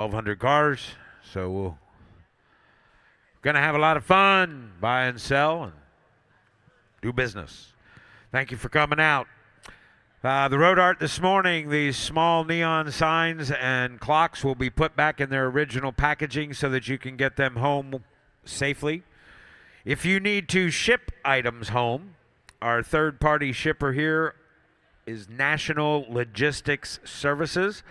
1,200 cars. So we're going to have a lot of fun, buy and sell, and do business. Thank you for coming out. The road art this morning, these small neon signs and clocks will be put back in their original packaging so that you can get them home safely. If you need to ship items home, our third-party shipper here is National Logistics Services,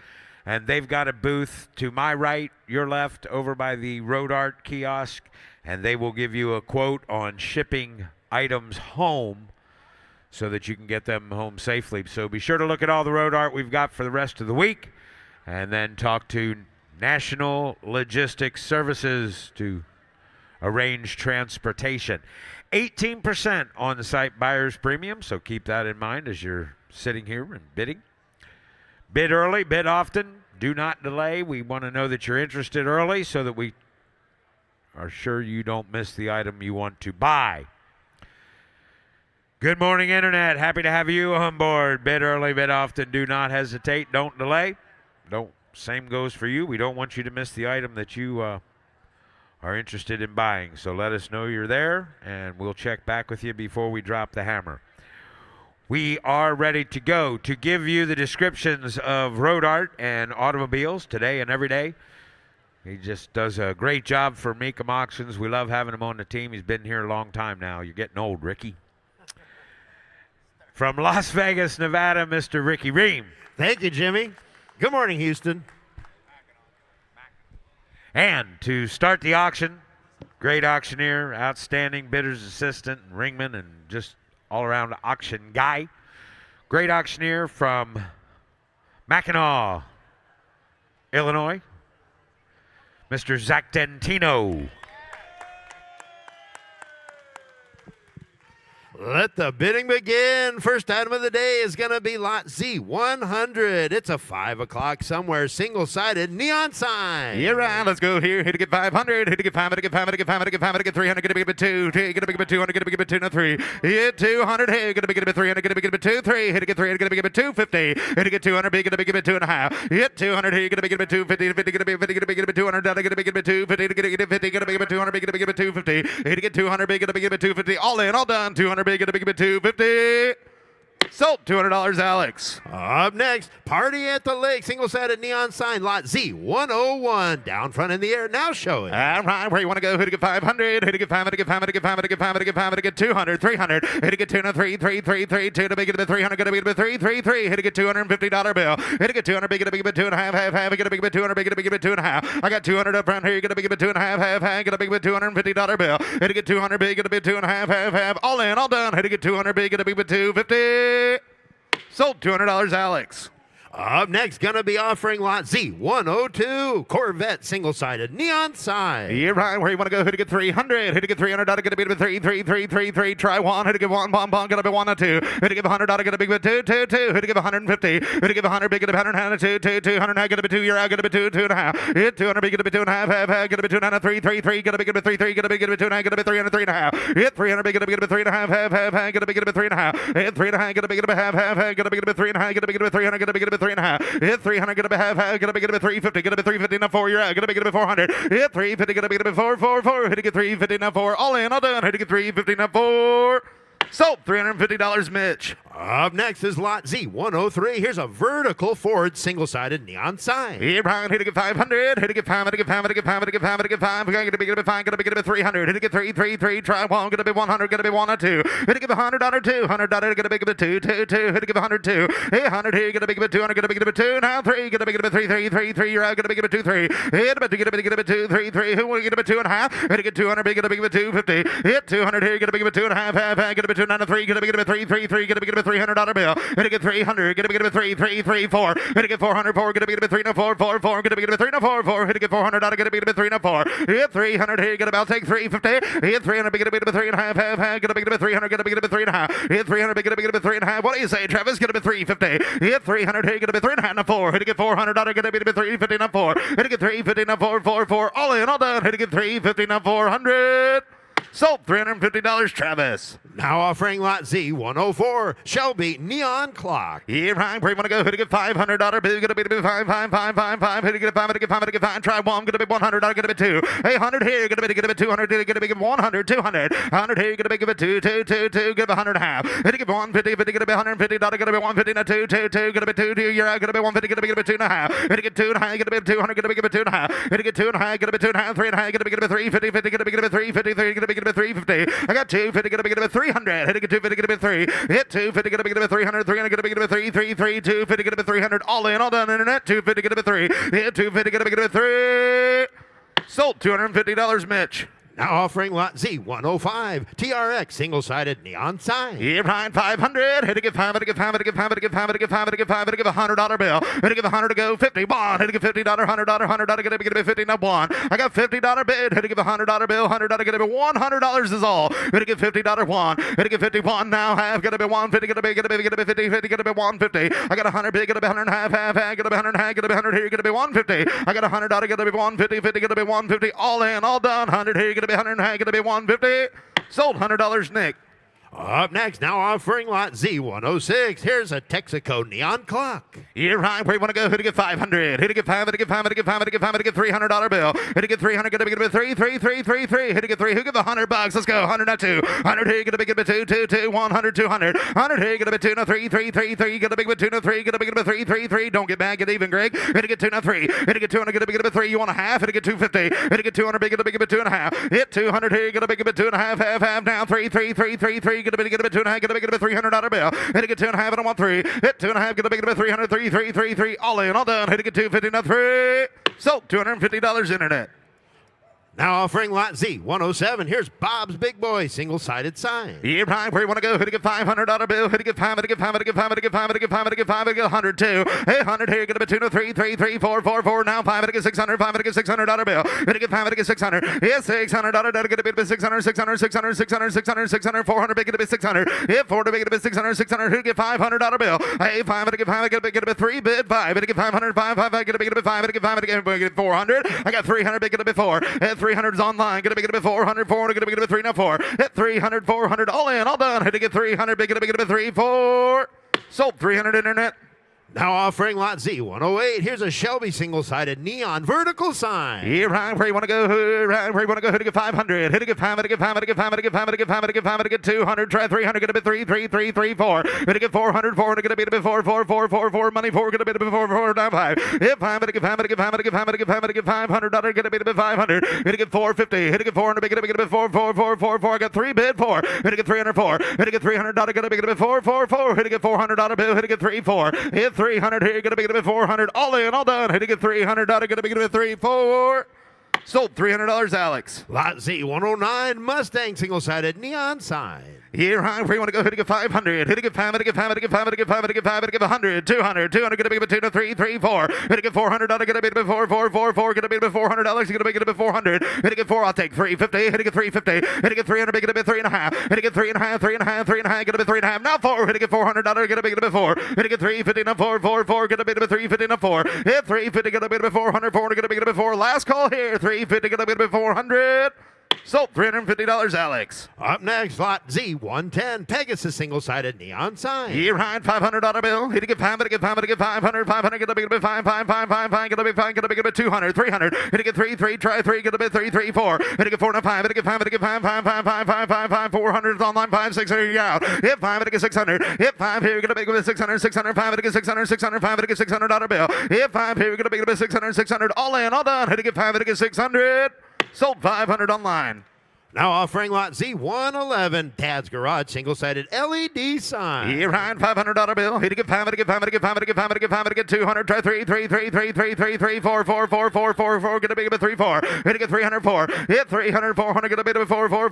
and they've got a booth to my right, your left, over by the road art kiosk, and they will give you a quote on shipping items home so that you can get them home safely. So be sure to look at all the road art we've got for the rest of the week, and then talk to National Logistics Services to arrange transportation. 18% on-site buyer's premium, so keep that in mind as you're sitting here and bidding. Bid early, bid often, do not delay. We want to know that you're interested early so that we are sure you don't miss the item you want to buy. Good morning, Internet. Happy to have you on board. Bid early, bid often. Do not hesitate. Don't delay. Same goes for you. We don't want you to miss the item that you are interested in buying. So let us know you're there, and we'll check back with you before we drop the hammer. We are ready to go to give you the descriptions of road art and automobiles today and every day. He just does a great job for Mecum Auctions. We love having him on the team. He's been here a long time now. You're getting old, Ricky. From Las Vegas, Nevada, Mr. Ricky Ream. Thank you, Jimmy. Good morning, Houston. And to start the auction, great auctioneer, outstanding bidder's assistant, and ringman, and just all-around auction guy. Great auctioneer from Mackinac, Illinois, Mr. Zach Dentino. Let the bidding begin. First item of the day is going to be lot Z100. It's a 5 o'clock somewhere, single-sided neon sign. Yeah, right. Let's go here. Hit to get 500. Hit to get 5. Hit to get 5. Hit to get 5. Hit to get 5. Hit to get 300. Get to get 2. Get to get 200. Get to get 2. No 3. Hit 200. Hey, get to get 300. Get to get 2. 3. Hit to get 3. Get to get 250. Hit to get 200. Get to get 2.5. Hit 200. Here. Get to get 250. 50. Get to get 50. Get to get 200. Get to get 250. Get to get 50. Get to get 200. Get to get 250. Hit to get 200. Get to get 250. All in. All done. 200. Get to get 250. Sold. $200, Alex. Up next, Party at the Lake, single-sided neon sign, lot Z101. Down front in the air, now showing. All right, where you want to go? Who to get 500? Who to get 5? Who to get 5? Who to get 5? Who to get 5? Who to get 5? Who to get 200? 300. Who to get 2? No 3. 3. 3. 3. 2 to make it to 300. Get to make it to 3. 3. 3. Who to get $250 bill? Who to get 200? Get to make it 2.5. Half. Get to make it 200. Get to make it 2.5. I got 200 up front here. You got to make it 2.5. Half. Get to make it $250 bill. Who to get 200 big? Get to be 2.5. Half. All in, all done. Who to get 200 big? Get to make it 250. Sold. $200, Alex. Up next, gonna be offering lot Z102, Corvette, single-sided neon sign. Yeah, right. Where you want to go? Who to get 300? Who to get $300? Get to be 3. 3. 3. 3. 3. Try 1. Who to get 1? Bomb. Gonna be 1 or 2. Who to give $100? Get a big 2. 2. 2. Who to give 150? Who to give 100? Big. Get a 100. 2. 2. 200. Get a 2. You're out. Get a 2. 2.5. Hit 200. Big. Get a 2.5. Half. Get a 2. 3. 3. 3. Get a big 3. 3. Get a big 2. Get a 300. 3.5. Hit 300. Big. Get a big 3.5. Half. Get a big 3.5. Hit 3.5. Get a big half. Get a big 3.5. Get a big 300. Get a big 3.5. Hit 300, get a half, get a big 350, get a 350 now 4, you're out, get a big 400, hit 350, get a big 4, 4, 4, hit to get 350 now 4, all in, all done, hit to get 350 now 4. Sold. $350, Mitch. Up next is lot Z103. Here's a vertical Ford single-sided neon sign. Here, Brian, hit to get 500. Hit to get 5. Hit to get 5. Hit to get 5. Hit to get 5. Hit to get 5. We're going to be 5. Going to be 300. Hit to get 3. 3. 3. Try 1. Going to be 100. Going to be 1 or 2. Hit to get $100. 2. $100. Get a big 2. 2. 2. Hit to get 102. Hey, 100 here. Get a big 200. Get a big 2. Now 3. Get a big 3. 3. 3. 3. You're out. Get a big 2. 3. Hit a big get a big 2. 3. 3. Who want to get a 2.5? Hit to get 200. Get a big 250. Hit 200 here. Get a big 2.5. Half. Get a big 2. 9 3. Get a big 3. 3. 3. Get a big $300 bill. Hit to get 300. Get a big 3. 3. 3. 4. Hit to get 400. 4. Get a big 3. 4. 4. 4. Get a big 3. 4. 4. Hit to get $400. Get a big 3. 4. Hit 300 here. Get about take 350. Hit 300. Get a big 3.5. Half. Get a big 300. Get a big 3.5. Hit 300. Get a big 3.5. What do you say, Travis? Get a big 350. Hit 300 here. Get a big 3.5. 4. Hit to get $400. Get a big 350. 4. Hit to get 350. 4. 4. 4. All in, all done. Hit to get 350. 400. Sold $350, Travis. Now offering lot Z104, Shelby Neon Clock. Yeah, right. Where you want to go? Who to get $500 bill? Gonna be five. Who to get five? Who to get five? Try one. Gonna be $100. Gonna be two. 800 here. Gonna be 200. Gonna be 100. 200. 100 here. Gonna be give it two. Give 100 half. Gonna give 150. Gonna be $150. Gonna be 150. Now two. Gonna be two. You're out. Gonna be 150. Gonna be 2.5. Gonna get 2.5. Gonna be 200. Gonna be 2.5. Gonna get 2.5. Gonna be 2.5. 3.5. Gonna be 350. Gonna be 350. Gonna be 350. I got 250. Gonna be 300. Hit it 250. Gonna be 3. Hit 250. Gonna be 300. 300. Gonna be 3. 250. Gonna be 300. All in. All done. Internet. 250. Gonna be 3. Hit 250. Gonna be 3. Sold $250, Mitch. Now offering lot Z105, TRX single-sided neon sign. Yeah, Ryan, 500. Hit to get 5. Hit to get 5. Hit to get 5. Hit to get 5. Hit to get 5. Hit to get 5. Hit to give $100 bill. Hit to give 100 to go. 50. One. Hit to get $50. $100. Get to be 50. Now one. I got $50 bid. Hit to give $100 bill. $100. Get to be $100 is all. Hit to get $50 one. Hit to get 51 now. Half. Get to be 150. Get to be 50. 50. Get to be 150. I got 100 bid. Get to be 100 half. Get to be 100 half. Get to be 100 here. Get to be 150. I got $100. Get to be 150. 50. Get to be 150. All in. All done. 100 here. Get to be 100 half. Get to be 150. Sold $100, Nick. Up next, now offering lot Z106. Here's a Texaco neon clock. Yeah, right. Where you want to go? Who to get 500? Who to get 5? Who to get 5? Who to get 5? Who to get 5? Who to get $300 bill? Who to get 300? Gonna be 3. Who to get 3? Who give $100? Let's go. 100 now 2. 100 here. Gonna be 2. 100. 200. 100 here. Gonna be 2 now 3. Gonna be 2 now 3. Gonna be 3. Don't get back. Get even, Greg. Who to get 2 now 3. Who to get 200? Gonna be 3. You want a half? Who to get 250? Who to get 200? Gonna be 2.5. Hit 200 here. Gonna be 2.5. Half now 3. Gonna be 2.5. Gonna make it a $300 bill. Hit to get 2.5. I don't want 3. Hit 2.5. Gonna make it a 300. 3. All in, all done. Hit to get 250. Now 3. Sold $250 internet. Now offering lot Z107. Here's Bob's Big Boy single-sided sign. Yeah, right. Where you want to go? Hit to get $500 bill. Hit to get 5. Hit to get 5. Hit to get 5. Hit to get 5. Hit to get 5. Hit to get 5. Hit to get 100 too. Hey, 100 here. Gonna be 2 no 3. 4. Now 5. Hit to get 600. 5. Hit to get $600 bill. Hit to get 5. Hit to get 600. Yeah, $600. Gonna be 600. 400. Big. Gonna be 600. Yeah, 4 to make it a 600. Hit to get $500 bill. Hey, 5. Hit to get 5. Gonna be 3 bid 5. Hit to get 500. 5. Gonna be 5. Hit to get 5. Hit to get 400. I got 300. Big. Gonna be 4. Hit 300 is online. Gonna be 400. Gonna be 3 now 4. Hit 300. 400. All in. All done. Hit to get 300. Big. Gonna be 3. 4. Sold 300 internet. Now offering lot Z108. Here's a Shelby single-sided neon vertical sign. Yeah, right. Where you want to go? Right. Where you want to go? Hit to get 500. Hit to get 5. Hit to get 5. Hit to get 5. Hit to get 5. Hit to get 5. Hit to get 5. Hit to get 200. Try 300. Gonna be 3. 4. Hit to get 400. 400. Gonna be 4. Money 4. Gonna be 4. Now 5. Hit 5. Hit to get 5. Hit to get 5. Hit to get 5. Hit to get 5. Hit to get $500. Gonna be 500. Hit to get 450. Hit to get 400. Gonna be 4. I got 3 bid 4. Hit to get 304. Hit to get $300. Gonna be 4. Hit to get $400 bill. Hit to get 3. 4. Hit 300 here. Gonna be 400. All in, all done. Hit to get $300. Gonna be 3. 4. Sold $300, Alex. Lot Z109 Mustang single-sided neon sign. Here, right. Where you want to go? Hit to get 500. Hit to get 5. Hit to get 5. Hit to get 5. Hit to get 5. Hit to get 5. Hit to get 100. 200. Gonna be 2 to 3. 4. Hit to get $400. Gonna be 4. Gonna be $400. Gonna be 400. Hit to get 4. I'll take 350. Hit to get 350. Hit to get 300. Gonna be 3.5. Hit to get 3.5. 3.5. Gonna be 3.5. Now 4. Hit to get $400. Gonna be 4. Hit to get 350. Now 4. Gonna be 350. Now 4. Hit 350. Gonna be 400. 400. Gonna be 4. Last call here. 350. Gonna be 400. Sold $350, Alex. Up next, lot Z110 Pegasus single-sided neon sign. Here, right. $500 bill. Hit to get 5. Hit to get 5. Hit to get 500. 500. Gonna be 5. Gonna be 5. Gonna be 200. 300. Hit to get 3. Try 3. Gonna be 3. 4. Hit to get 4 now 5. Hit to get 5. Hit to get 5. 400 is online. 5. 600. You out. Hit 5. Hit to get 600. Hit 5 here. Gonna be 600. 5. Hit to get 600. 5. Hit to get $600 bill. Hit 5 here. Gonna be 600. All in. All done. Hit to get 5. Hit to get 600. Sold 500 online. Now offering lot Z111 Dad's Garage single-sided LED sign. Yeah, right. $500 bill. Hit to get 5. Hit to get 5. Hit to get 5. Hit to get 5. Hit to get 5. Hit to get 200. Try 3. 4. Gonna be 3. 4. Hit to get 300. 4. Hit 300. 400. Gonna be 4. Gonna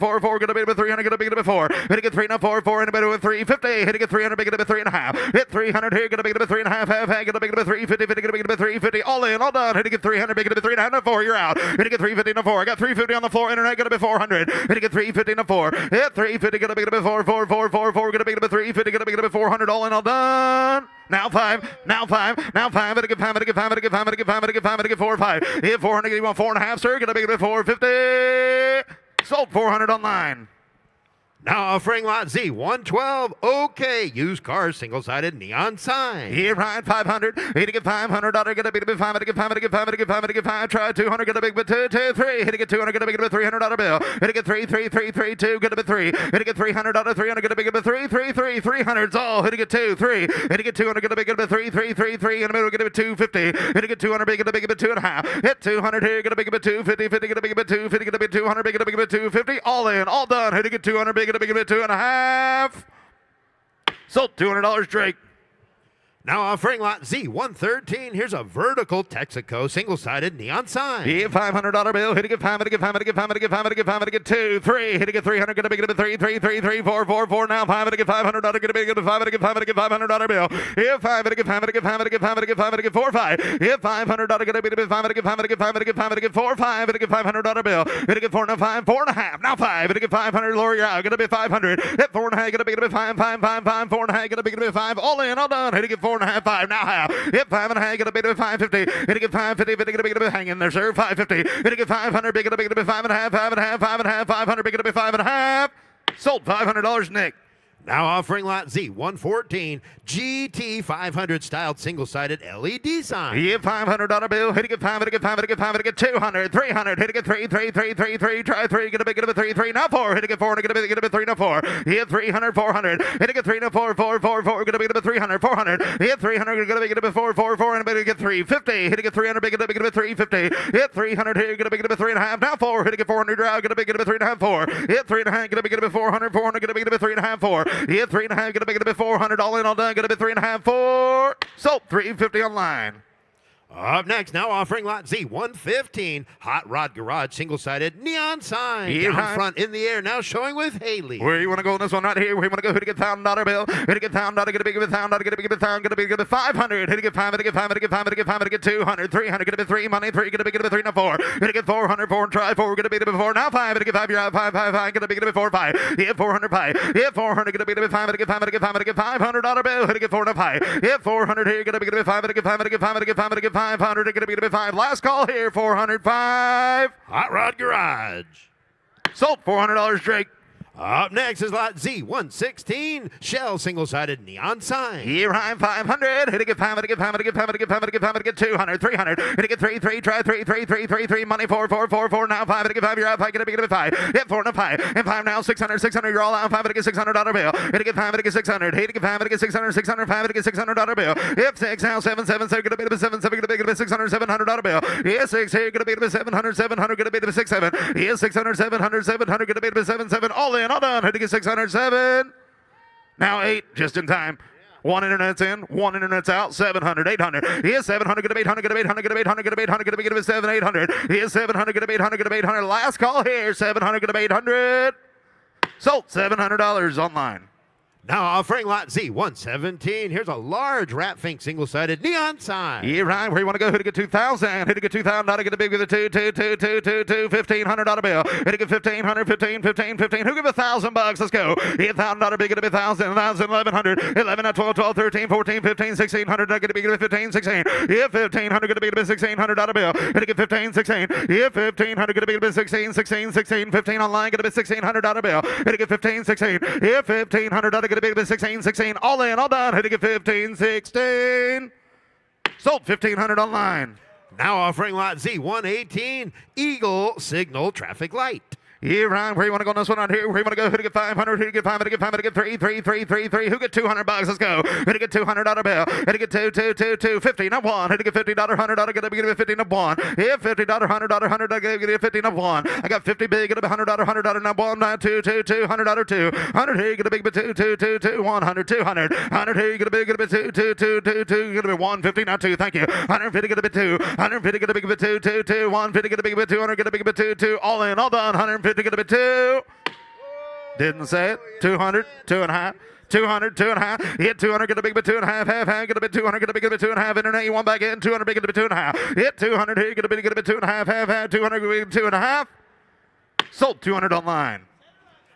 be 300. Gonna be 4. Hit to get 3 now 4. 4. And a bit with 350. Hit to get 300. Gonna be 3.5. Hit 300 here. Gonna be 3.5. Half. Gonna be 350. Gonna be 350. All in. All done. Hit to get 300. Gonna be 3.5. Now 4. You're out. Hit to get 350 now 4. I got 350 on the floor. Internet. Gonna be 400. Hit to get 350 now 4. Hit 350. Gonna be 4. Gonna be 350. Gonna be 400. All in. All done. Now 5. Now 5. Now 5. Hit to get 5. Hit to get 5. Hit to get 5. Hit to get 5. Hit to get 5. Hit to get 4. 5. Hit 400. You want 4.5, sir. Gonna be 450. Sold 400 online. Now offering lot Z112, okay, used cars, single-sided neon sign. Here, right, 500. Hit to get $500. Get a big bit, 500. Get 500. Get 500. Get 500. Get 5. Try 200. Get a big bit, 2, 2, 3. Hit to get 200. Get a big bit, $300 bill. Hit to get 3, 3, 3, 3, 2. Get a bit 3. Hit to get $300. 300. Get a big bit, 3, 3, 3. 300's all. Hit to get 2, 3. Hit to get 200. Get a big bit, 3, 3, 3, 3. In the middle, get a bit 250. Hit to get 200. Get a big bit, 2.5. Hit 200 here. Get a big bit, 250. 50. Get a big bit, 250. Get a bit 200. Get a big bit, 250. All in. All done. Hit to get 200. Get a big bit, 2.5. Sold $200, Drake. Now offering lot Z113, here's a vertical Texaco single-sided neon sign. Yeah, $500 bill. Hit to get 500. Get 500. Get 500. Get 500. Get 500. Get 2, 3. Hit to get 300. Get a big bit, 3, 3, 3, 3, 4, 4, 4. Now 500. Get $500. Get a big bit, 500. Get 500. Get $500 bill. Yeah, 500. Get 500. Get 500. Get 500. Get 500. Get 4, 5. Yeah, $500. Get a big bit, 500. Get 500. Get 500. Get 500. Get 4, 5. Hit to get $500 bill. Hit to get 4, now 5, 4.5. Now 5. Hit to get 500. Lower your out. Get a bit 500. Hit 4.5. Get a big bit, 5, 5, 5, 5, 4.5. Get a big bit, 5. All in. All done. Hit to get 4.5, 5. Now half. Hit 5.5. Get a big bit, 550. Hit to get 550. Hit to get a big bit. Hang in there, sir. 550. Hit to get 500. Big, get a big bit, 5.5. 5.5. 5.5. 500. Big, get a bit, 5.5. Sold $500, Nick. Now offering lot Z114, GT 500 styled single-sided LED sign. Yeah, $500 bill. Hit to get 500. Get 500. Get 500. Get 200. 300. Hit to get 3, 3, 3, 3, 3. Try 3. Get a big, get a bit, 3, 3. Now 4. Hit to get 400. Get a bit, 3. Now 4. Hit 300. 400. Hit to get 3. Now 4, 4, 4, 4. Get a big, get a bit, 300. 400. Hit 300. Get a big, get a bit, 4, 4, 4. And a big, get 350. Hit to get 300. Big, get a big, get a bit, 350. Hit 300 here. Get a big, get a bit, 3.5. Now 4. Hit to get 400. Drive. Get a big, get a bit, 3.5. 4. Hit 3.5. Get a big, get a bit, 400. 400. Get a big, get a bit, 3.5. 4. Hit 3.5. Get a big, get a bit, 400. All in, all done. Get a bit, 3.5. 4. Sold $350 online. Up next, now offering lot Z115, Hot Rod Garage single-sided neon sign. Yeah, Down right. front in the air, now showing with Haley. Where you want to go on this one right here? Where you want to go? Hit to get $1,000 bill. Hit to get $1,000. Get a big bit, $1,000. Get a big bit, $1,000. Get a big bit, 500. Hit to get 500. Get 500. Get 500. Get 500. Get 200. 300. Get a bit 3 money. 3. Get a big bit 3. Now 4. Hit to get 400. 4 and try 4. Get a big bit 4. Now 5. Hit to get 5. You're out. 5, 5, 5. Get a big bit 4. 5. Hit 400. 5. Hit 400. Get a big bit 500. Get 500. Get 500. Get $500 bill. Hit to get 4 now 5. Hit 400 here. Get a big bit 500. Get 500. Get 500. Get 500. Get 500. Get a big bit 5. Last call here. 405. Hot Rod Garage. Sold $400, Drake. Up next is lot Z116, Shell single-sided neon sign. Here I'm 500. Hit to get 500. Get 500. Get 500. Get 500. Get 500. Get 200. 300. Hit to get 3. 3. Try 3. 3. 3. 3. 3. Money 4. 4. 4. 4. Now 500. Get 5. You're out. 5. Get a big bit 5. Hit 4 now 5. And 5 now 600. 600. You're all out. 500. Get $600 bill. Hit to get 500. Get 600. Hit to get 500. Get 600. 600. 500. Get $600 bill. Hit 6 now 7. 7. 7. Get a bit of 7. 7. Get a big bit 600. $700 bill. Hit 6 here. Get a bit of 700. 700. Get a bit of 6. 7. Hit 600. 700. 700. Get a bit of 7. 7. All in. All done. Hit to get 607. Now 8, just in time. One internet's in, one internet's out. 700, 800. Here's 700, get a 800, get a 800, get a 800, get a 800, get a big 7, 800. Here's 700, get a 800, get a 800. Last call here, 700, get a 800. Sold $700 online. Now offering lot Z117, here's a large Rat Fink single-sided neon sign. Yeah, right. Where you want to go? Hit to get 2,000. Hit to get 2,000. Get a big with a 2, 2, 2, 2, 2, 2, $1,500 bill. Hit to get 1,500, 15, 15, 15. Who give $1,000? Let's go. Hit $1,000 big. Get a bit 1,000, 1,000, 1,100, 11, 12, 12, 13, 14, 15, 1,600. Get a big with 15, 16. Hit 1,500. Get a big with $1,600 bill. Hit to get 15, 16. Hit 1,500. Get a big with 16, 16, 16, 15 online. Get a bit $1,600 bill. Hit to get 15, 16. Hit 1,500. Get a big with 16, 16. All in, all done. Hit to get 15, 16. Sold 1,500 online. Now offering lot Z118, Eagle Signal Traffic Light. Yeah, Ryan, where you want to go on this one out here? Where you want to go? Who to get 500? Who to get 500? Get 500? Get 3, 3, 3, 3, 3. Who get $200? Let's go. Who to get $200 bill? Who to get 2, 2, 2, 2, 50 now 1. Who to get $50, $100? Get a big 50 now 1. Hit $50, $100, $100. Get a 50 now 1. I got 50 big. Get a $100, $100 now 1. Now 2, 2, 2, $100 2. 100 here. Get a big bit 2, 2, 2, 2, 100, 200. 100 here. Get a big bit 2, 2, 2, 2, 2. Get a bit 150 now 2. Thank you. 150. Get a bit 2. 150. Get a big bit 2, 2, 2. 150. Get a big bit 200. Get a big bit 2, 2. All in, all done. 150. Get a bit 2. Didn't say it. 200, 2.5. 200, 2.5. Hit 200, get a big bit 2.5. Half, get a bit 200, get a big bit 2.5. Internet, you want back in. 200, big, get a bit 2.5. Hit 200 here, get a bit 2.5. Half, 200, get a bit 2.5. Sold 200 online.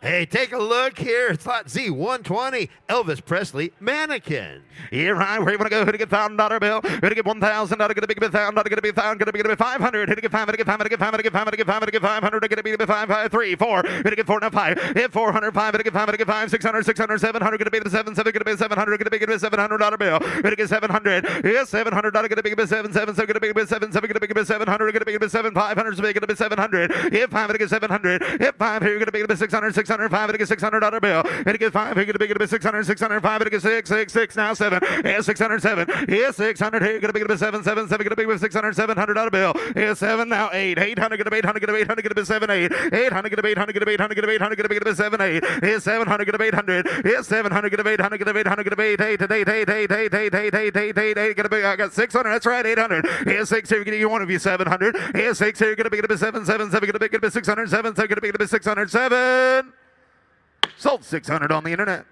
Hey, take a look here. It's lot Z120, Elvis Presley Mannequin. Yeah, right. Where you want to go? Who to get $1,000 bill? Who to get $1,000? Gonna be $1,000. Gonna be $1,000. Gonna be $500. Who to get 500? Get 500. Get 500. Get 500. Get 500. Get 500. Gonna be 5, 5, 3, 4. Who to get 4 now 5? Hit 400. 5. Gonna get 500. Get 5. 600. 600. 700. Gonna be the 7. 7. Gonna be 700. Gonna be $700 bill. Gonna get 700. Yeah, $700. Gonna be 7. 7. So gonna be 7. 7. Gonna be 700. Gonna be 7. 500. So gonna be 700. Hit 5. Get 700. Hit 5. Here gonna be 600. 600. 5. Gonna get $600 bill. Gonna get 5. Here gonna be 600. 600. 5. Gonna get 6. 6. 6. Now 7. Yeah, 607. Yeah, 600. Here gonna be 7. 7. 7. Gonna be 600. $700 bill. Yeah, 7. Now 8. 800. Gonna be 800. Gonna be 800. Gonna be 7. 8. 800. Gonna be 800. Gonna be 800. Gonna be 800. Gonna be 7. 8. Yeah, 700. Gonna be 800. Yeah, 700. Gonna be 800. Gonna be 800. Gonna be 8. 8. 8. 8. 8. 8. 8. 8. 8. 8. 8. 8. Gonna be. I got 600. That's right. 800. Yeah, 6. Here gonna you one of you 700. Yeah, 6. Here gonna be 7. 7. 7. Gonna be 600. 7. So gonna be 600. 7. Sold 600 on the internet.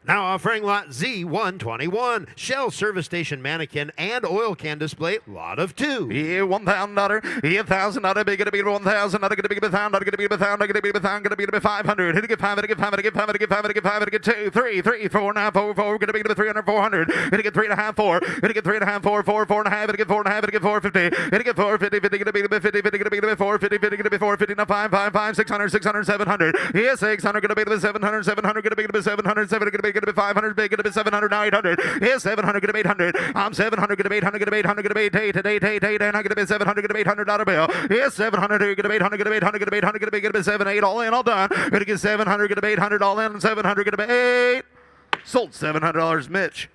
Now offering lot Z121, Shell service station mannequin and oil can display, lot of 2. Yeah, $1,000. Yeah, $1,000. Big gonna be 1,000. Gonna be 1,000. Gonna be 1,000. Gonna be 1,000. Gonna be 500. Hit get 500. Get 500. Get 500. Get 500. Get 500. Get 2, 3, 3, 4, now 4, 4. Gonna be 300. 400. Hit get 3.5. 4. Hit get 3.5. 4, 4, 4.5. Hit get 4.5. Hit get 450. Hit get 450. 50. Gonna be 50. 50. Gonna be 450. 50. Gonna be 450. Now 5, 5, 5, 600. 600. 700. Yeah, 600. Gonna be 700. 700. Gonna be 700. 7. Gonna be 500. Big. Gonna be 700, now 800. Yeah, 700, gonna be 800. I'm 700, gonna be 800, gonna be 800, gonna be 8, 8, 8, 8, and I'm gonna be 700, gonna be $800 bill. Yeah, 700, gonna be 800, gonna be 800, gonna be 800, gonna be 7, 8, all in, all done. Gonna get 700, gonna be 800, all in, and 700, gonna be 8. Sold $700, Mitch.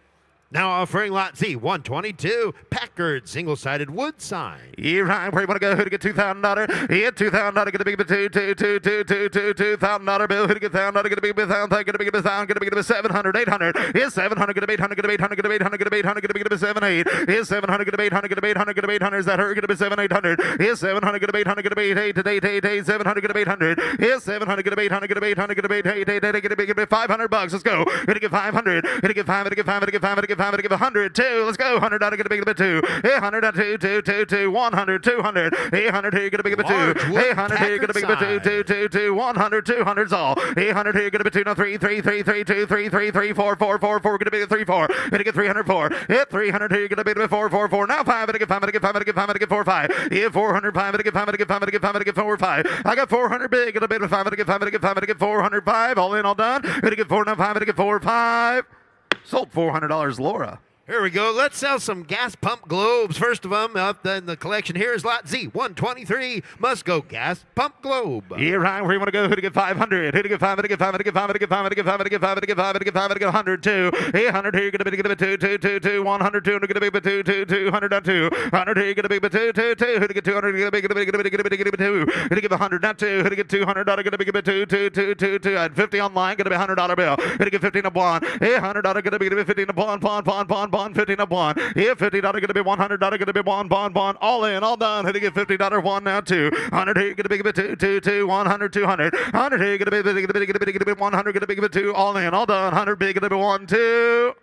Now offering lot Z122, Packard single-sided wood sign. Yeah, right. Where you want to go? Who to get $2,000? Yeah, $2,000. Gonna be $2,000 bill. Who to get $1,000? Gonna be $1,000. Gonna be $1,000. Gonna be 700, 800. Yeah, 700. Gonna be 800. Gonna be 800. Gonna be 800. Gonna be 800. Gonna be 7, 8. Yeah, 700. Gonna be 800. Gonna be 800. Gonna be 800. Is that her? Gonna be 7, 800. Yeah, 700. Gonna be 800. Gonna be 8, 8, 8, 8. 700. Gonna be 800. Yeah, 700. Gonna be 800. Gonna be 800. Gonna be 8, 8, 8. Gonna be $500. Let's go. Gonna get 500. Gonna get 500. Get 500. Get 500. Get 500. Get 100. 2. Let's go. $100. Gonna be 2. Hey, 100. 2, 2, 2, 2. 100. 200. Hey, 100. Here. Gonna be 2. Hey, 100. Here. Gonna be 2, 2, 2, 2. 100. 200's all. Hey, 100. Here. Gonna be 2. No, 3, 3, 3, 3, 2, 3, 3, 3, 4, 4, 4, 4. Gonna be 3, 4. Gonna get 304. Hit 300. Here. Gonna be 4, 4, 4. Now 5. Gonna get 5. Gonna get 5. Gonna get 5. Gonna get 4, 5. Yeah, 400. 5. Gonna get 5. Gonna get 5. Gonna get 5. Gonna get 4, 5. I got 400 big. Gonna be 5. Gonna get 5. Gonna get 5. Gonna get 405. All in, all done. Gonna get 4. Now 5. Gonna get 4, 5. Sold $400, Laura. Here we go. Let's sell some gas pump globes. First of them up in the collection here is lot Z123. Must go gas pump globe. Yeah, right. Where you want to go? Who to get 500? Who to get 500? Get 500. Get 500. Get 500. Get 500. Get 500. Get 500. Get 500. Get 100. 2. Hey, 100 here. You're going to be 2, 2, 2, 2. 100. 2. You're going to be 2, 2, 2. 100. 2. 100 here. You're going to be 2, 2, 2. Who to get 200? You're going to be 2. Who to get 100? Not 2. Who to get $200? Going to be 2, 2, 2, 2, 2. I had 50 online. Going to be $100 bill. Who to get 15 up one? Hey, $100. Going to be 15 up one. Bond. 15 up one. Yeah, $50 going to be $100 going to be bond. All in, all done. How to get $50 one now 2. 100 here going to be 2, 2, 2. 100, 200. 100 here going to be 100 going to be 2. All in, all done. 100 big going to be 1, 2.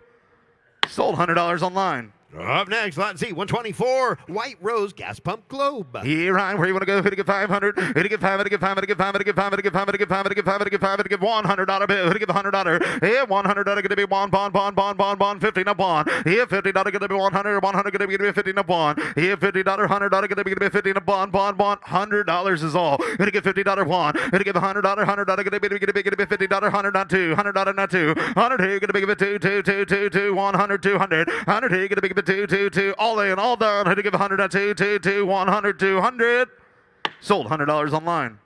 Sold $100 online. Up next, lot Z124, White Rose gas pump globe. Yeah, right. Where you want to go? Who to get 500? Who to get 500? Get 500. Get 500. Get 500. Get 500. Get 500. Get 500. Get 500. Get $100 bill. Who to get $100? Yeah, $100 going to be bond. 15 up one. Yeah, $50 going to be 100. 100 going to be 15 up one. Yeah, $50. $100 going to be 15 up bond. $100 is all. Going to get $50 one. Going to get $100. $100 going to be $50. $100 not 2. $100 not 2. 100 here going to be 2, 2, 2, 2, 2. 100. 200. 100 here going to be 2, 2, 2. All in, all done. Had to give 100 at 2, 2, 2. 100. 200. Sold $100 online.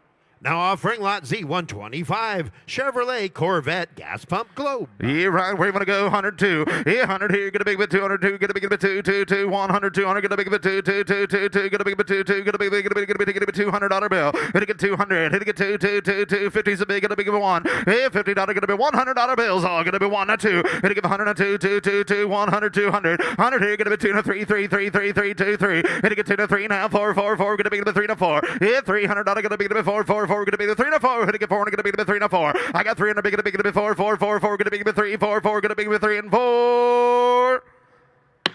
Now offering lot Z125, Chevrolet Corvette gas pump globe. Yeah, right. Where you want to go? 102. Yeah, 100 here. Gonna be 202. Gonna be 2, 2, 2. 100. 200. Gonna be 2, 2, 2, 2, 2. Gonna be 2, 2. Gonna be $200 bill. Gonna get 200. Gonna get 2, 2, 2, 2. 50's a big. Gonna be 1. Yeah, $50. Gonna be $100 bills. All gonna be 1 not 2. Gonna give 100 2, 2, 2, 2. 100. 200. 100 here. Gonna be 2 3, 3, 3, 3, 3, 2, 3. Gonna get 2 3 now. 4, 4, 4. Gonna be 3 4. Yeah, $300. Gonna be 4, 4, 4. Gonna be 3 4. Gonna get 4. Gonna be 3 4. I got 300. Gonna be 4, 4, 4, 4. Gonna be 3, 4, 4. Gonna be 3 and 4.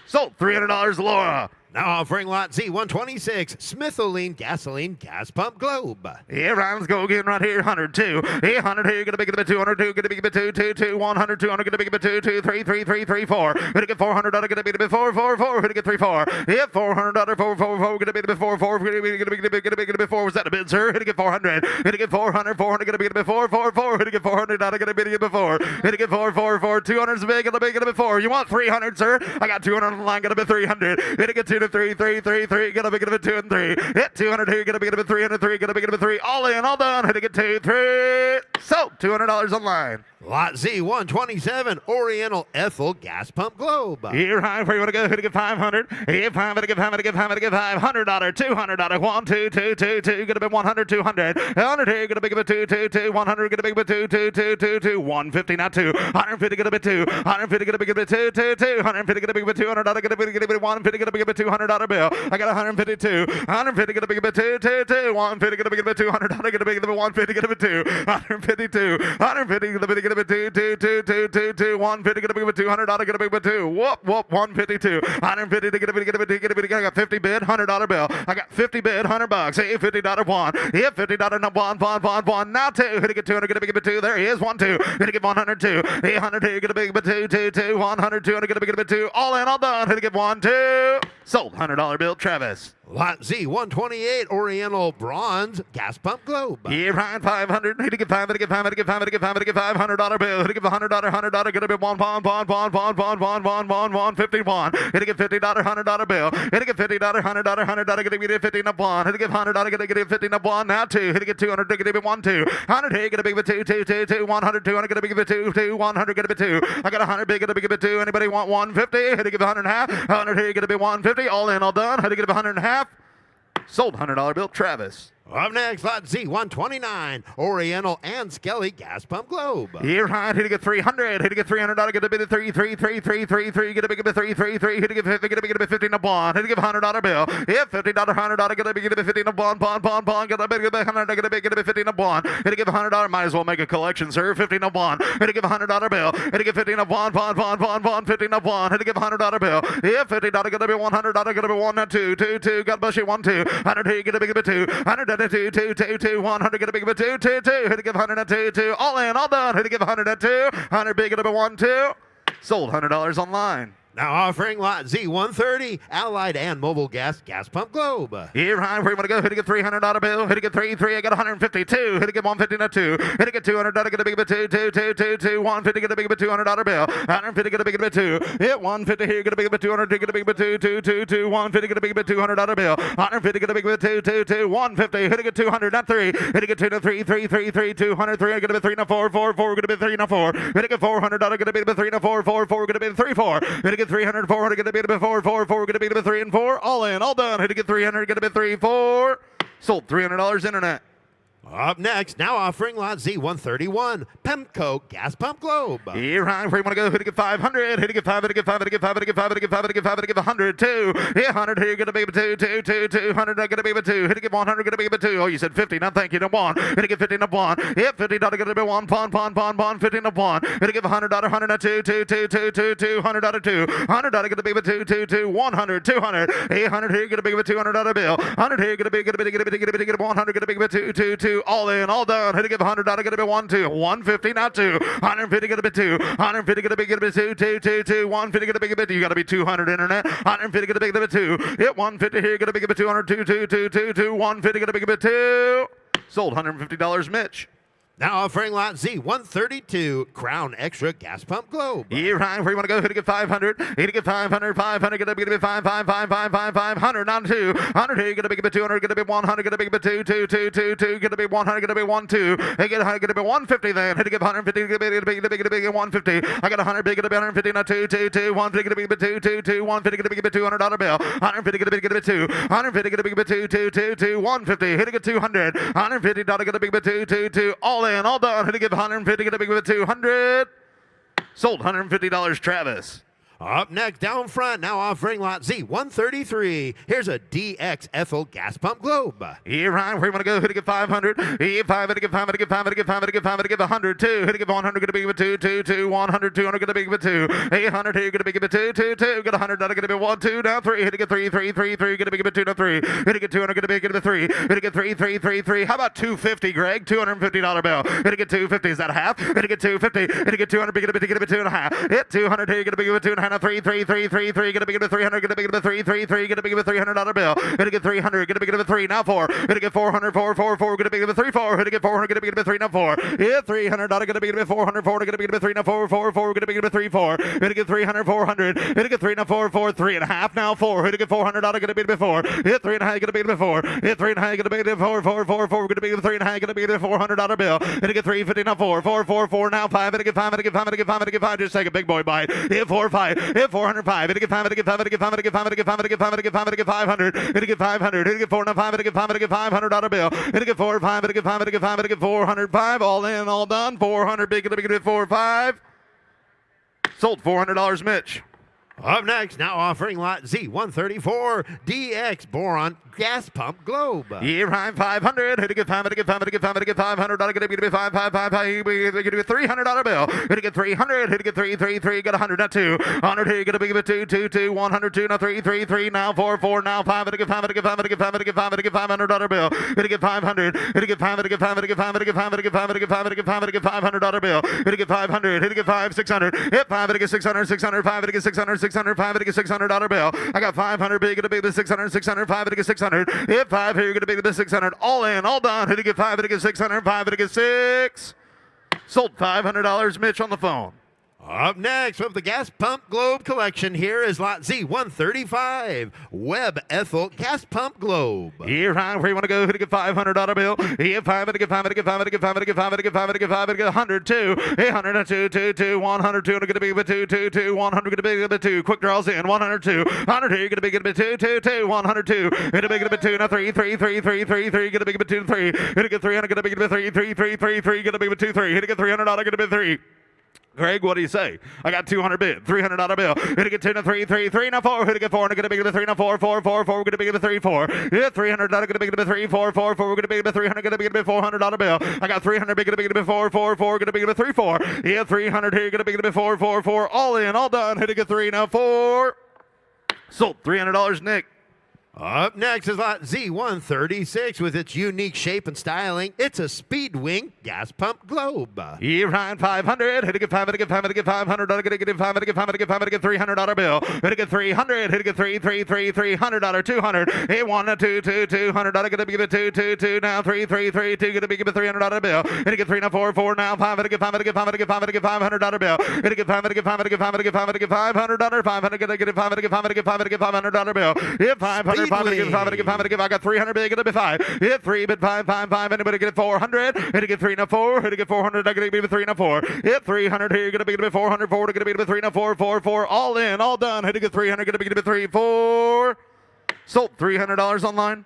Sold $300, Laura. Now offering lot Z126, Smitholine gasoline gas pump globe. Yeah, Ryan, let's go again right here. 102. Yeah, 100 here. Gonna make it a bit 200. Gonna make it a bit 2, 100, 200. Gonna make it a bit 2, 3, 3, 3, 3, 4. Gonna get $400. Gonna make it a bit 4, 4, 4. Gonna get 3, 4. Yeah, $400. 4, 4, 4. Gonna make it a bit 4, 4. Gonna make it a bit 4. Was that a bid, sir? Gonna get 400. Gonna get 400. 400. Gonna make it a bit 4, 4, 4. Gonna get 400. Gonna make it a bit 4. Gonna get 4, 4, 4. 200's big. Gonna make it a bit 4. You want 300, sir? I got 200 on the line. Gonna be 300. Gonna get 2 to 3, 3, 3, 3. Gonna make it a bit 2 and 3. Hit 200 here. Gonna make it a bit 303. Gonna make it a bit 3. All in, all done. Hit it 2, 3. So $200 online. Lot Z127, Oriental Ethel gas pump globe. Here, high, where you want to go? Hit to get 500. Here, 500, get 500, get 500, get $500. $200. 1, 2, 2, 2, 2. Gonna be 100, 200. 100 here. Gonna make it a 2, 2, 2. 100. Gonna make it a 2, 2, 2, 2, 2. 150, not 2. 150. Gonna be 2. 150. Gonna make it a 2, 2, 2. 150. Gonna make it $200. Gonna make it 150. Gonna make it a $200 bill. I got 152. 150. Gonna make it a 2, 2, 2. 150. Gonna make it a $200. Gonna make it 150. Gonna be 2. 152. 150. Gonna make it a 2, 2, 2, 2, 2, 2. 150. Gonna make it $200. Gonna make it 2. Whoop, whoop. 152. 150. I got 50 bid, $100 bill. I got 50 bid, $100. Hey, $50 one. Yeah, $50 no one. Now 2. Hit to get 200. Gonna make it 2. There he is. 1, 2. Hit to get 102. Hey, 102. Gonna make it 2, 2, 2. 100, 200. Gonna make it 2. All in, all done. Hit to get 1, 2. Sold. $100 bill, Travis. Lot Z128, Oriental bronze gas pump globe. Yeah, Ryan, 500. Hit to get 500. Get 500. Get 500. Get 500. Get $500 bill. Hit to get $100. $100. Gonna be 1, 51. Hit to get $50. $100 bill. Hit to get $50. $100. $100. Gonna be 50 up 1. Hit to get $100. Gonna get 50 up 1. Now 2. Hit to get 200. Gonna be 1, 2. 100 here. Gonna be 2, 2, 2, 2. 100. 200. Gonna be 2, 2. 100. Gonna be 2. I got 100 big. Gonna be 2. Anybody want 150? Hit to give 100 and a half. 100 here. Gonna be 150. All in, all done. Hit to get 100 and a half. Sold. $100 bill, Travis. Up next, lot Z129, Oriental and Skelly gas pump globe. Here, high, hit to get 300. Hit to get $300. Get a bit of 3, 3, 3, 3, 3, 3. Get a big bit 3, 3, 3. Hit to get 50. Get a big bit 15 up 1. Hit to give $100 bill. Yeah, $50, $100. Get a big bit 15 up 1. Get a big bit 100. Get a big bit 15 up 1. Hit to give $100. Might as well make a collection, sir. 15 up 1. Hit to give $100 bill. Hit to get 15 up 1. 15 up 1. Hit to give $100 bill. Yeah, $50. Gonna be $100. Gonna be 1, 2, 2, 2. God bless you. 1, 2. 100 here. Get a big bit 2. 100, 2, 2, 2. 2, 100, get a big bit 2, 2, 2. Hit to give 100 and 2, 2. All in, all done. Hit to give 100 and 2. 100 big, get a bit 1, 2. Sold. $100 online. Now offering lot Z130, Allied and Mobile gas pump globe. Here, high, where you want to go? Hit to get $300 bill. Hit to get 3, 3. I got 152. Hit to get 150 and 2. Hit to get $200. Get a big bit 2, 2, 2, 2, 2. 150. Get a big bit $200 bill. 150. Get a big bit 2. Hit 150 here. Get a big bit 200. Get a big bit 2, 2, 2, 2. 150. Get a big bit $200 bill. 150. Get a big bit 2, 2, 2. 150. Hit to get 200. Not 3. Hit to get 2 to 3, 3, 3, 3. 200. 3. Get a bit 3 to 4, 4, 4. Get a bit 3 to 4. Hit to get $400. Get a bit 3 to 4, 4, 4. Get a bit 3, 4. Hit to get 300. 400. Get a bit 4, 4, 4. Get a bit 3 and 4. All in, all done. Hit to get 300. Get a bit 3, 4. Sold. $300 internet. Up next, now offering lot Z131, Pemco gas pump globe. Here, high, where you want to go? Hit to get 500. Hit to get 500. Get 500. Get 500. Get 500. Get 500. Get 500. Get 100. 2. Yeah, 100 here. Get a baby 2, 2, 2, 200. Get a baby 2. Hit to get 100. Get a baby 2. Oh, you said 50. No, thank you. No 1. Hit to get 15 up 1. Yeah, $50. Get a bit 1. 15 up 1. Hit to get $100. 100 2, 2, 2, 2, 2, 2. $100 2. $100. Get a baby 2, 2, 2. 100. 200. 800 here. Get a big $200 bill. 100 here. Get a big. Get a bit. Get a bit. Get a bit. Get a 100. Get a big 2, 2, 2. All in. All done. Hit to give $100. Get a bit 1, 2. 150, not 2. 150. Get a bit 2. 150. Get a big. Get a bit 2, 2, 2, 2. 150. Get a big bit. You got to be 200 internet. 150. Get a big bit 2. Hit 150 here. Get a big bit 200. 2, 2, 2, 2, 2. 150. Get a big bit 2. Sold. $150, Mitch. Now offering lot Z132, Crown Extra gas pump globe. Here, high, where you want to go? Hit to get 500. Hit to get 500. 500. Get a big bit 5, 5, 5, 5, 5, 500. Not 2. 100 here. Get a big bit 200. Get a bit 100. Get a big bit 2, 2, 2, 2, 2. Get a big 100. Get a big 1, 2. Hey, get a 100. Get a bit 150 then. Hit to get 150. Get a big, get a big, get a big, get a big 150. I got 100 big. Get a bit 150. Not 2, 2, 2. 150. Get a big bit 2, 2, 2. 150. Get a big bit $200 bill. 150. Get a big, get a bit 2. 150. Get a big bit 2, 2, 2, 2. 150. Hit to get 200. $150. Get a big bit 2, 2, 2. All in, all done. Hit to get 150. Get a big bit 200. Sold. $150, Travis. Up next, down front, now offering lot Z133. Here's a DX Ethel gas pump globe. Yeah, Ryan, where you want to go? Hit to get 500. Yeah, 5, hit to get 5, hit to get 5, hit to get 5, hit to get 5, hit to get 100, 2, hit to get 100, gonna be with 2, 2, 2, 100, 200, gonna be with 2, 800, here, gonna be with 2, 2, 2, got 100, gonna be 1, 2, now 3, hit to get 3, 3, 3, 3, gonna be with 2, now 3, hit to get 200, gonna be with 3, hit to get 3, 3, 3, 3. How about 250, Greg? $250 bill. Hit to get 250, is that a half? Hit to get 250, hit to get 200, gonna be 2.5. Hit 200, here, gonna be with 2.5, 3, 3, 3, 3, 3, gonna be with 300, gonna be with 3, 3, 3, gonna be with $300 bill. Hit to get 300, gonna be with 3, now 4, hit to get 400, 4, 4, 4, gonna be with 3, 4, hit to get 400, gonna be with 3, now 4. Hit 300, gonna be with 400, 4, gonna be with 3, now 4, 4, 4, gonna be with 3, 4. Hit to get 300, 400, hit to get 3, now 4, 4, 3.5, now 4, hit to get 400, gonna be with 4. Hit 3.5, gonna be with 4. Hit 3.5, gonna be with 4, 4, 4, 4, gonna be with 3.5, gonna be with $400 bill. Hit to get 350, now 4, 4, 4, 4, now 5, hit to get 5, hit to get 5, hit to get 5, hit to get 5, just take a big boy bite. Hit 4, 5, hit 405, hit to get 5, hit to get 5, hit to get 5, hit to get 5, hit to get 5, hit to get 5, hit to get 5, hit to get 500, hit to get 500, hit to get 4, now 5, hit to get 5, hit to get $500 bill. Hit to get 4, 5, hit to get 5, hit to get 5, hit to get 405, all in, all done, 400, big, gonna be good, 4, 5. Sold $400, Mitch. Up next, now offering lot Z134, DX Boron gas pump globe. Yeah, Ryan, 500. Hit to get 5, hit to get 5, hit to get 5, hit to get $500. Gonna be 5, 5, 5, 5. Gonna get $300 bill. Hit to get 300. Hit to get 3, 3, 3. Got 100, not 2. 100 here. Gonna be with 2, 2, 2. 100, 2. Now 3, 3, 3. Now 4, 4. Now 5. Hit to get 5, hit to get 5, hit to get 5, hit to get 5, hit to get $500 bill. Hit to get 500. Hit to get 5, hit to get 5, hit to get 5, hit to get 5, hit to get 5, hit to get 5, hit to get 5, hit to get $500 bill. Hit to get 500. Hit to get 5, 600. Hit 5, hit to get 600, 600, 5, hit to get 600, 600, 5, hit to get $600 bill. I got 500 big. Gonna be the 600, 600, 5, hit to get 600. Hit 5 here. You're gonna be the 600. All in, all done. Hit to get 5. Hit to get 600. 5 hit to get 6. Sold $500. Mitch on the phone. Up next, with the gas pump globe collection, here is lot Z135, Webb Ethel gas pump globe. Here, Ryan, where you want to go? Hit to get $500 bill. Here, 5 hit to get 5, hit to get 5, hit to get 5, hit to get 5, hit to get 5, hit to get 5, hit to get 100, 2, 800, 2, 2, 2, 100, 2, gonna be with 2, 2, 2, 100, gonna be with 2. Quick draws in, 100, 2, 100 here, gonna be 2, 2, 2, 100, 2, gonna be 2, now 3, 3, 3, 3, 3, 3, gonna be 2, 3, hit to get 300, gonna be 3, 3, 3, 3, 3, gonna be 2, 3, hit to get $300, gonna be 3. Greg, what do you say? I got 200 bid, $300 bill. Hit to get 2, now 3, 3, 3, now 4. Hit to get 4, gonna be 3, now 4, 4, 4, 4. We're gonna be 3, 4. Hit $300, gonna be 3, 4, 4, 4. We're gonna be 300, gonna be $400 bill. I got 300 big, gonna be 4, 4, 4. Gonna be 3, 4. Hit 300 here, gonna be 4, 4, 4. All in, all done. Hit to get 3, now 4. Sold $300, Nick. Up next is lot Z136 with its unique shape and styling. It's a Speedwing gas pump globe. Here, Ryan, 500. Hit to get 5, hit to get 5, hit to get 500. Hit to get 5, hit to get 5, hit to get 5, hit to get $300 bill. Hit to get 300. Hit to get 3, 3, 3, $300. 200. Hit 1, 2, 2, $200. Gonna be 2, 2, 2. Now 3, 3, 3, 2. Gonna be $300 bill. Hit to get 3, now 4, 4. Now 5. Hit to get 5, hit to get 5, hit to get 5, hit to get $500 bill. Hit to get 5, hit to get 5, hit to get 5, hit to get 5, hit to get $500. 500. Gonna get 5, hit to get 5, hit to get 5, hit to get $500 bill. Hit 500. 5 hit to get 5, hit to get 5 hit to get. I got 300 big. Gonna be 5. Hit 3 bid 5, 5, 5. Anybody get 400? Hit to get 3 now 4. Hit to get 400. I gonna be 3 now 4. Hit 300 here. Gonna be 400. 4 gonna be 3 now 4, 4, 4. All in, all done. Hit to get 300. Gonna be 3, 4. Sold $300 online.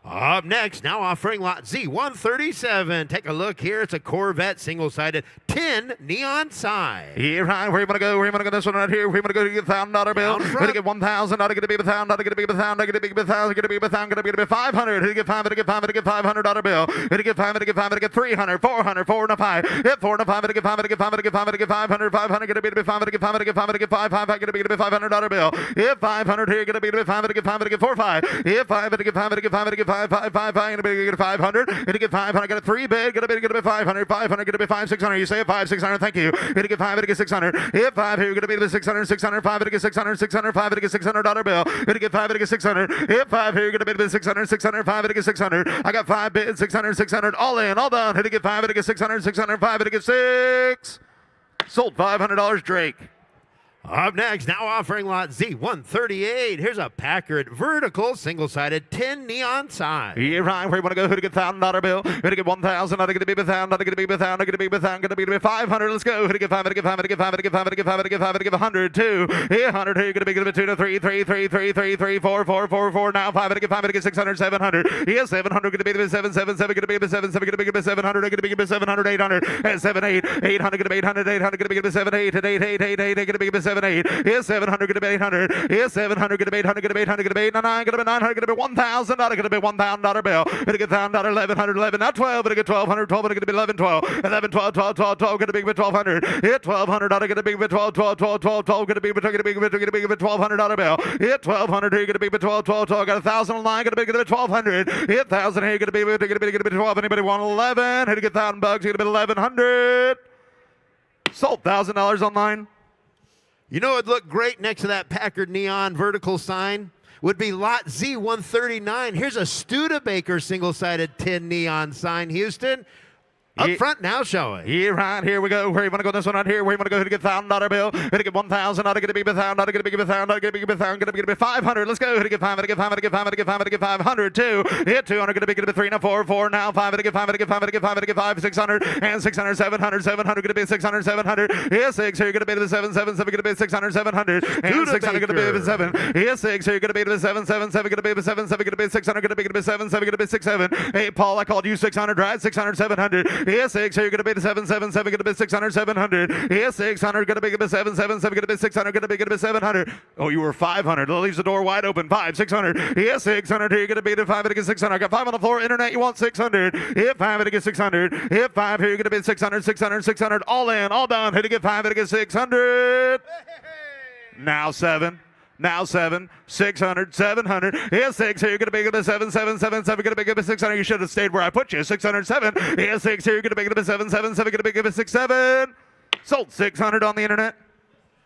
Up next, now offering lot Z137. Take a look here. It's a Corvette single-sided 10 neon sign. Here, Ryan, where you want to go? Where you want to go? This one right here. Where you want to go to get $1,000 bill? Hit to get 1,000. Not gonna be 1,000. Not gonna be 1,000. Not gonna be 1,000. Gonna be 1,000. Gonna be 500. Hit to get 5. Hit to get 5. Hit to get $500 bill. Hit to get 5. Hit to get 5. Hit to get 300. 400. 4 and a 5. Hit 4 and a 5. Hit to get 5. Hit to get 5. Hit to get 5. Hit to get 500. 500. Gonna be 5. Hit to get 5. Hit to get 5. Hit to get 5. Hit to get 5. Gonna be $500 bill. Hit 500 here. Gonna be 5. Hit to get 5. Hit to get 4, 5. Hit 5. Hit to get 5. Hit to get 5. Hit to get 5. 5, 5, 5. Gonna be 500. Hit to get 500. I got a 3 bid. Gonna be 500. 500. Gonna be 5, 600. You say 5, 600. Thank you. Hit to get 5. Hit to get 600. Hit 5 here. Gonna be 600. 600. 5 hit to get 600. 600. 5 hit to get $600 bill. Hit to get 5. Hit to get 600. Hit 5 here. Gonna be 600. 600. 5 hit to get 600. I got 5 bids. 600. 600. All in. All done. Hit to get 5. Hit to get 600. 600. 5 hit to get 6. Sold $500, Drake. Up next, now offering lot Z138. Here's a Packard vertical single-sided 10 neon sign. Yeah, Ryan, where you want to go? Who to get $1,000 bill? Who to get 1,000? Not gonna be 1,000. Not gonna be 1,000. Not gonna be 1,000. Gonna be 500. Let's go. Who to get 5? Who to get 5? Who to get 5? Who to get 5? Who to get 5? Who to get 5? Who to get 100. 2. Yeah, 100. Here, gonna be 2 3 3 3 3 3 3 4 4 4 4. Now 5. Who to get 5? Who to get 600. 700. Yeah, 700. Gonna be 7 7 7. Gonna be 7 7. Gonna be 700. Gonna be 700. 800. 7 8. 800. Gonna be 800. 800. Gonna be 7 8. 8 8 8 8. Gonna be 7 78. Here's 700, gonna be 800. Here's 700, gonna be 800, gonna be 800, gonna be 899, gonna be 900, gonna be $1,000, gonna be $1,000 bill. Gonna get $1,000, 1100, 11, not 12, gonna get 1200, 12, gonna be 11, 12, 11, 12, 12, 12, 12, gonna be 1200. Hit $1,200, gonna be 12, 12, 12, 12, 12, gonna be $1,200 bill. Hit 1200, here, gonna be 12, 12, 12, got 1,000 online, gonna be 1200. Hit 1,000, here, gonna be 12. Anybody want 11? Here to get $1,000, gonna be 1100. Sold $1,000 online. You know it'd look great next to that Packard neon vertical sign? Would be lot Z139. Here's a Studebaker single-sided tin neon sign, Houston. Up front now showing. Yeah, right here we go. Where you want to go? This one right here. Where you want to go? To get $1,000 bill. To get 1,000. Not gonna be 1,000. Not gonna be 1,000. Not gonna be 1,000. Gonna be 500. Let's go. To get 500. Get 500. Get 500. Get 500. Get 500. 2. Hit 200. Gonna be 3. Now 4. 4. Now 5. To get 500. Get 500. Get 500. Get 5. 600 and 600. 700. 700. Gonna be 600. 700. Here's 6. Here you're gonna be to the 7. 7. 7. Gonna be 600. 700 and 600. Gonna be 7. Here's 6. Here you're gonna be to the 7. 7. 7. Gonna be 7. 7. Gonna be 600. Gonna be 7. 7. Gonna be 6. 7. Hey Paul, I called you 600. Right? 600. 700. Here's 6. Here you're gonna be to 7. 7. 7. Gonna be 600. 700. Here's 600. Gonna be 7. 7. 7. Gonna be 600. Gonna be 700. Oh, you were 500. That leaves the door wide open. 5. 600. Here's 600. Here you're gonna be to 5. To get 600. I got 5 on the floor. Internet. You want 600? Hit 5 to get 600. Hit 5. Here you're gonna be 600. 600. 600. All in. All done. Here to get 5 to get 600. Now 7. Now 7, 600, 700. Here's 6. Here you're gonna be 7, 7, 7, 7. Gonna be 600. You should have stayed where I put you. 607. Here's 6. Here you're gonna be 7, 7, 7. Gonna be 6, 7. Sold 600 on the internet.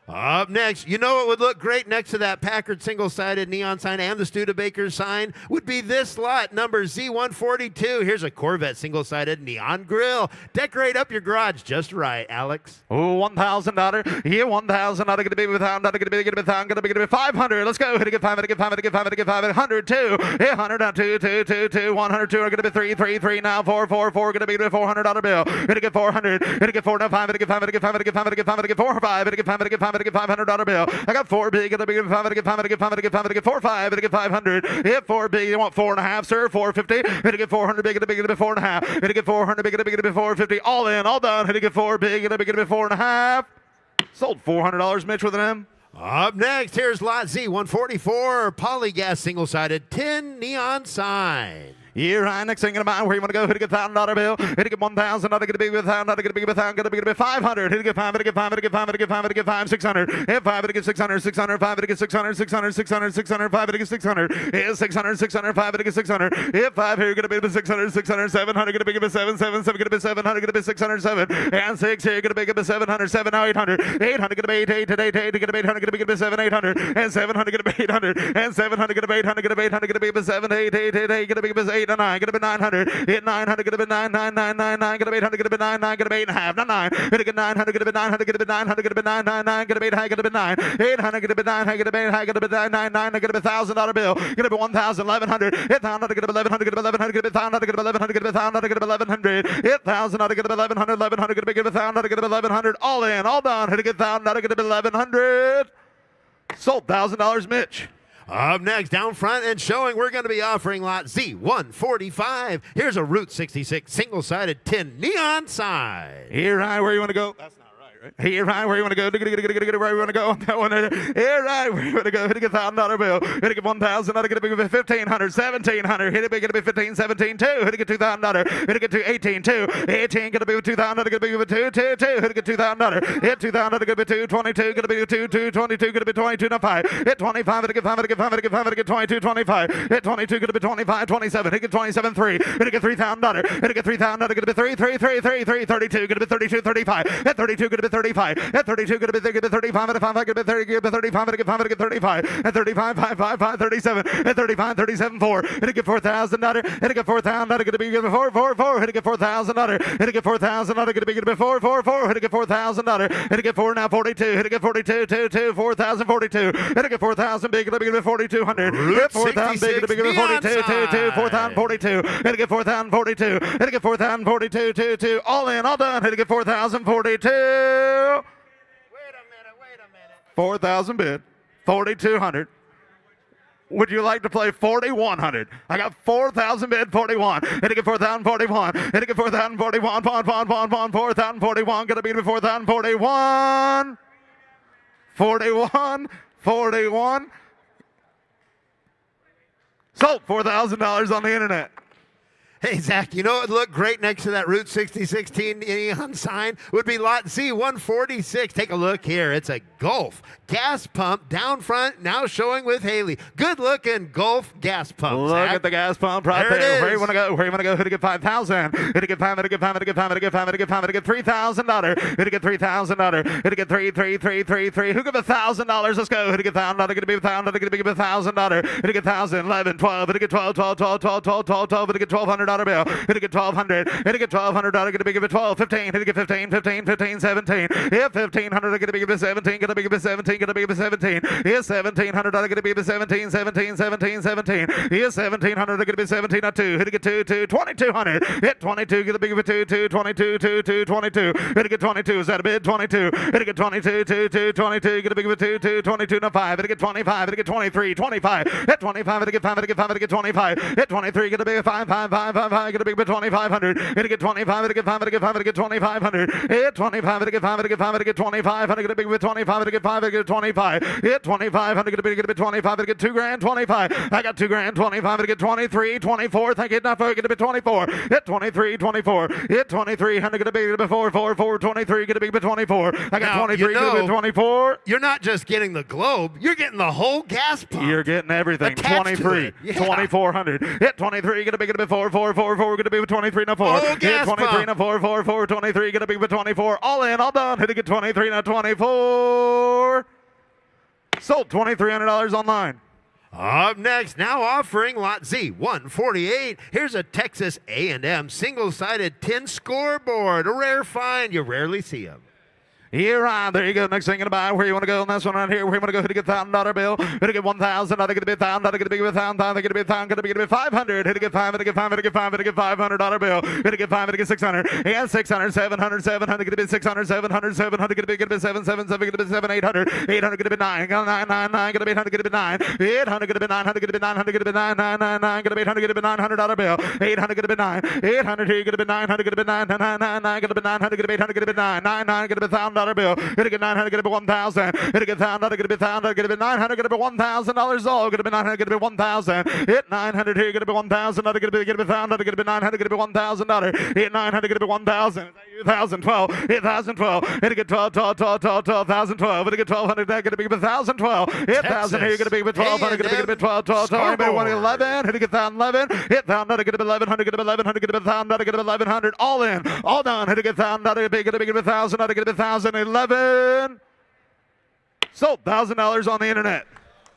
Up next, you know it would look great next to that Packard single-sided neon sign and the Studebaker sign would be this lot, number Z142. Here's a Corvette single-sided neon grill. Decorate up your garage just right, Alex. Oh, $1,000. Here, $1,000. Gonna be with $1,000. Gonna be 500. Let's go. Hit to get 500. Get 500. Get 500. Get 500. 100. 2. Hit 100. Now 2. 2. 2. 2. 100. 2. Gonna be 3. 3. 3. Now 4. 4. 4. Gonna be $400 bill. Hit to get 400. Hit to get 4. Now 5. Hit to get 500. Get 500. Get 500. Get 500. Get 4. 5. Hit to get 500. Get 500. Get $500 bill. I got 4 big. Gonna be 500. Get 500. Get 500. Get 500. Get 4. 5. Hit to get 500. Hit 4 big. You want 4.5, sir? 450. Hit to get 400 big. Gonna be 4.5. Hit to get 400 big. Gonna be 450. All in. All done. Hit to get 4 big. Gonna be 4.5. Sold $400, Mitch, with an M. Up next, here's lot Z144, polygas single-sided tin neon sign. Yeah, right. Next thing in mind, where you want to go? Hit to get $1,000 bill. Hit to get 1,000. Not gonna be with 1,000. Not gonna be with 1,000. Gonna be 500. Hit to get 500. Get 500. Get 500. Get 500. Get 5. 600. Hit 5 to get 600. 600. 5 to get 600. 600. 600. 600. 5 to get 600. Hit 600. 600. 5 to get 600. Hit 5 here. Gonna be with 600. 600. 700. Gonna be with 7. 7. 7. Gonna be 700. Gonna be 600. 7 and 6 here. Gonna be with 700. 7 now 800. 800. Gonna be 8. 8 today. 8 gonna be 800. Gonna be 7. 800 and 700. Gonna be 800 and 700. Gonna be 800. Gonna be 800. Gonna be with 7. 8. 8. 8. 8. Gonna be with 8 and 9. Gonna be 900. Hit 900, gonna be 99999, gonna be 800, gonna be 99, gonna be 8.5, not 9. Hit get 900, gonna be 900, gonna be 900, gonna be 999, gonna be 8 high, gonna be 9. 800, gonna be 9 high, gonna be 8 high, gonna be 999, gonna be $1,000 bill, gonna be 1,000, 1,100. Hit 1,000, gonna be 1,100, gonna be 1,100, gonna be 1,000, gonna be 1,100, gonna be 1,000, gonna be 1,100. Hit 1,000, gonna be 1,100, 1,100, gonna be 1,000, gonna be 1,100. All in, all done. Hit get 1,000, gonna be 1,100. Sold $1,000, Mitch. Up next, down front and showing, we're going to be offering lot Z145. Here's a Route 66 single-sided tin neon sign. Here, right, where you want to go? That's not right, right? Here, right, where you want to go? Where you want to go on that one? Here, right, where you want to go? Hit a $1,000 bill. Hit a 1,000. Hit a big 1,500, 1,700. Hit a big 15, 17, 2. Hit a $2,000. Hit a 2, 18, 2. 18, gonna be with 2,000. Gonna be with 2, 2, 2. Hit a $2,000. Hit 2,000. Gonna be 2, 22. Gonna be 2, 2, 22. Gonna be 22, not 5. Hit 25. Hit a 5. Hit a 5. Hit a 5. Hit a 22, 25. Hit 22. Gonna be 25, 27. Hit 27, 3. Hit a $3,000. Hit a 3,000. Gonna be 3, 3, 3, 3, 3, 32. Gonna be 32, 35. Hit 32. Gonna be 35. Hit 32. Gonna be 35. Hit 5. Gonna be 30. Gonna be 35. Hit 5. Hit 35. Hit 35. 5, 5, 5, 37. Hit 35. 37, 4. Hit a $4,000. Hit a $4,000. Gonna be 4, 4, 4. Hit a $4,000. Hit a $4,000. Gonna be 4, 4, 4. Hit a $4,000. Hit a 4 now 42. Hit a 42, 2, 2, 4,042. Hit a 4,000 big. Gonna be 4,200. Hit 4,000 big. Gonna be 42, 2, 2, 4,042. Hit a 4,042. Hit a 4,042, 2, 2. All in, all done. Hit a 4,042. Wait a minute. 4,000 bid. 4,200. Would you like to play 4,100? I got 4,000 bid, 41. Hitting it 4,041. Hitting it 4,041. 4,041. Gonna be 4,041. 41, 41. Sold $4,000 on the internet. Hey, Zach, you know what would look great next to that Route 6016 neon sign? Would be lot Z146. Take a look here. It's a Golf gas pump down front, now showing with Haley. Good looking Golf gas pump. Look Zach. at the gas pump right There it there. is. Where you want to go? Where you want to go? Who to get 5,000? Who to get 5? Who to get 5? Who to get 5? Who to get 5? Who to get 5? Who to get 5? Who to get $3,000? Who to get $3,000? Who to get 3. Who give $1,000? Let's go. Who to get $1,000? Who to be $1,000? Who to be $1,000? Who to get 1,000? 11, 12. Who to get 12? 12. Who to get $1,200 bill? Who to get 1,200? Who to get $1,200? Who to be give it 12, 15. Who to get 15, 17. Yeah, 1,500. Who to be give it 17. Gonna be give it 17. Gonna be give it 17. Yeah, 1,700. Gonna be 17. Yeah, 1,700. Gonna be 17. Not 2. Who to get 2, 2,200. Hit 22. Gonna be give it 2, 22. Who to get 22? Is that a bid? 22. Who to get 22? 22. Gonna be give it 2, 22. Not 5. Who to get 25? Who to get 23? 25. Hit 25. Who to get 5? Who to get 5? Who to get 25? Hit 23. Gonna be 5. Gonna be 2,500. Hit to get 25. Hit to get 5. Hit to get 5. Hit to get 2,500. Hit 25. Hit to get 5. Hit to get 5. Hit to get 25. Hit to get big with 25. Hit to get 5. Hit to get 25. Hit 25. Hit to get 25. Hit to get 2 grand. 25. I got 2 grand. 25. Hit to get 23. 24. Thank you. Enough. Get to be 24. Hit 23. 24. Hit 23. Hit to get a big before 4. 4. 23. Get a big bit 24. I got Now, 23. Get a bit 24. You're not just getting the globe, you're getting the whole gas pump. You're getting everything. Attached to 23. it. Yeah. 2,400. Hit 23. Get a big bit 4. 4. 4. 4. Get a big bit 23. No 4. Oh, Hit gas 23. pump. No 4. 4. 4. 23. Get a big bit 24. All in. All done. Hit to get 23. No 24. Sold $2,300 online. Up next, now offering lot Z148. Here's a Texas A&M single-sided tin scoreboard. A rare find. You rarely see them. Here on, there you go. Next thing you're gonna buy. Where you want to go on this one right here? Where you want to go? Who to get $1,000 bill? Who to get 1,000? Are they gonna be 1,000? Are they gonna be 1,000? Are they gonna be 1,000? Gonna be 500? Who to get 5? Who to get 5? Who to get 5? Who to get $500 bill? Who to get 5? Who to get 600? Yeah, 600, 700, 700. Gonna be 600, 700, 700. Gonna be 7, 7, 7. Gonna be 7, 800, 800. Gonna be 9, 9, 9, 9. Gonna be 800. Gonna be 9, 800. Gonna be 900. Gonna be 900. Gonna be 9, 9, 9, 9. Gonna be 800. Gonna be $900 bill. 800. Gonna be 9, 800. Here gonna be 900. Gonna be 9, 9, 9, 9. Gonna be 900. Gonna be 800. Gonna be 9, 9, 9. Gonna be $1,000 bill. Gonna get 900, gonna be 1,000. Gonna get 1,000, gonna be 1,000, gonna be 900, gonna be $1,000 all. Gonna be 900, gonna be 1,000. Hit 900 here, gonna be 1,000. Gonna be 1,000, gonna be 900, gonna be $1,000. Hit 900, gonna be 1,000. 1,012. Hit 1,012. Hit get 12, 12, 12, 12, 12, 1,012. Hit get 1,200. Gonna be 1,012. Hit 1,000 here, gonna be 1,200. Gonna be 12, 12, 12. Anybody want 11? Hit get 1,011. Hit 1,000. Gonna be 1,100. Gonna be 1,100. Gonna be 1,000. Gonna be 1,100. All in, all done. Hit get 1,000. Gonna be 1,000. Gonna be 1,011. Sold $1,000 on the internet.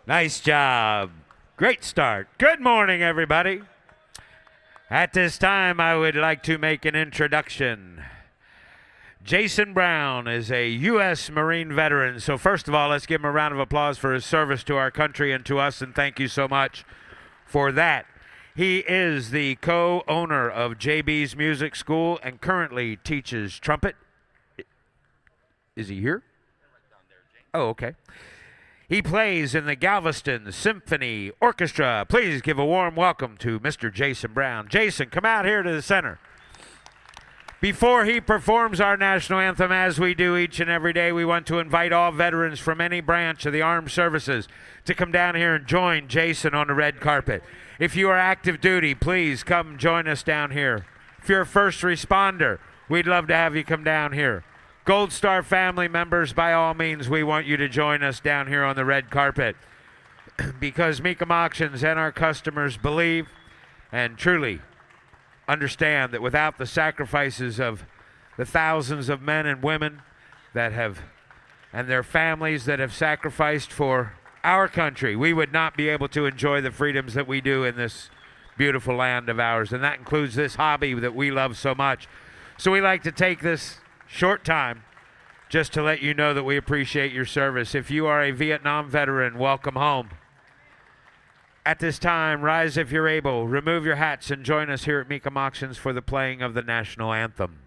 Nice job. Great start. Good morning, everybody. At this time, I would like to make an introduction. Jason Brown is a U.S. Marine veteran. So first of all, let's give him a round of applause for his service to our country and to us, and thank you so much for that. He is the co-owner of JB's Music School and currently teaches trumpet. Is he here? Oh, okay. He plays in the Galveston Symphony Orchestra. Please give a warm welcome to Mr. Jason Brown. Jason, come out here to the center. Before he performs our national anthem, as we do each and every day, we want to invite all veterans from any branch of the armed services to come down here and join Jason on the red carpet. If you are active duty, please come join us down here. If you're a first responder, we'd love to have you come down here. Gold Star family members, by all means, we want you to join us down here on the red carpet because Mecum Auctions and our customers believe and truly understand that without the sacrifices of the thousands of men and women that have and their families that have sacrificed for our country, we would not be able to enjoy the freedoms that we do in this beautiful land of ours. And that includes this hobby that we love so much. So we like to take this short time just to let you know that we appreciate your service. If you are a Vietnam veteran, welcome home. At this time, rise if you're able, remove your hats, and join us here at Mecum Auctions for the playing of the national anthem.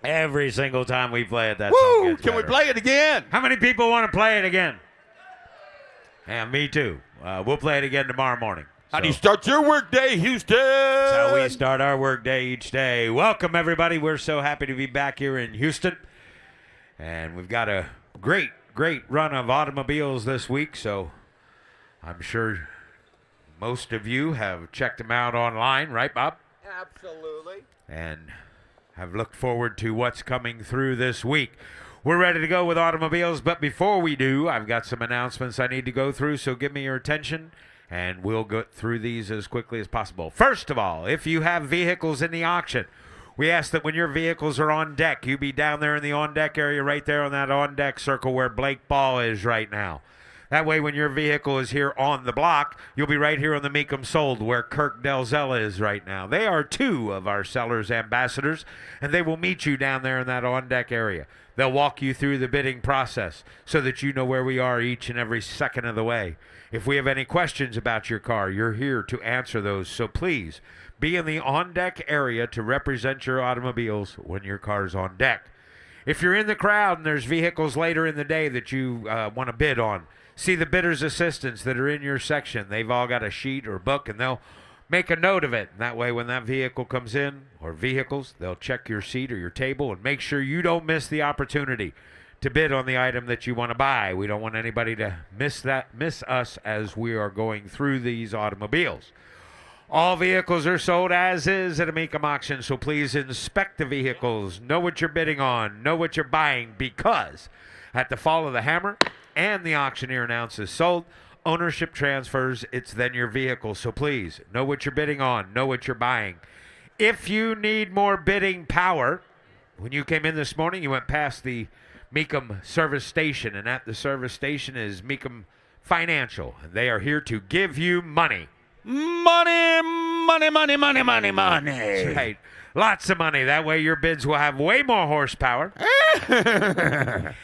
Every single time we play it, that Woo! song gets Can we better. play it again? How many people want to play it again? Yeah, me too. We'll play it again tomorrow morning. How do you start your workday, Houston? That's how we start our workday each day. Welcome, everybody. We're so happy to be back here in Houston. And we've got a great run of automobiles this week, so I'm sure most of you have checked them out online, right, Bob? Absolutely. And have looked forward to what's coming through this week. We're ready to go with automobiles, but before we do, I've got some announcements I need to go through, so give me your attention, and we'll go through these as quickly as possible. First of all, if you have vehicles in the auction, we ask that when your vehicles are on deck, you be down there in the on-deck area right there on that on-deck circle where Blake Ball is right now. That way, when your vehicle is here on the block, you'll be right here on the Mecum Sold where Kirk Delzella is right now. They are two of our sellers' ambassadors, and they will meet you down there in that on-deck area. They'll walk you through the bidding process so that you know where we are each and every second of the way. If we have any questions about your car, you're here to answer those. So please be in the on-deck area to represent your automobiles when your car's on deck. If you're in the crowd and there's vehicles later in the day that you want to bid on, see the bidder's assistants that are in your section. They've all got a sheet or book, and they'll make a note of it. And that way, when that vehicle comes in, or vehicles, they'll check your seat or your table and make sure you don't miss the opportunity to bid on the item that you want to buy. We don't want anybody to miss us as we are going through these automobiles. All vehicles are sold as is at a Mecum auction, so please inspect the vehicles, know what you're bidding on, know what you're buying, because at the fall of the hammer and the auctioneer announces sold, ownership transfers, it's then your vehicle. So please, know what you're bidding on, know what you're buying. If you need more bidding power, when you came in this morning, you went past the Mecum service station, and at the service station is Mecum Financial, and they are here to give you money. Money, money, money, money, money, money. That's right. Lots of money. That way your bids will have way more horsepower.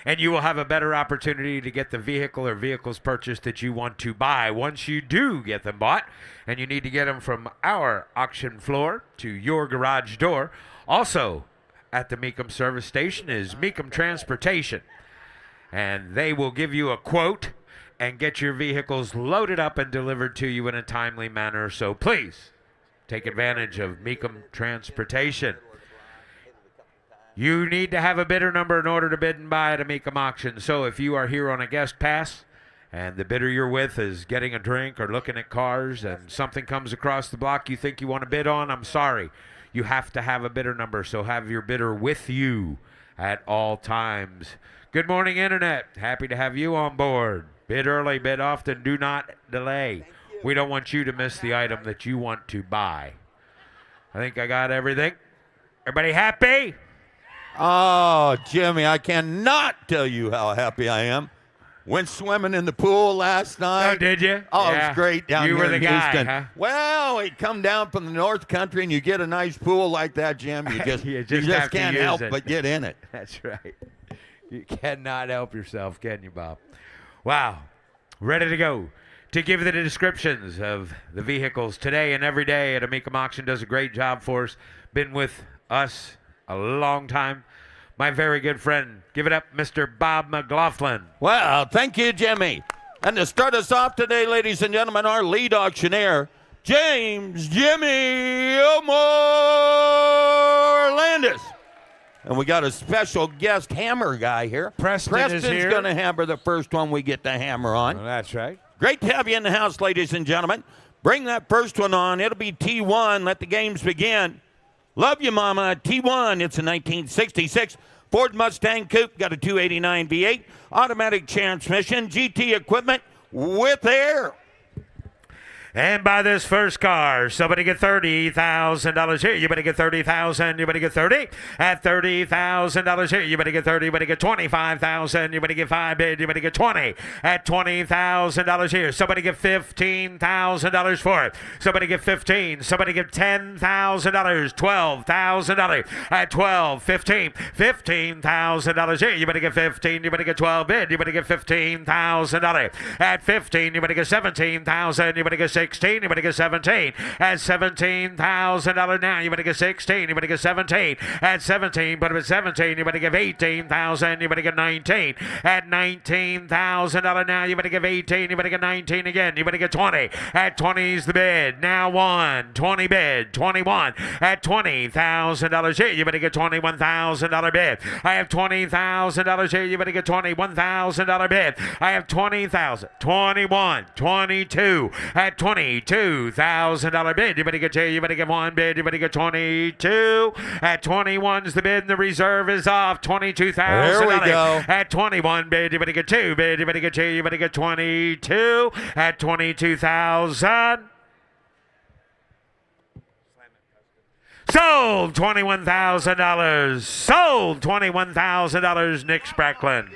And you will have a better opportunity to get the vehicle or vehicles purchased that you want to buy. Once you do get them bought, and you need to get them from our auction floor to your garage door. Also, at the Mecum service station is Mecum Transportation. And they will give you a quote and get your vehicles loaded up and delivered to you in a timely manner. So please, take advantage of Mecum Transportation. You need to have a bidder number in order to bid and buy at a Mecum auction. So if you are here on a guest pass and the bidder you're with is getting a drink or looking at cars and something comes across the block you think you want to bid on, I'm sorry. You have to have a bidder number, so have your bidder with you at all times. Good morning, Internet. Happy to have you on board. Bid early, bid often, do not delay. We don't want you to miss the item that you want to buy. I think I got everything. Everybody happy? Oh, Jimmy, I cannot tell you how happy I am. Went swimming in the pool last night. Oh, did you? Oh, Yeah. it was great down You here were the in guy, Houston. huh? Well, you come down from the North Country and you get a nice pool like that, Jim. You just, You you just just have to can't use help it. but get in it. That's right. You cannot help yourself, can you, Bob? Wow. Ready to go. To give the descriptions of the vehicles today and every day at a Mecum auction, does a great job for us. Been with us a long time. My very good friend, give it up, Mr. Bob McLaughlin. Well, thank you, Jimmy. And to start us off today, ladies and gentlemen, our lead auctioneer, James Jimmy Elmore Landis. And we got a special guest hammer guy here. Preston is Preston's here. going to hammer the first one we get the hammer on. Well, that's right. Great to have you in the house, ladies and gentlemen. Bring that first one on. It'll be T1. Let the games begin. Love you, Mama. T1. It's a 1966 Ford Mustang Coupe. Got a 289 V8. Automatic transmission. GT equipment with air. And buy this first car. Somebody get $30,000 here. You better get $30,000. You better get 30. At $30,000 here. You better get 30. You better get $25,000. You better get 5 bid. You better get 20. At $20,000 here. Somebody get $15,000 for it. Somebody get 15. Somebody get $10,000. $12,000. At 12, 15. $15,000 here. You better get 15. You better get 12 bid. You better get $15,000. At 15, you better get $17,000. You better get 16. Anybody get 17? At $17,000 now. You better get 16. You better get 17. At 17, put him at 17. You better give 18,000. You better get 19. At $19,000 now. You better give 18. You better get 19 again. You better get 20. At 20 is the bid. Now 20 bid. 21. At $20,000 here. You better get $21,000 bid. I have $20,000 here. You better get $21,000 bid. I have 20,000. 21. 22. At $22,000 bid. You better get two. You better get one bid. You better get 22. At 21's the bid, and the reserve is off. $22,000. There we go. At 21 bid, you better get two bid. You better get two. You better get 22. At 22,000. Sold $21,000. Sold $21,000. Nick Spracklin.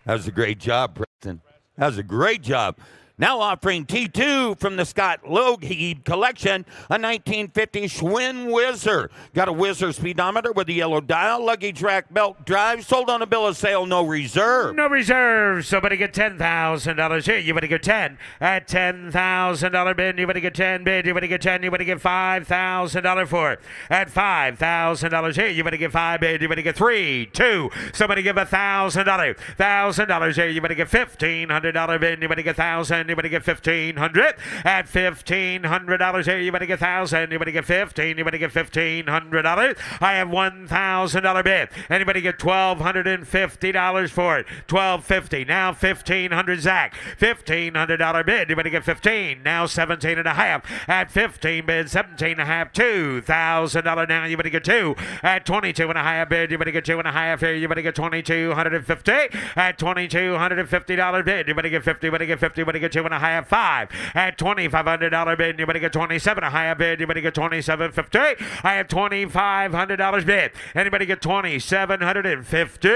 That was a great job, Preston. That was a great job. Now offering T2 from the Scott Lougheed collection, a 1950 Schwinn Whizzer. Got a Whizzer speedometer with a yellow dial, luggage rack, belt drive, sold on a bill of sale, no reserve. No reserve. Somebody get $10,000 here. You better get 10. At $10,000 bid, you better get 10 bid. You better get 10. You better get $5,000 for it. At $5,000 here, you better get 5 bid. You better get 3, 2. Somebody give $1,000. $1,000 here. You better get $1,500 bid. You better get 1,000. You better get $1,500. At $1,500 here, you better get 1,000. You better get 15. You better get $1,500. I have $1,000 bid. Anybody get $1,250 for it? $1,250. Now $1,500. Zach. $1,500 bid. You better get 15. Now 17 and a half. At 15 bid, 17 and a half. $2,000 now. You better get 2. At 22 and a half bid, you better get 2 and a half here. You better get 2,250. At $2,250 bid, you better get 50. You better get 50. You better get 2 and a half. 5. At $2,500 bid, you better get 27 and a half bid. You better get 2750. I have $2,500 bid. Anybody get 2,750?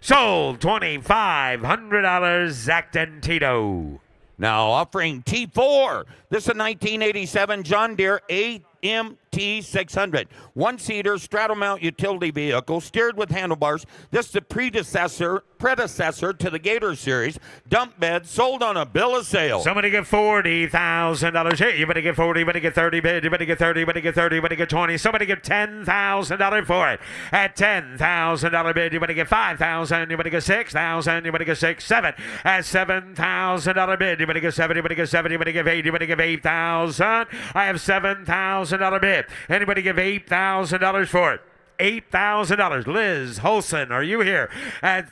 Sold $2,500. Zach Dentito. Now offering T4. This is a 1987 John Deere AMT 600. One-seater straddle mount utility vehicle steered with handlebars. This is the predecessor to the Gator series. Dump bed sold on a bill of sale. Somebody get $40,000 here. You better get 40. You better get 30 bid. You better get 30. You better get 30. You better get 20. Somebody get $10,000 for it. At $10,000 bid, you better get 5,000. You better get 6,000. You better get 6, 7. At $7,000 bid, you better get 7. You better get 7. You better give 8. You better give 8,000. I have $7,000 bid. Anybody give $8,000 for it? $8,000. Liz Holson, are you here? At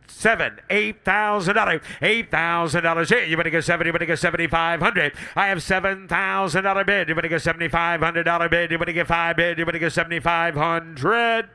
$8,000. $8,000 here. You better get 7. You better get 7,500. I have $7,000 bid. You better get $7,500 bid. You better get 5 bid. You better get 7,500.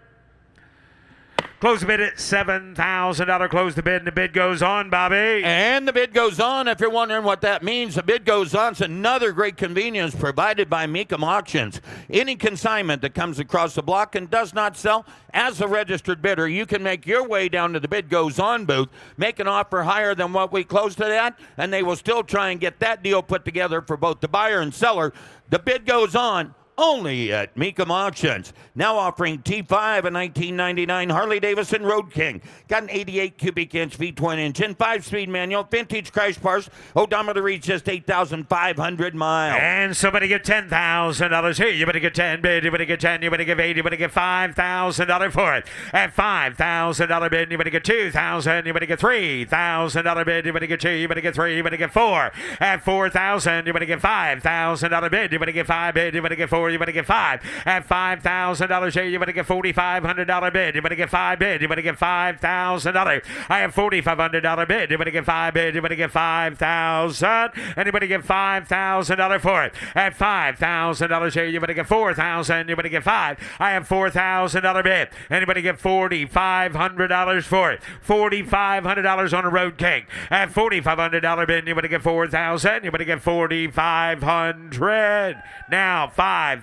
Close the bid at $7,000. Close the bid, and the bid goes on, Bobby. And the bid goes on. If you're wondering what that means, the bid goes on. It's another great convenience provided by Mecum Auctions. Any consignment that comes across the block and does not sell, as a registered bidder, you can make your way down to the bid goes on booth, make an offer higher than what we closed it at, and they will still try and get that deal put together for both the buyer and seller. The bid goes on. Only at Mecum Auctions. Now offering T5, a 1999 Harley-Davidson Road King. Got an 88 cubic inch V-twin engine, 5-speed manual, vintage crash bars. Odometer reads just 8,500 miles. And somebody get $10,000 here. You better get 10 bid. You better get 10. You better give 8. You better get $5,000 for it. At $5,000 bid, you better get 2,000. You better get $3,000 bid. You better get 2. You better get 3. You better get 4. At $4,000, you better get $5,000 bid. You better get 5 bid. You better get 4. You better get 5. At $5,000 here, you better get $4,500 bid. You better get 5 bid. You better get $5,000. I have $4,500 bid. You better get 5 bid. You better get 5,000. Anybody get $5,000 for it? At $5,000 here, you better get 4,000. You better get 5. I have $4,000 bid. Anybody get $4,500 for it? $4,500 on a Road King. At $4,500 bid, you better get 4,000. You better get $4,500. Now $5,000.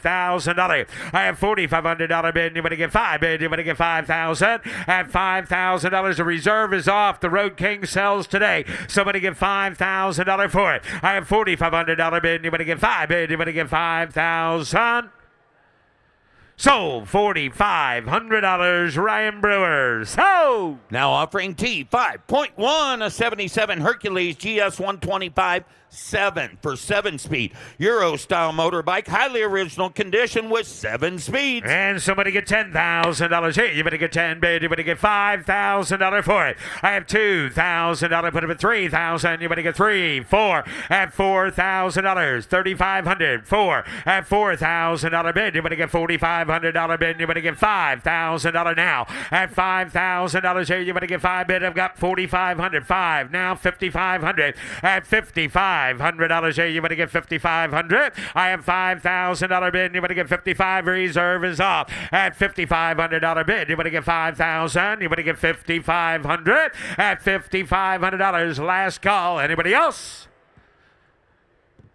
I have $4,500 bid. You better get 5 bid. You better get 5,000. At $5,000, the reserve is off. The Road King sells today. Somebody get $5,000 for it. I have $4,500 bid. You better get 5 bid. You better get 5,000. Sold. $4,500. Ryan Brewer. Sold. Now offering T 5.1, a 77 Hercules GS 125 7 for 7-speed Euro style motorbike, highly original condition with 7 speeds. And somebody get $10,000 here. You better get 10, bid. You better get $5,000 for it. I have $2,000. Put it at $3,000. You better get 3, 4 at $4,000. $3,500. 4 at $4,000 bid. You better get $4,500 bid. You better get $5,000 now at $5,000 here. You better get 5 bid. I've got $4,500. 5 now $5,500 at $5,500 here. You better get $5,500. I have $5,000 bid. You better get $55. Reserve is off at $5,500 bid. You better get $5,000. You better get $5,500 at $5,500. Last call. Anybody else?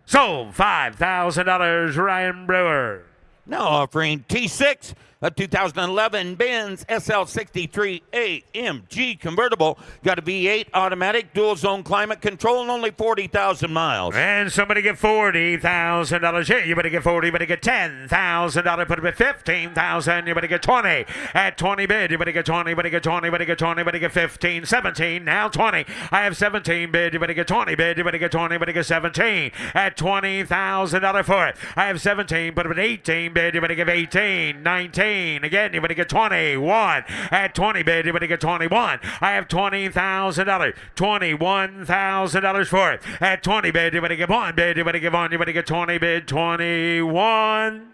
Sold. $5,000. Ryan Brewer. Now offering T6, a 2011 Benz SL63 AMG convertible. Got a V8 automatic, dual zone climate control, and only 40,000 miles. And somebody get $40,000 here. You better get 40. You better get $10,000. Put it at $15,000. You better get 20 at 20 bid. You better get 20. You better get 20. You better get 20. You better get 15, 17. Now 20. I have 17 bid. You better get 20 bid. You better get 20. You better get 17 at $20,000 for it. I have 17. Put it at 18 bid. You better give 18, 19. Again, you better get 21 at 20 bid. You better get 21. I have $20,000. $21,000 for it. At 20 bid, you better get 1 bid. You better get 1. You better get 20 bid. 21.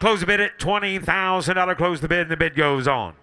Close the bid at $20,000. Close the bid, and the bid goes on.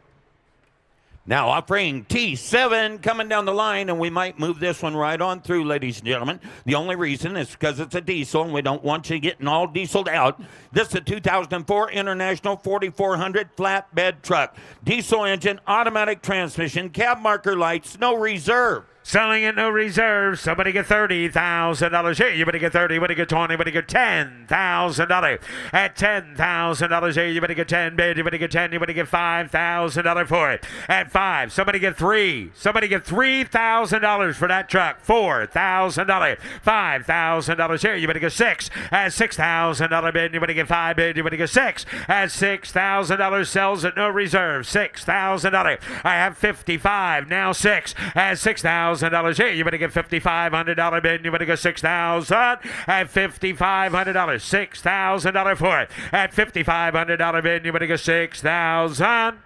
Now offering T7 coming down the line, and we might move this one right on through, ladies and gentlemen. The only reason is because it's a diesel, and we don't want you getting all dieseled out. This is a 2004 International 4400 flatbed truck. Diesel engine, automatic transmission, cab marker lights, no reserve. Selling it, no reserve. Somebody get $30,000 here. You better get 30. You better get 20. You better get $10,000. At $10,000 here, you better get 10 bid. You better get 10. You better get $5,000 for it. At 5, somebody get 3. Somebody get $3,000 for that truck. $4,000. $5,000 here. You better get 6. At $6,000 bid. You better get 5 bid. You better get 6. At $6,000 sells at no reserve. $6,000. I have 55. Now 6. At $6,000 here. You better get $5,500 bid. You better get $6,000 at $5,500. $6,000 for it. At $5,500 bid. You better get $6,000.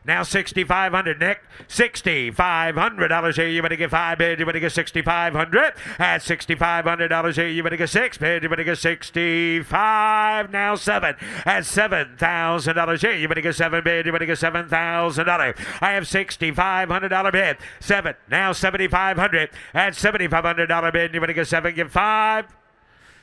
Now $6,500, Nick. $6,500 here. You better get 5 bid. You better get $6,500. At $6,500 here. You better get 6 bid. You better get 65. Now 7. At $7,000 here. You better get 7 bid. You better get $7,000. I have $6,500 bid. 7. Now $7,500. At $7,500 bid. You better get 7. Get 5.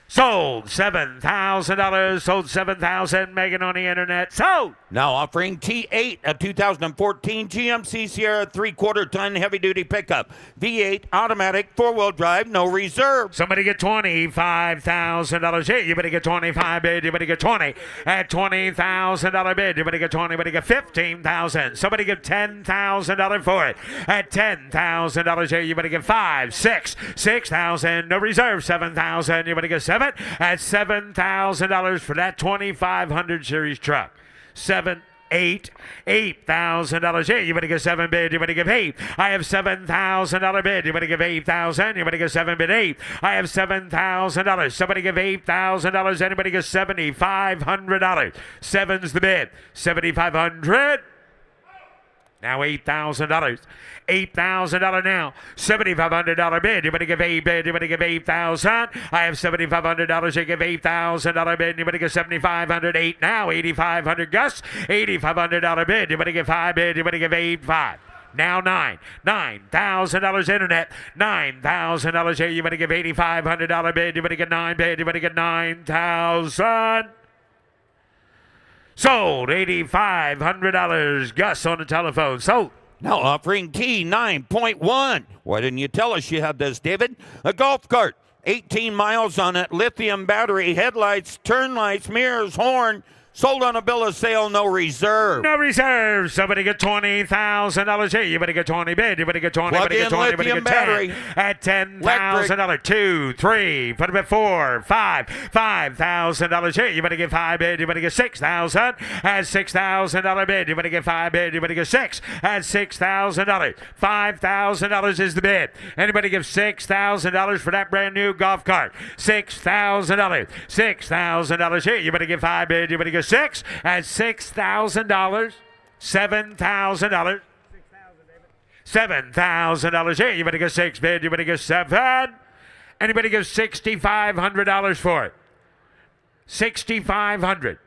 Sold. $7,000. Sold $7,000. Megan on the internet. Sold. Now offering T8, a 2014 GMC Sierra 3/4 ton heavy duty pickup. V8 automatic 4-wheel drive, no reserve. Somebody get $25,000 here. You better get 25 bid. You better get 20 at $20,000 bid. You better get 20. You better get 15,000. Somebody get $10,000 for it. At $10,000 here. You better get 5, 6, 6,000. No reserve. 7,000. You better get 7 at $7,000 for that 2500 series truck. 7, 8, $8,000 here. You better get 7 bid. You better give 8. I have $7,000 bid. You better give 8,000. You better get 7 bid 8. I have $7,000. Somebody give $8,000. Anybody get $7,500. 7's the bid. $7,500. Now $8,000. $8,000 now. $7,500 bid. You better give 8 bid. You better give 8,000. I have $7,500. You give $8,000 bid. You better give 7,500. 8 now. 8,500 Gus. $8,500 bid. You better give 5 bid. You better give 8,500. Now 9. $9,000 internet. $9,000 here. You better give $8,500 bid. You better get 9 bid. You better get 9,000. Sold. $8,500. Gus on the telephone. Sold. Now offering T9.1. Why didn't you tell us you had this, David? A golf cart. 18 miles on it. Lithium battery. Headlights. Turn lights. Mirrors. Horn. Sold on a bill of sale, no reserve. No reserve. Somebody get $20,000 here. You better get 20 bid. You better get 20. Plug You better in get 20. You better lithium get 10. battery. At $10,000. 2, 3. Put them at 4, 5. $5,000 here. You better get 5 bid. You better get 6,000. At $6,000 bid. You better get 5 bid. You better get 6. At $6,000. $5,000 is the bid. Anybody give $6,000 for that brand new golf cart? $6,000. $6,000 here. You better get 5 bid. You better get 6 at $6,000. $7,000. $7,000 here. You better get 6 bid. You better get 7. Anybody give $6,500 for it? $6,500.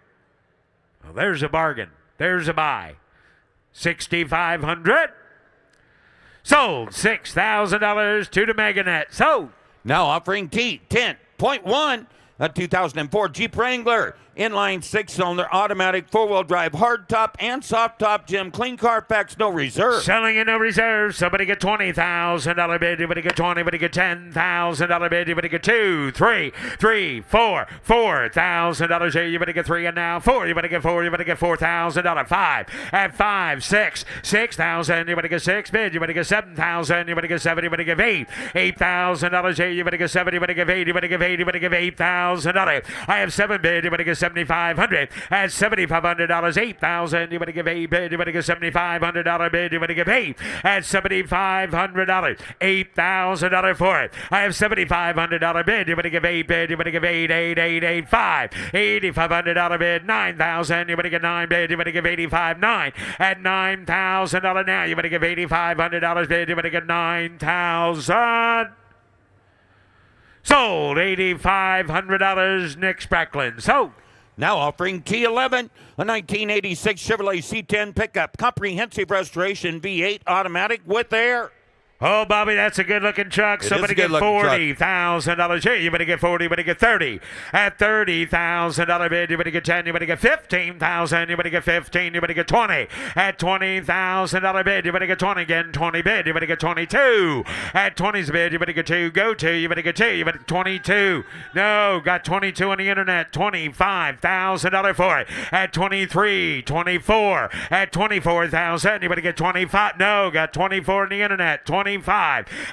Well, there's a bargain. There's a buy. $6,500. Sold. $6,000 to the Meganet. Sold. Now offering T 10.1, a 2004 Jeep Wrangler, inline 6-cylinder, automatic, 4-wheel drive, hardtop and soft top, Jim. Clean Carfax, no reserve. Selling in no reserve. Somebody get $20,000 bid. You better get 20. You better get $10,000 bid. You better get 2, 3, 4. $4,000 here. You better get 3 and now 4. You better get 4. You better get $4,000. 5 at 5, 6. $6,000. You better get 6 bid. You better get $7,000. You better get 7. You better give 8. $8,000 here. You better get 7. You better give 8. You better give 8. You better give $8,000. I have 7 bid. You better get $7,500 at $7,500. $8,000. You better give 8 bid. You better get $7,500 bid. You better give 8 at $7,500. $8,000 for it. I have $7,500 bid. You better give 8 bid. You better give 8, 8, 8, 8, 5. $8,500 bid. $9,000. You better get 9 bid. You better give 85, 9 at $9,000 now. You better give $8,500 bid. You better get 9,000. Sold. $8,500. Nick Spracklin. Sold. Now offering T11, a 1986 Chevrolet C10 pickup, comprehensive restoration V8 automatic with air. Oh, Bobby, that's a good-looking truck. Somebody get $40,000 here. You better get 40. You better get 30. At $30,000 bid, you better get 10. You better get 15,000. You better get 15. You better get 20. At $20,000 bid, you better get 20 again. 20 bid, you better get 22. At 20's bid, you better get 2. Go 2. You better get 2. You better get 22. No, got 22 on the internet. $25,000 for it. At 23, 24. At 24,000, you better get 25. No, got 24 on the internet. 25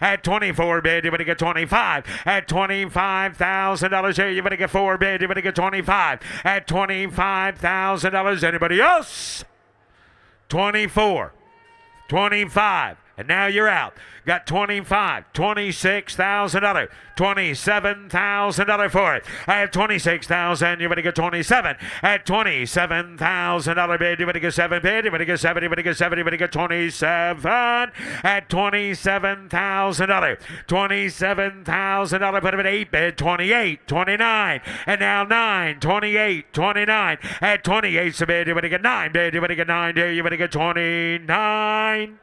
at 24 bid, you better get 25 at $25,000 here. You better get 4 bid, you better get 25 at $25,000. Anybody else? 24, 25, and now you're out. Got 25, $26,000, $27,000 for it. I have 26,000. You better get 27 at $27,000 bid. You better get 7 bid. You better get 7. You better get 7. You better get 27 at $27,000. $27,000. Put him at 8 bid. 28, 29, and now 9, 28, 29 at 28 bid. You better get 9 bid. You better get 9 bid. You better get 29.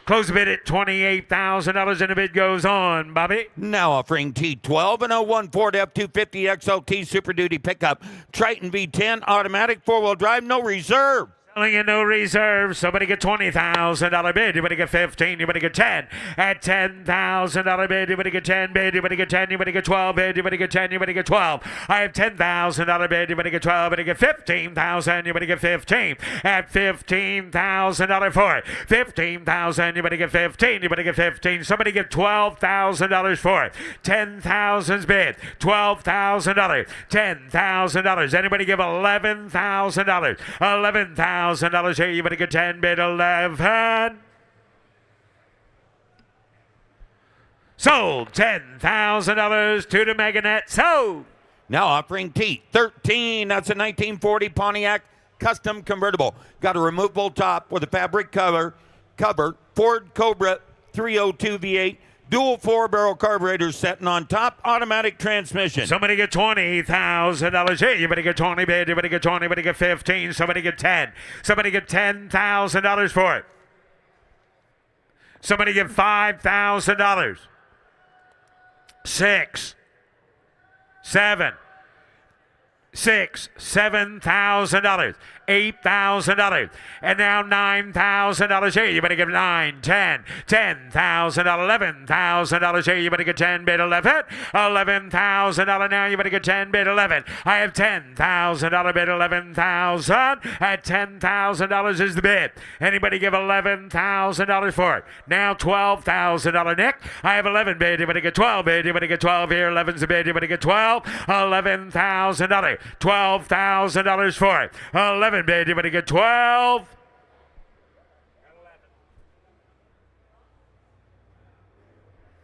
Close the bid at $28,000 and the bid goes on, Bobby. Now offering T12 and 01 Ford F-250 XLT Super Duty pickup. Triton V10 automatic 4-wheel drive, no reserve. Selling in no reserve. Somebody get $20,000 bid. You better get 15. You better get 10. At $10,000 bid, you better get 10 bid. You better get 10. You better get 12 bid. You better get 10. You better get 12. I have $10,000 bid. You better get 12. You better get 15,000. You better get 15. At $15,000 for it. 15,000. You better get 15. You better get 15. Somebody get $12,000 for it. 10,000's bid. $12,000. $10,000. Anybody give $11,000? $11,000 here. You better get 10 bid. 11. Sold. $10,000 to the Meganet. Sold. Now offering T13. That's a 1940 Pontiac custom convertible. Got a removable top with a fabric cover. Ford Cobra 302 V8. Dual 4-barrel carburetor setting on top, automatic transmission. Somebody get $20,000 here. You better get 20 bid. You better get 20. You better get 15. Somebody get 10. Somebody get $10,000 for it. Somebody get $5,000. 6, 7. $6,000, $7,000, $8,000, and now $9,000 here. You better give 9, 10, $10,000, $11,000 here. You better get 10, bid 11, $11,000 now. You better get 10, bid 11. I have $10,000 bid 11,000. At $10,000 is the bid. Anybody give $11,000 for it? Now $12,000, Nick. I have 11 bid. You better get 12 bid. You better get 12 here. 11's the bid. You better get 12. $11,000. $12,000 for it. 11 bid. You better get 12.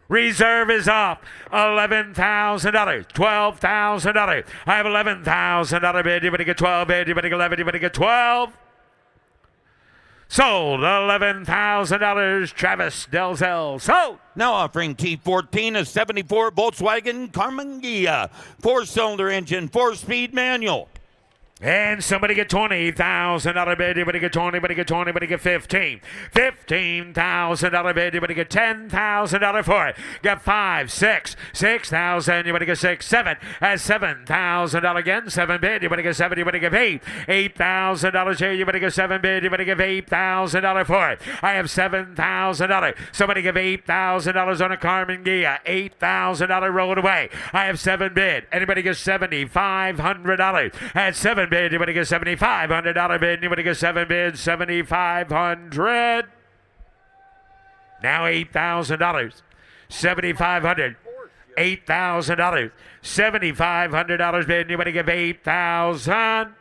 Reserve is off. $11,000. $12,000. I have $11,000 bid. You better get 12 bid. You better get 11. You better get 12. Sold. $11,000. Travis Delzell. Sold. Now offering T14, a 74 Volkswagen Carmangia. 4-cylinder engine, 4-speed manual. And somebody get $20,000 bid. You better get 20. You better get 20. You better get 15. $15,000 bid. You better get $10,000 for it. Got 5, 6, 6,000. You better get 6, 7. That's $7,000 again. 7 bid. You better get 7. You better get 8. $8,000 here. You better get 7 bid. You better give $8,000 for it. I have $7,000. Somebody give $8,000 on a Carmangia. $8,000 rolled away. I have 7 bid. Anybody get $7,500 at 7 bid? You better get $7,500 bid. You better get 7 bid. $7,500. Now $8,000. $7,500. $8,000. $7,500 bid. You better give $8,000.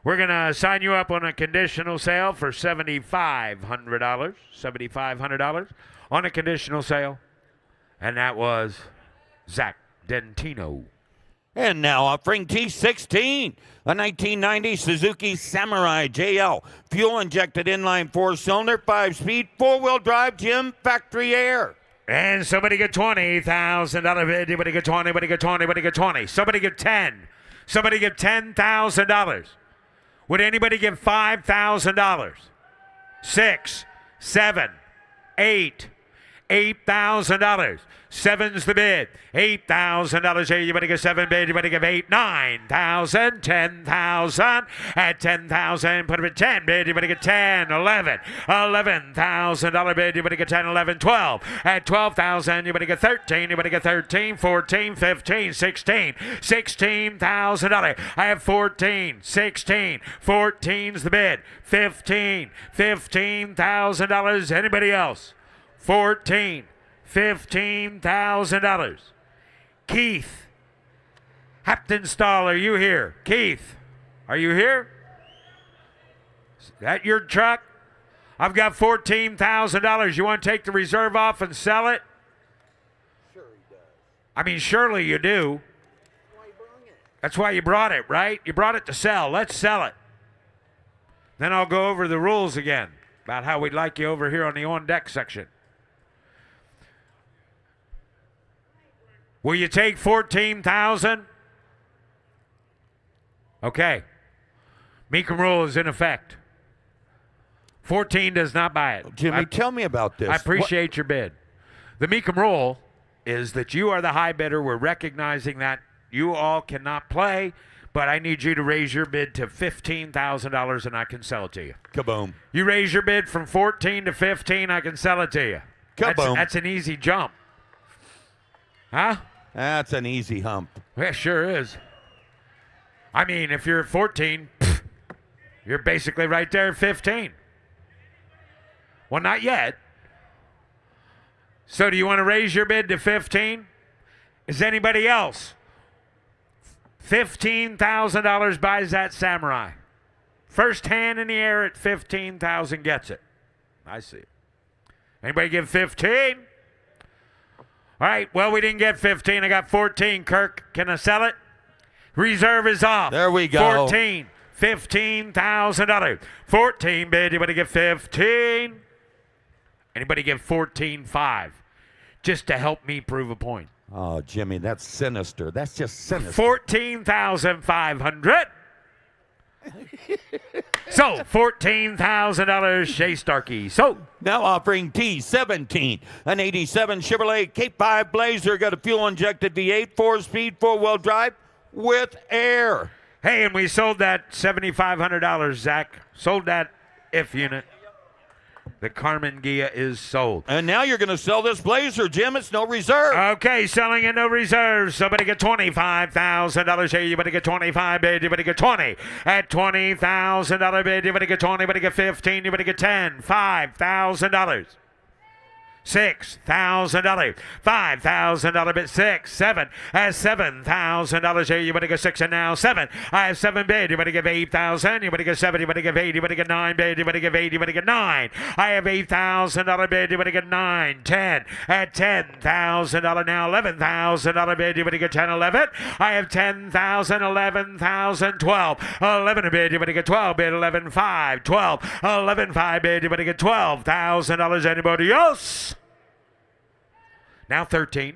We're going to sign you up on a conditional sale for $7,500. $7,500 on a conditional sale. And that was Zach Dentino. And now offering T16, a 1990 Suzuki Samurai JL. Fuel-injected inline 4-cylinder, 5-speed, 4-wheel drive, Jim Factory Air. And somebody get $20,000 bid. Anybody get 20? Anybody get 20? Anybody get 20? Somebody get 10. Somebody get $10,000. Would anybody give $5,000? 6, 7, 8, $8,000. 7's the bid. $8,000 here. You better get 7 bid. You better give 8, 9,000, 10,000. At 10,000, put him at 10 bid. You better get 10, 11, $11,000 bid. You better get 10, 11, 12. At 12,000, you better get 13. You better get 13, 14, 15, 16, $16,000. I have 14, 16, 14's the bid. 15, $15,000. Anybody else? 14. $15,000. Keith Haptonstall, are you here? Keith, are you here? Is that your truck? I've got $14,000. You want to take the reserve off and sell it? Sure he does. I mean, surely you do. Why you brought it? That's why you brought it, right? You brought it to sell. Let's sell it. Then I'll go over the rules again about how we'd like you over here on the on-deck section. Will you take $14,000? Okay. Mecum rule is in effect. 14 does not buy it. Jimmy, tell me about this. I appreciate your bid. The Mecum rule is that you are the high bidder. We're recognizing that you all cannot play, but I need you to raise your bid to $15,000 and I can sell it to you. Kaboom. You raise your bid from 14 to 15, I can sell it to you. Kaboom. That's an easy jump. Huh? That's an easy hump. Yeah, sure is. I mean, if you're at 14, you're basically right there at 15. Well, not yet. So do you want to raise your bid to 15? Is anybody else? $15,000 buys that Samurai. First hand in the air at 15,000 gets it. I see. Anybody give 15? All right, well, we didn't get 15. I got 14, Kirk. Can I sell it? Reserve is off. There we go. 14, $15,000. 14 bid. You better get 15. Anybody give 14.5 just to help me prove a point? Oh, Jimmy, that's sinister. That's just sinister. 14,500. So, $14,000, Shea Starkey. So, now offering T17, an 87 Chevrolet Cape 5 Blazer. Got a fuel-injected V8, 4-speed, 4-wheel drive, with air. Hey, and we sold that $7,500, Zach. Sold that if unit. The Carmen Gia is sold. And now you're going to sell this Blazer, Jim. It's no reserve. Okay, selling in no reserves. Somebody get $25,000 here. You better get 25 bid. You better get 20. At $20,000 bid, you better get 20. You better get 15. You better get 10. $5,000. $6,000, $5,000 bid, 6, 7, at $7,000 here. You better get 6 and now 7. I have 7 bid. You better give 8,000. You better get 7. You better give 8. You better get 9 bid. You better give 8. You better get 9. I have $8,000 bid. You better get 9, 10. At $10,000 now, $11,000 bid. You better get 10, 11. I have 10,000, 11,000, 12. 11 bid. You better get 12 bid. 11, 5, 12. 11, 5 bid. You better get $12,000. Anybody else? Now 13,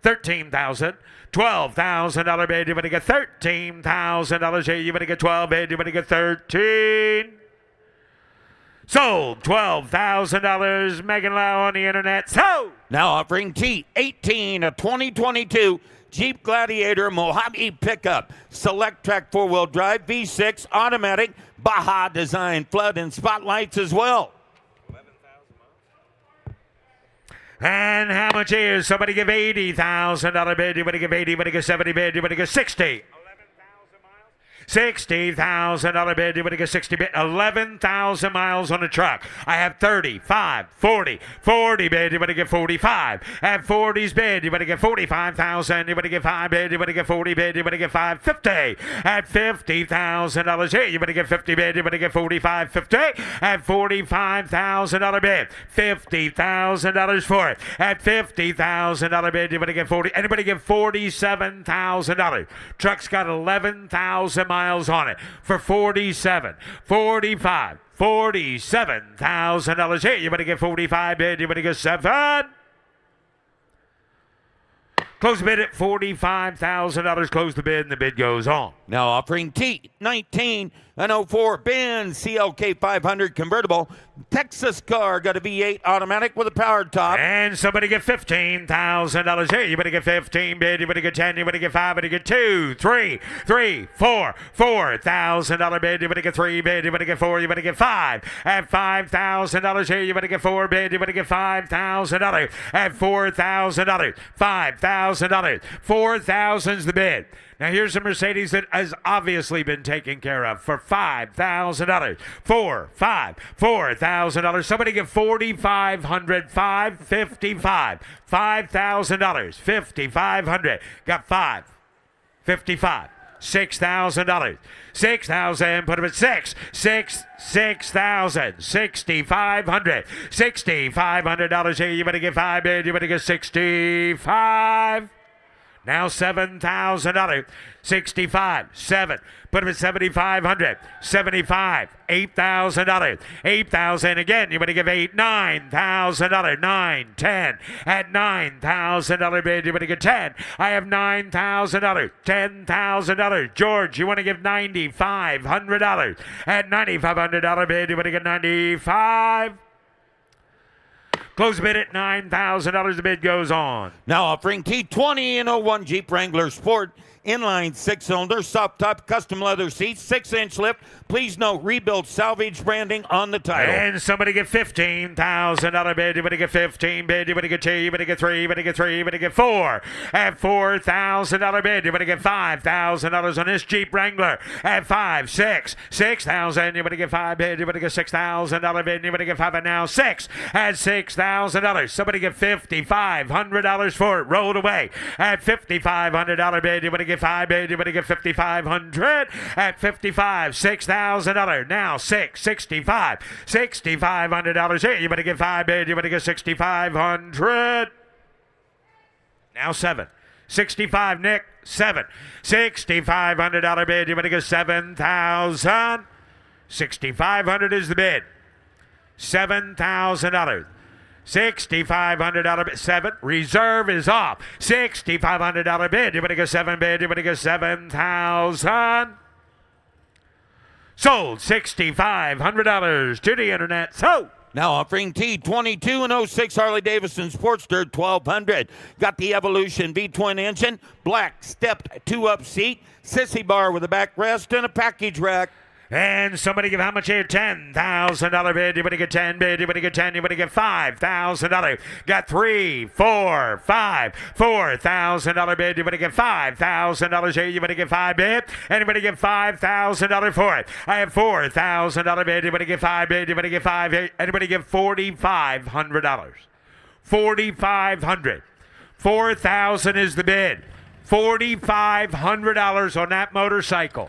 13,000, $12,000 bid. You better get $13,000 here. You better get 12 bid. You better get 13. Sold $12,000. Megan Lau on the internet. So now offering T18, a 2022 Jeep Gladiator Mojave pickup, select track 4-wheel drive, V6 automatic, Baja design, flood and spotlights as well. And how much is? Somebody give $80,000 bid. You better give 80. You better give 70 bid. You better give 60. $60,000 bid. You better get 60 bid. 11,000 miles on the truck. I have 35, 40, 40 bid. You better get 45. At 40's bid. You better get 45,000. You better get 5 bid. You better get 40 bid. You better get 5, 50. At $50,000 here. You better get 50 bid. You better get 45, 50. At $45,000 bid. $50,000 for it. At $50,000 bid. You better get 40. Anybody give $47,000? Truck's got 11,000 miles on it for 47, 45, $47,000 here. You better get 45 bid. You better get 7. Close the bid at $45,000. Close the bid, and the bid goes on. Now offering T19, an 04 Benz CLK 500 convertible, Texas car, got a V8 automatic with a power top. And somebody get $15,000 here. You better get 15 bid. You better get 10. You better get 5. You better get 2, 3, 4, $4,000 bid. You better get 3 bid. You better get 4. You better get 5. At $5,000 here. You better get 4 bid. You better get $5,000. At $4,000, $5,000. $4,000's the bid. Now here's a Mercedes that has obviously been taken care of for $5,000. $4,000. Somebody give $4,500. $555. $5,000. $5,500. Got 5. $55. $6,000. $6,000. Put them at 6. $6,000. $6,500. $6,500 here. You better get 5 bid. You better get 65. Now $7,000. 65, 7. Put him at 7,500. 75, $8,000. 8,000 again. You better give 8, $9,000. 9, 10. At $9,000 bid, you better get 10. I have $9,000. $10,000. George, you want to give $9,500. At $9,500 bid, you better get 95. Close the bid at $9,000. The bid goes on. Now offering T20 and 01 Jeep Wrangler Sport. Inline 6-cylinder, soft top, custom leather seats, 6-inch lift. Please note, rebuild salvage branding on the title. And somebody get $15,000 bid. You better get 15 bid. You better get 2. You better get 3. You better get 3. You better get 4. At $4,000 bid. You better get $5,000 on this Jeep Wrangler. At 5, 6, $6,000. You better get 5 bid. You better get $6,000 bid. You better get 5 and now 6. At $6,000. Somebody get $5,500 for it. Rolled away. At $5,500 bid. You better get 5 bid. You better get $5,500. At 55, $6,000. Now 6, 65, $6,500 here. You better get 5 bid. You better get $6,500. Now 7, 65, Nick. 7, $6,500 bid. You better get 7,000. $6,500 is the bid. $7,000. $6,500 bid. 7. Reserve is off. $6,500 bid. You better get 7 bid. You better get 7,000. Sold $6,500 to the internet. So Now offering T22 and 06 Harley-Davidson Sportster 1200. Got the Evolution V-twin engine, black stepped 2-up seat, sissy bar with a backrest, and a package rack. And somebody give how much here? $10,000 bid. You better get 10 bid. You better get 10. You better get $5,000. Got 3, 4, 5. $4,000 bid. You better get $5,000 here. You better get 5 bid. Anybody get $5,000 for it? I have $4,000 bid. You better get 5 bid. You better get 5 here. Anybody get $4,500? $4,500. 4,000 is the bid. $4,500 on that motorcycle.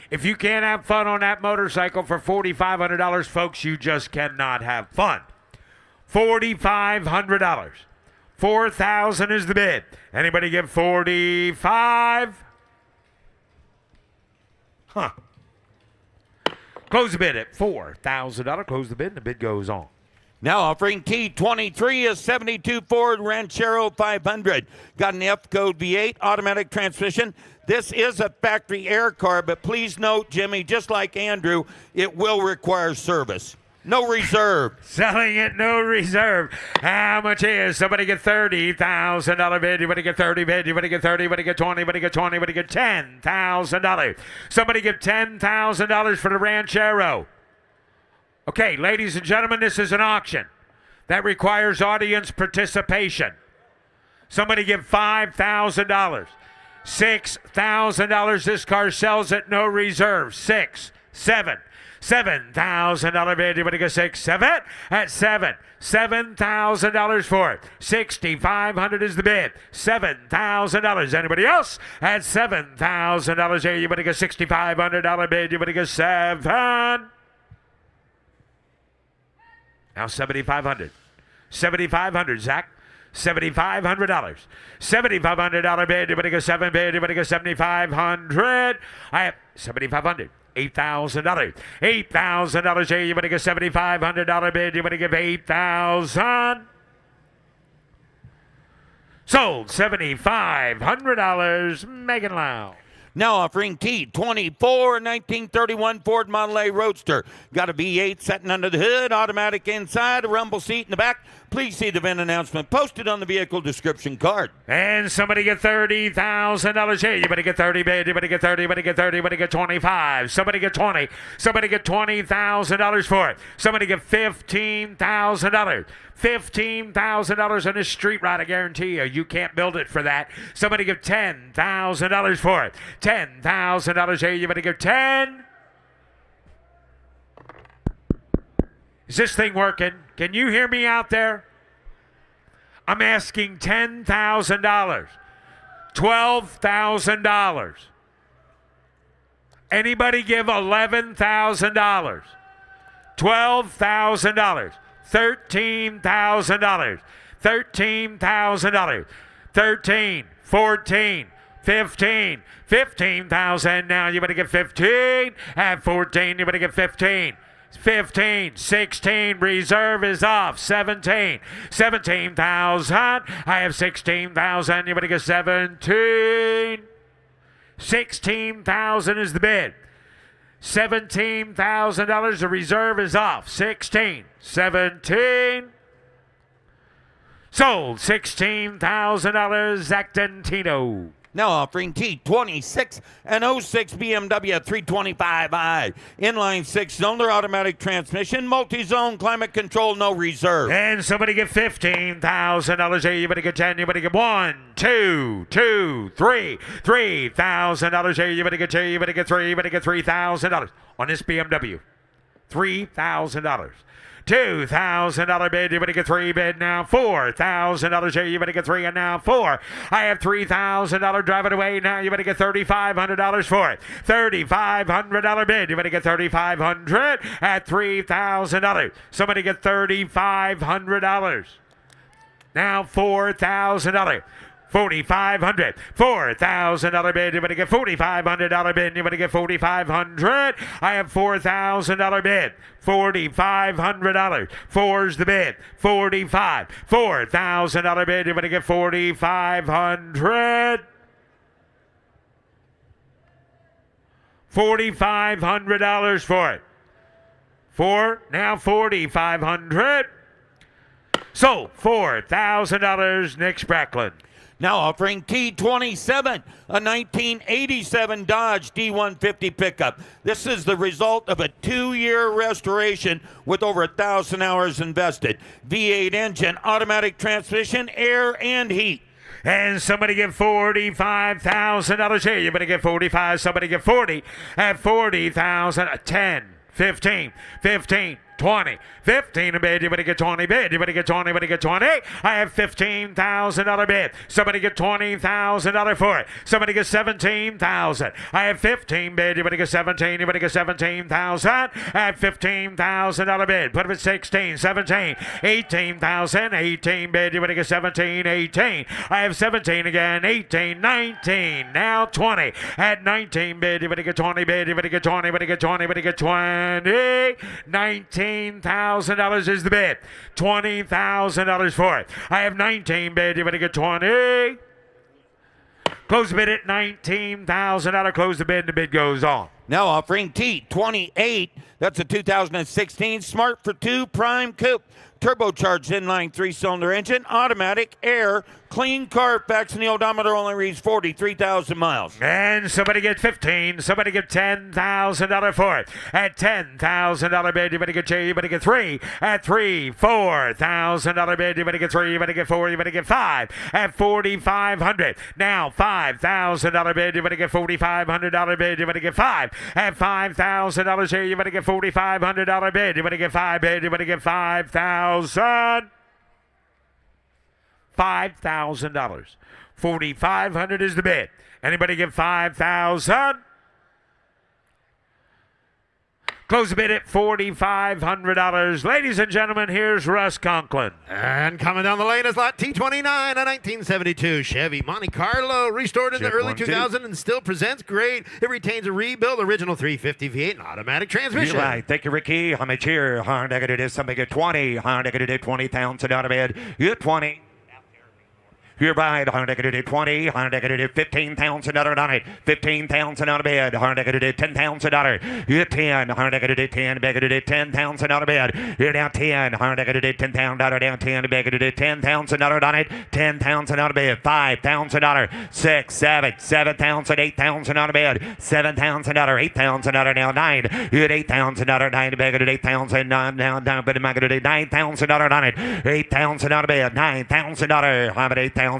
If you can't have fun on that motorcycle for $4,500, folks, you just cannot have fun. $4,500. 4,000 is the bid. Anybody give 45? Huh. Close the bid at $4,000. Close the bid, and the bid goes on. Now offering T23, a 72 Ford Ranchero 500. Got an F-code V8 automatic transmission. This is a factory air car, but please note, Jimmy, just like Andrew, it will require service. No reserve. Selling it, no reserve. How much is? Somebody get $30,000 bid. You better get 30 bid. You better get 30. You better get 20. You better get 20. You better get $10,000. Somebody give $10,000 for the Ranchero. Okay, ladies and gentlemen, this is an auction that requires audience participation. Somebody give $5,000. $6,000. This car sells at no reserve. 6, 7. $7,000 bid. You better get 6, 7 at 7. $7,000 for it. $6,500 is the bid. $7,000. Anybody else at $7,000 here? You better get $6,500 bid. You better get 7. Now $7,500. $7,500, Zach. $7,500. $7,500 bid. You better get 7 bid. You better get $7,500. I have $7,500. $8,000. $8,000 here. You better get $7,500 bid. You better give $8,000. Sold. $7,500. Megan Lau. Now offering T24, 1931 Ford Model A Roadster. Got a V8 sitting under the hood, automatic inside, a rumble seat in the back. Please see the VIN announcement posted on the vehicle description card. And somebody get $30,000 here. You better get 30 bid. You better get 30. You better get 30. You better get 25. Somebody get 20. Somebody get $20,000 for it. Somebody get $15,000. $15,000 on this street ride, I guarantee you. You can't build it for that. Somebody give $10,000 for it. $10,000 here. You better give 10. Is this thing working? Can you hear me out there? I'm asking $10,000. $12,000. Anybody give $11,000? $12,000. $13,000. $13,000. 13, 14, 15, 15,000. Now you better get 15. At 14, you better get 15. 15, 16, reserve is off. 17, 17,000. I have 16,000. You better get 17. 16,000 is the bid. $17,000. The reserve is off. 16, 17. Sold. $16,000. Zach Dentino. Now offering T26 and 06 BMW 325i. Inline 6-cylinder automatic transmission, multi-zone climate control, no reserve. And somebody get $15,000 here. You better get 10. You better get 1, 2, 2, 3. $3,000 here. You better get 2. You better get 3. You better get $3,000 on this BMW. $3,000. $2,000 bid. You better get 3 bid now. $4,000 here. You better get 3 and now 4. I have $3,000. Drive it away now. You better get $3,500 for it. $3,500 bid. You better get $3,500 at $3,000. Somebody get $3,500. Now $4,000. $4,500. $4,000 bid. You better get $4,500 bid. You better get $4,500. I have $4,000 bid. $4,500. Four's the bid. 45. $4,000 bid. You better get $4,500. $4,500 for it. 4, now 4,500. Sold. $4,000, Nick Sprackland. Now offering T27, a 1987 Dodge D150 pickup. This is the result of a 2-year restoration with over 1,000 hours invested. V8 engine, automatic transmission, air, and heat. And somebody give $45,000 here. You better get 45. Somebody get 40 at 40,000. 10, 15, 15. 20, 15 a bid, you better get 20 bid, you better get 20, you better get 20. I have $15,000 bid. Somebody get $20,000 for it. Somebody get 17,000. I have 15 bid, you better get 17, you better get 17,000. I have $15,000 bid. Put them at 16, 17, 18,000, 18 bid, you better get 17, 18. I have 17 again, 18, 19, now 20. At 19 bid, you better get 20 bid, you better get 20, you better get 20, you better get 20, 19. $19,000 is the bid. $20,000 for it. I have 19 bid. You better get 20. Close the bid at $19,000. Close the bid and the bid goes on. Now offering T28. That's a 2016 Smart for 2 Prime Coupe. Turbocharged inline 3-cylinder engine, automatic, air, clean Carfax, and the odometer only reads 43,000 miles. And somebody get 15. Somebody get $10,000 for it. At $10,000 bid, you better get 2. You better get 3. At 3, $4,000 bid, you better get 3. You better get 4. You better get 5. At 4,500. Now $5,000 bid, you better get $4,500 bid. You better get 5. At $5,000 here, you better get $4,500 bid. You better get 5 bid. You better get 5,000. $5,000. $4,500 is the bid. Anybody give 5,000? Close the bid at $4,500. Ladies and gentlemen, here's Russ Conklin. And coming down the lane is lot T29, a 1972 Chevy Monte Carlo, restored in the early 2000s and still presents great. It retains a rebuilt original 350 V8 and automatic transmission. Right. Thank you, Ricky. How much here? Negative something at 20. Negative 20,000 out of bed. You're 20. You're right, negative 20, negative 15,000 on it, 15,000 out of bed, negative $10,000. You're 10, negative 10, negative 10,000 out of bed. You're down 10, negative $10,000 down 10, negative 10,000 on it, 10,000 out of bed, $5,000, 6, 7, 7,000, 8,000 out of bed, $7,000, 8,000 now 9. You're at $8,000, 9, negative 8,000 now down, but negative $9,000 on it, 8,000 out of bed, $9,000, how about 8,000? 9.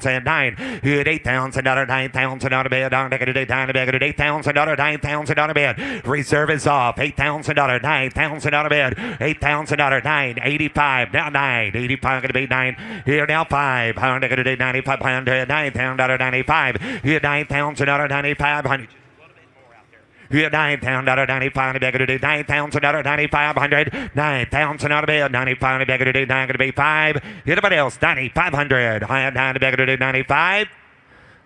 You had $8,000, 9,000 out of bed. Negative $8,000, 9,000 out of bed. Reserve is off. $8,000, 9,000 out of bed. $8,000, 985. Now 985 going to be 9. Here now 5. Negative 9,500. $9,095. You had $9,000, 9,500. You have $9,095, negative $9,000, 9,500, 9,000 out of bed, 95, negative 9 going to be 5. Anybody else? 9,500. I have 9, negative 95.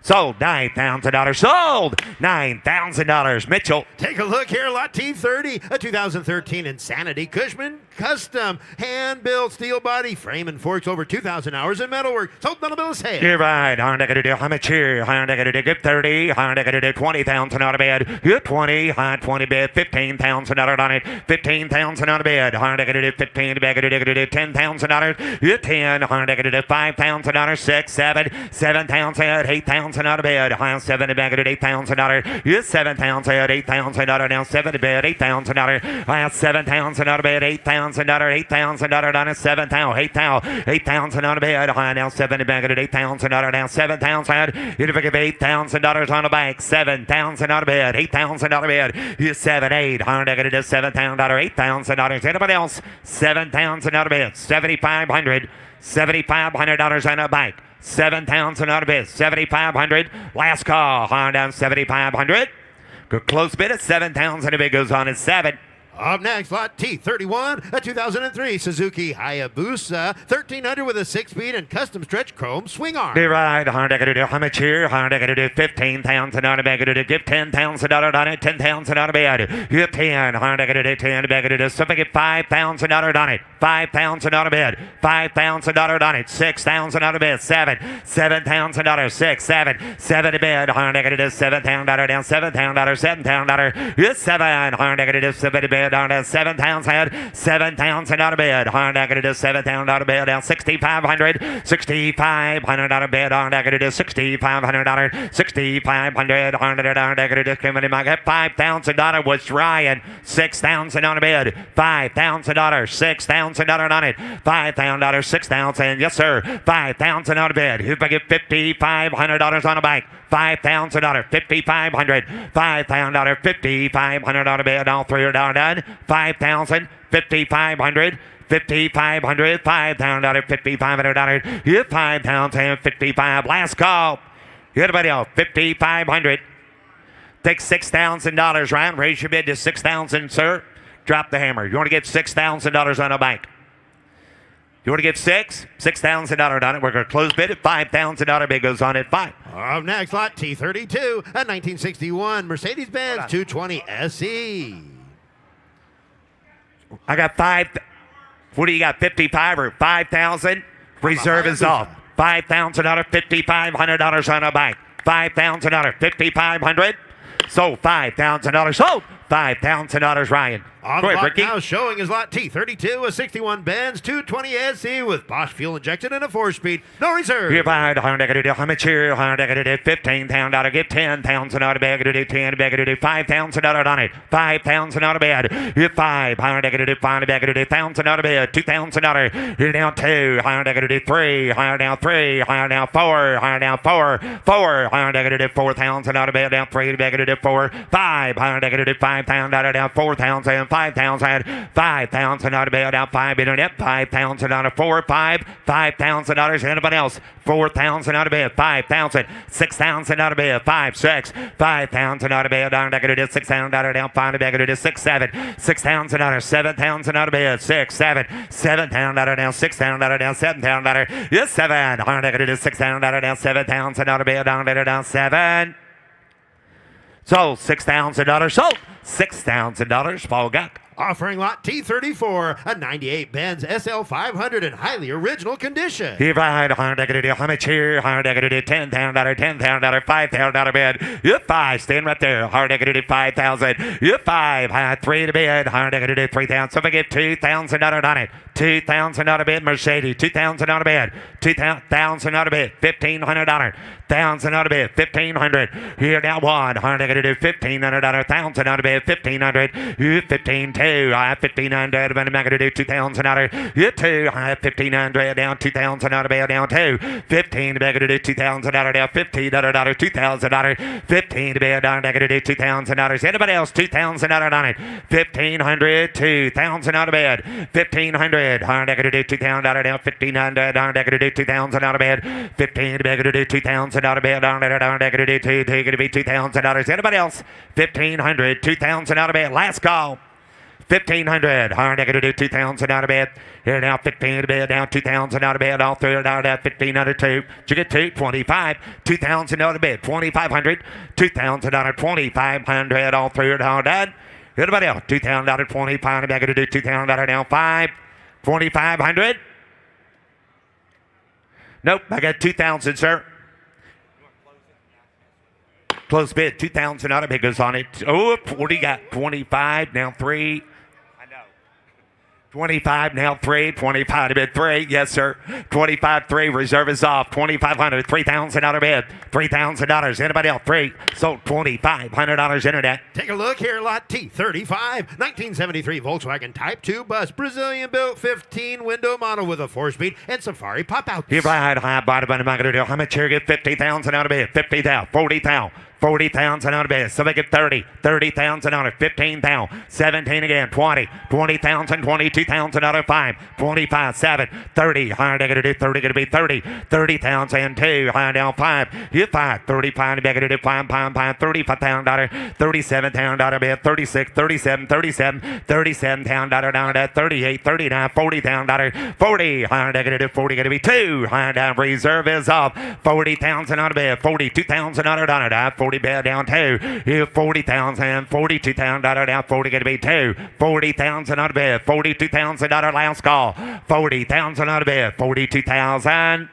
Sold. $9,000. Sold. $9,000. Mitchell. Take a look here. Lot T30, a 2013 Insanity Cushman Custom. Hand-built steel body, frame and forks, over 2,000 hours in metalwork. Sold on a bill of sale. You're right. Negative how much here? Negative 30. Negative 20,000 out of bed. You're 20. 20 bed. 15,000 on it. 15,000 out of bed. Negative 15. Negative $10,000. You're 10. Negative $5,000. 6, 7, 7,000. 8,000 out of bed. 7 negative $8,000. You're 7,000. $8,000 now. 7 to bed. $8,000. 7,000 out of bed. $8,000. $8,000 on it. 7,000. 8,000 out of bed. Now 7 to bed. $8,000 now. 7,000. You forgive $8,000 on the bank. 7,000 out of bed. 8,000 out of bed. You're 7, 8. Negative $7,000. $8,000. Anybody else? 7,000 out of bed. 7,500. $7,500 on the bank. 7,000 out of bid. 7,500. Last call. Down 7,500. Good close bid at 7,000. The bid goes on at 7. Up next, lot T31, a 2003 Suzuki Hayabusa 1300 with a 6-speed and custom stretch chrome swing arm. Be right. How much here? 15,000 out of bed. Give $10,000 on it. 10,000 out of bed. Give 10. 10. Something get $5,000 on it. 5,000 out of bed. $5,000 on it. 6,000 out of bed. 7. $7,000. 6, 7. 7 to bed. $7,000 down. $7,000. $7,000. It's 7. $7 to bed. bid down to 7,000. 7,000 out of bid. $100 to 7,000 out of bid down 6,500. 6,500 bid. $100 to 6,500. 6,500. $100 to coming in my get $5,000 was Ryan. 6,000 on a bid. $5,000. 6,000 on it. $5,000. 6,000. Yes, sir. 5,000 on a bid. If I get $5,500 on a bike. $5,000. 5,500. $5,000. 5,500 on a bid. All three are done. 5,000. 5,500. 5,500. $5,000. $5,500. Hit 5,000. 55. Last call. Everybody else. 5,500. Take $6,000, Ryan. Raise your bid to $6,000, sir. Drop the hammer. You want to get $6,000 on a bike? You want to get $6,000 on it. We're going to close bid at $5,000. Bid goes on at 5. Up next, lot T32, a 1961 Mercedes-Benz 220 SE. I got 5. What do you got? 55 or 5,000? Reserve is off. $5,000, $5,500 on a bike. $5,000, 5,500. Sold. $5,000. Sold. $5,000, Ryan. On Go the ahead, block Ricky. now showing is lot T32, a 61 Benz 220 SE with Bosch fuel injected and a 4-speed. No reserve. Here, $500, how much here? $100, $15,000, get $10,000 out of bag, do 10 bag, do $5,000 on it. $5,000 out of bed. Here, $500, $5 bag, do $1,000 out of bed. $2,000. Here down 2. $100, do 3. $100 down 3. $100 down 4. $100 down 4. $100, do 4,000 out of bed. Down 3 bag, do 4. $500, do 5,000 down 4,000. 5,000. 5,000 out of bed. Down 5 bid on it. 5,000 out of 4. $5,000. Anybody else? 4,000 out of bed. 5,000. 6,000 out of bed. 5, 6. 5,000 out of bed. Down to 6,000 down 5 bag to 6, 7. 6,000 out of 7,000 out of bed. 6, 7. 7,000 out of down 6,000 out of down 7,000 out of yes 7. 6,000 out of down 7,000 out of bed. Down 7. Sold. $6,000. Sold. $6,000. Paul Guck. Offering lot T34, a 98 Benz SL500 in highly original condition. Here, $100, how much here? $100, $10,000, $10,000, $5,000 bid. You 5, stand right there. $100, $5,000. You 5, 3 to bid. $100, $3,000. So if I get $2,000 on it, $2,000 on a bid. Mercedes, $2,000 on a bid. $2,000 on a bid. $1,500. $1,000 on a bid. $1,500. Here now 1. $100, $1,500. $1,000 on a bid. $1,500. You 15. 2. I have 1,500. I'm going to do $2,000. You 2. I have 1,500. Down 2,000 out of bed. Down 2. 15. I'm going to do $2,000. Down $1,500. $2,000. 15 to bed. I'm going to do $2,000. Anybody else? $2,000 on it. 1,500. 2,000 out of bed. 1,500. I'm going to do $2,000. Down 1,500. I'm going to do $2,000 out of bed. 15 to bed. I'm going to do $2,000 out of bed. I'm going to do $2,000. Anybody else? 1,500. 2,000 out of bed. Last call. 1,500. I'm going to do 2,000 out of bed. Here now 15 to bed. Down 2,000 out of bed. All through down at 1,500. 2. Did you get 2? 25. 2,000 out of bed. 2,500. 2,000 out of 2,500. All through down that. Anybody else? 2,000 out of 2,500. I'm going to do 2,000 out of down 5. 2,500. Nope. I got 2,000, sir. Close bid, 2,000 out of bid goes on it. Oh, what do you got? 25, now 3. I know. 25, now 3. 25 to bid 3. Yes, sir. 25, 3. Reserve is off. 2,500. 3,000 out of bid. $3,000. Anybody else? 3. Sold. $2,500 internet. Take a look here, lot T35, 1973 Volkswagen Type 2 bus, Brazilian built 15 window model with a 4-speed and Safari pop out. Here, right, high bottom, I'm going to do. How much here? Get 50,000 out of bid. 50,000. 40,000. 40,000 out of bid. So they get 30. 30,000 out of 15,000. 17 again. 20. 20,000. 22,000 out of 5. 25. 7. 30. Higher they're going to do 30. Going to be 30. 30,000. 2. Higher down 5. Hit 5. 35. They're going to do 5. 35,000. 37,000 out of bid. 36. 37. 37. 37,000 down at 38. 39. 40,000. 40. Higher they're going to do 40. Going to be 2. Higher down. Reserve is off. 40,000 out of bid. 42,000 out of down. 40 bid down 2. Here 40,000. 42,000 down. 40 going to be 2. 40,000 out of bid. $42,000 last call. 40,000 out of bid. 42,000.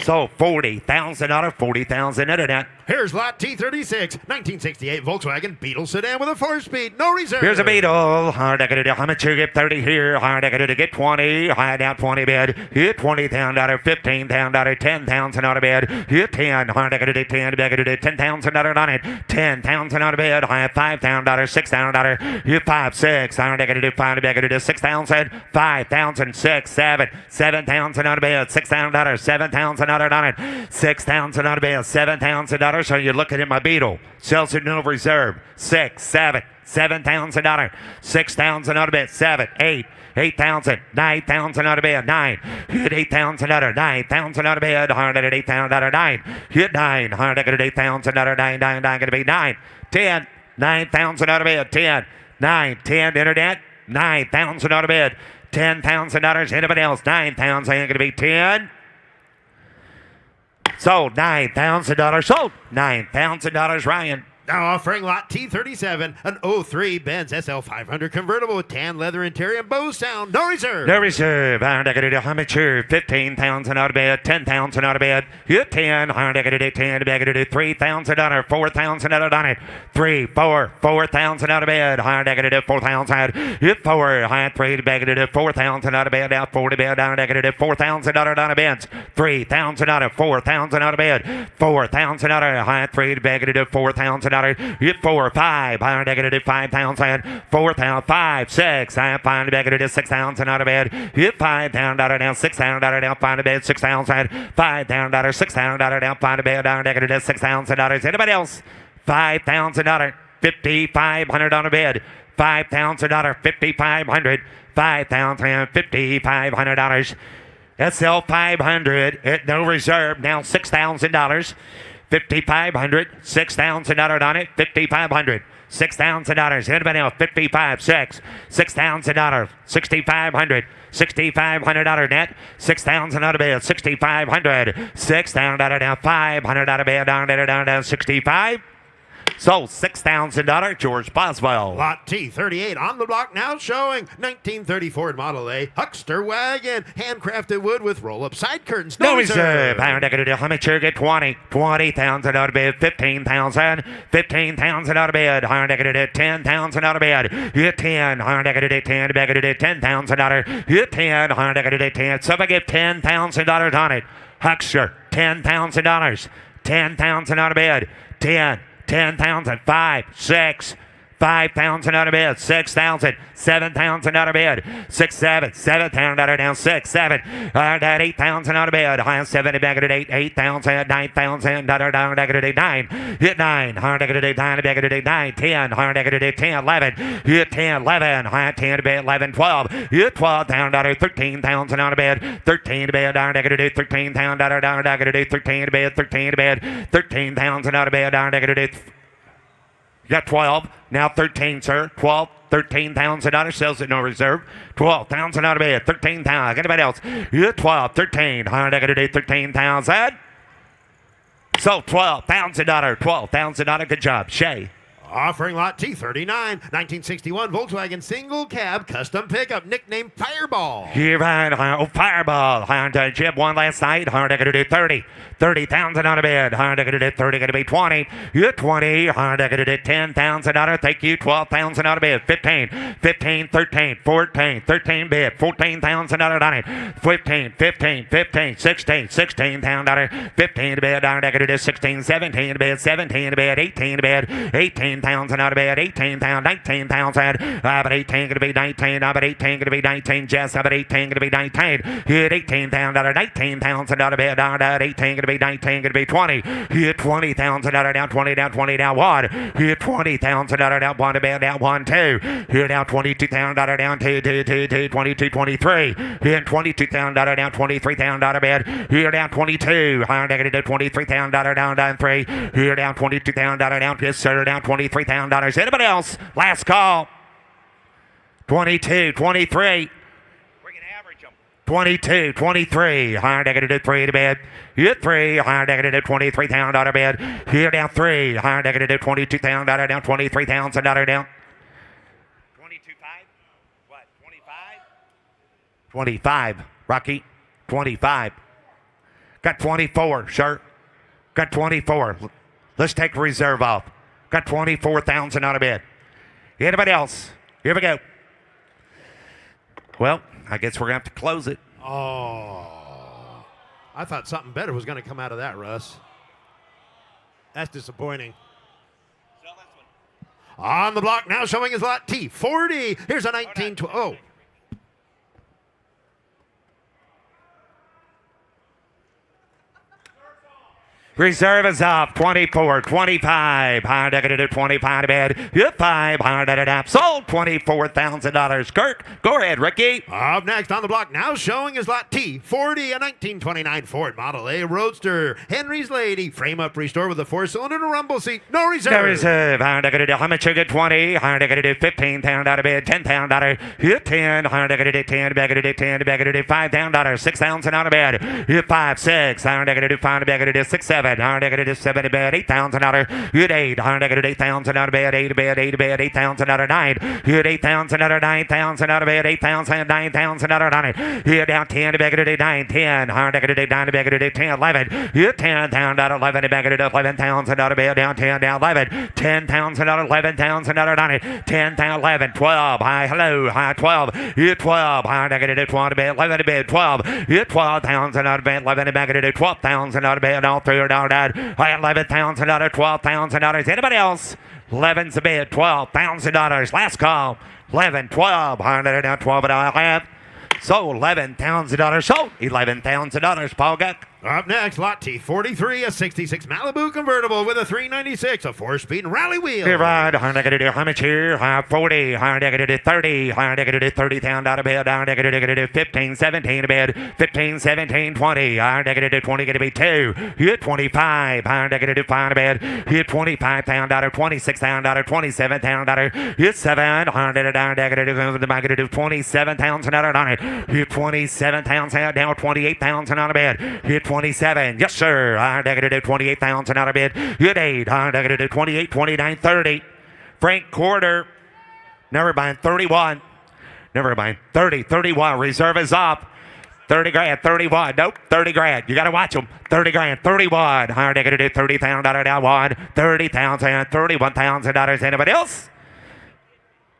So $40,000. 40,000 internet. Here's lot T36, 1968 Volkswagen Beetle sedan with a 4-speed, no reserve. Here's a Beetle. Hard to get how much you get 30 here. Hard to get 20. High down 20 bid. Hit $20,000, $15,000, $10,000 out of bid. Hit 10. Hard to get 10. $10,000 on it. $10,000 out of bid. High $5,000, $6,000. Hit 5, 6. Hard to get 5 to 6,000. 5,000, 6, 7. $7,000 out of bid. $6,000. $7,000 out on it. $6,000 out of bid. $7,000. So you're looking at my Beetle. Sells it no reserve. 6, 7. $7,000. $6,000 out of bid. 7, 8. $8,000. $9,000 out of bid. 9. Hit $8,000. $9,000 out of bid. Hard at $8,000. 9. Hit 9. Hard at $8,000. 9. Going to be 9. 10. $9,000 out of bid. 10. 9. 10. Internet. $9,000 out of bid. $10,000. Anybody else? $9,000. Going to be 10. Sold. $9,000. Sold. $9,000. Ryan. Now offering lot T37, an 03 Benz SL500 convertible with tan leather interior and Bose sound, no reserve. No reserve. How much here? $15,000 out of bed. $10,000 out of bed. Hit 10. How to get it? 10 to beg it. $3,000. $4,000 on it. 3, 4. $4,000 out of bed. How to get it? $4,000. Hit 4. High 3 to beg it. $4,000 out of bed. Out 4 to bed. Down to get it. $4,000 on a Benz. $3,000 out of $4,000 out of bed. $4,000 out of high 3 to beg it. $4,000. Hit 4, 5. High negative 5,000. 4,000. 5, 6. I find negative 6,000 out of bed. Hit $5,000 down. $6,000 down. Find a bed. 6,000. $5,000. $6,000 down. Find a bed. Down negative $6,000. Anybody else? $5,000. $5,500 on a bed. $5,000. $5,500. $5,000. $5,500. SL500 at no reserve. Now $6,000. $5,500, $6,000 on it, $5,500, $6,000. Anybody else? 55, 6, $6,000, $6,500, $6,500 net, $6,000 out of bed, $6,500, $6,000 down, $500 out of bed, down, 65. Sold. $6,000. George Boswell. Lot T38 on the block now showing 1934 Model A Huckster wagon, handcrafted wood with roll-up side curtains. No reserve. How much you get? 20. $20,000 out of bed. $15,000. $15,000 out of bed. $10,000 out of bed. Hit 10. $10,000. Hit 10. $10. Somebody get $10,000 on it. Huckster. $10,000. $10,000 out of bed. 10. 10,000, 5, 6, 5,000 out of bed, 6,000, 7,000 out of bed, 6, 7, 7,000 down, 6, 7, 8,000 out of bed, high 7, back at 8, 8,000, 9,000, down, 9, hit 9, hard at 9, 10, hard at 10, 11, hit 10, 11, high 10 to bed, 11, 12, hit 12, down, 13,000 out of bed, 13 to bed, down, 13,000, down, 13 to bed, 13 to bed, 13,000 out of bed, down, you got 12, now 13, sir. 12, $13,000 sells at no reserve. 12,000 out of bed. 13,000. Anybody else? You 12, 13. How are going to do 13,000? So $12,000. $12,000. Good job, Shay. Offering lot T39, 1961 Volkswagen single cab custom pickup nicknamed Fireball. Here, Fireball. Jib won last night. How are they going to do 30? 30,000 out of bed. How are they going to do 30? Going to be 20. You're 20. How are they going to do 10,000 out of? Thank you. 12,000 out of bed. 15. 15. 13. 14. 13 bed. 14,000 out on it. 15. 15. 15. 16. 16,000 out of 15 to bed. How are they going to do 16. 17 to bed. 17 to bed. 18 to bed. 18,000 out of bed. 18,000. 19,000. But 18 going to be 19. But 18 going to be 19. Jess. But 18 going to be 19. Hit 18,000 out of 19,000 out of bed. 18 going to be 19, going to be 20. Hit 20,000 out of down 20, down 20, down 1. Hit 20,000 out of down 1 to bed, down 1, 2. Hit down 22,000 out of down 2, 2, 2, 2, 22, 23. Hit 22,000 out of down 23,000 out of bed. Here down 22. Higher negative 23,000 out of down 3. Here down 22,000 out of down, yes sir, down $23,000. Anybody else? Last call. 22, 23. 22, 23, higher negative 3 to bed. Hit 3, higher negative 23,000 out of bed. Here down 3, higher negative 22,000 out of down 23,000 out of down. 22.5? What? 25? 25, Rocky. 25. Got 24, sir. Got 24. Let's take reserve off. Got 24,000 on a bid. Anybody else? Here we go. Well, I guess we're going to have to close it. Oh, I thought something better was going to come out of that, Russ. That's disappointing. On the block now, showing his lot T 40. Here's a 1912. Oh. Reserve is up. 24, 25. Higher negative 25 to bid. Hit 5. Higher negative. Sold $24,000. Kirk, go ahead, Ricky. Up next on the block now, showing his lot T 40, a 1929 Ford Model A Roadster. Henry's Lady. Frame up restore with a 4-cylinder and a rumble seat. No reserve. No reserve. Higher negative. How much you get? 20. Higher negative 15. Pound out of bid. $10,000. Hit 10. Higher negative 10. Negative 10. Negative $5,000. $6,000 out of bid. Hit 5. 6. Higher negative 5. Negative 6. 7. Higher negative 7 to bed, $8,000. Hit 8. Higher negative 8,000 out of bed, 8 to bed, 8 to bed, 8,000 out of 9. Hit 8,000 out of 9,000 out of bed, 8,000, 9,000 out of 9. Hit down 10 to bed, 9, 10. Higher negative 9 to bed, 10, 11. Hit 10,000 out of 11 to bed, 11,000 out of bed, down 10, down 11. 10,000 out of 11,000 out of 9. 10,000, 11, 12. High, hello, high 12. Hit 12. Higher negative 12 to bed, 11 to bed, 12. Hit 12,000 out of bed, 11 to bed, 12,000 out of bed, all through down. $11,000, $12,000. Anybody else? 11's a bid, $12,000. Last call. 11, 12. $100, 12 and a half. Sold $11,000. Sold $11,000. Paul Guck. Up next, lot T43, a 66 Malibu convertible with a 396, a 4-speed rally wheel. Here, right. Higher negative, how much here? Higher 40, higher negative 30, higher negative 30,000 out of bed, higher negative 15, 17 to bed, 15, 17, 20, higher negative 20 going to be 2, hit 25, higher negative 5 to bed, hit $25,000, $26,000, $27,000, hit 7, higher negative 27,000 out of it, hit 27,000 down, 28,000 out of bed, hit 27. Yes, sir. Higher negative 28,000 out of bid. Hit 8. Higher negative 28, 29, 30. Frank Quarter. Never mind. 31. Never mind. 30, 31. Reserve is up. 30 grand, 31. Nope, 30 grand. You got to watch them. 30 grand, 31. Higher negative $30,000 down 1. $30,000, $31,000. Anybody else?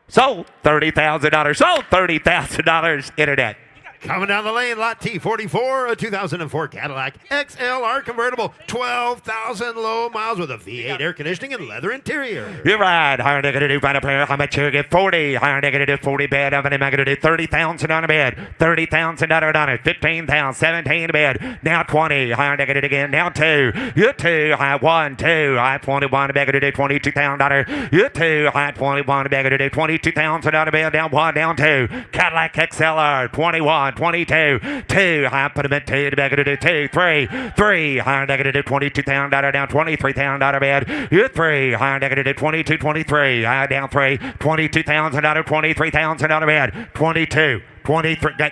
Sold $30,000. Sold $30,000. Internet. Coming down the lane, lot T44, a 2004 Cadillac XLR convertible, 12,000 low miles with a V8 air conditioning and leather interior. You're right. Higher negative, find a pair. How much you get? 40. Higher negative 40 bed. I'm going to negative 30,000 on a bed. 30,000 on it. 15,000. 17 bed. Now 20. Higher negative again. Now 2. You're 2. High 1. 2. High 21 negative $22,000. You're 2. High 21 negative $22,000 on a bed. Down 1. Down 2. Cadillac XLR 21. 22, 2, high put him at 2, negative 2, 3, 3, higher negative $22,000 down, $23,000 bed, hit 3, higher negative 22, 23, high down 3, $22,000, $23,000 bed, 22, 23, got,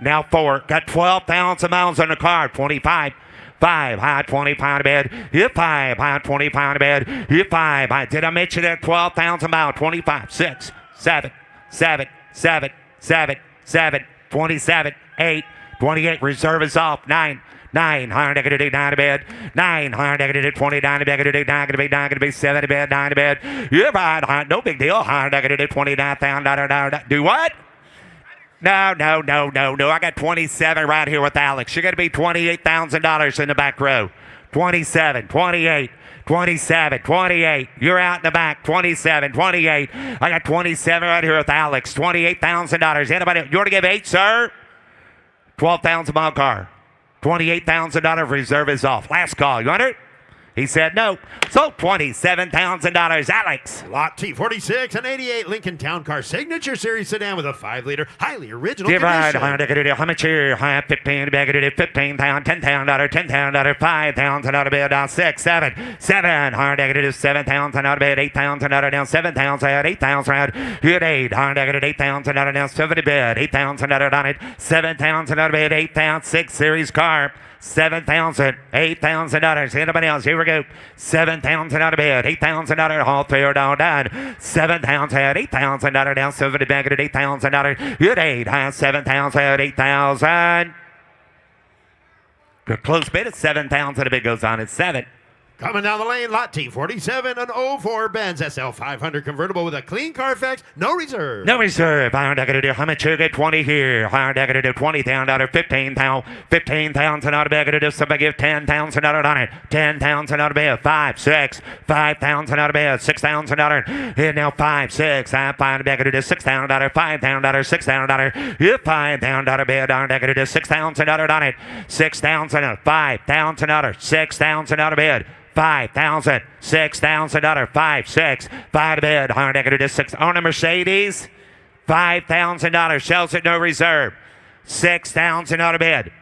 now 4, got 12,000 miles on the car, 25. 5, high 25 to bed, hit 5, high 25 to bed, hit 5, high, did I mention that 12,000 miles, 25, 6, 7, 7, 7, 7, 7, 27, 8, 28, reserve is off, 9, 9, higher negative 9 to bed, 9, higher negative 29 to bed, negative 9 going to be 7 to bed, 9 to bed, you're right, high, no big deal, higher negative $29,000, do what? No, I got 27 right here with Alex, you're going to be $28,000 in the back row, 27, 28, 27, 28. You're out in the back. 27, 28. I got 27 right here with Alex. $28,000. Anybody? You want to give 8, sir? 12,000 mile car. $28,000 reserve is off. Last call. You want it? He said no. So $27,000. Alex. Lot T46, an 88 Lincoln Town Car Signature Series sedan with a 5-liter, highly original Divide. condition. How much here? High 15, negative 15,000, $10,000, $10,000, $5,000 out of bed, 6, 7, 7, higher negative 7,000 out of bed, 8,000 out of down, 7,000, 8,000 out, hit 8, higher negative 8,000 out of down, 70 bed, 8,000 out of on it, 7,000 out of bed, 8,000, 6 series car. $7,000, $8,000. Anybody else? Here we go. $7,000 out of bed, $8,000 all fair down. $7,000, $8,000 down. 70 back at $8,000. Hit 8, high 7,000, 8,000. Good close bid at 7,000. The bid goes on at 7. Coming down the lane, lot T47, an 04 Benz SL 500 convertible with a clean Carfax, no reserve. No reserve. I'm going to do how much you get 20 here. I'm going to do $20,000, 15,000 out of bed. Going to do somebody give 10,000 out on it. 10,000 out of bed. 5, 6, 5,000 out of bed. 6,000 out. Here now 5, 6. I'm going to do $6,000, $5,000, $6,000. You 5,000 out of bed. I'm going to do 6,000 out on it. 6,000 out. 5,000 out. 6,000 out of bed. 5,000, $6,000, 5, 6, 5 to bid, $100, on a Mercedes, $5,000, sells it no reserve, $6,000 to bid,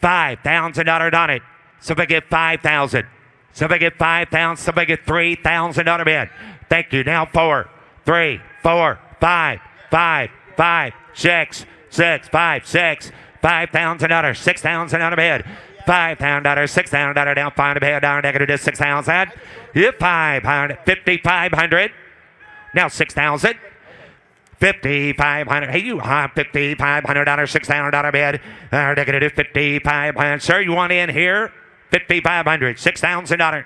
$5,000 on it. Somebody get 5,000, somebody get 5,000, somebody get 3,000 to bid. Thank you. Now 4, 3, 4, 5, 5, 5, 6, 6, 5, 6, $5,000, 6,000 to bid. $5,000, $6,000 down, find a bed down, negative 6,000. You 500, 5,500. Now 6,000. 5,500. Hey, you $5,500, $6,000 bed. Negative 5,500. Sir, you want in here? 5,500, $6,000.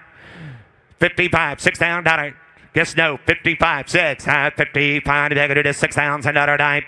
55, $6,000. Guess no. 55, 6, 55, negative $6,000 dime.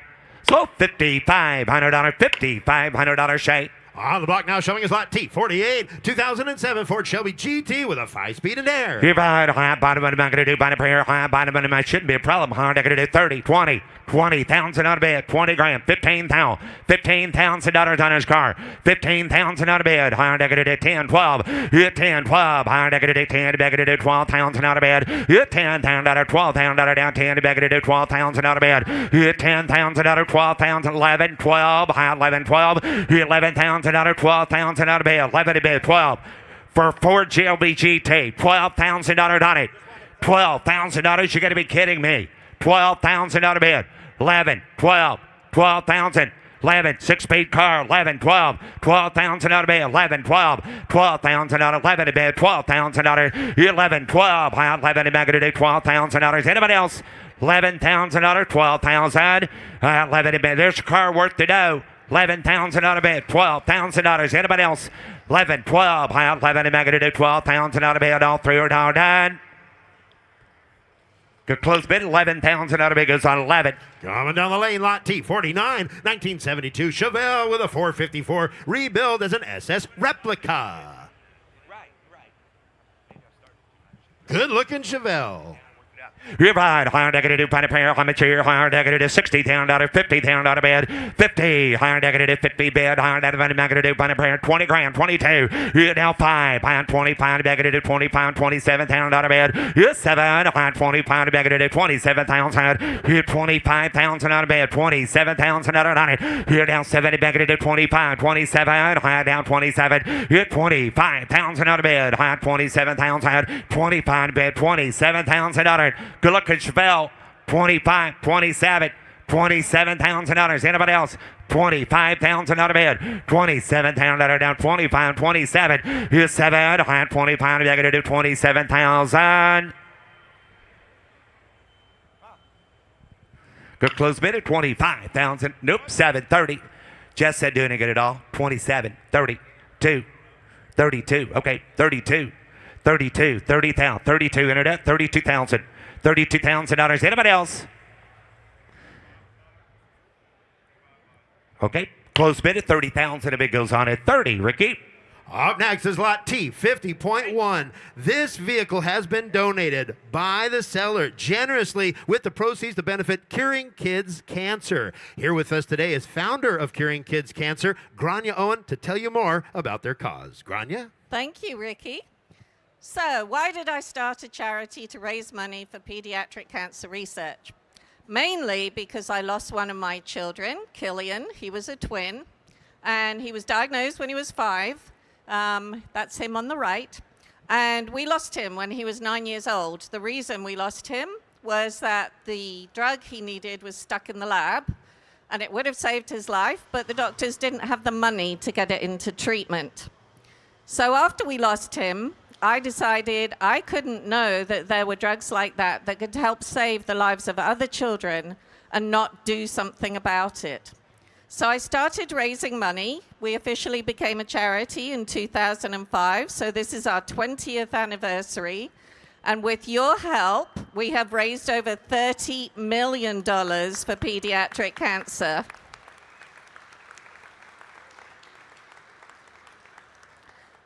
So $5,500, $5,500 shake. On the block now showing us lot T48, 2007 Ford Shelby GT with a 5-speed and air. You're right. High bottom of the going to do by the prayer. High bottom of the shouldn't be a problem. Hard going to do 30, 20, 20,000 out of bed. 20 grand. 15,000. $15,000 on his car. 15,000 out of bed. Hard going to do 10, 12. You're 10, 12. Hard going to do 10. Going to do 12,000 out of bed. You're 10,000 $12,000 down 10. Going to do 12,000 out of bed. You're 10,000 $12,000. 11, 12. High 11, 12. You're 11,000 $12,000 out of bed. 11 to bed. 12 for Ford Shelby GT. $12,000 on it. $12,000. You got to be kidding me. 12,000 out of bed. 11, 12, 12,000. 11, 6-speed car, 11, 12, 12,000 out of bed, 11, 12, 12,000 out of 11 to bed, 12,000 out of 11, 12, 11 to bed, 12,000 out of anybody else? 11,000 out of 12,000, 11 to bed. There's a car worth to do. 11,000 out of bed, $12,000. Anybody else? 11, 12, 11 to bed, 12,000 out of bed. All three are down, done. Good close bid, 11,000 out of bed goes on 11. Coming down the lane, lot T49, 1972 Chevelle with a 454 rebuild as an SS replica. Good looking Chevelle. You're right. Higher negative, find a pair, I'm a chair, higher negative, $60,000, $50,000 bed, 50, higher negative, 50 bed, higher negative, find a pair, 20 grand, 22, you're now 5, higher 25, negative, 25, $27,000 bed, you're 7, higher 25, negative, 27,000, you're 25,000 out of bed, 27,000 out on it, you're down 70, negative, 25, 27, higher down 27, you're 25,000 out of bed, higher 27,000, 25 bed, 27,000 out of it. Good looking Chevelle, 25, 27, $27,000. Anybody else? 25,000 out of bed. 27,000 down. 25, 27. Here's 7. High 25. You're going to do 27,000. Good close bid at 25,000. Nope, 730. Just said doing it at all. 27, 32, 32. Okay, 32, 32, 30,000, 32 internet, 32,000. $32,000. Anybody else? Okay. Close bid at 30,000. A bid goes on at 30. Ricky. Up next is lot T50.1. This vehicle has been donated by the seller generously with the proceeds to benefit Curing Kids Cancer. Here with us today is founder of Curing Kids Cancer, Grania Owen, to tell you more about their cause. Grania? Thank you, Ricky. So, why did I start a charity to raise money for pediatric cancer research? Mainly because I lost one of my children, Killian. He was a twin, and he was diagnosed when he was 5. That's him on the right. And we lost him when he was 9 years old. The reason we lost him was that the drug he needed was stuck in the lab, and it would have saved his life, but the doctors didn't have the money to get it into treatment. So after we lost him, I decided I couldn't know that there were drugs like that that could help save the lives of other children and not do something about it. So I started raising money. We officially became a charity in 2005, so this is our 20th anniversary. And with your help, we have raised over $30 million for pediatric cancer.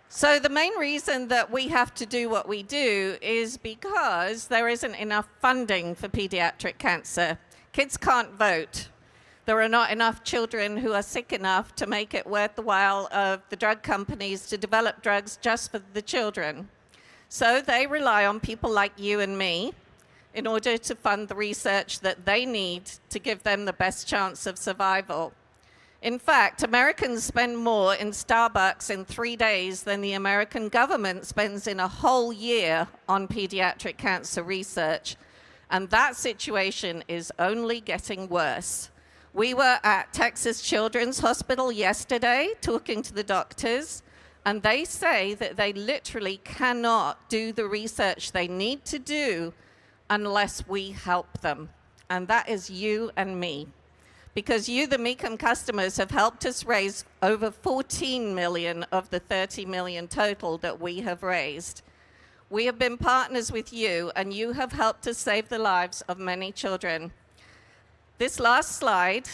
So the main reason that we have to do what we do is because there isn't enough funding for pediatric cancer. Kids can't vote. There are not enough children who are sick enough to make it worth the while of the drug companies to develop drugs just for the children. So they rely on people like you and me in order to fund the research that they need to give them the best chance of survival. In fact, Americans spend more in Starbucks in 3 days than the American government spends in a whole year on pediatric cancer research. And that situation is only getting worse. We were at Texas Children's Hospital yesterday talking to the doctors, and they say that they literally cannot do the research they need to do unless we help them. And that is you and me. Because you, the Mecum customers, have helped us raise over 14 million of the 30 million total that we have raised. We have been partners with you, and you have helped us save the lives of many children. This last slide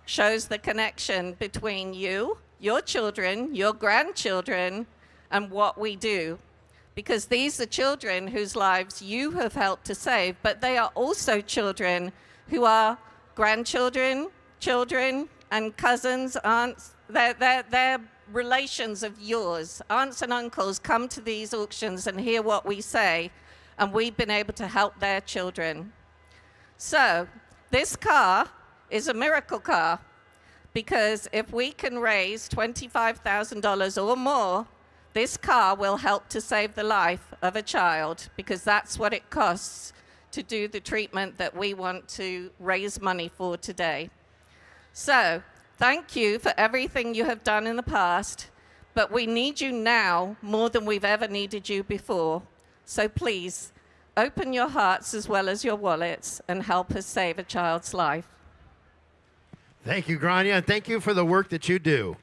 shows the connection between you, your children, your grandchildren, and what we do. Because these are children whose lives you have helped to save, but they are also children who are grandchildren, children, and cousins, aunts. They're relations of yours. Aunts and uncles come to these auctions and hear what we say, and we've been able to help their children. So, this car is a miracle car, because if we can raise $25,000 or more, this car will help to save the life of a child, because that's what it costs to do the treatment that we want to raise money for today. So, thank you for everything you have done in the past, but we need you now more than we've ever needed you before. So please, open your hearts as well as your wallets and help us save a child's life. Thank you, Grania, and thank you for the work that you do.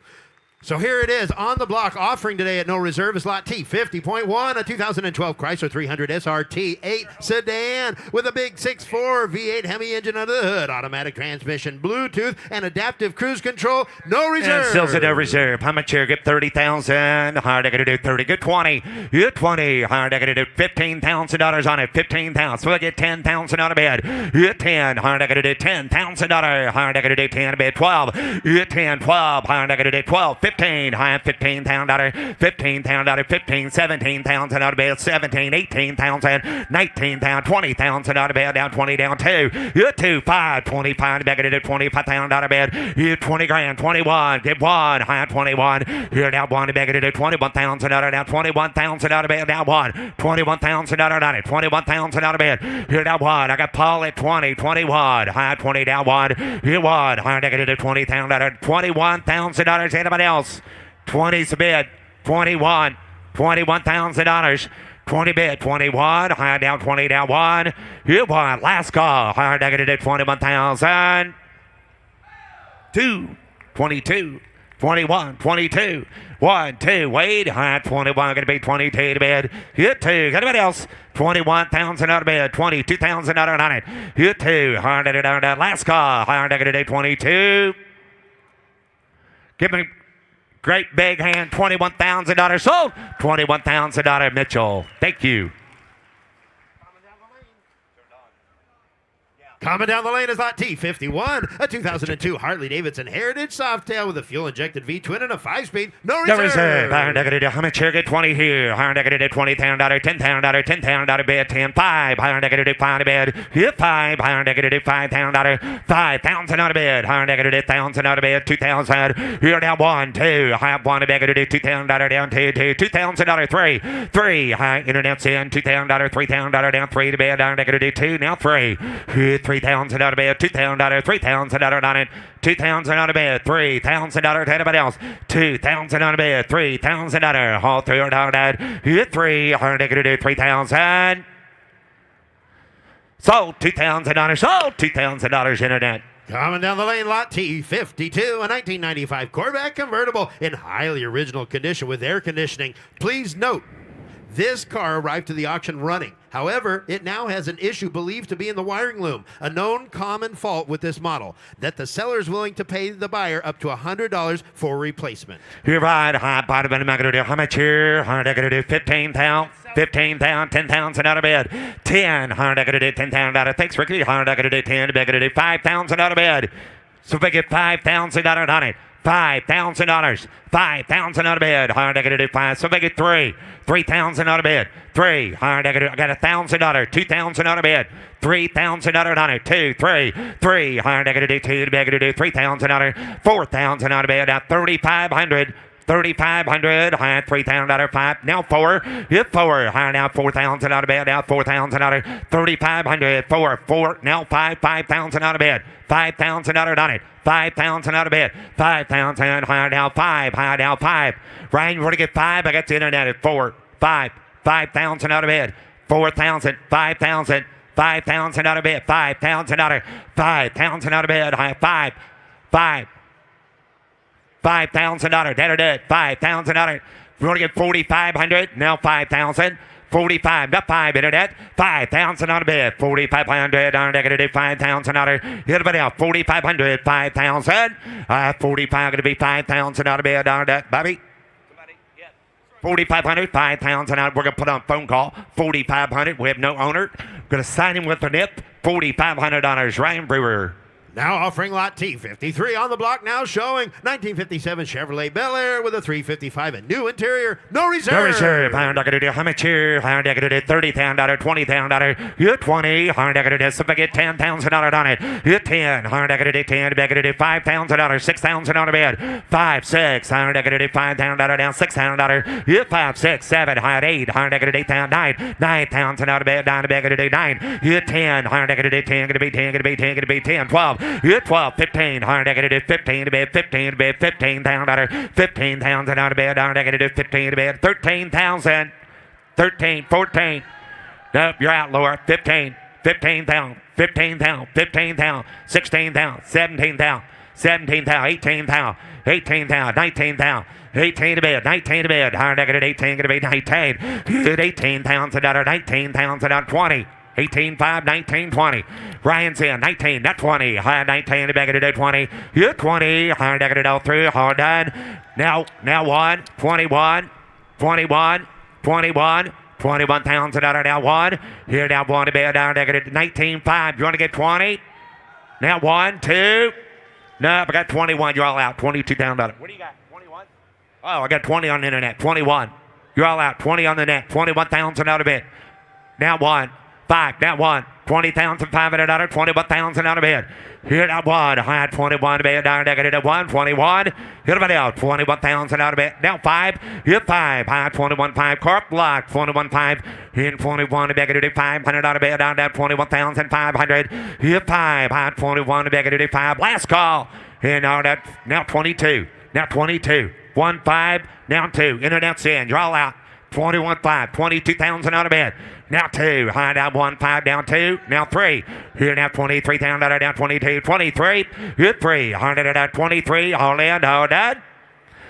So here it is, on the block, offering today at no reserve is lot T 50.1, a 2012 Chrysler 300 SRT 8 sedan with a big 6.4 V8 Hemi engine under the hood, automatic transmission, Bluetooth, and adaptive cruise control. No reserve. And sells at no reserve. How much here? Get 30,000. Hard I gotta do 30. Get 20. Get 20. Hard I gotta do $15,000 on it. 15,000. So I get 10,000 out of bed. Get 10. Hard I gotta do $10,000. Hard I gotta do 10 out of bed. 12. Get 10. 12. Hard I gotta do 12. 15. High $15,000. 15,000. 15. 17,000 out of bed. 17. 18,000. 19,000. 20,000 out of bed. Down 20. Down 2. Get 2. 5. 25. Back at 25,000 out of bed. Get 20 grand. 21. Get 1. High 21. Here down 1. Back at 21,000 out of down 21,000 out of bed. Down 1. 21,000 out of it. 21,000 out of bed. Here down 1. I got Paul at 20. 21. High 20 down 1. Here 1. High negative 20,000 out of $21,000. Anybody else? 20's a bid. 21. $21,000. 20 bid. 21. High down 20 down 1. Here 1. Last call. High negative 21,000. 2. 22. 21, 22, 1, 2, wait, high 21, gonna be 22 to bid. Hit 2, anybody else? 21,000 out of bid, 22,000 out of it. Hit 2, hard at it down, last call, hard at it 22. Give me great big hand, $21,000 sold, $21,000 Mitchell. Thank you. Coming down the lane is lot T51, a 2002 Harley-Davidson Heritage Softail with a fuel-injected V-twin and a 5-speed. No reserve. No reserve. How much here? Get 20 here. Higher negative $20,000, $10,000, $10,000 bid, 10, 5. Higher negative 5 to bid. Hit 5. Higher negative $5,000, 5,000 out of bid. Higher negative 1,000 out of bid, 2,000. Here down 1, 2. High 1 to negative $2,000 down 2, 2. $2,000, 3. 3. High internet's in, $2,000, $3,000 down 3 to bid. Higher negative 2. Now 3. Hit 3,000 out of bed, $2,000, $3,000 on it, $2,000 out of bed, $3,000 to anybody else, $2,000 out of bed, $3,000, all $300, hit 3, $100, 3,000, sold $2,000, sold $2,000 internet. Coming down the lane, lot T52, a 1995 Corvette convertible in highly original condition with air conditioning. Please note, this car arrived to the auction running. However, it now has an issue believed to be in the wiring loom, a known common fault with this model, that the seller is willing to pay the buyer up to $100 for replacement. You're right. High bottom and I'm going to do how much here? I'm going to do 15,000. 15,000, 10,000 out of bed. 10, I'm going to do 10,000 out of. Thanks, Ricky. I'm going to do 10, I'm going to do 5,000 out of bed. So if I get $5,000 on it. $5,000. 5,000 out of bed. I'm going to do 5. So if I get 3,000 out of bed. 3. I got $1,000. 2,000 out of bed. 3,000 out of it. 2, 3. I'm going to do 2. I'm going to do 3,000 out of 4,000 out of bed. Now 3,500. 3,500, high $3,000, 5, now 4, hit 4, high now 4,000 out of bed, now 4,000 out of 3,500, 4, now 5,000 out of bed, 5,000 out of it, 5,000 out of bed, 5,000, high now 5, Ryan, you want to get 5, I got the internet at 4, 5,000 out of bed, 4,000, 5,000, 5,000 out of bed, 5,000 out of 5,000 out of bed, high 5,000, dead or dead, 5,000 out of. We want to get 4,500, now 5,000, 45, not 5, internet, 5,000 out of bed, 4,500, I'm going to do 5,000 out of. Hit it out, 4,500, 5,000, 45 going to be 5,000 out of bed, Bobby. 4,500, 5,000 out. We're going to put on phone call. 4,500. We have no owner. Going to sign him with the nip. $4,500. Ryan Brewer. Now offering lot T53 on the block, now showing 1957 Chevrolet Bel Air with a 355 and new interior, no reserve. No reserve. I'm not going to do how much here? I'm not going to do $30,000, $20,000. You 20. I'm not going to do so if I get $10,000 on it. You 10. I'm not going to do 10. I'm going to do $5,000, 6,000 on a bed. 5, 6. I'm not going to do $5,000 down, $6,000. You 5, 6, 7. I'm 8. I'm not going to do 8,000, 9. 9,000 out of bed, down to bed. Going to do 9. You 10. I'm not going to do 10. Going to be 10. Going to be 10. Going to be 10. 12. You're 12, 15, I'm going to do 15 to bed, 15 to bed, $15,000, 15,000 out of bed, I'm going to do 15 to bed, 13,000, 13, 14, nope, you're out, Laura, 15, 15,000, 15,000, 15,000, 16,000, 17,000, 17,000, 18,000, 18,000, 19,000, 18 to bed, 19 to bed, I'm going to do 18, going to be 19, good 18,000 out, 19,000 out, 20. 18, 5, 19, 20. Ryan's in. 19, not 20. High 19, back to 20. You're 20. High back to 3. Hard done. Now 1, 21, 21, 21. 21,000 out of now 1. Here now 1 to be down to 19, 5. You want to get 20? Now 1, 2. Nope, I got 21. You're all out. 22,000 out. What do you got? 21? Oh, I got 20 on the internet. 21. You're all out. 20 on the net. 21,000 out of it. Now 1. 5, now 1, 20,500 out of 21,000 out of bed. Here now 1, high 21 to bed, down negative 1, 21. Here about now, 21,000 out of bed. Now 5, here 5, high 21, 5, corp lock, 21, 5. Here 21 to negative 500 out of bed, down to 21,500. Here 5, high 21 to negative 5. Last call. Here now 22, now 22. 1, 5, now 2. Internet's in, you're all out. 21, 5, 22,000 out of bed. Now 2, high down 1, 5, down 2, now 3. Here now 23,000 down 22, 23. Here 3, 100 23, all in, all done.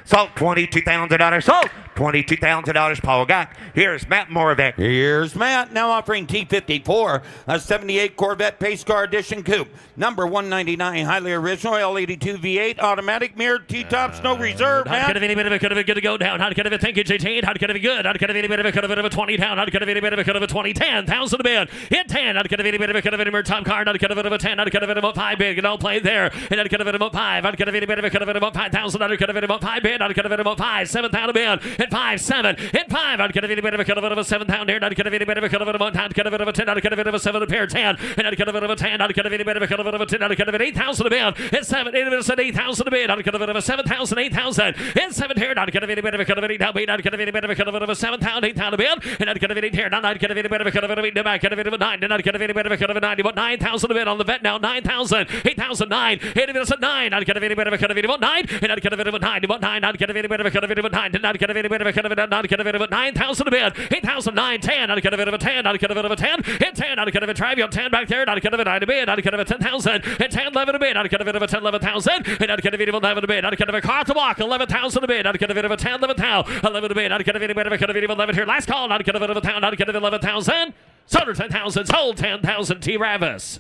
Sold $22,000. Sold $22,000. Paul got. Here's Matt Moravec. Here's Matt, now offering T54, a 78 Corvette Pace Car Edition Coupe. Number 199, highly original, L82 V8, automatic mirrored T-tops, no reserve, How Matt. could have any bit of it could have good to go down? How could have it thank you, JT? How could have it good? How could have any bit of it could have a 20 down? How could have any bit of it could have a 20, 10,000 a bid. Hit 10. How could have any bit of it could have been a time card? How could have it a 10? How could have it about 5 bid? It all played there. And how could have it about 5? How could have any bit of it could have been about 5,000? How could have it about 5 bid? How could have it about 5? 7,000 a bid. Hit 5, 7. Hit 5. How could have any bit of it could have a 7,000 here? How could have any bit of it could have a 10? How could have it a 10? How could have it a 7 a pair 10? And how could have it a 10? How could have any bit of it could have a 10? How could have it 8,000 a bid? Hit 7. It's 8,000 a bid. How could have it a 7,000? 8,000. Hit 7 here. How could have any bit of it could have an 8 down bid? How could have any bit of it could have a 7,000? 8,000 a bid. And how could have 8 here? Now how could have any bit of it could have an 8 back? Could have a 9. And how could have any bit of it could have a 90? What 9,000 a bid on the vet now? 9,000. 8,000. 9. Hit it. It's a 9. How could have any bit of it could have 9? And how could have it 9? What 9? How could have any bit of it could have 9? And how could have any bit bit of a cut of it, not a cut of it, 9,000 a bid, 8,009, 10, not a cut of it of a 10, not a cut of it of a 10, hit 10, not a cut of a trivial 10 back there, not a cut of it, 9 a bid, not a cut of a 10,000, and 10, 11 a bid, not a cut of it of a 10, 11,000, and not a cut of it of 11 a bid, not a cut of a car to walk, 11,000 a bid, not a cut of it of a 10, 11,000, 11 a bid, not a cut of it of a cut of it of 11 here, last call, not a cut of it of a 10, not a cut of 11,000, sold 10,000, sold 10,000, T. Ravis.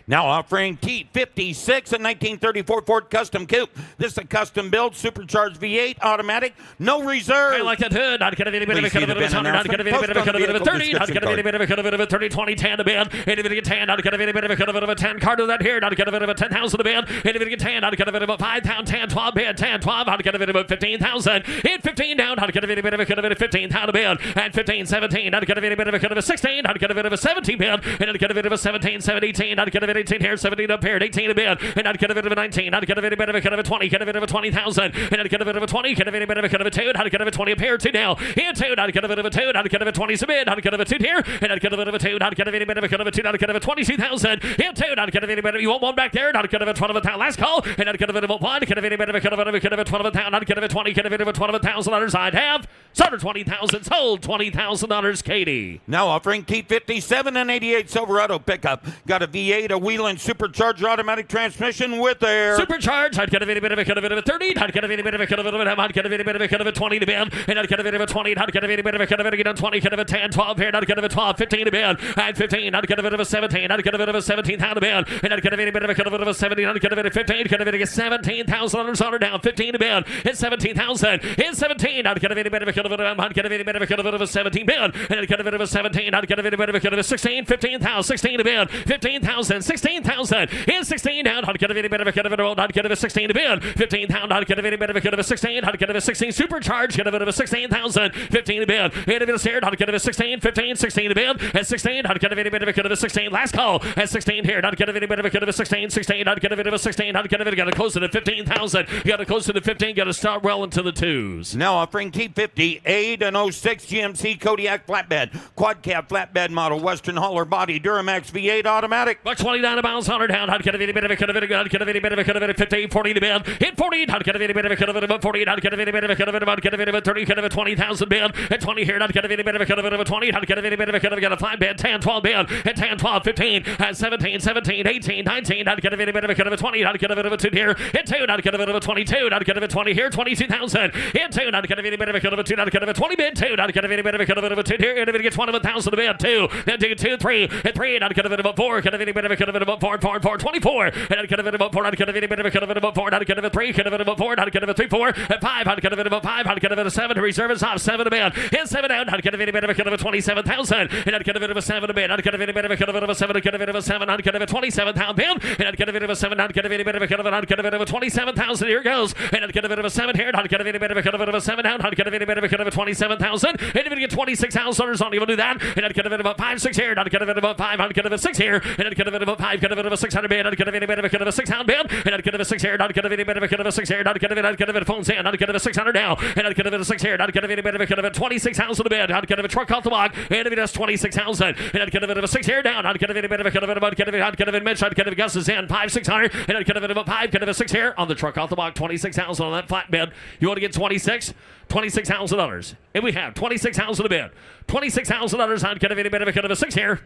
Now offering T56, a 1934 Ford Custom Coupe. This is a custom-built, supercharged V8, automatic, no reserve. I like that hood. Not going to be a bit of a cut of it of a 100. Not going to be a bit of a cut of it of a 30. Not going to be a bit of a cut of it of a 30, 20, 10 a bid. Individual 10. Not going to be a bit of a cut of it of a 10. Card of that here. Not going to be a bit of a 10,000 a bid. Individual 10. Not going to be a bit of a 5 pound 10, 12 bid. 10, 12. Not going to be a bit of 15,000. Hit 15 down. Not going to be a bit of a cut of it of 15 pound a bid. And 15, 17. Not going to be a bit of a cut of a 16. Not going to be a bit of a 17 bid. And not going to be a bit of a 17, 17. Not going to be 18 here. 17 up here. 18 a bid. And not going to be a bit of a 19. Not going to be a bit of a cut of a 20. Cut a bit of a 20,000. And not going to be a bit of a 20. Cut a bit of a cut of a 2. Not going to be a 20 up here. 2 now. Here 2. Not going to be a bit of a 2. Not going to be a 20 a bid. Not going to be a 2 here. And not going to be a bit of a 2. Not going to be a bit of a cut of a 2. Not going to be a 22,000. Here 2. Not going to be a bit of you want one back there. Not going to be a 12 of a last call. And not going to be a bit of a 1. Cut a bit of a cut of a cut of a 12 of a town. Not going to be a 20. Cut a bit of a 12,000 others. I'd have sold $20,000. Sold $20,000. Katie. Now offering T57 and 88 Silverado pickup. Got a V8, a Wheeland supercharged automatic transmission with air. Supercharged. I'd get a bit of a cut of it of a 30. I'd get a bit of a cut of it of a I'd get a bit of a cut of a 20 to bid. And I'd get a bit of a 20. I'd get a bit of a cut of it again on 20. Cut of a 10, 12 here. I'd get a 12, 15 to bid. And 15. I'd get a bit of a 17. I'd get a bit of a 17 pound to bid. And I'd get a bit of a cut of it of a 17. I'd get a bit of 15. Cut a bit of $17,000 on her down. 15 to bid. It's 17,000. It's 17. I'd get a bit of a cut of it. I'd get a bit of a cut of it of a 17 bid. And I'd get a bit of a 17. I'd get a bit of a cut of a 16. 15,000. 16 to bid. 15,000. 16,000. It's 16 down. I'd get a bit of a cut of it. I'd get a 16 to bid. 15 pound. I'd get a bit of a cut of a 16. I'd get a 16 supercharged. Get a bit of a 16,000. 15 to bid. Hit a bit of here. I'd get a 16. 15. 16 to bid. At 16. I'd get a bit of a cut of a 16. Last call. At 16 here. I'd get a bit of a cut of a 16. 16. I'd get a bit of a 16. I'd get a bit. Got to close it at 15,000. Got to close it at 15. Got to start well into the twos. Now offering T58 and 06 GMC Kodiak flatbed, quad cab flatbed model, Western hauler body, Duramax V8 automatic. Buck 29 a bounce, 100 down. I'd get a bit of a cut of it. I'd get a bit of a cut of it at 15, 40 to bid. Hit 40. I'd get a bit of a cut of it about 40. I'd get a bit of a cut of it about get a bit of a 30. Cut of a 20,000 bid. At 20 here. I'd get a bit of a cut of it about 20. I'd get a bit of a cut of it. Got a 5 bid. 10, 12 bid. At 10, 12, 15. At 17, 17, 18, 19. I'd get a bit of a cut of a 20. I'd get a bit of a 2 here. At 2. I'd get a bit of a 22. I'd get a bit of a 20 here. 22,000. At 2. I'd get a bit of a cut of a 2. I'd get a 20 bid. 2. I'd get a bit of a cut of a 2 here. And if it gets 1,000 a bid. 2. Then take 2, 3. At 3. I'd get a bit of a 4. Get a bit of a cut of it about 4, 4, 4, 24. And I'd get a bit about 4. I'd get a bit of a cut of it about 4. I'd get a bit of 3. Get a bit about 4. I'd get a bit of 3, 4. At 5. I'd get a bit about 5. I'd get a bit of 7. Reserve is off. 7 a bid. And 7 down. I'd get a bit of a cut of a 27,000. And I'd get a bit of a 7 a bid. I'd get a bit of a cut of a 7. I'd get a bit of a 7. I'd get a bit of a 27,000 bid. And I'd get a bit of a 7. I'd get a bit of a cut of it. I'd get a bit of a 27,000. Here goes. And I'd get a bit of a 7 here. I'd get a bit of a cut of a 7 down. I'd get a bit of a cut of a 27,000. And if it get 26,000 on, you will do that. And I'd get a bit of a 5, 6 here. I'd get a bit of a 5. I'd get a bit of a 6 here. And I'd get a bit of a 5. Get a bit of a 600 bid. I'd get a bit of a cut of a 600 bid. And I'd get a bit of a 6 here. I'd get a bit of a cut of a 6 here. I'd get a bit of phones in. I'd get a bit of 600 now. And I'd get a bit of 6 here. I'd get a bit of a cut of a 26,000 a bid. I'd get a truck off the block. And if it does 26,000. And I'd get a bit of a 6 here down. I'd get a bit of a cut of it. I'd get a bit Mitch. I'd get a Gus's in 5, 600. And I'd get a bit of a 5. Get a 6 here on the truck off the block. 26,000 on that flatbed. You want to get 26,000 others. And we have 26,000 a bid. 26,000 others. I'd get a bit of a cut of a 6 here.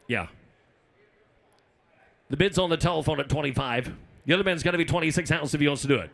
Yeah. The bid's on the telephone at 25. The other bid's going to be 26,000 if he wants to do it.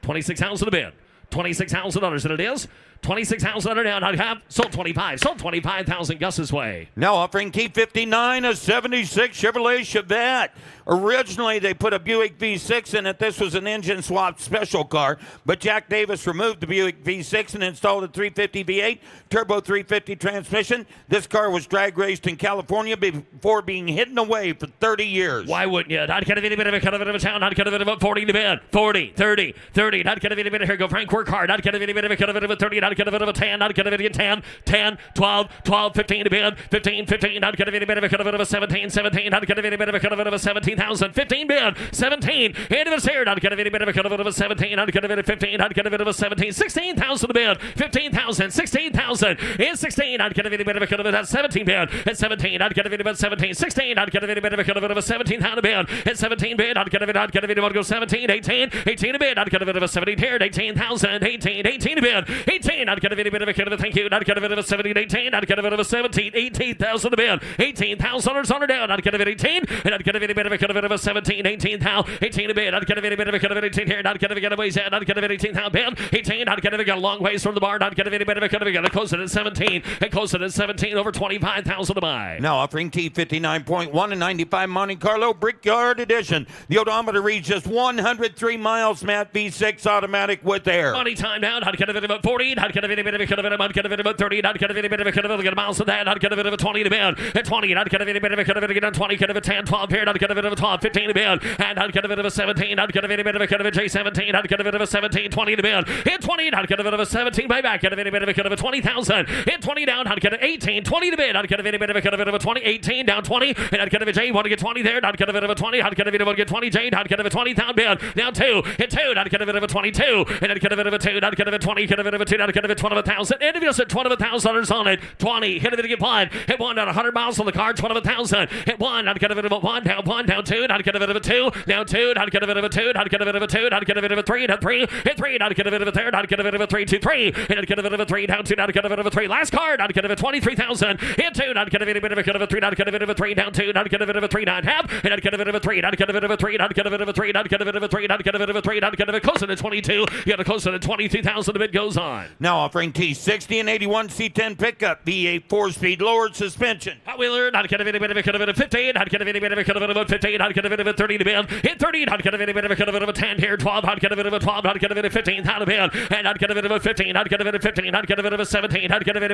26,000 a bid. 26,000 others, and it is 26,000 under down. I'd have sold 25. Sold 25,000 Gus's way. Now offering T59, a 76 Chevrolet Chevette. Originally, they put a Buick V6 in it. This was an engine swap special car, but Jack Davis removed the Buick V6 and installed a 350 V8 turbo 350 transmission. This car was drag raced in California before being hidden away for 30 years. Why wouldn't you? I'd get a bit of a cut of it of a town. I'd get a bit of a 40 to bid. 40, 30, 30. I'd get a bit of a here go Frank work hard. I'd get a bit of a cut of it of a 30. I'd get a bit of a 10. I'd get a bit of a 10, 10, 12, 12, 15 to bid. 15, 15. I'd get a bit of a cut of it of a 17, 17. I'd get a bit of a cut of it of a 17,000. 15 bid. 17. And if it's here, I'd get a bit of a cut of it of a 17. I'd get a bit of 15. I'd get a bit of a 17. 16,000 to bid. 15,000. 16,000. And 16. I'd get a bit of a cut of it at 17 bid. At 17. I'd get a bit of a 17. 16. I'd get a bit of a cut of it of a 17,000 to bid. At 17 bid. I'd get a bit. I'd get a bit of a go 17. 18. 18 to bid. I'd get a bit of a 17 here. 18,000. 20,000. 18 to bid. 18. I'd get a bit of a kid of a thank you. I'd get a bit of a 17. 18. I'd get a bit of a 17. 18,000 to bid. 18,000 on her down. I'd get a bit of 18. And I'd get a bit of a kid of a 17. 18,000. 18 to bid. I'd get a bit of a kid of 18 here. I'd get a bit of a ways out. I'd get a bit of 18,000 bid. 18. I'd get a long ways from the barn. I'd get a bit of a kid of a close it at 17. And close it at 17 over 25,000 to buy. Now offering T59.1 and 95 Monte Carlo Brickyard Edition. The odometer reads just 103 miles, Matt, V6 automatic with air. Money time down. I'd get a bit of a 40. I'd get a bit of a I'd get a bit of a 30. I'd get a bit of a miles of that. I'd get a bit of a 20 to bid. At 20. I'd get a bit of a 20. Get a 10, 12 here. I'd get a bit of a 12, 15 to bid. And I'd get a bit of a 17. I'd get a bit of a J17. I'd get a bit of a 17, 20 to bid. At 20. I'd get a bit of a 17 buyback. Get a bit of a 20,000. At 20 down. I'd get an 18, 20 to bid. I'd get a bit of a 20, 18 down 20. And I'd get a J. Want to get 20 there. I'd get a bit of a 20. I'd get a bit of a 20 J. I'd get a 20,000 bid. Now 2. At 2. I'd get a bit of a 22. And I'd get a bit of a 2. I'd get a 20. Get a bit of a 2. I'd get a 20,000. And if you said 20,000 on it, 20. Hit a bit of get one. Hit 1 down 100 miles on the card. 20,000. Hit 1. I'd get a bit of a 1 down 2. I'd get a bit of a 2. Now 2. I'd get a bit of a 2. I'd get a bit of a 2. I'd get a bit of a 3. Now 3. Hit 3. I'd get a bit of a 3. I'd get a bit of a 3, 2, 3. And I'd get a bit of a 3 down 2. I'd get a bit of a 3. Last card. I'd get a 23,000. Hit 2. I'd get a bit of a 3. I'd get a bit of a 3 down 2. I'd get a bit of a 3 down half. And I'd get a bit of a 3. I'd get a bit of a 3. I'd get a bit of a 3. I'd get a bit of a 3. I'd get a bit of a 3. I'd get a bit closer to 22. You got to closer to 22,000. The bid goes on. Now offering T60 and 81 C10 pickup, V8 4-speed lowered suspension. Hot wheeler. I'd get a bit of a 15. I'd get a bit of a 15. I'd get a bit of a 30 to bid. Hit 30. I'd get a bit of a 10 here. 12. I'd get a bit of a 12. I'd get a bit of 15. Out of bid. And I'd get a bit of a 15. I'd get a bit of 15. I'd get a bit of a 17. I'd get a bit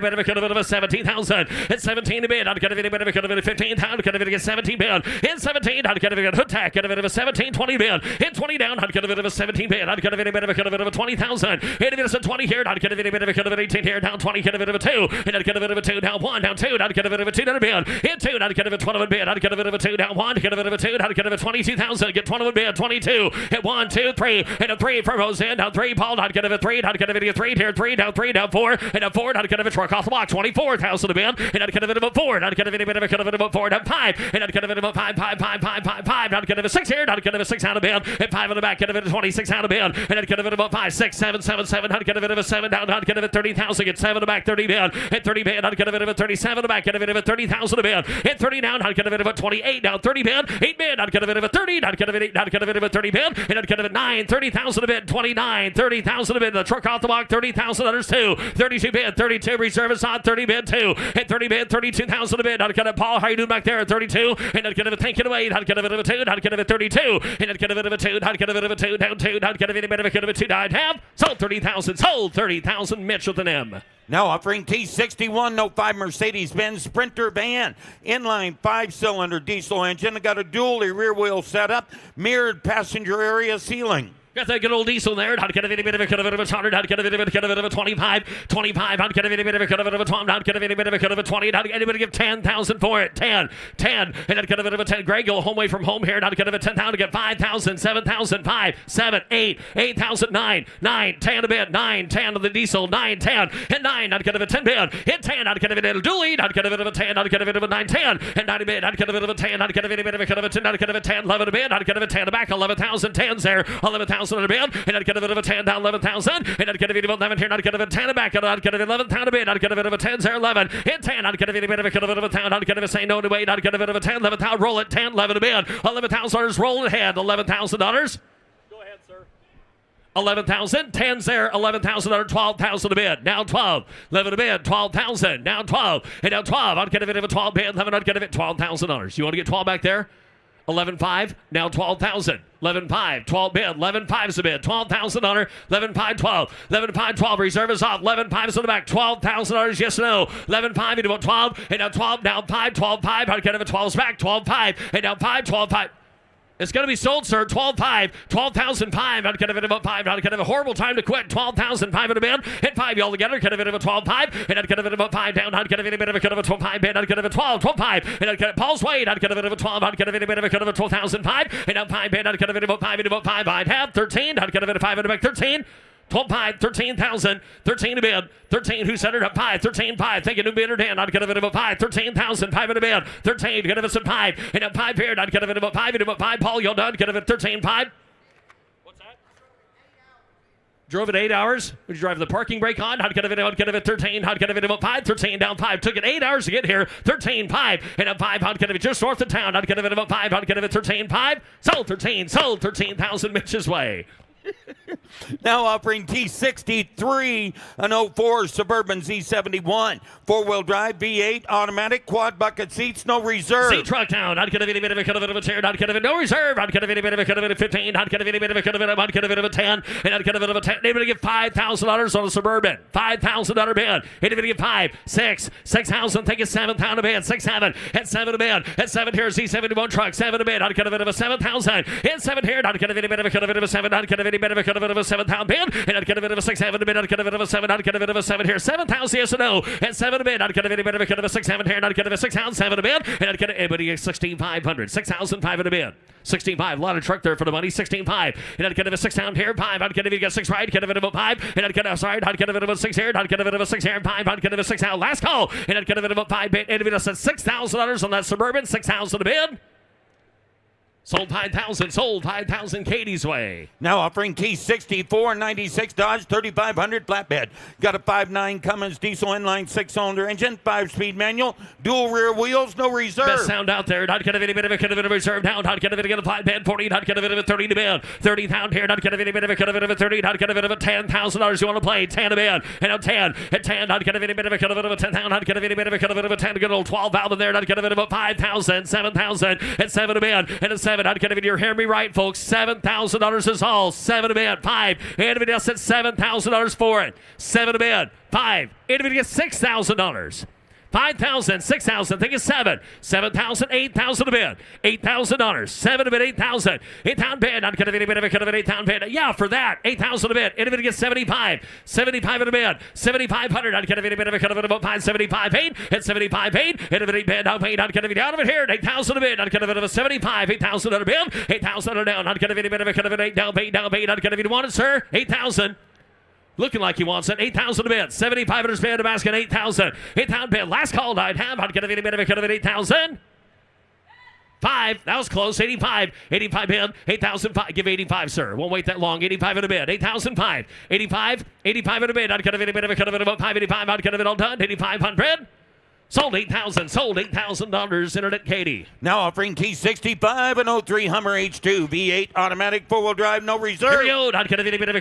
of a 17,000. At 17 to bid. I'd get a bit of a 15. I'd get a bit of a 17 bid. In 17. I'd get a bit of a hood tack. Get a bit of a 17, 20 bid. In 20 down. I'd get a bit of a 17 bid. I'd get a bit of a 20,000. Hit a bit of a 20 here. I'd get a bit of a 18 here. Down 20. Get a bit of a 2. And I'd get a bit of a 2. Down 1. Down 2. I'd get a bit of a 2 down a bid. In 2. I'd get a bit of a 12 bid. I'd get a bit of a 2. Down 1. Get a bit of a 2. I'd get a bit of 22,000. Get 20 bid. 22. Hit 1, 2, 3. And a 3 for Roseanne. Down 3. Paul. I'd get a bit 3. I'd get a bit of 3 here. 3 down 3. Down 4. And a 4. I'd get a bit truck off the block. 24,000 to bid. And I'd get a bit of a 4. I'd get a bit of a 4. Down 5. And I'd get a bit of a 5. I'd get a bit of 6 here. I'd get a bit of 6 out of bid. And 5 on the back. Get a bit of 26 out of bid. And I'd get a bit of a 5, 6, 7, 7, 7. I'd get a bit of a 7 down. I'd get a bit of 30,000. Get 7 on the back. 30 bid. At 30 bid. I'd get a bit of a 37 on the back. Get a bit of a 30,000 to bid. At 30 down. I'd get a bit of a 28 down. 30 bid. 8 bid. I'd get a bit of a 30. I'd get a bit of 8. I'd get a bit of a 30 bid. And I'd get a bit of 9. 30,000 a bid. 29. 30,000 a bid. The truck off the block. 30,000 others 2. 32 bid. 32 reserve is on. 30 bid 2. At 30 bid. 32,000 a bid. I'd get a Paul. How you doing back there at 32? And I'd get a tank it away. I'd get a bit of a 2. I'd get a bit of 32. And I'd get a bit of a 2. I'd get a bit of a 2 down 2. I'd get a bit of a 2. I'd have sold 30,000. Sold 30,000. Mitch with an M. Now offering T61 05 Mercedes-Benz Sprinter van. Inline 5-cylinder diesel engine. Got a dually rear wheel setup. Mirrored passenger area ceiling. Got that good old diesel there. I'd get a bit of a 100. I'd get a bit of a 25. 25. I'd get a bit of a 20. I'd get a bit of a 20. I'd anybody give 10,000 for it. 10. And I'd get a bit of a 10. Greg, go home away from home here. And I'd get a bit of 10,000. Get 5,000, 7,000, 5, 7, 8, 8,000, 9, 10 a bit. 9, 10 of the diesel. 9, 10. And 9. I'd get a bit of 10 bid. Hit 10. I'd get a bit of a dually. I'd get a bit of a 10. I'd get a bit of a 9, 10. And 9 a bid. I'd get a bit of a 10. I'd get a bit of a 10. I'd get a bit of a 10. 11 a bid. I'd get a bit of 10 back. 11,000. 10s there. 11,000 a bid. And I'd get a bit of a 10 down 11,000. And I'd get a bit of 11 here. And I'd get a bit of 10 back. And I'd get a bit of 11 a bid. I'd get a bit of a 10 there. 11. Hit 10. I'd get a bit of a 10. I'd get a say no to wait. I'd get a bit of a 10. 11,000. Roll it. 10. 11 a bid. $11,000 rolling ahead. $11,000. Go ahead, sir. 11,000. 10's there. 11,000 under 12,000 a bid. Now 12. 11 a bid. 12,000. Now 12. And now 12. I'd get a bit of a 12 bid. 11. I'd get a bit $12,000. You want to get 12 back there? 11.5. Now 12,000. 11.5. 12 bid. 11.5 is a bid. $12,000. 11.5. 12. 11.5. 12. Reserve is off. 11.5 is on the back. $12,000. Yes or no? 11.5 into 12. And now 12. Now 5. 12.5. I'd get a 12's back. 12.5. And now 5. 12.5. It's going to be sold, sir. 12.5. 12,005. I'd get a bit of a 5. I'd get a horrible time to quit. 12,005 in a bid. Hit 5 y'all together. Get a bit of a 12.5. And I'd get a bit of a 5 down. I'd get a bit of a 12.5 bid. I'd get a 12. 12.5. And I'd get Paul's Wade. I'd get a bit of a 12. I'd get a bit of a 12,005. And now 5 bid. I'd get a bit of a 5 into a 5. I'd have 13. I'd get a bit of 5 into back 13. 12.5, 13,000, 13 a bid, 13, who set it up 5, 13.5, thinking new bidder Dan, I'd get a bit of a 5, 13,000, 5 in a bid, 13, get a bit of 5, and a 5 here, I'd get a bit of a 5, into a 5, Paul, you're done, get a bit 13.5. What's that? Drove it 8 hours. Would you drive the parking brake on? How'd get it 13? How'd get it 5? 13 down 5. Took it 8 hours to get here. 13 5 and a 5. How'd get it just north of town? How'd get it 5? How'd get it 13 5? Sold 13. Sold 13,000 Mitch's way. Now offering T63, an 04 Suburban Z71, four-wheel drive, V8, automatic, quad bucket seats, no reserve. Z-Truck down. I'd get a bit of a tear. I'd get a no reserve. I'd get a bit of a 15. I'd get a bit of a 10. And I'd get a bit of a 10. They're going to give $5,000 on a Suburban. $5,000 bid. They're going to give 5, 6, 6,000. Think it's £7,000 a bid. 6, 7. At 7 a bid. At 7 here, Z71 truck. 7 a bid. I'd get a bit of a 7,000. At 7 here, I'd get a bit of a 7. I'd get a bit of a £7,000 bid, and I'd get a bit of a 6, 7 bid, I'd get a bit of a 7, I'd get a bit of a 7 here, 7,000 yes or no, and 7 a bid, I'd get a bit of a 6, 7 here, and I'd get a 6,000, 7 a bid, and I'd get a 16,500, 6,500 a bid. 16.5, a lot of truck there for the money. 16.5, and I'd get a 6 down here. 5, I'd get a 6 right, get a bit of a 5, and I'd get I'd get a bit of a 6 here, I'd get a bit of a 6 here, 5, I'd get a 6 out. Last call, and I'd get a bit of a 5 bid, and it said $6,000 on that Suburban, 6,000 a bid. Sold 5,000, sold 5,000 Katie's way. Now offering T64, 96 Dodge, 3,500 flatbed. Got a 5.9 Cummins diesel inline 6-cylinder engine, 5-speed manual, dual rear wheels, no reserve. Best sound out there. Not get a bit of a reserve down. Not get a bit of a 5 40. Not get a bit of a 30 to bid. 30 down here. Not get a bit of a 30. Not get a bit of a $10,000 you want to play. 10 a bid. And a 10. At 10. Not get a bit of a 10 down. Not get a bit of a 10. Good old 12 valve in there. Not get a bit of a 5,000. 7,000. At 7 a bid. And a 7. Not get a bit. You're hearing me right, folks. $7,000 is all. 7 a bid. 5. Anybody else at $7,000 for it? 7 a bid. 5. Anybody gets $6,000. 5,000, 6,000, think it's 7. 7,000, 8,000 a bid. $8,000. 7 a bid, 8,000. 8,000 bid. Not going to be a bit of a 8,000 bid. Yeah, for that. 8,000 a bid. Anybody gets 75. 75 in a bid. 7,500. Not going to be a bit of a 5. 75, 8. At 75, 8. Anybody bid. Not going to be down of it here. 8,000 a bid. Not going to be a 75. 8,000 on a bid. 8,000 a down. Not going to be a bit of a 8 down, 8 down, 8. Not going to be wanted, sir. 8,000. Looking like he wants it. 8,000 a bid. 7,500 bid to basket. 8,000. 8,000 bid. Last call I'd have. I'd get a bit of a 8,000. 5. That was close. 85. 85 bid. 8,005. Give 85, sir. Won't wait that long. 85 in a bid. 8,005. 85. 85 in a bid. I'd get a bit of a 585. I'd get a bit all done. 8,500. Sold 8,000. Sold $8,000. Internet Katie. Now offering T65 and 03 Hummer H2 V8 automatic 4-wheel drive, no reserve. Here we go. I'd get a bit of a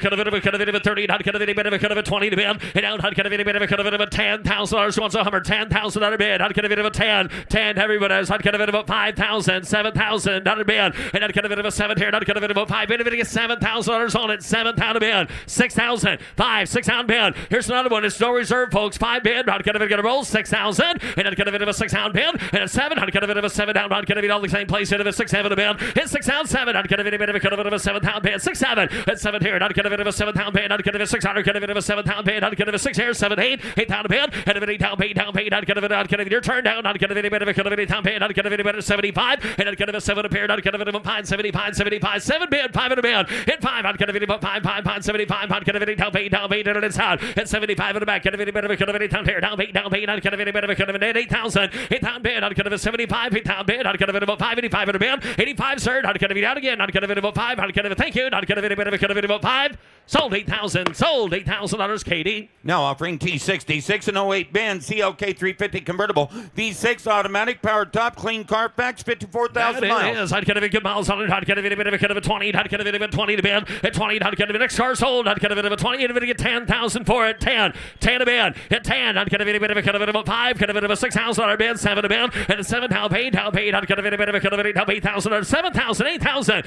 30. I'd get a bit of a 20 to bid. And out. I'd get a bit of a $10,000. Who wants a Hummer? $10,000 bid. I'd get a bit of a 10. 10. Everybody else. I'd get a bit of a 5,000. $7,000 bid. And I'd get a bit of a 7 here. I'd get a bit of a 5. Anybody get $7,000 on it? 7,000 bid. 6,000. 5. 6,000 bid. Here's another one. It's no reserve, folks. 5 bid. I'd get a bit of a roll. 6,000. And I'd get a bit of a 6-pound bid, and a 7, I'd get a bit of a 7 down, I'd get a bit all the same place, and a 6-7 a bid, hit 6 down, 7, I'd get a bit of a 7-pound bid, 6-7, at 7 here, and I'd get a bit of a 7-pound bid, I'd get a bit of a 6, I'd get a bit of a 7-pound bid, I'd get a bit of a 6 here, 7, 8, 8-pound bid, and a bit 8 down, 8 down, 8, I'd get a bit, your turn down, I'd get a bit of a 8-pound bid, I'd get a bit of a 75, and I'd get a bit of 7 a pair, I'd get a bit of a 5, 75, 75, 7 bid, 5 in a bid, hit 5, I'd get a bit of a 5, 75, I'd get a bit 8 down, 8, and it's out, at 75 in the back, get a bit of a 8 down here, down, 8, I'd get a bit of a 8,000, 8,000 bid, I'd get a 75, 8,000 bid, I'd get a bit of a 585 in a bid, 85, sir, I'd get a bit out again, I'd get a bit of a 5, I'd get a thank you, I'd get a bit of a 5, sold 8,000, sold $8,000, Katie. Now offering T66 and 08 Benz CLK 350 convertible V6 automatic powered top clean Carfax 54,000 miles. I'd get a bit good miles on it. I'd get a bit of a 20. I'd get a bit of a 20 to bid. At 20, I'd get a bit next car sold. I'd get a bit of a 20. I'd get 10,000 for it. 10 to bid. At 10, I'd get a bit of a 5. Get a bit of a $6,000 bid. 7 to bid. And a 7 down paid. I'd get a bit of a 8,000. 7,000. 8,000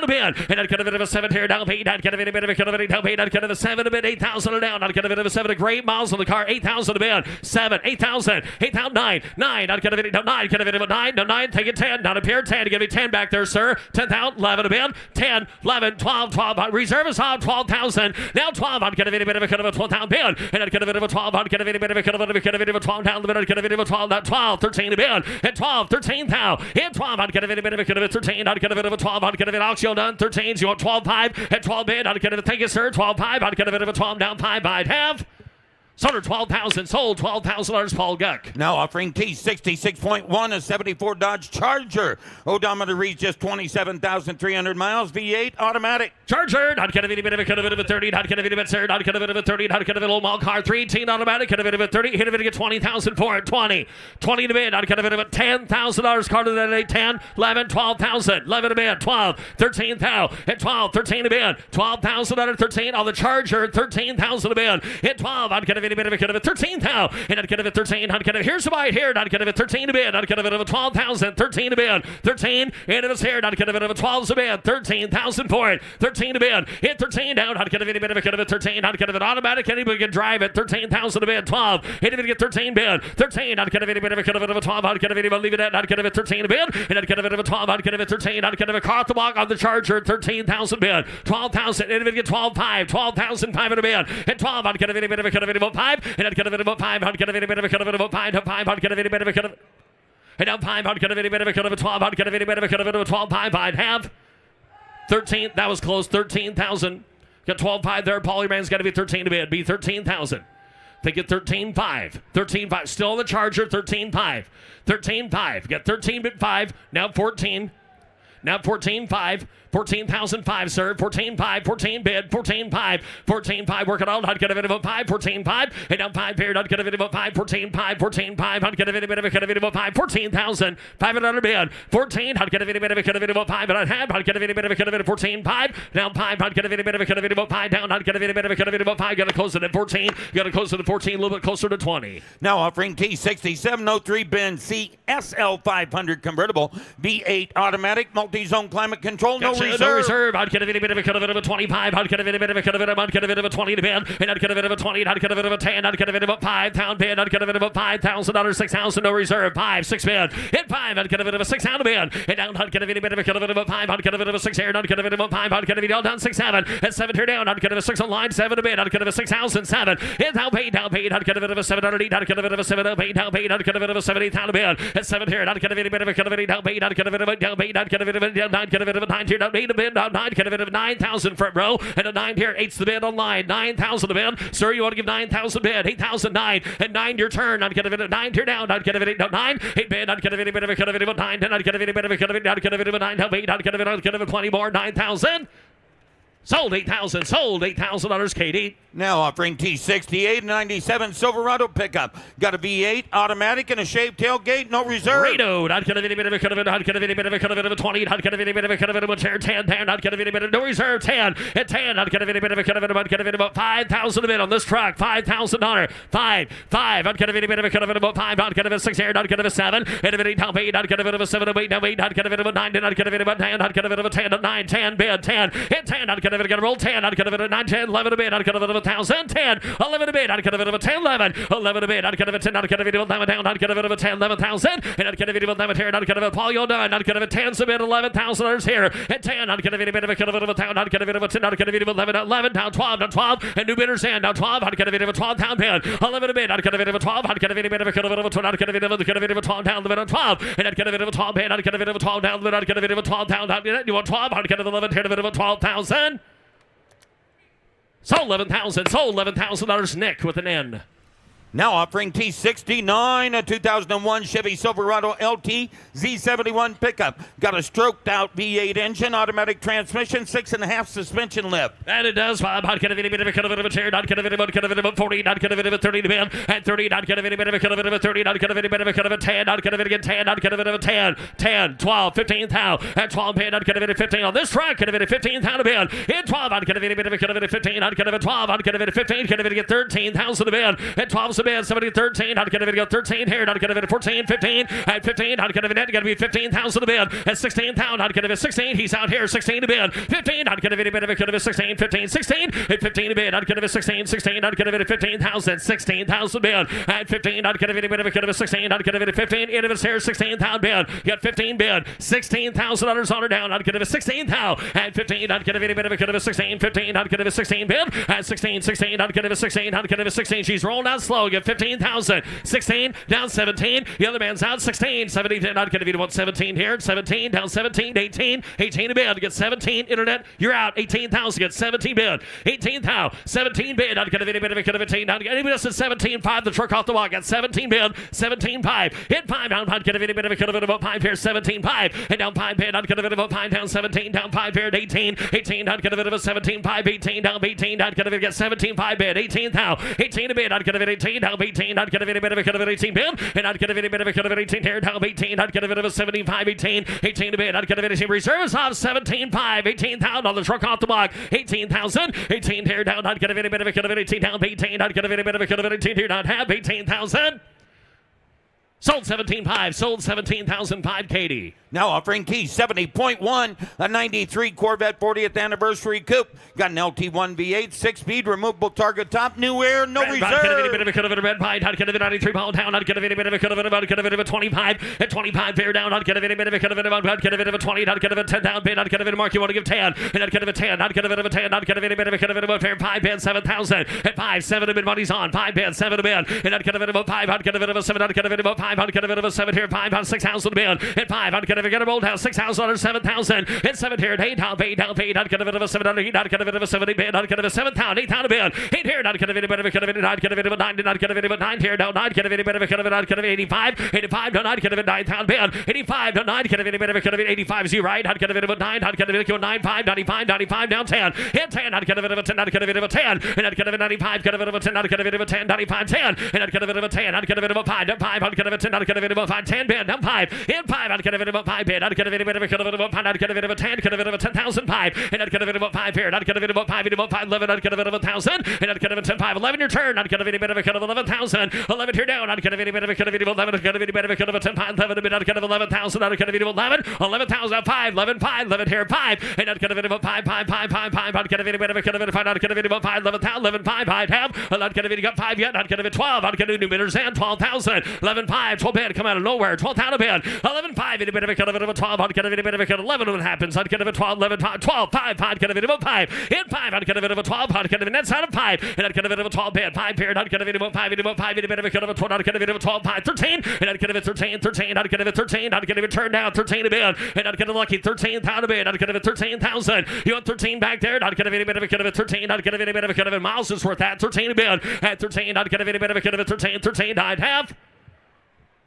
to bid. And I'd get a bit of a 7 here down paid. I'd get a bit of a down paid. I'd get a 7 to bid. 8,000 down. I'd get a bit of a 7 to great miles on the car. 8,000 to bid. 7, 8,000. 8,000, 9. I'd get a bit of 9. Get a bit of a 9. No 9. Take it 10. Not a pair. 10. Give me 10 back there, sir. 10,000. 11 to bid. 10, 11, 12, 12. Reserve is on 12,000. Now 12. I'd get a bit of a 12,000 bid. And I'd get a bit of a 12. I'd get a bit of a 12 down the bid. I'd get a bit of a 12. Not 12. 13 to bid. At 12, 13,000. At 12, I'd get a bit of a 13. I'd get a bit of a 12. I'd get a bit of auction done. 13s. You want 12, 5. At 12 bid. I'd get a thank you, sir. 12, 5. I'd get a bit of a 12 down 5. I'd have Sold her 12,000. Sold $12,000. Paul Guck. Now offering T66.1, a 74 Dodge Charger. Odometer reads just 27,300 miles. V8 automatic. Charger. Not kind of any bit of a 30. Not kind of any bit, sir. Not kind of a 30. Not kind of a little mall car. 318 automatic. Kind of a 30. Hit of it to get 20,000 for it. 20. 20 to bid. Not kind of a $10,000. Card to that 8. 10. 11. 12,000. 11 to bid. 12. 13,000. At 12. 13 to bid. 12,000 under 13 on the Charger. 13,000 to bid. Hit 12. Not kind of any bit of a 13,000. And not kind of a 13. Not kind of here's the bite here. Not kind of a 13 to bid. Not kind of a 12,000. 13 to bid. 13. And it was here. Not kind of a 12 to bid. 13,000 for it. 13 to bid. Hit 13 down. Not kind of any bit of a 13. Not kind of an automatic. Anybody can drive it. 13,000 to bid. 12. Hit it to get 13 bid. 13. Not kind of any bit of a 12. Not kind of anybody leave it at. Not kind of a 13 to bid. And not kind of a 12. Not kind of a 13. Not kind of a car at the block on the Charger. 13,000 bid. 12,000. Anybody get 12,500. 12,500 bid. Hit 12. Not kind of any bit of a 5. And not kind of a 5. Not kind of any bit of a 5. 5. Not kind of any bit of a and now 5. Not kind of any bit of a 12. Not kind of any bit of a 12. 5. I'd have 13. That was close. 13,000. Got 12.5 there. Polyman's got to be 13 to bid. Be 13,000. They get 13.5. 13.5. Still on the Charger. 13.5. 13.5. Got 13 bid 5. Now 14. Now 14.5. 14,005, sir. 14.5. 14 bid. 14.5. 14.5. Working on. Not going to about 5. 14.5. And now 5 here. Not going to about 5. 14.5. 14.5. Not going to about 5. 14,000. 500 bid. 14. Not going to about 5. And I have. Not going to about 14.5. Now 5. Not going to about 5. Down. Not going to about 5. Got to close it at 14. Got to close it at 14. A little bit closer to 20. Now offering T6703 Benz CSL 500 convertible. V8 automatic. Multi-zone climate control. No reserve. No reserve. I'd get a bit of a 25. I'd get a bit of a 20 to bid. And I'd get a bit of a 20. I'd get a bit of a 10. I'd get a bit of a 5,000 bid. I'd get a bit of a $5,000. 6,000. No reserve. 5. 6 bid. Hit 5. I'd get a bit of a 6,000 bid. And down. I'd get a bit of a 5. I'd get a bit of a 6 here. I'd get a bit of a 5. I'd get a bit of down 6 7. At 7 here down. I'd get a 6 on line. 7 to bid. I'd get a 6,007. Hit down paid. Down paid. I'd get a bit of a 700. I'd get a bit of a 7 paid. Down paid. I'd get a bit of a 70,000 bid. At 7 here. I'd get a bit of a down paid. I'd get a bit of a down paid. I'd get a bit of a down. I'd get a bit of a 9 here. Down paid. Bid. Down 9. Get a bit of 9,000 front row. And a 9 here. 8's the bid on line. 9,000 the bid. Sir, you want to give 9,000 bid. 8,009. And 9 your turn. I'd get a bit of 9 here down. I'd get a bit of 9. 8 bid. I'd get a bit of a 9. And I'd get a bit of a 9. Help 8. I'd get a bit of 20 more. 9,000. Sold 8,000. Sold $8,000, Katie. Now offering T68 97 Silverado pickup. Got a V8 automatic and a shaved tailgate. No reserve. Radioed. I'd get a bit of a 20. I'd get a bit of a 10. 10. I'd get a bit of no reserve. 10. At 10. I'd get a bit of I'd get a bit about 5,000 a bit on this truck. $5,000. 5. I'd get a bit of about 5. I'd get a 6 here. I'd get a 7. And a bit of down 8. I'd get a bit of a 7 8. Now 8. I'd get a bit of a 9. I'd get a bit of a 10. I'd get a bit of a 10. 9. 10 bid. 10. Hit 10. I'd get a bit of a roll 10. I'd get a bit of 9. 10. 11 a bit. I'd get a bit of 1,000. 10. 11 a bit. I'd get a bit of a 10. 11. 11 a bit. I'd get a bit of 10. I'd get a bit of 11 down. I'd get a bit of a 10. 11,000. And I'd get a bit of 11 here. And I'd get a bit of Polio 9. I'd get a bit of 10. So bit $11,000 here. At 10. I'd get a bit of a 10. I'd get a bit of a 10. I'd get a bit of 11. 11 down. 12 down. 12. And new bidders in. Now 12. I'd get a bit of a 12 down bid. 11 a bit. I'd get a bit of a 12. I'd get a bit of a 12. I'd get a bit of a 12 down the bid on 12. And I'd get a bit of a 12 bid. I'd get a bit of a 12 down the bid. I'd get a bit of a 12 down. You want 12? I'd get a 11 here. A bit of a 12,000. Sold 11,000. Sold $11,000. Nick with an N. Now offering T69, a 2001 Chevy Silverado LT Z71 pickup. Got a stroked out V8 engine, automatic transmission, 6.5 suspension lift. And it does. I'd get a bit of a chair. I'd get a bit of a 40. I'd get a bit of a 30 to bid. And 30. I'd get a bit of a 30. I'd get a bit of a 10. I'd get a bit of a 10. I'd get a bit of a 10. 10, 12, 15,000. At 12 bid. I'd get a bit of 15 on this truck. Get a bit of 15,000 to bid. In 12. I'd get a bit of 15. I'd get a bit of 12. I'd get a bit of 15. Get a bit of 13,000 to bid. At 12 bid. Somebody 13. I'd get a bit of 13 here. I'd get a bit of 14, 15. At 15. I'd get a bit. Got to be 15,000 to bid. At 16,000. I'd get a bit of 16. He's out here. 16 to bid. 15. I'd get a bit of 16, 15, 16. At 15 to bid. I'd get a bit of 16, 16. I'd get a bit of 15,000, 16,000 bid. At 15. I'd get a bit of 16. I'd get a bit of 15. Into his here. 16,000 bid. Got 15 bid. $16,000 on her down. I'd get a bit of 16,000. At 15. I'd get a bit of 16, 15. I'd get a bit of 16 bid. At 16, 16. I'd get a bit of 16. I'd get a bit of 16. She's rolling out slow. go. Get 15,000. 16 down 17. The other man's out 16. 17 not going to be 17 here. 17 down 17. 18. 18 to bid. Get 17. Internet. You're out. 18,000. Get 17 bid. 18,000. 17 bid. Not going to be a bit of a could have 18. Not anybody else at 17.5. The truck off the wall. Got 17 bid. 17.5. Hit 5 down. Not going to be a bit of a could have about 5 here. 17.5. And down 5 bid. Not going to be about 5 down 17. Down 5 here. 18. 18. Not going to be about 17.5. 18 down 18. Not going to get 17.5 bid. 18,000. 18 to bid. Not going to be 18 down 18. Not going to be a bit of a could have 18 bid. And not going to be a bit of a could have 18 here. Down 18. Not going to be a bit of a 75. 18. 18 to bid. Not going to be 18. Reserves off 17.5. 18,000 on the truck off the block. 18,000. 18 here. Down. Not going to be a bit of a could have 18. Down 18. Not going to be a bit of a could have 18 here. Not have 18,000. Sold 17.5. Sold 17,005. Katie. Now offering T70.1, a 93 Corvette 40th anniversary coupe. Got an LT1 V8, 6-speed, removable target top, new air, no reserve. Not going to be a bit of a cut of a red pine. Not going to be 93 pound down. Not going to be a bit of a cut of a 25. At 25 fair down. Not going to be a bit of a cut of a not going to be a 20. Not going to be a 10 down bid. Not going to be a mark. You want to give 10. And not going to be a 10. Not going to be a 10. Not going to be a bit of a cut of a fair 5 bid 7,000. At 5 7 to bid money's on. 5 bid 7 to bid. And not going to be about 5. Not going to be a 7. Not going to be about 5. Not going to be a 7 here. 5 on 6,000 to bid. At 5. Not going to get a rolled house 6,000 on 7,000. At 7 here. 8 down 8 down 8. Not going to be a 7. Not going to be a 70 bid. Not going to be a 7,000. 8 down to bid. 8 here. Not going to be a bit of a cut of it. Not going to be a 9. Not going to be a 9 here. No. Not going to be a bit of a cut of it. Not going to be 85. 85. No. Not going to be 9,000 bid. 85. No. Not going to be a bit of a cut of it. 85 is you right. Not going to be a 9. Not going to be a 9 5. 95. 95 down 10. Hit 10. Not going to be a 10. Not going to be a 10. And not going to be 95. Going to be a 10. Not going to be a 10. 95 10. And not going to be a 10. Not going to be a 5. 5. Not going to be 10. Not going to be a 5. 10 bid. Down 5. Hit 5. Not going to be a 5 bid. Not going to be a bit of a cut of it. Not going to be a 10. Could have been a 10,005. And not going to be about 5 here. Not going to be about 5. About 5 11. Not going to be about 1,000. And not going to be 10 5 11 your turn. Not going to be a bit of a cut of 11,000. 11 here down. Not going to be a bit of a cut of 11. Not going to be a bit of a cut of 10 5 11. Not going to be 11,000. Not going to be 11. 11,000 5 11 5 11 here 5. And not going to be about 5 5 5 5 5. Not going to be a bit of a cut of 5. Not going to be about 5 11,000 11 5 5 have. Not going to be got 5 yet. Not going to be 12. Not going to do new bidders and 12,000. 11 5 12 bid come out of nowhere. 12,000 bid. 11 5 in a bit of a cut of 12. Not going to be a bit of a cut 11 when it happens. Not going to be 12 11 5 12 5 5 going to be about 5. Hit 5. Not going to be about 12. Not going to be net side of 5. And not going to be about 12 bid. 5 pair. Not going to be about 5. About 5 in a bit of a cut of 12. Not going to be about 12 5 13. And not going to be 13 13. Not going to be 13. Not going to be turned down 13 a bid. And not going to lucky 13,000 a bid. Not going to be 13,000. You want 13 back there. Not going to be a bit of a cut of 13. Not going to be a bit of a cut of miles is worth that 13 a bid. At 13. Not going to be a bit of a cut of 13 13. I'd have.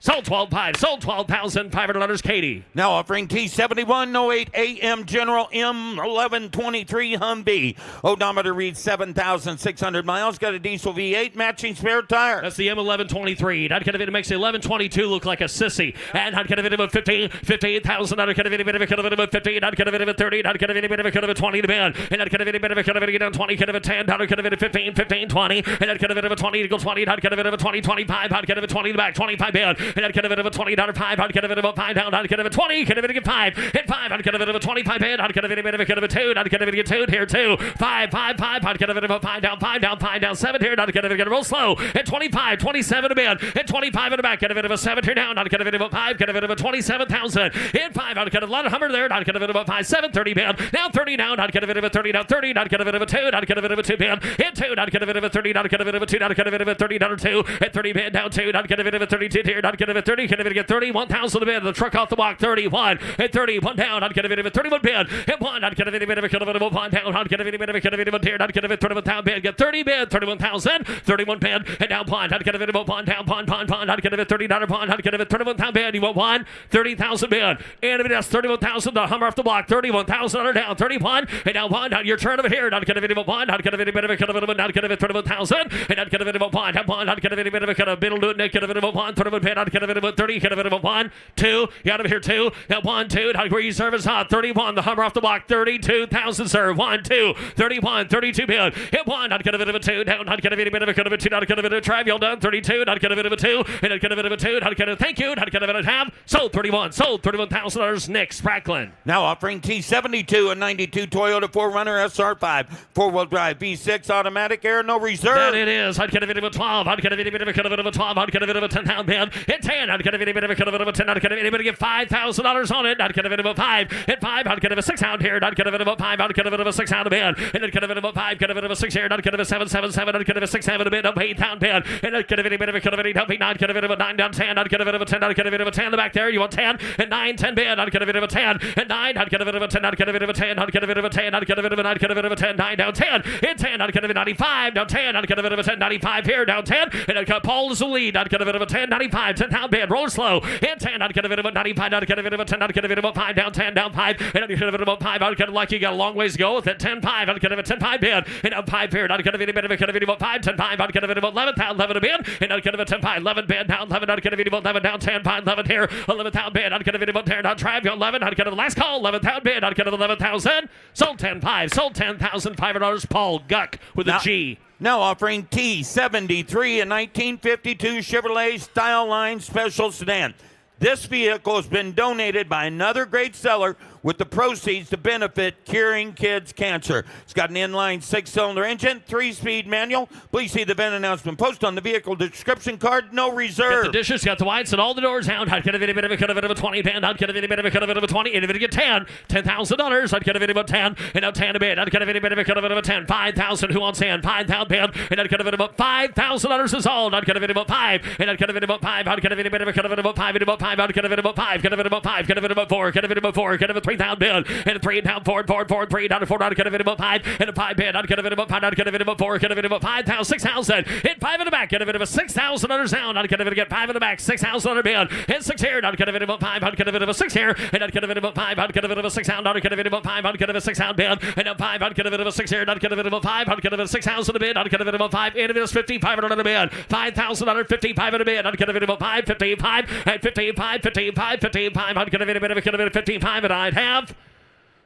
Sold 12.5. Sold 12,500 letters. Katie. Now offering T7108 AM General M1123 Humvee. Odometer reads 7,600 miles. Got a diesel V8 matching spare tire. That's the M1123. Not going to makes the 1122 look like a sissy. And not going to about 15, 58,000. Not going to be a bit of a cut of about 15. Not going to be 30. Not going to be a bit of a cut of 20 to bid. And not going to be a bit of a cut of it down 20. Cut of 10. Not going to be 15, 15, 20. And not going to be 20 to go 20. Not going to be 20, 25. Not going to be 20 to back. 25 bid. And I'd get a bit of a $20 5. I'd get a bit of a 5 down. I'd get a bit of 20. Get a bit of a 5. Hit 5. I'd get a bit of a 25 bid. I'd get a bit of a 2. I'd get a bit of a 2 here 2. 5 5 5. I'd get a bit of a 5 down 5 down 5 down 7 here. I'd get a bit of a roll slow. At 25 27 a bid. At 25 in the back. Get a bit of a 7 here down. I'd get a bit of a 5. Get a bit of a 27,000. Hit 5. I'd get a lot of Hummer there. I'd get a bit of a 5 7 30 bid. Now 30 down. I'd get a bit of a 30 down 30. I'd get a bit of a 2. I'd get a bit of a 2 bid. Hit 2. I'd get a bit of a 30. I'd get a bit of a 2. I'd get a bit of a 30 down 2. At 30 bid down 2. I'd get a bit of a 32 here. I'd get a bit of 30. Get a bit of 31,000 a bid. The truck off the block 31. At 31 down. I'd get a bit of a 31 bid. Hit 1. I'd get a bit of a cut of a 1 down. I'd get a bit of a cut of a here. I'd get a bit of a 31,000 bid. Get 30 bid. 31,000. 31 bid. And down pond. I'd get a bit of a pond down pond. I'd get a bit $30 pond. I'd get a bit 31,000 bid. You want 1? 30,000 bid. And if it has 31,000, the Hummer off the block 31,000 under down 31. And down pond. Your turn over here. I'd get a bit of a pond. I'd get a bit of a cut of a I'd get a bit 31,000. And I'd get a bit of a pond. I'd get a bit of a cut of middle do it. Get a bit of a pond. 31 bid. I'd get a bit of a 30. Get a bit of a 1 2. You out of here 2. Now 1 2. Where you service hot 31. The Hummer off the block 32,000 sir. 1 2. 31 32 bid. Hit 1. I'd get a bit of a 2 down. I'd get a bit of a cut of a 2. I'd get a bit of a trivial done 32. I'd get a bit of a 2. And I'd get a bit of a 2. I'd get a thank you. I'd get a bit of a half. Sold 31. Sold $31,000. Nick Sprackland. Now offering T72 a 92 Toyota 4Runner SR5 4-wheel drive V6 automatic air no reserve. That it is. I'd get a bit of a 12. I'd get a bit of a cut of a 12. I'd get a bit of a 10,000 bid. Hit Hit 10. I'd get a bit of a cut of a 10. I'd get anybody get $5,000 on it. I'd get a bit of a 5. Hit 5. I'd get a 6 out here. I'd get a bit of a 5. I'd get a bit of a 6 out of bed. And I'd get a bit of a 5. Get a bit of a 6 here. I'd get a 7, 7, 7. I'd get a 6, 7 a bit. Up 8 down bed. And I'd get a bit of a cut of a 8 down 9. Get a bit of a 9 down 10. I'd get a bit of a 10. I'd get a bit of a 10 in the back there. You want 10 and 9, 10 bed. I'd get a bit of a 10 and 9. I'd get a bit of a 10. I'd get a bit of a 10. I'd get a bit of a 10. I'd get a bit of a 9. Get a bit of a 10. 9 down 10. Hit 10. I'd get a bit of 95 down 10. I'd get a bit of a 10. 95 here down 10. And I'd got Paul as the lead. I'd get a bit of a 10. 95. 10 down bed. Roll slow. Hit 10. I'd get a bit of a 95. I'd get a bit of a 10. I'd get a bit of a 5 down 10 down 5. And I'd get a bit of a 5. I'd get like you got a long ways to go with it. 10 5. I'd get a bit 10 5 bid. And up 5 here. I'd get a bit of a 5 10 5. I'd get a bit of 11 pound 11 a bid. And I'd get a bit 10 5 11 bid down 11. I'd get a bit of 11 down 10 5 11 here. 11 pound bid. I'd get a bit of 10 down drive 11. I'd get a last call 11 pound bid. I'd get 11,000. Sold 10 5. Sold $10,500. Paul Guck with a G. Now offering T73, a 1952 Chevrolet Style Line Special Sedan. This vehicle has been donated by another great seller with the proceeds to benefit curing kids' cancer. It's got an inline 6-cylinder engine, 3-speed manual. Please see the event announcement post on the vehicle description card. No reserve. Got the dishes, got the whites, and all the doors out. I'd get a bit of a cut of a 20 band. I'd get a bit of a cut of a 20. And if it get 10, $10,000. I'd get a bit of a 10. And now 10 a bit. I'd get a bit of a cut of a 10. 5,000. Who wants 10? 5,000 band. And I'd get a bit of a $5,000 is all. I'd get a bit of a 5. And I'd get a bit of a 5. I'd get a bit of a cut of a 5. And about 5. I'd get a bit of a 5. Get a bit of a 5. Get a bit of a 4. Get a bit of a 4. Get a bit of a 3,000 band. And a 3 down 4, 3 down 4. I'd get a bit of a 5. And a 5 band. I'd get a bit of a 5. I'd get a bit of a 4. Get a bit of a 5,000. 6,000. Hit 5 in the back. Get a bit of a $6,000 down. I'd get a bit of a 5 in the back. $6,000 band. Hit 6 here. I'd get a bit of a 5. I'd get a bit of a 6 here. And I'd get a bit of a 5. I'd get a bit of a 6 out. I'd get a bit of a 5. I'd get a bit of a 6 out band. And a 5. I'd get a bit of a 6 here. I'd get a bit of a 5. I'd get a bit of 6,000 a bid. I'd get a bit of a 5. And a bit of 5,500 a bid. $5,055 in a bid. I'd get a bit of a 5. 55. At 55. 55. 55. I'd get a bit of 55. And I'd have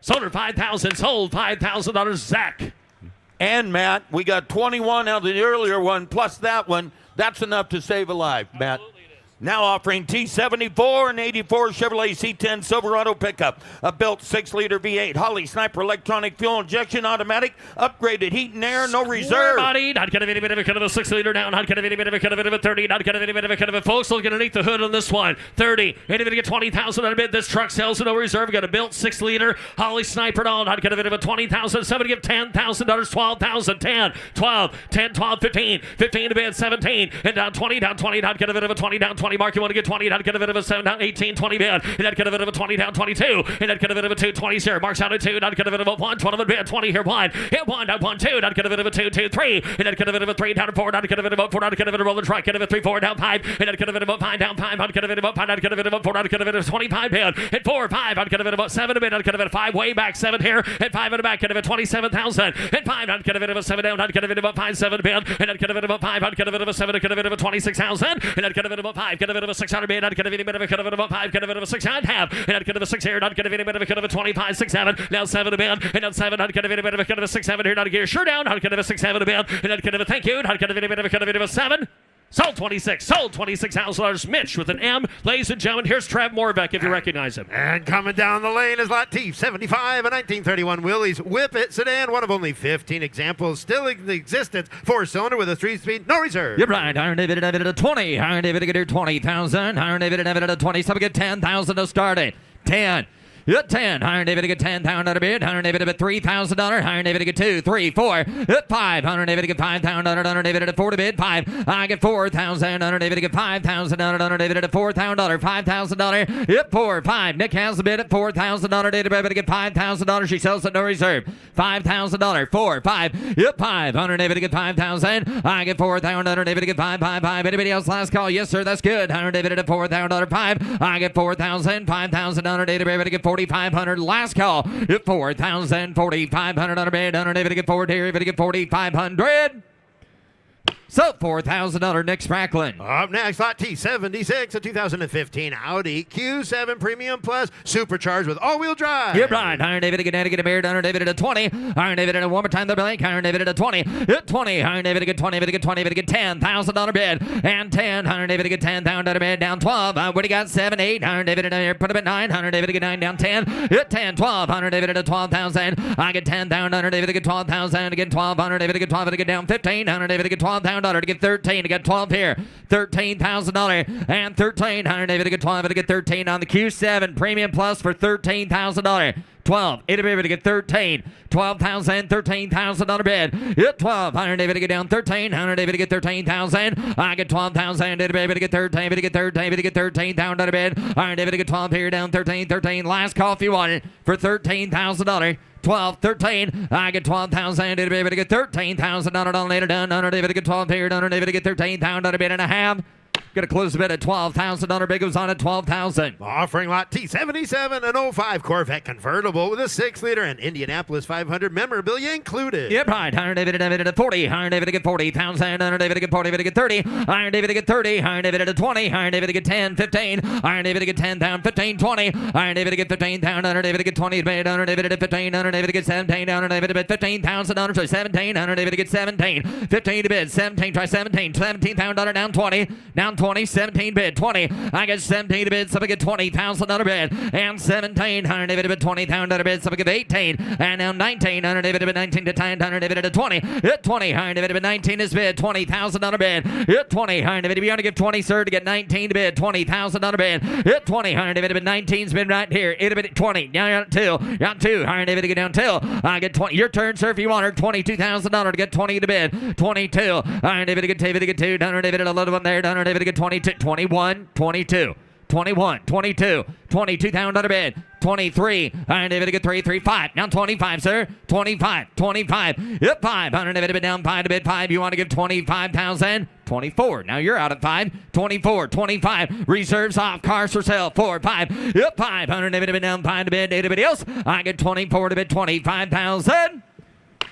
sold her 5,000. Sold $5,000. Zach. And Matt, we got 21 out of the earlier one, plus that one. That's enough to save a life, Matt. Now offering T74 and 84 Chevrolet C10 Silverado pickup. A built 6-liter V8 Holly Sniper electronic fuel injection automatic. Upgraded heat and air, no reserve. Bodied. I'd get a bit of a cut of a 6-liter down. I'd get a bit of a cut of a 30. I'd get a bit of a cut of a folks. Look underneath the hood on this one. 30. Any bit of 20,000 on a bid. This truck sells with no reserve. We got a built 6-liter Holly Sniper on. I'd get a bit of a 20,000. Somebody give $10,000. 12,000. 10. 12. 10. 12. 15. 15 to bid. 17. And down 20. Down 20. I'd get a bit of a 20. Down 20. Mark, you want to get 20. And I'd get a bit of a 7. Down 18. 20 bid. And I'd get a bit of a 20. Down 22. And I'd get a bit of a 2. 20 here. Marks out at 2. And I'd get a bit of a 1. 12 bid. 20 here. 1. Hit 1. Down 1. 2. And I'd get a bit of a 2. 2. 3. And I'd get a bit of a 3. Down to 4. And I'd get a bit of a 4. I'd get a bit of a roller truck. Get a bit of 3. 4. Down 5. And I'd get a bit of a 5. Down 5. I'd get a bit of a 5. I'd get a bit of a 4. I'd get a bit of a 25 bid. Hit 4. 5. I'd get a bit of a 7 a bid. I'd get a bit of 5. Way back 7 here. Hit 5 in the back. Get a bit of 27,000. Hit 5. I'd get a bit of a 7 down. I'd get a bit of a 5 7 bid. And I'd get a bit of a 5. I'd get a bit of a 7. I'd get a bit of a 26,000. And I'd get a bit of a 5. Get a bit of a 600 bid. I'd get a bit of a cut of a 5. Get a bit of a 6 I'd have. And I'd get a bit of a 6 here. And I'd get a bit of a cut of a 25 6 7. Now 7 a bid. And on 7 I'd get a bit of a cut of a 6 7 here. I'd get a sure down. I'd get a 6 7 a bid. And I'd get a thank you. And I'd get a bit of a cut of a 7. Sold 26. Sold $26,000. Mitch with an M. Ladies and gentlemen, here's Trav Morbeck if you recognize him. And coming down the lane is lot T75, a 1931 Willys Whip-It sedan, one of only 15 examples still in existence. 4-cylinder with a 3-speed, no reserve. You're right. Iron David at 20. Iron David at 20,000. Iron David at 20. Some get 10,000 to start it. 10. At 10, Iron David to get 10,000 out of bid. Iron David to get $3,000. Iron David to get 2, 3, 4. At 5, Iron David to get 5,000. Iron David at 4 to bid. 5. I get 4,000. Iron David to get 5,000. Iron David at $4,000. $5,000. At 4, 5. Nick has the bid at 4,000. Iron David to get $5,000. She sells at no reserve. $5,000. 4, 5. At 5. Iron David to get 5,000. I get 4,000. Iron David to get 5, 5, 5. Anybody else last call? Yes, sir. That's good. Iron David at $4,000. 5. I get 4,000. 5,000. Iron David to get 4,500. Last call at 4,000, 4,500 on a bid. On a David to get 4 here, to get 4,500. So $4,000 Nick Spracklin. Up next, lot T76, a 2015 Audi Q7 Premium Plus, supercharged with all-wheel drive. You're right. Iron David to get a beard. Iron David at a 20. Iron David at a one more time the blank. Iron David at a 20. At 20. Iron David to get 20. To get 20. To get $10,000 bid. And 10. Iron David to get $10,000 bid. Down 12. What do you got? 7, 8. Iron David at a put him at 9. Iron David to get 9 down 10. At 10, 12. Iron David at a 12,000. I get 10,000. Iron David to get 12,000. Again 12. Iron David to get 12. To get down 15. Iron David to get 12,000. $13,000 to get 13. To get 12 here. $13,000 and 13. 100 to get 12. To get 13 on the Q7 Premium Plus for $13,000. 12. It'll be able to get 13. 12,000, $13,000 bid. Hit 12. 100 to get down 13. 100 to get 13,000. I get 12,000. It'll be able to get 13. To get 13. To get 13,000 bid. 100 to get 12 here down 13. 13. Last call if you want it for $13,000. 12, 13. I get 12,000. It'll be able to get $13,000 later done. 100 to get 12 here. 100 to get 13,000 bid and a half. Gonna close the bid at $12,000. Bid goes on at $12,000. Offering lot T77, an 05 Corvette convertible with a 6-liter and Indianapolis 500 memorabilia included. Yep, right. Iron David at 40. Iron David to get 40,000. Iron David to get 40. David to get 30. Iron David to get 30. Iron David at 20. Iron David to get 10. 15. Iron David to get 10 down. 15. 20. Iron David to get 15 down. Iron David to get 20. Iron David to 15. Iron David to get 17. Iron David to bid $15,000. Try 17. Iron David to get 17. 15 to bid. 17. Try 17. $17,000 down 20. Down 20. 17 bid. 20. I get 17 to bid. So I get $20,000 bid. And 17. Iron David to bid $20,000 bid. So I get 18. And now 19. Iron David to bid 19 to 10. Iron David to 20. Hit 20. Iron David to bid 19 is bid. $20,000 bid. Hit 20. Iron David to be on to give 20, sir, to get 19 to bid. $20,000 bid. Hit 20. Iron David to bid 19's bid right here. It'll be 20. Now you're at 2. You're at 2. Iron David to get down 2. I get 20. Your turn, sir, if you want her. $22,000 to get 20 to bid. 22. Iron David to get David to get 2. Iron David to a little one there. Iron David to get 22. 21. 22. 21, 22, $22,000 bid. 23, Iron David to get 3, 3, 5. Now 25, sir. 25, 25. Yep, 5. Iron David to bid down 5 to bid 5. You want to give 25,000? 24. Now you're out at 5. 24, 25. Reserves off. Cars for sale. 4, 5. Yep, 5. Iron David to bid down 5 to bid. Anybody else? I get 24 to bid 25,000.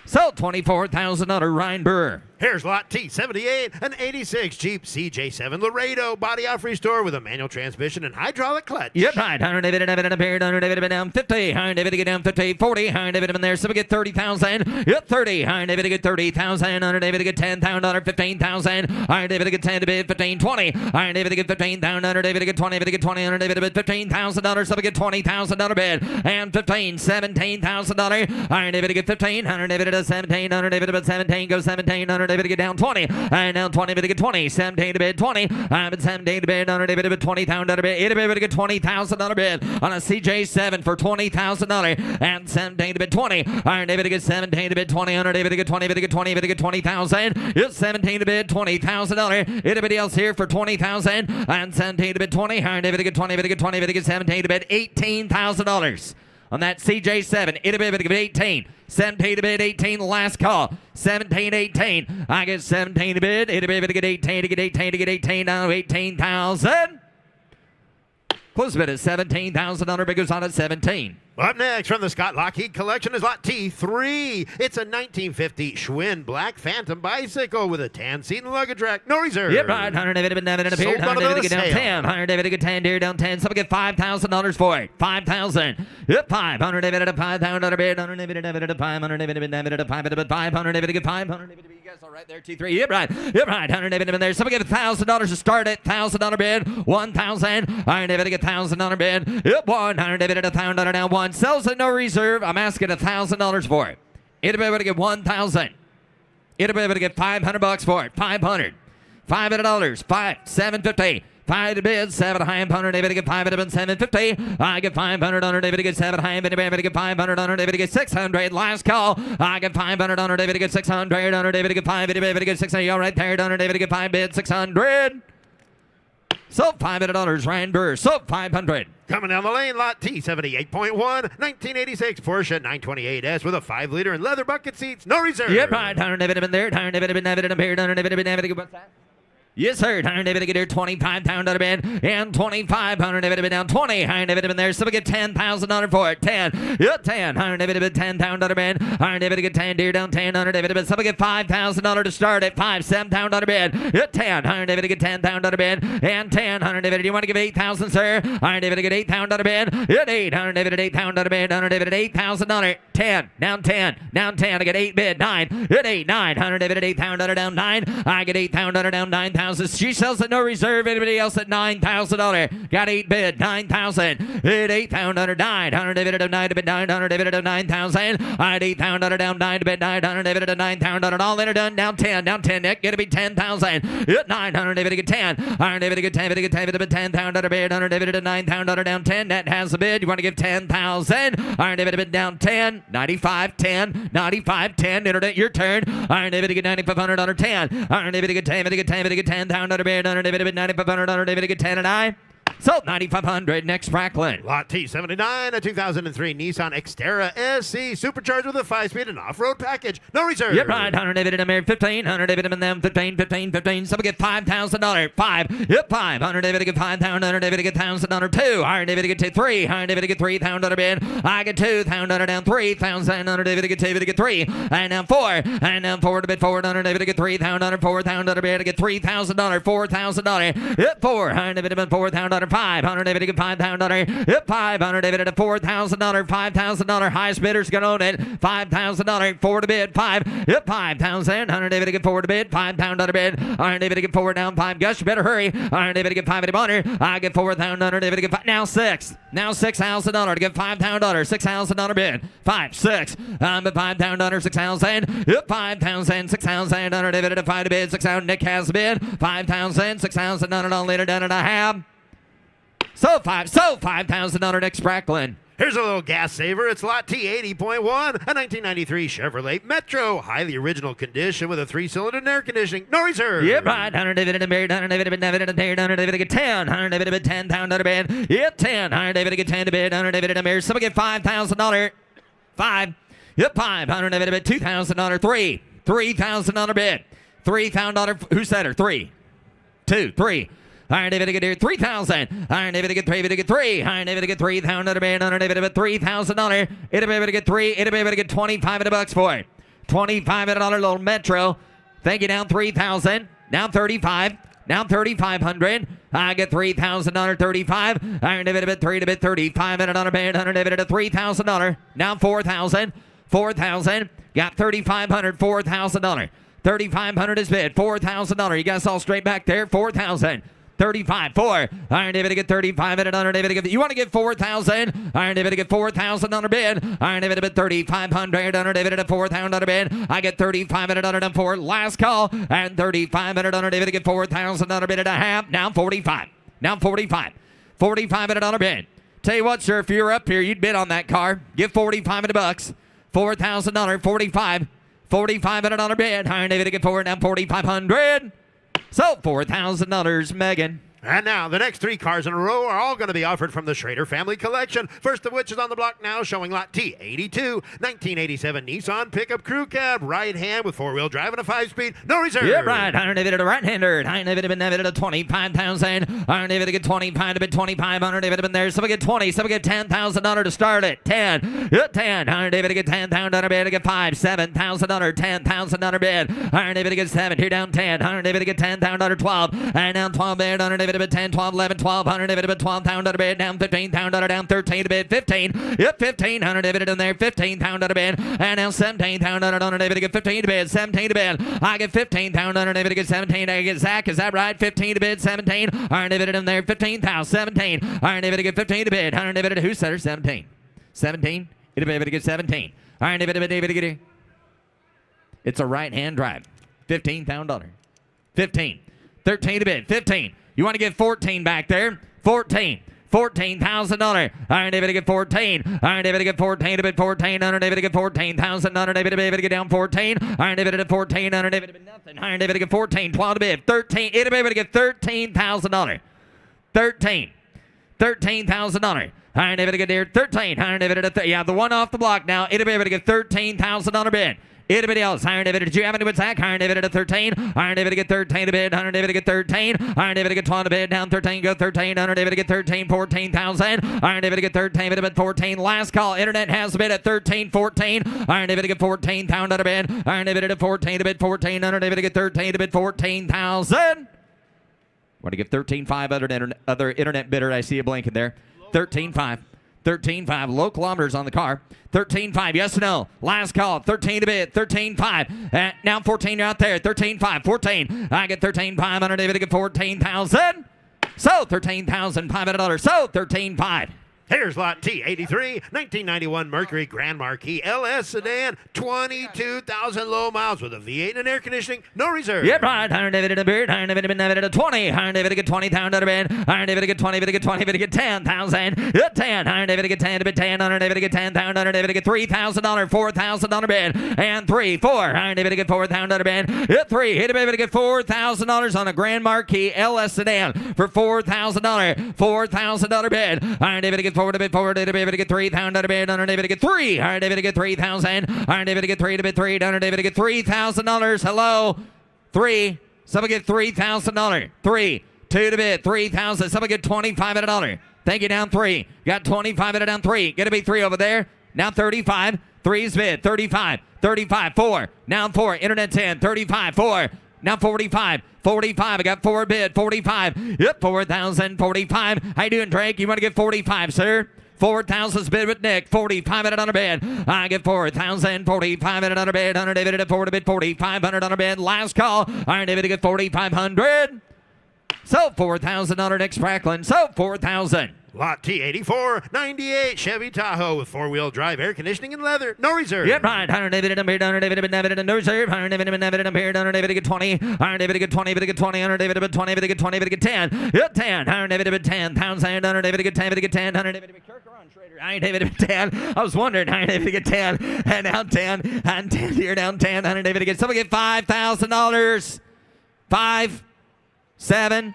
So $24,000 Ryan Burr. Here's lot T78, an 86 Jeep CJ7 Laredo body off restore with a manual transmission and hydraulic clutch. Yep, right. Iron David and Evan appeared. Iron David down 50. Iron David to get down 50. 40. Iron David in there. So we get 30,000. Yep, 30. Iron David to get 30,000. Iron David to get $10,000. 15,000. Iron David to get 10 to bid 15. 20. Iron David to get 15,000. Iron David to get 20. David to get 20. Iron David to bid $15,000. So we get $20,000 bid. And 15. $17,000. Iron David to get 15. Iron David to 17. Iron David to bid 17. Goes 17. Iron David to get down 20. And now 20 bid to get 20. 17 to bid 20. I'm at 17 to bid. Iron David to bid $20,000 bid. It'll be able to get $20,000 bid on a CJ7 for $20,000. And 17 to bid 20. Iron David to get 17 to bid 20. Iron David to get 20. Bid to get 20. Bid to get 20,000. It's 17 to bid $20,000. Anybody else here for 20,000? And 17 to bid 20. Iron David to get 20. Bid to get 20. Bid to get 17 to bid $18,000. On that CJ7, it'll be able to give 18. 17 to bid, 18, last call. 17, 18. I get 17 to bid. It'll be able to get 18, to get 18, to get 18, down to 18,000. Close bid at $17,000. Bid goes on at 17. Up next from the Scott Lockheed collection is lot T3. It's a 1950 Schwinn Black Phantom bicycle with a tan seat and luggage rack. No reserve. Yep, right. 100 David and appeared. Sold 100 David to get down sale. 10. 100 David to get 10. Deer down 10. Someone get $5,000 for it. 5,000. Yep, 500 David at a $5,000 bid. 100 David at a 500 David at a 500 David to get 500 David to be. You guys all right there? 2, 3. Yep, right. Yep, right. 100 David in there. Someone get $1,000 to start it. $1,000 bid. 1,000. Iron David to get $1,000 bid. Yep, 100 David at a $1,000 now. 1 sells at no reserve. I'm asking $1,000 for it. It'll be able to get 1,000. It'll be able to get $500 for it. 500. $500. 5. 750. 5 to bid. 7 high. 100 David to get 500 and 750. I get 500 on David to get 7 high. David to get 500 on David to get 600. Last call. I get 500 on David to get 600. On David to get 5. David to get 600. All right there. On David to get 5 bid. 600. So $500. Ryan Burr. So 500. Coming down the lane, lot T78.1, 1986 Porsche 928S with a 5-liter and leather bucket seats. No reserve. Yep, right. 100 David in there. 100 David in there. 100 David. What's that? Yes, sir. 100 David to get here. $25,000 bid. And 25. 100 David to bid down 20. 100 David in there. So we get $10,000 for it. 10. Yep, 10. 100 David to bid $10,000 bid. 100 David to get 10. Deer down 10. 100 David to bid. So we get $5,000 to start at 5. $7,000 bid. Yep, 10. 100 David to get $10,000 bid. And 10. 100 David. Do you want to give 8,000, sir? 100 David to get $8,000 bid. Yep, 8. 100 David at $8,000 bid. 100 David at $8,000. 10. Down 10. Down 10. I get 8 bid. 9. Hit 8. 9. 100 bid at 8,000 down 9. I get 8,000 down 9,000. She sells at no reserve. Anybody else at $9,000? Got 8 bid. 9,000. Hit 8,000 9. 100 bid at 9 bid 900 bid at 9,000. I had 8,000 down 9 bid 900 bid at 9,000. All in or done. Down 10. Down 10. Nick. Gonna be 10,000. Hit 900 bid at 10. 100 bid at 10 bid at 10 bid at 10,000 bid 100 bid at 9,000 down 10. That has the bid. You want to give 10,000. 100 bid down 10. 95 10. 95 10. Internet your turn. 100 bid at 9,500 under 10. 100 bid at 10 bid at 10 bid at 10,000 bid 100 bid at 9,500 100 bid at 10 and I. Sold 9,500. Next, Franklin. Lot T79, a 2003 Nissan Xterra SE, supercharged with a 5-speed and off-road package. No reserve. Yep, right. 100 dividend American 15. 100 dividend them 15, 15, 15. Somebody get $5,000. 5. Yep, 5. 100 dividend get 5,000. 100 dividend get $1,000. 2. 100 dividend get 3. 100 dividend get 3,000 bid. I get 2,000 down 3,000. 100 dividend get 2 dividend get 3. And now 4. And now 4 to bid forward. 100 dividend get 3,000. 4,000 bid. I get $3,000. $4,000. Yep, 4. 100 dividend 4,000. 5. 100 dividend get $5,000. Yep, 500 dividend at $4,000. $5,000. Highest bidder's gonna own it. $5,000. 4 to bid. 5. Yep, 5,000. 100 dividend get 4 to bid. $5,000 bid. 100 dividend get 4 down 5. Gus, you better hurry. 100 dividend get 5 at a honor. I get 4,000. 100 dividend get 5. Now 6. Now $6,000 to get $5,000. $6,000 bid. 5. 6. I'm at $5,000. 6,000. Yep, 5,000. 6,000. 100 dividend at 5 to bid. 6,000. Nick has the bid. 5,000. 6,000. All later done and I have. So 5,000 next Franklin. Here's a little gas saver. It's Lot T80.1, a 1993 Chevrolet Metro. Highly original condition with a 3-cylinder and air conditioning. No reserve. Yep, right. 100 dividend married, 100 dividend 100 dividend get 10, 100 dividend 10,000 bid. Yep, 10, 100 dividend get 10 to bid, 100 dividend married. Somebody get $5,000. 5. Yep, 5, 100 dividend $2,000. 3. $3,000 bid. $3,000. Who said her? 3. 2. 3. Iron David get here 3,000. Iron David get 3. Get 3. Iron David get 3,000. Iron David get $3,000. It'll be able to get 3. It'll be able to get 25 bucks for it. $25 little Metro. Thank you. Down 3,000. Down 35. Down 3,500. I get $3,000. 35. Iron David at 3 to bid 35. And another bid. 100 David at $3,000. Down 4,000. 4,000. Got 3,500. $4,000. 3,500 is bid. $4,000. You guys all straight back there. 4,000. 35, 4. Iron David to get 35 and Iron David to get. You want to get 4,000? Iron David to get 4,000 on a bid. Iron David to bid 3,500. Iron David to 4,000 on a bid. I get 35 and 4. Last call and 35 and Iron David to get 4,000 on a bid and a half. Now 45. Now 45. 45 and a bid. Tell you what, sir, if you're up here, you'd bid on that car. Give 45 bucks. $4,000. 45. 45 and a bid. Iron David to get 4 down 4,500. So, $4,000, Megan. And now, the next 3 cars in a row are all going to be offered from the Schrader family collection. First of which is on the block now, showing Lot T82, 1987 Nissan pickup crew cab, right hand with 4-wheel drive and a 5-speed, no reserve. Yeah, right. Iron David at a right-hander. Iron David had been at 25,000. Iron David to get 25 to bid 2,500. David had been there. Somebody get 20. Somebody get $10,000 to start it. 10. 10. Iron David to get $10,000 bid to get 5. $7,000. $10,000 bid. Iron David to get 7. Here down 10. Iron David to get $10,000. 12. And down 12 bid. Iron David to bid 10, 12, 11, 12. Iron David to bid 12,000 bid. Down 15,000. Down 13 to bid 15. Yep, 15. Iron David in there. 15,000 bid. And now 17,000. Iron David to get 15 to bid. 17 to bid. I get 15,000. Iron David to get 17. I get Zach. Is that right? 15 to bid. 17. Iron David in there. 15,000. 17. Iron David to get 15 to bid. Iron David who said her? 17. 17. It'll be able to get 17. Iron David to get it. It's a right-hand drive. $15,000. 15. 13 to bid. 15. You want to get 14 back there? 14. $14,000. Iron David to get 14. Iron David to get 14 to bid 14. Iron David to get 14,000. Iron David to get down 14. Iron David to 14. Iron David to bid nothing. Iron David to get 14. 12 to bid 13. It'll be able to get $13,000. 13. $13,000. Iron David to get there 13. Iron David to yeah, the one off the block now. It'll be able to get $13,000 bid. Anybody else? Iron David, did you have any with Zach? Iron David at 13. Iron David to get 13 to bid. Iron David to get 13. Iron David to get 12 to bid. Down 13, go 13. Iron David to get 13, 14,000. Iron David to get 13 to bid 14. Last call. Internet has a bid at 13, 14. Iron David to get 14,000 to bid. Iron David to 14 to bid 14. Iron David to get 13 to bid 14,000. Want to give 13.5 other internet bidder. I see a blinking there. 13.5. 13.5. Low kilometers on the car. 13.5. Yes or no? Last call. 13 to bid. 13.5. Now 14. You're out there. 13.5. 14. I get 13.500. David, I get 14,000. So $13,500. So 13.5. Here's lot T83, 1991 Mercury Grand Marquis LS sedan, 22,000 low miles with a V8 and air conditioning, no reserve. Yep, right. 100 David in a beard. 100 David in a 20. 100 David get 20,000 out of bed. 100 David get 20. David get 20. David get 10,000. 10. 100 David get 10. David 10. 100 David get 10,000. 100 David get $3,000. $4,000 bid. And 3. 4. 100 David get 4,000 out of bed. Hit 3. Hit David get $4,000 on a Grand Marquis LS sedan for $4,000. $4,000 bid. 100 David get 4 to bid. 4 to David get 3,000 out of bid. 100 David get 3. 100 David get 3,000. 100 David get 3 to bid 3. 100 David get $3,000. Hello. 3. Someone get $3,000. 3. 2 to bid 3,000. Someone get $2,500. Thank you. Down 3. Got 25 at down 3. Gonna be 3 over there. Now 35. 3's bid 35. 35. 4. Now 4. Internet 10. 35. 4. Now 45. 45. I got 4 bid. 45. Yep. 4,000. 45. How you doing, Drake? You want to get 45, sir? 4,000's bid with Nick. 45 at a bid. I get 4,000. 45 at a bid. 100 David at 4 to bid. 4,500 on a bid. Last call. 100 David to get 4,500. So $4,000 Nick Spracklin. So 4,000. Lot T84, 98 Chevy Tahoe with 4-wheel drive, air conditioning, and leather, no reserve. Yep, right. 100 David and a beard. 100 David and no reserve. 100 David and a beard. 100 David to get 20. 100 David to get 20. David to get 20. 100 David to get 20. David to get 20. David to get 10. Yep, 10. 100 David to get 10. 100 David to get 10. David to get 10. 100 David to get Kirkaron Schrader. 100 David to get 10. I was wondering. 100 David to get 10. And now 10. And 10 here, down 10. 100 David to get. Someone get $5,000. 5, 7,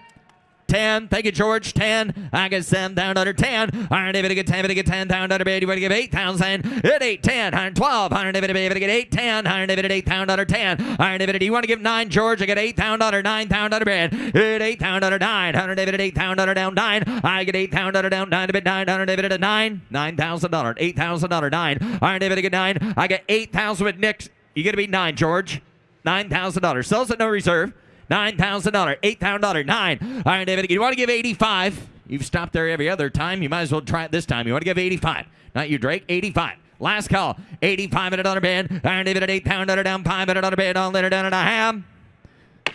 10. Thank you, George. 10. I get 7,000. 10. 100 David to get 10. David to get 10,000. Bid. You want to give 8,000. Hit 8. 10. 112. 100 David to get 8. 10. 100 David at 8,000. 10. 100 David. Do you want to give 9, George? I get 8,000. 9,000 bid. Hit 8,000. 9. 100 David at 8,000 down 9. I get 8,000 down 9 to bid 9. 100 David at 9. $9,000. $8,000. 9. 100 David to get 9. I get 8,000 with Nick. You got to be 9, George. $9,000. Sells at no reserve. $9,000, $8,000, 9. All right, David, you want to give 85? You've stopped there every other time. You might as well try it this time. You want to give 85? Not you, Drake. 85. Last call. 85 at $1 bid. All right, David at 8,000 down 5 at $1 bid. All later down and a ham.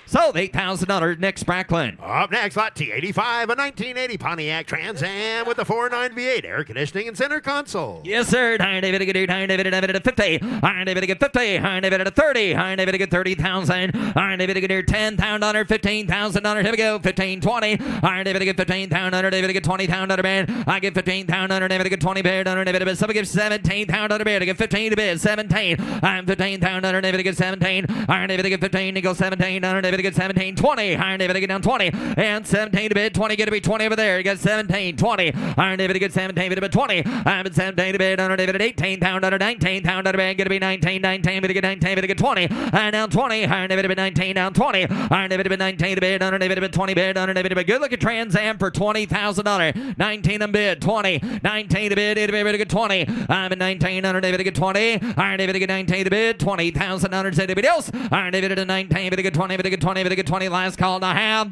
Sold $8,000. Nick Spracklin. Up next, lot T85, a 1980 Pontiac Trans Am with a 4.9 V8, air conditioning, and center console. Yes, sir. Iron David to get 8. Iron David at 50. Iron David to get 50. Iron David at 30. Iron David to get 30,000. Iron David to get $10,000. $15,000. Here we go. 15, 20. Iron David to get 15,000. David to get 20,000 bid. I get 15,000. David to get 20 bid. Iron David to bid. Somebody give 17,000 bid. I get 15 to bid. 17. I'm 15,000. David to get 17. Iron David to get 15. He goes 17. Iron David to get 17, 20. Iron David to get down 20. And 17 to bid. 20 get to be 20 over there. You got 17, 20. Iron David to get 17 to bid 20. I'm at 17 to bid. Iron David at 18,000. 19,000 to bid. Get to be 19. 19 to get 19 to get 20. And down 20. Iron David to bid 19. Down 20. Iron David to bid 19 to bid. Iron David to bid 20 bid. Iron David to bid. Good looking Trans Am for $20,000. 19 to bid. 20. 19 to bid. David to get 20. I'm at 19. Iron David to get 20. Iron David to get 19 to bid. 20,000. Anybody else? Iron David to 19. To get 20. To get 20. To get 20. Last call to have.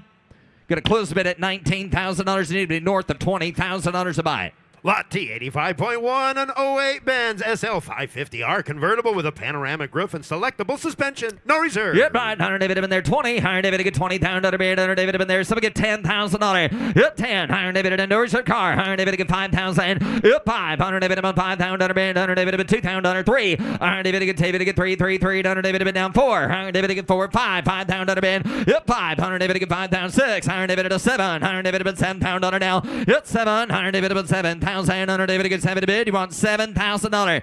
Gonna close a bid at $19,000. Need to be north of $20,000 to buy it. Lot T85.1, an 08 Benz SL550R convertible with a panoramic roof and selectable suspension. No reserve. Yep, right. 100 David been there 20. 100 David to get 20,000 bid. 100 David been there. Somebody get $10,000. Yep, 10. 100 David at no reserve car. 100 David to get 5,000. Yep, 5. 100 David about 5,000 bid. 100 David to 2,000. 3. 100 David to get David to get 3. 3. 3. 100 David to bid down 4. 100 David to get 4. 5. 5,000 bid. Yep, 5. 100 David to get 5,000. 6. 100 David to 7. 100 David to bid 7,000 now. Yep, 7. 100 David to bid 7,000. 100 David to get 7 to bid. You want $7,000.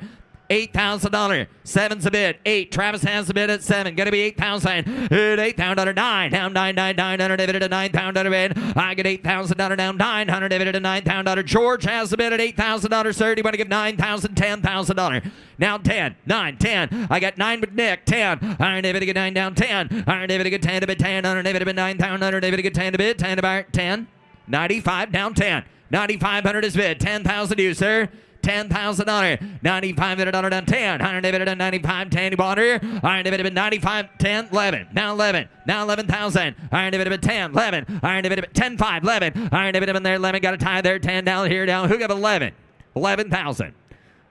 $8,000. 7's a bid. 8. Travis has the bid at 7. Gonna be 8,000. At 8,000. 9. Down 9. David at 9,000 bid. I get $8,000 down 900. David at 9,000. George has the bid at $8,000. Sir, do you want to give $9,000? $10,000. Now 10. 9. 10. I got 9 with Nick. 10. Iron David to get 9 down 10. Iron David to get 10 to bid 10. Iron David to bid 9,000. David to get 10 to bid. 10 to buy 10. 95 down 10. 9,500 is bid. 10,000 you, sir. $10,000. 95 down 10. 100 David at 95. 10 you bought here. Iron David at 95. 10. 11. Now 11. Now 11,000. Iron David at 10. 11. Iron David at 10. 5. 11. Iron David in there. 11. Got a tie there. 10 down here. Down. Who got 11? 11,000.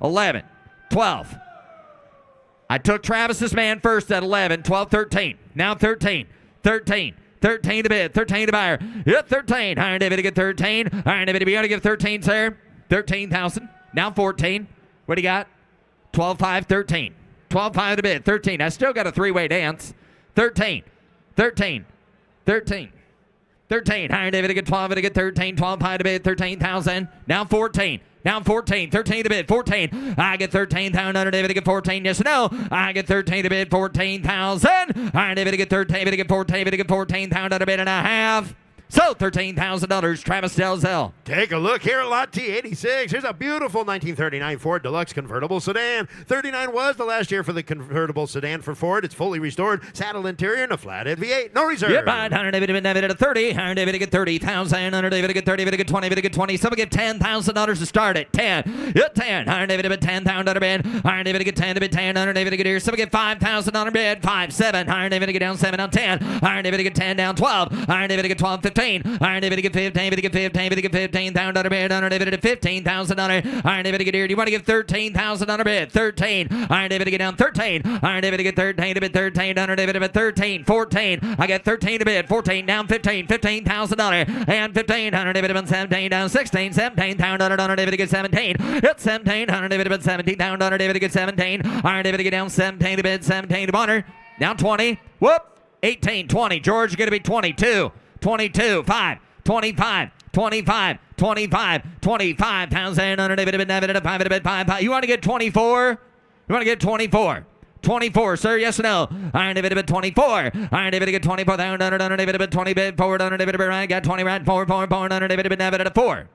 11. 12. I took Travis's man first at 11. 12, 13. Now 13. 13. 13 to bid. 13 to buyer. Yep, 13. Iron David to get 13. Iron David, we got to give 13, sir. 13,000. Now 14. What do you got? 12, 5, 13. 12, 5 to bid. 13. I still got a three-way dance. 13. 13. 13. 13. Iron David to get 12 to get 13. 12, 5 to bid. 13,000. Now 14. Now 14. 13 to bid. 14. I get 13,000. Iron David to get 14. Yes or no? I get 13 to bid. 14,000. Iron David to get 13. David to get 14. David to get 14,000 to bid and a half. So $13,000. Travis Delzell. Take a look here at Lot T86. Here's a beautiful 1939 Ford Deluxe convertible sedan. 39 was the last year for the convertible sedan for Ford. It's fully restored, saddle interior, and a flathead V8. No reserve. Yep, right. 100 David to 30. 100 David to get 30,000. 100 David to get 30. David to get 20. David to get 20. Someone get $10,000 to start it. 10. Yep, 10. 100 David to bid 10,000 bid. 100 David to get 10 to bid 10. 100 David to get here. Someone get $5,000 bid. 5. 7. 100 David to get down 7 on 10. 100 David to get 10 down 12. 100 David to get 12. 15. 100 David to get 15. David to get 15. David to get 15,000 bid. 100 David to $15,000. 100 David to get here. Do you want to give $13,000 bid? 13. 100 David to get down 13. 100 David to get 13 to bid 13. 100 David to bid 13. 14. I get 13 to bid. 14 down 15. $15,000 and 15. 100 David to bid 17 down 16. 17,000. 100 David to get 17. It's 17. 100 David to bid 17,000. 100 David to get 17. 100 David to get down 17 to bid 17 to Bonner. Now 20. Whoop. 18. 20. George is going to be 22. 22. 5. 25, 25, 25, 25,000 under David bid 5 to bid 5. You want to get 24? You want to get 24? 24, sir, yes or no? Iron David bid 24. Iron David get 24,000 under David bid 20 bid forward under David bid right. Got 20 right, forward under David bid at 4.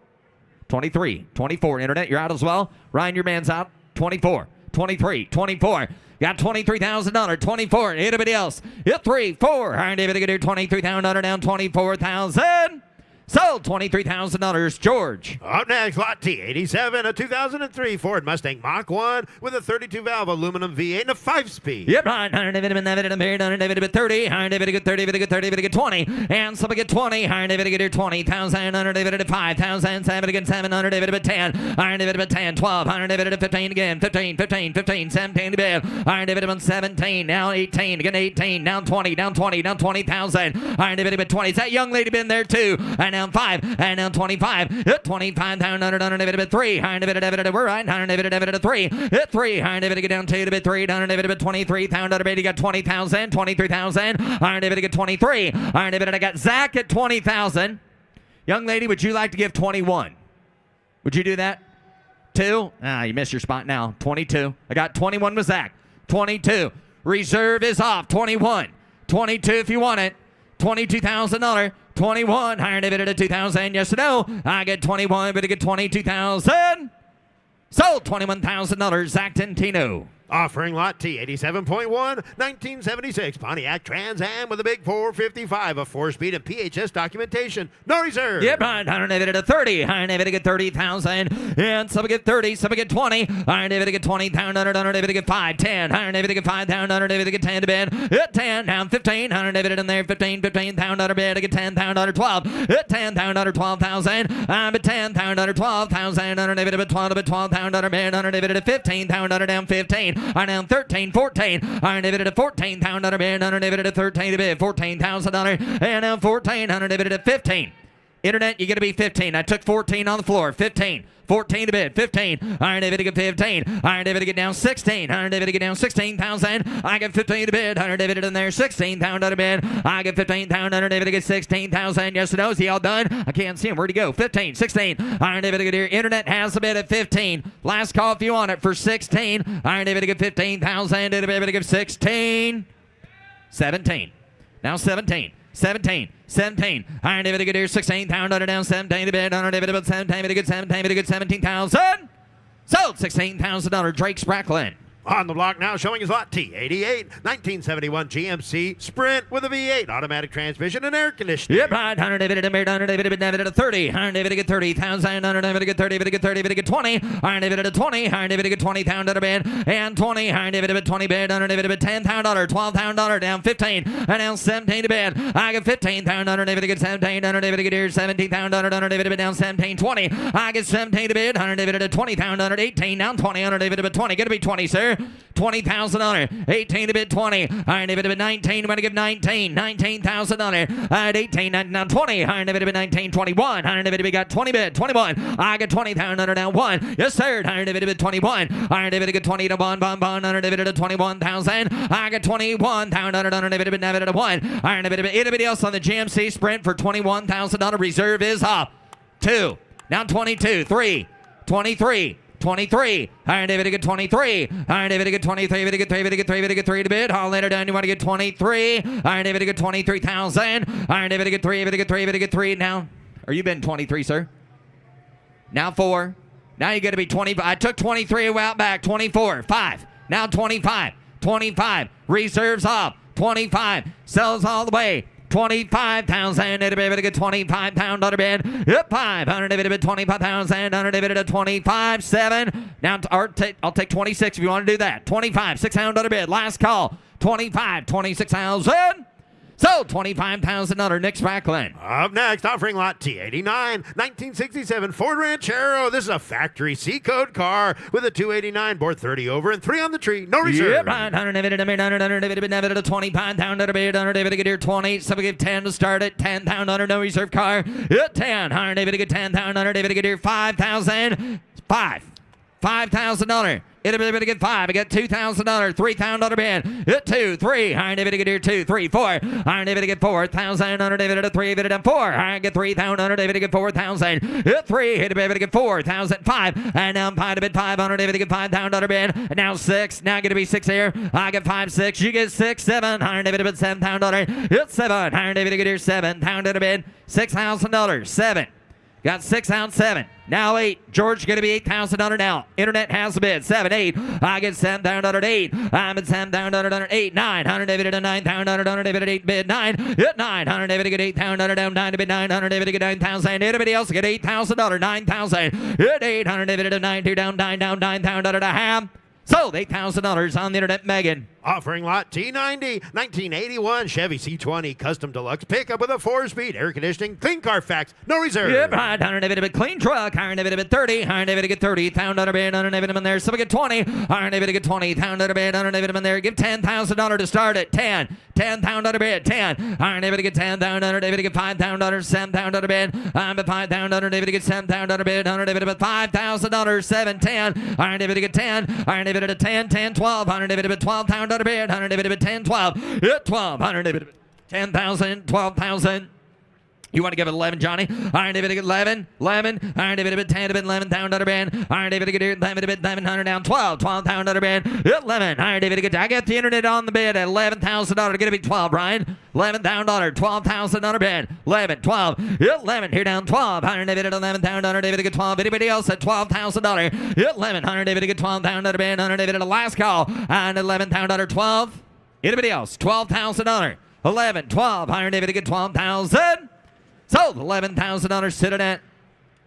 23, 24. Internet, you're out as well. Ryan, your man's out. 24, 23, 24. Got $23,000, 24. Anybody else? Hit 3, 4. Iron David get here 23,000 down 24,000. Sold $23,000, George. Up next, Lot T87, a 2003 Ford Mustang Mach 1 with a 32-valve aluminum V8 and a 5-speed. Yep, right. 100 David bid 100 David bid 30. 100 David get 30. David get 30. David get 20. And somebody get 20. 100 David get here 20,000. 100 David at 5,000. 7 again 700 David bid 10. 100 David bid 10. 12. 100 David at 15 again. 15, 15, 15, 17 to bid. 100 David bid 17. Now 18. Again 18. Down 20. Down 20. Down 20,000. 100 David bid 20. Is that young lady been there too? And now 5. And now 25. 25,000. 100 David bid 3. 100 David we're right. 100 David at 3. Hit 3. 100 David get down 2 to bid 3. 100 David bid 23,000. David got 20,000. 23,000. 100 David get 23. 100 David I got Zach at 20,000. Young lady, would you like to give 21? Would you do that? 2? Ah, you missed your spot now. 22. I got 21 with Zach. 22. Reserve is off. 21. 22 if you want it. $22,000. 21. Higher David at 2,000. Yes or no? I get 21, but I get 22,000. Sold $21,000. Zach Tintino. Offering Lot T87.1, 1976 Pontiac Trans Am with a big 455, a 4-speed and PHS documentation. No reserve. Yep, right. Iron David at 30. Iron David get 30,000. And some get 30, some get 20. Iron David get 20,000. Iron David get 5, 10. Iron David get 5,000. Iron David get 10 to bid. Hit 10, down 15. Iron David in there, 15, 15,000 under bid. I get 10,000. 12. Hit 10,000. 12,000. I'm at 10,000. 12,000. Iron David at 12. 12,000 bid. Iron David at 15,000 down 15. Iron down 13, 14. Iron David at 14,000 bid. Iron David at 13 to bid. $14,000. And now 14. Iron David at 15. Internet, you got to be 15. I took 14 on the floor. 15. 14 to bid. 15. Iron David to get 15. Iron David to get down 16. Iron David to get down 16,000. I get 15 to bid. Iron David in there 16,000 to bid. I get 15,000. Iron David to get 16,000. Yes or no? Is he all done? I can't see him. Where'd he go? 15. 16. Iron David to get here. Internet has a bid at 15. Last call if you want it for 16. Iron David to get 15,000. David to get 16. 17. Now 17. 17. 17. Iron David to get here 16,000 down 17 to bid. Iron David to 17 to get 17 to get 17,000. Sold $16,000. Drake Spracklin. On the block now, showing his lot T88, 1971 GMC Sprint with a V8, automatic transmission and air conditioning. Yep, right. 100 divided, 100 divided, 30. 100 divided, 30,000. 100 divided, 30, divided, 30, divided, 20. 100 divided, 20. 100 divided, 20,000 bid and 20. 100 divided, 20 bid. 100 divided, $10,000, $12,000 down 15, and down 17 to bid. I get 15,000. 100 divided, 17. 100 divided, here 17,000. 100 divided, down 17, 20. I get 17 to bid. 100 divided, 20,000. 18 down 20. 100 divided, 20. Gonna be 20, sir. $20,000. 18 to bid 20. Iron divided 19. I'm going to give 19. $19,000. At 18, now 20. Iron divided 19. 21. Iron divided got 20 bid 21. I got 20,000 now 1. Yes, sir. Iron divided 21. Iron divided 20 to 1. Iron divided 21,000. I got 21,000. Iron divided 1. Iron divided anybody else on the GMC Sprint for $21,000. Reserve is up. 2. Now 22. 3. 23. 23. Iron David get 23. Iron David get 23. David get 3. David get 3. David get 3 to bid. Haul later down. You want to get 23. Iron David get 23,000. Iron David get 3. David get 3. David get 3. Now, are you bidding 23, sir? Now 4. Now you got to be 20. I took 23 a while back. 24. 5. Now 25. 25. Reserves up. 25. Sells all the way. 25,000. It'll be able to get 25 pound under bid. Yep, 500. It'll be 25,000. Under bid at 25. 7. Now I'll take 26 if you want to do that. 25. 600 under bid. Last call. 25. 26,000. So, $25,000 Nick Sprackland. Up next, offering lot T89, 1967 Ford Ranchero. This is a factory C-code car with a 289, bore 30 over, and 3 on the tree. No reserve. Yep, right. 100 David, 100 David, 25 pound under bid, 100 David, get here 20. So we give 10 to start it. 10 pound under, no reserve car. Hit 10. 100 David, get 10 pound under, David, get here 5,000. 5. $5,000. It'll be able to get 5. I get $2,000. $3,000 bid. Hit 2, 3. Iron David get here 2, 3, 4. Iron David get 4,000. Under David at 3. David at 4. Iron get 3,000. Under David get 4,000. Hit 3. Hit David get 4,000. 5. And now 5 to bid 5. Under David get 5,000 bid. And now 6. Now going to be 6 here. I get 5, 6. You get 6, 7. Iron David bid $7,000. Hit 7. Iron David get here 7,000 bid. $6,000. 7. Got 6 out 7. Now 8. George going to be $8,000 now. Internet has a bid. 7, 8. I get $7,000 8. I'm at $7,000 8. 9. 100 David at 9,000. 100 David at 8 bid 9. Hit 9. 100 David get 8,000 down 9 to bid 9. 100 David get 9,000. Anybody else get $8,000? 9,000. Hit 8. 100 David at 9 2 down 9 down 9,000 a half. Sold $8,000 on the internet, Megan. Offering lot T90, 1981 Chevy C20 Custom Deluxe pickup with a 4-speed air conditioning, clean Carfax, no reserve. Yep, right. 100 David clean truck. 100 David 30. 100 David get 30. $1,000 bid. 100 David in there. So we get 20. 100 David get 20. $1,000 bid. 100 David in there. Give $10,000 to start it. 10. $10,000 bid. 10. 100 David get 10,000. 100 David get $5,000. $7,000 bid. I'm at 5,000. 100 David get $7,000 bid. 100 David at $5,000. 7. 10. 100 David get 10. 100 David at 10. 10. 12. 100 David at $12,000 bid. 100 David 10, 12. Hit 12. 100 David 10,000, 12,000. You want to give it 11, Johnny? Iron David get 11, 11. Iron David 10 to bid 11,000 bid. Iron David get 11 to bid 1100 down 12, 12,000 bid. 11. Iron David get. I got the internet on the bid at $11,000. Going to be 12, Brian. $11,000, $12,000 bid. 11, 12. 11 here down 12. Iron David at 11,000. David get 12. Anybody else at $12,000? 11. Iron David get 12,000 bid. Iron David at the last call. And $11,000, 12. Anybody else? $12,000. 11, 12. Iron David get 12,000. Sold $11,000 sitting at.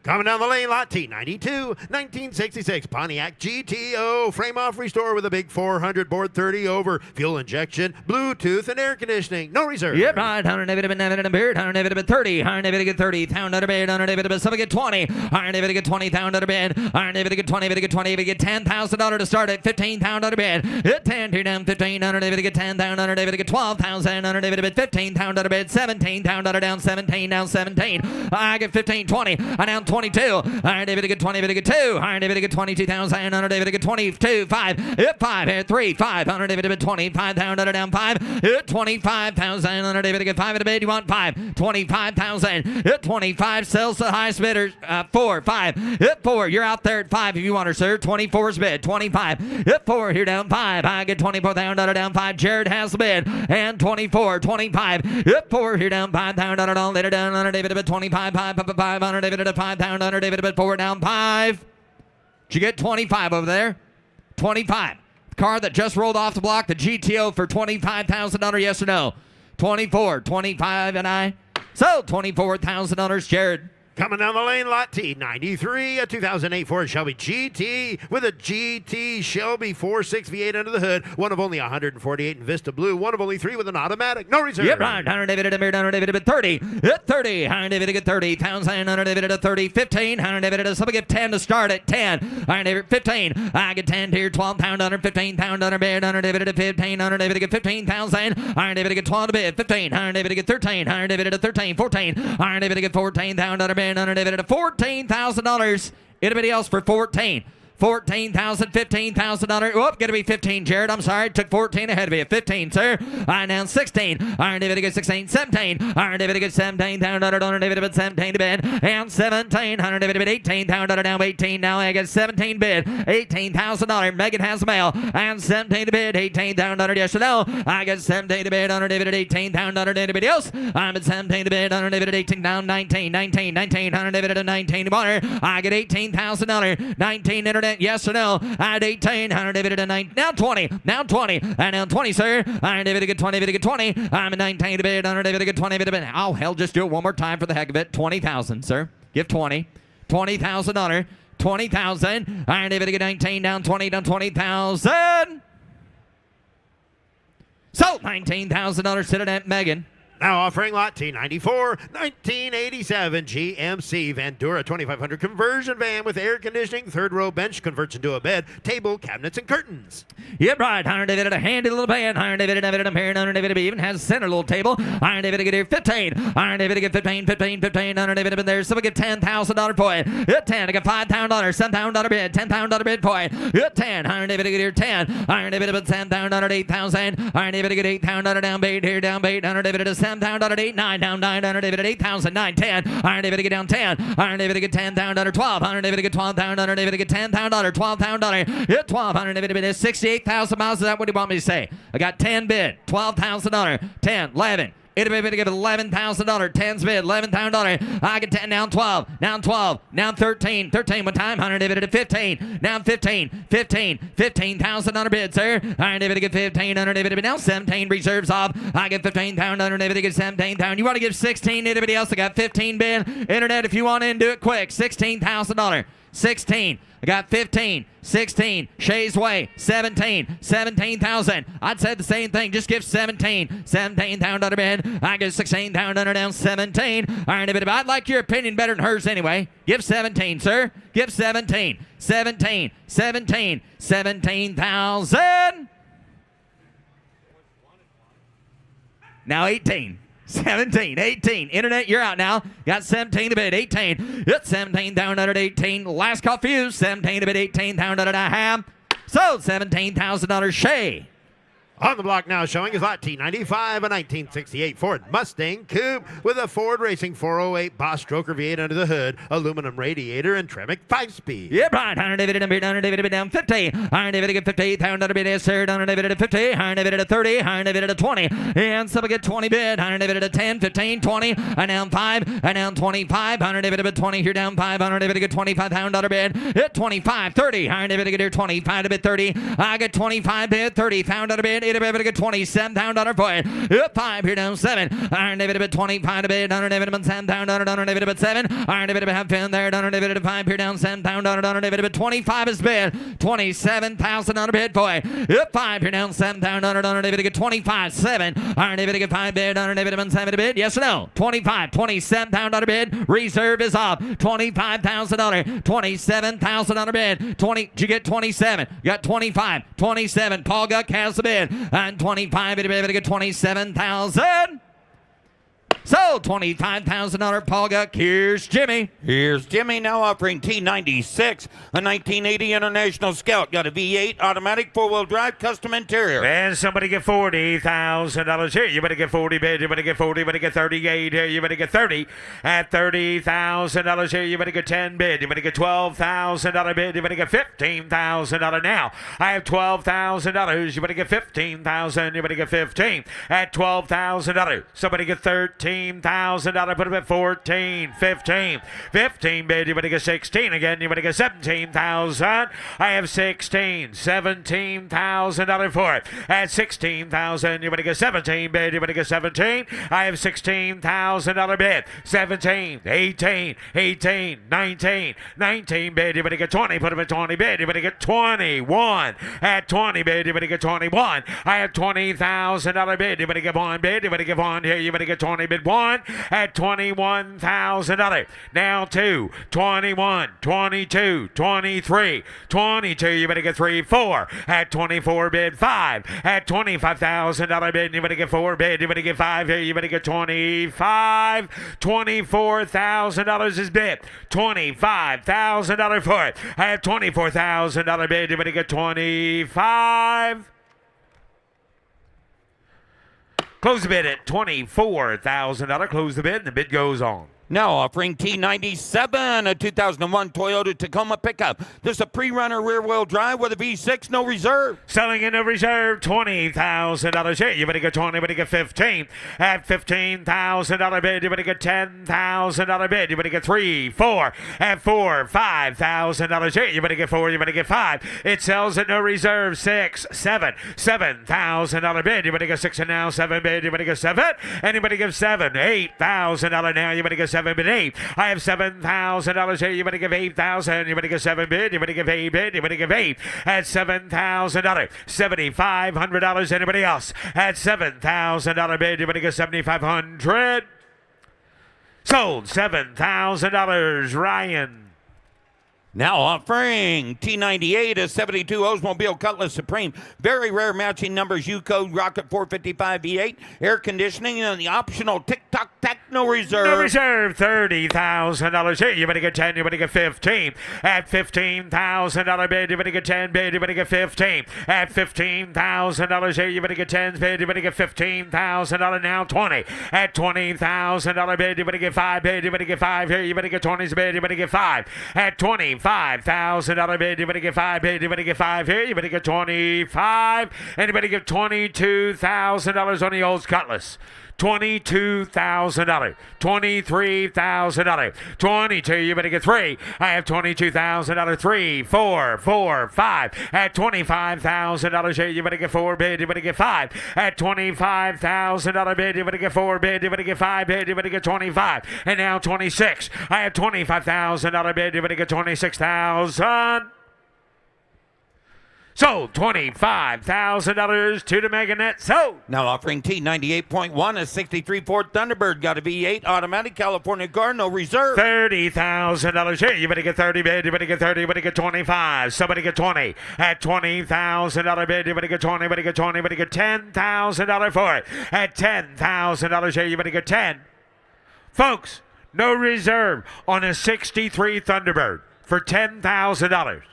Coming down the lane, lot T92, 1966 Pontiac GTO, frame off restore with a big 400, board 30 over, fuel injection, Bluetooth, and air conditioning. No reserve. Yep, right. 100 David and a beard. 100 David 30. 100 David get 30. $1,000 bid. 100 David some get 20. 100 David get 20,000 bid. 100 David get 20. David get 20. David get $10,000 to start at $15,000 bid. Hit 10 here down 15. 100 David get 10,000. 100 David get 12,000. 100 David bid $15,000 bid. $17,000 down 17. Down 17. I get 15. 20. I down 22. Iron David get 20. David get 2. Iron David get 22,000. 100 David get 22. 5. Hit 5. Hit 3. 5. 100 David bid 25,000 down 5. Hit 25,000. 100 David get 5 at a bid. You want 5. 25,000. Hit 25. Sells to the highest bidder. 4. 5. Hit 4. You're out there at 5 if you want her, sir. 24's bid. 25. Hit 4. Here down 5. I get 24,000 down 5. Jared has the bid. And 24. 25. Hit 4. Here down 5,000 all later down. 100 David bid 25. 500 David at 5,000. 100 David bid 4 down 5. Did you get 25 over there? 25. car that just rolled off the block, the GTO for $25,000, yes or no? 24, 25, and I. So $24,000, Jared. Coming down the lane, lot T93, a 2008 Ford Shelby GT with a GT Shelby 4.6 V8 under the hood. One of only 148 in Vista Blue. One of only 3 with an automatic. No reserve. Yep, right. 30. At 30. 30,000. 30. 15. Somebody get 10 to start at 10. 15. I get 10 here. 12,000. 15,000 bid. 15. 15,000. Get 12 to bid. 15. Get 13. 13. 14. Get 14,000 bid. $14,000. Anybody else for 14? $14,000, $15,000. Whoop, gonna be 15, Jared. I'm sorry. Took 14 ahead of you. 15, sir. I now 16. Iron David get 16. 17. Iron David get 17. Down, David 17 to bid. And 17. Iron David bid 18. Down, 18. Now I get 17 bid. $18,000. Megan has the mail. And 17 to bid. 18 down, yes or no. I get 17 to bid. Iron David at 18. Down, anybody else? I'm at 17 to bid. Iron David at 18. Down, 19. 19. Iron David at 19 to water. I get $18,000. 19 internet. Yes or no? At 18, Iron David at 9. Now 20. Now 20. And now 20, sir. Iron David get 20. David get 20. I'm at 19 to bid. Iron David get 20. Bid. Oh, hell, just do it one more time for the heck of it. 20,000, sir. Give 20. $20,000. 20,000. Iron David get 19. Down 20. Down 20,000. So, $19,000 sitting at Megan. Now offering lot T94, 1987 GMC Vandura 2500 conversion van with air conditioning, third row bench converts into a bed, table, cabinets, and curtains. Yep, right. Iron David at a handy little van. Iron David at a pair. Iron David even has a center little table. Iron David get here 15. Iron David get 15. Iron David been there. Somebody get $10,000 for it. Hit 10. I got $5,000. $7,000 bid. $10,000 bid for it. Hit 10. Iron David get here 10. Iron David been $7,000. 8,000. Iron David get $8,000 down bait here. Down bait. Iron David at $7,000. 8, 9, down 9, Iron David at 8,000, 9, 10. Iron David get down 10. Iron David get 10,000, 12. Iron David get 12,000. Iron David get $10,000, $12,000. Hit 12. Iron David bid 68,000 miles. Is that what do you want me to say? I got 10 bid, $12,000, 10, 11. Anybody to give $11,000. 10's bid, $11,000. I get 10, now 12, now 12, now 13. 13 one time, Iron David at 15. Now 15, 15, $15,000 bid, sir. Iron David to get 15, Iron David bid now 17 reserves off. I get 15,000, Iron David to get 17,000. You want to give 16? Anybody else? I got 15 bid. Internet, if you want in, do it quick. $16,000. 16. I got 15, 16, Shay's Way, 17, 17,000. I'd said the same thing, just give 17, 17,000 bid. I get 16,000 down 17. Iron David, I'd like your opinion better than hers anyway. Give 17, sir. Give 17, 17, 17, 17,000. Now 18. 17, 18. Internet, you're out now. Got 17 to bid, 18. It's 17,000 18. Last call for you. 17 to bid, 18,000 I have. So $17,000 Shay. On the block now showing is lot T95, a 1968 Ford Mustang Coupe with a Ford Racing 408 Boss Stroker V8 under the hood, aluminum radiator, and Tremec 5-speed. Yep, right. Iron David down 50. Iron David get 50. Iron David is third. Iron David at 50. Iron David at 30. Iron David at 20. And somebody get 20 bid. Iron David at 10, 15, 20. And down 5. And down 25. Iron David at 20. Here down 5. Iron David get $25,000 bid. Hit 25, 30. Iron David get here 25 to bid 30. I get 25 bid, $30,000 bid. David get $27,000 for it. Hit 5 here down 7. Iron David bid 25 to bid. Iron David bid $7,000. Iron David bid 7. Iron David have 10 there. Iron David at 5 here down $7,000. Iron David bid 25 is bid. $27,000 bid for it. Hit 5 here down $7,000. Iron David get 25, 7. Iron David get 5 bid. Iron David bid 7 to bid. Yes or no? 25, $27,000 bid. Reserve is off. $25,000. $27,000 bid. 20. Did you get 27? You got 25, 27. Paul Guck has the bid. And 25, it'll be able to get 27,000. So, $25,000 Paul Guck. Here's Jimmy. Here's Jimmy now offering T96, a 1980 International Scout. Got a V8 automatic 4-wheel drive custom interior. And somebody get $40,000 here. You better get 40 bid. You better get 40. You better get 38 here. You better get 30. At $30,000 here. You better get 10 bid. You better get $12,000 bid. You better get $15,000 now. I have $12,000. You better get $15,000. You better get 15. At $12,000. Somebody get 13. $16,000. Put him at 14, 15, 15 bid. You better get 16 again. You better get 17,000. I have 16, $17,000 for it. At 16,000, you better get 17 bid. You better get 17. I have $16,000 bid. 17, 18, 18, 19, 19 bid. You better get 20. Put him at 20 bid. You better get 21. At 20 bid, you better get 21. I have $20,000 bid. You better get 1 bid. You better get 1 here. You better get 20 bid 1 at $21,000. Now 2, 21, 22, 23, 22. You better get 3, 4 at 24 bid 5 at $25,000 bid. You better get 4 bid. You better get 5 here. You better get 25. $24,000 is bid. $25,000 for it. I have $24,000 bid. You better get 25. Close the bid at $24,000. Close the bid, and the bid goes on. Now offering T97, a 2001 Toyota Tacoma pickup. This is a pre-runner rear-wheel drive with a V6, no reserve. Selling in a reserve, $20,000 here. You better get 20, you better get 15. At $15,000 bid, you better get $10,000 bid. You better get 3, 4. At 4, $5,000 here. You better get 4, you better get 5. It sells at no reserve, 6, 7. $7,000 bid. You better get 6 and now 7 bid. You better get 7. Anybody give 7, $8,000 now. You better get 7 bid 8. I have $7,000 here. You better give 8,000. You better get 7 bid. You better give 8 bid. You better give 8 at $7,000. $7,500. Anybody else at $7,000 bid? You better get 7,500. Sold $7,000. Ryan. Now offering T98, a 72 Oldsmobile Cutlass Supreme. Very rare matching numbers. U-code Rocket 455 V8. Air conditioning and the optional Tick-Tock Techno Reserve. No reserve, $30,000 here. You better get 10. You better get 15. At $15,000 bid, you better get 10 bid. You better get 15. At $15,000 here, you better get 10 bid. You better get $15,000 now 20. At $20,000 bid, you better get 5 bid. You better get 5 here. You better get 20's bid. You better get 5. At $25,000 bid, you better get 5 bid. You better get 5 here. You better get 25. And you better get $22,000 on the old Cutlass. $22,000. $23,000. 22. You better get 3. I have $22,000. 3, 4, 4, 5. At $25,000 here, you better get 4 bid. You better get 5. At $25,000 bid, you better get 4 bid. You better get 5 bid. You better get 25. And now 26. I have $25,000 bid. You better get 26,000. Sold $25,000 to the Meganet. Sold. Now offering T98.1, a 63 Ford Thunderbird. Got a V8 automatic California car, no reserve. $30,000 here. You better get 30 bid. You better get 30. You better get 25. Somebody get 20. At $20,000 bid, you better get 20. You better get 20. You better get $10,000 for it. At $10,000 here, you better get 10. Folks, no reserve on a 63 Thunderbird for $10,000.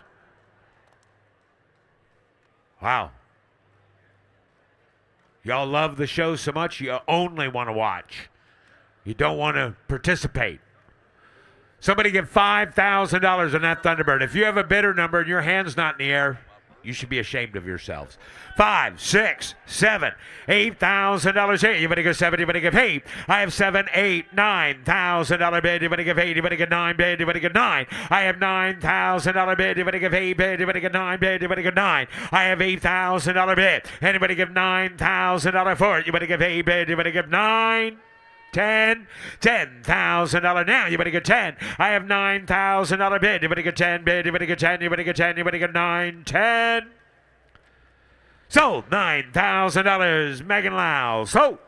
Wow. Y'all love the show so much, you only want to watch. You don't want to participate. Somebody get $5,000 on that Thunderbird. If you have a bidder number and your hand's not in the air, you should be ashamed of yourselves. 5, 6, 7, $8,000 here. You better get 7. You better give 8. I have 7, 8, $9,000 bid. You better give 8. You better get 9 bid. You better get 9. I have $9,000 bid. You better give 8 bid. You better get 9 bid. You better get 9. I have $8,000 bid. Anybody give $9,000 for it? You better give 8 bid. You better give 9. $10,000 now. You better get 10. I have $9,000 bid. You better get 10 bid. You better get 10. You better get 10. You better get 9, 10. Sold $9,000. Megan Lau. Sold.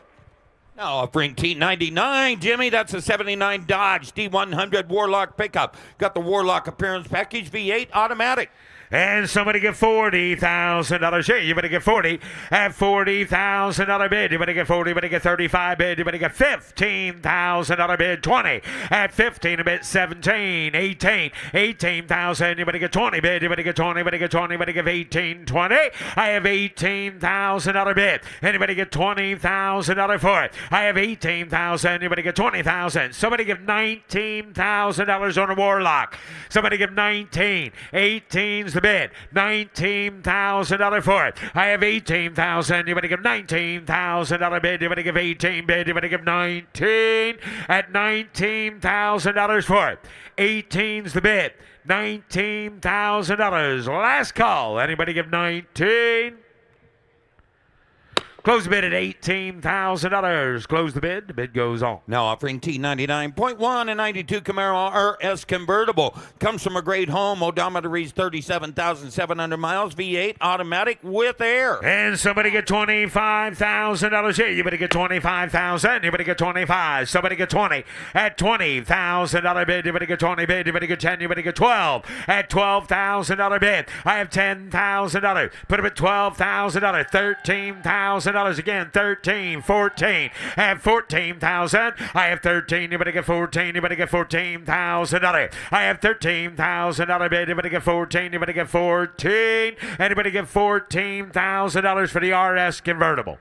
Now offering T99, Jimmy, that's a 79 Dodge D100 Warlock pickup. Got the Warlock appearance package, V8 automatic. And somebody get $40,000 here. You better get 40. At $40,000 bid. You better get 40. You better get 35 bid. You better get $15,000 bid. 20. At 15 a bid. 17. 18. 18,000. You better get 20 bid. You better get 20. You better get 20. You better get 18. 20. I have $18,000 bid. Anybody get $20,000 for it? I have $18,000. You better get $20,000. Somebody give $19,000 on a Warlock. Somebody give 19. 18's the bid. $19,000 for it. I have $18,000. Anybody give $19,000 bid? Anybody give 18 bid? Anybody give 19 at $19,000 for it? 18's the bid. $19,000. Last call. Anybody give 19? Close the bid at $18,000. Close the bid. The bid goes on. Now offering T99.1 and 92 Camaro RS convertible. Comes from a great home. Odometer reads 37,700 miles. V8 automatic with air. And somebody get $25,000 here. You better get $25,000. You better get 25. Somebody get 20 at $20,000 bid. You better get 20 bid. You better get 10. You better get 12 at $12,000 bid. I have $10,000. Put him at $12,000. $13,000 again. 13, 14 at 14,000. I have 13. You better get 14. You better get $14,000. I have $13,000 bid. You better get 14. You better get 14. Anybody get $14,000 for the RS convertible?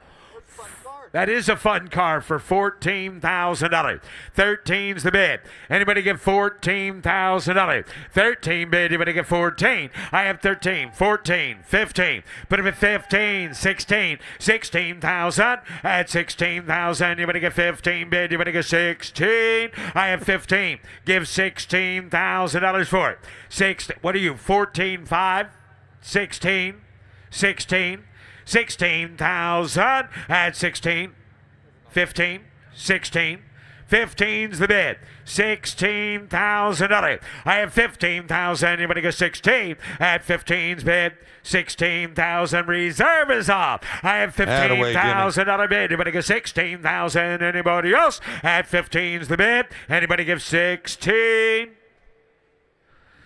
That is a fun car for $14,000. 13's the bid. Anybody give $14,000? 13 bid. Anybody get 14? I have 13, 14, 15. Put him at 15, 16, 16,000. At 16,000. Anybody get 15 bid. Anybody get 16? I have 15. Give $16,000 for it. What are you? 14, 5, 16, 16. 16,000 at 16, 15, 16. 15's the bid. $16,000. I have 15,000. Anybody get 16 at 15's bid? 16,000. Reserve is off. I have $15,000 bid. Anybody get 16,000? Anybody else at 15's the bid? Anybody give 16?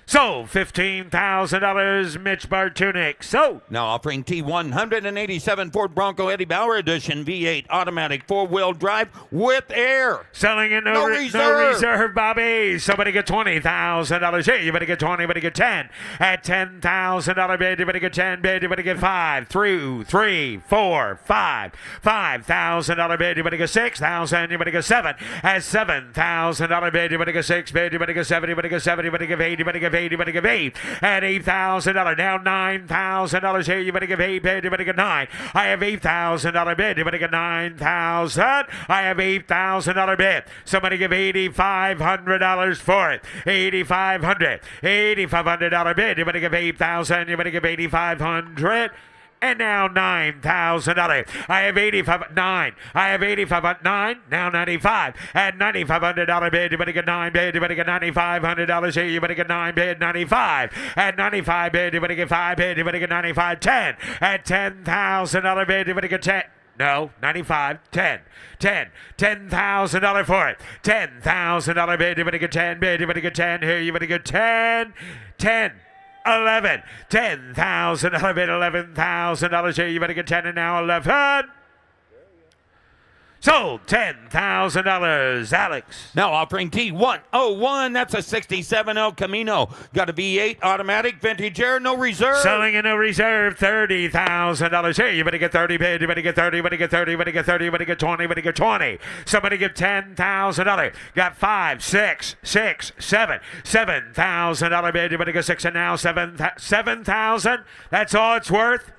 Sold. $15,000, Mitch Bartunik. Sold. Now offering T187 Ford Bronco Eddie Bauer Edition V8 automatic four-wheel drive with air. Selling in No reserve. Bobby. Somebody get $20,000 here. You better get 20. You better get 10. At $10,000 bid, you better get 10 bid. You better get 5 through 3, 4, 5. $5,000 bid. You better get 6,000. You better get 7. At $7,000 bid, you better get 6 bid. You better get 7. You better get 7. You better get 8. You better get 8, you better give 8 at $8,000. Now $9,000 here. You better give 8 bid. You better get 9. I have $8,000 bid. You better get 9,000. I have $8,000 bid. Somebody give $8,500 for it. $8,500 bid. You better give 8,000. You better give 8,500. And now $9,000. I have 9. I have 85. 9. Now 95. At $9,500 bid. You better get 9 bid. You better get $9,500 here. You better get 9 bid. 95. At 95 bid. You better get 5 bid. You better get 95. 10. At $10,000 bid. You better get 10. No, 95, 10, 10, $10,000 for it. $10,000 bid. You better get 10 bid. You better get 10 here. You better get 10, 10. 11, $10,000 bid, $11,000 here. You better get 10 and now 11. Sold. $10,000. Alex. Now offering T101. That's a 67 El Camino. Got a V8 automatic vintage air, no reserve. Selling in no reserve. $30,000 here. You better get 30 bid. You better get 30. You better get 30. You better get 30. You better get 20. You better get 20. Somebody give $10,000. Got 5, 6, 6, 7. $7,000 bid. You better get 6 and now 7,000. That's all it's worth.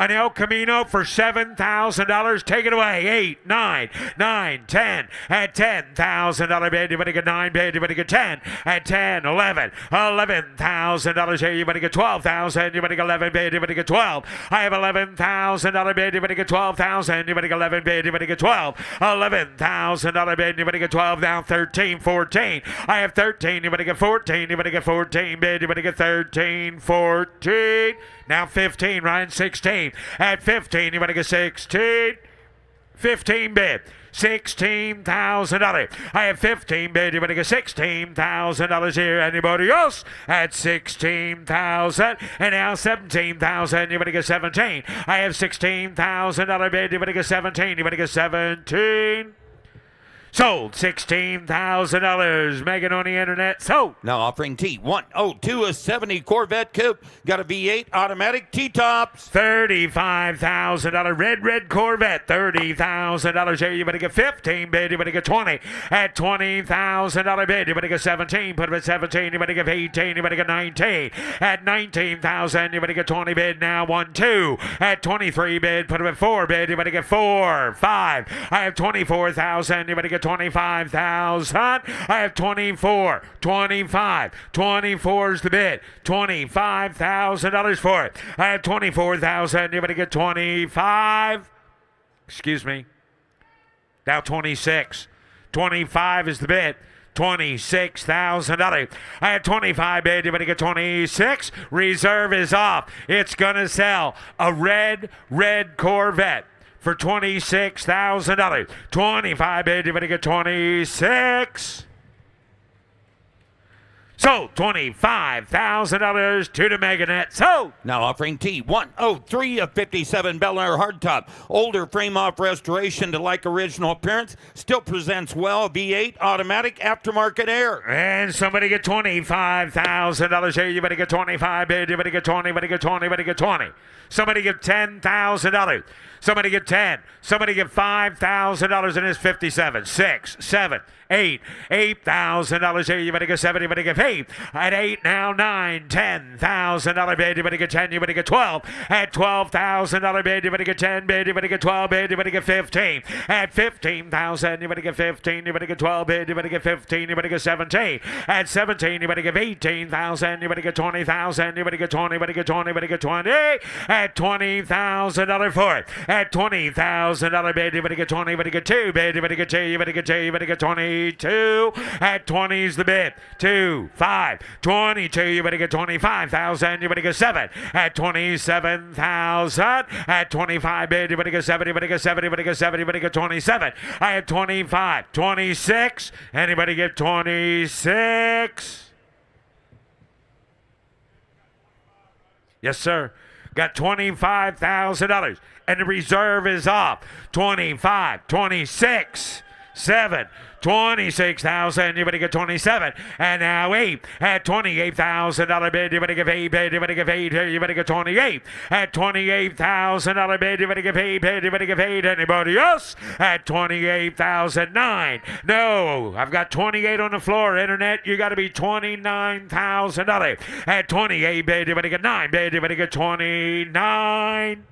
An El Camino for $7,000. Take it away. 8, 9, 9, 10. At $10,000 bid, you better get 9 bid. You better get 10. At 10, 11. $11,000 here. You better get 12,000. You better get 11 bid. You better get 12. I have $11,000 bid. You better get 12,000. You better get 11 bid. You better get 12. $11,000 bid. You better get 12. Now 13, 14. I have 13. You better get 14. You better get 14 bid. You better get 13, 14. Now 15, Ryan, 16. At 15, you better get 16. 15 bid. $16,000. I have 15 bid. You better get $16,000 here. Anybody else? At 16,000. And now 17,000. You better get 17. I have $16,000 bid. You better get 17. You better get 17. Sold. $16,000. Megan on the internet. Sold. Now offering T102, a 70 Corvette Coupe. Got a V8 automatic T-tops. $35,000 red Corvette. $30,000 here. You better get 15 bid. You better get 20 at $20,000 bid. You better get 17. Put them at 17. You better get 18. You better get 19 at 19,000. You better get 20 bid now. 1, 2 at 23 bid. Put them at 4 bid. You better get 4, 5. I have 24,000. You better get 25,000. I have 24, 25. 24 is the bid. $25,000 for it. I have 24,000. You better get 25. Excuse me. Now 26. 25 is the bid. $26,000. I had 25 bid. You better get 26. Reserve is off. It's gonna sell a red Corvette for $26,000. 25 bid. You better get 26. Sold. $25,000 to the Meganet. Sold. Now offering T103, a 57 Bel Air hardtop. Older frame-off restoration to like original appearance. Still presents well. V8 automatic aftermarket air. And somebody get $25,000 here. You better get 25 bid. You better get 20. You better get 20. You better get 20. Somebody get $10,000. Somebody get 10. Somebody get $5,000 in this 57. 6, 7, 8. $8,000 here. You better get 7. You better get 8. At 8 now, 9. $10,000 bid. You better get 10. You better get 12. At $12,000 bid. You better get 10 bid. You better get 12 bid. You better get 15. At $15,000. You better get 15. You better get 12 bid. You better get 15. You better get 17. At 17. You better get 18,000. You better get 20,000. You better get 20. You better get 20. You better get 20. At $20,000 for it. At $20,000 bid. You better get 20. You better get 2 bid. You better get 2. You better get 2. You better get 22. At 20 is the bid. 2, 5, 22. You better get 25,000. You better get 7. At 27,000. At 25 bid. You better get 7. You better get 7. You better get 7. You better get 27. I have 25. 26. Anybody get 26? Yes, sir. Got $25,000. And the reserve is off. 25, 26, 7, 26,000. You better get 27. And now 8 at $28,000 bid. You better get 8 bid. You better get 8 here. You better get 28 at $28,000 bid. You better get 8 bid. You better get 8. Anybody else at 28,009? No, I've got 28 on the floor. Internet, you got to be $29,000 at 28 bid. You better get 9 bid. You better get 29.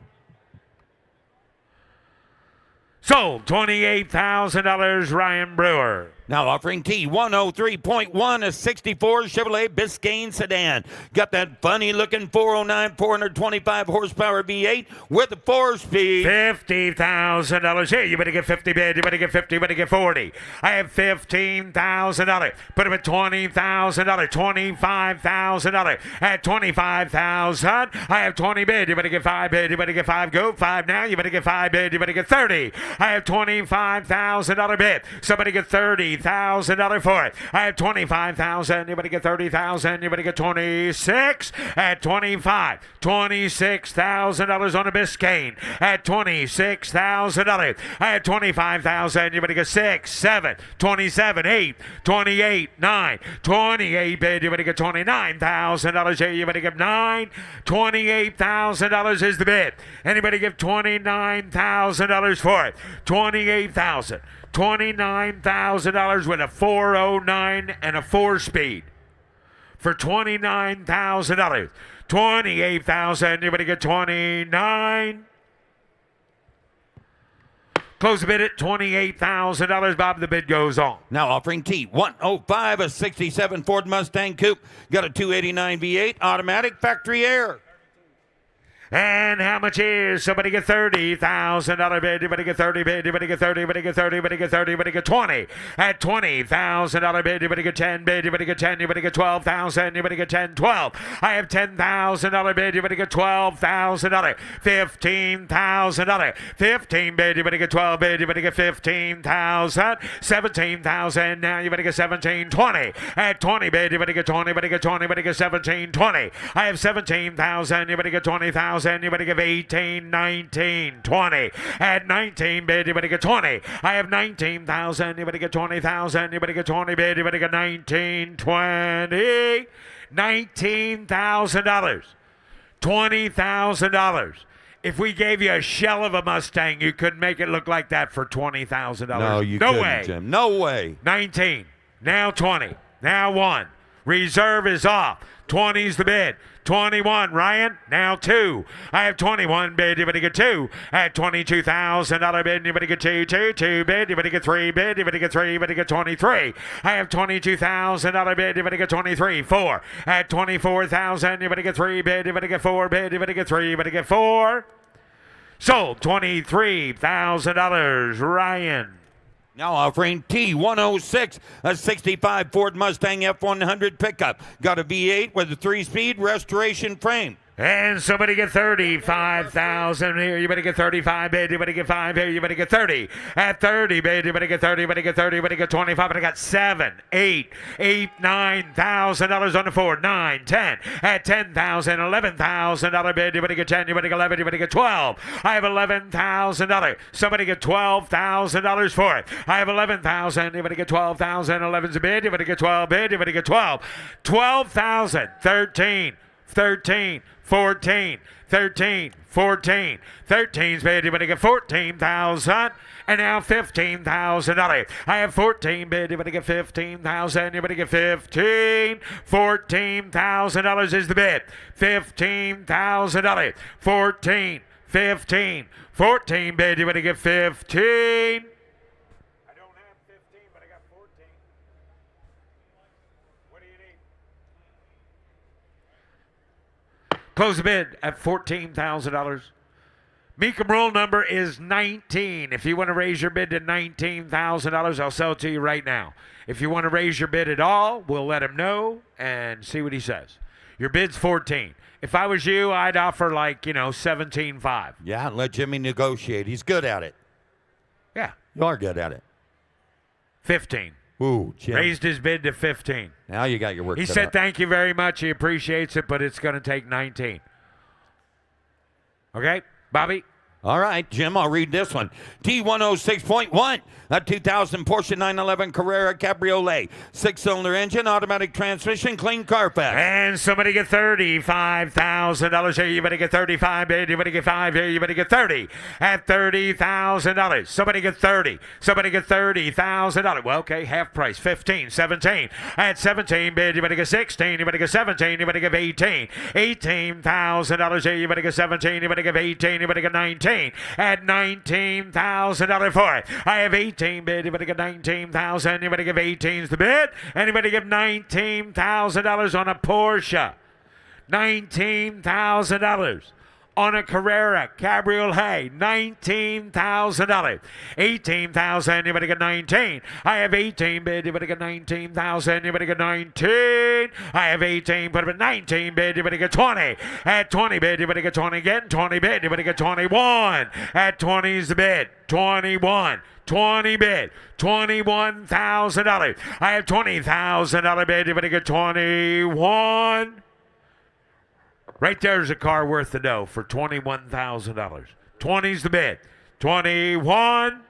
Sold. $28,000, Ryan Brewer. Now offering T103.1, a 64 Chevrolet Biscayne sedan. Got that funny looking 409, 425 horsepower V8 with a 4-speed. $50,000 here. You better get 50 bid. You better get 50. You better get 40. I have $15,000. Put him at $20,000. $25,000. At $25,000. I have 20 bid. You better get 5 bid. You better get 5. Go 5 now. You better get 5 bid. You better get 30. I have $25,000 bid. Somebody get $30,000 for it. I have $25,000. You better get $30,000. You better get 26 at 25. $26,000 on a Biscayne at $26,000. I have $25,000. You better get 6, 7, 27, 8, 28, 9, 28 bid. You better get $29,000 here. You better get 9. $28,000 is the bid. Anybody give $29,000 for it? $28,000. $29,000 with a 409 and a 4-speed for $29,000. $28,000. You better get 29. Close the bid at $28,000. Bob, the bid goes on. Now offering T105, a 67 Ford Mustang Coupe. Got a 289 V8 automatic factory air. And how much is? Somebody get $30,000 bid. You better get 30 bid. You better get 30. You better get 30. You better get 30. You better get 20. At $20,000 bid. You better get 10 bid. You better get 10. You better get 12,000. You better get 10. 12. I have $10,000 bid. You better get $12,000. $15,000. 15 bid. You better get 12 bid. You better get 15,000. 17,000. Now you better get 17. 20. At 20 bid. You better get 20. You better get 20. You better get 17. 20. I have 17,000. You better get 20,000. thousand. Anybody give 18, 19, 20. At 19 bid, anybody get 20. I have 19,000. Anybody get 20,000. Anybody get 20 bid, anybody get 19, 20. $19,000. $20,000. If we gave you a shell of a Mustang, you couldn't make it look like that for $20,000. No, you no couldn't, way. Jim. No way. 19. Now 20. Now 1. Reserve is off. 20's the bid. 21, Ryan. Now 2. I have 21 bid. Anybody get 2? At $22,000 bid. Anybody get 2? 2 bid. Anybody get 3 bid. Anybody get 3. Anybody get 23. I have $22,000 bid. Anybody get 23. 4. At $24,000. Anybody get 3 bid. Anybody get 4 bid. Anybody get 3. Anybody get 4. Sold. $23,000. Ryan. Now offering T106, a 65 Ford Mustang F100 pickup. Got a V8 with a 3-speed restoration frame. And somebody get 35,000 here. You better get 35, baby. You better get 5 here. You better get 30. At 30, baby. You better get 30. You better get 30. You better get 25. But I got 7, 8, $9,000 on the Ford. 9, 10. At 10,000, $11,000 bid. You better get 10. You better get 11. You better get 12. I have $11,000. Somebody get $12,000 for it. I have 11,000. You better get 12,000. 11's a bid. You better get 12 bid. You better get 12. 12,000. 13. 13, 14, 13, 14, 13's bid. You better get 14,000. And now $15,000. I have 14 bid. You better get 15,000. You better get 15. $14,000 is the bid. $15,000. 14, 15, 14 bid. You better get 15. Close the bid at $14,000. Mecum rule number is 19. If you want to raise your bid to $19,000, I'll sell it to you right now. If you want to raise your bid at all, we'll let him know and see what he says. Your bid's 14. If I was you, I'd offer 17.5. Yeah, let Jimmy negotiate. He's good at it. Yeah. You are good at it. 15. Ooh, Jim. Raised his bid to 15. Now you got your work He cut said out. thank you very much. He appreciates it, but it's going to take 19. Okay, Bobby? All right, Jim, I'll read this one. T106.1, a 2000 Porsche 911 Carrera Cabriolet. 6-cylinder engine, automatic transmission, clean Carfax. And somebody get $35,000 here. You better get 35 bid. You better get 5 here. You better get 30. At $30,000. Somebody get 30. Somebody get $30,000. Well, okay, half price. 15, 17. At 17 bid. You better get 16. You better get 17. You better get 18. $18,000 here. You better get 17. You better get 18. You better get 19. At $19,000 for it. I have 18 bid. You better get 19,000. You better give 18's the bid. Anybody give $19,000 on a Porsche? $19,000 on a Carrera Cabriolet. $19,000. 18,000. You better get 19. I have 18 bid. You better get 19,000. You better get 19. I have 18. Put up at 19 bid. You better get 20. At 20 bid. You better get 20 again. 20 bid. You better get 21. At 20's the bid. 21. 20 bid. $21,000. I have $20,000 bid. You better get 21. Right there's a car worth the dough for $21,000. 20's the bid. 21.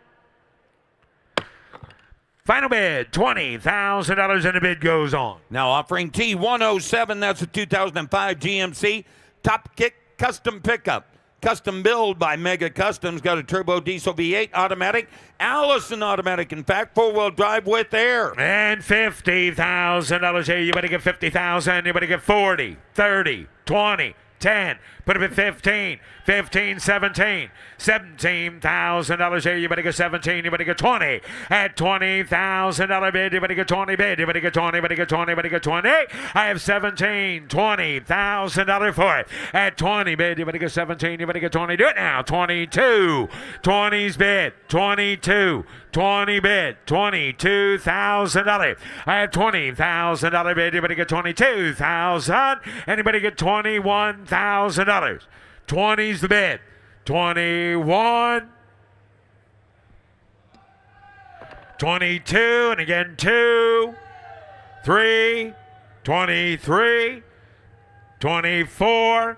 Final bid, $20,000, and the bid goes on. Now offering T107, that's a 2005 GMC Top Kick custom pickup. Custom build by Mega Customs. Got a turbo diesel V8 automatic. Allison automatic, in fact, 4-wheel drive with air. And $50,000 here. You better get 50,000. You better get 40, 30, 20, 10. Put up at 15, 15, 17. $17,000 here. You better get 17. You better get 20. At $20,000 bid, you better get 20 bid. You better get 20. You better get 20. You better get 20. I have 17, $20,000 for it. At 20 bid, you better get 17. You better get 20. Do it now. 22. 20's bid. 22. 20 bid. $22,000. I have $20,000 bid. You better get 22,000. Anybody get $21,000. 20's the bid. 21. 22, and again 2, 3, 23, 24,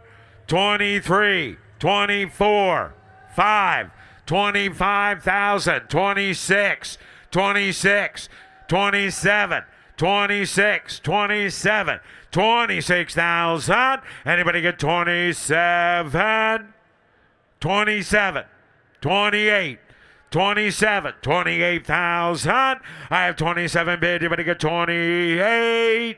23, 24, 5, 25,000, 26, 26, 27, 26, 27, 26,000. Anybody get 27? 27, 28, 27, 28,000. I have 27 bid. Anybody get 28?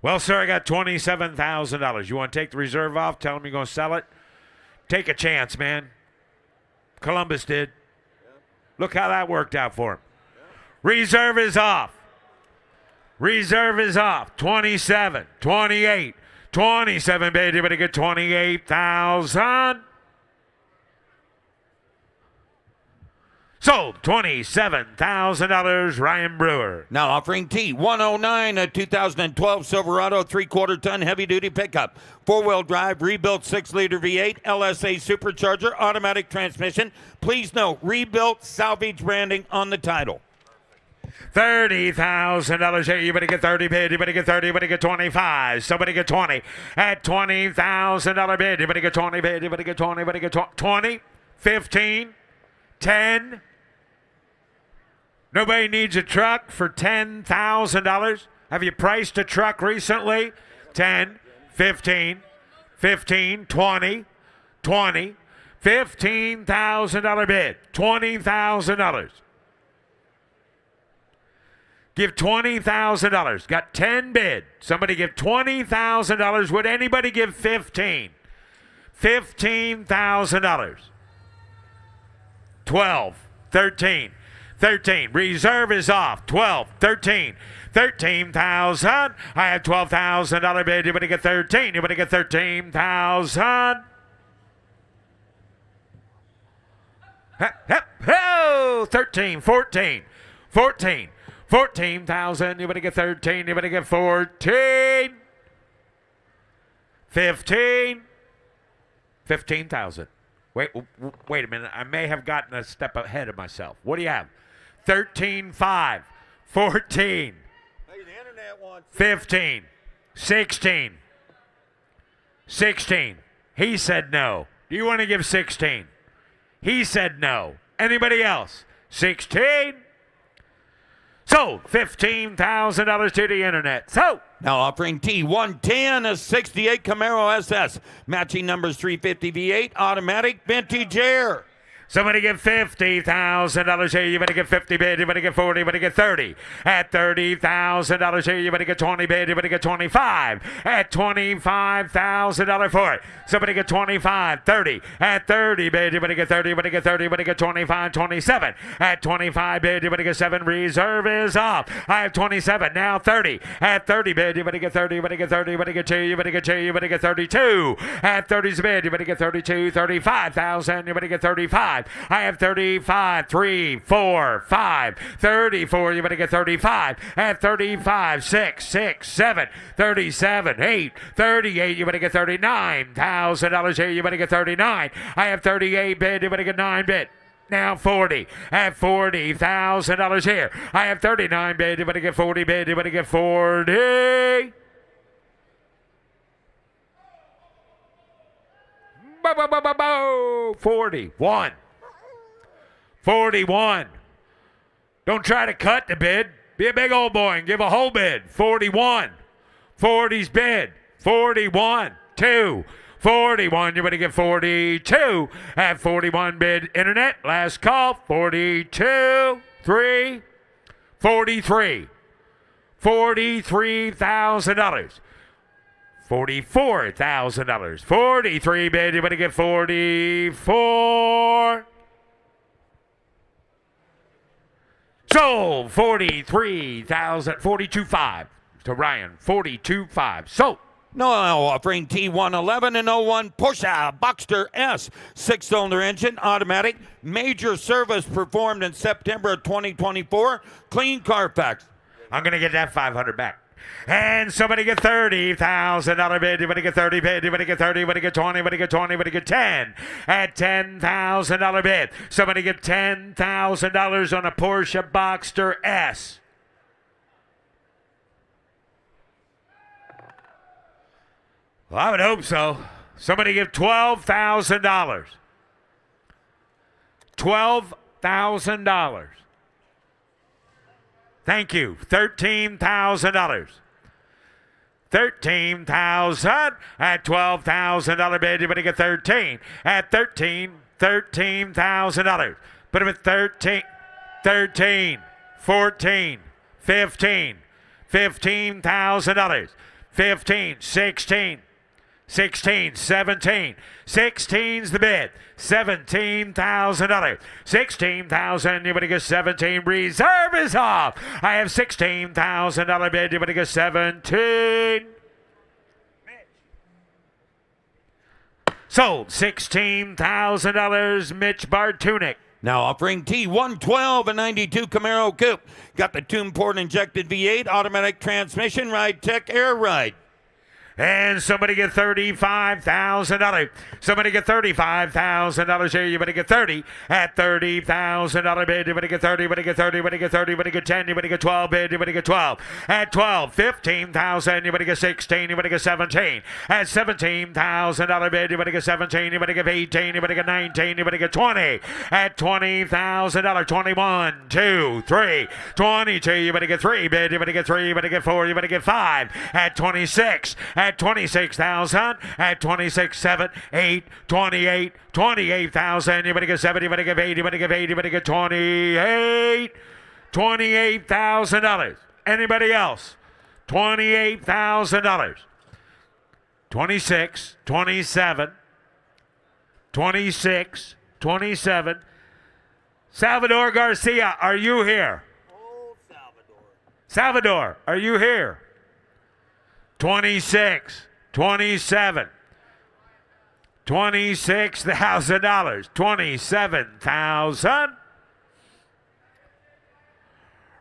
Well, sir, I got $27,000. You want to take the reserve off? Tell him you're going to sell it? Take a chance, man. Columbus did. Look how that worked out for him. Reserve is off. Reserve is off. 27, 28, 27, baby. But to get 28,000. Sold. $27,000. Ryan Brewer. Now offering T109, a 2012 Silverado 3/4 ton heavy duty pickup. 4-wheel drive, rebuilt 6-liter V8, LSA supercharger, automatic transmission. Please note, rebuilt salvage branding on the title. $30,000 here. You better get 30 bid. You better get 30. You better get 25. Somebody get 20. At $20,000 bid. You better get 20 bid. You better get 20. You better get 20. 15. 10. Nobody needs a truck for $10,000. Have you priced a truck recently? 10, 15, 15, 20, 20, $15,000 bid. $20,000. Give $20,000. Got 10 bid. Somebody give $20,000. Would anybody give 15? $15,000. 12, 13, 13. Reserve is off. 12, 13, 13,000. I have $12,000 bid. You better get 13. You better get 13,000. Oh, 13, 14, 14, 14,000. You better get 13. You better get 14. 15. 15,000. Wait a minute. I may have gotten a step ahead of myself. What do you have? 13, 5, 14, Hey, the internet wants 15, 16, 16. He said no. Do you want to give 16? He said no. Anybody else? 16. Sold. $15,000 to the internet. So. Now offering T110, a 68 Camaro SS. Matching numbers 350 V8, automatic, vintage air. Somebody give $50,000 here. You better get 50 bid. You better get 40. You better get 30. At $30,000 here. You better get 20 bid. You better get 25. At $25,000 for it. Somebody get 25. 30. At 30 bid. You better get 30. You better get 30. You better get 25. 27. At 25 bid. You better get 7. Reserve is off. I have 27. Now 30. At 30 bid. You better get 30. You better get 30. You better get 2. You better get 2. You better get 32. At 30's bid. You better get 32. 35,000. You better get 35. I have 35, 3, 4, 5, 34. You better get 35. At 35, 6, 6, 7, 37, 8, 38. You better get $39,000 here. You better get 39. I have 38 bid. You better get 9 bid. Now 40. At $40,000 here. I have 39 bid. You better get 40 bid. You better get 40. 41. 41. Don't try to cut the bid. Be a big old boy and give a whole bid. 41. 40's bid. 41. 2. 41. You better get 42. At 41 bid. Internet. Last call. 42. 3. 43. $43,000. $44,000. 43 bid. You better get 44. Sold. 43,000. 42.5 to Ryan. 42.5. Sold. No, offering T111 and 01 Porsche Boxster S. 6-cylinder engine, automatic. Major service performed in September of 2024. Clean Carfax. I'm going to get that 500 back. And somebody get $30,000 bid. You better get 30 bid. You better get 30. You better get 20. You better get 20. You better get 10. At $10,000 bid. Somebody get $10,000 on a Porsche Boxster S. Well, I would hope so. Somebody give $12,000. $12,000. Thank you. $13,000. 13,000 at $12,000 bid. You're going to get 13 at $13,000. Put him at 13, 14, 15, $15,000. 15, 16, 17. 16's the bid. $17,000. 16,000. You're going to get 17. Reserve is off. I have $16,000 bid. You're going to get 17. Sold. $16,000. Mitch Bartunik. Now offering T112, a 92 Camaro Coupe. Got the Tuneport injected V8, automatic transmission, Ride Tech Air Ride. And somebody get $35,000. Somebody get $35,000 here. You better get 30 at $30,000 bid. You better get 30. You better get 30. You better get 30. You better get 10. You better get 12 bid. You better get 12 at 12. 15,000. You better get 16. You better get 17 at $17,000 bid. You better get 17. You better get 18. You better get 19. You better get 20 at $20,000. 21, 2, 3, 22. You better get 3 bid. You better get 3. You better get 4. You better get 5 at 26. At 26,000, at 26, 7, 8, 28, 28,000. You better get 7, you better get 8, you better get 8, you better get 28, $28,000. Anybody else? $28,000. 26, 27, 26, 27. Salvador Garcia, are you here? Oh, Salvador. Salvador, are you here? 26, 27, $26,000, 27,000.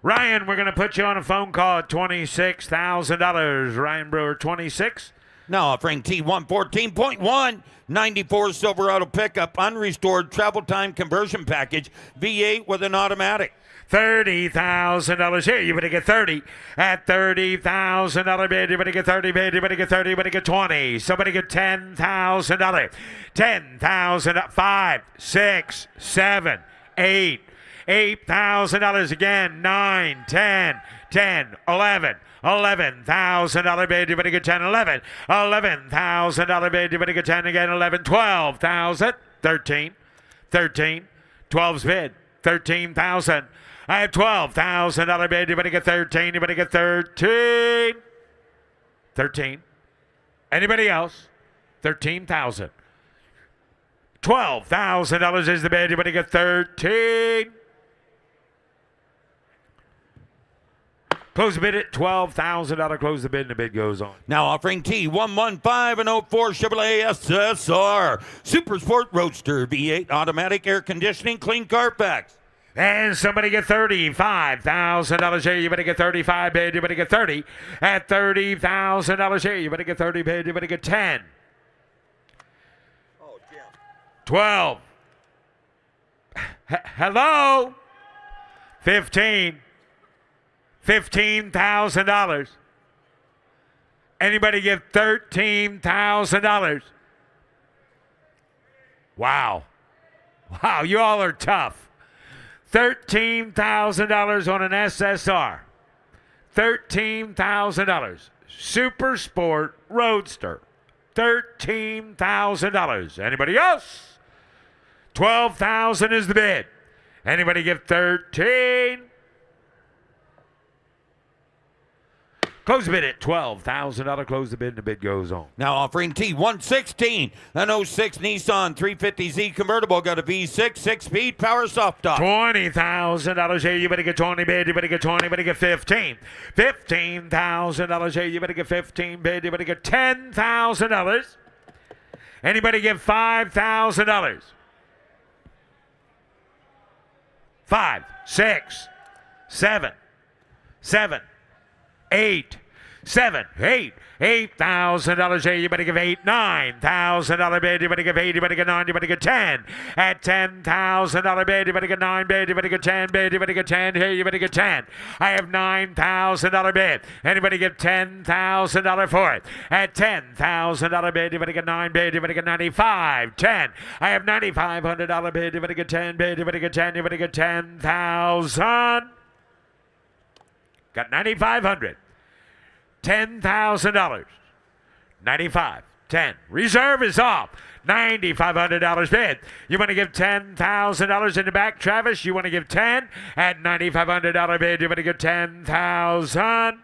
Ryan, we're going to put you on a phone call at $26,000. Ryan Brewer, 26. Now offering T114.1, 94 Silverado pickup, unrestored travel time conversion package, V8 with an automatic. $30,000 here. You better get 30 at $30,000 bid. You better get 30 bid. You better get 30. You better get 20. Somebody get $10,000. 10,000. 5, 6, 7, 8. $8,000 again. 9, 10, 10, 11. $11,000 bid. You better get 10. 11. $11,000 bid. You better get 10 again. 11. 12,000. 13. 13. 12's bid. 13,000. I have $12,000 bid. You better get 13. You better get 13. 13. Anybody else? 13,000. $12,000 is the bid. You better get 13. Close the bid at $12,000. Close the bid and the bid goes on. Now offering T115 and 04 Chevrolet SSR. Super Sport Roadster V8 automatic air conditioning, clean Carfax. And somebody get $35,000 here. You better get 35 bid. You better get 30 at $30,000 here. You better get 30 bid. You better get 10. Oh, Jim. 12. Hello? 15. $15,000. Anybody give $13,000? Wow. Wow, you all are tough. $13,000 on an SSR. $13,000. Super Sport Roadster. $13,000. Anybody else? $12,000 is the bid. Anybody give 13? Close the bid at $12,000. Close the bid and the bid goes on. Now offering T116, an 06 Nissan 350Z convertible. Got a V6, 6-speed power soft top. $20,000 here. You better get 20 bid. You better get 20. You better get 15. $15,000 here. You better get 15 bid. You better get $10,000. Anybody give $5,000? 5, 6, 7, 7, 8, 7, 8, $8,000 here. You better give 8, $9,000 bid. You better give 8. You better get 9. You better get 10. At $10,000 bid, you better get 9 bid. You better get 10 bid. You better get 10 here. You better get 10. I have $9,000 bid. Anybody give $10,000 for it? At $10,000 bid, you better get 9 bid. You better get 95. 10. I have $9,500 bid. You better get 10 bid. You better get 10. You better get 10,000. Got 9,500. $10,000. 95. 10. Reserve is off. $9,500 bid. You want to give $10,000 in the back, Travis? You want to give 10 at $9,500 bid. You want to give 10,000.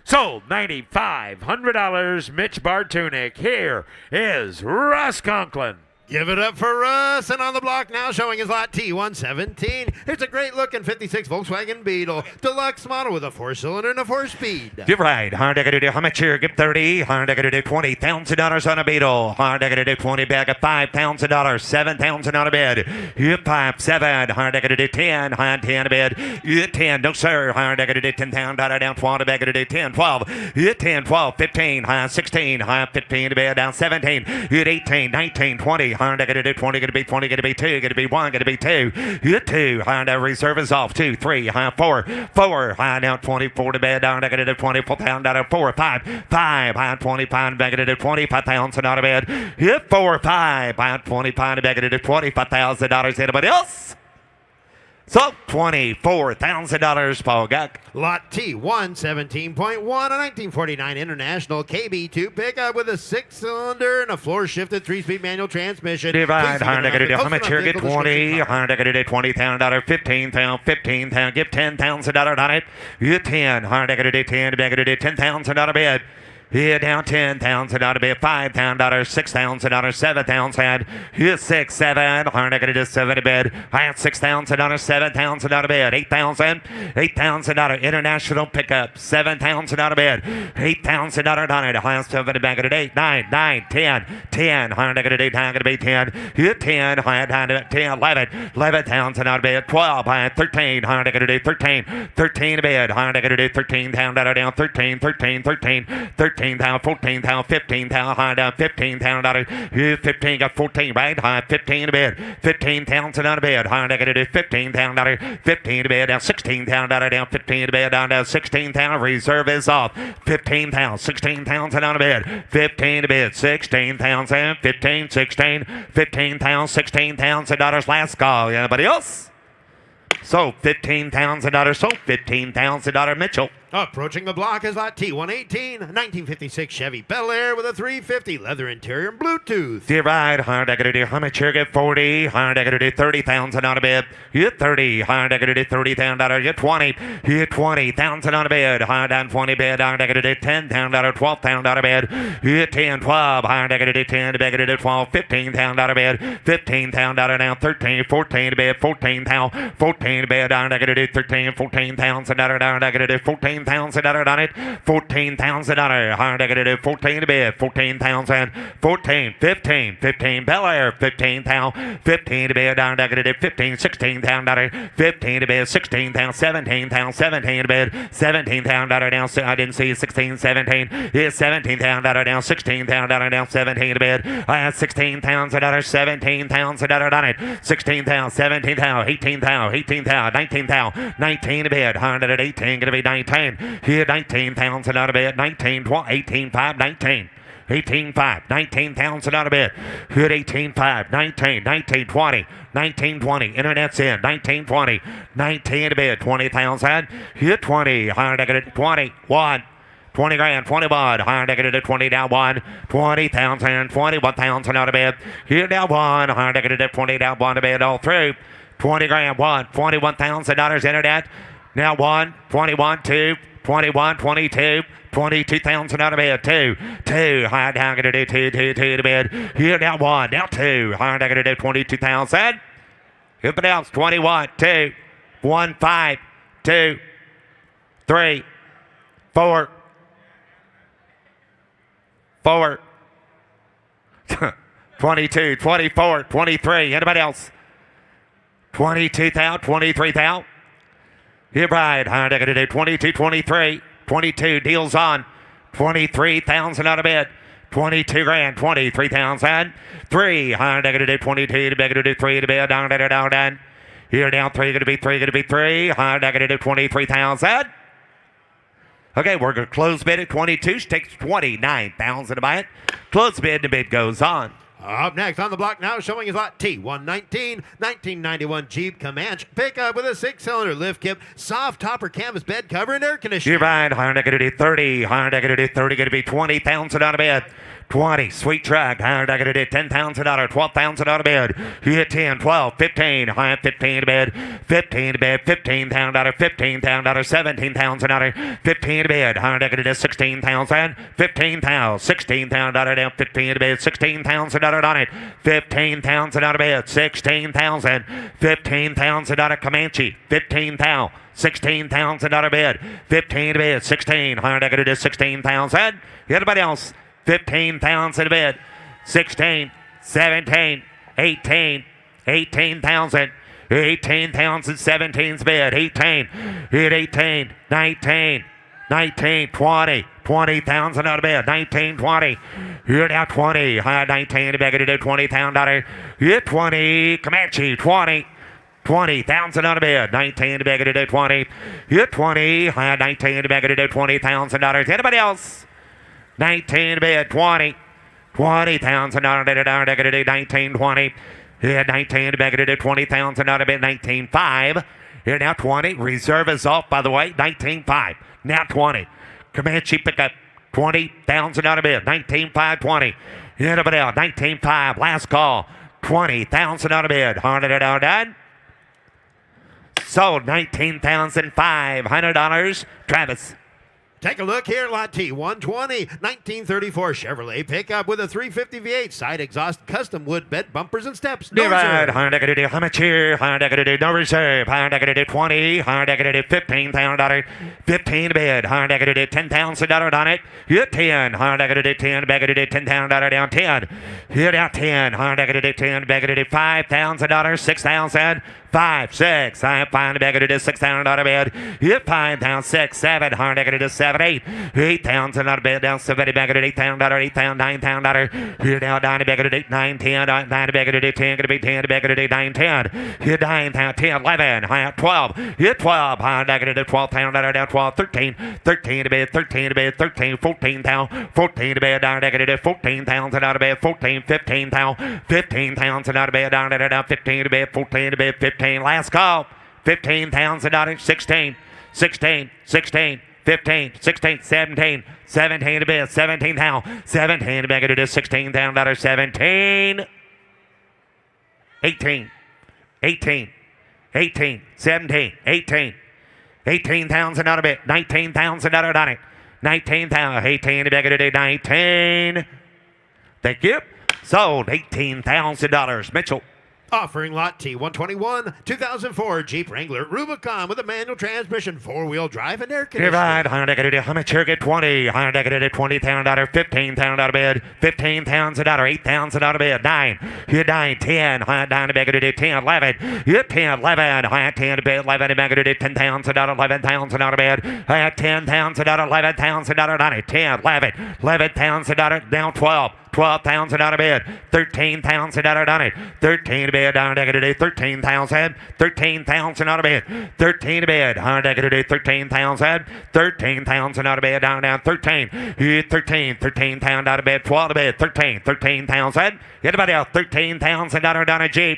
Sold. $9,500. Mitch Bartunik. Here is Russ Conklin. Give it up for Russ, and on the block now showing his lot T117. It's a great-looking 56 Volkswagen Beetle, deluxe model with a 4-cylinder and a 4-speed. Give right. Hard to do. How much here? Give 30. Hard to do. $20,000 on a Beetle. Hard to do. 20 bag of $5,000. $7,000 on a bid. Give 5, 7. Hard to do 10. Hard 10 a bid. Get 10. No sir. Hard to do $10,000 down 20 bag to do 10. 12. Get 10. 12. 15. High 16. High 15 a bid down 17. Get 18. 19. 20. Hard to do 20. Going to be 20. Going to be 2. Going to be 1. Going to be 2. Get 2. Hard to reserve is off. 2. 3. High 4. 4. High down 24 to bid down to do 24 pound down 4. 5. 5. High 20 pound bag to do 25,000 out of bid. Hit 4. 5. High 20 pound bag to do $25,000. Anybody else? So $24,000, Paul Guck. Lot T117.1, a 1949 International KB2 pickup with a 6-cylinder and a floor-shifted 3-speed manual transmission. Divide, how much here? Get 20. How to get $20,000, 15,000, 15,000. Give $10,000 on it. Get 10. How to get 10. Bag to do $10,000 bid. Here down $10,000 to be $5,000, $6,000, 7,000. Here 6, 7. Hard to get 7 to bid. I have $6,000, $7,000 bid. $8,000 international pickup. $7,000 bid. $8,000 on it. Highest 7 back at 8, 9, 9, 10, 10. Hard to get 8, going to be 10. Here 10. Hard to 10, 11. $11,000 bid. 12. I had 13. Hard to get 13. 13 bid. Hard to get $13,000 down 13, 13, 13, 13. $13,000, $14,000, $15,000, high down $15,000. You 15 got 14, right? High 15 a bid. $15,000 on a bid. High negative $15,000. 15 a bid down $16,000 down 15 a bid down $16,000. Reserve is off. $15,000, $16,000 on a bid. 15 a bid. 16,000, 15, 16, $15,000, $16,000. Last call. Anybody else? So $15,000. So $15,000. Mitchell. Approaching the block is lot T118, 1956 Chevy Bel Air with a 350 leather interior and Bluetooth. Dear ride, hard I gotta do how much here? Get 40, hard I gotta do 30,000 on a bid. You 30, hard I gotta do $30,000. You 20, you 20,000 on a bid. Hard on 20 bid, hard I gotta do $10,000, $12,000 on a bid. You 10, 12, hard I gotta do 10, I gotta do 12, $15,000 on a bid. $15,000 down 13, 14 bid, 14,000, 14 bid, hard I gotta do 13, $14,000 down I gotta do 14,000 on it. $14,000. Hard I gotta do 14 to bid. 14,000. 14. 15. 15. Bel Air. 15,000. 15 to bid. Hard I gotta do 15. $16,000. 15 to bid. 16,000. 17,000. 17 to bid. $17,000 down. I didn't see 16. 17. It's $17,000 down. $16,000 down. 17 to bid. I had $16,000. $17,000 on it. 16,000. 17,000. 18,000. 18,000. 19,000. 19 to bid. 118. Gonna be 19. Here, 19,000 out of bed. 19, 12, 18, 5, 19. 18, 5, 19,000 out of bed. Here, 18, 5, 19, 19, 20, 19, 20. Internet's in. 19, 20, 19 to bed. 20,000. Here, 20. Hard to get it. 20, 1. 20 grand, 21. Hard to get it at 20 down 1. 20,000, 21,000 out of bed. Here, down 1. Hard to get it at 20 down 1 to bed all through. 20 grand, 1. $21,000 internet. Now 1, 21, 2, 21, 22, 22,000 out of bed. 2, 2, high down, gonna do 2, 2, 2 to bed. Here now 1, now 2, high down, gonna do 22,000. Everybody else, 21, 2, 1, 5, 2, 3, 4, 4, 22, 24, 23. Anybody else? 22,000, 23,000. Here, right. Hard to do 22, 23, 22 deals on. 23,000 out of bid. 22 grand, 23,000. 300 22 to beg to do 3 to bid. Down. Here down 3 going to be 3 going to be 3. 100 23,000. Okay, we're going to close bid at 22. She takes 29,000 to buy it. Close bid, the bid goes on. Up next on the block now, showing his lot T119, 1991 Jeep Comanche pickup with a 6-cylinder lift kit, soft topper canvas bed cover, and air conditioning. You're right. 100 going to do 30. 100 going to do 30. Going to be 20,000 out of bid. 20, sweet truck. 100 going to do 10,000 out of 12,000 out of bid. You hit 10, 12, 15. 15 to bid. 15 to bid. 15,000 out of 15,000 out of 17,000 out of 15 to bid. 100 going to do 16,000. 15,000. 16,000 out of down. 15 to bid. 16,000 out of on it. 15,000 out of bid. 16,000. 15,000 out of Comanche. 15,000. 16,000 out of bid. 15 to bid. 16. 100 going to do 16,000. Anybody else? 15,000 a bid. 16, 17, 18, 18,000. 18,000, 17's bid. 18, hit 18, 19, 19, 20, 20,000 out of bid. 19, 20. Here now 20. 19 to beg to do 20,000. Hit 20. Comanche 20. 20,000 out of bid. 19 to beg to do 20. Hit 20. 19 to beg to do $20,000. Anybody else? 19 to bid, 20. 20,000 out of bid, 19, 20. Here 19 to beg to do 20,000 out of bid, 19.5. Here now 20. Reserve is off, by the way, 19.5. Now 20. Comanche pickup, 20,000 out of bid, 19.5, 20. Anybody else? 19.5. Last call, 20,000 out of bid. 100 out done. Sold $19,500. Travis. Take a look here, lot T120, 1934 Chevrolet pickup with a 350 V8, side exhaust, custom wood bed, bumpers and steps. No Right, reserve. 100 how much here? 100 no reserve. 100 20. 100 $15,000. 15 to bid. 100 $10,000 on it. Hit 10. 100 10. Beg to $10,000 down 10. Hit out 10. 100 10. Beg to $5,000. 6,000. 5, 6. I find beg to $6,000 bid. Hit 5,000. 6, 7. 100 7, 8. 8,000 out of bid down 70. Beg to $8,000. 8,000. $9,000. Here down 9. Beg to 9, 10. 9 beg to 10. Gonna be 10. Beg to 9, 10. Hit 9, 10, 11. 12. Hit 12. Negative 12,000 down 12. 13. 13 to bid. 13 to bid. 13. 14,000. 14 to bid. Down negative 14,000 out of bid. 14. 15,000. 15,000 out of bid. Down 15 to bid. 14 to bid. 15. Last call. 15,000 out of 16. 16. 16. 15, 16, 17, 17 to bid, 17,000, 17 to bid, it is $16,000, 17, 18, 18, 18, 17, 18, 18,000 out of bid, 19,000 out of it, 19,000, 18 to bid, it is 19, thank you, sold $18,000, Mitchell. Offering lot T121, 2004 Jeep Wrangler Rubicon with a manual transmission, 4-wheel drive, and air conditioning. Right, how much here get 20? $20,000, 15,000 out of bid, 15,000 out of 8,000 out of bid, 9, hit 9, 10, down to bid, 10, 11, hit 10, 11, 10 to bid, 11 to bid, 10,000 out of 11,000 out of bid, 10,000 out of 11,000 out of 10, 11, 11,000 out of down 12. 12,000 out of bid, 13,000 out of done it, 13 to bid, down negative 13,000, 13,000 out of bid, 13 to bid, negative 13,000, 13,000 out of bid, down 13, 13, 13,000 out of bid, 12 to bid, 13, 13,000, anybody else, 13,000 out of done a Jeep,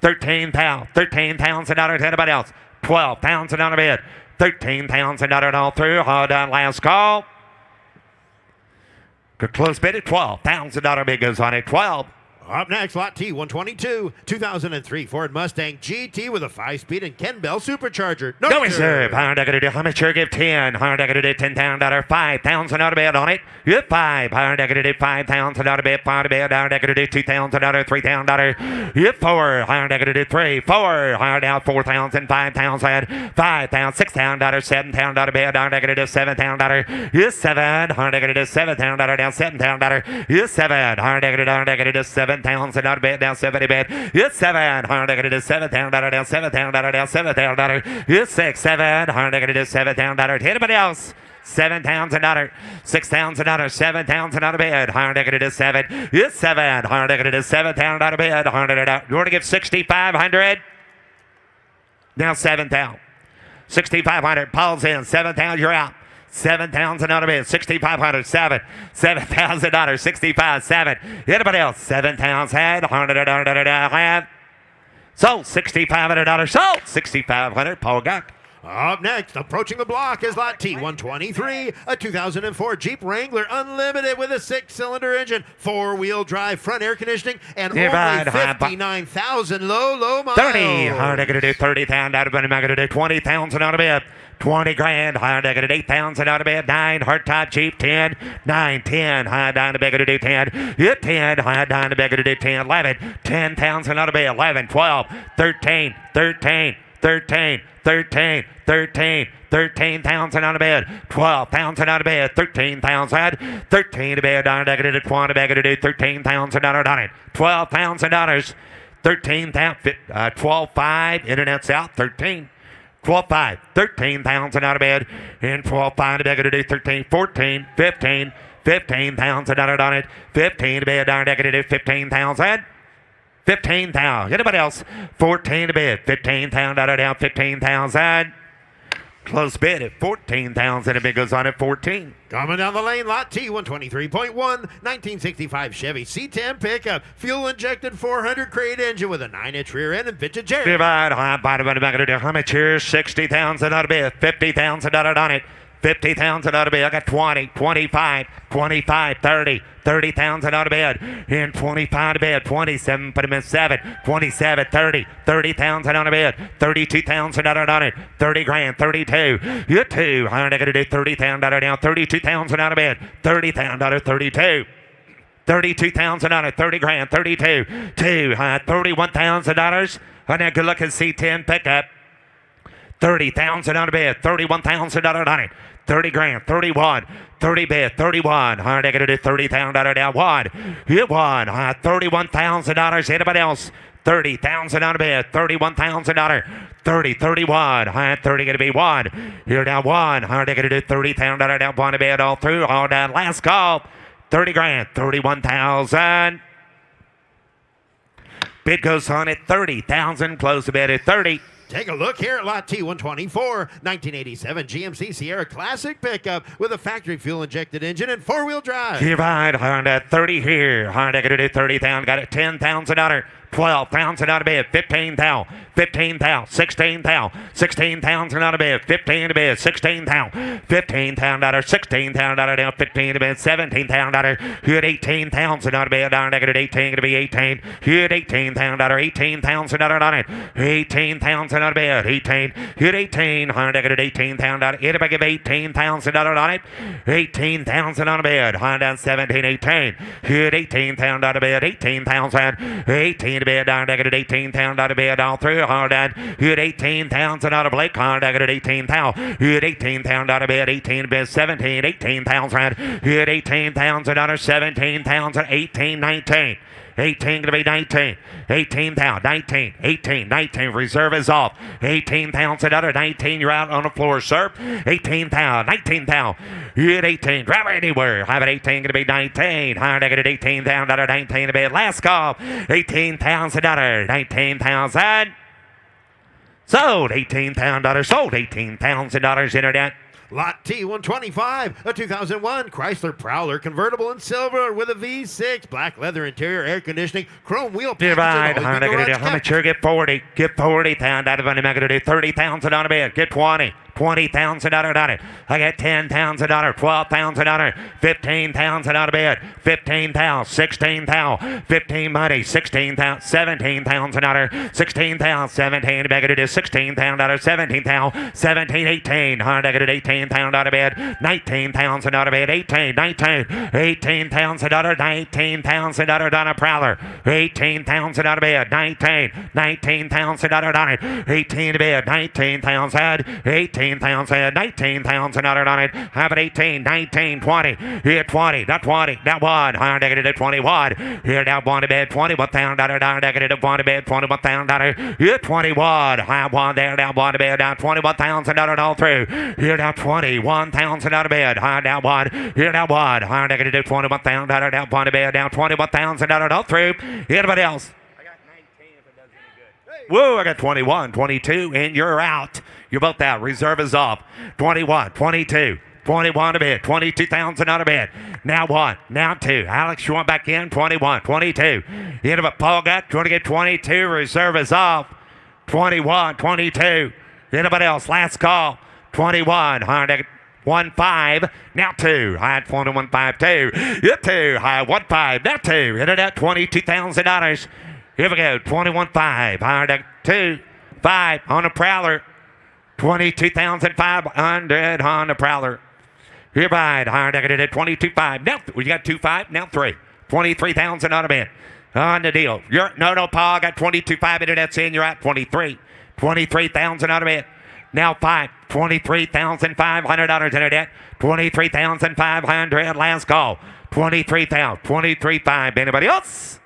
13,000, 13,000 out of anybody else, 12,000 out of bid, 13,000 out of all through, all done, last call. Good close bid at $12,000 bid goes on at 12. Up next, lot T122, 2003 Ford Mustang GT with a 5-speed and Ken Bell supercharger. No reserve. How much here give 10? $10,000, 5,000 out of bid on it. You 5. $5,000 out of bid, 5 to bid, $2,000, $3,000. You 4. $3. 4. Now 4,000, 5,000, 5,000, $6,000, 7,000 out of bid, $7,000. You 7. $7,000 down $7,000. You 7. $7,000 out of bed down 70 bed. It's 700 negative $7,000 down $7,000 down $7,000. It's 6 700 negative $7,000. Anybody else? $7,000. $6,000. $7,000 out of bed. $100 is 7. It's 7. $100 is $7,000 out of bed. $100. You want to give 6,500? Now 7,000. 6,500. Paul's in. 7,000. You're out. 7,000 out of bed. 6,500. 7. $7,000. 65. 7. Anybody else? 7,000. $100. Sold. $6,500. Sold. 6,500. Paul got. Up next, approaching the block is lot T123, a 2004 Jeep Wrangler Unlimited with a 6-cylinder engine, 4-wheel drive, front air conditioning, and only 59,000 low miles. 30. I'm going to do 30,000 out of bed. I'm going to do 20,000 out of bed. 20 grand. I'm going to do 8,000 out of bed. 9. Hardtop Jeep. 10. 9. 10. I'm down to bed. Going to do 10. Hit 10. I'm down to bed. Going to do 10. 11. 10,000 out of bed. 11. 12. 13. 13. 13. 13, 13, 13,000 out of bed, 12,000 out of bed, 13,000, 13 to bed, down to 20 bag to do $13,000 on it, $12,000, 13,000, 12,500, internet's out, 13. 12,500, 13,000 out of bed, and 12,500 to bed to do 13, 14, 15, 15,000 on it, 15 to bed, down to do 15,000. 15,000. Anybody else? 14 to bid. 15,000 out of down. 15,000. Close bid at 14,000. A bid goes on at 14. Coming down the lane, lot T123.1, 1965 Chevy C10 pickup, fuel injected 400 crate engine with a 9-inch rear end and vintage air. Divide. How much here? 60,000 out of bid. 50,000 out on it. 50,000 out of bed. I got 20, 25, 25, 30, 30,000 out of bed. And 25 to bed. 27, put him in 7, 27, 30, 30,000 out of bed. 32,000 out on it. 30 grand, 32. You're 2. I'm going to do 30,000 out of down. 32,000 out of bed. 30,000 out of 32. 32,000 out of 30 grand, 32. 2, $31,000. On that good looking C10 pickup. 30,000 out of bed, 31,000 out on it, 30 grand, 31, 30 bed, 31. I'm going to do 30,000 out of down. 1, hit 1, $31,000. Anybody else? 30,000 out of bed, $31,000. 30, 31, 30 going to be 1. Here down 1. I'm going to do 30,000 out of down. 1 to bed all through, all down. Last call, 30 grand, 31,000. Bid goes on at 30,000. Close the bid at 30. Take a look here at lot T124, 1987 GMC Sierra Classic pickup with a factory fuel injected engine and 4-wheel drive. You're right, Honda, 30 here. Honda going to do 30,000. Got it, $10,000. 12,000 out of bed, 15,000, 15,000, 16,000, 16,000 out of bed, 15 to bed, 16,000, 15,000 out of 16,000 out of down, 15 to bed, 17,000 out of hit 18,000 out of bed, down negative 18 to be 18, hit 18,000 out of 18,000 out on it, 18,000 out of bed, 18, hit 18, negative 18,000 out of it, if I give 18,000 out on it, 18,000 out of bed, down 17, 18, hit 18,000 out of bed, 18,000, 18 to bed, down negative 18,000 out of bed, all through, hard down, hit 18,000 out of Blake, hard negative 18,000, hit 18,000 out of bed, 18 to bed, 17, 18,000, hit 18,000 out of 17,000, 18, 19. 18 to be 19. 18,000. 19. 18. 19. Reserve is off. 18,000 out of 19. You're out on the floor, sir. 18,000. 19,000. You hit 18. Drive anywhere. Have it 18 to be 19. Higher negative 18,000 out of 19 to be last call. 18,000 out of 19,000. Sold. $18,000. Sold. $18,000 internet. Lot T125, a 2001 Chrysler Prowler convertible in silver with a V6, black leather interior, air conditioning, chrome wheel Divide. package. How much here? Get 40. Get 40,000 out of money. I'm going to do 30,000 on a bed. Get 20. $20,000 on it. I got $10,000, $12,000, $15,000 out of bed, $15,000, $16,000, $15 money, $16,000, $17,000, $16,000, $17, bag it is $16,000, $17,000, $17, $18, I got it $18,000 out of bed, $19,000 out of bed, $18,000, $19,000 on a Prowler, $18,000 out of bed, $19,000 on it, $18 to bed, $19,000, $18 18,000, 19,000 on it. Have it 18, 19, 20. Here 20, not 20, not 1. Higher negative 21. Here now 1 to bed, $21,000. Down negative 1 to bed, $21,000. Here 21. High 1 there, down 1 to bed, down $21,000 all through. Here now 21,000 out of bed. High down 1. Here now 1. Higher negative $21,000 down 1 to bed, down $21,000 all through. Anybody else? Whoa, I got 21, 22, and you're out. You're both out. Reserve is off. 21, 22, 21 to bid. 22,000 out of bid. Now 1, now 2. Alex, you want back in? 21, 22. End of it, Paul got. You want to get 22? Reserve is off. 21, 22. Anybody else? Last call. 21. 1 5. Now 2. High at 21 5 2. Hit 2. High 1 5. Now 2. Hit it at $22,000. Here we go. 21 5. High 2 5 on the Prowler. 22,500 on the Prowler. Here by higher negative at 22.5. Now we got 2.5. Now 3. 23,000 on a bid. On the deal. You're no, Paul. I got 22.5 internet's in. You're at 23. 23,000 on a bid. Now 5. $23,500 internet. 23,500. Last call. 23,000. 23.5. Anybody else?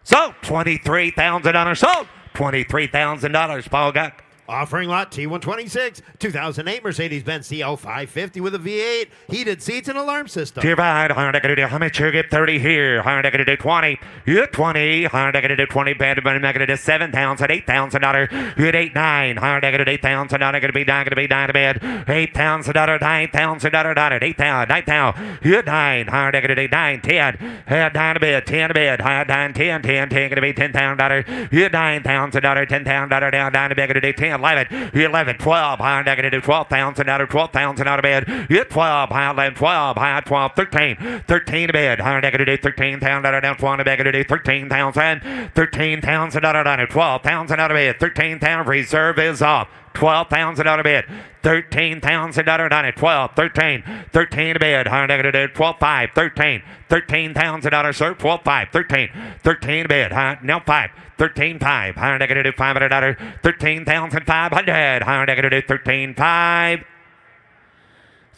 So $23,000 sold. $23,000. Paul got. Offering lot T126, 2008 Mercedes-Benz CL 550 with a V8, heated seats and alarm system. To your right, higher negative, how much you get 30 here, higher negative 20, you get 20, higher negative 20, bad negative 7,000, $8,000, you get 8, 9, higher negative 8,000, not going to be 9 to bed, $8,000, $9,000, 8,000, 9,000, you get 9, higher negative 8, 9, 10, had 9 to bed, 10 to bed, higher 9, 10, 10, 10, going to be $10,000, you get $9,000, $10,000 down, 9 to bed, going to do 10. 11, 11, 12, higher negative 12,000 out of 12,000 out of bed. You get 12, higher 11, 12, higher 12, 13, 13 to bed, higher negative 13,000 out of down 12 to bed, 13,000, 13,000 out of 12,000 out of bed, 13,000 reserve is off. 12,000 out of bed. 13,000 out of 12, 13, 13 to bed. Higher negative 12, 5, 13, 13,000 out of serve, 12, 5, 13, 13 to bed. Higher, now 5, 13, 5. Higher negative 500 out of 13,500. Higher negative 13, 5.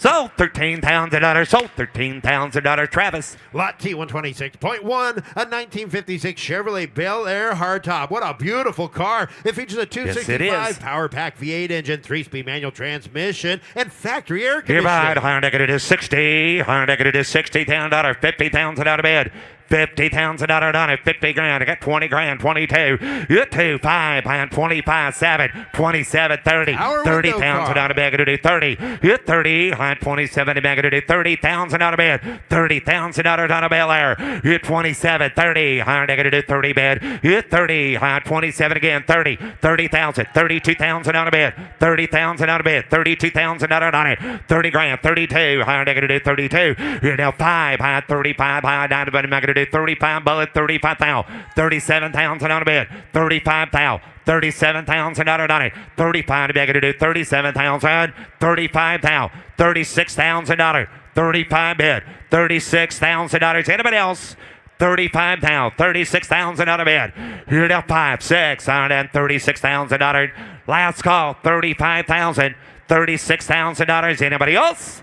Sold $13,000. Sold $13,000. Travis. Lot T126.1, a 1956 Chevrolet Bel Air hardtop. What a beautiful car. It features a 265 power pack V8 engine, 3-speed manual transmission, and factory air conditioning. Hereby, higher negative 60. Higher negative 60,000. 50,000 out of bed. 50,000 on it, 50 grand. I got 20 grand, 22. You 2, 5, and 25, 7, 27, 30. 30,000 out of bed, going to do 30. You 30, and 27, bed, going to do 30,000 out of bed. 30,000 out of Bel Air. You 27, 30, and going to do 30 bed. You 30, and 27 again, 30. 30,000, 32,000 out of bed. 30,000 out of bed. 32,000 out on it. 30 grand, 32, and going to do 32. You're now 5, and 35, and down to bed, going to do 35 bullet, 35,000, 37,000 out of bed, 35,000, 37,000 out of it, 35 to be able to do 37,000, 35,000, 36,000 out, 35 bid, $36,000. Anybody else? 35,000, 36,000 out of bed. Here now 5, 6, and 36,000 out. Last call, 35,000, $36,000. Anybody else?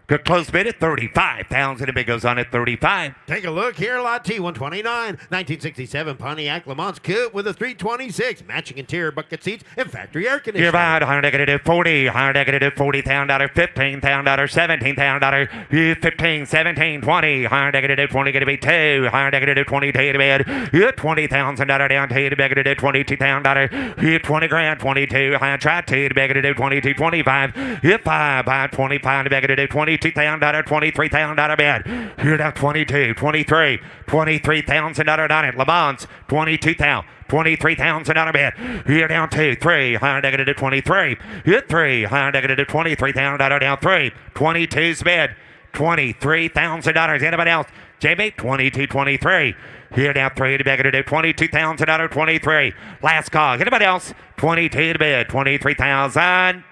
Good close bid at 35,000. The bid goes on at 35. Take a look here, lot T129, 1967 Pontiac Le Mans Coupe with a 326, matching interior bucket seats and factory air conditioning. You're about higher negative 40, higher negative $40,000, $15,000, $17,000, 15, 17, 20, higher negative 20 going to be 2, higher negative 22 to bid, $20,000 down to the negative $22,000, 20 grand, 22, higher try 2 to negative 22, 25, 5 by 25 to negative 22,000, $23,000 bid. Here now 22, 23, $23,000 on it. Le Mans, 22,000. 23,000 out of bid. Here down 2, 3, higher negative 23. Hit 3, higher negative 23,000 down 3. 22's bid. $23,000. Anybody else? Jamie, 22, 23. Here down 3 to negative 22,000 23. Last call. Anybody else? 22 to bid. 23,000.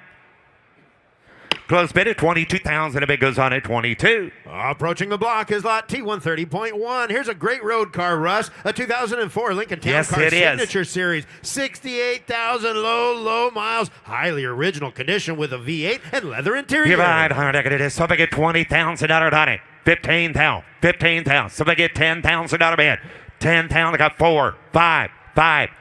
Close bid at 22,000. A bid goes on at 22. Approaching the block is lot T130.1. Here's a great road car, Russ. A 2004 Lincoln Town Yes, Car it is. Signature Series. 68,000 low miles. Highly original condition with a V8 and leather interior. You're right, $100. It is. Somebody get $20,000 on it. 15,000. 15,000. Somebody get $10,000 bid. 10,000. I got 4, 5,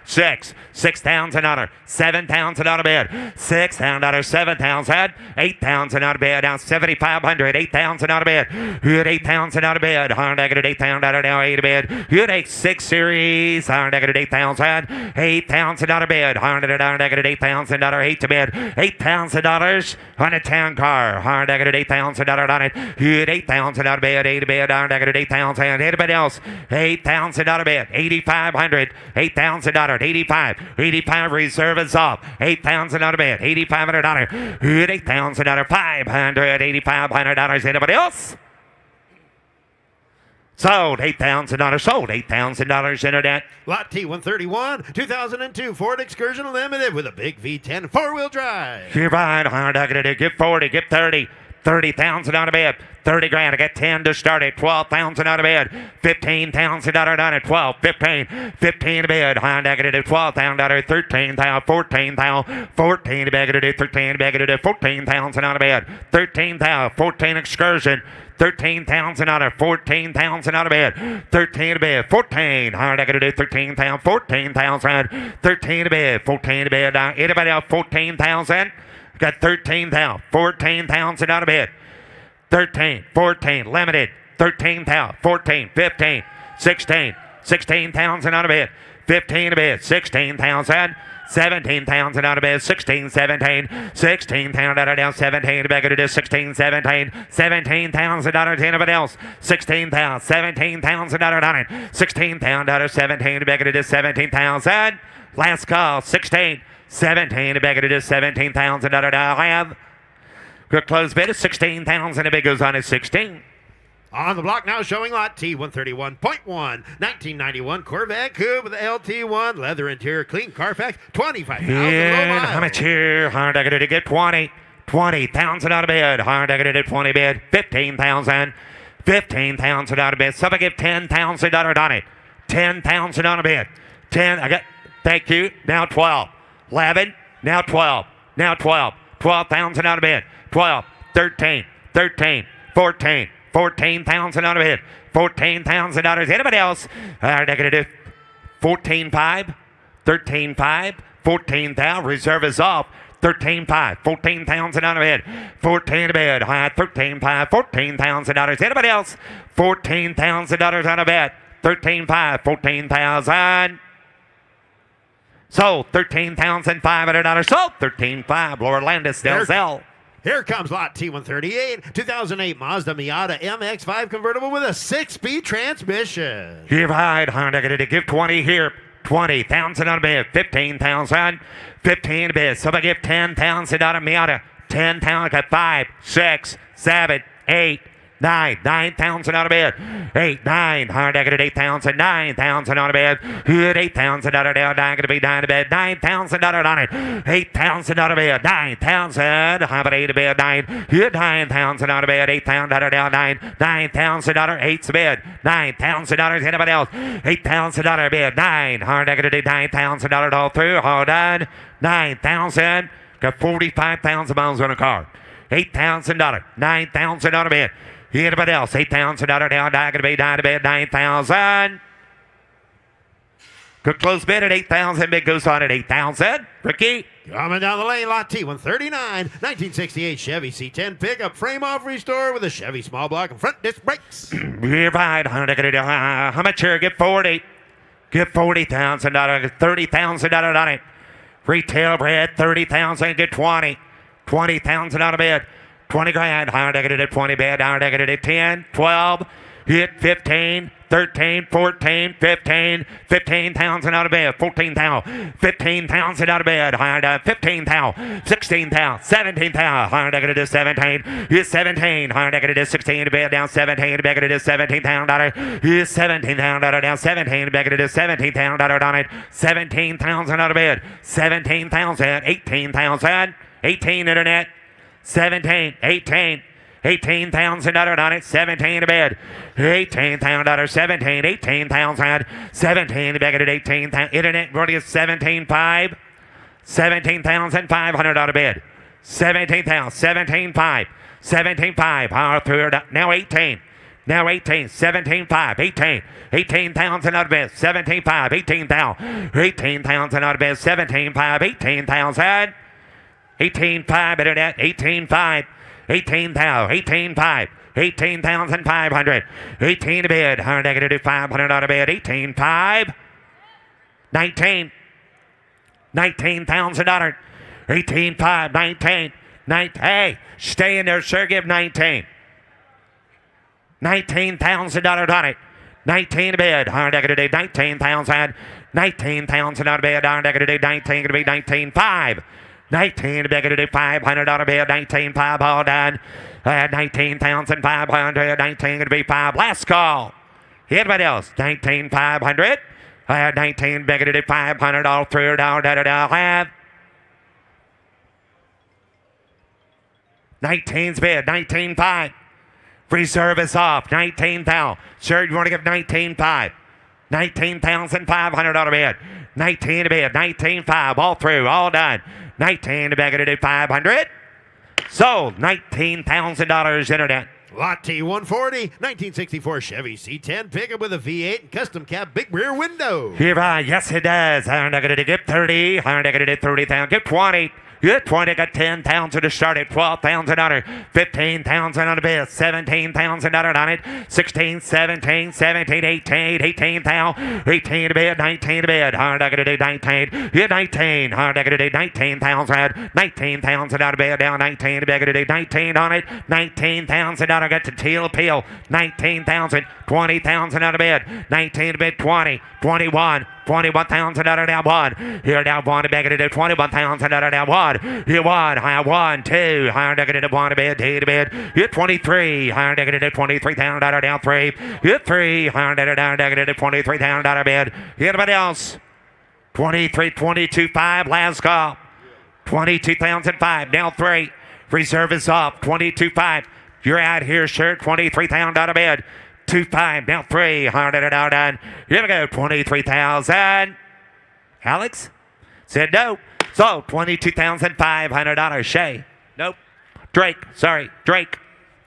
6, $6,000, $7,000 bid, $6,000, 7,000, $8,000 bid, down 7,500, $8,000 bid, good $8,000 bid, $100, $8,000 now 8 bid, good 6 series, $100, $8,000, $8,000 bid, $100, $8,000 8 bid, $8,000 on a town car, $100, $8,000 on it, good $8,000 bid, 8 bid, $100, $8,000, anybody else, $8,000 bid, $8,500, $8,000, 85, 85 reserve is off, $8,000 bid, $8,500, $8,000, $500, $8,500, anybody else? Sold, $8,000, sold, $8,000 internet. Lot T131, 2002 Ford Excursion Limited with a big V10 4-wheel drive. You're right, $100, get 40, get 30. $30,000 bid, 30 grand. I got 10 to start it. $12,000 bid, $15,000 on it. 12, 15, 15 bid. $12,000, $13,000, 14,000, 14 bid, 13 bid, $14,000 bid, 13,000, 14 excursion. $13,000, $14,000 bid, 13 bid, 14, $13,000, 14,000, 13 bid, 14 bid. Anybody else? 14,000. Got 13,000, 14,000 out of bid. 13, 14, limited. 13,000, 14, 15, 16, 16,000 out of bid. 15 to bid, 16,000. 17,000 out of bid, 16, 17, 16,000 out of down, 17 back it is 16, 17, $17,000 anybody else, 16,000, 17,000 out of it, 16,000 out of 17 back it is 17,000. Last call, 16, 17 back it is 17,000 out of I have. Good close bid is 16,000. The bid goes on at 16. On the block now, showing lot T131.1, 1991 Corvette Coupe with LT1, leather interior, clean Carfax, 25,000 low miles. How much here? Hard I to get 20. 20,000 out of bid. Hard I to 20 bid. 15,000. 15,000 out of bid. Somebody give $10,000 on it. 10,000 on a bid. 10. I got. Thank you. Now 12. 11. Now 12. Now 12. 12,000 out of bid. 12. 13. 13. 14. 14,000 out of bid. $14,000. Anybody else? They're going to do 14,500, 13,500, 14,000. Reserve is off. 13,500, 14,000 out of bid. 14 to bid. 13,500, $14,000. Anybody else? $14,000 out of bid. 13,500, 14,000. Sold. $13,500. Sold. 13,500. Laura Landis still sell. Here comes lot T138, 2008 Mazda Miata MX-5 convertible with a 6-speed transmission. Give hide, Honda, going to give 20 here. 20,000 out of bid. 15,000. 15 bid. Somebody give 10,000 out of Miata. 10,000. Got 5, 6, 7, 8, 9. 9,000 out of bid. 8, 9. Honda, going to 8,000. 9,000 out of bid. Good 8,000 out of bid. 9 going to be 9 to bid. 9,000 out on it. 8,000 out of bid. 9,000. How about 8 to bid? 9. Good 9,000 out of bid. 8,000 out of down. 9. 9,000 out of 8 to bid. $9,000. Anybody else? 8,000 out of bid. 9. Honda, going to do $9,000 all through. Hold on. 9,000. Got 45,000 miles on a car. $8,000. 9,000 out of bid. Anybody else? $8,000 down. Going to be down to bid. 9,000. Good close bid at 8,000. Bid goes on at 8,000. Ricky. Coming down the lane, lot T139, 1968 Chevy C10 pickup, frame off restore with a Chevy small block and front disc brakes. You're right. How much here? Get 40. Get $40,000. $30,000 on it. Retail bread, 30,000. Get 20. 20,000 out of bid. 20 grand. Higher negative at 20 bid. Higher negative at 10, 12. Hit 15, 13, 14, 15. 15,000 out of bid. 14,000. 15,000 out of bid. Higher to 15,000. 16,000. 17,000. Higher negative to 17. Hit 17. Higher negative to 16 to bid. Down 17. Negative to $17,000. Hit 17,000 down 17. Negative to $17,000 on it. 17,000 out of bid. 17,000. 18,000. 18 internet. 17, 18. $18,000 on it, 17 to bid. $18,000, 17, 18,000, 17 to bid at 18,000. Internet ready is 17.5, $17,500 bid. 17,000, 17.5, 17.5. Power through it. Now 18. Now 18, 17.5, 18, 18,000 out of bid, 17.5, 18,000, 18,000 out of bid, 17.5, 18,000, 18.5 internet, 18.5. 18,000, 18,500, 18,500, 18 to bid, negative 500 out of bid, 18,500, 19, $19,000, 18,500, 19, 19, hey, stay in there, sir, give 19, $19,000 on it, 19 to bid, negative 19,000, 19,000 out of bid, negative 19, going to be 19,500. 19 negative $500 bid, 19.5 all done. 19,500, 19 going to be 5. Last call. Anybody else? 19,500. 19 negative 500 all through. Down, have. 19's bid, 19.5. Reserve is off, 19,000. Sir, you want to give 19.5. $19,500 bid. 19 to bid, 19.5 all through, all done. 19 to bid, to 500. Sold, $19,000 internet. Lot T 140, 1964 Chevy C10 pickup with a V8 and custom cab big rear window. Hereby, yes it does. I'm not going to give 30. I'm not going to do 30,000. Give 20. Get 20, got 10,000 to start it, 12,000 on it, 15,000 on the bid, 17,000 on it, 16, 17, 17, 18, 18,000, 18 to bid, 19 to bid, hard I gotta do 19, get 19, hard I gotta do 19,000, 19,000 on the bid, down 19 to bid, gotta do 19 on it, 19,000 on it, got to teal appeal, 19,000, 20,000 on the bid, 19 to bid, 20, 21, 21,000 down one. Here down one to beg it to 21,000 down one. Here one, high 1, 2, higher negative 1 to bid, 2 to bid. Here 23, higher negative 23,000 down 3. Here 3, higher negative 23,000 bid. Anybody else? 23, 22, 5, last call. 22,005, now 3. Reserve is off, 22, 5. You're out here, sir, 23,000 bid. 2.5, now 3, 100 done. Here we go, 23,000. Alex said no. So, $22,500. Shay. Nope. Drake.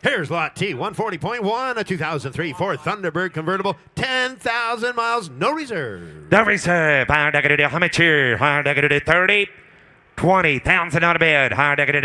Here's Lot T 140.1, a 2003 Ford Thunderbird convertible, 10,000 miles, no reserve. No reserve. How much here? 30. 20,000 on a bid.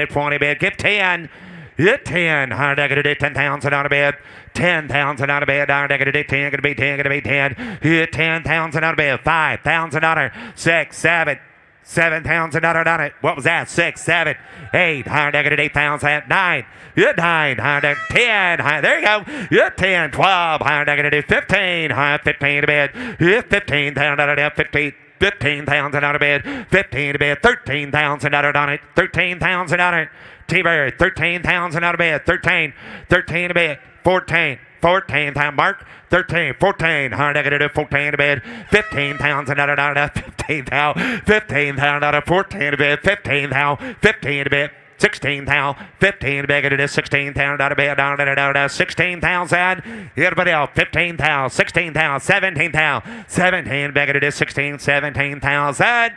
20 bid. Give 10. Hit 10. 10,000 on a bid. 10,000 on a bid. 10. Gonna be 10. Gonna be 10. Hit 10,000 on a bid. 5,000 on her. 6, 7. 7,000 on it. What was that? 6, 7, 8. 8,000. 9. Hit 9. 10. There you go. Hit 10. 12. 15. 15 to bid. Hit 15,000 on it. 15. 15,000 on a bid. 15 to bid. 13,000 on it. 13,000 on it. T-Bird, 13,000 out of bed. 13 to bed. 14 time mark. 13, 14, negative 14 to bed. 15,000 out of 15,000. 15,000 out of 14 to bed. 15,000. 15 to bed. 16,000. 15 to bed. It is 16,000 out of bed. Down 16,000. Everybody else. 15,000. 16,000. 17,000. 17 bed. It is 16, 17,000.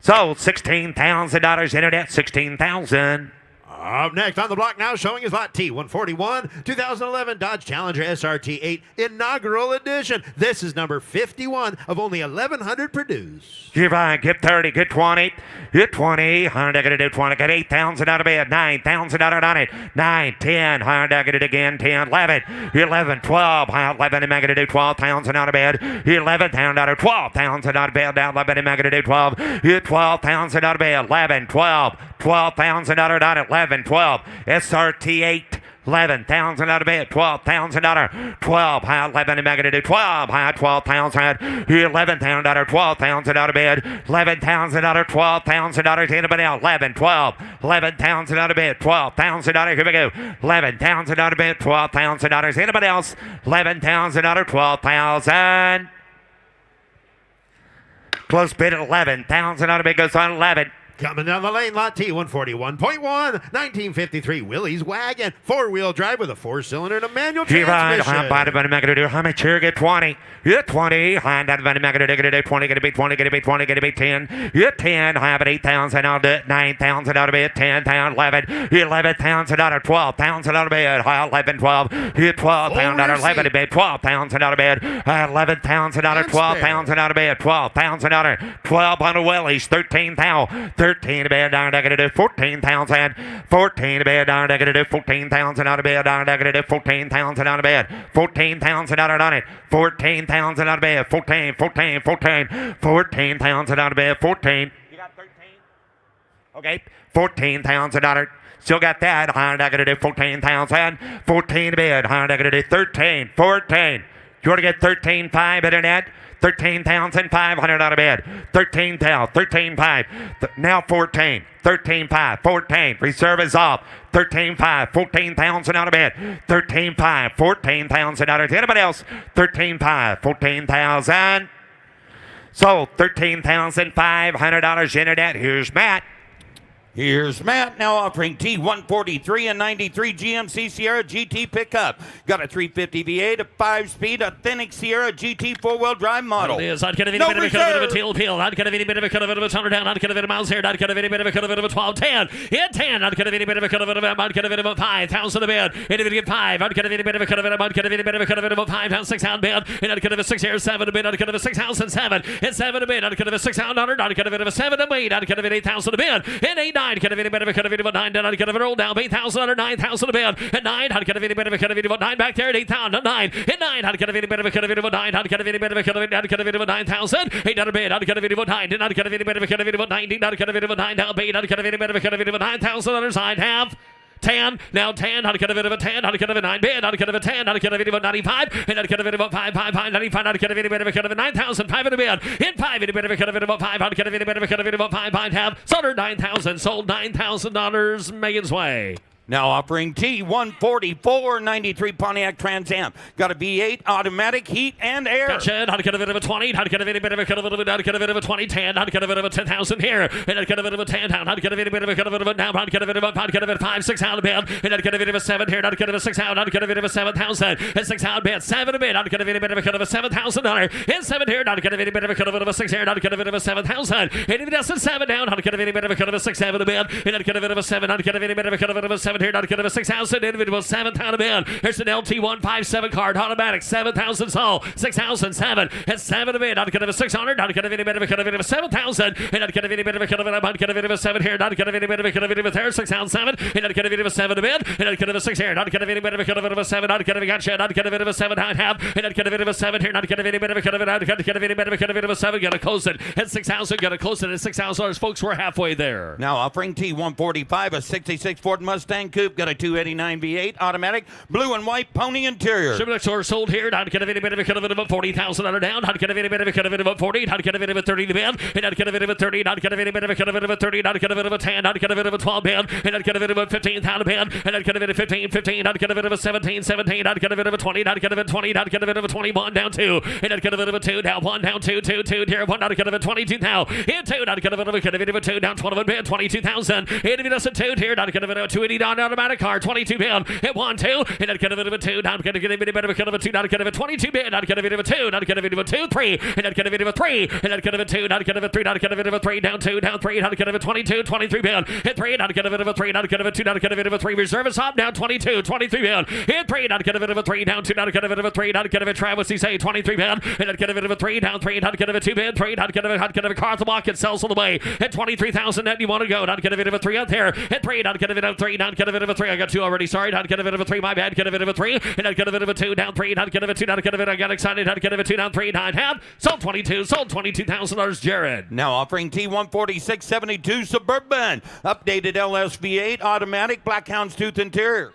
Sold $16,000 internet, 16,000. Up next on the block now, showing his Lot T 141 2011 Dodge Challenger SRT 8 inaugural edition. This is number 51 of only 1,100 produced. Give 30, get 20, get 20, $100 20, get 8,000 out of bed, 9,000 out on it, 9, 10, $100 again, 10, 11, 11, 12, 11, and $12,000 out of bed, 11,000 out of 12,000 out of bed, down 11, and $12, get 12,000 out of bed, 11, 12, 12,000 out of it, 11, 12, SRT 8. 11,000 out of bed, 12,000 out of 12, high 11 and negative 12, high 12,000, 11,000 out of 12,000 out of bed, 11,000 out of 12,000 out of anybody else, 11, 12, 11,000 out of bed, 12,000 out of, here we go, 11,000 out of bed, 12,000 out of anybody else, 11,000 out of 12,000. Close bid at 11,000 out of bid goes on 11. Coming down the lane, lot T141.1, 1953 Willie's Wagon, 4-wheel drive with a 4-cylinder and a manual transmission. How much here? Get 20. Get 20. Hand out of the mega do 20. Gonna be 20. Gonna be 20. Gonna be 10. Get 10. Have it 8,000. I'll do it 9,000 out of bed. 10,000. 11,000 out of 12,000 out of bed. 11, 12. Get 12,000 out of 11 of bed. 12,000 out of bed. 11,000 out of 12,000 out of bed. 12,000 out of 12 on the Willie's. 13,000. 13 to bed. Down. I gotta do 14,000. 14 to bed. Down. I gotta do 14,000 out of bed. Down. I gotta do 14,000 out of bed. 14,000 out of it. 14,000 out of bed. 14, 14, 14. 14,000 out of bed. 14. You got 13? Okay. 14,000 out of Still got that. I gotta do 14,000. 14 to bed. I gotta do 13. 14. You want to get 13,500 internet? 13,500 out of bed. 13,000. 13,500. Now 14. 13,500. 14. Reserve is off. 13,500. 14,000 out of bed. 13,500. 14,000 out of bed. Anybody else? 13,500. 14,000. Sold. $13,500 internet. Here's Matt. Here's Matt now offering T143 and 93 GMC Sierra GT pickup. Got a 350 V8, a 5-speed authentic Sierra GT 4-wheel drive model. It is. I'd get a bit No of a reserve. teal peel. I'd get a bit of a cut of a tunnel down. I'd get a bit of miles here. I'd get a bit of a 12, 10. Hit 10. I'd get a bit of a cut of a I'd get a bit of a 5,000 a bed. Hit a bit of 5. I'd get a bit of a cut of a I'd get a bit of a cut of a 5,000, 6,000 bed. And I'd get a 6 here, 7 a bed. I'd get a 6,007. And 7 a bed. I'd get a 6,100. I'd get a bit of a 7 a bed. I'd get a bit 8,000 a bed. And 8, 9. Get a bit of a cut of a 9. Then I'd get a roll down. 8,000 under 9,000 a bed. At 9. I'd get a bit of a cut of a 9 back there at 8,000. At 9. At 9. I'd get a bit of a cut of a 9. I'd get a bit of a cut of a I'd get a bit of a 9,000. 8 out of bed. I'd get a bit of a 9. Then I'd get a bit of a cut of a 19. I'd get a bit of a 9 down. 8. I'd get a bit of a cut of a 9,000 others. I'd have 10, now 10, I'd get a bit of a 10, I'd get a bit of a 9 bid, I'd get a bit of a 10, I'd get a bit of a 95, and I'd get a bit of a 5, 5, 5, 95, I'd get a bit of a cut of a 9,500 a bid, in 5, a bit of a cut of a 5, I'd get a bit of a cut of a 5, I'd have sold her 9,000, sold $9,000 Megan's way. Now offering T144 93 Pontiac Trans Am. Got a V8 automatic heat and air. Gotcha. I'd get a bit of a 20. I'd get a bit of a cut of a I'd get a bit of a 20, 10. I'd get a bit of a 10,000 here. And I'd get a bit of a 10 down. I'd get a bit of a cut of a down. I'd get a bit of a 5, 6 out of bed. And I'd get a bit of a 7 here. I'd get a bit of a 6 out. I'd get a bit of a 7,000. And 6 out bed. 7 a bit. I'd get a bit of a cut of a $7,000. And 7 here. I'd get a bit of a cut of a 6 here. I'd get a bit of a 7,000. And if it doesn't 7 down, I'd get a bit of a cut of a 6, 7 a bed. And I'd get a bit of a 7. I'd get a bit of a cut of a 7 here. I'd get a 6,000. Individual 7,000 bid. Here's an LT157 card automatic 7,000 sold 6,007 and 7 a bid. I'd get a 600. I'd get a bit of a cut of a 7,000 and I'd get a bit of a cut of a I'd get a bit of a 7 here. I'd get a bit of a cut of a there 6,007 and I'd get a bit of a 7 a bid and I'd get a 6 here. I'd get a bit of a cut of a 7. I'd get a gotcha. I'd get a bit of a 7 I'd have and I'd get a bit of a 7 here. I'd get a bit of a cut of it. I'd get a bit of a cut of a 7. Gotta close it at 6,000. Gotta close it at $6,000. Folks, we're halfway there. Now offering T145 a 66 Ford Mustang Coupe. Got a 289 V8 automatic blue and white pony interior. Ship next door sold here. I'd get a bit of a cut of it about 40,000 under down. I'd get a bit of a cut of it about 40. I'd get a bit of a 30 to bed. And I'd get a bit of a 30. I'd get a bit of a cut of it about 30. I'd get a bit of a 10. I'd get a bit of a 12 bed. And I'd get a bit of a 15,000 bed. And I'd get a bit of 15. I'd get a bit of a 17. I'd get a bit of a 20. I'd get a bit of a 20. I'd get a bit of a 21 down 2. And I'd get a bit of a 2 down 1 down 2 here 1. I'd get a bit of a 22,000. Hit 2. I'd get a bit of a 2 down 12 bed 22,000. And if it doesn't 2 here, I'd get a bit of a 280 down automatic car 22 bed. Hit 1 2. And I'd get a bit of a 2 down. I'd get a bit of a cut of a 2. I'd get a bit of a 22 bed. I'd get a bit of a 2. I'd get a bit of a 2 3. And I'd get a bit of a 3. And I'd get a bit of a 2. I'd get a bit of a 3. I'd get a bit of a 3 down 2 down 3. I'd get a bit of a 22 23 bed. Hit 3. I'd get a bit of a 3. I'd get a bit of a 2. I'd get a bit of a 3. Reserve is up down 22 23 bed. Hit 3. I'd get a bit of a 3 down 2. I'd get a bit of a 3. I'd get a bit of Travis he say 23 bed. And I'd get a bit of a 3 down 3. I'd get a bit of a 2 bed 3. I'd get a car at the block. It sells on the way at 23,000 net. You want to go? I'd get a bit of a 3 out there. Hit 3. I'd get a bit of a 3. I'd get a bit of a 3. I got 2 already. Sorry. I'd get a bit of a 3. My bad. Get a bit of a 3. And I'd get a bit of a 2 down 3. I'd get a bit of a 2. I'd get a bit. I got excited. I'd get a bit 2 down 3. 9 half. Sold 22. Sold $22,000. Jared. Now offering T146 72 Suburban. Updated LSV8 automatic Black Hound's Tooth interior.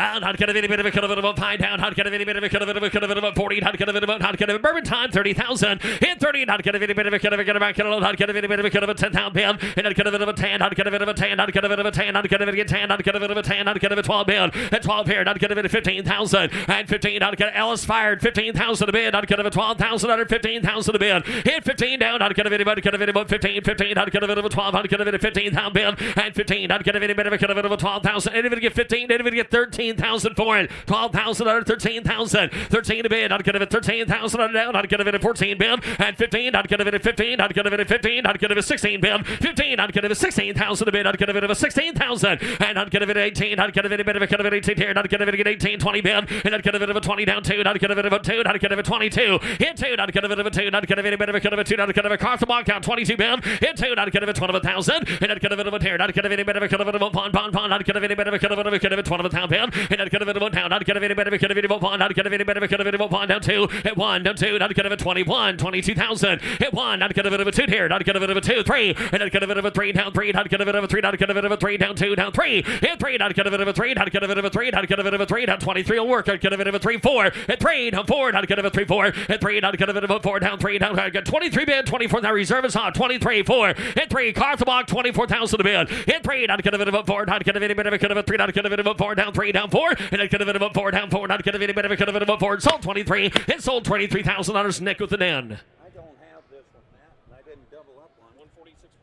Out, hot, get a bit of a cut of it about 5 down, hot, get a bit of a cut of it about 40, hot, get a bit of a hot, get a bourbon time, 30,000. Hit 30, hot, get a bit of a cut of a back, hot, get a bit of a cut of a 10-pound pound, and I'd get a bit of a tan, hot, get a bit of a tan, hot, get a bit of a tan, hot, get a bit of a tan, hot, get a bit of a tan, hot, get a bit of a 12 pound, and 12 here, hot, get a bit of 15,000, and 15, hot, get Ellis fired, 15,000 a bid, hot, get a bit of 12,000 under 15,000 a bid. Hit 15 down, hot, get a bit about 15, 15, hot, get a bit of a 12, hot, get a bit of 15,000 bid, and 15, hot, get a bit of a cut of it of a 12,000, and if it get 15, and if it get 13,000 for it, 12,000 under 13,000, 13 a bid, hot, get a bit 13,000 under down, hot, get a bit of 14 bid, and 15, hot, get a bit of 15, hot, get a bit of 15, hot, get a bit of 16 bid, 15, hot, get a bit of 16,000 a bid, hot, get a bit of a 16,000, and hot, get a bit of 18, hot, get a bit of a cut of it 18 here, hot, get a bit of 18, 20 bid, and hot, get a bit of a 20 down 2, hot, get a bit of a 2, hot, get a bit of 22, hit 2, hot, get a bit of a 2, hot, get a bit of a cut of a 2, hot, get a bit of a car to walk out 22 bid, hit 2, hot, get a bit of 12,000, and hot, get a bit of a tear, hot, get a bit of a cut of a pond, hot, get a bit of a cut of a cut of a 12,000 pound, and hot, get a bit of a down, hot, get a bit of a cut of a pond, hot, get a bit of a cut of a pond down 2, hit 1, down 2, hot, get a bit of 21, 22,000, hit 1, hot, get a bit of a 2 here, hot, get a bit of a 2, 3, and hot, get a bit of a 3 down 3, hot, get a bit of a 3, hot, get a bit of a 3 down 2, down 3, hit 3, hot, get a bit of a 3, hot, get a bit of a 3, hot, get a bit of a 3 down 23 will work, hot, get a bit of a 3, 4, hit 3 down 4, hot, get a bit of a 3, 4, hit 3, hot, get a bit of a 4 down 3, down, hot, get 23 bid, 24, now reserve is hot, 23, 4, hit 3, car to block, 24,000 a bid, hit 3, hot, get a bit of a 4, hot, get a bit of a cut of a 3, hot, get a bit of a 4 down 3, down 4, and hot, get a bit of a 4 down 4, hot, get a bit of a cut of a 4, sold 23, it sold $23,000, Nick with an N.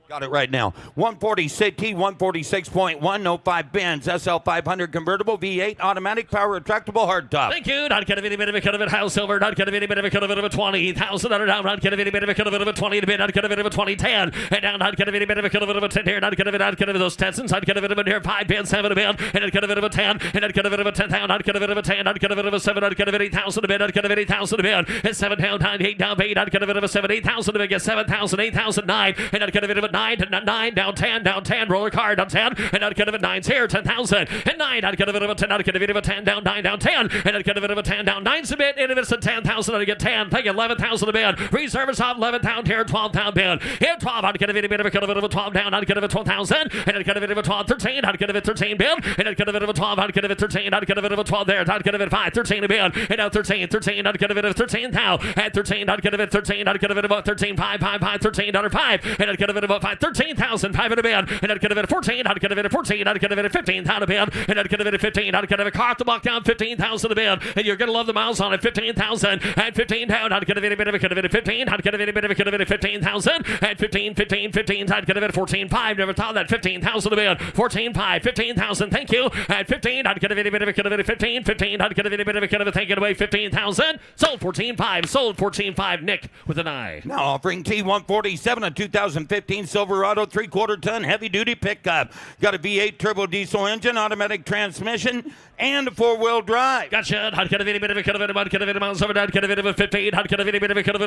Got it right now. 146 T, 146.1, 05 Benz, SL 500 convertible, V8, automatic, power retractable, hardtop. Thank you. Not get a bit of a cut of it. House silver. Not get a bit of a cut of it of a 20,000 down. Not get a bit of a cut of it of a 20 to bid. Not get a bit of a 2010. And down. Not get a bit of a cut of it of a 10 here. Not get a bit. Not get a bit of those Stetsons. Not get a bit of a near 5 bid, 7 a bid. And not get a bit of a 10. And not get a bit of a 10 down. Not get a bit of a 10. Not get a bit of a 7. Not get a bit 8,000 a bid. Not get a bit 8,000 a bid. And 7 down. 9 8 down. 8. Not get a bit of a 7 8,000 a bid. Get 7,000 8,000 9. And not get a bit of a 9 9 down 10 roller card down 10 and not get a bit of 9's here 10,000 and 9 not get a bit of a 10 not get a bit of a 10 down 9 down 10 and not get a bit of a 10 down 9's a bit and if it's a 10,000 I get 10 take 11,000 a bid reserve is off 11 down here 12 down bid here 12 I'd get a bit of a 12 down I'd get a bit of 12,000 and I'd get a bit of a 12 13 I'd get a bit 13 bid and I'd get a bit of a 12 I'd get a bit 13 I'd get a bit of a 12 there I'd get a bit 5 13 a bid and now 13 I'd get a bit of 13 now at 13 I'd get a bit 13 I'd get a bit of 13 5 13 $5 and I'd get a bit of 5 13,000 5 in a bid and I'd get a bit of 14 I'd get a bit of 14 I'd get a bit of 15,000 a bid and I'd get a bit of 15 I'd get a car to walk down 15,000 a bid and you're gonna love the miles on it 15,000 and 15 down I'd get a bit of 15 I'd get a bit of 15,000 and 15 I'd get a bit of 14.5 never thought that 15,000 a bid 14.5 15,000 thank you at 15 I'd get a bit of 15 I'd get a bit of take it away 15,000 sold 14.5 Nick with an I. Now offering T147 a 2015 Silverado 3/4 ton heavy duty pickup. Got a V8 turbo diesel engine, automatic transmission, and a 4-wheel drive. Gotcha. I'd get a bit of a miles over. I'd get a bit of a 15. I'd get a bit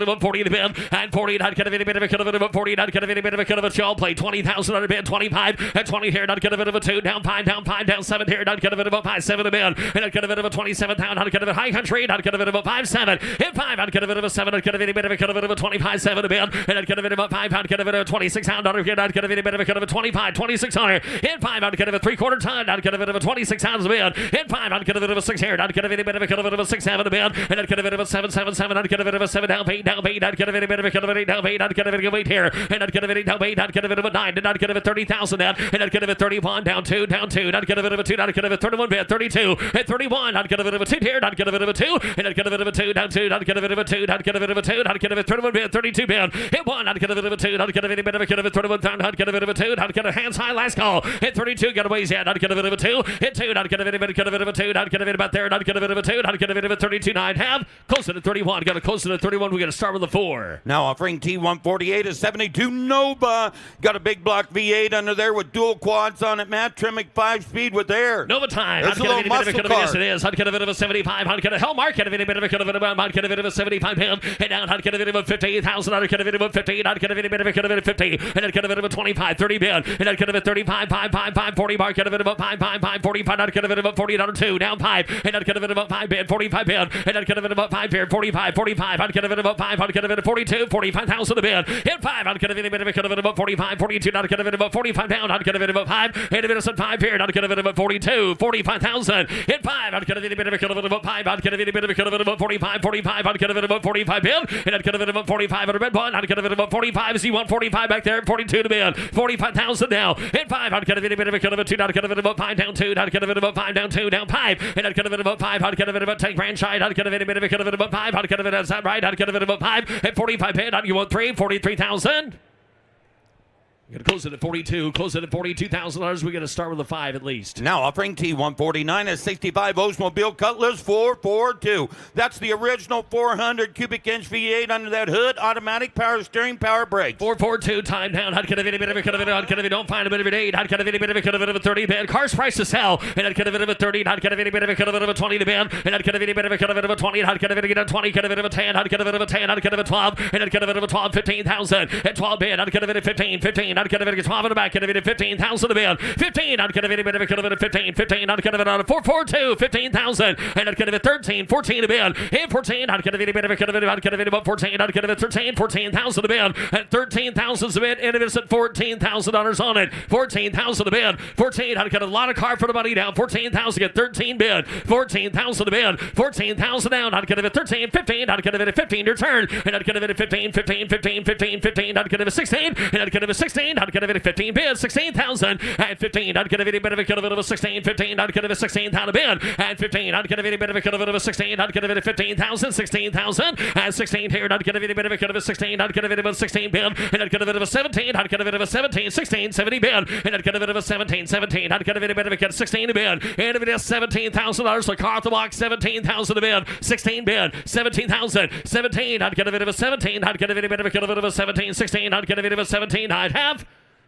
of a 40 to bid. And 40. I'd get a bit of a 40. I'd get a bit of a shell play. 20,000 on a bid. 25 and 20 here. I'd get a bit of a 2 down 5 down 7 here. I'd get a bit of a 5 7 a bid. And I'd get a bit of a 27 down. I'd get a bit of a high country. I'd get a bit of a 5 7. And 5. I'd get a bit of a 7. I'd get a bit of a 25 7 a bid. And I'd get a bit of a 5. I'd get a bit of a 26 pound. I'd get a bit of a 25 2600. And 5. I'd get a 3/4 ton. I'd get a bit of a 26 pounds a bid. And 5. I'd get a bit of a 6 here. I'd get a bit of a 6 7 a bid. And I'd get a bit of a 7 7 7. I'd get a bit of a 7 down 8 down 8. I'd get a bit of a 8 down 8. I'd get a bit of a 8 here. And I'd get a bit of 8 down 8. I'd get a bit of a 9. And I'd get a bit of 30,000 down. And I'd get a bit of 31 down 2 down 2. And I'd get a bit of a 2. I'd get a bit of 31 bid 32 and 31. I'd get a bit of a 2 here. And I'd get a bit of a 2. And I'd get a bit of a 2 down 2. I'd get a bit of a 2. I'd get a bit of a 2. I'd get a bit of 31 bid 32 bid. Hit 1. I'd get a bit of a 2. I'd get a bit of a 31 down. I'd get a bit of a 2. I'd get a hands high last call. Hit 32. Got a ways yet. I'd get a bit of a 2. Hit 2. I'd get a bit of a 2. I'd get a bit about there. I'd get a bit of a 2. I'd get a bit of a 32 9 half. Close to 31. Got to close to 31. We got to start with the 4. Now offering T148 a 72 Nova. Got a big block V8 under there with dual quads on it, Matt. Trimic 5-speed with air. Nova time. It's a little muscle car. Yes, it is. I'd get a bit of a 75. I'd get a Hellmark. I'd get a bit of a I'd get a bit of a 75 pound. And down. I'd get a bit of a 58,000. I'd get a bit of a 15. I'd get a bit of a 50. And I'd get a bit of a 25 30 bid. And I'd get a bit of 35 5 40 mark. Get a bit of a 5 45. I'd get a bit of a 40. $2, down 5, and I'd get it about 5 bid, 45 bid, and I'd get it about 5 bid, 45, 45, I'd get it about 5, I'd get it at 42, 45,000 a bid, hit 5, I'd get it about 45, 42, I'd get it about 45 down, I'd get it about 5, hit it at 5 here, I'd get it about 42, 45,000, hit 5, I'd get it about 5, I'd get it about 45, 45, I'd get it about 45 bid, and I'd get it about 45 at a red one, I'd get it about 45, Z1 45 back there, 42 to bid, 45,000 now, hit 5, I'd get it about 2, I'd get it about 5 down 2, I'd get it about 5 down 2, down 5, and I'd get it about 5, I'd get it about 10 grand shy, I'd get it about 5, I'd get it outside right, I'd get it about 5, at 45 bid, I'd you want 3, 43,000. We're going to close it at 42. Close it at $42,000. We're going to start with a 5 at least. Now offering T149 a 65 Oldsmobile Cutlass 442. That's the original 400 cubic inch V8 under that hood, automatic power steering, power brakes. 442 time down. I'd get a bit of a cut of it. I'd get a bit. Don't find a bit of an 8. I'd get a bit of a cut of it of a 30 bid. Car's price to sell. And I'd get a bit of a 30. I'd get a bit of a cut of it of a 20 to bid. And I'd get a bit of a cut of it of a 20. I'd get a bit of a 20. Get a bit of a 10. I'd get a bit of a 10. I'd get a bit of a 12. And I'd get a bit of a 12. 15,000. At 12 bid. I'd get a bit of 15. 15. I'd get a bit of 12 in the back. Get a bit of 15,000 a bid. 15. I'd get a bit of a cut of it of 15. 15. I'd get a bit of a 442. 15,000. And I'd get a bit 13. 14 a bid. And 14. I'd get a bit of a cut of it. I'd get a bit about 14. I'd get a bit 13. 14,000 a bid. At 13,000 a bid. And it's at $14,000 on it. 14,000 a bid. 14. I'd get a lot of car for the money down. 14,000. Get 13 bid. 14,000 a bid. 14,000 down. I'd get a bit 13. 15. I'd get a bit of 15 your turn. And I'd get a bit of 15. 15. 15. 15. 15. I'd get a bit 16. And I'd get a bit 16. I'd get a bit of 15 bid. 16,000. At 15. I'd get a bit of a cut of it of a 16. 15. I'd get a bit 16,000 a bid. At 15. I'd get a bit of a cut of it of a 16. I'd get a bit of 15,000. 16,000. At 16 here. I'd get a bit of a cut of a 16. I'd get a bit of a 16 bid. And I'd get a bit of a 17. I'd get a bit of a 17. 16. 70 bid. And I'd get a bit of a 17. 17. I'd get a bit of a cut 16 a bid. And if it is $17,000, the car at the box, 17,000 a bid. 16 bid. 17,000. 17. I'd get a bit of a 17. I'd get a bit of a cut of it of a 17. 16. I'd get a bit of a 17. I'd have.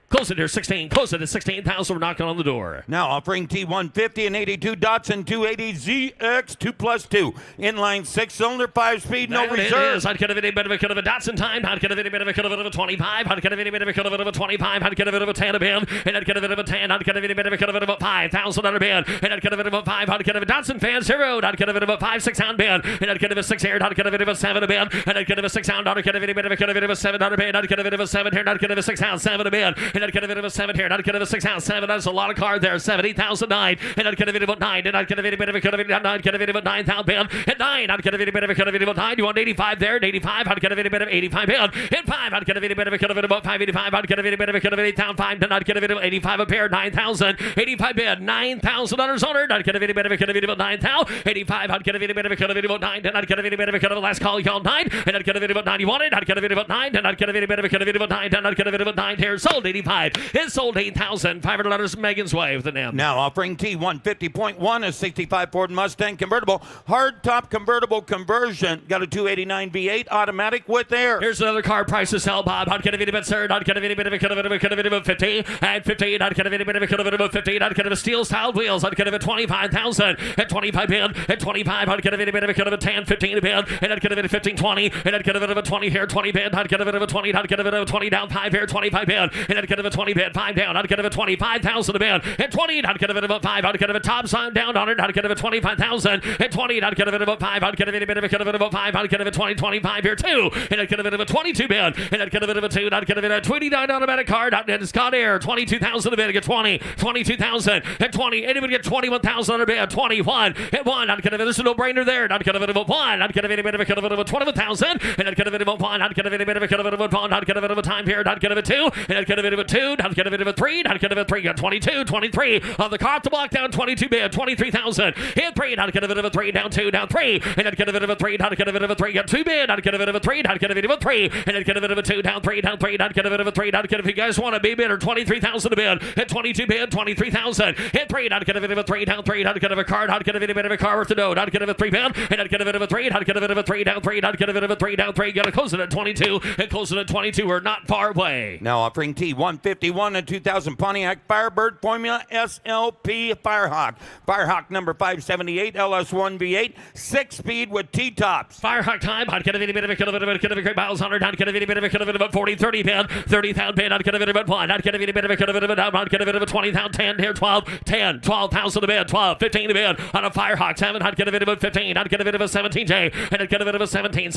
Close it here, 16. Close it at 16,000. We're knocking on the door. Now offering T150 and 82 Datsun 280 ZX 2+2. Inline 6-cylinder, 5-speed, no There it reserve. is. I'd get a bit of a cut of a Datsun time. I'd get a bit of a cut of a 25. I'd get a bit of a cut of a 25. I'd get a bit of a 10 a bid. And I'd get a bit of a 10. I'd get a bit of a cut of a 5,000 on a bid. And I'd get a bit of a 5. I'd get a Datsun fan 0. I'd get a bit of a 5, 6 on bid. And I'd get a bit of a 6 here. I'd get a bit of a 7 a bid. And I'd get a bit of a 6 on. I'd get a bit of a cut of a 7 on a bid. I'd get a bit of a 7 here. And I'd get a bit of a 6 on 7 a bid. And I'd get a bit of a 7 here. And I'd get a bit of a 6 on 7. That's a lot of card there. 70,009. And I'd get a bit of 9. And I'd get a bit of a cut of it. And I'd get a bit of 9,000 bid. At 9. I'd get a bit of a cut of it. 9. You want 85 there? At 85. I'd get a bit of 85 bid. At 5. I'd get a bit of a cut of it about 585. I'd get a bit of a cut of it 8,000. 5. Then I'd get a bit of 85 a pair. 9,000. 85 bid. $9,000 on it. I'd get a bit of a cut of it about 9,000. 85. I'd get a bit of a cut of it about 9. Then I'd get a bit of a cut of it. Last call, y'all 9. And I'd get a bit about 9. You want it? I'd get a bit about 9. Then I'd get a bit of a cut of it about 9. Then I'd get a bit about 9 here. Sold 85. It sold $8,500 Megan's way with an M. Now offering T150.1, a 65 Ford Mustang convertible, hardtop convertible conversion. Got a 289 V8 automatic with air. Here's another car price to sell, Bob. I'd get a bit of a third. I'd get a bit of a cut of it about 50. At 15, I'd get a bit of a cut of it about 15. I'd get a steel style wheels. I'd get a 25,000. At 25 bid. At 25, I'd get a bit of a cut of a 10, 15 a bid. And I'd get a bit of 15, 20. And I'd get a bit of a 20 here, 20 bid. I'd get a bit of a 20. I'd get a bit of a 20 down, 5 here, 25 bid. And I'd get a bit of a 20 bid, 5 down. I'd get a bit of 25,000 a bid. At 20, I'd get a bit of a 5. I'd get a top sign down on it. I'd get a 25,000. At 20, I'd get a bit of a 5. I'd get a bit of a cut of it about 5. I'd get a 20, 25 here, 2. And I'd get a bit of a 22 bid. And I'd get a bit of a 2. And I'd get a bit of a 29 automatic card. I'd get a Scott Air, 22,000 a bid. I get 20, 22,000. At 20, anybody get 21,000 on a bid. 21. At 1, I'd get a bit of a no-brainer there. And I'd get a bit of a 1. I'd get a bit of a cut of it about 21,000. And I'd get a bit of a 1. I'd get a bit of a cut of it about 1. I'd get a bit of a time here. I'd get a bit of a 2. And I'd get a bit of a 2. I'd get a bit of a 3. I'd get a bit of a 3. Got 22, 23. On the car to block down 22 bid. 23,000. Hit 3. I'd get a bit of a 3. Down 2. Down 3. And I'd get a bit of a 3. I'd get a bit of a 3. Got 2 bid. I'd get a bit of a 3. I'd get a bit of a 3. And I'd get a bit of a 2. Down 3. Down 3. I'd get a bit of a 3. I'd get if you guys want a B bid or 23,000 a bid. Hit 22 bid. 23,000. Hit 3. I'd get a bit of a 3. Down 3. I'd get a card. I'd get a bit of a car worth a note. I'd get a 3 bid. And I'd get a bit of a 3. I'd get a bit of a 3. Down 3. I'd get a bit of a 3. Down 3. Got to close it at 22. And close it at 22. We're not far away. Now offering T1 T151, a 2000 Pontiac Firebird Formula SLP Firehawk. Firehawk number 578, LS1 V8, 6-speed with T-tops. Firehawk time. Hot get a bit of a great miles 100. Hot get a bit of a 40, 30 pound, 30,000 pound. Hot get a bit of a 1. Hot get a bit of a hot get a bit of a 20,000, 10 here, 12, 10, 12,000 a bid, 12, 15 a bid on a Firehawk 7. Hot get a bit of a 15. Hot get a bit of a 17J. And I'd get a bit of a 17.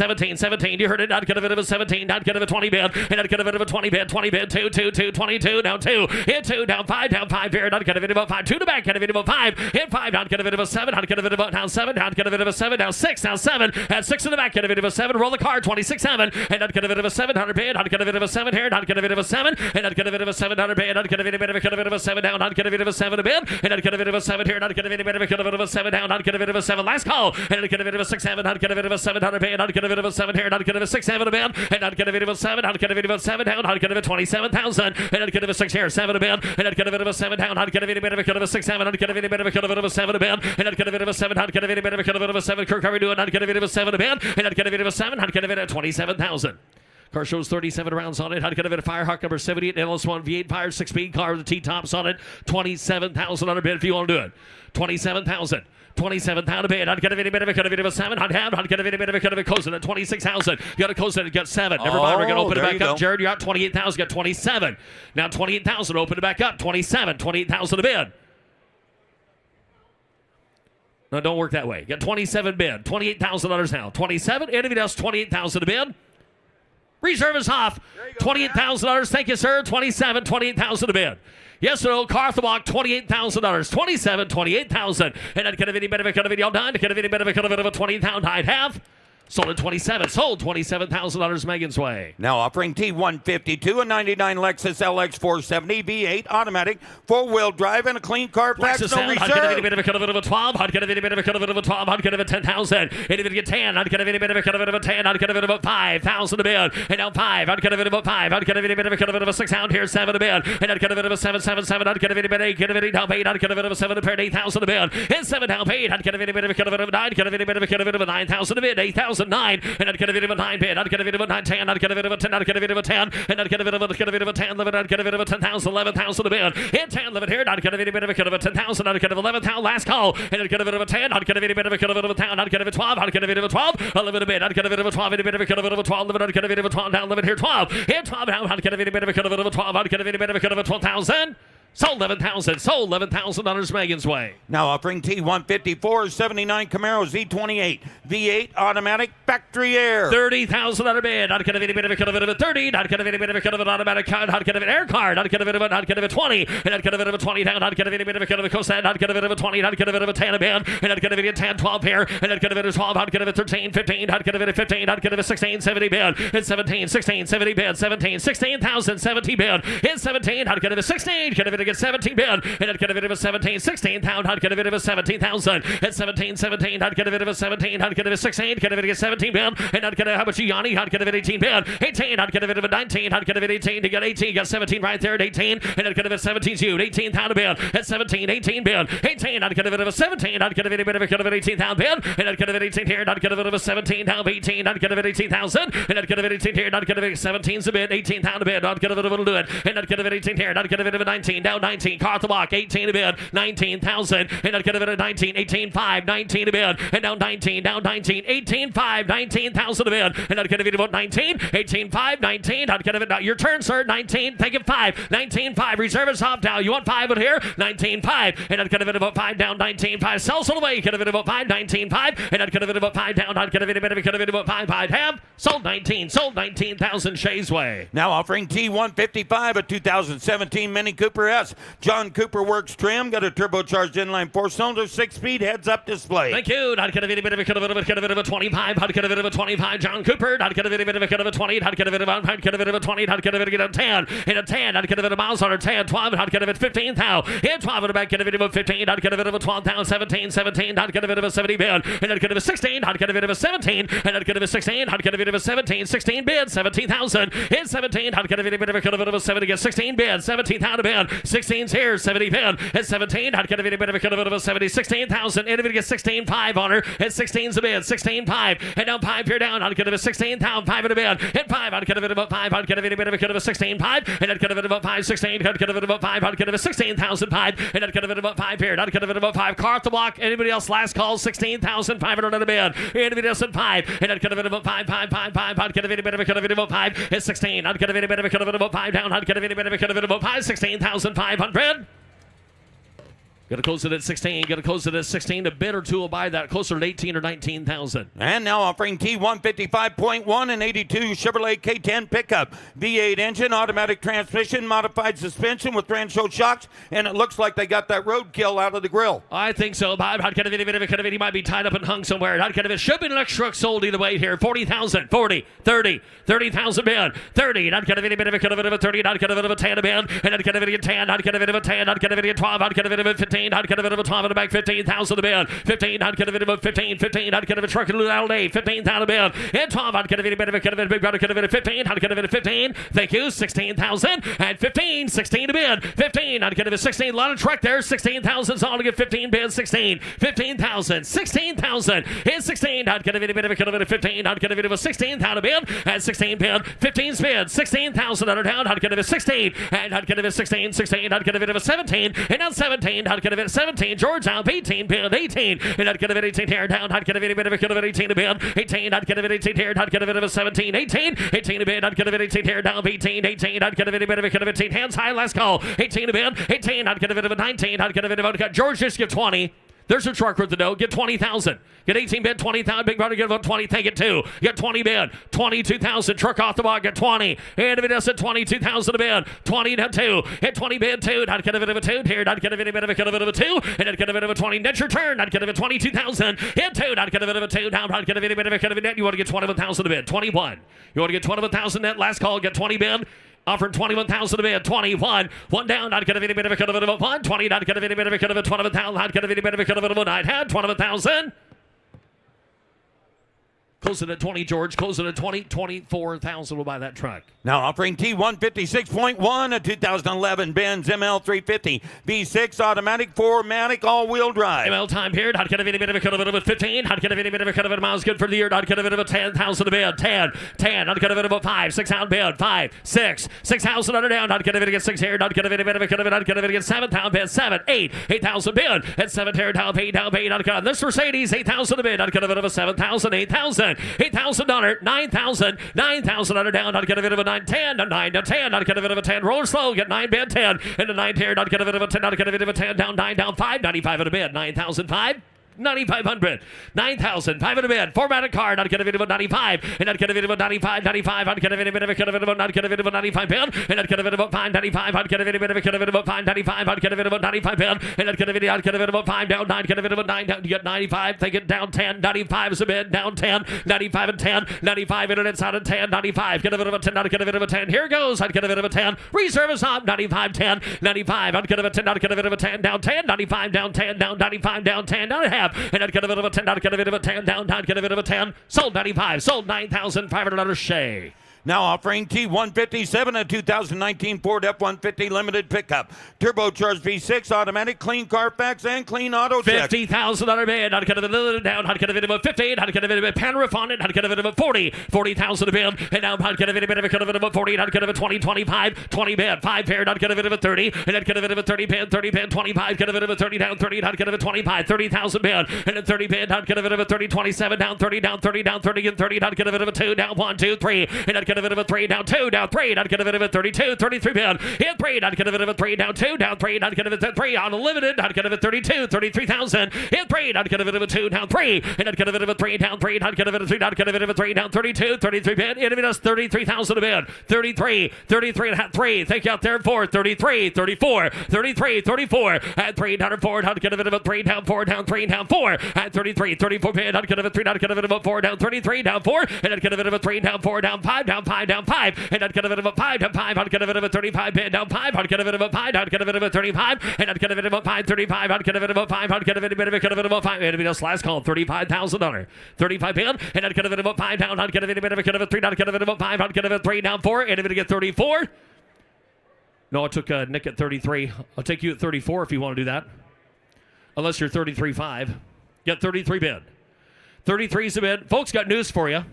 You heard it. I'd get a bit of a 17. I'd get a 20 bid. And I'd get a bit of a 20 bid. 20 bid. 2, 22. Down 2. Hit 2. Down 5 here. I'd get a bit of a 5. 2 to back. Get a bit of a 5. Hit 5. I'd get a bit of a 7. I'd get a bit of a down 7. I'd get a bit of a 7. Down 6. Down 7. At 6 in the back. Get a bit of a 7. Roll the car. 26-7. And I'd get a bit of a 700 bid. I'd get a bit of a 7 here. I'd get a bit of a 7. And I'd get a bit of a 700 bid. I'd get a bit of a 7 down. I'd get a bit of a 7 a bid. And I'd get a bit of a 7 here. And I'd get a bit of a 7 down. I'd get a bit of a 7 last call. And I'd get a bit of a 6-7. I'd get a bit of a 700 bid. I'd get a bit of a 7 here. And I'd get a 6-7 a bid. And I'd get a bit of a 7. I'd get a bit of a 7 down. I'd get a bit of 27,000. And I'd get a bit of a 6 here. 7 a bid. And I'd get a bit of a 7 down. I'd get a bit of a 6-7. I'd get a bit of a 7 a bid. And I'd get a bit of a 7. I'd get a bit of a 7. Kirk Harvey doing. I'd get a bit of a 7 a bid. And I'd get a bit of a 7. I'd get a bit of 27,000. Car shows 37 rounds on it. I'd get a bit of Firehawk number 78, LS1 V8 Fire 6-speed car with the T-tops on it. 27,000 on a bid if you want to do it. 27,000. 27,000 a bid. I'd get a bit of a 7. I'd get a bit of a close at 26,000. You got to close it. Get 7. Never mind. We're going to open it back up. Jared, you're at 28,000. Got 27. Now 28,000. Open it back up. 27. 28,000 a bid. No, don't work that way. You got 27 bid. $28,000 now. 27. Anything else? 28,000 a bid. Reserve is off. $28,000. Thank you, sir. 27. 28,000 a bid. Yes or no? Car off the block. $28,000. 27. 28,000. And I'd get a bit of a video done. Get a bit of a 20,000. I'd have. Sold at 27. Sold $27,000 Megan's way. Now offering T152, a 99 Lexus LX 470 V8 automatic, 4-wheel drive, and a clean car pack. Lexus No I'd get a bit reserve. of a 12. I'd get a bit of a 12. I'd get a 10,000. Any bit of 10. I'd get a bit of a 10. I'd get a bit of a 5,000 a bid. And now 5. I'd get a bit of a 5. I'd get a bit of a 6 out here. 7 a bid. And I'd get a bit of a 7. I'd get a bit of a 8. Get a bit of a down paid. I'd get a bit of a 7 a pair. 8,000 a bid. And 7 down paid. I'd get a bit of a 9. Get a bit of a 9,000 a bid. 8,009. And I'd get a bit of a 9 bid. I'd get a bit of a 9 10. I'd get a bit of a 10. I'd get a bit of a 10. And I'd get a bit of a 10. 11. I'd get a bit of a 10,000. 11,000 a bid. And 10 11 here. I'd get a bit of a 10,000. I'd get a 11,000 last call. And I'd get a bit of a 10. I'd get a bit of a 10. I'd get a 12. I'd get a bit of a 12. 11 a bid. I'd get a bit of a 12. And a bit of a 12. 11. I'd get a bit of a 12 down. 11 here. 12. And 12 down. I'd get a bit of a 12. I'd get a bit of a 12,000. Sold 11,000. Sold $11,000 Megan's way. Now offering T154, 79 Camaro Z28 V8 automatic factory air. 30,000 on a bid. I'd get a bit of a 30. I'd get a bit of an automatic card. I'd get an air card. I'd get a bit of a 20. And I'd get a bit of a 20 down. I'd get a bit of a cosette. I'd get a bit of a 20. I'd get a bit of a 10 a bid. And I'd get a bit of 10, 12 here. And I'd get a bit of 12. I'd get a bit of 13, 15. I'd get a bit of 15. I'd get a bit of 16, 70 bid. And 17, 16, 70 bid. 17, 16,000, 70 bid. And 17. I'd get a bit of 16. Get a bit of 17 bid. And I'd get a bit of a 17, 16,000. I'd get a bit of a 17,000. At 17, 17. I'd get a bit of a 17. I'd get a bit of 16. Get a bit of a 17 bid. And I'd get a, how about you, Yanni? I'd get a bit of 18 bid. 18. I'd get a bit of a 19. I'd get a bit of 18. To get 18. Got 17 right there at 18. And I'd get a bit of 17 to 18,000 bid. At 17, 18 bid. 18. I'd get a bit of a 17. I'd get a bit of an 18,000 bid. And I'd get a bit of 18 here. And I'd get a bit of a 17 down 18. I'd get a bit of 18,000. And I'd get a bit of 18 here. And I'd get a bit of 17's a bid. 18,000 a bid. I'd get a bit of a do it. And I'd get a bit of 18 here. And I'd get a bit of a 19 down 19. Car at the block. 18 a bid. 19,000. And I'd get a bit of 19. 18,5. 19 a bid. And down 19. Down 19. 18,5. 19,000 a bid. And I'd get a bit about 19. 18,5. 19. I'd get a bit. Now your turn, sir. 19. Thank you. 5. 19,5. Reserve is off now. You want 5 out here? 19,5. And I'd get a bit about 5 down. 19,5. Sells all the way. Get a bit about 5. 19,5. And I'd get a bit about 5 down. I'd get a bit about 5. I'd have sold 19. Sold 19,000 Shays way. Now offering T155, a 2017 Mini Cooper S. John Cooper Works trim. Got a turbocharged inline 4-cylinder, 6-speed heads-up display. Thank you. I'd get a bit of a 25. I'd get a bit of a 25. John Cooper. I'd get a bit of a 20. I'd get a bit of a 20. I'd get a bit of a 10. And a 10. I'd get a bit of miles on a 10. 12. I'd get a bit of 15,000. And 12 in the back. Get a bit of a 15. I'd get a bit of a 12,000. 17. 17. I'd get a bit of a 70 bid. And I'd get a bit of a 16. I'd get a bit of a 17. And I'd get a bit of a 16. I'd get a bit of a 17. 16 bid. 17,000. And 17. I'd get a bit of a 7 to get 16 bid. 17,000 bid. 16's here. 70 bid at 17. How to get a bit of a 70. 16,000. Individual gets 16.5 on her. At 16's a bid. 16.5. And now 5 here down. How to get a 16,000. 5 in a bid. At 5. How to get a bit of a 5. How to get a bit of a 16.5. And I'd get a bit of a 5. 16. How to get a bit of a 5. How to get a 16,005. And I'd get a bit of a 5 here. How to get a bit of a 5. Car off the block. Anybody else? Last call. 16,500 on a bid. Anybody else at 5. And I'd get a bit of a 5. I'd get a bit of a 5. At 16. I'd get a bit of a 5 down. I'd get a bit of a 5. 16,500. Gonna close it at 16. Gonna close it at 16. A bid or two will buy that closer to 18 or 19,000. And now offering T155.1 and 82 Chevrolet K10 pickup. V8 engine, automatic transmission, modified suspension with Rancho shocks, and it looks like they got that roadkill out of the grill. I think so, Bob. I'd get a bit of he might be tied up and hung somewhere. I'd get a bit. Should be an electric truck sold either way here. 40,000, 40, 30, 30,000 bid, 30. And I'd get a bit of a 30. I'd get a bit of a 10 a bid, and I'd get a bit of a 10. I'd get a bit of a 10. I'd get a bit of a 12. I'd get a bit of a 15. I'd get a bit of a 12 in the back. 15,000 a bid. 15. I'd get a bit of a 15. 15. I'd get a truck in out day. 15,000 a bid. And 12. I'd get a bit of a big brother. Get a bit of 15. I'd get a bit of 15. Thank you. 16,000 and 15. 16 a bid. 15. I'd get a bit of 16. A lot of truck there. 16,000. So I'll get 15 bids. 16. 15,000. 16,000 and 16. I'd get a bit of a 15. I'd get a bit of a 16,000 a bid. And 16 bid. 15 bid. 16,000 under down. I'd get a bit of 16. And I'd get a bit of 16. 16. I'd get a bit of a 17. And now 17. I'd get a bit of 17. George out. 18 bid. 18. And I'd get a bit of 18 here down. I'd get a bit of 18 a bid. 18. I'd get a bit of 18 here. I'd get a bit of a 17. 18. 18 a bid. I'd get a bit of 18 here down. 18. 18. I'd get a bit of 18. Hands high. Last call. 18 a bid. 18. I'd get a bit of a 19. I'd get a bit of a George just give 20. There's a truck worth the dough. Get 20,000. Get 18 bid, 20,000. Big brother, get about 20. Take it 2. Get 20 bid, 22,000. Truck off the block, get 20. And if it does at 22,000 a bid, 20 to 2. Hit 20 bid, 2. I'd get a bit of a 2 here. I'd get a bit of a 2. And I'd get a bit of a 20. Net your turn. I'd get a bit of 22,000. Hit 2. I'd get a bit of a 2. Down. I'd get a bit of a net. You want to get 21,000 a bid. 21. You want to get 21,000 net. Last call, get 20 bid. Offering 21,000 a bid. 21. One down. I'd get a bit of a 1. 20. I'd get a bit of a 21,000. I'd get a bit of a 1. I'd had 21,000. Close it at 20, George. Close it at 20. 24,000 will buy that truck. Now offering T156.1, a 2011 Benz ML350 V6 automatic 4MATIC all-wheel drive. ML time period. I'd get a bit of a 15. I'd get a bit of a miles good for the year. I'd get a bit of a 10,000 a bid. 10. 10. I'd get a bit of a 5. 6,000 bid. 5. 6. 6,000 under down. I'd get a bit of a 6 here. I'd get a bit of a I'd get a bit of 7,000 bid. 7. 8. 8,000 bid. At 7 here. Down 8. Down 8. I'd get this Mercedes 8,000 a bid. I'd get a bit of a 7,000. 8,000. 8,000 under. 9,000. 9,000 under down. I'd get a bit of a 9. 10 to 9 to 10. I'd get a bit of a 10. Roller slow. Get 9 bid 10. And a 9 here. I'd get a bit of a 10. I'd get a bit of a 10. Down 9. Down 5. 95 at a bid. 9,005. 9,500. 9,005 in a bid. 4MATIC card. I'd get a bit of a 95. And I'd get a bit of a 95. 95. I'd get a bit of a I'd get a bit of a 95 bid. And I'd get a bit of a 5. 95. I'd get a bit of a 5. 95. I'd get a bit of a 95 bid. And I'd get a bit of a 5 down 9. Get a bit of a 9 down. You get 95. Take it down 10. 95 is a bid. Down 10. 95 and 10. 95 in and inside of 10. 95. Get a bit of a 10. I'd get a bit of a 10. Here goes. I'd get a bit of a 10. Reserve is up. 95 10. 95. I'd get a 10. I'd get a bit of a 10. Down 10. 95 down 10. Down 95 down 10. Down a half. And I'd get a bit of a 10, I'd get a bit of a 10, down, get a bit of a 10, sold 95, sold $9,500 Shea. Now offering T157, a 2019 Ford F-150 limited pickup. Turbocharged V6, automatic, clean Carfax, and clean auto check. $50,000 bid. I'd get a bit down. I'd get a bit of a 15. I'd get a bit of a pan roof on it. I'd get a bit of a 40. 40,000 a bid. And now I'd get a bit of a 40. I'd get a 20, 25, 20 bid. 5 paired. I'd get a bit of a 30. And I'd get a bit of a 30 bid, 30 bid, 25. Get a bit of a 30 down, 30. I'd get a 25, 30,000 bid. And a 30 bid. I'd get a bit of a 30, 27 down, 30 down, 30 down, 30 and 30. I'd get a bit of a 2 down, 1, 2, 3. And I'd get a bit of a 3 down, 2 down 3. I'd get a bit of a 32, 33 bid. Hit 3. I'd get a bit of a 3 down 2 down 3. I'd get a bit of a 3 on a limited. I'd get a bit of 32, 33,000. Hit 3. I'd get a bit of a 2 down 3. And I'd get a bit of a 3 down 3. I'd get a bit of a 3. I'd get a bit of a 3 down 32, 33 bid. It does 33,000 a bid. 33, 33 and a half 3. Thank you out there for 33, 34, 33, 34. At 3 down 4. I'd get a bit of a 3 down 4 down 3 down 4. At 33, 34 bid. I'd get a bit of a 3. I'd get a bit of a 4 down 33 down 4. And I'd get a bit of a 3 down 4 down 5 down 5 down 5. And I'd get a bit of a 5 down 5. I'd get a bit of a 35 bid down 5. I'd get a bit of a 5. I'd get a bit of a 35. And I'd get a bit of a 5 35. I'd get a bit of a 5. I'd get a bit of a 5. Anybody else last call? $35,000. 35 bid. And I'd get a bit of a 5 down. I'd get a bit of a 3. I'd get a bit of a 5. I'd get a bit of a 3 down 4. Anybody get 34? No, I took Nick at 33. I'll take you at 34 if you want to do that. Unless you're 33.5. Get 33 bid. 33 is the bid. Folks, got news for you.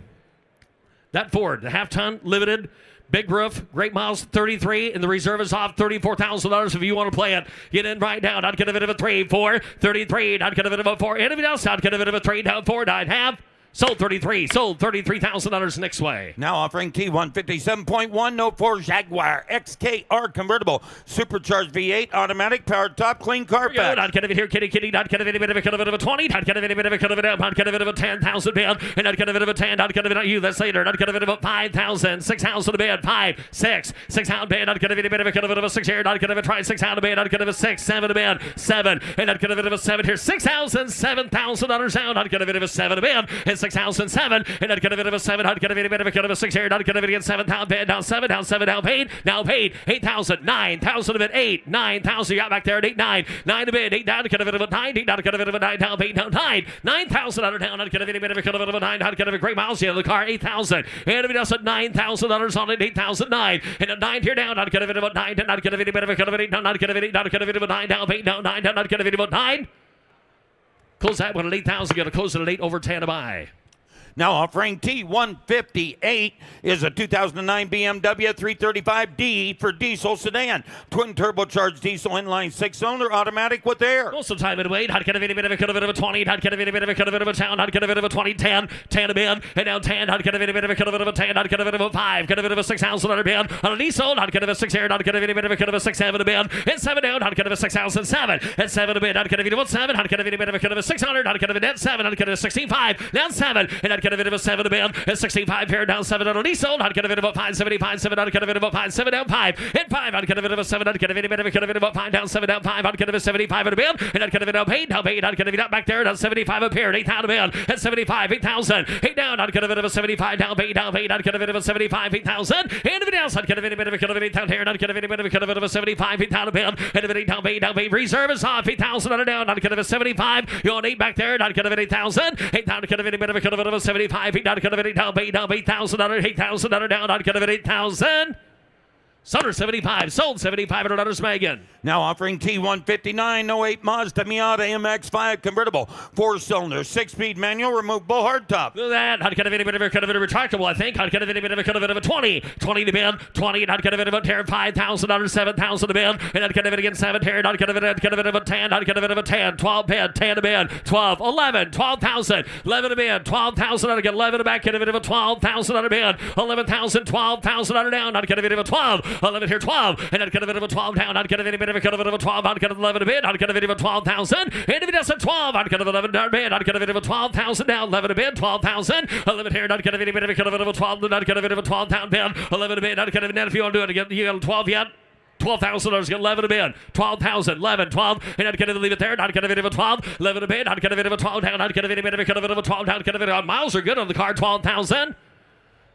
That Ford, the half-ton, limited, big roof, great miles, 33, and the reserve is off $34,000 if you want to play it. Get in right now. Not get a bit of a 3, 4, 33, not get a bit of a 4. Anything else? Not get a bit of a 3, down 4, 9, half. Sold 33. Sold $33,000 next way. Now offering T157.1 04 Jaguar XKR convertible, supercharged V8, automatic, powered top, clean Carfax. Not get a bit here, kitty, not get a bit of a 20, not get a bit of a not get a bit of a 10,000 bid, and not get a bit of a 10, not get a bit of you, that's later, not get a bit of a 5,000, 6,000 a bid, 5, 6, 6,000 bid, not get a bit of a 6 here, not get a bit of a try 6,000 a bid, not get a bit of a 6, 7 a bid, 7, and not get a bit of a 7 here, 6,000, $7,000 out, not get a bit of a 7 a bid, and 6,007, and not get a bit of a 7, not get a bit of a 6 here, not get a bit of a 7,000 bid, down 7, now paid, 8,000, 9,000 a bid, 8, 9,000, you got back there at 8, 9 a bid, 8 down, get a bit of a 9, 8 down, get a bit of a 9 down, 8 down, 9, 9,000 out of down, not get a bit of a 9, not get a great miles here in the car, 8,000, and if it does at $9,000 on it, 8,009, and a 9 here down, not get a bit of a 9, not get a bit of a 8, not get a bit of a 9 down, 8 down, 9 down, not get a bit of a 9. Close that one at 8,000, got to close it at 8 over 10 to buy. Now offering T158 is a 2009 BMW 335D for diesel sedan. Twin turbocharged diesel inline 6-cylinder automatic with air. Some time in wait. Not get a bit of a 20. Not get a bit of a town. Not get a bit of a 20. 10 a bid. And now 10. Not get a bit of a 10. Not get a bit of a 5. Get a bit of a 6,000 bid. On a diesel. Not get a 6 here. Not get a bit of a 6 7 a bid. And 7 down. Not get a 6,007. And 7 a bid. Not get a bit of a 7. Not get a bit of a 600. Not get a net 7. Not get a 16.5. Down 7. And not get a bit of a 7 a bid. And 65 here. Down 7 on a diesel. Not get a bit of a 575. 7. Not get a bit of a 5. 7 down 5. And 5. Not get a bit of a 7. Not get a bit of a 5 down 7 down 5. Not get a 75 at a bid. And not get a bit of paid. Now paid. Not get a bit back there. Down 75 up here. 8,000 a bid. And 75. 8,000. 8 down. Not get a bit of a 75 down paid. Down paid. Not get a bit of a 75. 8,000. And everything else. Not get a bit of a 8 down here. Not get a bit of a 75. 8,000 a bid. And everything down paid. Down paid. Reserve is off. 8,000 on a down. Not get a 75. You're on 8 back there. Not get a bit 8,000. 8,000. Get a bit of a 75. 8 down. Get a bit down paid. Down 8,000 on 8,000 on a down. Not get a bit 8,000. Sold 75. Sold $7,500, Megan. Now offering T159 08 Mazda Miata MX-5 convertible, 4-cylinder, 6-speed manual, removable hardtop. Look at that. I'd get a bit of a retractable, I think. I'd get a bit of a 20. 20 to bid. 20. I'd get a bit of a tear. $5,000, 7,000 to bid. And I'd get a bit again 7 tear. I'd get a bit of a 10. I'd get a bit of a 10. 12 bid. 10 to bid. 12. 11. 12,000. 11 to bid. 12,000. I'd get 11 to back. Get a bit of a 12,000 on a bid. 11,000. 12,000 on a down. I'd get a bit of a 12. 11 here, 12, and I'd get a bit of a 12 down. I'd get a bit of a 12. I'd get 11 a bid. I'd get a bit of a 12,000. And if it does a 12, I'd get a 11 down bid. I'd get a bit of a 12,000 down. 11 a bid. 12,000. 11 here. I'd get a bit of a 12. I'd get a bit of a 12 down bid. 11 a bid. I'd get a bit. If you want to do it, you got a 12 yet. $12,000, get 11 a bid. 12,000, 11, 12, and I'd get it to leave it there. I'd get a bit of a 12, 11 a bid. I'd get a bit of a 12 down. I'd get a bit of a 12 down. Get a bit of miles are good on the car. 12,000.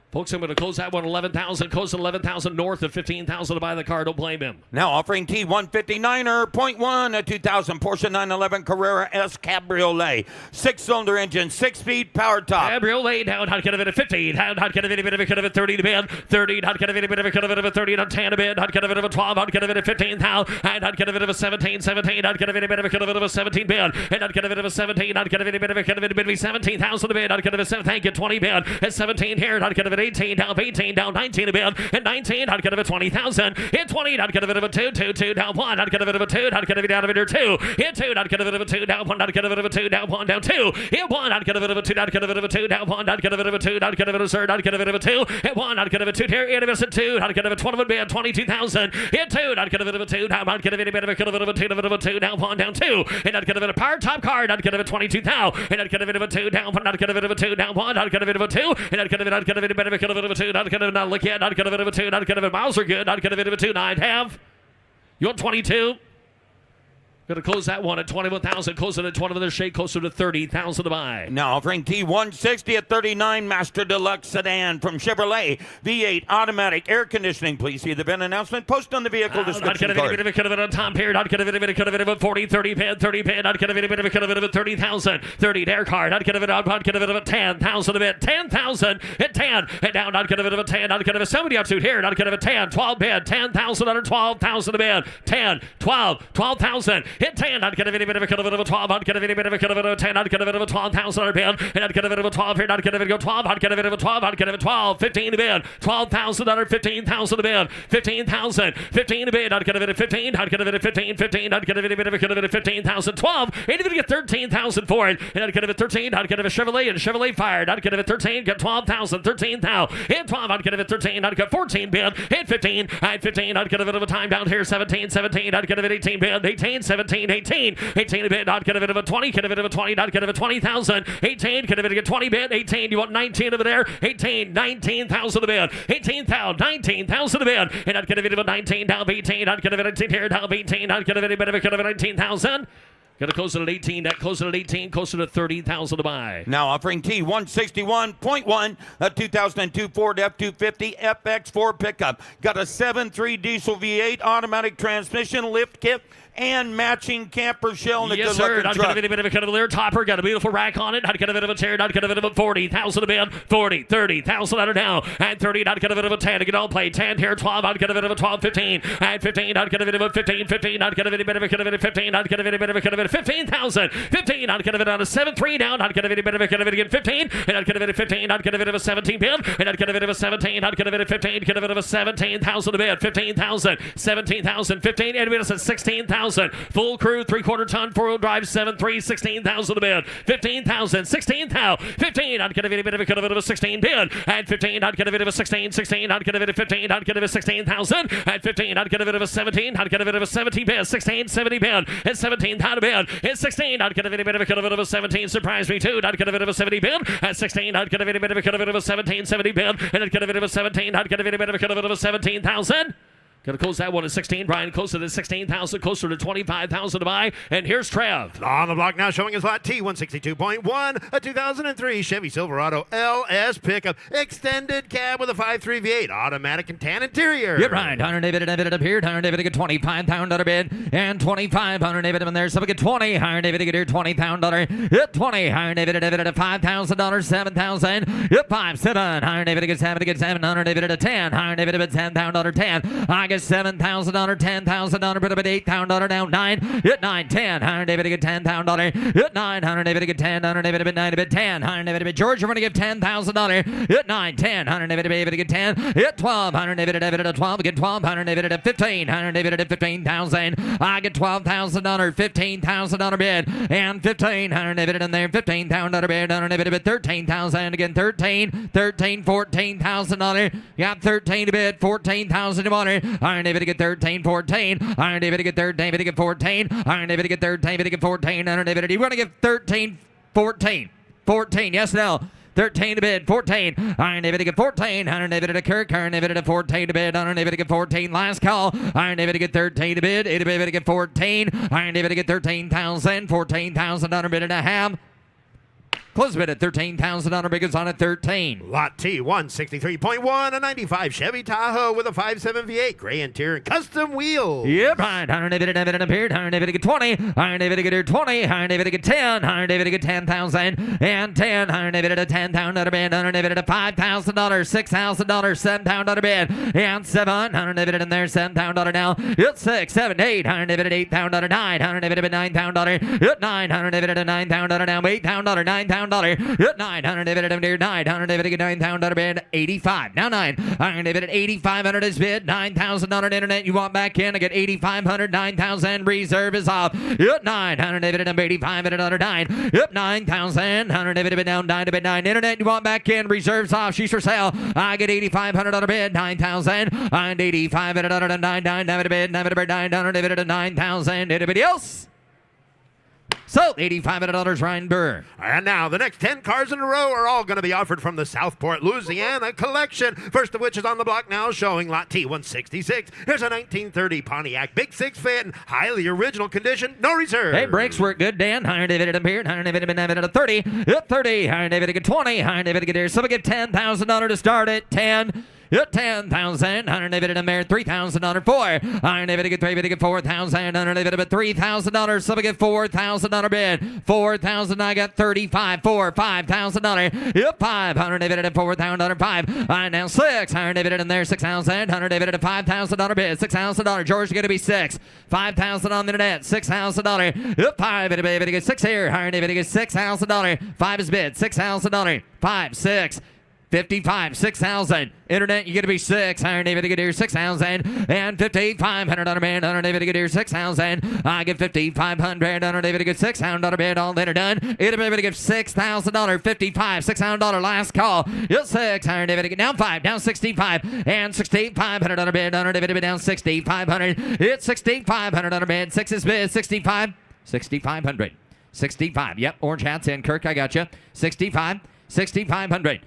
Folks, I'm going to close that one 11,000. Close 11,000 north of 15,000 to buy the car. Don't blame him. Now offering T159.1, a 2000 Porsche 911 Carrera S Cabriolet, 6-cylinder engine, 6-speed power top. Cabriolet down. I'd get a bit of 15. I'd get a bit of a 30 to bid. 30. I'd get a bit of a 30 and 10 to bid. I'd get a bit of a 12. I'd get a bit of 15,000. And I'd get a bit of a 17. 17. I'd get a bit of a 17 bid. And I'd get a bit of a 17. I'd get a bit of a 17,000 to bid. I'd get a bit of a thank you 20 bid. And 17 here. I'd get a bit 18 down, 18 down, 19 a bid, and 19, I'd get a bit of 20,000. In 20, I'd get a bit of a 2, 2, 2 down 1, I'd get a bit of a 2, I'd get a bit out of it or 2. In 2, I'd get a bit of a 2 down 1, I'd get a bit of a 2 down 1 down 2. In 1, I'd get a bit of a 2, I'd get a bit of a 2 down 1, I'd get a bit of a 2, I'd get a bit of a third, I'd get a bit of a 2. In 1, I'd get a bit of a 2 here, in a bit of 2, I'd get a bit of a 20 bid, 22,000. In 2, I'd get a bit of a 2 down, I'd get a bit of a 2 down 1 down 2. And I'd get a bit of power top card, I'd get a bit of 22,000. And I'd get a bit of a 2 down 1, I'd get a bit of a 2 down 1, I'd get a bit of a 2, and I'd get a bit of a 2, I'd get a not look yet, I'd get a bit of a 2, I'd get a bit of miles are good, I'd get a bit of a 2, 9 half. You want 22? Going to close that one at 21,000. Close it at 20 with a shake, closer to 30,000 to buy. Now offering T160 at 39, Master Deluxe Sedan from Chevrolet. V8 automatic air conditioning. Please see the VIN announcement. Post on the vehicle description card. On Tom Perry. Not going to 40, 30 pad, 30 pad. Not going to 30,000. 30 air card. Not going to 10,000 a bit. 10,000 at 10. And down. Not going to 10. Not going to 70 up to here. Not going to 10. 12 bid. 10,000 under 12,000 a bid. 10, 12, 12,000. Hit 10. Not going to bit of a 12. Not going to bit of a 10. Not going to 12,000 under bid. And not going to 12 here. Not going to go 12. Not going to 12. Not going to 12. 15 a bid. 12,000 under 15,000 a bid. 15,000. 15 a bid. Not going to 15. Not going to 15. 15. Not going to 15,000. 12. Ain't even get 13,000 for it. And not going to 13. Not going to Chevrolet and Chevrolet Fire. Not going to 13. Get 12,000. 13,000. And 12. Not going to 13. Not going to 14 bid. And 15. And 15. Not going to time down here. 17. 17. Not going to 18 bid. 18. 17. 18. 18 a bit. Not going to 20. Could have been 20. Not going to 20,000. 18. Could have been 20 bid. 18. You want 19 over there? 18. 19,000 a bid. 18,000. 19,000 a bid. And not going to be 19 down 18. Not going to 18 here down 18. Not going to be 19,000. Going to close it at 18. That closes it at 18. Closer to 30,000 to buy. Now offering T161.1, a 2002 Ford F-250 FX4 pickup. Got a 7.3 diesel V8 automatic transmission lift kit and matching camper shell in a yes, sir. good-looking Not truck. going to be a bit of a candelier topper. Got a beautiful rack on it. Not going to be a bit of a chair. Not going to be a bit of a 40,000 a bid. 40, 30,000 out of now. And 30. Not going to be a bit of a 10. To get all play. 10 here. 12. Not going to be a bit of a 12. 15. And 15. Not going to be a bit of a 15. 15. Not going to be a bit of a 15. Not going to be a bit of a 15,000. 15. Not going to be down to 7.3 down. Not going to be a bit of a 15. And not going to be a 15. Not going to be a bit of a 17 bid. And not going to be a bit of a 17. Not going to be a 15. Get a bit of a 17,000 a bid. 15,000. 17,000. 15. And we just 16,000. Full crew, 3/4 ton, 4-wheel drive, 7.3, 16,000 a bid. 15,000, 16,000, 15. Not going to be a bit of a 16 bid. And 15. Not going to be a bit of a 16, 16. Not going to be a 15. Not going to be 16,000. And 15. Not going to be a bit of a 17. Not going to be a bit of a 17 bid. 16, 70 bid. And 17,000 a bid. And 16. Not going to be a bit of a 17. Surprise me too. Not going to be a bit of a 70 bid. And 16. Not going to be a bit of a 17, 70 bid. And not going to be a bit of a 17. Not going to be a bit of a 17,000. Going to close that one at 16. Brian closer to 16,000, closer to 25,000 to buy. And here's Trev. On the block now, showing his lot T162.1, a 2003 Chevy Silverado LS pickup, extended cab with a 5.3 V8, automatic and tan interior. You're right. 100 up here. 100 get 25,000 dollar bid and 2500 in there. So we get 20. 100 get here 20,000 dollar. Hit 20. 100 at $5,000. 7,000. Hit 5. 7. 100 get 7. Get 700 at 10. 100 at $10,000. 10. I get $7,000. $10,000. Put up at $8,000 down 9. Hit 9. 10. 100 get $10,000. Hit 9. 100 get 10. 100 get 9. Hit 10. 100 George, you're going to give $10,000. Hit 9. 10. 100 get 10. Hit 12. 100 at 12. Get 12. 100 at 15. 100 at 15,000. I get $12,000. $15,000 bid and 15. 100 in there. $15,000 bid. 100 at 13,000 again. 13. 13. $14,000. Got 13 to bid. 14,000 to money. Iron David to get 13, 14. Iron David to get 13, David to get 14. Iron David to get 13, David to get 14. Iron David, you want to give 13, 14. 14, yes, no. 13 to bid, 14. Iron David to get 14. Iron David to Kirk. Iron David to 14 to bid. Iron David to get 14. Last call. Iron David to get 13 to bid. David to get 14. Iron David to get 13,000. 14,000 on a bid and a half. Close bid at $13,000. Big is on at 13. Lot T163.1, a 95 Chevy Tahoe with a 5.7 V8, gray interior, and custom wheels. Yep, right. Iron David appeared. Iron David to get 20. Iron David to get here 20. Iron David to get 10. Iron David to get 10,000 and 10. Iron David at $10,000 bid. Iron David at $5,000, $6,000, $7,000 bid and 7. Iron David in there, $7,000 now. It's 6, 7, 8. Iron David at $8,000, 9. Iron David at $9,000. It's 9. Iron David at $9,000 now. $8,000, $9,000. Hit 9. Iron David at 9. Iron David at $9,000 bid. 85. Now 9. Iron David at 8,500 is bid. $9,000 internet. You want back in? I get 8,500. 9,000. Reserve is off. Hit 9. Iron David at 8,500 at 9. Hit 9,000. Iron David at down 9 to bid 9. Internet. You want back in? Reserves off. She's for sale. I get 8,500 bid. 9,000. I'm 8,500 at 9. 9 to bid. 9 to bid. 9. Iron David at 9,000. Anybody else? Sold $8,500 Ryan Burr. And now, the next 10 cars in a row are all going to be offered from the Southport, Louisiana collection. First of which is on the block now, showing lot T166. Here's a 1930 Pontiac Big Six fit in highly original condition, no reserve. Hey, brakes work good, Dan. Higher David up here. Higher David at 30. At 30. Higher David at 20. Higher David at here. So we get $10,000 to start it. 10. At 10,000, 100 David and a mare, $3,000 4. Iron David get 3, David get 4,000, 100 David at $3,000. Some get $4,000 bid. 4,000, I got 35, 4, $5,000. Yep, 500 David at $4,000 5. I now 6, Iron David in there, 6,000, 100 David at a $5,000 bid. $6,000. George going to be 6. 5,000 on the net, $6,000. Yep, 5 David get 6 here. Iron David gets $6,000. 5 is bid, $6,000. 5, 6. 55, 6,000. Internet, you get to be 6. Iron David to get here, 6,000. And 5,500 on a bid. Iron David to get here, 6,000. I get 5,500. Iron David to get $6,000 bid. All later done. Iron David to get $6,000. 55, $6,000 last call. Yes, 6. Iron David to get down 5, down 65. And 6,500 on a bid. Iron David to be down 6,500. It's 6,500 on a bid. 6 is bid. 65, 6,500. 65. Yep, orange hat's in. Kirk, I got you. 65, 6,500.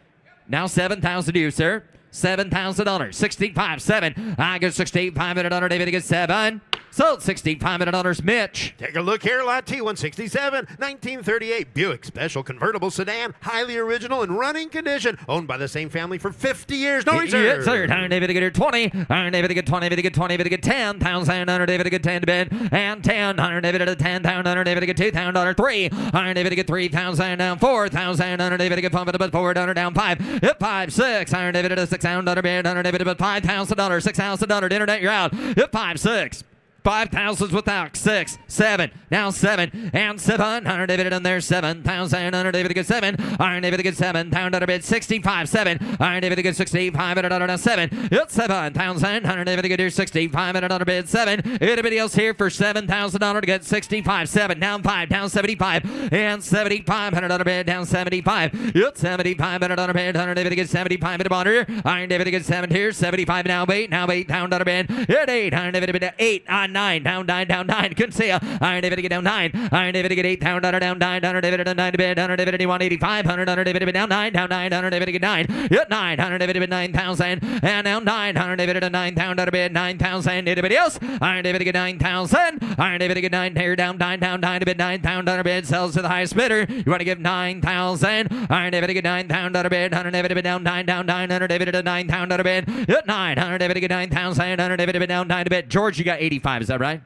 Now 7,000 to you, sir. $7,000. 65, 7. I get $6,500. David gets 7. Sold $6,500. Mitch. Take a look here, lot T167, 1938 Buick Special Convertible Sedan, highly original and running condition, owned by the same family for 50 years. No reserve. Yes, sir. Iron David to get here 20. Iron David to get 20. David to get 20. David to get 10,000. Iron David to get 10 to bid. And 10. Iron David to 10,000. Iron David to get $2,000. 3. Iron David to get 3,000. Down 4,000. Iron David to get 4,000. Down 5. Hit 5, 6. Iron David to $6,000 bid. Iron David to $5,000. $6,000. Internet, you're out. Hit 5, 6. 5,000's without 6, 7, now 7, and 7. Iron David in there, 7,000. Iron David gets 7. Iron David gets 7. $1,000 bid, 65, 7. Iron David gets $6,500 now 7. It's 7,000. Iron David get here, $6,500 bid, 7. Anybody else here for $7,000 to get 65, 7, down 5, down 75, and $7,500 bid, down 75. It's $7,500 bid. Iron David gets 75 at honor. Iron David gets 7 here, 75 now 8, now $8,000 bid. Hit 8. Iron David bid 8 on 9, down 9, down 9. Couldn't see ya. Iron David to get down 9. Iron David to get $8,000 down 9. Iron David to 9 to bid. Iron David to 185. Iron David to bid down 9, down 9. Iron David to get 9. Hit 9. Iron David to bid 9,000. And now 9. Iron David to 9,000 to bid 9,000. Anybody else? Iron David to get 9,000. Iron David to get 9 here, down 9, down 9 to bid 9,000 bid. Sells to the highest bidder. You want to give 9,000. Iron David to get 9,000 bid. Iron David to bid down 9, down 9. Iron David to 9,000 bid. Hit 9. Iron David to get 9,000. Iron David to bid down 9 to bid. George, you got 85. Is that right?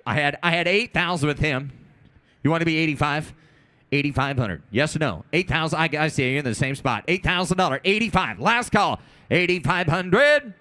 I had 8,000 with him. You want to be 85? 8,500. Yes or no? 8,000. I see you in the same spot. $8,000. 85. Last call. 8,500.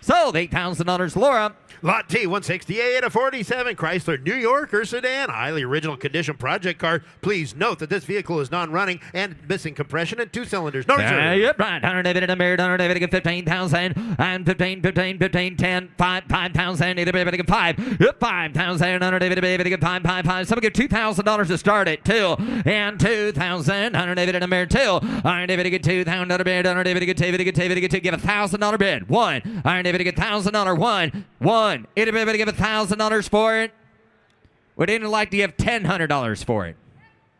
Sold. $8,000. Laura. Lot T168, a 47 Chrysler New Yorker sedan, highly original condition project car. Please note that this vehicle is non-running and missing compression and 2 cylinders. No reserve. Yep, right. 100 David and a mirror. 100 David to get 15,000. And 15, 15, 15, 10, 5, 5,000. David to get 5. Yep, 5,000. 100 David to get 5, 5, 5. Someone get $2,000 to start it. 2. And 2,000. 100 David and a mirror. 2. Iron David to get $2,000 bid. 100 David to get David to get David to get 2. Give $1,000 bid. 1. Iron David to get $1,000. 1. 1. Anybody give $1,000 for it? Would anyone like to give $1,000 for it?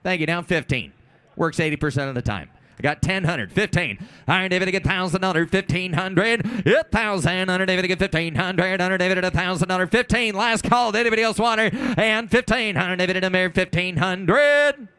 Thank you. Down 15. Works 80% of the time. I got 1,000, 15. Iron David to get $1,000, 1,500. 1,000. Iron David to get 1,500. Iron David at $1,000, 15. Last call. Did anybody else want her? And 15. Iron David at a mere 1,500.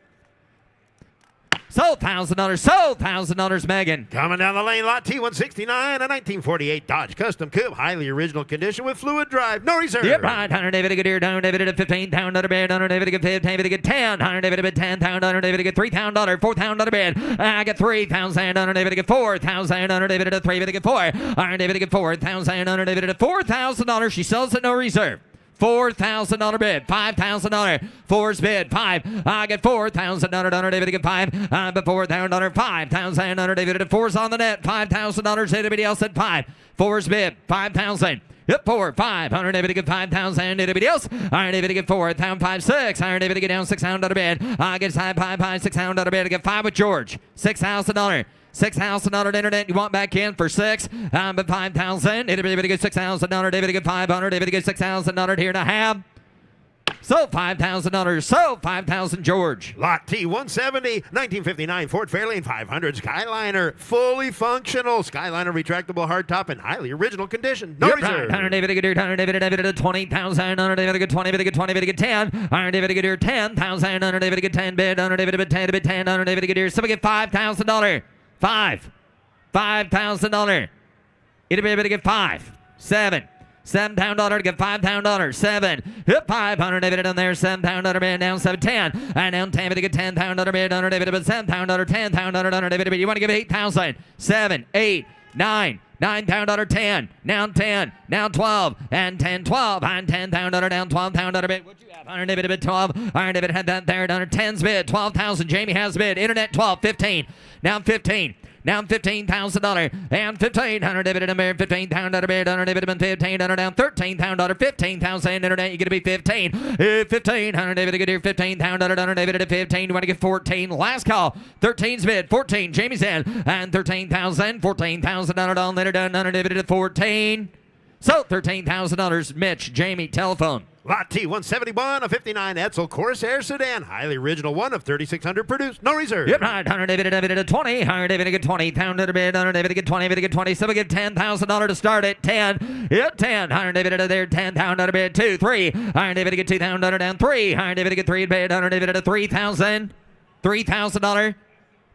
Sold $1,000. Sold $1,000, Megan. Coming down the lane, lot T169, a 1948 Dodge Custom Coupe, highly original condition with fluid drive, no reserve. Yep, right. 100 David to get here. 100 David to 15,000 bid. 100 David to get 15. David to get 10. 100 David to bid 10,000. 100 David to get $3,000. $4,000 bid. I get 3,000. 100 David to get 4,000. 100 David to 3. David to get 4. 100 David to get 4,000. 100 David to $4,000. She sells at no reserve. $4,000 bid. $5,000. 4's bid. 5. I get $4,000. 100 David to get 5. But $4,000. 5,000. 100 David to 4's on the net. $5,000. Anybody else at 5? 4's bid. 5,000. Yep, 4, 5. Iron David to get 5,000. Anybody else? Iron David to get 4. 5, 6. Iron David to get down $6,000 bid. I get 5, 6,000 bid. I get 5 with George. $6,000. $6,000 internet you want back in for 6. But 5,000. Anybody to get $6,000. David to get 500. David to get $6,000 here and a half. Sold $5,000. Sold $5,000 George. Lot T170, 1959 Ford Fairlane 500 Skyliner, fully functional. Skyliner retractable hardtop in highly original condition. No reserve. 100 David Goodyear, 100 David 20,000, 100 David 20, David 20, David 10, 100 David Goodyear 10,000, 100 David 10 bid, 100 David 10 bid 10, 100 David Goodyear. Somebody get $5,000. $5,000. It'll be able to get $7,000 to get $5,000. 7. Hit 500 David on there. $7,000 bid down 7. 10. And down 10 to get $10,000 bid. 100 David $7,000. $10,000 David. You want to give $8,000. 7, 8, 9. $9,000 10, now 10, now 12, and 10, 12, and $10,000 down $12,000 bid. What you have? Iron David bid 12. Iron David had that there. Down 10's bid 12,000. Jamie has bid. Internet 12, 15, now 15. Now $15,000 and 1,500 dividend bid, $15,000 bid, 100 dividend, 1,500 down, $13,000, 15,000 internet. You get to be 15, 1,500 dividend here, 15,000 100 dividend, 15. You want to get 14. Last call, 13's bid, 14. Jamie's in and 13,000, $14,000 on later done, 100 dividend, 14. So $13,000. Mitch, Jamie, telephone. Lot T171, a 59 Edsel Corsair sedan, highly original one of 3,600 produced, no reserve. Yep, right. 100 David 20, 100 David get 20, 1,000 bid, 100 David get 20, David get 20. So we give $10,000 to start it. 10, yep, 10, 100 David there, 10,000 bid, 2, 3, 100 David get 2,000 down, 3, 100 David get 3 bid, 100 David at $3,000, $3,000,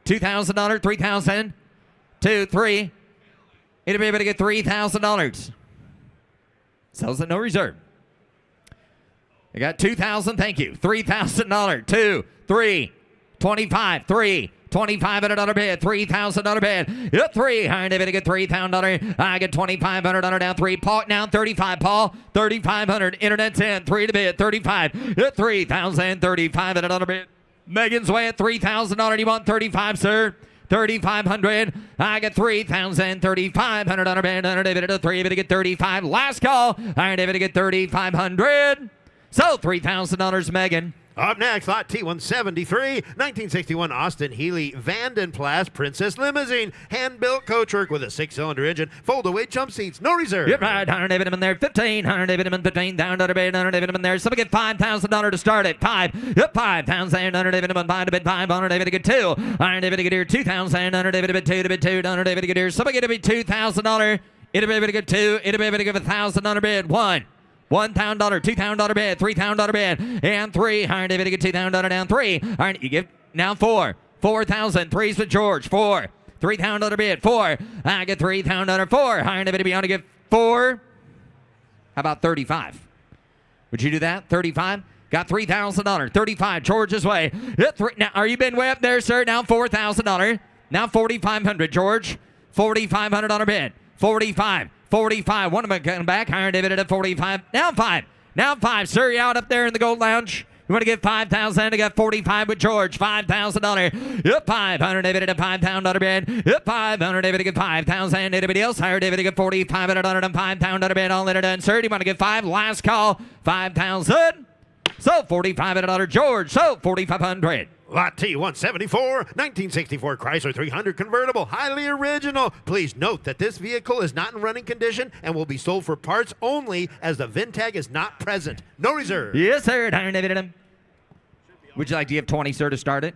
$2,000, 3,000, 2, 3. It'll be able to get $3,000. Sells at no reserve. I got $2,000, thank you. $3,000, 2, 3, 25, 3, $2,500 bid, $3,000 bid. Yep, 3, I did get $3,000. I get $2,500 down, 3. Paul, now 35, Paul, 3,500. Internet's in, 3 to bid, 35. Yep, 3,000, $3,500 bid. Megan's way at $3,000. You want 35, sir? 3,500. I get $3,000, $3,500 bid. 100 David at 3, to get 35. Last call. I David to get 3,500. So $3,000, Megan. Up next, lot T173, 1961 Austin Healey Vandenplas Princess Limousine. Hand-built coachwork with a 6-cylinder engine, fold-away jump seats, no reserve. Yep, right. 100 David in there, 15. 100 David in 15. Down to bid, 100 David in there. Somebody get $5,000 to start it. 5. Yep, 5,000. 100 David in 5 to bid 5. 100 David to get 2. 100 David to get here 2,000. 100 David to bid 2 to bid 2. 100 David to get here. Somebody get to be $2,000. It'll be able to get 2. It'll be able to give $1,000 bid. 1. $1,000, $2,000 bid, $3,000 bid, and 3. 100 David to get $2,000 down 3. All right, you give now 4. 4,000. 3's with George. 4. $3,000 bid. 4. I get $3,000. 4. 100 David to be on to get 4. How about 35? Would you do that? 35. Got $3,000. 35. George's way. Now, are you been way up there, sir? Now $4,000. Now 4,500. George. $4,500 bid. 45. 45. One of them coming back. 100 David at 45. Now 5. Now 5. Sir, you out up there in the Gold Lounge? You want to get $5,000? I got 45 with George. $5,000. Yep, 500 David at $5,000 bid. Yep, 500 David to get 5,000. Anybody else? Higher David to get 4,500 and $5,000 bid. All in it done. Sir, do you want to get 5? Last call. 5,000. So $4,500 George. So 4,500. Lot T174, 1964 Chrysler 300 convertible, highly original. Please note that this vehicle is not in running condition and will be sold for parts only as the VIN tag is not present. No reserve. Yes, sir. Would you like to give 20, sir, to start it?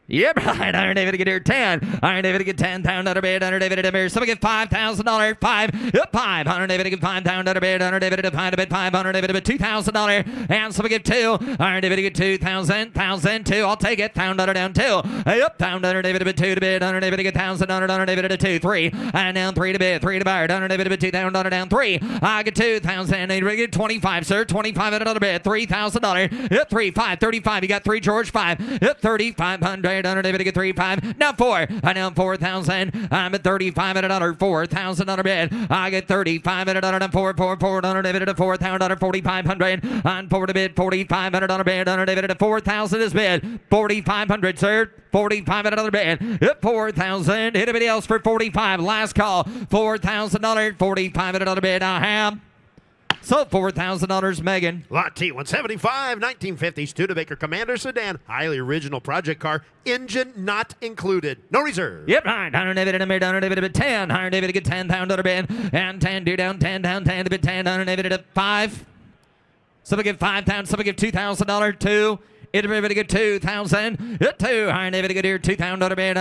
Yep, right. 100 David to get here 10. 100 David to get $10,000 bid. 100 David to bid. Somebody get $5,000. 5. Yep, 5. 100 David to get $5,000 bid. 100 David to bid 500 David to bid $2,000. And somebody get 2. 100 David to get 2,000. 1,000. 2. I'll take it. $1,000 down 2. Yep, 100 David to bid 2 to bid. 100 David to get 1,000. 100 David to 2. 3. And down 3 to bid. 3 to bid. 100 David to bid $2,000 down 3. I get 2,000. David to get 25, sir. $2,500 bid. $3,000. Yep, 3. 5. 35. You got 3, George. 5. Yep, 3,500. 100 David to get 3, 5. Now 4. I now 4,000. I'm at $3,500. $4,000 bid. I get $3,500. 4. 400 David at 4,000. 4,500. On 4 to bid. $4,500 bid. 100 David at 4,000 is bid. 4,500, sir. $4,500 bid. Yep, 4,000. Anybody else for 45? Last call. $4,000. $4,500 bid. I have. So $4,000, Megan. Lot T175, 1950 Studebaker Commander sedan, highly original project car, engine not included, no reserve. Yep, right. 100 David in a bid, 100 David at 10. 100 David to get $10,000 bid, and 10 do down, 10 down, 10 to bid 10. 100 David at 5. Somebody give $5,000. Somebody give $2,000. 2. Everybody get 2,000. 2. Everybody get here. $2,000 bid.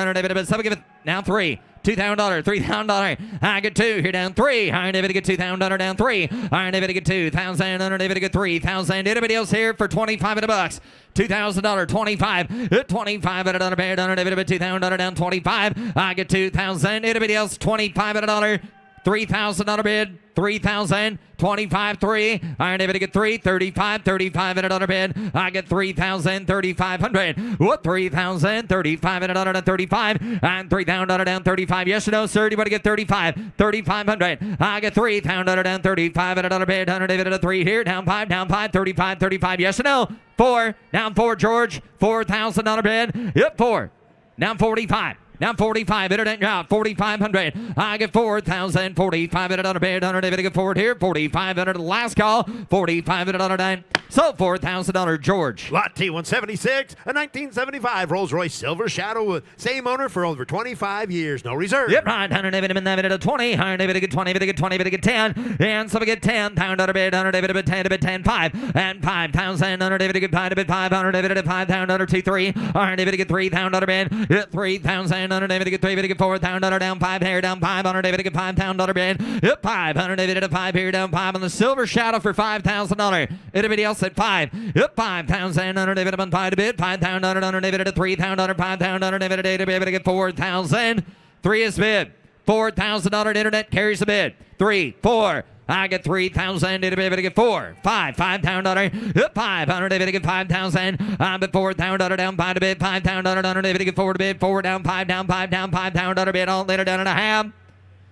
Somebody give it now 3. $2,000. $3,000. I get 2. Here down 3. Everybody get $2,000 down 3. Everybody get 2,000. Everybody get 3,000. Anybody else here for $2,500? $2,000. 25. 25 at a bid. Everybody $2,000 down 25. I get 2,000. Anybody else? $2,500. $3,000 bid. 3,000. 25, 3. I'm able to get 3. 35, 35 at another bid. I get 3,000, 3,500. What? 3,000, 35 at another 35. And 3,000 down 35. Yes or no, sir? Do you want to get 35? 3,500. I get 3,000 down 35 at another bid. 100 at a 3 here. Down 5, down 5. 35, 35. Yes or no? 4. Down 4, George. $4,000 bid. Yep, 4. Down 45. Now 45, internet drop, 4,500. I get 4,000, 4,500 on a bid, 100 get forward here, 4,500 last call, 4,500 on a dime. So $4,000, George. Lot T176, a 1975 Rolls-Royce Silver Shadow with same owner for over 25 years, no reserve. Yep, right, 100 at 20, 100 get 20, get 20, get 10, and somebody get 10, pound on a bid, 100 bid, 10, bid, 10, 5, and 5,000, 100 get 5, bid, 500 bid, 5,000, 2, 3, 100 get 3,000 on a bid, 3,000. $100 get 3, get 4,000 down 5 here down 500 get $5,000 bid. Yep, 500 at 5 here down 5 on the Silver Shadow for $5,000. Anybody else at 5? Yep, 5,000 $100 on 5 to bid. 5,000 $100 at 3,000 5,000 $8 to get 4,000. 3 is bid. $4,000 internet carries the bid. 3, 4. I get 3,000. It'll be able to get 4, 5, $5,000. 500. It'll get 5,000. I'm at 4,000 down 5 to bid. 5,000. It'll get 4 to bid. 4 down 5 down 5 down 5,000 bid. All later down and a half.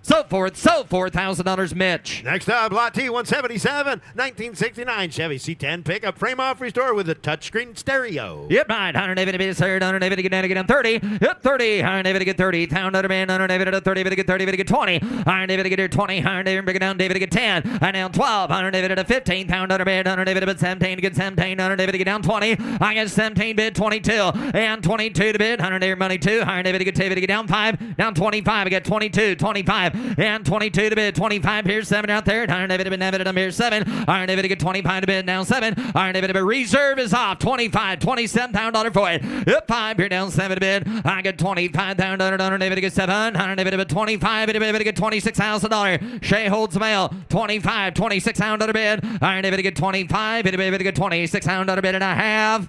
So forth. So $4,000, Mitch. Next up, Lot T177, 1969 Chevy C10 pickup frame off restore with a touchscreen stereo. Yep, right. 100 bid, sir. 100 get down to get down 30. Yep, 30. 100 to get 30. Town under man. 100 to 30 to get 30 to get 20. 100 to get here 20. 100 bring it down. David to get 10. And down 12. 100 to 15. Town under man. 100 to bid 17 to get 17. 100 to get down 20. I get 17 bid 22. And 22 to bid. 100 money 2. 100 to get David to get down 5. Down 25. I get 22. 25. And 22 to bid, 25 here, 7 out there. Iron David to bid, here 7. Iron David to get 25 to bid, down 7. Iron David to bid, reserve is off, 25, $27,000 for it. Yep, 5 here, down 7 to bid. I get 25,000. Iron David to get 7. Iron David to bid, 25. David to get $26,000. Shea holds the mail, 25, $26,000 bid. Iron David to get 25. David to get $26,000 bid and a half.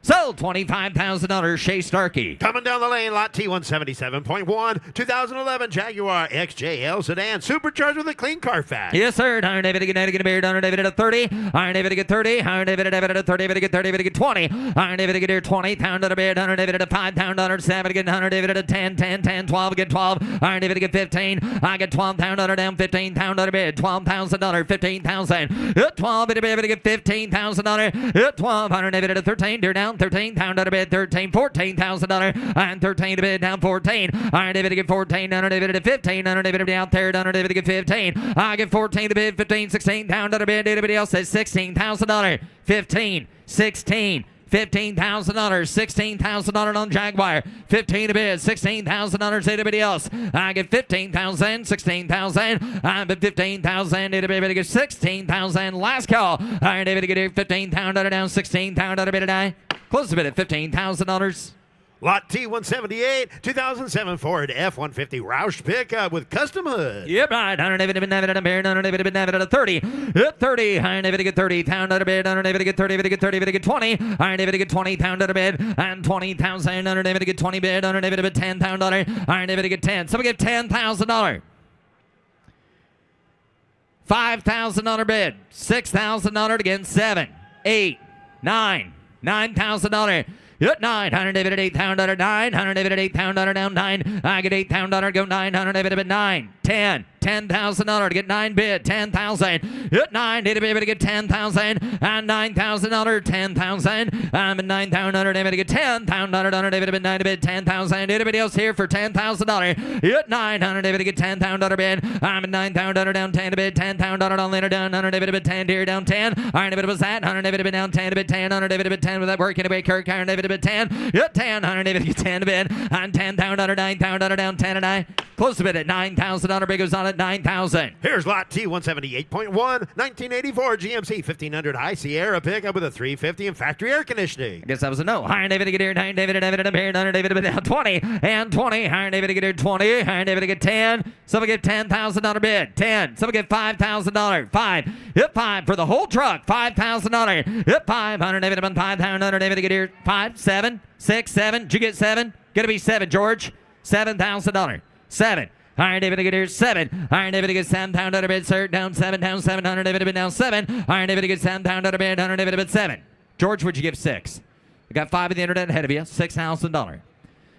So, $25,000, Shea Starkey. Coming down the lane, Lot T177.1, 2011 Jaguar XJL sedan, supercharged with a clean Carfax. Yes, sir. Iron David to get a beard. Iron David at 30. Iron David to get 30. Iron David at 30. David to get 30. David to get 20. Iron David to get here 20. Pound on a beard. Iron David at 5. Pound on 7. Get 100. David at 10. 10. 10. 12. Get 12. Iron David to get 15. I get 12. Pound on down 15. Pound on a bid. $12,000. 15,000. 12. David to get $15,000. 12. Iron David at 13. They're down 13. Pound on a bid. 13. $14,000. And 13 to bid. Down 14. Iron David to get 14. Iron David at 15. Iron David to be out there. Iron David to get 15. I get 14 to bid. 15. 16. Pound on a bid. Anybody else says $16,000. 15. 16. $15,000, $16,000 on Jaguar, 15 to bid, $16,000. Anybody else? I get 15,000, 16,000. I'm at 15,000. Anybody get 16,000? Last call. Iron David to get here 15,000 down, 16,000 bid today. Close to bid at $15,000. Lot T178, 2007 Ford F-150 Roush pickup with custom hood. Yep, right. 100 David at a beard, 100 David at a 30. At 30, Iron David to get 30. Pound at a bid, 100 David to get 30. David to get 30. David to get 20. Iron David to get 20. Pound at a bid, and 20,000. 100 David to get 20 bid, 100 David to bid 10. Pound dollar. Iron David to get 10. Somebody get $10,000. $5,000 bid, $6,000 again. 7, 8, 9, $9,000. At 9, 100 David at 8, pound under 9, 100 David at 8, pound under down 9. I get 8 pound under, go 9, 100 David at 9, 10, $10,000 to get 9 bid, 10,000. At 9, David to get 10,000, and $9,000, 10,000. I'm at 9,000, David to get 10, pound under, 100 David at 9 to bid, 10,000. Anybody else here for $10,000? At 900 David to get 10 pound under bid. I'm at 9,000 down 10 to bid, 10 pound under on later down, 100 David to bid 10 here down 10. Iron David was that, 100 David to bid down 10 to bid 10, 100 David to bid 10 with that working away. Kirk, Iron David to bid 10. At 10, 100 David to get 10 to bid, and 10 pound under 9 pound under down 10 and I. Close to bid at $9,000. bid goes on at 9,000. Here's lot T 178.1, 1984 GMC 1500 High Sierra pickup with a 350 and factory air conditioning. I guess that was a no. Higher David to get here, higher David and David and David, under David to down 20 and 20. Higher David to get here 20, higher David to get 10. Someone get $10,000 bid. 10. Someone get $5,000. 5. Hit 5 for the whole truck. $5,000. Hit 5. Higher David to 5,000. Under David to get here 5, 7, 6, 7. Did you get 7? Gonna be 7, George. $7,000. 7. Higher David to get here 7. Higher David to get $7,000 bid. Sir down 7, down 7. Higher David to bid down 7. Higher David to get $7,000 bid. Higher David to bid 7. George, would you give 6? We got 5 in the internet ahead of you. $6,000.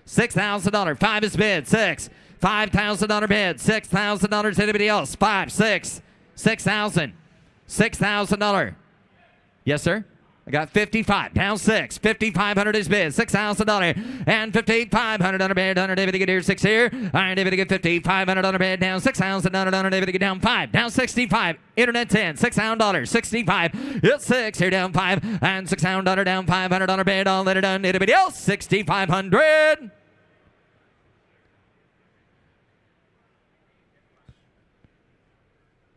$6,000. 5 is bid. 6. $5,000 bid. $6,000. Anybody else? 5, 6. $6,000. $6,000. Yes, sir. I got 55. Down 6. 5,500 is bid. $6,000. And 5,500 on a bid. Under David to get here 6 here. Iron David to get 5,500 on a bid. Down 6,000. Under David to get down 5. Down 65. Internet 10. $6,000. 65. It's 6 here down 5. And $6,000 down 500 on a bid. All that are done. Anybody else? 6,500.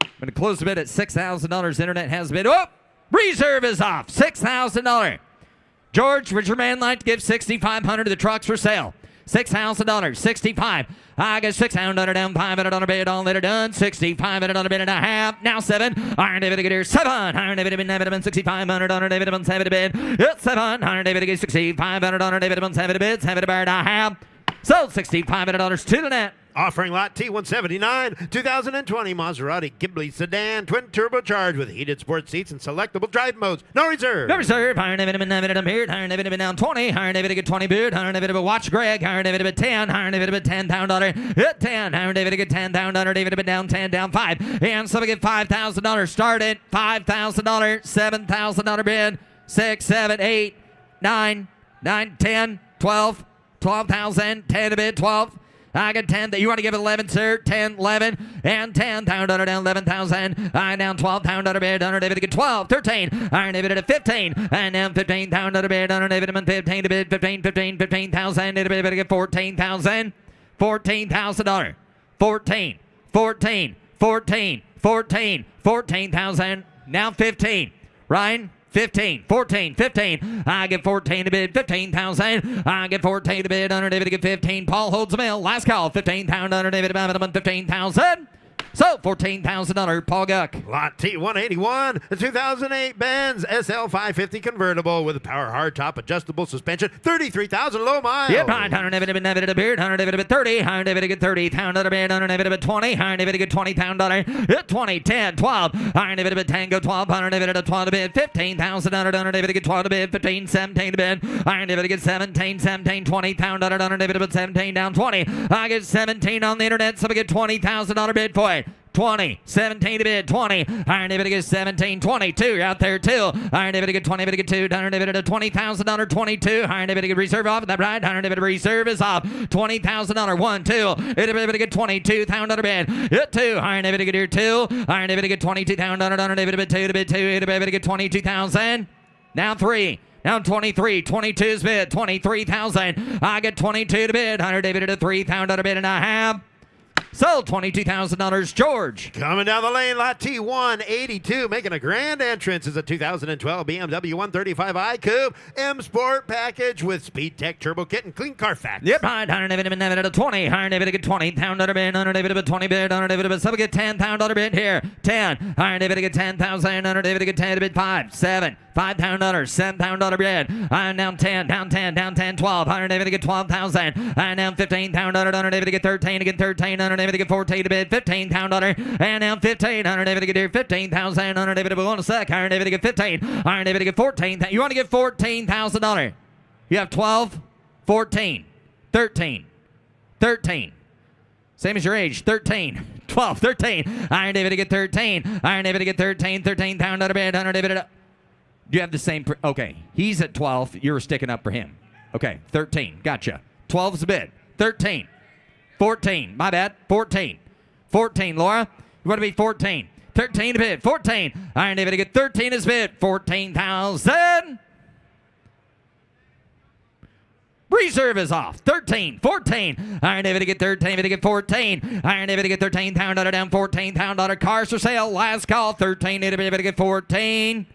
I'm going to close the bid at $6,000. Internet has bid. Oh! Reserve is off. $6,000. George, would your man like to give $6,500 to the trucks for sale? $6,000. 65. I got $600 down 500 on a bid. All that are done. 6,500 on a bid and a half. Now 7. Iron David to get here 7. Iron David to bid 6,500 on a David to 7 to bid. It's 7. Iron David to get 6,500 on a David to 7 to bid. 7 to bid and a half. Sold $6,500 to the net. Offering lot T179, 2020 Maserati Ghibli sedan, twin turbocharged with heated sports seats and selectable drive modes. No reserve. No reserve. Higher David beard. Higher David down 20. Higher David get 20 beard. Higher David watch Greg. Higher David 10. Higher David $10,000. Hit 10. Higher David get $10,000. David down 10, down 5. And somebody get $5,000. Started. $5,000. $7,000 bid. 6, 7, 8, 9, 10, 12. 12,000. 10 to bid. 12. I got 10. You want to give it 11, sir? 10, 11, and 10. Down 11,000. I down 12,000 bid. Under David to get 12, 13. Iron David at 15. And down 15,000 bid. Under David at 15 to bid. 15,000. David to get 14,000. $14,000. 14,000. Now 15. Ryan. 15, 14, 15. I get 14 to bid, 15,000. I get 14 to bid, under David to get 15. Paul holds the mill. Last call, 15,000 under David to 15,000. So, $14,000, Paul Guck. Lot T181, the 2008 Benz SL550 convertible with a power hardtop adjustable suspension, 33,000 low miles. Yep, Hunter David to beard, Hunter David to 30, Hunter David to get 30,000 bid, Hunter David to 20, Hunter David to get $20,000, hit 20, 10, 12, Hunter David to Tango 12, Hunter David to 12 to bid, 15,000 Hunter David to get 12 to bid, 15, 17 to bid, Hunter David to get 17, 20,000 Hunter David to put 17 down 20. I get 17 on the internet, so I get $20,000 bid for it. 20, 17 to bid, 20. Iron David to get 17, 22. You're out there too. Iron David to get 20, David to get 2. Iron David to $20,000, 22. Iron David to get reserve off. Is that right? Iron David to reserve is off. $20,000, 1, 2. Iron David to get $22,000 bid. Hit 2. Iron David to get here 2. Iron David to get $22,000. Iron David to bid 2 to bid 2. Iron David to get $22,000. Now 3. Now 23. 22's bid. 23,000. I get 22 to bid. Iron David to $3,000 bid and a half. Sold $22,000, George. Coming down the lane, lot T182, making a grand entrance is a 2012 BMW 135i Coupe M Sport package with Speed Tech Turbo Kit and Clean Carfax. Yep, Hunter David to 20. Hunter David to get $20,000 bid. Hunter David to 20 bid. Hunter David to some get $10,000 bid here. 10. Hunter David to get 10,000. Hunter David to get 10 to bid 5. 7. $5,000. $7,000 bid. I'm down 10. Down 10. Down 10. 12. Hunter David to get 12,000. I'm down 15,000. Hunter David to get 13. Again 13. Hunter David to get 14 to bid. $15,000. And now 15. Hunter David to get here 15,000. Hunter David to go on a sec. Hunter David to get 15. Hunter David to get 14. You want to get $14,000? You have 12, 14, 13, 13. Same as your age, 13, 12, 13. Iron David to get 13. Iron David to get 13. 13,000 bid. Hunter David to... You have the same... Okay, he's at 12. You're sticking up for him. Okay, 13. Gotcha. 12's a bid. 13. 14. My bad. 14. 14, Laura. You want to be 14. 13 to bid. 14. Iron David to get 13 is bid. 14,000. Reserve is off. 13, 14. Iron David to get 13, to get 14. Iron David to get 13, $1,000 down, $14,000. Cars for sale. Last call. 13, David to get 14.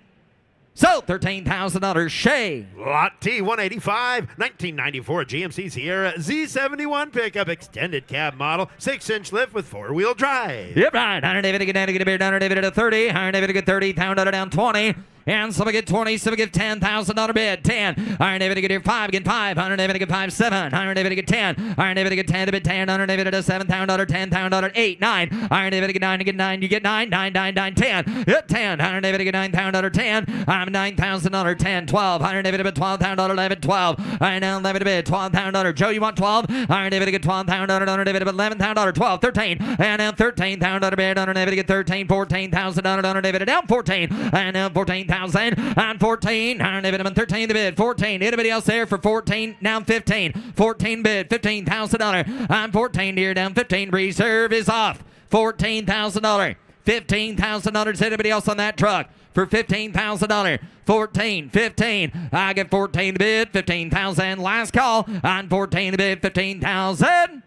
So $13,000. Shay. Lot T 185, 1994 GMC Sierra Z71 pickup extended cab model, 6-inch lift with 4-wheel drive. Yep, right. Iron David to get down to get a beer. Iron David to 30. Iron David to get 30, $1,000 down 20. And somebody get 20, somebody get $10,000 bid. 10. Iron David to get here 5, get 5. Iron David to get 5, 7. Iron David to get 10. Iron David to get 10 to bid 10. Iron David to $7,000, $10,000, 8, 9. Iron David to get 9 to get 9. You get 9, 9, 9, 9, 10. Hit 10. Iron David to get $9,000, 10. I'm $9,000, 10, 12. Iron David to bid $12,000, 11, 12. Iron David to bid $12,000. Joe, you want 12? Iron David to get $12,000. Iron David to bid $11,000, 12, 13. And now $13,000 bid. Iron David to get 13, $14,000. Iron David to down 14. And now 14,000. And 14, Iron David, 13 the bid, 14, anybody else there for 14, now 15, 14 bid, $15,000, I'm 14 here, down 15, reserve is off, $14,000, $15,000, is anybody else on that truck for $15,000, 14, 15, I get 14 to bid, 15,000, last call, on 14 to bid, 15,000,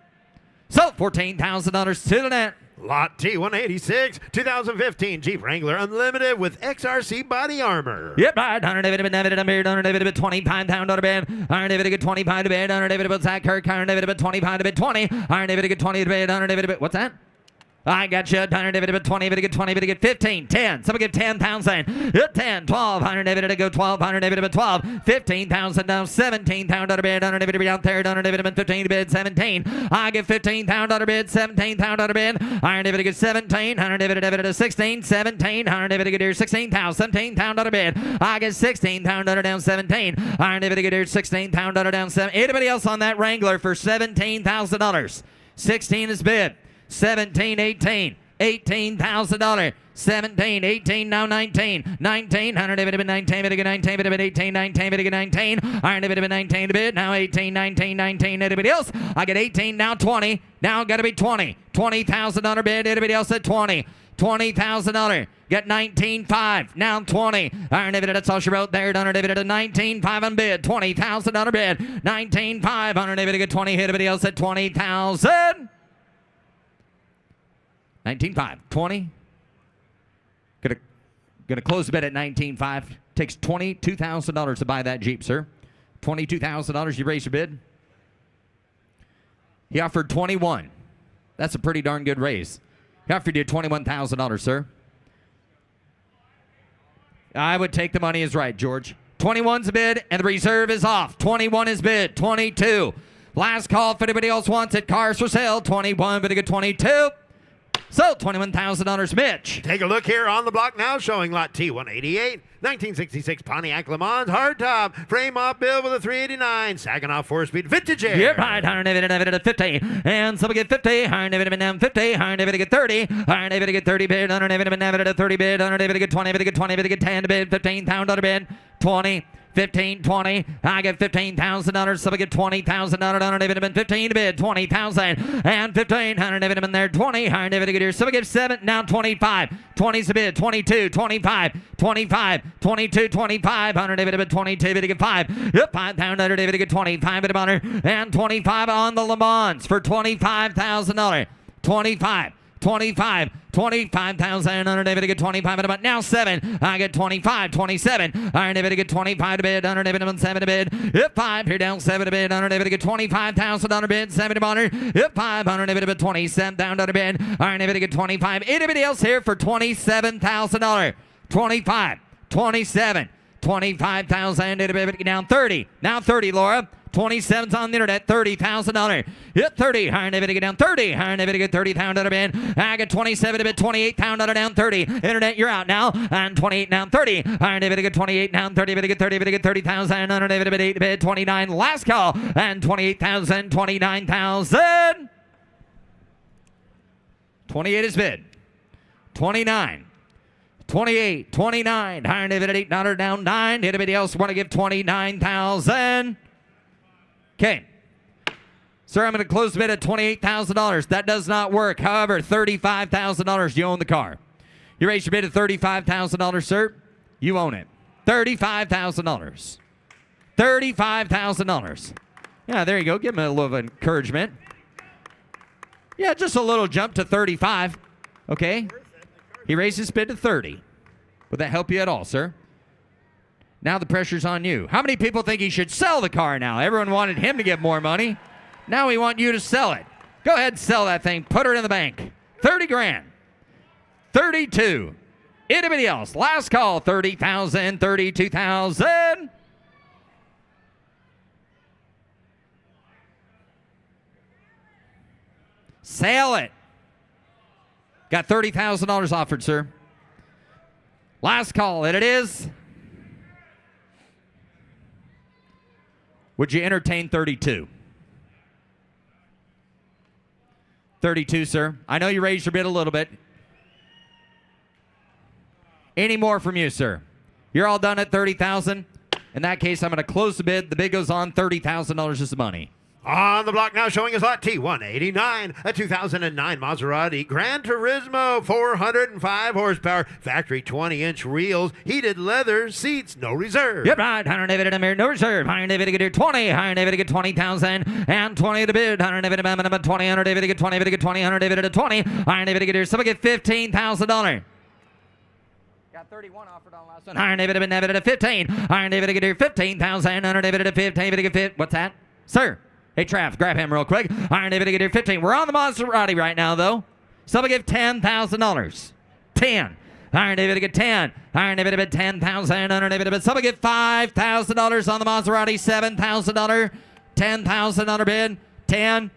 so $14,000 to the net. Lot T 186, 2015 Jeep Wrangler Unlimited with XRC body armor. Yep, right. Iron David, Iron David, $25 bid. Iron David, get 25 to bid. Iron David, Zach Kirk. Iron David, 25 to bid. 20. Iron David, get 20 to bid. Iron David, what's that? I got you. Iron David, 20, get 20, get 15, 10. Somebody get 10,000. Hit 10, 12. Iron David to go 12. Iron David, 12. 15,000 now. $17,000 bid. Iron David to be out there. Iron David, 15 to bid. 17. I get $15,000 bid. $17,000 bid. Iron David to get 17. Iron David to 16. 17. Iron David to get here 16,000. $17,000 bid. I get $16,000 down 17. Iron David to get here $16,000 down 7. Anybody else on that Wrangler for $17,000? 16 is bid. 17, 18, $18,000. 17, 18, now 19, 19, Iron David to 19, bid 19, bid 18, 19, bid 19, Iron David to 19 to bid, now 18, 19, 19, anybody else? I get 18, now 20, now got to be 20, $20,000 bid, anybody else at 20, $20,000, get 19.5, now 20, Iron David, that's all she wrote there, Iron David at 19.5 on bid, $20,000 bid, 19.5, Iron David to get 20, hit anybody else at 20,000. 19.5, 20. Gonna close the bid at 19.5. Takes $22,000 to buy that Jeep, sir. $22,000. You raise your bid. He offered 21. That's a pretty darn good raise. He offered you $21,000, sir. I would take the money as right, George. 21's a bid, and the reserve is off. 21 is bid. 22. Last call if anybody else wants it. Cars for sale. 21, but a good 22. So, $21,000, Mitch. Take a look here on the block now, showing Lot T 188, 1966 Pontiac Le Mans hardtop, frame off build with a 389, Saginaw 4-speed vintage air. Yep, right. Iron David at 50, and somebody get 50. Iron David down 50. Iron David get 30. Iron David get 30 bid. Iron David at 30 bid. Iron David get 20. Get 20. Get 10 bid. $15,000 bid. 20. 15, 20. I get $15,000. Somebody get $20,000. Iron David been 15 to bid. 20,000 and 15. Iron David been there. 20. Iron David get here. Somebody get 7. Now 25. 20's the bid. 22, 25, 25, 22, 25. Iron David been 22 bid to get 5. Yep, 5,000. Iron David get 25 bid of honor and 25 on the Le Mans for $25,000. 25. 25, 25,000. Iron David to get 25 at about now 7. I get 25, 27. Iron David to get 25 to bid. Iron David to 7 to bid. Hit 5 here down 7 to bid. Iron David to get 25,000 bid. 7 to honor. Hit 5. Iron David to bid 27,000 to bid. Iron David to get 25. Anybody else here for $27,000? 25, 27, 25,000. David get down 30. Now 30, Laura. 27's on the internet, $30,000. Hit 30. Iron David to get down 30. Iron David to get 30,000 bid. I get 27 to bid, 28,000 down 30. Internet, you're out now. And 28 down 30. Iron David to get 28 down 30. Bid to get 30. Bid to get 30,000. Iron David to bid 8 to bid, 29. Last call. And 28,000, 29,000. 28 is bid. 29. 28, 29. Iron David at $8 down 9. Anybody else want to give 29,000? Okay. Sir, I'm going to close the bid at $28,000. That does not work. However, $35,000, you own the car. You raise your bid at $35,000, sir. You own it. $35,000. $35,000. Yeah, there you go. Give him a little encouragement. Yeah, just a little jump to 35. Okay. He raised his bid to 30. Would that help you at all, sir? Now the pressure's on you. How many people think he should sell the car now? Everyone wanted him to get more money. Now we want you to sell it. Go ahead and sell that thing. Put it in the bank. 30 grand. 32. Anybody else? Last call. 30,000. 32,000. Sell it. Got $30,000 offered, sir. Last call, and it is. Would you entertain 32? 32, sir. I know you raised your bid a little bit. Any more from you, sir? You're all done at 30,000. In that case, I'm going to close the bid. The bid goes on. $30,000 is the money. On the block now showing us lot T189, a 2009 Maserati Gran Turismo, 405 horsepower, factory 20-inch wheels, heated leather seats, no reserve. Yep, right. 100 David, no reserve. 100 David, get 20. 100 David, get 20,000. And 20 to bid. 100 David, minimum 20. 100 David, get 20. David, get 20. 100 David, at 20. 100 David, get here. Somebody get $15,000. Got 31 offered on last one. 100 David, at 15. 100 David, get here. 15,000. 100 David, at 15. David, get 15. What's that? Sir. Hey, Trav, grab him real quick. Iron David, get here 15. We're on the Maserati right now, though. Somebody give $10,000. 10. Iron David, get 10. Iron David, bid 10,000. Iron David, bid. Somebody give $5,000 on the Maserati. $7,000. $10,000 bid. 10.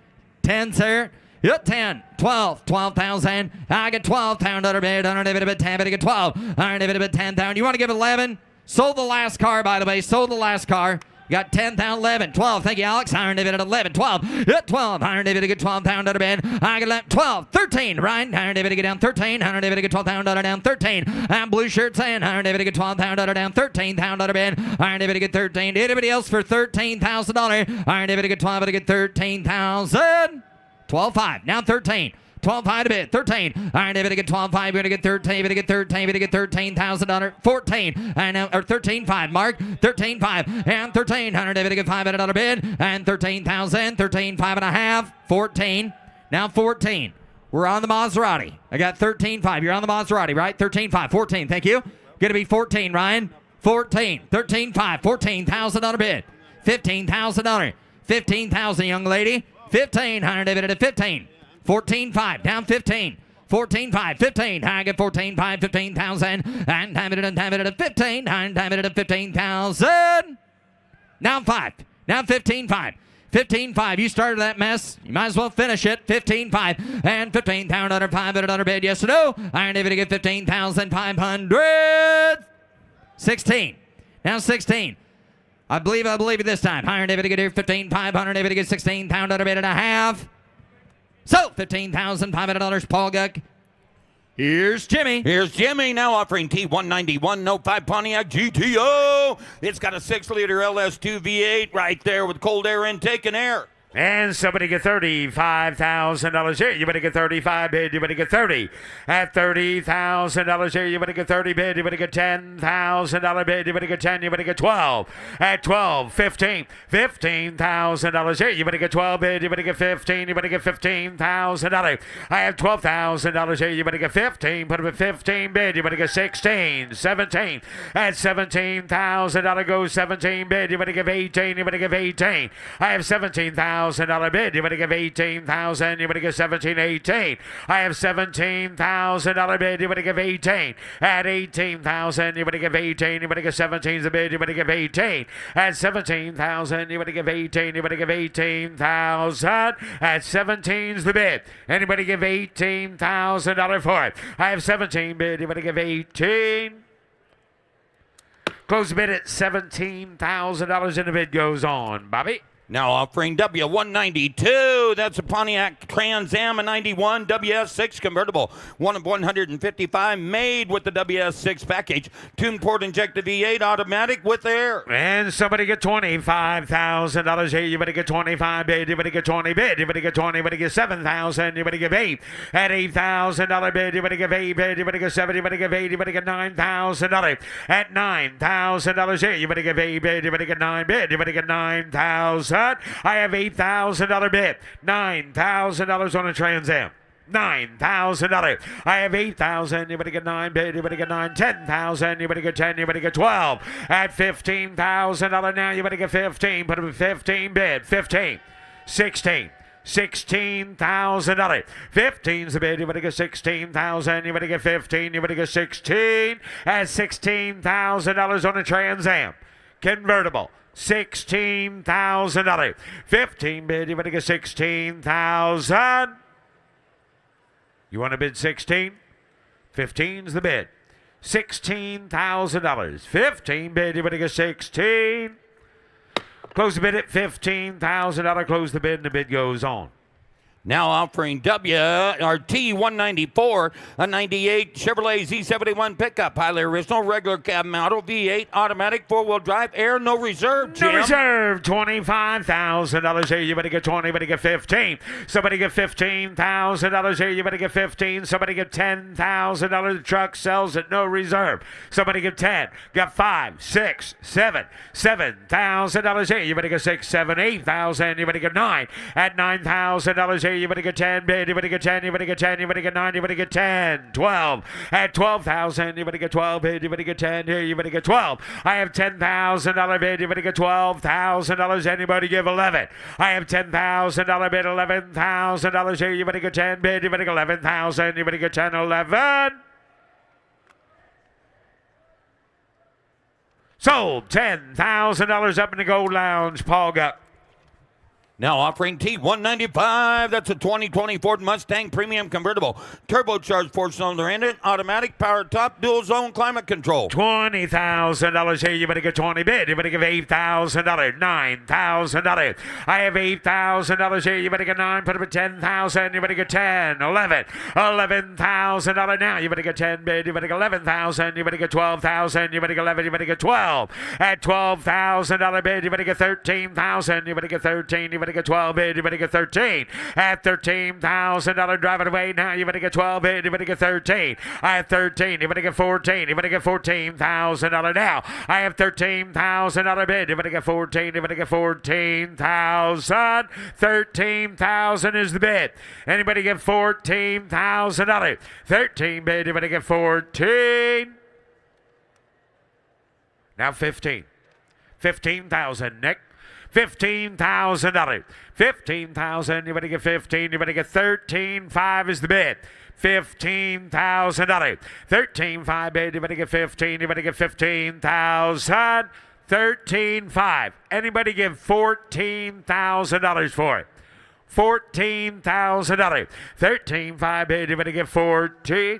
10, sir. Yep, 10. 12. 12,000. I get $12,000 bid. Iron David, bid 10. But I get 12. Iron David, bid 10,000. You want to give 11? Sold the last car, by the way. Sold the last car. Got 10,000, 11, 12. Thank you, Alex. Iron David at 11, 12. 12. Iron David to get $12,000 out of bed. I get 11, 12, 13. Ryan. Iron David to get down 13. Iron David to get $12,000 down 13. And blue shirt saying Iron David to get $12,000 down 13,000 out of bed. Iron David to get 13. Anybody else for $13,000? Iron David to get 12 to get 13,000. 12.5. Now 13. 12.5 to bid. 13. Iron David to get 12.5. We're going to get 13. We're going to get 13. We're going to get $13,000. 14. And now, or 13.5. Mark. 13.5. And 13. Iron David to get $500 bid. And 13,000. 13.5. 14. Now 14. We're on the Maserati. I got 13.5. You're on the Maserati, right? 13.5. 14. Thank you. Going to be 14, Ryan. 14. 13.5. $14,000 bid. $15,000. 15,000, young lady. 15. Iron David at 15. 14.5, down 15. 14.5, 15. I get 14.5, 15,000. And time it at 15. And time it at 15,000. Now 5. Now 15.5. 15.5. You started that mess. You might as well finish it. 15.5 and 15,000. $500 bid. Yes or no? Iron David to get 15,500. 16. Now 16. I believe it this time. Iron David to get here 15,500. David to get 16,000 bid and a half. So, $15,500, Paul Guck. Here's Jimmy. Here's Jimmy now offering T191 05 Pontiac GTO. It's got a 6-liter LS2 V8 right there with cold air intake and air. And somebody get $35,000 here. You better get 35 bid. You better get 30. At $30,000 here, you better get 30 bid. You better get $10,000 bid. You better get 10. You better get 12. At 12, 15. $15,000 here. You better get 12 bid. You better get 15. You better get $15,000. I have $12,000 here. You better get 15. Put up at 15 bid. You better get 16. 17. At $17,000 goes 17 bid. You better give 18. You better give 18. I have $17,000 bid. You better give 18,000. You better give 17, 18. I have $17,000 bid. You better give 18. At 18,000, you better give 18. You better give 17's the bid. You better give 18. At 17,000, you better give 18. You better give 18,000. At 17's the bid. Anybody give $18,000 for it? I have 17 bid. You better give 18. Close the bid at $17,000 and the bid goes on. Bobby? Now offering W192. That's a Pontiac Trans Am, a 91 WS6 convertible. One of 155 made with the WS6 package. Tuned port injected V8 automatic with air. And somebody get $25,000 here. You better get 25 bid. You better get 20 bid. You better get 20. You better get 7,000. You better give 8. At $8,000 bid. You better give 8 bid. You better get 7. You better give 8. You better get $9,000. At $9,000 here. You better give 8 bid. You better get 9 bid. You better get 9,000. I have $8,000 bid. $9,000 on a Trans Am. $9,000. I have 8,000. Anybody get 9 bid? Anybody get 9? 10,000. Anybody get 10? Anybody get 12? At $15,000 now. You better get 15. Put up a 15 bid. 15. 16. $16,000. 15's the bid. You better get 16,000. You better get 15. You better get 16. At $16,000 on a Trans Am. Convertible. $16,000. 15 bid. You better get 16,000. You want to bid 16? 15's the bid. $16,000. 15 bid. You better get 16. Close the bid at $15,000. Close the bid, and the bid goes on. Now offering T194, a 98 Chevrolet Z71 pickup, highly original, regular cab model, V8, automatic, four-wheel drive, air, no reserve, Jim. No reserve, $25,000 here. You better get 20, you better get 15. Somebody get $15,000 here. You better get 15. Somebody get $10,000. The truck sells at no reserve. Somebody get 10. Got 5, 6, 7, $7,000 here. You better get 6, 7, 8,000. You better get 9 at $9,000 here. You better get 10 bid. You better get 10. You better get 10. You better get 9. You better get 10. 12 at 12,000. You better get 12 bid. You better get 10 here. You better get 12. I have $10,000 bid. You better get $12,000. Anybody give 11? I have $10,000 bid. $11,000 here. You better get 10 bid. You better get 11,000. You better get 10. 11. Sold. $10,000 up in the Gold Lounge. Paul Guck. Now offering T195. That's a 2020 Ford Mustang Premium Convertible. Turbocharged 4-cylinder engine, automatic, power top, dual zone climate control. $20,000 here. You better get 20 bid. You better give $8,000. $9,000. I have $8,000 here. You better get 9. Put up at $10,000. You better get 10. 11. $11,000 now. You better get 10 bid. You better get 11,000. You better get 12,000. You better get 11. You better get 12. At $12,000 bid. You better get 13,000. You better get 13. You better get 12 bid. You better get 13. At $13,000, drive it away now. You better get 12 bid. You better get 13. I have 13. You better get 14. You better get $14,000 now. I have $13,000 bid. You better get 14. You better get 14,000. 13,000 is the bid. Anybody get $14,000? 13 bid. You better get 14. Now 15. 15,000, Nick. $15,000. 15,000. You better get 15. You better get 13. 5 is the bid. $15,000. 13. 5 bid. You better get 15. You better get 15,000. 13. 5. Anybody give $14,000 for it? $14,000. 13. 5 bid. You better get 14.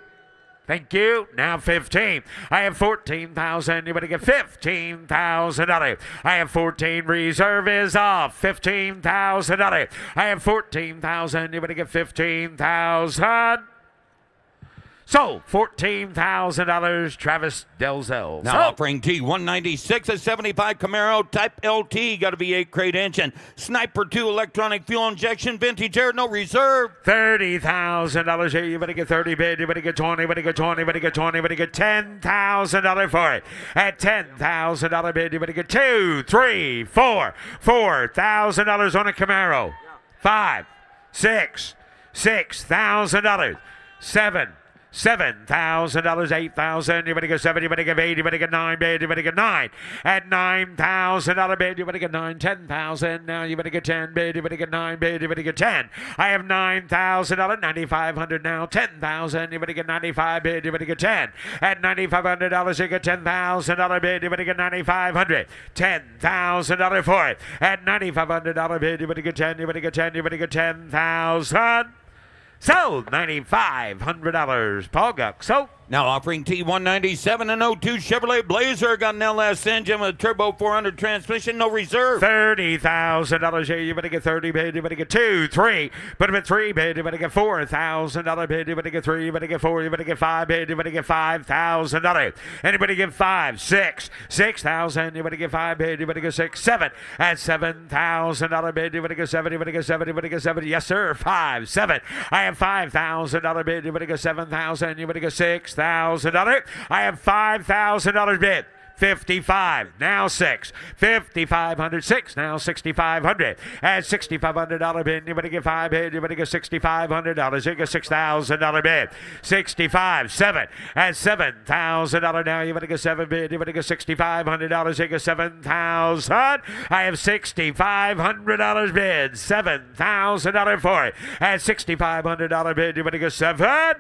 Thank you. Now 15. I have 14,000. You better get $15,000. I have 14. Reserve is off. $15,000. I have 14,000. You better get 15,000. Sold. $14,000. Travis Delzell. Now offering T196, a 75 Camaro Type LT. Got a V8 crate engine. Sniper 2 electronic fuel injection. Vintage air, no reserve. $30,000 here. You better get 30 bid. You better get 20. You better get 20. You better get 20. You better get $10,000 for it. At $10,000 bid, you better get 2, 3, 4. $4,000 on a Camaro. 5, 6. $6,000. 7. $7,000, 8,000. You better get 7. You better get 8. You better get 9 bid. You better get 9. At $9,000 bid, you better get 9. 10,000. Now you better get 10 bid. You better get 9 bid. You better get 10. I have $9,000. 9,500 now. 10,000. You better get 95 bid. You better get 10. At $9,500, you get $10,000 bid. You better get 9,500. $10,000 for it. At $9,500 bid, you better get 10. You better get 10. You better get 10,000. Sold. $9,500. Paul Guck. Sold. Now offering T197, an 02 Chevrolet Blazer. Got an LS engine with a turbo 400 transmission, no reserve. $30,000 here. You better get 30 bid. You better get 2, 3. Put him at 3 bid. You better get $4,000 bid. You better get 3. You better get 4. You better get 5 bid. You better get $5,000. Anybody give 5, 6. $6,000. You better get 5 bid. You better get 6, 7. At $7,000 bid. You better get 7. You better get 7. You better get 7. Yes, sir. 5, 7. I have $5,000 bid. You better get $7,000. You better get $6,000. I have $5,000 bid. 55, now 6. 5,500, 6, now 6,500. At $6,500 bid, anybody get 5 bid, anybody get $6,500. You get $6,000 bid. 65, 7. At $7,000 now, you better get 7 bid, you better get $6,500. You get 7,000. I have $6,500 bid, $7,000 for it. At $6,500 bid, you better get 7.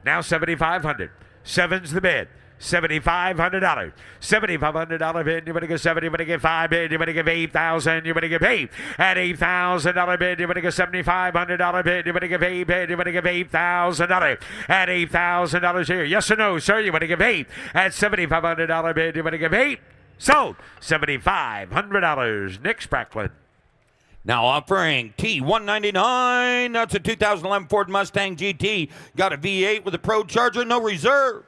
Now 7,500. 7's the bid. $7,500. $7,500 bid. You better get 7. You better get 5 bid. You better get 8,000. You better get 8. At $8,000 bid. You better get $7,500 bid. You better get 8 bid. You better get $8,000. At $8,000 here. Yes or no, sir? You better give 8. At $7,500 bid. You better give 8. Sold. $7,500. Nick Spracklin. Now offering T199. That's a 2011 Ford Mustang GT. Got a V8 with a Pro Charger, no reserve.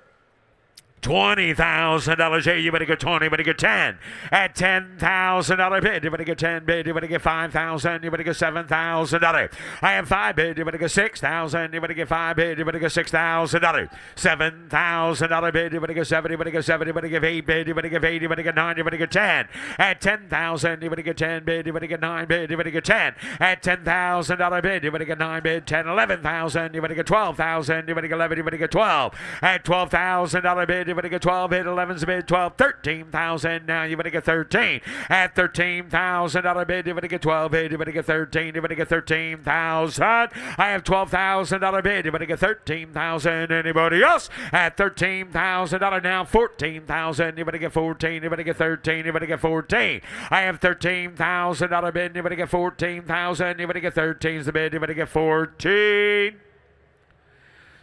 $20,000 here. You better get 20. You better get 10. At $10,000 bid. You better get 10 bid. You better get 5,000. You better get $7,000. I have 5 bid. You better get 6,000. You better get 5 bid. You better get $6,000. $7,000 bid. You better get 7. You better get 7. You better get 8 bid. You better get 8. You better get 9. You better get 10. At 10,000. You better get 10 bid. You better get 9 bid. You better get 10. At $10,000 bid. You better get 9 bid. 10, 11,000. You better get 12,000. You better get 11. You better get 12. At $12,000 bid. You better get 12 bid, 11's the bid, 12, 13,000. Now you better get 13. At $13,000 bid, you better get 12 bid, you better get 13, you better get 13,000. I have $12,000 bid, you better get 13,000. Anybody else? At $13,000 now, 14,000. You better get 14, you better get 13, you better get 14. I have $13,000 bid, you better get 14,000. You better get 13's the bid, you better get 14.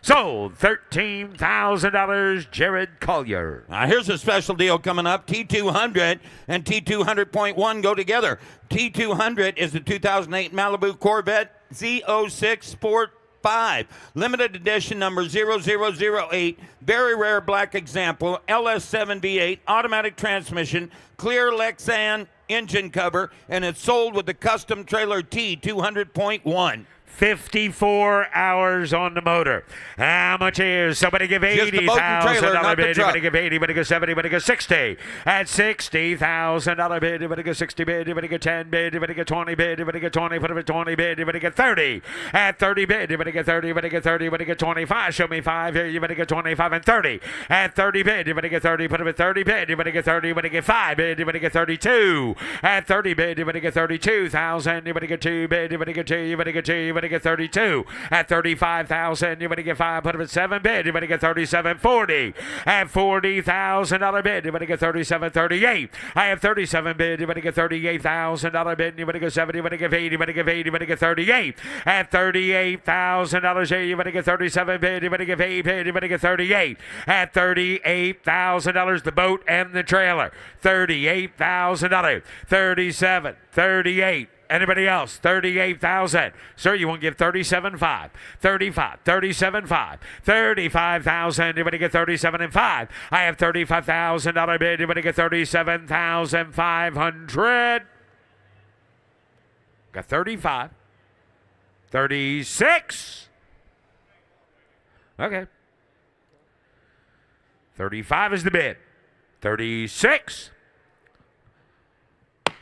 Sold. $13,000, Jared Collier. Now here's a special deal coming up. T200 and T200.1 go together. T200 is the 2008 Malibu Corvette Z06 Sport 5. Limited edition number 0008. Very rare black example. LS7 V8. Automatic transmission. Clear Lexan engine cover. And it's sold with the custom trailer T200.1. 54 hours on the motor. How much is? Somebody give $80,000 bid. You better give 80. You better give 70. You better give 60. At $60,000 bid. You better give 60 bid. You better get 10 bid. You better get 20 bid. You better get 20. Put it at 20 bid. You better get 30. At 30 bid. You better get 30. You better get 30. You better get 25. Show me 5 here. You better get 25 and 30. At 30 bid. You better get 30. Put it at 30 bid. You better get 30. You better get 5 bid. You better get 32. At 30 bid. You better get 32,000. You better get 2 bid. You better get 2. You better get 2. You better get 32. At 35,000, you better get 5. Put them at 7 bid. You better get 37.40. At $40,000 bid, you better get 37.38. I have 37 bid. You better get $38,000 bid. You better get 7. You better get 8. You better get 8. You better get 38. At $38,000 here, you better get 37 bid. You better get 8 bid. You better get 38. At $38,000, the boat and the trailer. $38,000. 37. 38. Anybody else? 38,000. Sir, you won't give 37.5. 35. 37.5. 35,000. You better get 37.5. I have $35,000 bid. You better get 37,500. Got 35. 36. Okay. 35 is the bid. 36.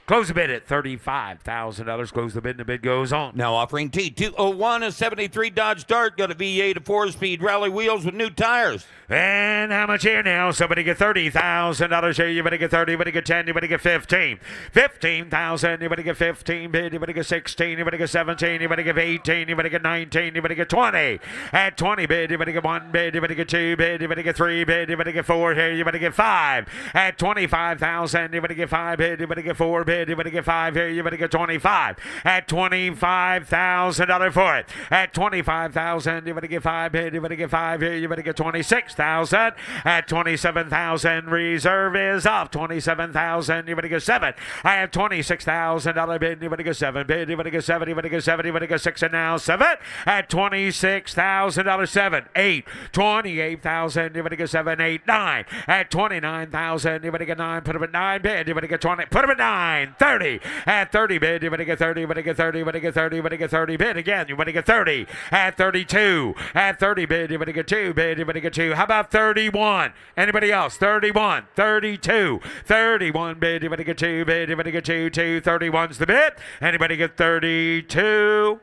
Close the bid at $35,000. Close the bid, and the bid goes on. Now offering T201, a 73 Dodge Dart. Got a V8, a 4-speed rally wheels with new tires. And how much here now? Somebody get $30,000 here. You better get 30. You better get 10. You better get 15. 15,000. You better get 15 bid. You better get 16. You better get 17. You better get 18. You better get 19. You better get 20. At 20 bid, you better get 1 bid. You better get 2 bid. You better get 3 bid. You better get 4 here. You better get 5. At 25,000, you better get 5 bid. You better get 4 bid. You better get 5 here. You better get 25. At $25,000 for it. At 25,000, you better get 5 bid. You better get 5 here. You better get 26,000. At 27,000, reserve is off. 27,000, you better get 7. I have $26,000 bid. You better get 7 bid. You better get 7. You better get 7. You better get 6 and now 7. At $26,000, 7, 8. 28,000, you better get 7, 8, 9. At 29,000, you better get 9. Put them at 9 bid. You better get 20. Put them at 9. 29, 30. At 30 bid, you're going to get 30, you're going to get 30, you're going to get 30, you're going to get 30 bid again. You're going to get 30. At 32. At 30 bid, you're going to get 2 bid, you're going to get 2. How about 31? Anybody else? 31, 32, 31 bid, you're going to get 2 bid, you're going to get 2, 2. 31's the bid. Anybody get 32?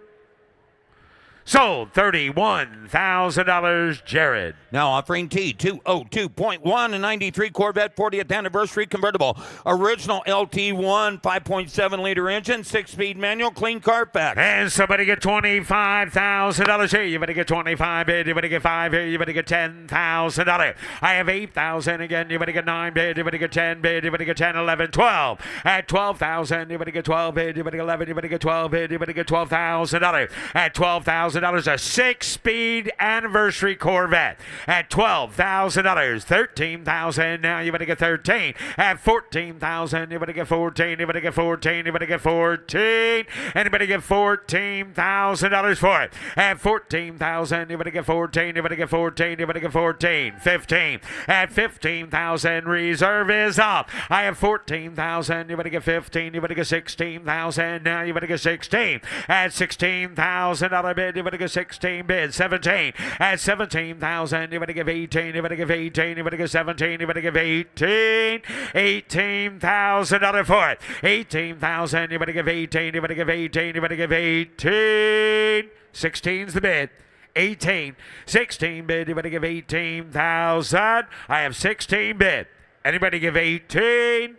Sold. $31,000, Jared. Now offering T202.1 and 93 Corvette 40th anniversary convertible. Original LT1 5.7 liter engine, 6-speed manual, clean Carfax. And somebody get $25,000 here. You better get 25 bid. You better get 5 here. You better get $10,000. I have 8,000 again. You better get 9 bid. You better get 10 bid. You better get 10, 11, 12. At 12,000, you better get 12 bid. You better get 11. You better get 12 bid. You better get $12,000. At $12,000, a 6-speed anniversary Corvette. At $12,000, 13,000. Now you better get 13. At 14,000, you better get 14. You better get 14. You better get 14. Anybody get $14,000 for it? At 14,000, you better get 14. You better get 14. You better get 14. 15. At 15,000, reserve is up. I have 14,000. You better get 15. You better get 16,000. Now you better get 16. At $16,000 bid, you better get 16 bid. 17. At 17,000, you better give 18. You better give 18. You better give 17. You better give 18. $18,000 for it. 18,000. You better give 18. You better give 18. You better give 18. 16's the bid. 18. 16 bid. You better give 18,000. I have 16 bid. Anybody give 18?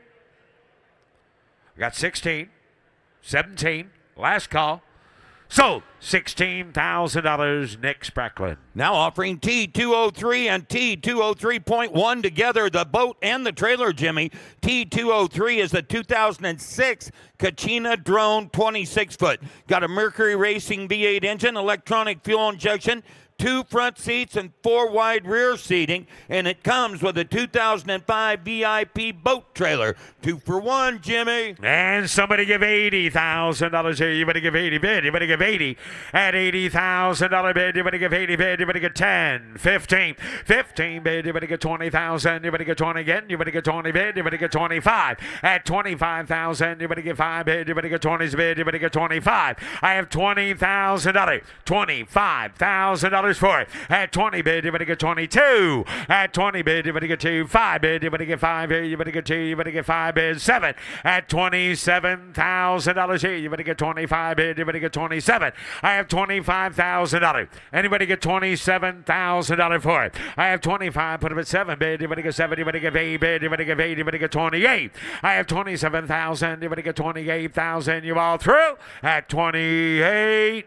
I got 16. 17. Last call. Sold. $16,000, Nick Spracklin. Now offering T203 and T203.1 together, the boat and the trailer, Jimmy. T203 is the 2006 Kachina Drone 26-foot. Got a Mercury Racing V8 engine, electronic fuel injection, 2 front seats and 4 wide rear seating, and it comes with a 2005 VIP boat trailer. 2 for 1, Jimmy. And somebody give $80,000 here. You better give 80 bid. You better give 80. At $80,000 bid, you better give 80 bid. You better get 10, 15. 15 bid, you better get 20,000. You better get 20 again. You better get 20 bid. You better get 25. At 25,000, you better get 5 bid. You better get 20's bid. You better get 25. I have $20,000. $25,000 for it. At 20 bid, you better get 22. At 20 bid, you better get 2. 5 bid, you better get 5 here. You better get 2. You better get 5 bid. 7. At $27,000 here. You better get 25 bid. You better get 27. I have $25,000. Anybody get $27,000 for it? I have 25. Put them at 7 bid. You better get 7. You better get 8 bid. You better get 8. You better get 28. I have 27,000. You better get 28,000. You all through? At 28.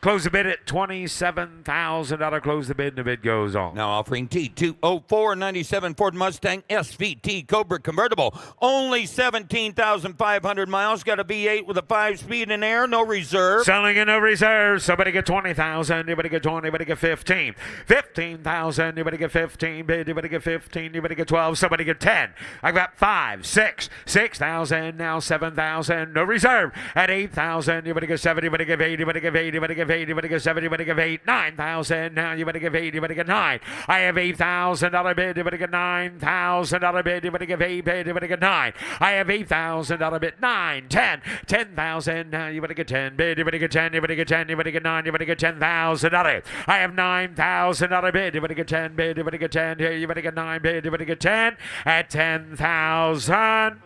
Close the bid at $27,000. Close the bid, and the bid goes on. Now offering T204 97 Ford Mustang SVT Cobra convertible. Only 17,500 miles. Got a V8 with a 5-speed in air, no reserve. Selling in no reserve. Somebody get 20,000. You better get 20. You better get 15. 15,000. You better get 15 bid. You better get 15. You better get 12. Somebody get 10. I got 5, 6, 6,000. Now 7,000. No reserve. At 8,000. You better get 7. You better give 8. You better give 8. You better give 8. You better give 7. You better give 8. 9,000. Now you better give 8. You better get 9. I have $8,000 bid. You better get $9,000 bid. You better give 8 bid. You better get 9. I have $8,000 bid. 9, 10. 10,000. Now you better get 10 bid. You better get 10. You better get 10. You better get 9. You better get $10,000. I have $9,000 bid. You better get 10 bid. You better get 10 here. You better get 9 bid. You better get 10 at 10,000.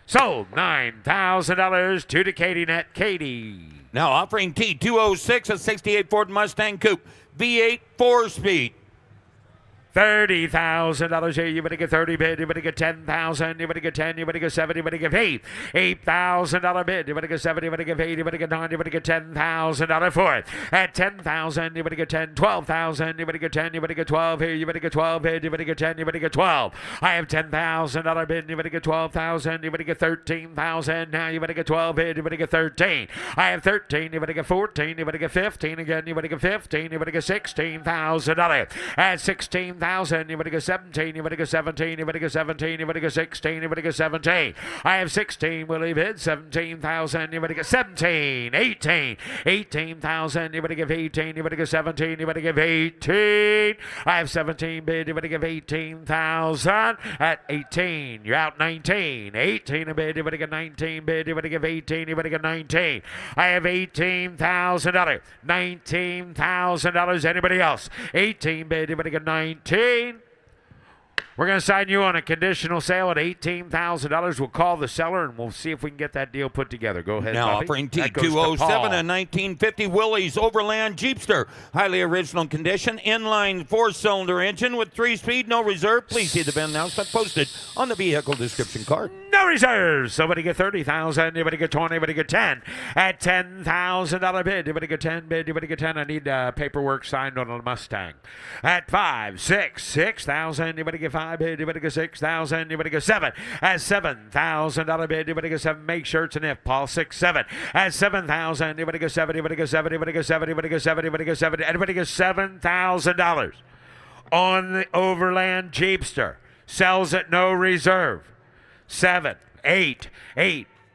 Sold. $9,000 to Katie Net. Katie. Now offering T206, a 68 Ford Mustang Coupe, V8 4-speed. $30,000 here. You better get 30 bid. You better get 10,000. You better get 10. You better get 7. You better get 8. $8,000 bid. You better get 7. You better get 8. You better get 9. You better get $10,000 for it. At 10,000, you better get 10. 12,000. You better get 10. You better get 12 here. You better get 12 bid. You better get 10. You better get 12. I have $10,000 bid. You better get 12,000. You better get 13,000. Now you better get 12 bid. You better get 13. I have 13. You better get 14. You better get 15 again. You better get 15. You better get $16,000. At $16,000. 16,000. Anybody go 17? Anybody go 17? Anybody go 17? Anybody go 16? Anybody go 17? I have 16. Will he bid? 17,000. Anybody go 17? 18. 18,000. Anybody give 18? Anybody go 17? Anybody give 18? I have 17 bid. Anybody give 18,000 at 18? You're out 19. 18 a bid. Anybody get 19 bid. Anybody give 18? Anybody get 19? I have $18,000. $19,000. Anybody else? 18 bid. Anybody get 19? We're going to sign you on a conditional sale at $18,000. We'll call the seller and we'll see if we can get that deal put together. Go ahead, Now Bobby. offering That goes to T207, Paul. a 1950 Willys Overland Jeepster. Highly original condition, inline 4-cylinder engine with 3-speed, no reserve. Please see the VIN announcement posted on the vehicle description card. No reserves. Somebody get 30,000. Anybody get 20? Anybody get 10? At $10,000 bid. Anybody get 10 bid? Anybody get 10? I need paperwork signed on a Mustang. At 5, 6,000. Anybody get 5 bid? Anybody get 6,000? Anybody get 7? At $7,000 bid. Anybody get 7? Make sure it's an if. Paul 6, 7. At 7,000. Anybody get 7? Anybody get 7? Anybody get 7? Anybody get 7? Anybody get 7? Anybody get $7,000 on the Overland Jeepster. Sells at no reserve. 7, 8,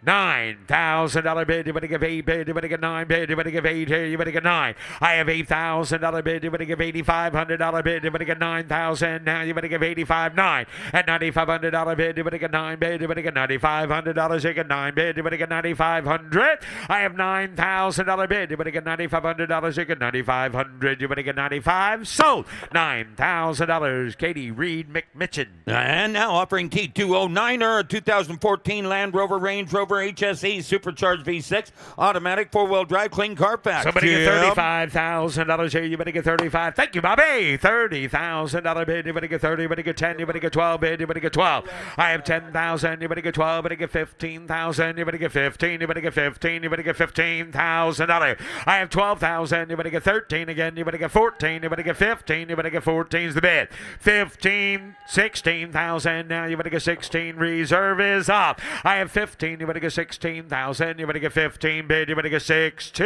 $9,000 bid. Anybody give 8 bid? Anybody get 9 bid? Anybody give 8? Anybody get 9? I have $8,000 bid. Anybody give $8,500 bid? Anybody get 9,000? Now you better give 85, 9 at $9,500 bid. Anybody get 9 bid? Anybody get $9,500? You get 9 bid. Anybody get 9,500? I have $9,000 bid. Anybody get $9,500? You get 9,500. You better get 95. Sold. $9,000. Katie Reed McMitchin. And now offering T209er, a 2014 Land Rover Range Rover HSE Supercharged V6 automatic 4-wheel drive clean Carfax. Somebody get Jim. $35,000 here. You better get 35. Thank you, Bobby. $30,000 bid. You better get 30. You better get 10. You better get 12 bid. You better get 12. I have 10,000. You better get 12. You better get 15,000. You better get 15. You better get 15. You better get $15,000. I have 12,000. You better get 13 again. You better get 14. You better get 15. You better get 14's the bid. 15, 16,000. Now you better get 16. Reserve is up. I have 15. You better get 16,000. You better get 15 bid. You better get 16.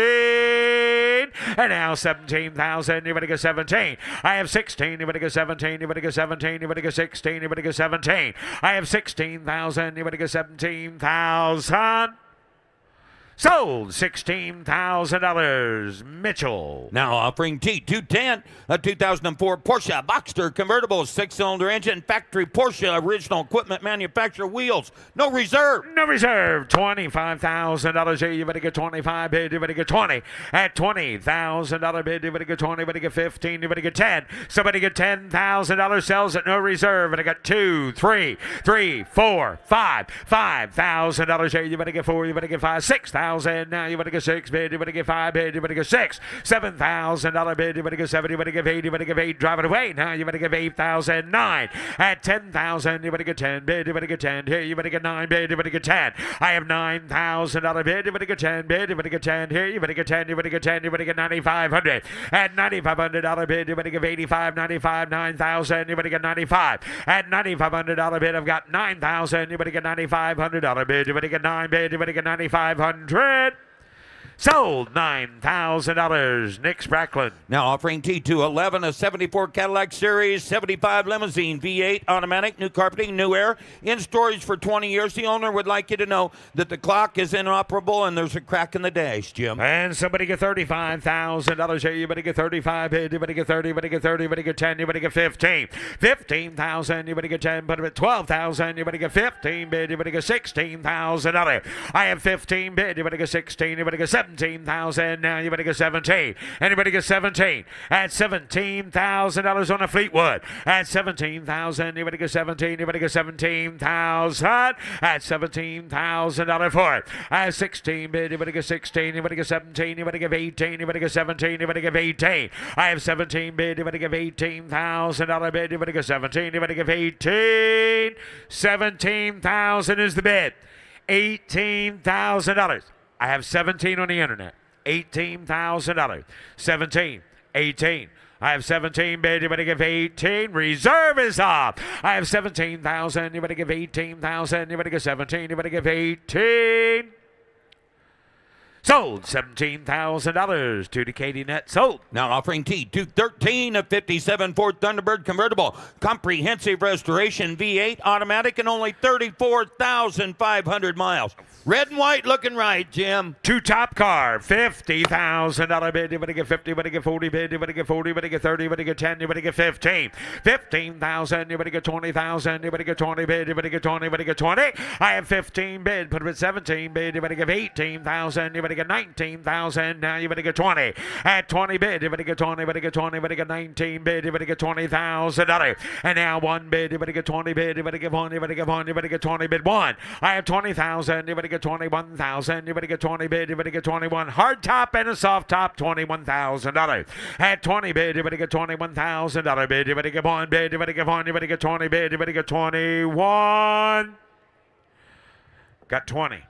And now 17,000. You better get 17. I have 16. You better get 17. You better get 17. You better get 16. You better get 17. I have 16,000. You better get 17,000. Sold. $16,000. Mitchell. Now offering T210, a 2004 Porsche Boxster convertible, 6-cylinder engine, factory Porsche, original equipment manufacturer wheels, no reserve. No reserve. $25,000 here. You better get 25 bid. You better get 20. At $20,000 bid. You better get 20. You better get 15. You better get 10. Somebody get $10,000. Sells at no reserve. And I got 2, 3, 4, 5. $5,000 here. You better get 4. You better get 5. 6,000. Now you better get 6 bid. You better get 5 bid. You better get 6. $7,000 bid. You better get 7. You better get 8. You better get 8. Drive it away. Now you better get 8,000. 9. At 10,000. You better get 10 bid. You better get 10 here. You better get 9 bid. You better get 10. I have $9,000 bid. You better get 10 bid. You better get 10 here. You better get 10. You better get 10. You better get 9,500. At $9,500 bid. You better give 85. 95. 9,000. You better get 95. At $9,500 bid. I've got 9,000. You better get $9,500 bid. You better get 9 bid. You better get 9,500. Sold. $9,000. Nick Spracklin. Now offering T211, a 74 Cadillac Series 75 limousine, V8 automatic, new carpeting, new air, in storage for 20 years. The owner would like you to know that the clock is inoperable and there's a crack in the dash, Jim. And somebody get $35,000 here. You better get 35 bid. You better get 30. You better get 30. You better get 10. You better get 15. 15,000. You better get 10. Put them at 12,000. You better get 15 bid. You better get $16,000. I have 15 bid. You better get 16. You better get 17,000. Now you better get 17. Anybody get 17? At $17,000 on a Fleetwood. At 17,000. You better get 17. You better get 17,000. At $17,000 for it. At 16 bid. You better get 16. You better get 17. You better get 18. You better get 17. You better get 18. I have 17 bid. You better give $18,000 bid. You better get 17. You better give 18. 17,000 is the bid. $18,000. I have 17 on the internet. $18,000. 17, 18. I have 17 bid. You better give 18. Reserve is up. I have 17,000. You better give 18,000. You better give 17. You better give 18. Sold. $17,000 to Katie Net. Sold. Now offering T213, a 57 Ford Thunderbird convertible, comprehensive restoration V8 automatic, and only 34,500 miles. Red and white looking right, Jim. Two top car, $50,000 bid. You better get 50, you better get 40 bid, you better get 40, you better get 30, you better get 10, you better get 15. 15,000, you better get 20,000, you better get 20 bid, you better get 20, you better get 20. I have 15 bid, put it at 17 bid, you better give 18,000, you better get 19,000, now you better get 20. At 20 bid, you better get 20, you better get 20, you better get 19 bid, you better get $20,000. And now one bid, you better get 20 bid, you better get 1, you better get 1, you better get 20 bid 1. I have 20,000, you better get 21,000, you better get 20 bid, you better get 21. Hard top and a soft top, $21,000. At 20 bid, you better get $21,000 bid, you better get 1 bid, you better get 1, you better get 20 bid, you better get 21. Got 20.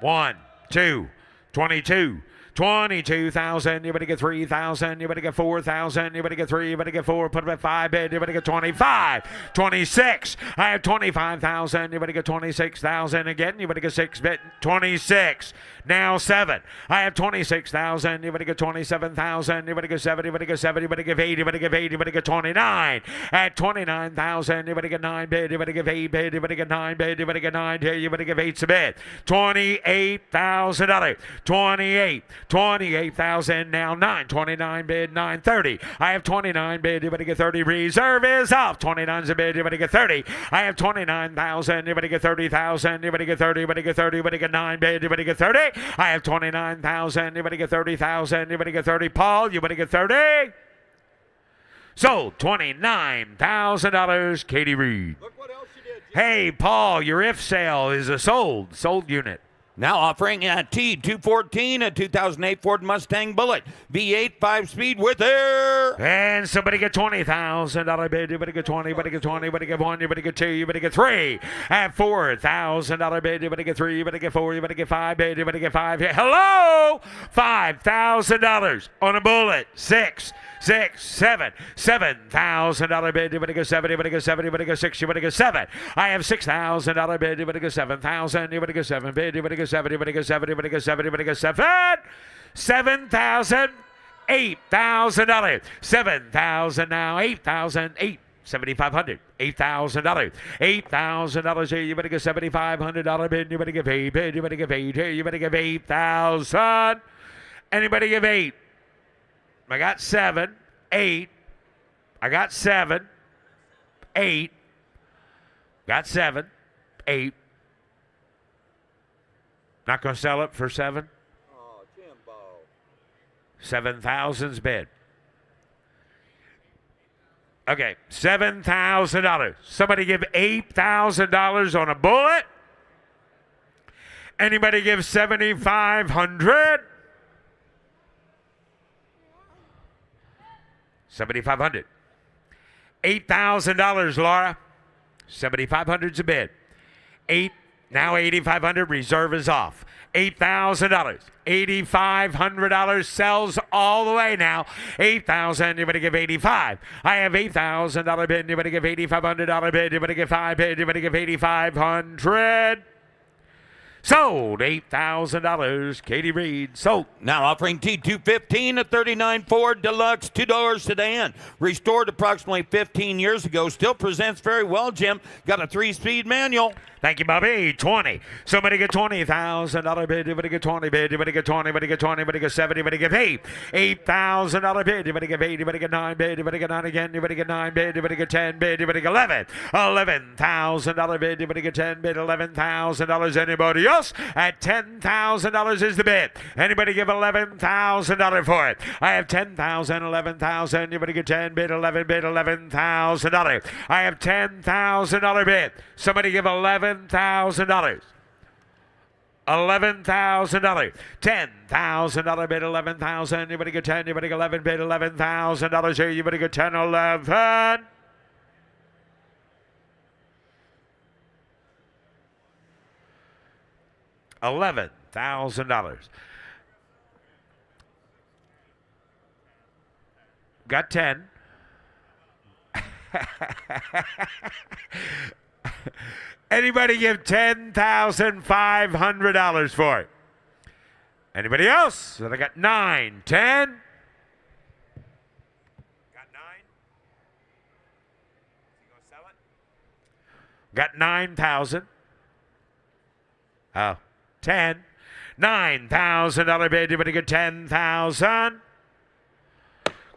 1, 2, 22. 22,000, you better get 3,000, you better get 4,000, you better get 3, you better get 4, put them at 5 bid, you better get 25, 26, I have 25,000, you better get 26,000 again, you better get 6 bid, 26, now 7, I have 26,000, you better get 27,000, you better get 7, you better get 7, you better get 8, you better get 8, you better get 29, at 29,000, you better get 9 bid, you better get 8 bid, you better get 9 bid, you better get 9 bid, you better get 8 bid, $28,000, 28, 28,000, now 9, 29 bid, 930. I have 29 bid, you better get 30. Reserve is off. 29's a bid, you better get 30. I have 29,000, you better get 30,000, you better get 30, you better get 30, you better get 9 bid, you better get 30. I have 29,000, you better get 30,000, you better get 30. Paul, you better get 30. Sold. $29,000, Katie Reed. Look what else you did, Jim. Hey, Paul, your if sale is a sold unit. Now offering a T214, a 2008 Ford Mustang Bullet, V8 5-speed with air. And somebody get $20,000 bid. You better get 20, you better get 20, you better get 1, you better get 2, you better get 3. At $4,000 bid, you better get 3, you better get 4, you better get 5 bid, you better get 5. Hello! $5,000 on a Bullet. 6, 7, $7,000 bid. You better get 7, you better get 7, you better get 6, you better get 7. I have $6,000 bid. You better get 7,000, you better get 7 bid, you better get 7, you better get 7, you better get 7, you better get 7. 7,000, $8,000. 7,000 now, 8,000, 8. $7,500, $8,000, $8,000. You better get $7,500 bid. You better give 8 bid. You better give 8. You better give 8,000. Anybody give 8? I got 7, 8. I got 7, 8. Got 7, 8. Not going to sell it for 7? Oh, Jimbo. 7,000's bid. Okay, $7,000. Somebody give $8,000 on a Bullet. Anybody give $7,500? $7,500. $8,000, Laura. $7,500's a bid. 8. Now $8,500. Reserve is off. $8,000. $8,500 sells all the way now. $8,000. You better give 85. I have $8,000 bid. You better give $8,500 bid. You better give 5 bid. You better give $8,500. Sold. $8,000. Katie Reed. Sold. Now offering T215, a 39 Ford Deluxe 2-door sedan. Restored approximately 15 years ago. Still presents very well, Jim. Got a 3-speed manual. Thank you, Bobby. 20. Somebody get $20,000 bid. You better get 20 bid. You better get 20. You better get 20. You better get 7. You better get 8. $8,000 bid. You better get 8. You better get 9 bid. You better get 9 again. You better get 9 bid. You better get 10 bid. You better get 11. $11,000 bid. You better get 10 bid. $11,000. Anybody else? At $10,000 is the bid. Anybody give $11,000 for it? I have $10,000, $11,000. You better get 10 bid. 11 bid. $11,000. I have $10,000 bid. Somebody give $11,000. $11,000. $10,000 bid, $11,000. You better get 10. You better get 11 bid, $11,000 here. You better get 10, 11. $11,000. Got 10. Anybody give $10,500 for it? Anybody else? So I got 9, 10. Got 9. You gonna sell it? Got 9,000. Oh, 10. $9,000 bid. Anybody get 10,000?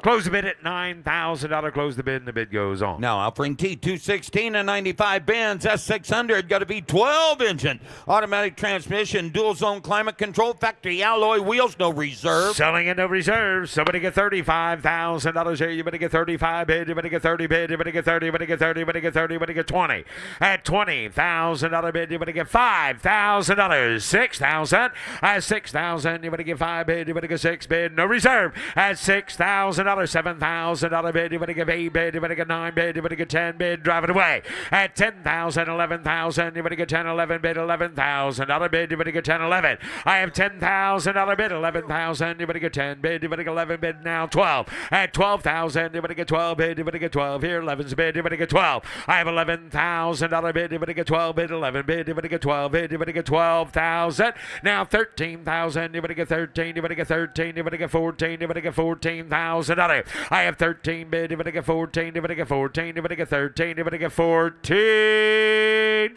Close the bid at $9,000. Close the bid, and the bid goes on. Now offering T216 and 95 Benz S600, got to be 12 engine, automatic transmission, dual zone climate control, factory alloy wheels, no reserve. Selling it, no reserve. Somebody get $35,000 here. You better get 35 bid. You better get 30 bid. You better get 30. You better get 30. You better get 30. You better get 20. At $20,000 bid, you better get $5,000. 6,000. At 6,000, you better get 5 bid. You better get 6 bid. No reserve. At $6,000. $7,000 bid, you better give 8 bid, you better get 9 bid, you better get 10 bid, drive it away. At $10,000, $11,000, you better get 10, 11 bid, $11,000 bid, you better get 10, 11. I have $10,000 bid, 11,000, you better get 10 bid, you better get 11 bid, now 12. At 12,000, you better get 12 bid, you better get 12. Here, 11's bid, you better get 12. I have $11,000 bid, you better get 12 bid, 11 bid, you better get 12 bid, you better get 12,000. Now 13,000, you better get 13, you better get 13, you better get 14, you better get 14,000. I have 13 bid, you better get 14, you better get 14, you better get 13, you better get 14.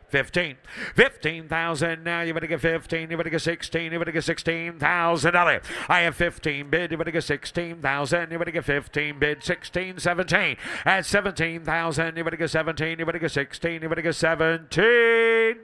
15. 15,000 now, you better get 15, you better get 16, you better get $16,000. I have 15 bid, you better get 16,000, you better get 15 bid, 16, 17. At 17,000, you better get 17, you better get 16, you better get 17.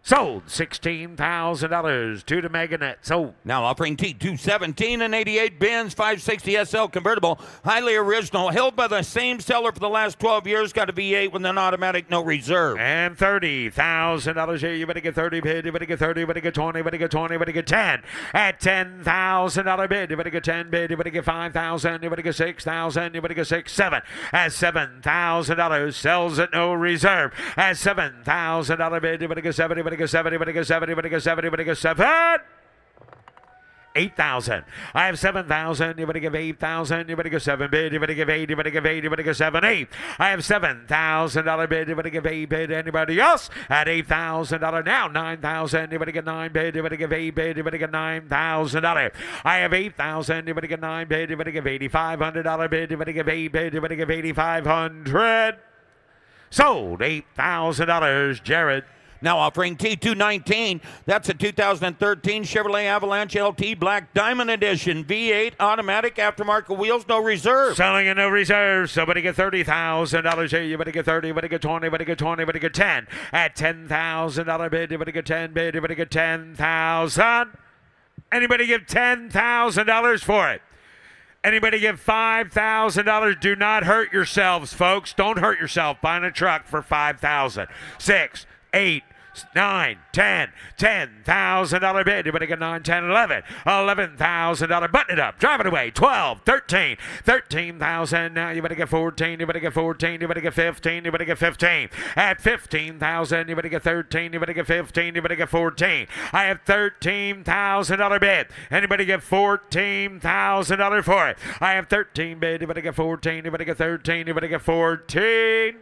Sold $16,000 to the Meganet. Sold. Now offering T217 and 88 Benz 560 SL convertible, highly original, held by the same seller for the last 12 years, got a V8 with an automatic, no reserve. And $30,000 here. You better get 30 bid. You better get 30. You better get 20. You better get 20. You better get 10. At $10,000 bid. You better get 10 bid. You better get 5,000. You better get 6,000. You better get 6, 7. At $7,000 sells at no reserve. At $7,000 bid. You better get 7. You better get 7. You better get 7. You better get 7. You better get 7. 8,000. I have 7,000. You better give 8,000. You better give 7 bid. You better give 8. You better give 8. You better give 7, 8. I have $7,000 bid. You better give 8 bid. Anybody else? At $8,000 now. 9,000. You better get 9 bid. You better give 8 bid. You better get $9,000. I have 8,000. You better get 9 bid. You better give $8,500 bid. You better give 8 bid. You better give $8,500. Sold $8,000. Jared. Now offering T219. That's a 2013 Chevrolet Avalanche LT Black Diamond Edition. V8 automatic aftermarket wheels, no reserve. Selling in no reserve. Somebody get $30,000 here. You better get 30. You better get 20. You better get 20. You better get 10. At $10,000 bid. You better get 10 bid. You better get 10,000. Anybody give $10,000 for it? Anybody give $5,000? Do not hurt yourselves, folks. Don't hurt yourself buying a truck for $5,000. 6, 8, 9, 10, $10,000 bid. You better get 9, 10, 11. $11,000. Button it up. Drive it away. 12, 13. 13,000. Now you better get 14. You better get 14. You better get 15. You better get 15. At 15,000. You better get 13. You better get 15. You better get 14. I have $13,000 bid. Anybody get $14,000 for it? I have 13 bid. You better get 14. You better get 13. You better get 14.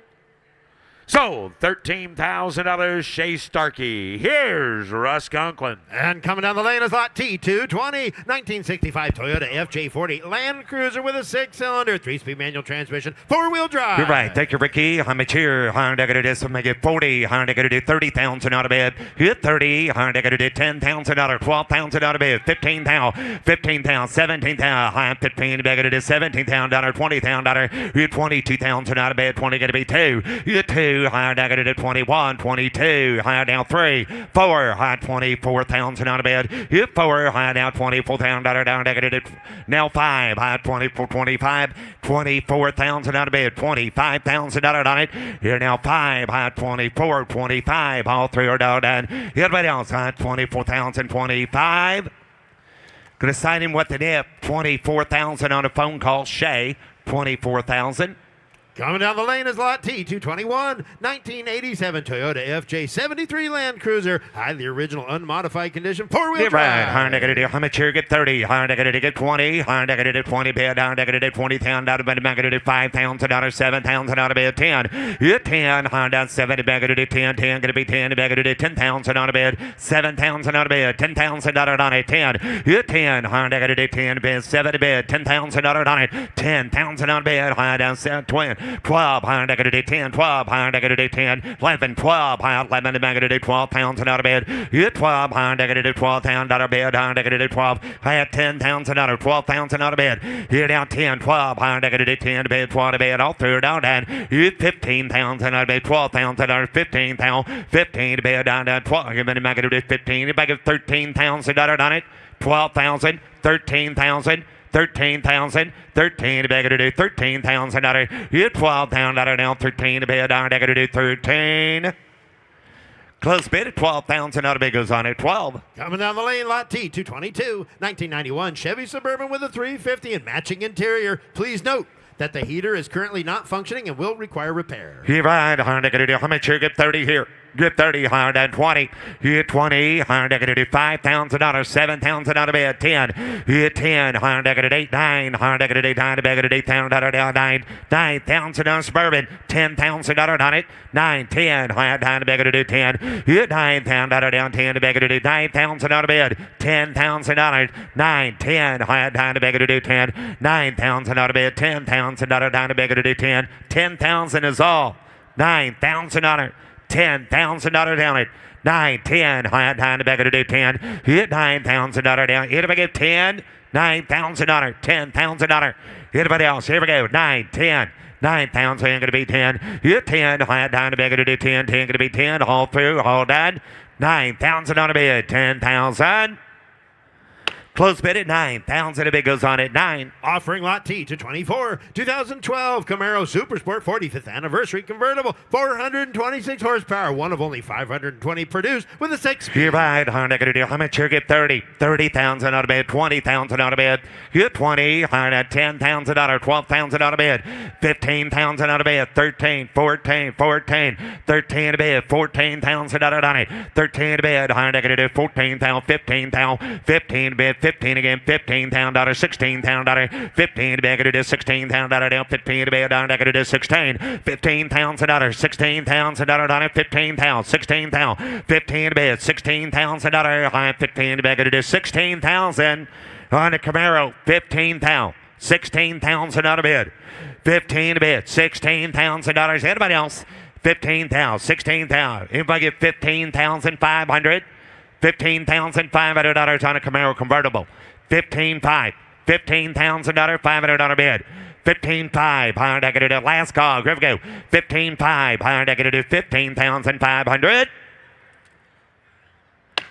Sold $13,000. Shay Starkey. Here's Russ Conklin. And coming down the lane is lot T220, 1965 Toyota FJ40 Land Cruiser with a 6-cylinder, 3-speed manual transmission, 4-wheel drive. You're right. Thank you, Ricky. I'm here. I'm going to do this. I'm going to get 40. I'm going to do 30,000 out of bed. Hit 30. I'm going to do 10,000 out of 12,000 out of bed. 15,000. 15,000. 17,000. I'm 15. I'm going to do 17,000 out of 20,000 out of. Hit 22,000 out of bed. 20 going to be 2. Hit 2. Higher down to 21, 22, higher down 3, 4, high 24,000 out of bed. Hit 4, higher down 24,000 down to now 5, high 24, 25, 24,000 out of bed, 25,000 out on it. Here now 5, high 24, 25, all 3 are down. Everybody else, high 24,000, 25. Gonna sign him with the dip, 24,000 on a phone call. Shay, 24,000. Coming down the lane is lot T, 221, 1987 Toyota FJ73 Land Cruiser. Highly original, unmodified condition, four-wheel Get right, drive. higher negative, how much here? Get 30, higher negative, get 20, higher negative, 20 bid, higher negative, 20 pound out of bed, negative 5 pounds, $7 out of bed, 10. Hit 10, higher down 70, negative 10, 10, gonna be 10, negative 10 pounds out of bed, 7 pounds out of bed, 10 pounds out on it, 10. Hit 10, higher negative 10 bid, 70 bid, 10 pounds out on it, 10 pounds out of bed, higher down 7, 12, higher negative 10, 12, higher negative 10, 11, 12, higher 11, negative 12 pounds out of bed, hit 12, higher negative 12 pounds out of bed, higher negative 12, higher 10 pounds out of 12 pounds out of bed, hit down 10, 12, higher negative 10 to bed, 12 to bed, all through down, hit 15 pounds out of bed, 12 pounds out of 15 pounds, 15 to bed, down, 12, give me negative 15, if I give 13 pounds out on it, 12,000, 13,000, 13,000, 13 to bed, to do 13,000 out of you 12 pound out of now 13 to bed, down to do 13. Close bid at 12,000 out of bid goes on at 12. Coming down the lane, lot T, 222, 1991 Chevy Suburban with a 350 and matching interior. Please note that the heater is currently not functioning and will require repair. You're right, how much here? Get 30 here. Get 30, higher than 20. Hit 20, higher negative $5,000, 7 pounds out of bed, 10. Hit 10, higher negative 8, 9, higher negative 9, negative 8 pounds out of down 9, 9,000 on Suburban, 10 pounds out on it, 9, 10, higher down to negative 10. Hit 9 pounds out of down 10 to negative 9,000 out of bed, 10,000 on it, 9, 10, higher down to negative 10, 9,000 out of bed, 10,000 out of down to negative 10, 10,000 is all, 9,000 on it. $10,000 down it. 9, 10, high down the back of the day 10. Hit $9,000 down. Hit if I get 10, $9,000, $10,000. Anybody else? Here we go. 9, 10. 9,000 going to be 10. Hit 10, high down the back of the day 10. 10 going to be 10. All through, all done. 9,000 on a bid. 10,000. Close bid at 9,000. A bid goes on at 9. Offering lot T to 24, 2012 Camaro Supersport 45th anniversary convertible, 426 horsepower, one of only 520 produced with a 6. You're right, how much here? Get 30. 30,000 out of bed, 20,000 out of bed. Get 20, higher at 10,000 out of 12,000 out of bed. 15,000 out of bed, 13, 14, 14, 13 to bed, 14,000 out of it. 13 to bed, higher negative 14,000, 15,000, 15 to bed. 15 again, $15,000, $16,000, 15 to bed, it is $16,000 down, 15 to bed, down, it is 16, $15,000, $16,000 on it, 15,000, 16,000, 15 to bed, $16,000 high, 15 to bed, it is 16,000 on the Camaro, 15,000, 16,000 out of bed, 15 to bed, $16,000. Anybody else? 15,000, 16,000. Anybody get 15,500? $15,500 on a Camaro convertible. 15,500. $15,000, $500 bid. 15,500. Higher negative. Last call. Here we go. 15,500. Higher negative. 15,500.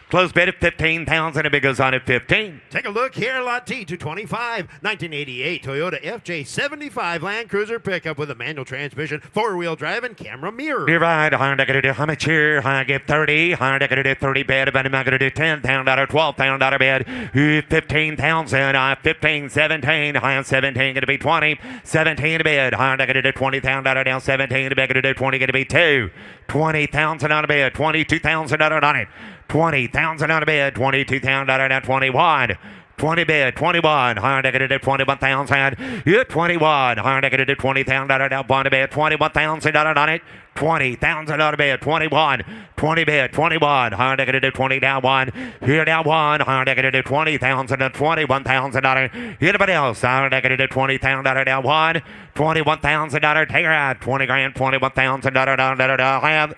Close bid at 15,000. A bid goes on at 15. Take a look here, lot T 225, 1988 Toyota FJ75 Land Cruiser pickup with a manual transmission, four-wheel drive, and camera mirror. You're right. Higher negative. How much here? Higher get 30. Higher negative 30 bid. About a negative $10,000, $12,000 bid. 15,000. 15, 17. Higher 17 going to be 20. 17 to bid. Higher negative $20,000 down. 17 to bid. Going to do 20 going to be 2. 20,000 on a bid. $22,000 on it. 20,000 on a bid, $22,000 down, 21. 20 bid, 21, higher negative 21,000. Yeah, 21, higher negative $20,000 down, bond bid, $21,000 on it. 20,000 on a bid, 21, 20 bid, 21, higher negative 20 down 1. Here down 1, higher negative 20,000 and $21,000. Anybody else? Higher negative $20,000 down 1, $21,000. Take her out, 20 grand, $21,000. Have.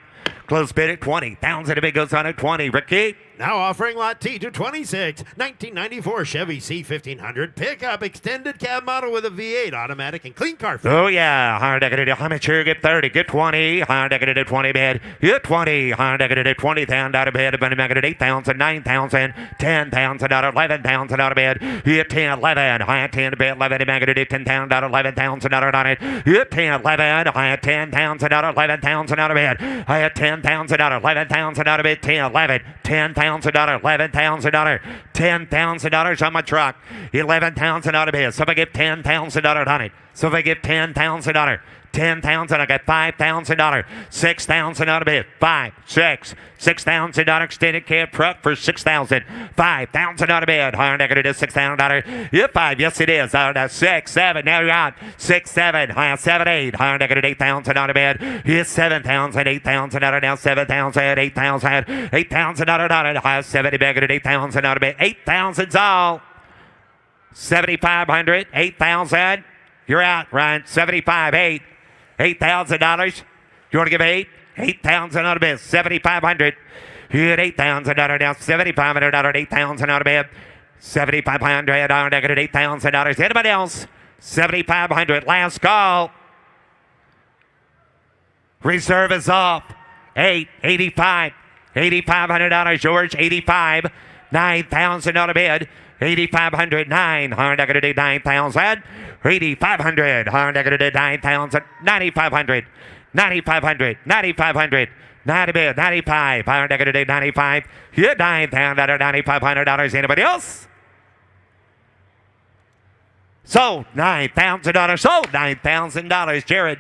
Close bid at 20,000. A bid goes on at 20. Ricky? Now offering lot T 226, 1994 Chevy C1500 pickup extended cab model with a V8 automatic and clean car. Oh yeah, higher negative. How much here? Get 30. Get 20. Higher negative 20 bid. Get 20. Higher negative 20,000 out of bid. About a negative 8,000, 9,000, 10,000 out of 11,000 out of bid. Get 10, 11. Higher 10 to bid. 11 negative 10,000 out of 11,000 out on it. Get 10, 11. Higher 10,000 out of 11,000 out of bid. Higher 10,000 out of 11,000 out of bid. 10, 11. 10,000. $11,000, $10,000 on my truck, $11,000 out of bid. Somebody get $10,000 on it. So they give $10,000. $10,000. I got $5,000. $6,000 bid. 5, 6. $6,000 extended cab truck for $6,000. $5,000 bid. Higher negative is $6,000. Yeah, 5. Yes, it is. 6, 7. Now you're on. 6, 7. Higher 7, 8. Higher negative $8,000 bid. Yes, $7,000. $8,000 now. $7,000. $8,000. $8,000. Higher 70 negative $8,000 bid. $8,000's all. 7,500. 8,000. You're out, Ryan. 75, 8. $8,000. You want to give 8? $8,000 out of bid. 7,500. You had $8,000 now. $7,500. $8,000 out of bid. $7,500. Negative $8,000. Anybody else? 7,500. Last call. Reserve is off. 8. 85. $8,500. George. 85. $9,000 bid. 8,500. 9. Negative 9,000. 8,500. Negative 9,000. 9,500. 9,500. 9,500. 90 bid. 95. Negative 95. Yeah, $9,000. $9,500. Anybody else? Sold. $9,000. Sold. $9,000. Jared.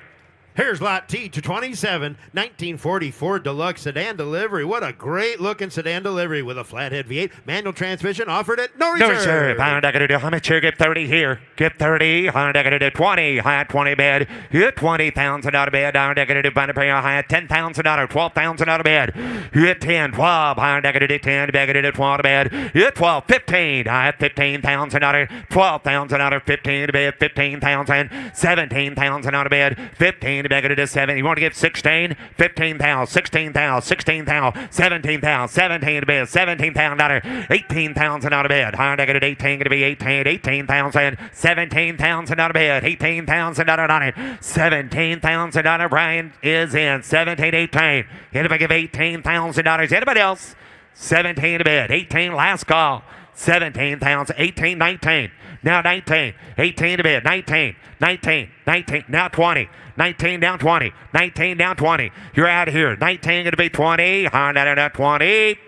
Here's lot T to 27, 1944 Deluxe Sedan Delivery. What a great looking sedan delivery with a flathead V8, manual transmission offered at no reserve. No reserve. I'm not going to do how much here? Get 30 here. Get 30. I'm not going to do 20. High 20 bid. Hit $20,000 bid. I'm not going to do high $10,000. $12,000 bid. Hit 10. 12. I'm not going to do 10. Bid. Hit 12 bid. Hit 12. 15. High $15,000. $12,000. 15 bid. 15,000. $17,000 bid. 15. Negative 7. You want to give 16? 15,000, 16,000, 16,000, 17,000, 17 to bid, $17,000, $18,000 out of bid. Higher negative 18 going to be 18, 18,000, 17,000 out of bid, 18,000 out on it, $17,000. Brian is in 17, 18. Anybody give $18,000? Anybody else? 17 to bid, 18 last call. 17,000, 18, 19. Now 19, 18 to bid, 19, 19, 19, now 20. 19 down 20. 19 down 20. You're out of here. 19 going to be 20. 20.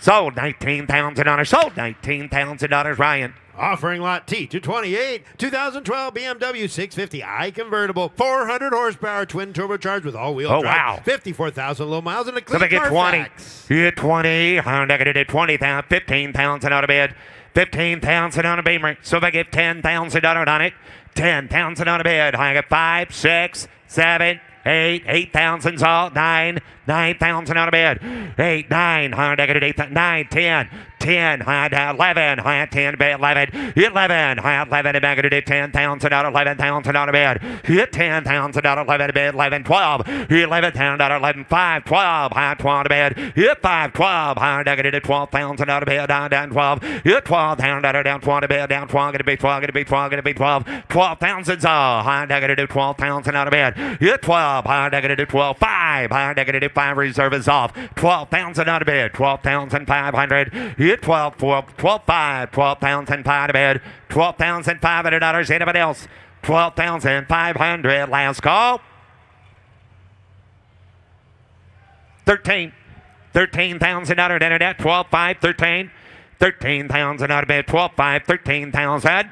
Sold $19,000. Sold $19,000. Ryan. Offering lot T to 28, 2012 BMW 650i convertible, 400 horsepower, twin turbocharged with all-wheel drive. Wow. 54,000 low miles and a clean So they get 20. Carfax. You get 20. Negative did 20,000. 15,000 out of bid. 15,000 on a Beamer. So they get $10,000 on it. 10,000 on a bid. I got 5, 6, 7, 8, 8,000's all. 9, 9,000 on a bid. 8, 9, negative 8, 9, 10, 10, 11, 10, 11, 11, 11, negative 10,000 out, 11,000 on a bid. Hit 10,000 out, 11 a bid, 11, 12, 11,000 out, 11, 5, 12, 12 a bid. Hit 5, 12, negative 12,000 out of bid, down 12. Hit 12,000 out, down 12 a bid, down 12, going to be 12, going to be 12, going to be 12, 12,000's all. Negative 12,000 out of bid. Hit 12, negative 12, 5, negative 5 reserve is off. 12,000 out of bid, 12,500. Hit 12, 12, 5, 12,500 out of bid, $12,500. Anybody else? 12,500. Last call. 13,000 out of internet. 12, 5, 13. 13,000 out of bid. 12, 5, 13,000.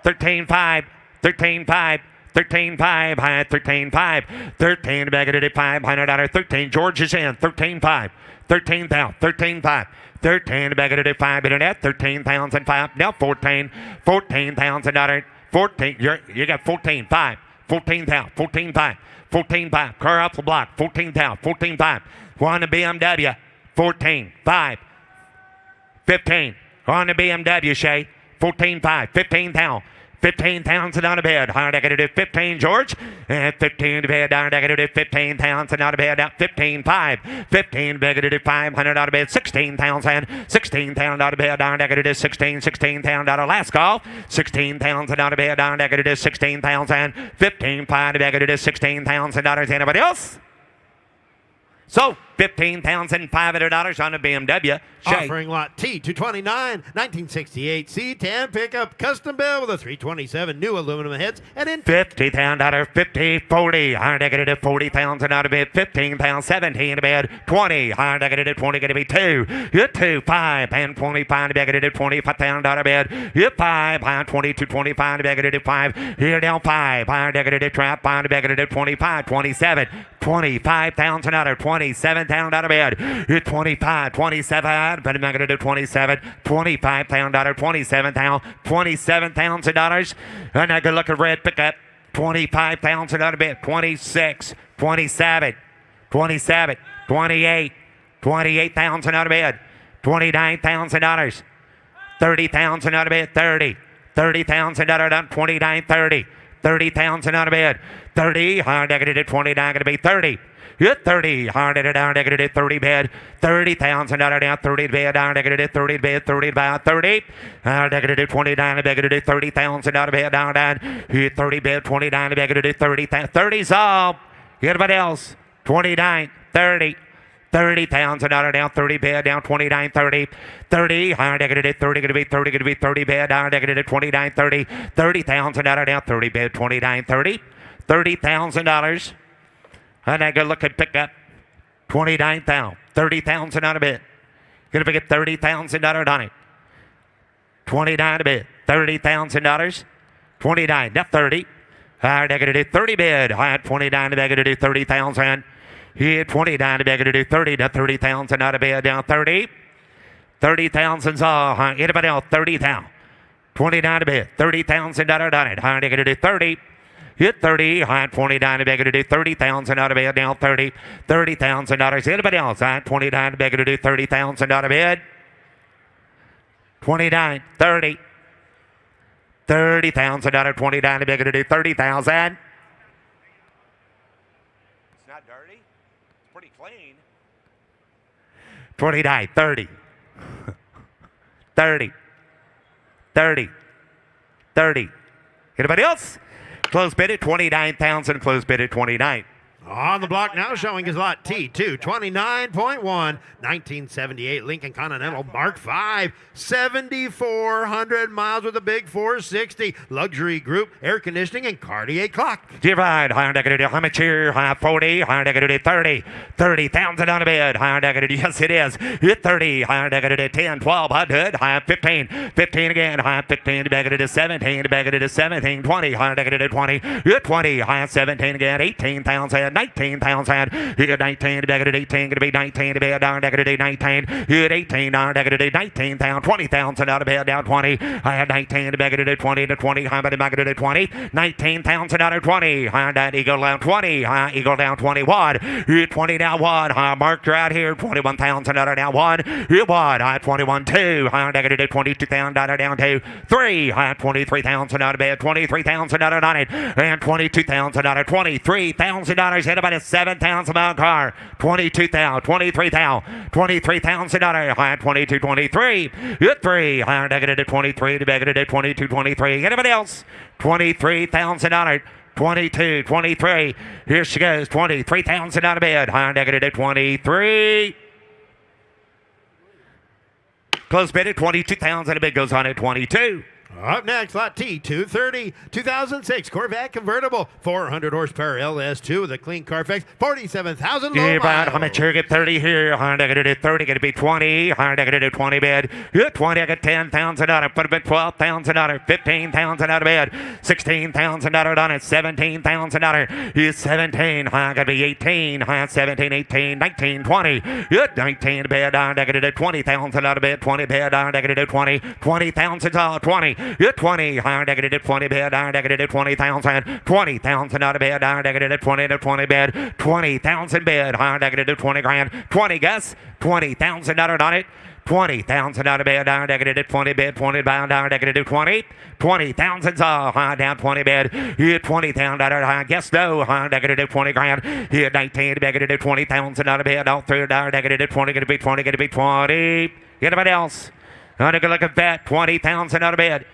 13, 5, 13, 5. 13, 5, 13, 5, 13, negative $500, 13, George is in, 13, 5, 13,000, 13, 5, 13, negative 5 internet, 13,005, now 14, 14,000, 14, you got 14, 5, 14,000, 14, 5, 14, 5, car off the block, 14,000, 14, 5, on the BMW, 14, 5, 15, on the BMW, Shay, 14, 5, 15,000. 15,000 on a bid. Negative 15, George. And 15 to bid. Negative 15,000 on a bid. 15, 5. 15, negative 500 on a bid. 16,000. 16,000 on a bid. Negative 16. 16,000 last call. 16,000 on a bid. Negative 16,000. 15, 5. Negative $16,000. Anybody else? So $15,500 on a BMW. Shay. Offering lot T 229 1968 C10 pickup custom build with a 327 new aluminum heads and in $50,000, 50, 40, higher negative 40,000 out of bid, 15,000, 17 to bid, 20, higher negative 20, going to be 2, you 2, 5, and 25 to negative 25,000 out of bid, you 5, higher 22, 25 to negative 5, here down 5, higher negative trap, higher negative 25, 27, 25,000 out of 27,000 out of bid, you 25, 27, but negative 27, 25,000 out of 27,000, $27,000, and I can look at red pickup. 25,000 out of bid, 26, 27, 27, 28, 28,000 out of bid, $29,000, 30,000 out of bid, 30, 30,000 out of bid, 29, 30, 30,000 out of bid, 30, higher negative 29, going to be 30. Hit 30, hard it down, negative 30 bid, 30,000 down, 30 bid, down, negative 30 bid, 30 about 30, negative 29, negative 30,000 out of bid, down, hit 30 bid, 29, negative 30, 30's all. Anybody else? 29, 30. 30,000 down, 30 bid, down 29, 30, 30, higher negative 30, going to be 30, going to be 30 bid, down, negative 29, 30, 30,000 down, 30 bid, 29, 30, $30,000. And I go look at pickup, 29,000, 30,000 out of bid. Gonna be get $30,000 on it. 29 a bid, $30,000, 29, not 30. Higher negative 30 bid, higher 29 to negative 30,000. Here 29 to negative 30 to 30,000 out of bid, down 30. 30,000's all. Anybody else? 30,000. 29 to bid, $30,000 on it. Higher negative 30. Hit 30, high 29 to beg to do 30,000 out of bid, down 30, $30,000. Anybody else? High 29 to beg to do 30,000 out of bid. 29, 30, 30,000 out of 29 to beg to do 30,000. It's not dirty. It's pretty clean. 29, 30, 30, 30, 30. Anybody else? Close bid at 29,000, close bid at 29. On the block now, showing his lot T2 29.1 1978 Lincoln Continental Mark V, 7,400 miles with a big 460 luxury group air conditioning and Cartier clock. Divide, higher negative, how much here? Higher 40, higher negative 30, 30,000 on a bid, higher negative, yes it is. Hit 30, higher negative 10, 1,200, higher 15, 15 again, higher 15, negative 17, negative 17, 20, higher negative 20, hit 20, higher 17 again, 18,000. 19,000. You get 19, negative 18, going to be 19 to be down, negative 19. You get 18, down, negative 19,000, 20,000 out of bed, down 20. I had 19, negative 20 to 20, high by negative 20. 19,000 out of 20. High that eagle down 20, high eagle down 21. You 20 down 1, high marked right here, 21,000 out of down 1. You 1, high 21, 2, high negative 22,000 out of down 2. 3, high 23,000 out of bed, 23,000 out of 9, and 22,000 out of 23,000. Hit about a 7,000 mile car. 22,000, 23,000, $23,000. High 22, 23. Hit 3. Higher negative 23 to negative 22, 23. Anybody else? $23,000. 22, 23. Here she goes. 23,000 out of bed. Higher negative 23. Close bid at 22,000. A bid goes on at 22. Up next, lot T 230 2006 Corvette convertible, 400 horsepower LS2 with a clean Carfax, 47,000 low about how miles. much you get 30 here. Higher negative 30, going to be 20. Higher negative 20 bid. You get 20, I get 10,000 out of it. Put a bit 12,000 out of it. 15,000 out of bed. 16,000 out of it on it. 17,000 out of it. You 17. High got to be 18. High 17, 18, 19, 20. You get 19 bid. Higher negative 20,000 out of bed. 20 bid. Higher negative 20. 20,000 all 20. You're 20, higher negative 20 bid, higher negative 20,000, 20,000 out of bed, higher negative 20 to 20 bid, 20,000 bid, higher negative 20 grand, 20 Gus, 20,000 out on it, 20,000 out of bed, higher negative 20 bid, 20 bound, higher negative 20, 20,000's all, higher down 20 bid, you 20,000 out of higher guess no, higher negative 20 grand, you 19 negative 20,000 out of bed, all through higher negative 20, going to be 20, going to be 20. Anybody else? I'm going to look at that, 20,000 out of bed.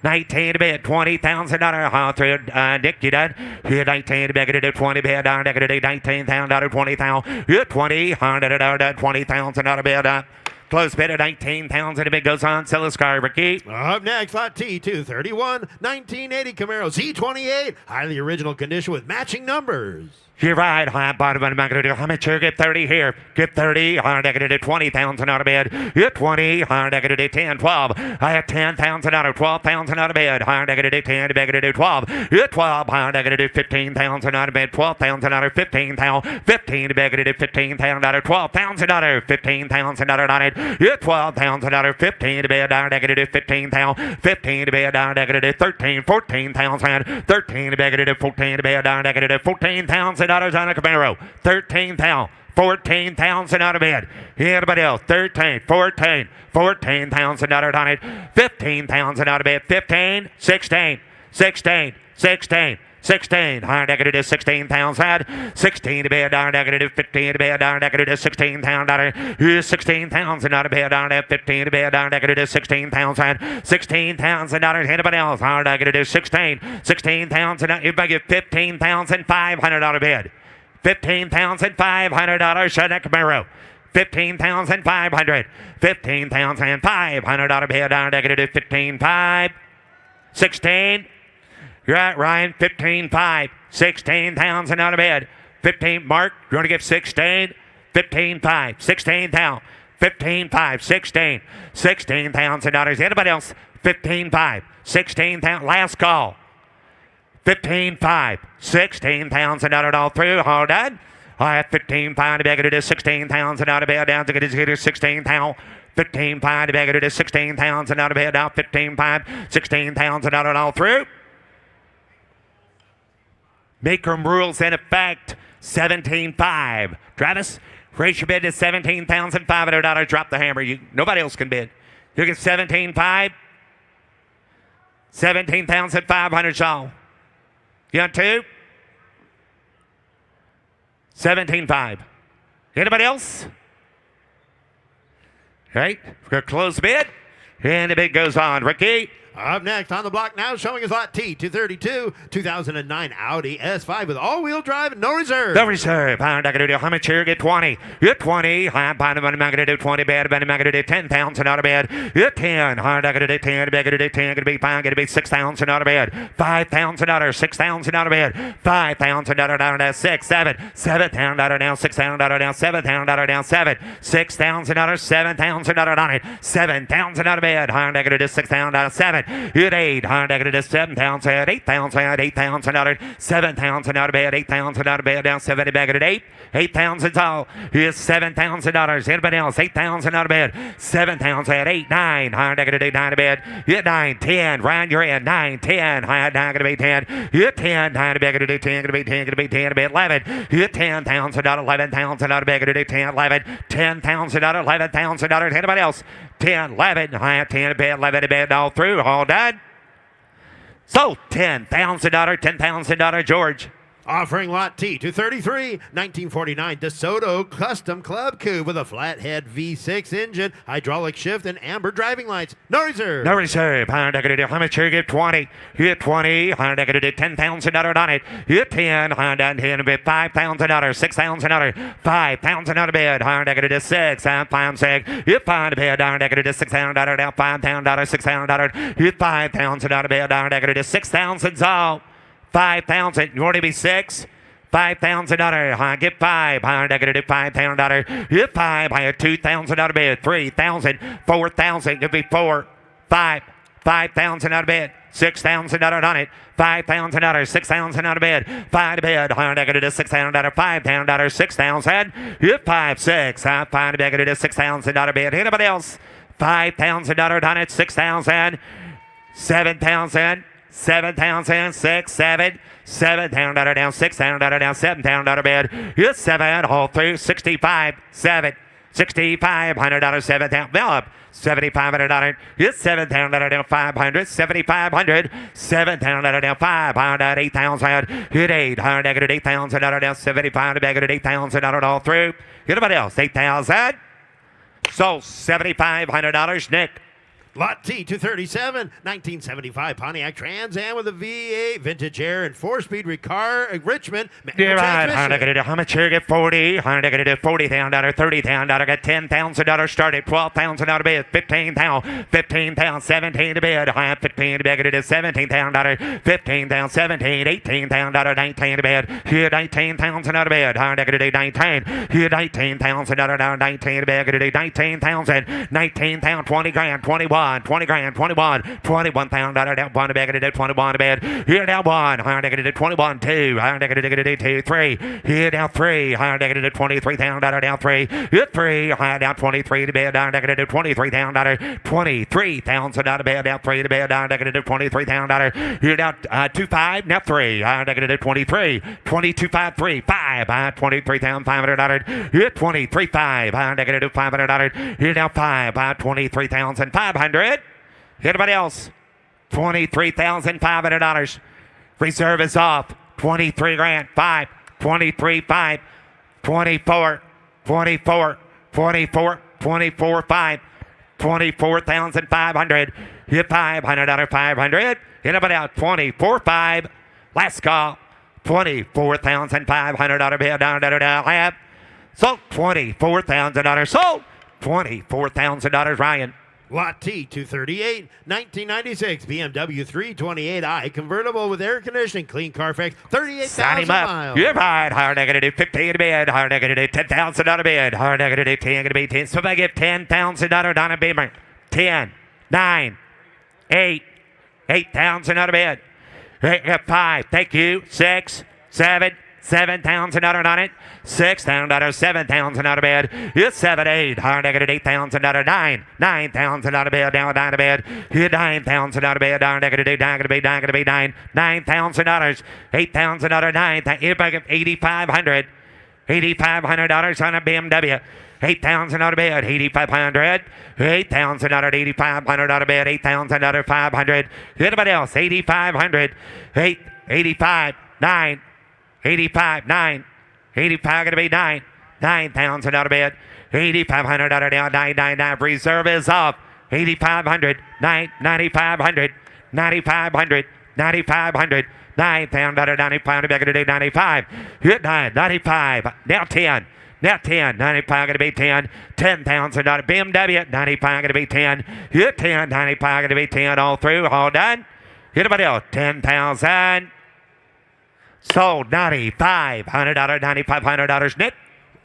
19 to bid, $20,000 all through. Nick, you done? Here, 19 to bid, gonna do 20 bid, gonna do $19,000, 20,000. Here, 20, $20,000 bid. Close bid at 19,000. The bid goes on. Sell his car, Ricky. Up next, lot T, 231, 1980 Camaro Z28. Highly original condition with matching numbers. You're right. High bottom. I'm not going to do. How much here? Get 30 here. Get 30. I'm going to do 20,000 out of bed. Get 20. I'm going to do 10, 12. I have 10,000 out of 12,000 out of bed. I'm going to do 10. I'm going to do 12. Get 12. I'm going to do 15,000 out of bed. 12,000 out of 15,000. 15. I'm going to do 15,000 out of 12,000 out of 15,000 out of it. Get 12,000 out of 15 to bed. I'm going to do 15,000. 15 to bed. I'm going to do 13. 14,000. 13 to bed. I'm going to do 14 to bed. I'm going to do 14,000 on a Camaro. 13,000. 14,000 out of bed. Anybody else? 13, 14, 14,000 on it. 15,000 out of bed. 15, 16, 16, 16. 16, I'm going to do 16,000. 16 to bed, I'm going to do 15 to bed, I'm going to do 16,000. 16,000 out of bed, I'm going to do 15 to bed, I'm going to do 16,000. $16,000. Anybody else? I'm going to do 16. 16,000. Everybody get 15,500 out of bed. $15,500. Shut that Camaro. 15,500. 15,500 out of bed. I'm going to do 15,500. 16. You're right, Ryan. 15,500. 16,000 out of bed. 15. Mark, you want to give 16? 15,500. 16,000. 15,500. 16. $16,000. Anybody else? 15,500. 16,000. Last call. 15,500. 16,000 out of all through. All done. I have 15,500 to be able to do 16,000 out of bed. Down to get to 16,000. 15,500 to be able to do 16,000 out of bed. Down 15,500. 16,000 out of all through. Mecum rules in effect. 17,500. Travis, raise your bid to $17,500. Drop the hammer. Nobody else can bid. You get 17,500. 17,500 all. You want two? 17,500. Anybody else? All right, we're going to close the bid. And the bid goes on. Ricky? Up next on the block now, showing us lot T, 232, 2009 Audi S5 with all-wheel drive and no reserve. No reserve. I'm not going to do how much here? Get 20. Get 20. I'm not going to do 20 bed. I'm not going to do 10,000 out of bed. Get 10. I'm not going to do 10. I'm going to do 10. Going to be 5. Going to be 6,000 out of bed. 5,000 out of 6,000 out of bed. 5,000 out of now 6, 7. 7,000 out of now 6,000 out of now 7,000 out of now 7. 6,000 out of 7,000 out of on it. 7,000 out of bed. I'm not going to do 6,000 out of 7. Hit 8. I'm not going to do 7,000. 8,000. 8,000 out of 7,000 out of bed. 8,000 out of bed. Down 70 back at 8. 8,000 all. Here's $7,000. Anybody else? 8,000 out of bed. 7,000. 8, 9. I'm not going to do 9 to bed. Hit 9, 10. Ryan, you're in. 9, 10. I'm not going to be 10. Hit 10. 9 to bed. Going to do 10. Going to be 10. Going to be 10 to bed. 11. Hit 10,000 out of 11,000 out of bed. Going to do 10. 11. 10,000 out of 11,000 out of anybody else? 10, 11. I have 10 to bed. 11 to bed. All through. All done. So $10,000. $10,000. George. Offering lot T, 233, 1949 DeSoto Custom Club Coupe with a flathead V6 engine, hydraulic shift, and amber driving lights. No reserve. No reserve. I'm not going to do how much here? Get 20. Hit 20. I'm not going to do $10,000 on it. Hit 10. I'm not going to bid $5,000. $6,000. 5,000 out of bed. I'm not going to do 6. I'm 5, 6. Hit 5 to bed. I'm not going to do $6,000 down. $5,000. $6,000. Hit 5,000 out of bed. I'm not going to do 6,000 all. 5,000. You want to be 6? $5,000. I get 5. I'm not going to do $5,000. Hit 5. I have 2,000 out of bed. 3,000. 4,000. It'll be 4. 5. 5,000 out of bed. 6,000 out on it. 5,000 out. 6,000 out of bed. 5 to bed. I'm not going to do 6,000 out. 5,000 out. 6,000. Hit 5. 6. I'm 5 to bed. Going to do 6,000 out of bed. Anybody else? 5,000 out on it. 6,000. 7,000. 7,000, 6, 7, 7,000 out of down, 6,000 out of down, 7,000 out of bed. Here's 7, all through 65, 7, $6,500, 7,000, Philip, $7,500. Here's 7,000 out of down, 500, 7,500, 7,000 out of down, 500, 8,000. Hit 8, 100, 8,000 out of down, 75, back at 8,000 out of all through. Anybody else? 8,000. So $7,500, Nick. Lot T 237, 1975 Pontiac Trans Am with a V8 vintage air and 4-speed Richmond manual You're right. transmission. How much you get? 40. $40,000, $30,000, got $10,000 started. $12,000 bid. 15,000, 15,000, 17 to bid. 15 to bid. It is $17,000, 15,000, 17, $18,000, 19 to bid. Here $19,000 bid. 19. Here $19,000, 19 to bid. It is 19,000, 19,000, 20 grand, 21. 20 grand, 21, $21,000 down one to bed, 21 to bed. Here down one, higher negative 21, 2, higher negative 2, 3. Here down 3, higher negative $23,000 down 3. Here 3, higher down 23 to bed, higher negative $23,000, $23,000 bed, down 3 to bed, higher negative $23,000. Here down 2, 5, now 3, higher negative 23, 22, 5, 3, 5, $23,500. Here 23, 5, higher negative $500. Here down 5, $23,500. Anybody else? $23,500. Reserve is off. 23 grand. 5. 23, 5. 24. 24. 24. 24, 5. $24,500. Hit $500. 500. Anybody else? 24, 5. Last call. $24,500 bid down. Have. Sold $24,000. Sold $24,000. Ryan. Lot T 238, 1996 BMW 328i convertible with air conditioning, clean Carfax, 38,000 miles. You're right. Higher negative 15 to bid. Higher negative $10,000 bid. Higher negative 10 to be 10. So if I give $10,000 down a Beamer, 10, 9, 8, $8,000 bid. 5. Thank you. 6, 7. $7,000 on it. $6,000, $7,000 bid. It's 7, 8. Higher negative $8,000. 9, $9,000 bid. Down to bid. Here $9,000 bid. Down negative $9,000. $9,000. $8,000. 9. If I give $8,500. $8,500 on a BMW. $8,000 bid. $8,500. $8,000. $8,500 bid. $8,000. $500. Anybody else? $8,500. 85. 9. 85, 9. 85 gonna be 9. $9,000 bid. $8,500 down. 999. Reserve is off. $8,500. 9,500. 9,500. 9,500. $9,000. 95 to 95. Hit 9. 95. Now 10. Now 10. 95 gonna be 10. $10,000 BMW. 95 gonna be 10. Hit 10. 95 gonna be 10. All through. All done. Hit anybody else? 10,000. Sold $9,500. $9,500 net.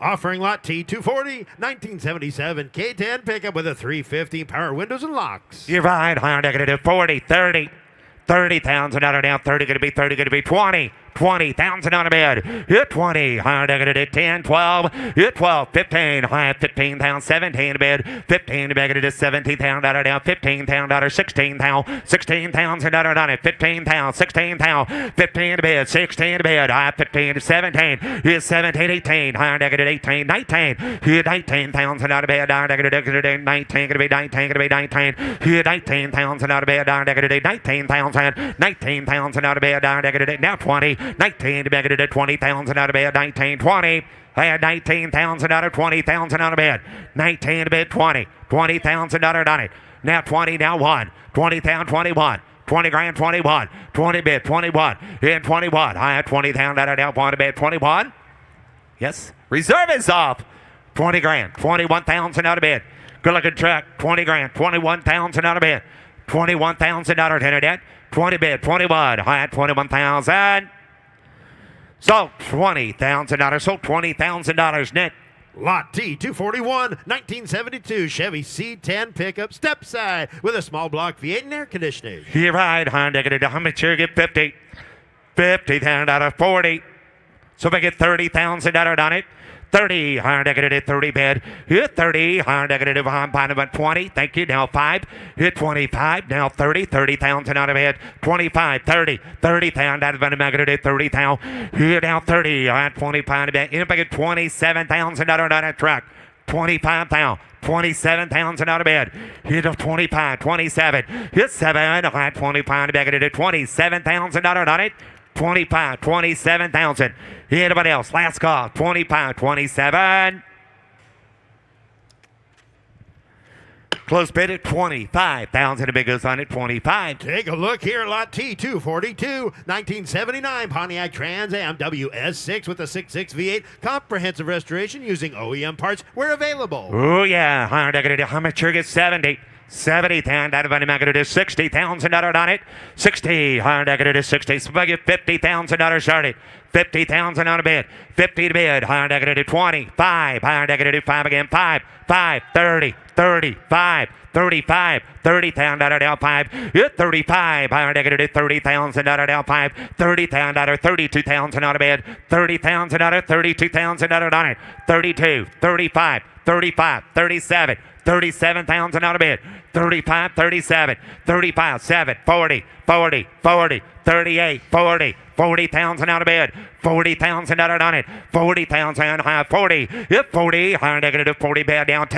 Offering Lot T 240, 1977 K10 pickup with a 350 power windows and locks. You're right. Higher negative 40, 30. $30,000 down. 30 going to be 30 going to be 20. $20,000 bid. Hit 20. Higher negative 10, 12. Hit 12. 15. High 15,000. 17 bid. 15 bid. It is $17,000 down. $15,000. 16,000. $16,000 on it. 15,000. 16,000. 15 bid. 16 bid. High 15 to 17. Hit 17, 18. Higher negative 18, 19. Hit $19,000 bid. Higher negative 19 going to be 19 going to be 19. Hit $19,000 bid. Higher negative 19,000. $19,000 bid. Higher negative now 20. 19 to bid at $20,000 out of bed. 19, 20. I had $19,000 out of $20,000 out of bed. 19 to bid 20. $20,000 on it. Now 20, now 1. 20,000, 21. 20 grand, 21. 20 bid, 21. In 21. I had $20,000 out of one to bid. 21. Yes. Reserve is off. 20 grand. 21,000 out of bid. Good looking truck. 20 grand. 21,000 out of bid. $21,000 in it. 20 bid. 21. I had 21,000. So $20,000. So $20,000 net. Lot T 241, 1972 Chevy C10 pickup step side with a small block V8 and air conditioning. You're right, Honda. How much you get? 50. $50,000. 40. So if I get $30,000 on it. 30, higher negative 30 bid. Hit 30, higher negative on bottom at 20. Thank you. Now 5. Hit 25. Now 30. 30,000 out of bid. 25, 30. 30,000 out of bid. Negative 30,000. Hit now 30. At 25 bid. If I get $27,000 on that truck. 25,000. 27,000 out of bed. Hit of 25, 27. Hit 7. At 25 bid. $27,000 on it. 25, 27,000. Anybody else? Last call. 25, 27. Close bid at 25,000. The bid goes on at 25. Take a look here, lot T, 242, 1979 Pontiac Trans Am WS6 with a 6.6 V8 comprehensive restoration using OEM parts where available. Oh yeah, how much you get 70. 70,000 out of money, I'm going to do $60,000 on it. 60, I'm going to do 60. So I get $50,000 started. 50,000 on a bid. 50 to bid. I'm going to do 25. I'm going to do 5 again. 5, 30, 35. 35, $30,000 down 5, 35, I'm going to do $30,000 down 5, $30,000, $32,000 on a bid, $30,000, $32,000 on it, 32, 35, 35, 37, $37,000 on a bid, 35, 37, 35, 7, 40, 40, 40, 38, 40, $40,000 out of bid, $40,000 on it, 40,000 high 40, yep 40, high negative 40 bid down 2,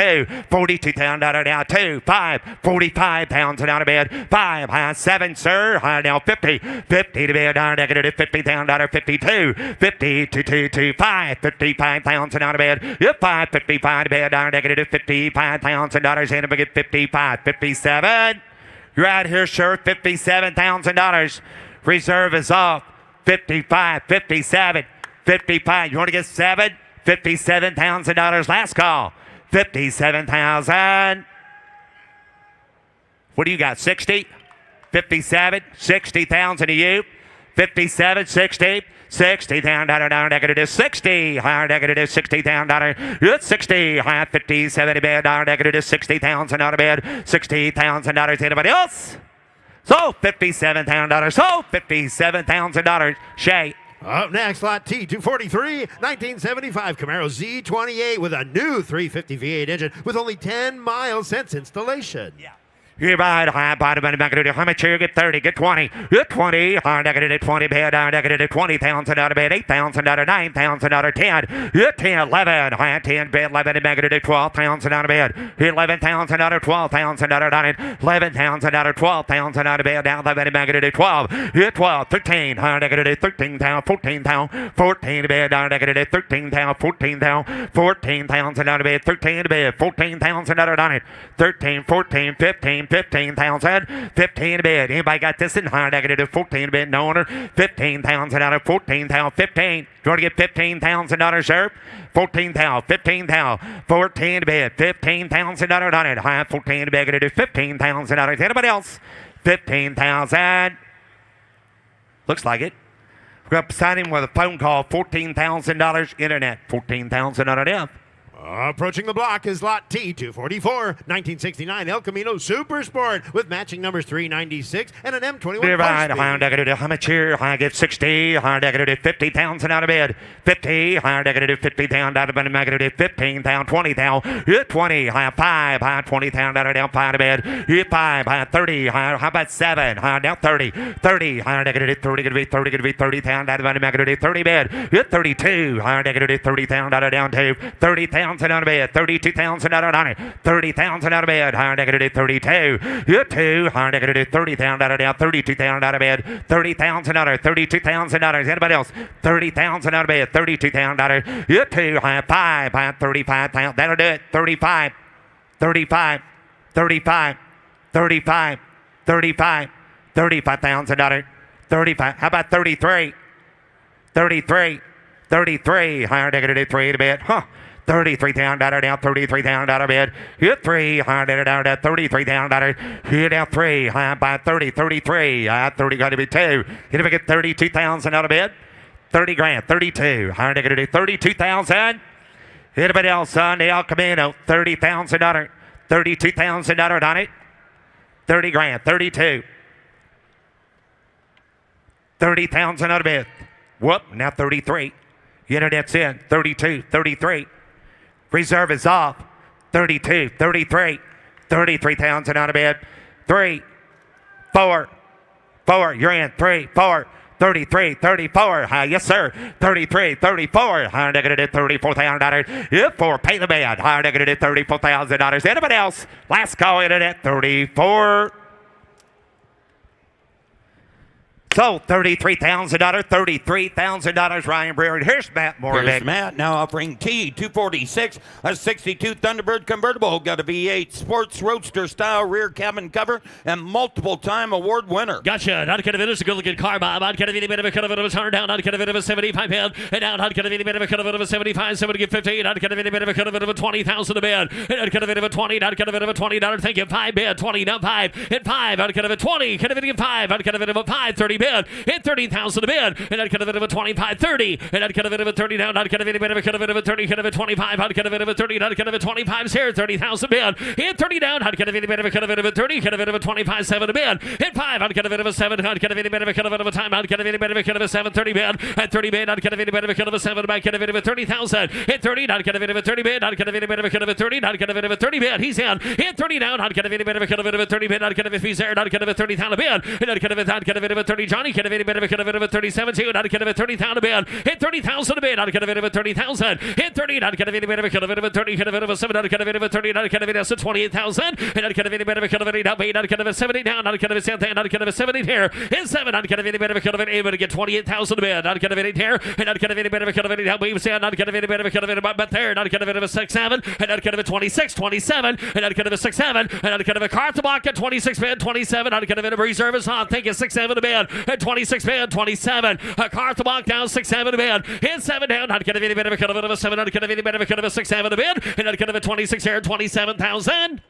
$42,000 down 2, 5, $45,000 out of bid, 5 high 7 sir, high down 50, 50 to bid, high negative $50,000, 52, 50 to 5, $55,000 out of bid, yep 5, 55 to bid, high negative $55,000 in a big 55, 57. You're out here, sure, $57,000. Reserve is off. 55, 57, 55. You want to get 7? $57,000. Last call. 57,000. What do you got? 60? 57, 60,000 to you. 57, 60. $60,000 negative 60, higher negative $60,000. It's 60, high 57 bid, higher negative $60,000 bid, $60,000. Anybody else? So $57,000. So $57,000. Shay. Up next, lot T, 243, 1975 Camaro Z28 with a new 350 V8 engine with only 10 miles since installation. Yeah. You buy the high bottom and negative. How much you get 30, get 20. Get 20, high negative 20 bid, high negative $20,000 bid, $8,000, $9,000, 10. Get 10, 11, high 10 bid, 11 and negative $12,000 bid. $11,000, $12,000 on it. $11,000, $12,000 bid, down 11 and negative 12. Get 12, 13, high negative 13,000, 14,000, 14 bid, high negative 13,000, 14,000, $14,000 bid, 13 bid, $14,000 on it. 13, 14, 15. 15,000, 15 bid. Anybody got this in higher negative? 14 bid, no owner. 15,000 out of 14,000, 15. You want to get $15,000, sir? 14,000, 15,000, 14 bid, $15,000 on it. High 14 bid, going to do $15,000. Anybody else? 15,000. Looks like it. We're going to sign him with a phone call. $14,000 internet. 14,000 on it. Approaching the block is lot T, 244, 1969 El Camino Super Sport with matching numbers 396 and an M21. Right, higher negative, how much here? High get 60, higher negative 50,000 out of bed. 50, higher negative 50,000 out of bed, negative 15,000, 20,000. Hit 20, high 5, high 20,000 out of down 5 to bed. Hit 5, high 30, higher, how about 7, higher down 30, 30, higher negative 30, gonna be 30, gonna be 30,000 out of bed, negative 30 bed. Hit 32, higher negative 30,000 out of down 2, 30,000 out of bed, 32,000 out of 30,000 out of bed, higher negative 32, hit 2, higher negative 30,000 out of down, 32,000 out of bed, 30,000 out of $32,000. Anybody else? 30,000 out of bed, $32,000. Hit 2, high 5, high 35,000. That'll do it. 35, 35, 35, 35, 35, $35,000. 35. How about 33? 33, 33, higher negative 3 to bed. Huh. $33,000 down, $33,000 bid. Hit 3, high down, $33,000. Hit down 3, high by 30, 33, high 30, got to be 2. Hit if I get 32,000 out of bid. 30 grand, 32, higher negative 32,000. Anybody else on the El Camino? $30,000, $32,000 on it. 30 grand, 32. 30,000 out of bid. Whoop, now 33. Internet's in, 32, 33. Reserve is off. 32, 33, 33,000 out of bed. 3, 4, 4. You're in. 3, 4, 33, 34. Yes, sir. 33, 34. Higher negative $34,000. If 4, pay the bed. Higher negative $34,000. Anybody else? Last call internet 34. Sold $33,000. $33,000, Ryan Brewer. And here's Matt Here's Morvick. Matt now offering T246, a 62 Thunderbird convertible. Got a V8 sports roadster style rear cabin cover and multiple time award winner. Gotcha. Not kind of it is a good looking car, Bob. Not kind of any bit of a cut of it was hard down. Not kind of it of a 75 pound. And down. Not kind of any bit of a cut of it of a 75. Somebody get 15. Not kind of any bit of a cut of it of a 20,000 a bid. And not kind of it of a 20. Not kind of it of a $20. Thank you. 5 bid. 20. Now 5. And 5. Not kind of a 20. Kind of it 5. Not kind of it of a 5. 30 bid. And 30,000 a bid. And not kind of it of a 25. 30. And not kind of it of a 30 down. Not kind of any bit of a cut of it of a 30. Kind of a 25. Not kind of it of a 30. Not kind of a 25 here. 30,000 bid. And 30 down. Not kind of any bit of a cut of it of a 30. Kind of it of a 25. 7 a bid. And 5. Not kind of it of a 7. Not kind of any bit of a cut of it of a time. Not kind of any bit of a cut of a 7. 30 bid. And 30 bid. Not kind of any bit of a cut of a 7. Back kind of it of a 30,000. And 30. Not kind of any bit of a 30 bid. Not kind of any bit of a cut of a 30. Not kind of any bit of a 30 bid. He's in. And 30 down. Not kind of any bit of a cut of it of a 30 bid. Not kind of if he's there. Not kind of a 30,000 bid. And not kind of a 30 Johnny. Kind of any bit of a cut of it of a 37 too. Not kind of a 30,000 bid. And 30,000 a bid. Not kind of a 30,000. And 30. Not kind of any bit of a cut of it of a 30. Kind of a 7. Not kind of a 30. Not kind of a 28,000. And not kind of any bit of a cut of it. Not kind of a 70 down. Not kind of a 7. Not kind of a 70 here. And 7. Not kind of any bit of a cut of it. Able to get 28,000 a bid. Not kind of any here. And not kind of any bit of a cut of it. Now we say not kind of any bit of a cut of it. But there. Not kind of a 6 7. And not kind of a 26 27. And not kind of a 6 7. And not kind of a car to block at 26 bid 27. Not kind of a reserve is on. Thank you 6 7 a bid. And 26 bid 27. A car to block down 6 7 a bid. And 7 down. Not kind of any bit of a cut of it of a 7. Not kind of any bit of a cut of a 6 7 a bid. And not kind of a 26 here 27,000.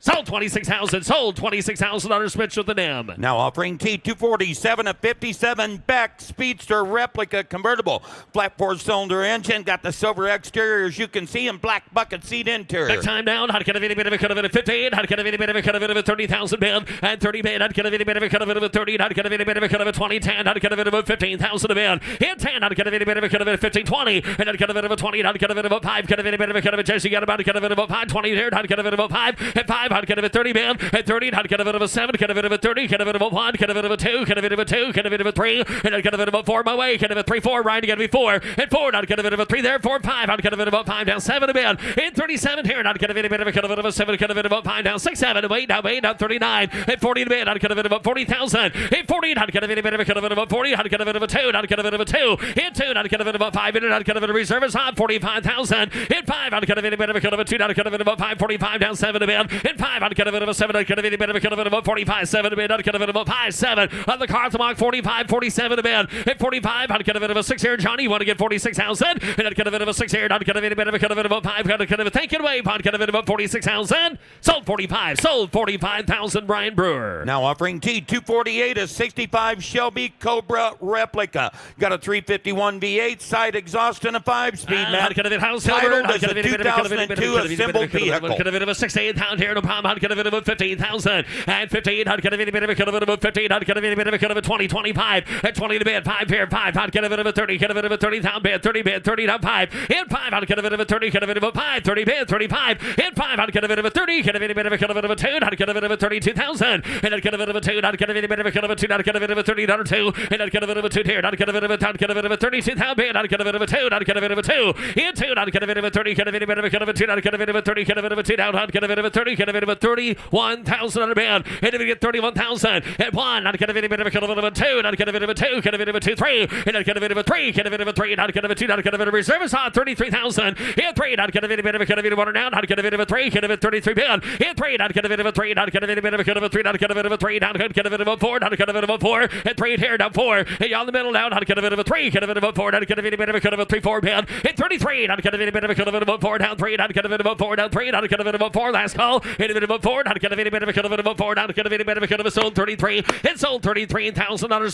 Sold 26,000. Sold $26,000 Smith with an M. Now offering T247, a 57 Beck Speedster replica convertible. Flat 4-cylinder engine, got the silver exterior as you can see, and black bucket seat interior. Back time down. How kind of any bit of a cut of it of 15. How kind of any bit of a cut of it of a 30,000 bid. And 30 bid. How kind of any bit of a cut of it of a 30. How kind of any bit of a cut of a 20. 10. How kind of it of a 15,000 a bid. And 10. How kind of any bit of a cut of it of 15. 20. And how kind of it of a 20. How kind of it of a 5. Kind of any bit of a cut of a Jesse. Got about a cut of it of a 5. 20 here. How kind of it of a 5. And 5. How kind of a 30 bid. And 30. How kind of it of a 7. Kind of it of a 30. Kind of it of a 1. Kind of it of a 2. Kind of it of a 2. Kind of it of a 3. And how kind of it of a 4 my way. Kind of a 3 4. Ryan again to be 4. And 4. How kind of it of a 3 there. 4 5. How kind of it of a 5 down 7 a bid. And 37 here. How kind of any bit of a cut of it of a 7. Kind of it of a 5 down 6 7. And 8 down 39. And 40 a bid. How kind of it of a 40,000. And 40. How kind of any bit of a cut of it of a 40. How kind of it of a 2. How kind of it of a 2. And 2. How kind of it of a 5. And how kind of it of a reserve is on 45,000. And 5. How kind of any bit of a cut of a 2. How kind of it of a 5. 45 down 7 a bid. And 5. How kind of it of a 7. How kind of any bit of a cut of it of a 45 7 a bid. How kind of it of a 5 7. On the car to mark 45 47 a bid. And 45. How kind of it of a 6 here. Johnny, you want to get 46,000. And how kind of it of a 6 here. How kind of any bit of a cut of it of a 5. How kind of a take it away. How kind of it of a 46,000. Sold 45. Sold 45,000. Brian Brewer. Now offering T248, a 65 Shelby Cobra replica. Got a 351 V8, side exhaust, and a 5-speed, How man. kind of it house Titled as a 2002 assembled vehicle. Could have been of a 68,000 here, no problem. How could have been of a 15,000 and 15. How could have been a bit of a cut of it of a 15. How could have been a bit of a cut of a 20, 25 and 20 to bid. 5 here, 5. How could have been of a 30? Could have been of a 30,000 bid. 30 bid. 30 down 5 and 5. How could have been of a 30? Could have been of a 5. 30 bid. 35 and 5. How could have been of a 30? Could have been a bit of a cut of it of a 2. How could have been of a 32,000 and how could have been of a 2. How could have been a bit of a cut of a 2. How could have been of a 30 down 2 and how could have been of a 2 here. How could have been of a 10. Could have been of a 32,000 bid. How could have been of a 2. How could have been of a 2 and 2. How could have been of a 30? Could have been a bit of a cut of a 2. How could have been of a 30? Could have been of a 2 down. How could have been of a 30? Could have been of a 31,000 on a bid. And if you get 31,000 and 1. How could have been a bit of a cut of a 2. How could have been of a 2. Could have been of a 2 3 and how could have been of a 3. Could have been of a 3 and how could have been of a 2. How could have been of a reserve is on 33,000 and 3. How could have been a bit of a cut of a 1 down. How could have been of a 3. Could have been 33 bid and 3. How could have been of a 3. How could have been a bit of a cut of a 3. How could have been of a 3. How could have been of a 4. How could have been of a 4 and 3 here down 4 and y'all in the middle down. How could have been of a 3. Could have been of a 4. How could have been a bit of a cut of a 3 4 bid and 33. How could have been a bit of a cut of a 4 down 3. How could have been of a 4 down 3. How could have been of a 4 last call and a bit of a 4. How could have been a bit of a cut of a 4. How could have been a bit of a cut of a sold 33 and sold $33,000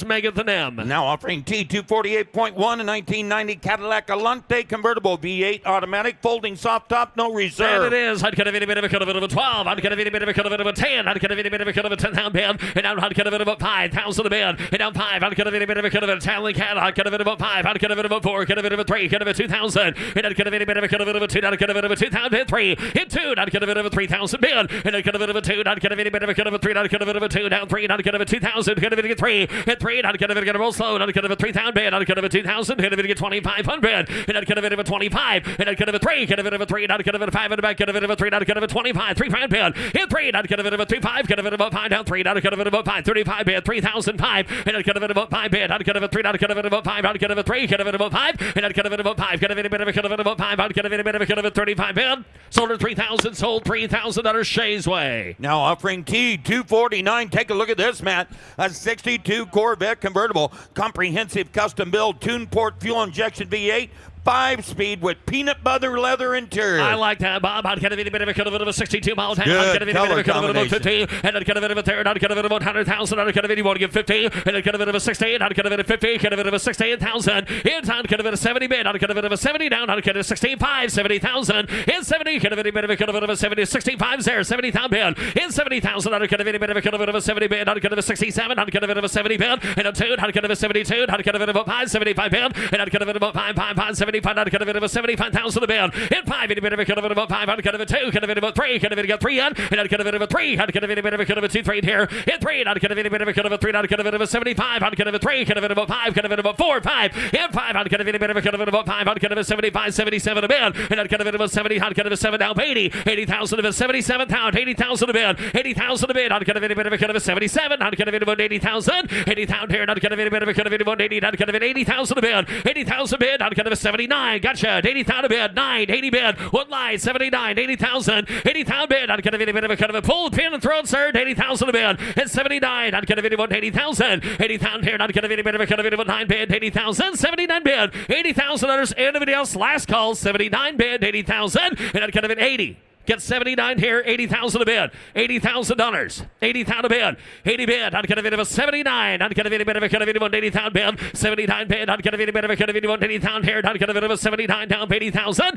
Megathan M. Now offering T248.1, a 1990 Cadillac Alante convertible V8 automatic, folding soft top, no reserve. And it is. How could have been a bit of a cut of a 12. How could have been a bit of a cut of a 10. How could have been a bit of a cut of a 10,000 bid. And now how could have been about 5,000 a bid. And down 5. How could have been a bit of a cut of a Italian cat. How could have been about 5. How could have been about 4. Could have been about 3. Could have been 2,000. And how could have been a bit of a cut of a 2. How could have been about 2,000 and 3. And 2. How could have been about 3,000 bid. bid, and I'd get a bit of a 2, I'd get a bit of a 3, I'd get a bit of a 2, down 3, I'd get a 2,000, get a bit of a 3, hit 3, I'd get a bit of a roll slow, I'd get a 3,000 bid, I'd get a 2,000, hit a bit of 2,500, and I'd get a bit of a 25, and I'd get a 3, get a bit of a 3, I'd get a bit of 5 in the back, get a bit of a 3, I'd get a 25, 3,500 bid, hit 3, I'd get a bit of a 3,5, get a bit of a 5, down 3, I'd get a bit of a 5, 35 bid, 3,005, and I'd get a bit of a 5 bid, I'd get a 3, I'd get a bit of a 5, I'd get a 3, get a bit of a 5, and I'd get a bit of a 5, get a bit of a 5, I'd get a bit of a 35 bid, sold at 3,000, sold $3,000 Shays Way. Now offering T249. Take a look at this, Matt. A 62 Corvette convertible, comprehensive custom build, tuned port fuel injection V8. 5-speed with peanut butter leather interior. I like that, Bob. I'd get a bit of a 62-mile tank. Good I'd get a bit of color a 50, and I'd get a bit of a third. I'd get a bit of 100,000. I'd get a bit. You want to give 50, and I'd get a bit of a 16. I'd get a bit of 50. Get a bit of a 16,000. In town, get a bit of 70 bid. I'd get a bit of a 70 down. I'd get a 65, 70,000. In 70, get a bit of a 70, 65 there, 70,000 bid. In 70,000, I'd get a bit of a 70 bid. I'd get a 67. I'd get a bit of a 70 bid. And a 2, I'd get a 72. I'd get a bit of a 5, 75 bid. And I'd get a bit of a 5, 75. I'd get a bit of a 75,000 a bid. In 5, I'd get a bit of a 5, I'd get a bit of a 2, get a bit of a 3, get a bit of a 3 in, and I'd get a bit of a 3, I'd get a bit of a 2, 3 here. In 3, I'd get a bit of a 3, I'd get a bit of a 75, I'd get a 3, get a bit of a 5, get a bit of a 4, 5. In 5, I'd get a bit of a 5, I'd get a 75, 77 a bid, and I'd get a bit of a 70, I'd get a 7 down 80,000 of a 77,000, 80,000 a bid, 80,000 a bid, I'd get a bit of a 77, I'd get a bit of 80,000 here, and I'd get a bit of a 80, I'd get a bit 80,000 a bid, 80,000 bid, I'd get a 79, gotcha, 80,000 a bid, 9, 80 bid, one line, 79, 80,000 bid, I'd get a bit of a pull, pin and throw, sir, 80,000 a bid, and 79, I'd get a bit of 80,000 here, and I'd get a bit of a 9 bid, 80,000, 79 bid, $80,000, anybody else, last call, 79 bid, 80,000, and I'd get a bit 80. Get 79 here, 80,000 a bid, $80,000, 80,000 a bid, 80 bid, I'd get a bit of a 79, I'd get a bit of a 80,000 bid, 79 bid, I'd get a bit of a 80,000 here, I'd get a bit of a 79 down, 80,000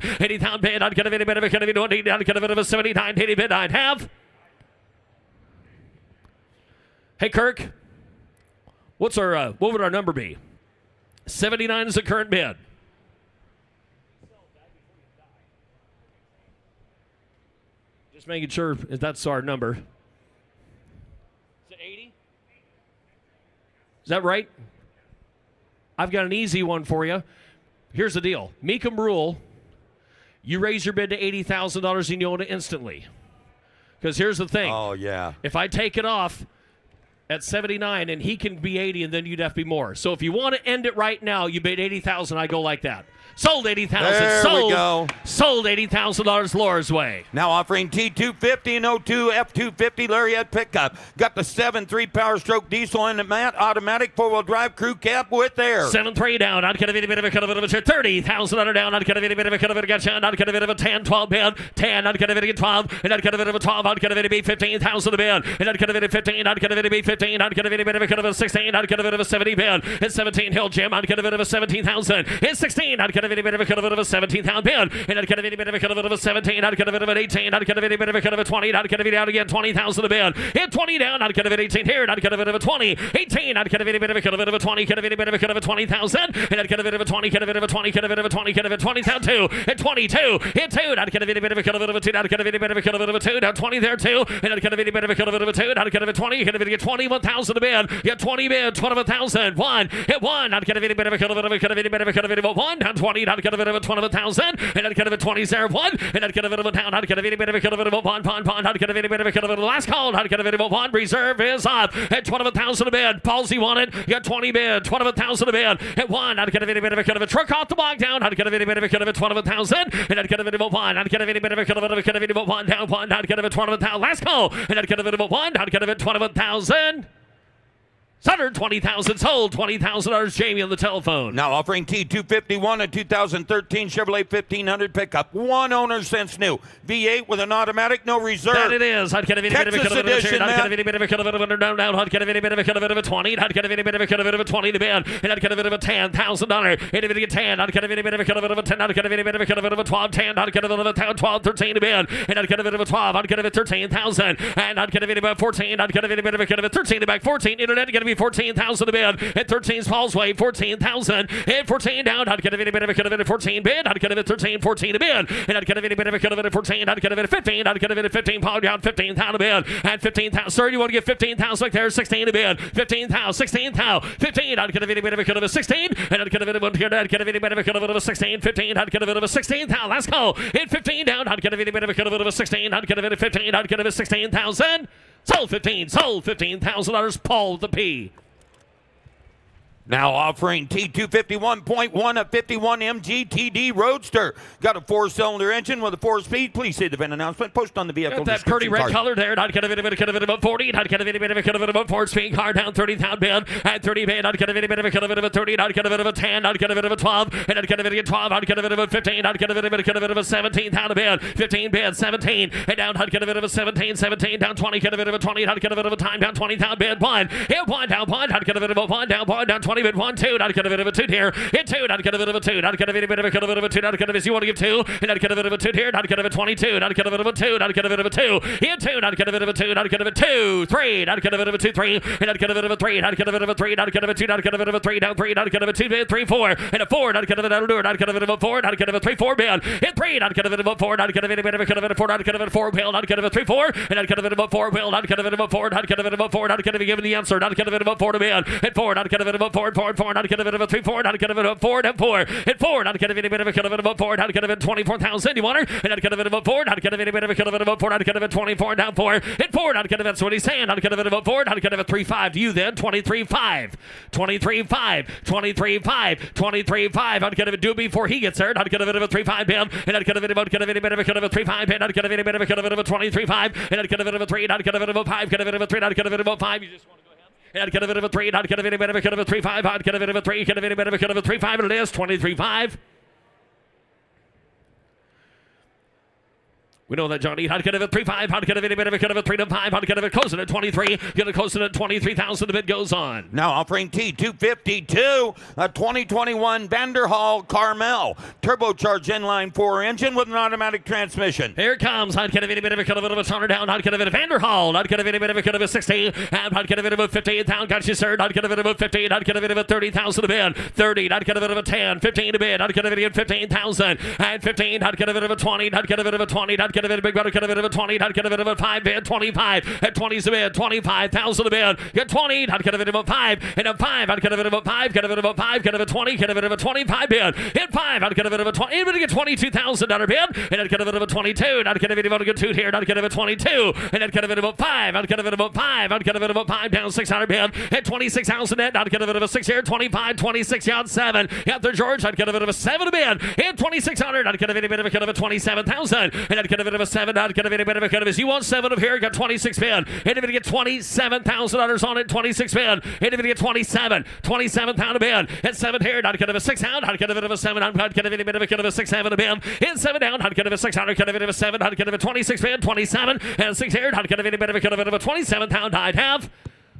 bid, I'd get a bit of a 80, I'd get a bit of a 79, 80 bid, I'd have. Hey, Kirk, what would our number be? 79 is the current bid. Just making sure if that's our number. Is it 80? Is that right? I've got an easy one for you. Here's the deal. Mecum rule. You raise your bid to $80,000 and you own it instantly. Because here's the thing. Oh, yeah. If I take it off at 79 and he can be 80 and then you'd have to be more. So if you want to end it right now, you bid 80,000, I go like that. Sold 80,000. There sold, we go. Sold $80,000 Laura's way. Now offering T250 and 02 F250 Lariat pickup. Got the 7.3 Power Stroke diesel in the mat, automatic 4-wheel drive crew cab with air. 7.3 down. I'd get a bit of a 30,000 under down. I'd get a bit of a gotcha. I'd get a bit of a 10, 12 bid. 10. I'd get a bit of a 12, and I'd get a bit of a 12. I'd get a bit of a 15,000 a bid, and I'd get a bit of 15. I'd get a bit of a 15. I'd get a bit of a 16. I'd get a bit of a 70 bid. And 17 Hill Jim. I'd get a bit of a 17,000. And 16. I'd get a bit of a 17,000 bid, and I'd get a bit of a 17. I'd get a bit of an 18. I'd get a bit of a 20. I'd get a bit out again 20,000 a bid. Hit 20 down. I'd get a bit 18 here. And I'd get a bit of a 20. 18. I'd get a bit of a 20. Get a bit of a 20,000. And I'd get a bit of a 20. Get a bit of a 20. Get a bit of a 20. Get a bit of 20,000 2. At 22. Hit 2. I'd get a bit of a 2. I'd get a bit of a 2. Down 20 there 2. And I'd get a bit of a 2. I'd get a 20. Get a bit of 21,000 a bid. Get 20 bid. 21,000. 1. Hit 1. I'd get a bit of a 1. Down 20. I'd get a bit of a 20,000. And I'd get a bit of 20 there 1. And I'd get a bit of a down. I'd get a bit of a 1. I'd get a bit of a last call. I'd get a bit of a 1. Reserve is up at 21,000 a bid. Palsy wanted. Got 20 bid. 21,000 a bid. At 1. I'd get a bit of a truck off the block down. I'd get a bit of a 21,000. And I'd get a bit of a 1. I'd get a bit of a 1 down 1. I'd get a bit of 21,000. Last call. And I'd get a bit of a 1. I'd get a bit of 21,000. 120,000 sold. $20,000 Jamie on the telephone. Now offering T251, a 2013 Chevrolet 1500 pickup. One owner since new. V8 with an automatic, no reserve. That it is. I'd get a bit of a Texas edition, I'd get a bit of a down. I'd get a bit of a 20. I'd get a bit of a 20 to bid. And I'd get a bit of a $10,000. I'd get a 10. I'd get a bit of a 10. I'd get a bit of a 12. 10. I'd get a bit of a 12, 13 to bid. And I'd get a bit of a 12. I'd get a bit of 13,000. And I'd get a bit of a 14. I'd get a bit of a 13 to back 14. Internet, get a baby, 14,000 to bid. At 13's Paul's Way, 14,000. At 14 down, I'd get a bit of a 14 bid. I'd get a 13, 14 to bid. And I'd get a bit of a 14. I'd get a 15. I'd get a 15. Paul down, 15,000 to bid. At 15,000, sir, you want to get 15,000 back there? 16 to bid. 15,000, 16,000, 15. I'd get a bit of a 16. And I'd get a bit of a 16, 15. I'd get a bit of a 16,000. Let's go. At 15 down, I'd get a bit of a 16. I'd get a 15. I'd get a 16,000. Sold 15. Sold $15,000. Paul with the P. Now offering T251.1 at 51 MGTD Roadster. Got a 4-cylinder engine with a 4-speed. Please see the VIN announcement. Post on the vehicle Got that pretty description red card. color there. I'd get a bit of about 40. I'd get a bit of about 4-speed car down 30,000 bid. At 30 bid, I'd get a bit of a 30. I'd get a bit of a 10. I'd get a bit of a 12. And I'd get a bit of a 12. I'd get a bit of a 15. I'd get a bit of a 17,000 bid. 15 bid, 17. And down, I'd get a bit of a 17. 17 down 20. Get a bit of a 20. I'd get a bit of a time down 20,000 bid. 1. Hit 1 down 1. I'd get a bit of a 1 down 20 bid. 1 2. I'd get a bit of a 2 here. Hit 2. I'd get a bit of a 2. I'd get a bit of a 2. I'd get a bit of you want to give 2. And I'd get a bit of a 2 here. I'd get a bit of a 22. I'd get a bit of a 2. I'd get a bit of a 2. Hit 2. I'd get a bit of a 2. I'd get a bit of a 2. 3. I'd get a bit of a 2 3. And I'd get a bit of a 3. I'd get a bit of a 3. I'd get a bit of a 2. I'd get a bit of a 3 down 3. I'd get a bit of a 2 bid 3 4. And a 4. I'd get a bit of a I'd get a bit of a 4. I'd get a bit of a 3 4 bid. Hit 3. I'd get a bit of a 4. I'd get a bit of a 4. I'd get a bit of a 4 bid. I'd get a bit of a 3 4. And I'd get a bit of a 4 bid. I'd get a bit of a 4. I'd get a bit of a 4. I'd get a bit given the answer. I'd get a bit of a 4 to bid. Hit 4. I'd get a bit of a 4 4 4. I'd get a bit of a 3 4. I'd get a bit of a 4 and 4. Hit 4. I'd get a bit of a 4. I'd get a bit of 24,000. You want her? And I'd get a bit of a 4. I'd get a bit of a 4. I'd get a bit 24 down 4. Hit 4. I'd get a bit. That's what he's saying. I'd get a bit of a 4. I'd get a bit 3 5 to you then. 23 5. 23 5. 23 5. 23 5. I'd get a bit do before he gets there. I'd get a bit of a 3 5 bid. And I'd get a bit of a 3 5 bid. I'd get a bit of a 23 5. And I'd get a bit of a 3. I'd get a bit of a 5. Get a bit of a 3. I'd get a bit of a 5. You just want to go ahead. And I'd get a bit of a 3. I'd get a bit of a 3 5. I'd get a bit of a 3. Get a bit of a 3 5. And it is 23 5. We know that, Johnny. I'd get a 3 5. I'd get a bit of a 3 to 5. I'd get a closing at 23. Get a closing at 23,000. The bid goes on. Now offering T252, a 2021 Vanderhall Carmel turbocharged inline 4 engine with an automatic transmission. Here it comes. I'd get a bit of a turner down. I'd get a bit of Vanderhall. I'd get a bit of a 60. And I'd get a bit of a 15,000. Got you, sir. I'd get a bit of a 15. I'd get a bit of a 30,000 to bid. 30. I'd get a bit of a 10. 15 to bid. I'd get a bit of 15,000. And 15. I'd get a bit of a 20. I'd get a bit of a 20. I'd get a bit of a big brother. Get a bit of a 20. I'd get a bit of a 5 bid. 25. At 20's a bid. 25,000 to bid. Get 20. I'd get a bit of a 5. And a 5. I'd get a bit of a 5. Get a bit of a 5. Get a bit of a 20. Get a bit of a 25 bid. Hit 5. I'd get a bit of a 20. Anybody get $22,000 bid. And I'd get a bit of a 22. And I'd get a bit of a good 2 here. And I'd get a bit of 22. And I'd get a bit of a 5. I'd get a bit of a 5. I'd get a bit of a 5 down 600 bid. At 26,000 net. I'd get a bit of a 6 here. 25. 26 yard 7. Out there, George. I'd get a bit of a 7 to bid. At 2,600. I'd get a bit of a 27,000. And I'd get a bit of a 7. I'd get a bit of a kind of you want 7 of here. Got 26 bid. And if it get $27,000 on it, 26 bid. And if it get 27,000 a bid. At 7 here. I'd get a 6 out. I'd get a bit of a 7. I'd get a bit of a 6 7 a bid. In 7 down. I'd get a 6 out. I'd get a bit of a 7. I'd get a 26 bid. 27 and 6 here. I'd get a bit of a 27,000. I'd have.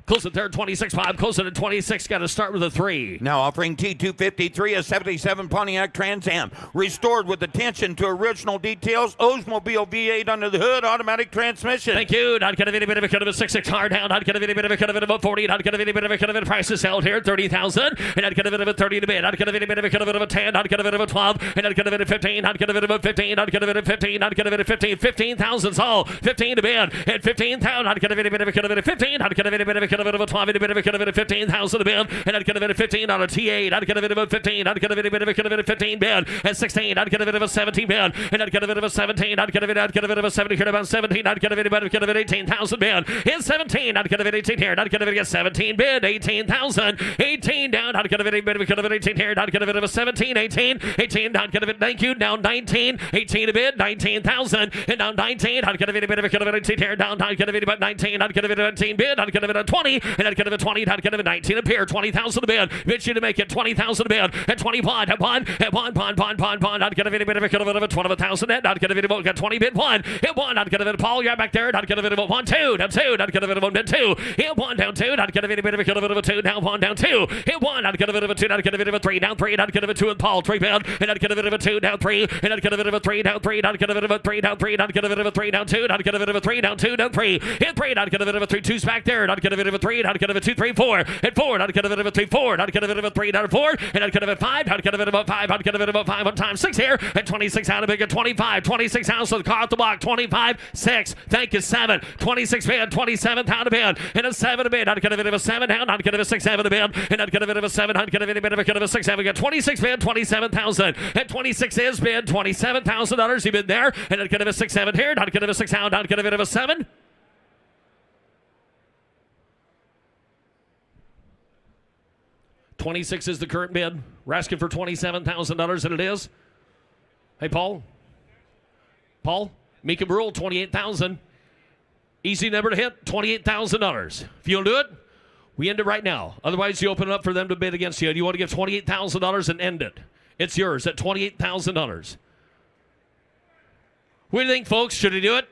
Close at third, 26.5. Close at 26. Got to start with a 3. Now offering T253, a 77 Pontiac Trans Am. Restored with attention to original details. Oldsmobile V8 under the hood. Automatic transmission. Thank you. I'd get a bit of a 6.6 hard down. I'd get a bit of a 40. I'd get a bit of a price to sell here. 30,000. And I'd get a bit of a 30 to bid. I'd get a bit of a 10. I'd get a bit of a 12. And I'd get a bit of 15. I'd get a bit of a 15. I'd get a bit of 15. I'd get a bit of 15. 15,000 all. 15 to bid. At 15,000. I'd get a bit of a 15. I'd get a bit of a 12. A bit of a 15,000 a bid. And I'd get a bit of 15 on a T8. I'd get a bit of a 15. I'd get a bit of a 15 bid. At 16. I'd get a bit of a 17 bid. And I'd get a bit of a 17. I'd get a bit of a 70 here about 17. I'd get a bit of 18,000 bid. In 17. I'd get a bit of 18 here. And I'd get a bit of a 17 bid. 18,000. 18 down. I'd get a bit of 18 here. And I'd get a bit of a 17. 18. 18. I'd get a bit. Thank you. Down 19. 18 a bid. 19,000. And down 19. I'd get a bit of 18 here. Down. I'd get a bit of 19. I'd get a bit of 19 bid. I'd get a bit of 20. And I'd get a bit of 20. I'd get a bit of 19 a pair. 20,000 a bid. Bitch you to make it 20,000 a bid. At 20 bond. At 1. At 1. Bond. I'd get a bit of a 12,000 net. I'd get a bit of a 20 bid 1. Hit 1. I'd get a bit of Paul. You're back there. I'd get a bit of a 1 2. Down 2. I'd get a bit of a bid 2. Hit 1 down 2. I'd get a bit of a 2. Down 1 down 2. Hit 1. I'd get a bit of a 2. I'd get a bit of a 3 down 3. I'd get a bit of a 2 with Paul. 3 bid. And I'd get a bit of a 2 down 3. And I'd get a bit of a 3 down 3. I'd get a bit of a 3 down 3. I'd get a bit of a 3 down 2. I'd get a bit of a 3 down 2 down 3. Hit 3. I'd get a bit of a 3 2's back there. I'd get a bit of a a 3, how to get of a 2, 3, 4, and 4, how to get of a 3, 4, how to get of a 3, how to 4, and how to get of a 5, how to get of a 5, how to get of a 5, 1 times 6 here, and 26, how to make it 25, 26 house with the car at the block, 25, 6, thank you, 7, 26 bid, 27, how to bid, and a 7 to bid, how to get of a 7 down, how to get of a 6, 7 to bid, and how to get of a 7, how to get of a 6, 7, got 26 bid, 27,000, and 26 is bid, $27,000, he bid there, and how to get of a 6, 7 here, how to get of a 6, how to get of a 7. 26 is the current bid. We're asking for $27,000, and it is. Hey, Paul. Paul, Mecum rule, $28,000. Easy number to hit, $28,000. If you'll do it, we end it right now. Otherwise, you open it up for them to bid against you. And you want to give $28,000 and end it. It's yours at $28,000. What do you think, folks? Should he do it?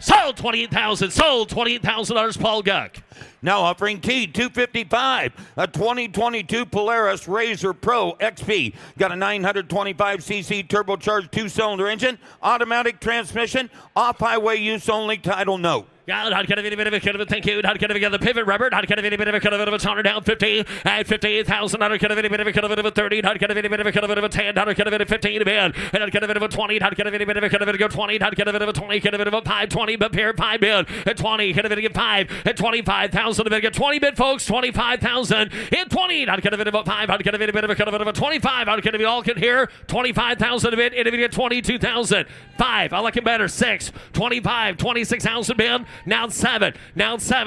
Sold $28,000. Sold $28,000. Paul Guck. Now offering T255, a 2022 Polaris Razor Pro XP. Got a 925cc turbocharged 2-cylinder engine, automatic transmission, off-highway use only, title note. Yeah, how to get a bit of a thank you. How to get a pivot rubber. How to get a bit of a toner down 50 at 58,000. How to get a bit of a 30. How to get a bit of a 10. How to get a bit of 15 to bid. And how to get a bit of a 20. How to get a bit of a 20. How to get a bit of a 20. Get a bit of a 5, 20, but here 5 bid at 20. Get a bit of 5 at 25,000 to bid. Get 20 bid, folks. 25,000 at 20. How to get a bit of a 5. How to get a bit of a 25. How to get a bit all can here 25,000 to bid. And if you get 22,000. 5. I like it better. 6. 25. 26,000 bid. Now 7,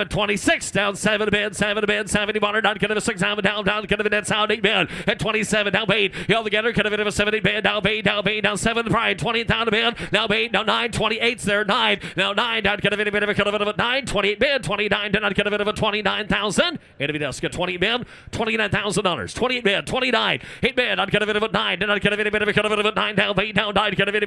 26, down 7 to bid, 71, down get of a 6, down, get of a net sound 8 bid, at 27, down bait, all together, get of a 7, 8 bid, down bait, down 7 pride, 20 down to bid, now bait, now 9, 28's there, 9, now 9, down get of a bit of a 9, 28 bid, 29, down get of a bit of a 29,000, and if get 20 bid, $29,000, 28 bid, 29, 8 bid, down get a bit of a 9, down get a bit of a 9, down bait, down 9, get a bit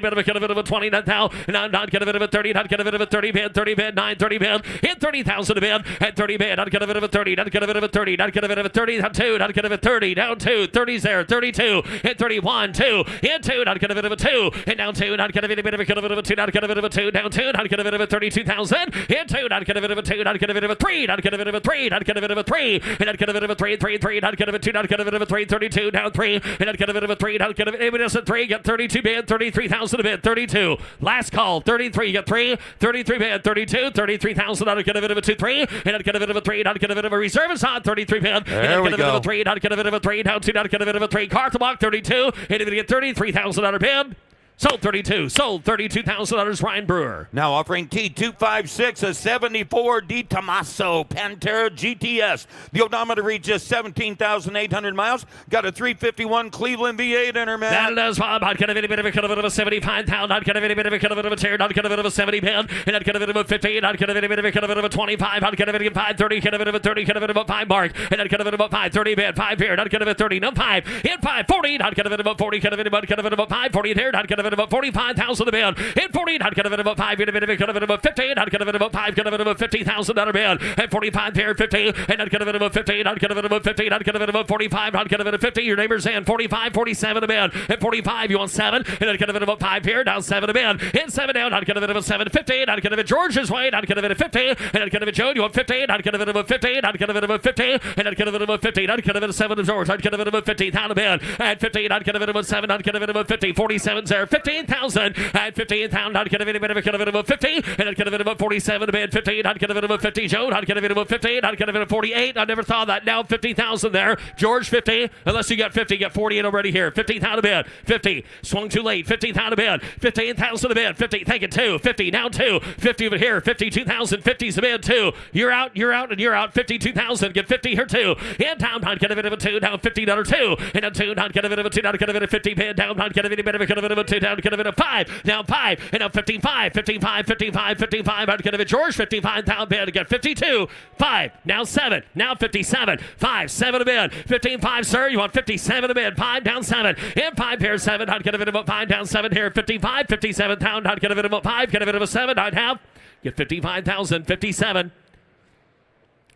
of a 29,000, now down get a bit of a 30, down get a bit of a 30 bid, 9, 30 bid, hit 30,000 a bid, at 30 bid, I'd get a bit of a 30, I'd get a bit of a 30, I'd get a bit of a 30, down 2, I'd get a bit of 30, down 2, 30's there, 32, hit 31, 2, hit 2, I'd get a bit of a 2, and down 2, I'd get a bit of a 2, I'd get a bit of a 2, down 2, I'd get a bit of a 32,000, hit 2, I'd get a bit of a 2, I'd get a bit of a 3, I'd get a bit of a 3, I'd get a bit of a 3, and I'd get a bit of a 3, 3, 3, I'd get a bit of a 2, I'd get a bit of a 3, 32, down 3, and I'd get a bit of a 3, I'd get a bit of a 3, get 32 bid, 33,000 a bid, 32, last call, 33, get 3, 33 bid, 32, 33,000, I'd get a bit of a 2, 3, and I'd get a bit of a 3, I'd get a bit of a reserve is on 33 bid, and I'd get a bit of a 3, I'd get a bit of a 3, down 2, I'd get a bit of a 3, car to block 32, and if you get $33,000 bid, sold 32, sold $32,000, Ryan Brewer. Now offering T256, a 74 Di Tommaso Pantera GTS. The odometer reaches 17,800 miles. Got a 351 Cleveland V8 in her, man. That does, Bob. I'd get a bit of a 75,000. I'd get a bit of a tear. I'd get a bit of a 70 bid. And I'd get a bit of a 50. And I'd get a bit of a 25. I'd get a bit of a 5, 30. Get a bit of a 30. Get a bit of a 5 mark. And I'd get a bit of a 5, 30 bid. 5 here. I'd get a bit of 30. No 5. Hit 5, 40. I'd get a bit of a 40. Get a bit of a 5, 40 here. I'd get a bit of a 45,000 a bid. Hit 40. I'd get a bit of a 5. Get a bit of a 50. I'd get a bit of a 5. Get a bit of a $50,000 bid. At 45 here. 50. And I'd get a bit of a 50. I'd get a bit of a 50. I'd get a bit of a 45. I'd get a bit of 50. Your neighbor's in 45, 47 a bid. At 45, you want 7. And I'd get a bit of a 5 here. Down 7 a bid. Hit 7 down. I'd get a bit of a 7, 50. I'd get a bit of George's way. I'd get a bit of 50. And I'd get a bit of Joe. You want 50. I'd get a bit of a 50. I'd get a bit of a 50. And I'd get a bit of a 50. I'd get a bit of 7 to George. I'd get a bit of a 50 down a bid. At 15, I'd get a bit of a 7. I'd get a bit of a 50. 47's there. 15,000. At 15,000, I'd get a bit of a 50. And I'd get a bit of a 47 a bid. 15. I'd get a bit of a 50. Joe. I'd get a bit of a 50. I'd get a bit of 48. I never thought of that. Now 50,000 there. George 50. Unless you got 50, get 48 already here. 15,000 a bid. 50. Swung too late. 15,000 a bid. 15,000 a bid. 50. Thank you. 2. 50. Now 2. 50 over here. 52,000. 50's a bid. 2. You're out. You're out. And you're out. 52,000. Get 50 here. 2. And down. I'd get a bit of a 2. Down 50. Down 2. And a 2. I'd get a bit of a 2. I'd get a bit of 50 bid. Down. I'd get a bit of a 2. Down. Get a bit of 5. Down 5. And up 55. 55. 55. 55. I'd get a bit George. 55,000 bid. Get 52. 5. Now 7. Now 57. 5. 7 a bid. 15. 5, sir. You want 57 a bid. 5 down 7. And 5 here. 7. I'd get a bit of a 5 down 7 here. 55. 57 pound. I'd get a bit of a 5. Get a bit of a 7. I'd have. Get 55,000. 57.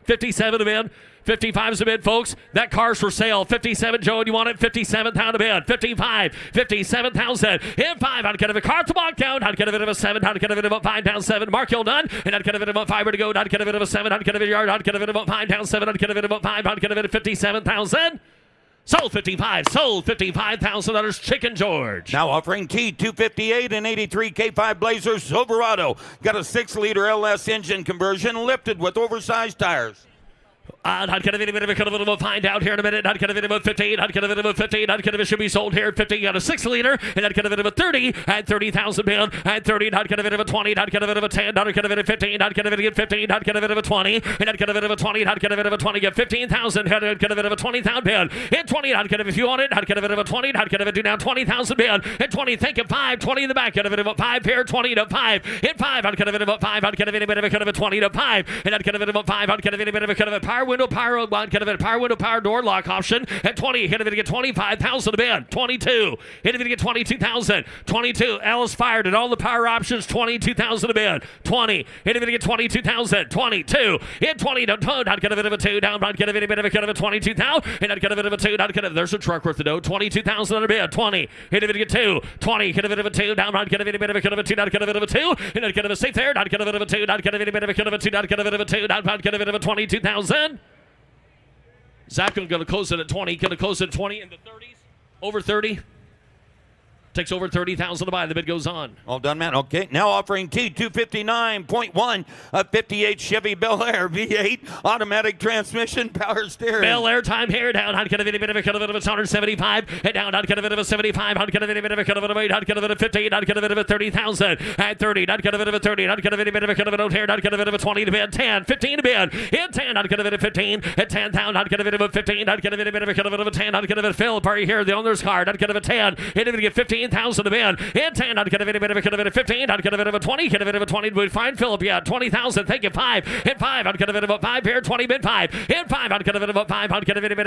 57 to bid. 55's a bid, folks. That car's for sale. 57, Joe, do you want it? 57,000 to bid. 55, 57,000. In 5, I'd get it a car to walk down. I'd get it a 7. I'd get it about 5 down 7. Mark Hill done. And I'd get it about 5 to go. I'd get it a 7. I'd get it a yard. I'd get it about 5 down 7. I'd get it about 5. I'd get it 57,000. Sold 55. Sold $55,000. Chicken George. Now offering T258 and 83 K5 Blazer Silverado. Got a 6-liter LS engine conversion lifted with oversized tires. I'd get a bit of a we'll find out here in a minute. I'd get a bit of a 15. I'd get a bit of a 15. I'd get a bit should be sold here at 50. Got a 6-liter, and I'd get a bit of a 30 at 30,000 bid. At 30, I'd get a bit of a 20. I'd get a bit of a 10. I'd get a bit of 15. I'd get a bit of 15. I'd get a bit of a 20. And I'd get a bit of a 20. I'd get a bit of a 20. Get 15,000. I'd get a bit of a 20,000 bid. At 20, I'd get a if you want it. I'd get a bit of a 20. I'd get a bit of down 20,000 bid. At 20, think of 5. 20 in the back. Get a bit of a 5 here. 20 to 5. At 5, I'd get a bit of a 5. I'd get a bit of a 20 to 5. And I'd get a bit of a 5. I'd get a bit of a power window, power get a power window, power door lock option at 20. Hit it to get 25,000 to bid. 22. Hit it to get 22,000. 22. Alice fired at all the power options. 22,000 to bid. 20. Hit it to get 22,000. 22. Hit 20 to toad. I'd get a bit of a 2 down. I'd get a bit of a 22,000. And I'd get a bit of a 2. I'd get a there's a truck worth the dough. 22,000 on a bid. 20. Hit it to get 2. 20. Hit a bit of a 2 down. I'd get a bit of a 2. I'd get a bit of a 2. And I'd get a safe there. I'd get a bit of a 2. I'd get a bit of a 2. I'd get a bit of a 2. I'd get a bit of a 22,000. Zach going to close it at 20. Going to close it at 20 in the 30s. Over 30. Takes over 30,000 to buy. The bid goes on. All done, man. Okay. Now offering T259.1, a 58 Chevy Bel Air V8 automatic transmission, power steering. Bel Air time here down. I'd get a bit of a 175. And down. I'd get a bit of a 75. I'd get a bit of a 8. I'd get a bit of 15. I'd get a bit of a 30,000. At 30. I'd get a bit of a 30. I'd get a bit of a here. I'd get a bit of a 20 to bid. 10. 15 to bid. In 10. I'd get a bit of 15. At 10,000. I'd get a bit of a 15. I'd get a bit of a 10. I'd get a bit of Phil. Party here. The owner's card. I'd get a bit of a 10. Hit it to get 15,000 to bid. In 10, I'd get a bit of a 15. I'd get a bit of a 20. Get a bit of a 20. We'd find Philip. Yeah, 20,000. Thank you. 5. In 5, I'd get a bit of a 5 here. 20 bid 5. In 5, I'd get a bit of a 5. I'd get a bit of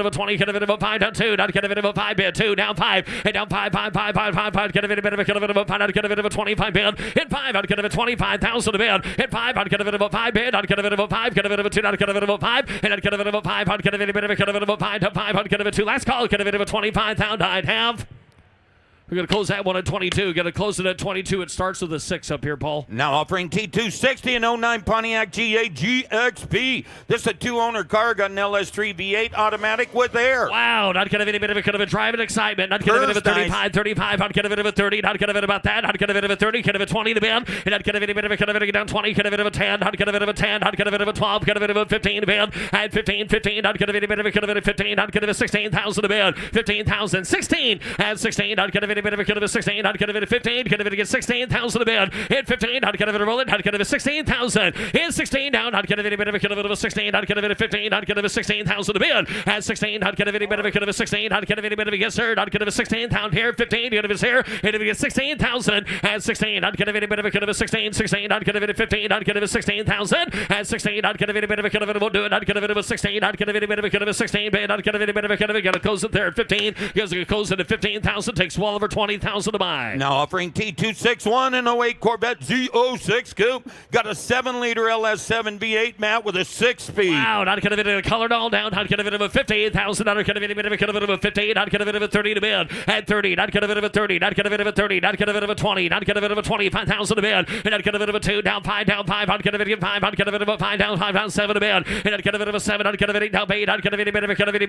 a 20. Get a bit of a 5 down 2. I'd get a bit of a 5 bid 2 down 5. And down 5. I'd get a bit of a 5. I'd get a bit of a 25 bid. In 5, I'd get a bit of 25,000 to bid. In 5, I'd get a bit of a 5 bid. I'd get a bit of a 5. Get a bit of a 2. I'd get a bit of a 5. And I'd get a bit of a 5. I'd get a bit of a 5 to 5. I'd get a bit of a 2. Last call. Get a bit of a 25,000. I'd have. We're going to close that one at 22. Going to close it at 22. It starts with a 6 up here, Paul. Now offering T260 and 09 Pontiac GA GXP. This is a 2-owner car. Got an LS3 V8 automatic with air. Wow. I'd get a bit of a drive and excitement. I'd get a bit of a 35. I'd get a bit of a 30. I'd get a bit about that. I'd get a bit of a 30. Get a bit of a 20 to bid. And I'd get a bit of a down 20. Get a bit of a 10. I'd get a bit of a 10. I'd get a bit of a 12. Get a bit of a 15 to bid. At 15. I'd get a bit of a 15. I'd get a 16,000 to bid. 15,000. 16. At 16. I'd get a bit of a 16. I'd get a bit of 15. Get a bit of 16,000 to bid. Hit 15. I'd get a bit of roll it. I'd get a bit of 16,000. In 16 down. I'd get a bit of a 16. I'd get a bit of 15. I'd get a bit of 16,000 to bid. At 16. I'd get a bit of a 16. I'd get a bit of a yes sir. I'd get a bit of 16,000 here. 15. Get a bit of here. Hit a bit of 16,000. At 16. I'd get a bit of a 16. 16. I'd get a bit of 15. I'd get a bit of 16,000. At 16. I'd get a bit of a we'll do it. I'd get a bit of a 16. I'd get a bit of a 16 bid. I'd get a bit of a got to close it there at 15. Goes to close it at 15,000. Takes well over 20,000 to buy. Now offering T261 and 08 Corvette Z06 Coupe. Got a 7-liter LS7 V8 Matt with a 6-speed. Wow, I'd get a bit of a colored all down. I'd get a bit of a 58,000. I'd get a bit of a 15. I'd get a bit of a 30 to bid. At 30, I'd get a bit of a 30. I'd get a bit of a 30. I'd get a bit of a 20. I'd get a bit of a 25,000 to bid. And I'd get a bit of a 2 down 5 down 5. I'd get a bit of a 5. I'd get a bit of a 5 down 7 to bid. And I'd get a bit of a 7. I'd get a bit of 8 down 8. I'd get a bit of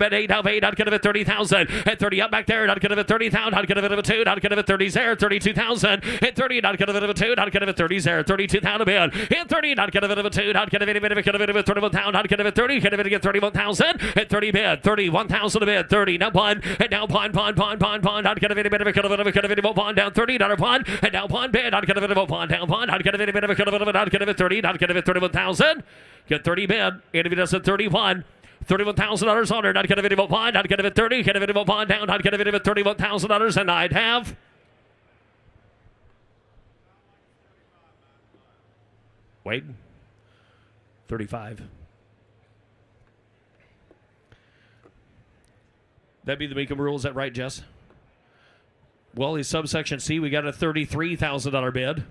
a 8 down 8. I'd get a bit of 30,000. At 30 up back there. I'd get a bit of 30,000. I'd get a bit of a 2. I'd get a bit of 30 there. 32,000. At 30, I'd get a bit of a 2. I'd get a bit of 30 there. 32,000 to bid. At 30, I'd get a bit of a 2. I'd get a bit of a 31,000. I'd get a bit of 30. Get a bit of 31,000. At 30 bid. 31,000 to bid. 30 now one. And now pawn. I'd get a bit of a pawn down 30. Dollar pawn. And now pawn bid. I'd get a bit of a pawn down pawn. I'd get a bit of a I'd get a bit 30. I'd get a bit 31,000. Get 30 bid. And if he does a 31. $31,000 on it. I'd get a bit of a pawn. I'd get a bit 30. Get a bit of a pawn down. I'd get a bit of a $31,000. And I'd have. Wait. 35. That'd be the Mecum rule. Is that right, Jess? Well, in subsection C, we got a $33,000 bid.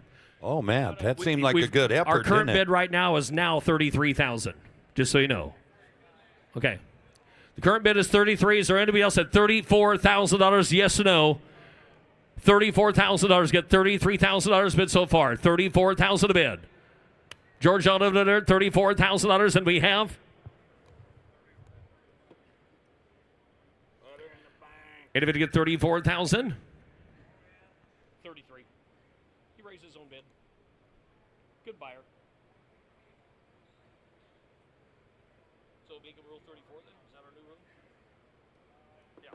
Oh, man. That seemed like a good effort. Our current didn't it? bid right now is now $33,000. Just so you know. Okay. The current bid is 33. Is there anybody else at $34,000? Yes or no? $34,000. Get $33,000 bid so far. $34,000 a bid. George Automotive, $34,000, and we have. Anybody get 34,000? 33. He raised his own bid. Good buyer. So make a rule 34 then? Is that our new rule? Yeah.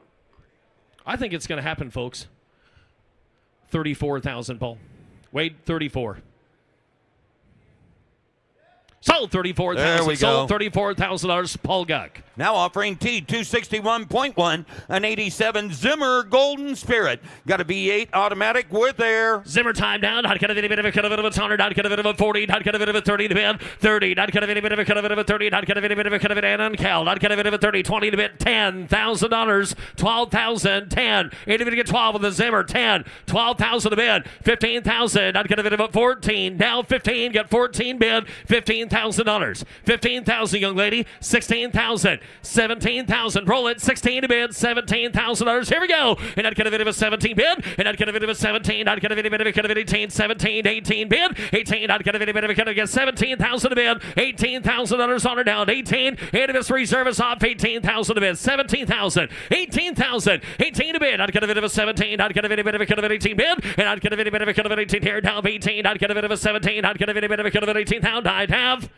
I think it's going to happen, folks. 34,000, Paul. Wade, 34. Sold $34,000. There we Sold go. $34,000. Paul Guck. Now offering T261.1, an 87 Zimmer Golden Spirit. Got a V8 automatic with air. Zimmer time down. Not kind of any bit of a cut of it of a 100. Not kind of it of a 40. Not kind of it of a 30 to bid. 30. Not kind of any bit of a cut of it of a 30. Not kind of any bit of a cut of it and uncal. Not kind of it of a 30. 20 to bid. $10,000. 12,000. 10. Any bit to get 12 with the Zimmer. 10. 12,000 to bid. 15,000. Not kind of it of a 14. Now 15. Got 14 bid. $15,000. 15,000, young lady. 16,000. 17,000. Roll it. 16 to bid. $17,000. Here we go. And I'd kind of bit of a 17 bid. And I'd kind of bit of a 17. I'd kind of bit of a kind of 18. 17. 18 bid. 18. I'd kind of bit of a kind of get 17,000 to bid. $18,000 on her down. 18. And if it's reserve is off. 18,000 to bid. 17,000. 18,000. 18 to bid. I'd kind of bit of a 17. I'd kind of bit of a kind of 18 bid. And I'd kind of bit of a kind of 18 here down. 18. I'd kind of bit of a 17. I'd kind of bit of a kind of 18 pound. I'd have.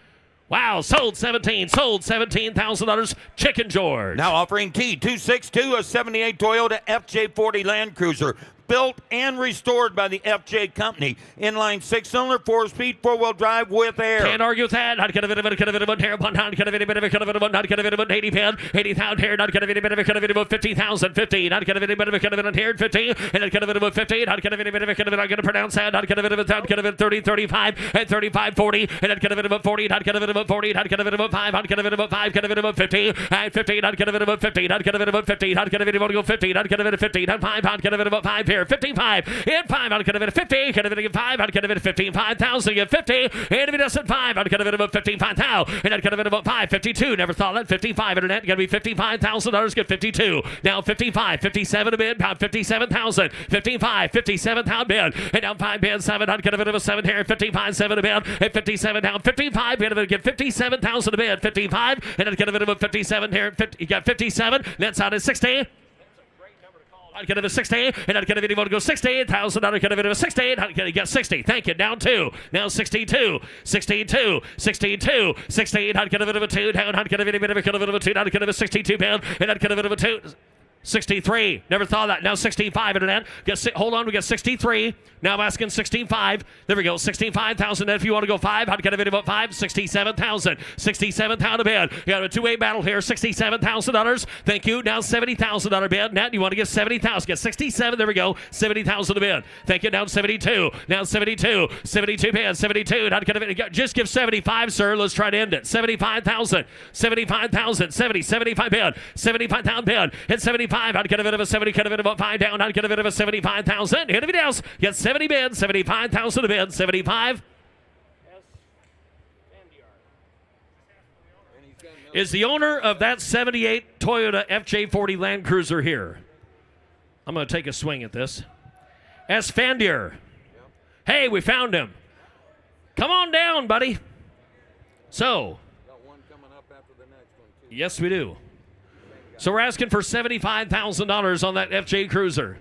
Wow, sold 17, sold $17,000. Chicken George. Now offering T262, a 78 Toyota FJ40 Land Cruiser. Built and restored by the FJ Company. Inline 6-cylinder, 4-speed, 4-wheel drive with air. Can't argue with that. Not kind of a bit of a hair, not kind of a bit of a kind of a not kind of a 80 pound, 80,000 hair, not kind of a bit of a kind of a 50,000, 50, not kind of a bit of a kind of a hair, 50, and not kind of a 50, not kind of a bit of a kind of a, I'm going to pronounce that, not kind of a kind of a 30, 35, and 35, 40, and not kind of a 40, not kind of a 40, not kind of a 5, not kind of a 5, kind of a 50, and 50, not kind of a 50, not kind of a 50, not kind of a want to go 50, not kind of a 50, not 5, not kind of a 5 here, 55. And 5 out of it 50, kind of it 5 out of it 55,000, get 50, and if it doesn't 5 out of it about 55,000, and I'd kind of it about 5, 52, never thought that 55 internet, gotta be $55,000, get 52, now 55, 57 a bid, about 57,000, 55, 57,000 bid, and down 5 bid, 7, I'd kind of it about 7 here, 55, 7 a bid, and 57 down, 55 bid, of it, get 57,000 a bid, 55, and I'd kind of it about 57 here, 50, you got 57, that's out of 60. I'd get it a 60, and I'd get it if you want to go 68,000. I'd get it a 68. I'd get 60. Thank you. Down 2. Now 62. 62. 62. 68. I'd get it a 2. Down. I'd get it a bit of a 2. I'd get it a 62 pound, and I'd get it a 2. 63. Never thought of that. Now 65 internet. Hold on. We got 63. Now I'm asking 65. There we go. 65,000. If you want to go 5, I'd get a video about 5. 67,000. 67,000 a bid. You got a two-way battle here. $67,000. Thank you. Now $70,000 bid. Net, you want to get 70,000. Get 67. There we go. 70,000 a bid. Thank you. Now 72. Now 72. 72 bid. 72. Not gonna just give 75, sir. Let's try to end it. 75,000. 75,000. 70. 75 bid. 75,000 bid. Hit 75. I'd get a bit of a 70. Get a bit of a 5 down. I'd get a bit of a 75,000. Hit everything else. Get 70 bid. 75,000 a bid. 75. Is the owner of that 78 Toyota FJ40 Land Cruiser here? I'm going to take a swing at this. S. Fandier. Hey, we found him. Come on down, buddy. So. Got one coming up after the next one, too. Yes, we do. So we're asking for $75,000 on that FJ Cruiser.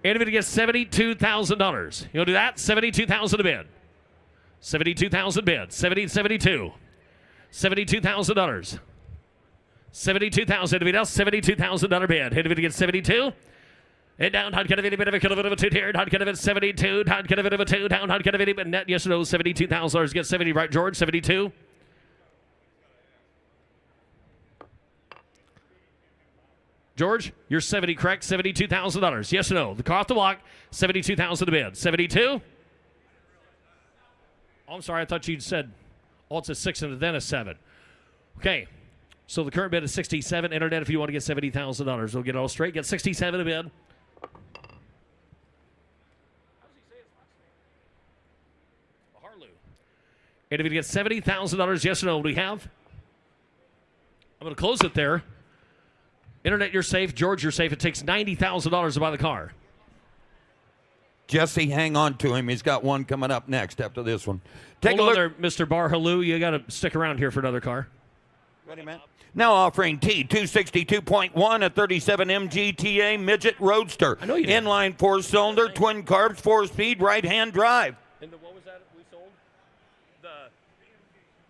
And if it gets $72,000, you'll do that? $72,000 a bid. $72,000 bid. 72. $72,000. $72,000. If it else, $72,000 bid. And if it gets 72, and down, hot kind of a bit of a kill of a 2 here, hot kind of it 72, hot kind of it of a 2, down, hot kind of it, but net, yes or no, $72,000. Get 70, right, George? 72. George, you're 70, correct? $72,000. Yes or no? The car off the block, $72,000 a bid. 72? Oh, I'm sorry. I thought you'd said, oh, it's a 6 and then a 7. Okay. So the current bid is 67. Internet, if you want to get $70,000, we'll get it all straight. Get 67 a bid. And if you get $70,000, yes or no, what do we have? I'm going to close it there. Internet, you're safe. George, you're safe. It takes $90,000 to buy the car. Jesse, hang on to him. He's got one coming up next after this one. Take Hold a on look. there, Mr. Barhaloo. You got to stick around here for another car. Ready, man? Now offering T262.1, a 37 MGTA midget roadster. I know you did. Inline 4-cylinder, twin carbs, 4-speed, right-hand drive. And what was that we sold?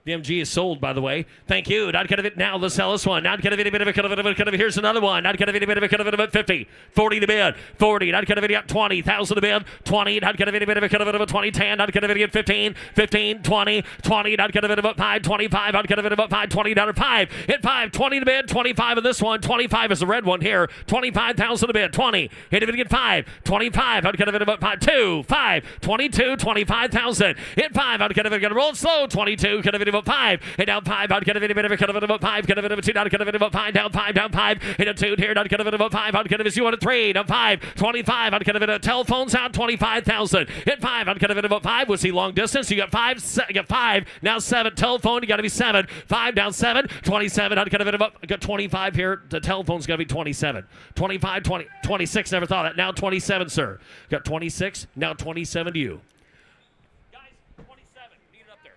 The MG is sold, by the way. Thank you. Not kind of it now. Let's sell this one. Not kind of it. Here's another one. Not kind of it. 50. 40 to bid. 40. Not kind of it. 20,000 to bid. 20. Not kind of it. 20. 10. Not kind of it. 15. 15. 20. 20. Not kind of it. 5. 25. Not kind of it. 5. $20. 5. Hit 5. 20 to bid. 25 in this one. 25 is the red one here. 25,000 to bid. 20. Hit if it get 5. 25. Not kind of it. 5. 2. 5. 22. 25,000. Hit 5. Not kind of it. Going to roll slow. 22. Kind of it. 5, and down 5, out, kind of it, kind of it, 5, kind of it, 2, down, kind of it, 5, down 5, hit a 2 here, down, kind of it, 5, out, kind of it, you want a 3, down 5, 25, out, kind of it, telephones out, 25,000, hit 5, out, kind of it, 5, was he long distance, you got 5, now 7, telephone, you got to be 7, 5, down 7, 27, out, kind of it, got 25 here, the telephone's got to be 27, 25, 20, 26, never thought of that, now 27, sir, got 26, now 27 to you.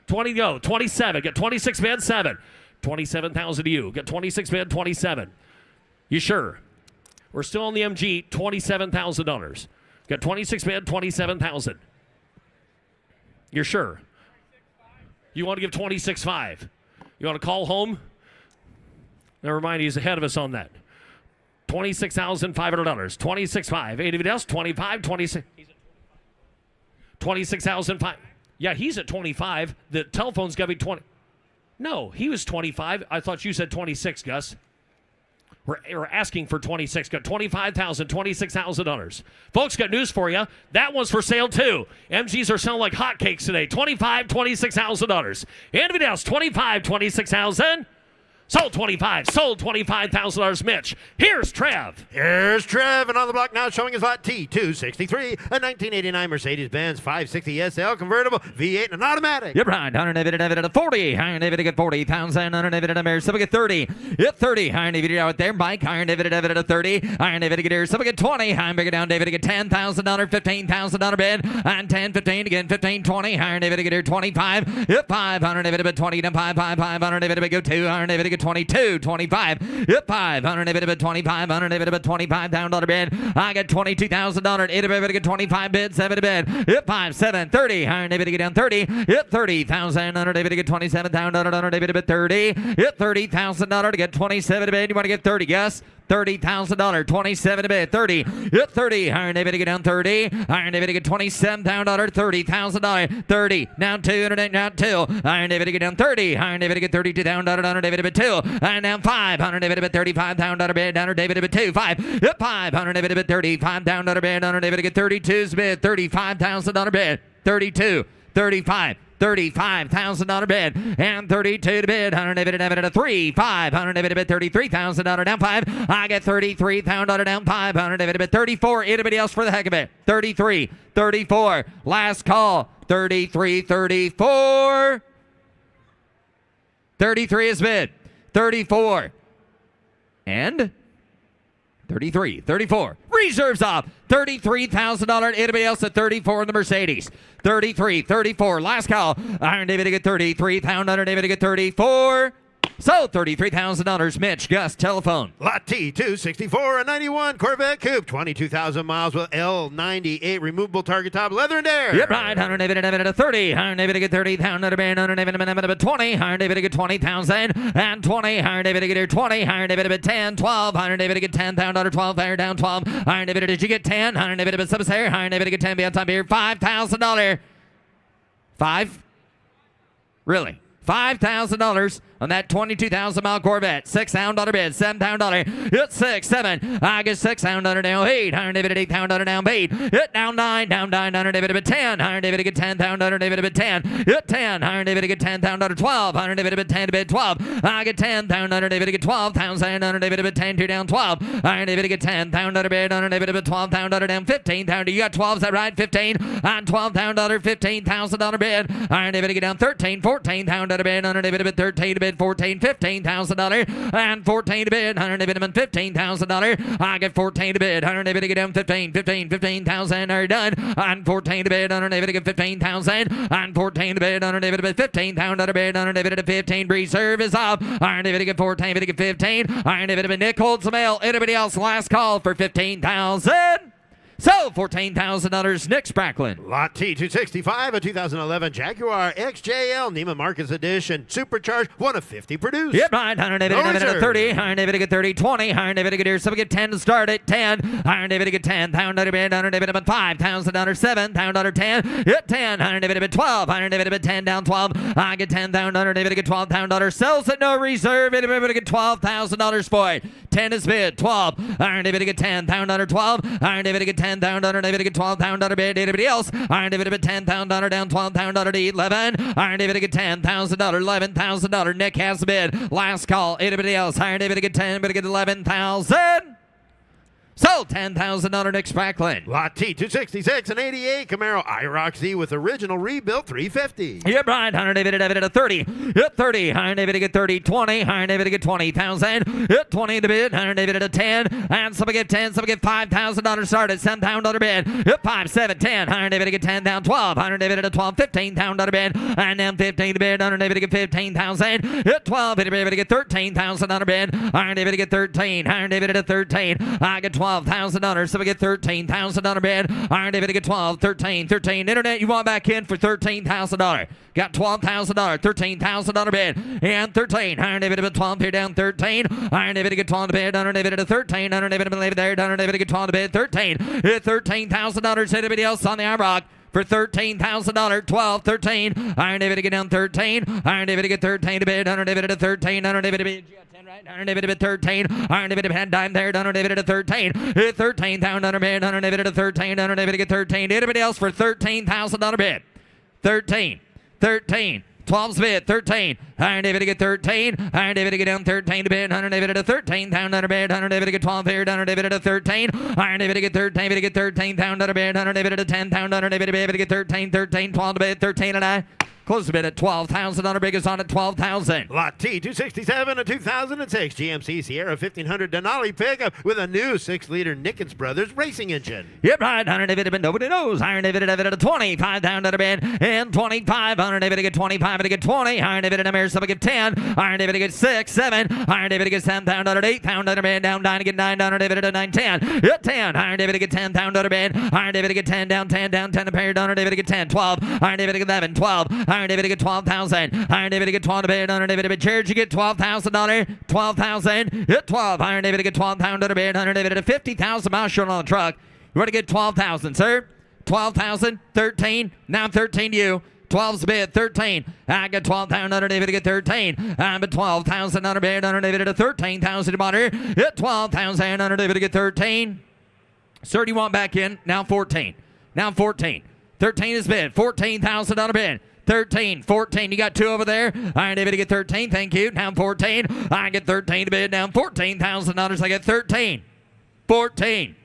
20 go, 27, get 26 bid, 7. 27,000 to you. Get 26 bid, 27. You sure? We're still on the MG, $27,000. Got 26 bid, 27,000. You're sure? You want to give 26.5? You want to call home? Never mind, he's ahead of us on that. $26,500. 26.5. Anybody else? 25, 26. 26,005. Yeah, he's at 25. The telephone's got to be 20. No, he was 25. I thought you said 26, Gus. We're asking for 26. Got $25,000, $26,000. Folks, got news for you. That one's for sale, too. MGs are selling like hotcakes today. $25,000, $26,000. Anybody else? $25,000, $26,000. Sold 25. Sold $25,000, Mitch. Here's Trev. Here's Trev, and on the block now showing his lot T263, a 1989 Mercedes-Benz 560 SL convertible, V8 and an automatic. You're right. 140. 40,000. 140. 30. Hit 30. Iron David out there. Mike. Iron David at 30. Iron David here. Some get 20. Iron bigger down. David get $10,000. $15,000 bid. And 10, 15 again. 15, 20. Iron David get here. 25. Hit 5. Iron David at 20. 5. Iron David go 2. Iron David get 22. 25. Hit 5. Iron David at 25. Iron David at $25,000 bid. I get $22,000. David get 25 bid. 7 bid. Hit 5. 7. 30. Iron David get down 30. Hit 30,000. Iron David get $27,000. Iron David at 30. Hit $30,000 to get 27 bid. You want to get 30? Yes. $30,000, 27 to bid, 30, hit 30, Iron David to get down 30, Iron David to get $27,000, $30,000, 30, down 2, down 2, Iron David to get down 30, Iron David to get $32,000, Iron David to bid 2, and down 5, Iron David to bid $35,000 bid, Iron David to bid 2, 5, hit 5, Iron David to bid $35,000 bid, Iron David to get 32's bid, $35,000 bid, 32, 35. $35,000 bid and 32 to bid. 100 David at a 3, 5. 100 David to bid $33,000 down 5. I get $33,000 down 5. 100 David to bid 34. Anybody else for the heck of it? 33, 34. Last call. 33, 34. 33 is bid. 34 and 33, 34. Reserves off. $33,000. Anybody else at 34 in the Mercedes? 33, 34. Last call. Iron David to get 33,000. David to get 34. So $33,000. Mitch, Gus, telephone. Lot T264, a 91 Corvette Coupe, 22,000 miles with L98 removable target top, leather and air. Yep, right. 100 David at a 30. Iron David to get 30,000. 100 David at 20. Iron David to get 20,000 and 20. Iron David to get 20. Iron David at 10, 12. Iron David to get $10,000. 12. Fire down 12. Iron David, did you get 10? Iron David at subs here. Iron David to get 10 beyond time here. $5,000. 5? Really? $5,000. on that 22,000-mile Corvette. $6,000 bid, $7,000. Hit 6, 7. I get $6,000 down, 8. $8,000 down, paid. Hit down 9, down 900 bid 10. Get $10,000 bid 10. Hit 10. Get $10,000 12. Bid 10 bid 12. I get $10,000 bid 12,000 bid 10 2 down 12. Get $10,000 bid 12,000 down 15,000. You got 12, is that right? 15 on $12,000, $15,000 bid. Get down 13, $14,000 bid 13 bid 14, $15,000 and 14 to bid. $15,000. I get 14 to bid. Get down 15, 15,000 are done. And 14 to bid. Get 15,000 and 14 to bid. Get 15,000 bid. 15 reserve is up. Get 14, get 15. Nick holds the mail. Anybody else? Last call for 15,000. So, $14,000, Nick Spracklin. Lot T, 265, a 2011 Jaguar XJL Neiman Marcus Edition. Supercharged, 1 of 50 produced. Yep, right. $130, get 30, 20. Get here, so we get 10 to start at 10. Get 10, $1,000 bid, $5,000, $7,000, 10. Hit 10, $100 12, $100 10 down 12. I get $10,000, get $12,000. Sells at no reserve, get $12,000 for it. 10 is bid, 12. Get 10, $1,000, 12. Get $10,000, get $12,000 bid. Anybody else? Get $10,000 down, $12,000 to 11. Get $10,000, $11,000. Nick has the bid. Last call. Anybody else? Get 10, but get 11,000. So, $10,000 Nick Spracklin. Lot T, 266, an 88 Camaro IROC Z with original rebuilt 350. Yep, right. $100 at 30. Hit 30. $100 get 30, 20. $100 get 20,000. Hit 20 to bid. $100 at 10. And some get 10. Some get $5,000 started. $7,000 bid. Hit 5, 7, 10. $100 get 10 down 12. $100 at 12. $15,000 bid. And then 15 to bid. $100 get 15,000. Hit 12. $100 get $13,000 bid. $100 get 13. $100 at 13. I get $12,000, so we get $13,000 bid. $100 get 12, 13. Internet, you want back in for $13,000. Got $12,000, $13,000 bid, and 13. $100 12 here down 13. $100 get 12 to bid. $100 to 13. $100 leave it there. $100 get 12 to bid. 13. Hit $13,000. Anybody else on the IROC? For $13,000, 12, 13. $100 get down 13. $100 get 13 to bid. $100 to 13. $100 to bid. 100 to 13. 100 to had dime there. 100 to 13. 13,000 bid. 100 to 13. 100 to get 13. Anybody else for $13,000 bid? 13. 12's bid, 13. $100 to get 13. $100 to get down 13 to bid. $100 to 13,000 bid. $100 to get 12 here. $100 to 13. $100 to get 13. To get 13,000 bid. $100 to 10,000 bid. To get 13. 12 to bid. 13 and I. Close the bid at $12,000. Biggest on at $12,000. Lot T, 267, a 2006 GMC Sierra 1500 Denali pickup with a new 6-liter Nickens Brothers racing engine. Yep, right. $100 bid, nobody knows. $100 at 25,000 bid, and 25. $100 to get 25, to get 20. $100 in America, so we get 10. $100 to get 6, 7. $100 to get 7,000, 8,000 bid, down 9 to get 9. $100 to 9, 10. Hit 10. $100 to get 10,000 bid. $100 to get 10 down 10 to pair. $100 to get 10, 12. $100 to get 11, 12. $100 to get 12,000. $100 to get 12 to bid. $100 to bid. Charge you get $12,000. 12,000. Hit 12. $100 to get 12,000 to bid. $100 to 50,000 miles shown on the truck. You want to get 12,000, sir? 12,000. 13. Now 13 to you. 12's bid, 13. I got 12,000 to get 13. I'm at 12,000 under bid. $100 to 13,000 to butter. Hit 12,000 $100 to get 13. Sir, do you want back in? Now 14. Now 14. 13 is bid. 14,000 on a bid. 13, 14. You got 2 over there. I'm able to get 13. Thank you. Now 14. I get 13 to bid. Now $14,000. I get 13. 14.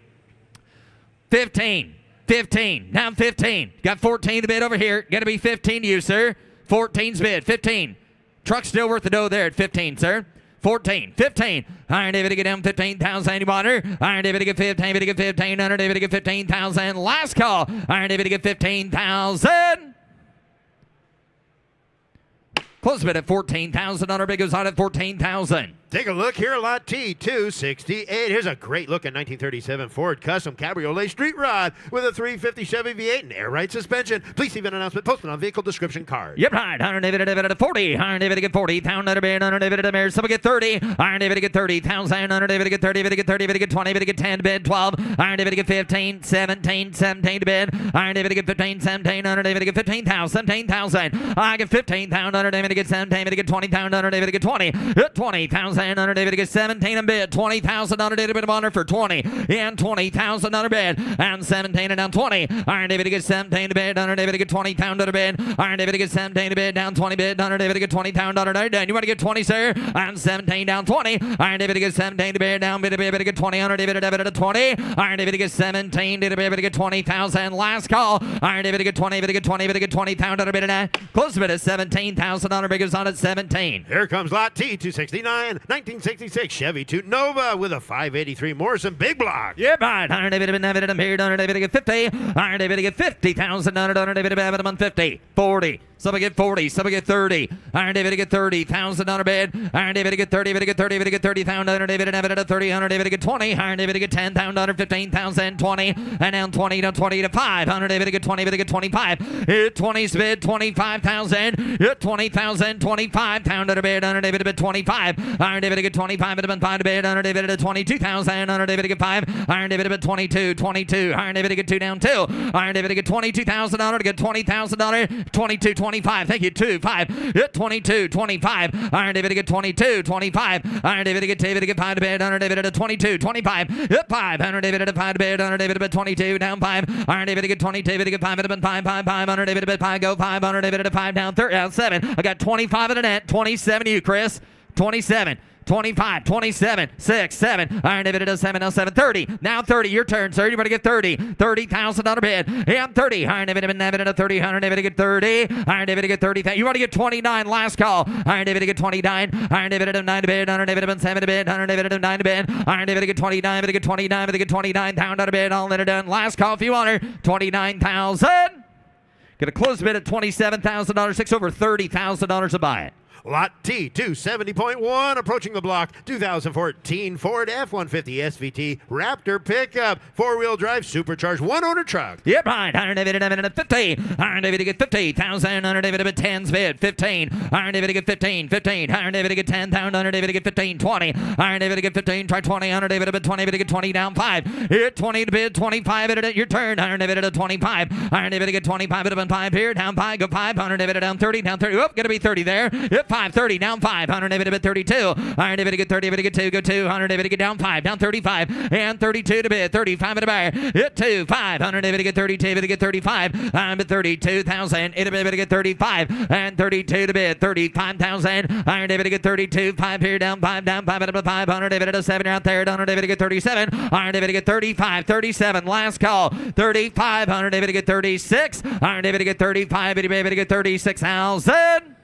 15. 15. Now 15. Got 14 to bid over here. Got to be 15 to you, sir. 14's bid. 15. Truck's still worth the dough there at 15, sir. 14, 15. Iron David to get down 15,000 water. Iron David to get 15, to get 15. Iron David to get 15,000. Last call. Iron David to get 15,000. Close bid at 14,000. Our big goes out at 14,000. Take a look here at lot T268. Here's a great looking 1937 Ford Custom Cabriolet Street Rod with a 350 Chevy V8 and air ride suspension. Please see an announcement posted on vehicle description card. Yep, right. Iron David at 40. Iron David get 40. Town under bid. Iron David at Mayor. Somebody get 30. Iron David get 30. Thousand. Iron David get 30. David get 30. David get 20. David get 10 to bid. 12. Iron David get 15. 17. 17 to bid. Iron David get 15. 17. Iron David get 15,000. 17,000. I get 15,000. Iron David get 17. David get 20,000. Iron David get 20. 20,000. Iron David get 17 and bid. 20,000. Iron David bid honor for 20. And 20,000 under bid. And 17 and down 20. Iron David gets 17 to bid. Iron David get 20,000 under bid. Iron David gets 17 to bid. Down 20 bid. Iron David get 20,000 under bid. You want to get 20, sir? And 17 down 20. Iron David gets 17 to bid. Down bid. David get 20. Iron David at 20. Iron David gets 17. David get 20,000. Last call. Iron David get 20. David get 20. David get 20,000 under bid. Close bid at 17,000 under bid. Goes on at 17. Here comes lot T269, 1966 Chevy Nova with a 583 Morrison big block. Yep, right. Iron David been David and Iron David get 50. Iron David get 50,000. Iron David have on 50. 40. Somebody get 40. Somebody get 30. Iron David get 30,000 on bid. Iron David get 30. David get 30. David get 30,000. Iron David have it at 30. Iron David get 20. Iron David get 10,000. 15,000. 20. And down 20 to 20 to 5. Iron David get 20. David get 25. Hit 20's bid. 25,000. Hit 20,000. 25,000 on bid. Iron David bid 25. Iron David get 25. It 5 to bid. Iron David at 22,000. Iron David get 5. Iron David at 22. 22. Iron David get 2 down 2. Iron David get 22,000. Iron get 20,000. 22. 25. Thank you. 2. 5. Hit 22. 25. Iron David get 22. 25. Iron David get 5 to bid. Iron David at 22. 25. Hit 5. Iron David at 5 to bid. Iron David at 22. Down 5. Iron David get 22. David get 5. It 5. 5. 5. Iron David at 5. Go 5. Iron David at 5. Down 3. Down 7. I got 25 at the net. 27 to you, Chris. 27. 25, 27, 6, 7. Iron David does 7, now 7, 30. Now 30, your turn, sir. You better get 30. 30,000 on a bid. And 30. Iron David and David at 30. Iron David get 30. Iron David get 30. You want to get 29. Last call. Iron David get 29. Iron David at 9 to bid. Iron David at 7 to bid. Iron David at 9 to bid. Iron David get 29. David get 29. David get 29,000 on a bid. All let it done. Last call if you want her. 29,000. Gonna close bid at $27,000. 6 over $30,000 to buy it. Lot T270.1 approaching the block. 2014 Ford F-150 SVT Raptor pickup. 4-wheel drive supercharged 1-owner truck. Yep, right. Iron David at 50. Iron David get 50,000. Iron David at 10's bid. 15. Iron David get 15. 15. Iron David get 10,000. Iron David get 15. 20. Iron David get 15. Try 20. Iron David at 20. David get 20 down 5. Hit 20 to bid. 25 at your turn. Iron David at 25. Iron David get 25 at 5 here. Down 5. Go 5. Iron David down 30. Down 30. Oop, gonna be 30 there. Yep. 5, 30, down 5. Iron David at 32. Iron David get 30. David get 2. Go 2. Iron David get down 5. Down 35. And 32 to bid. 35 at a buyer. Hit 2. 5. Iron David get 32. David get 35. I'm at 32,000. David get 35. And 32 to bid. 35,000. Iron David get 32. 5 here. Down 5. Down 5 at 5. Iron David at a 7 out there. Iron David get 37. Iron David get 35. 37. Last call. 35. Iron David get 36. Iron David get 35. David get 36,000.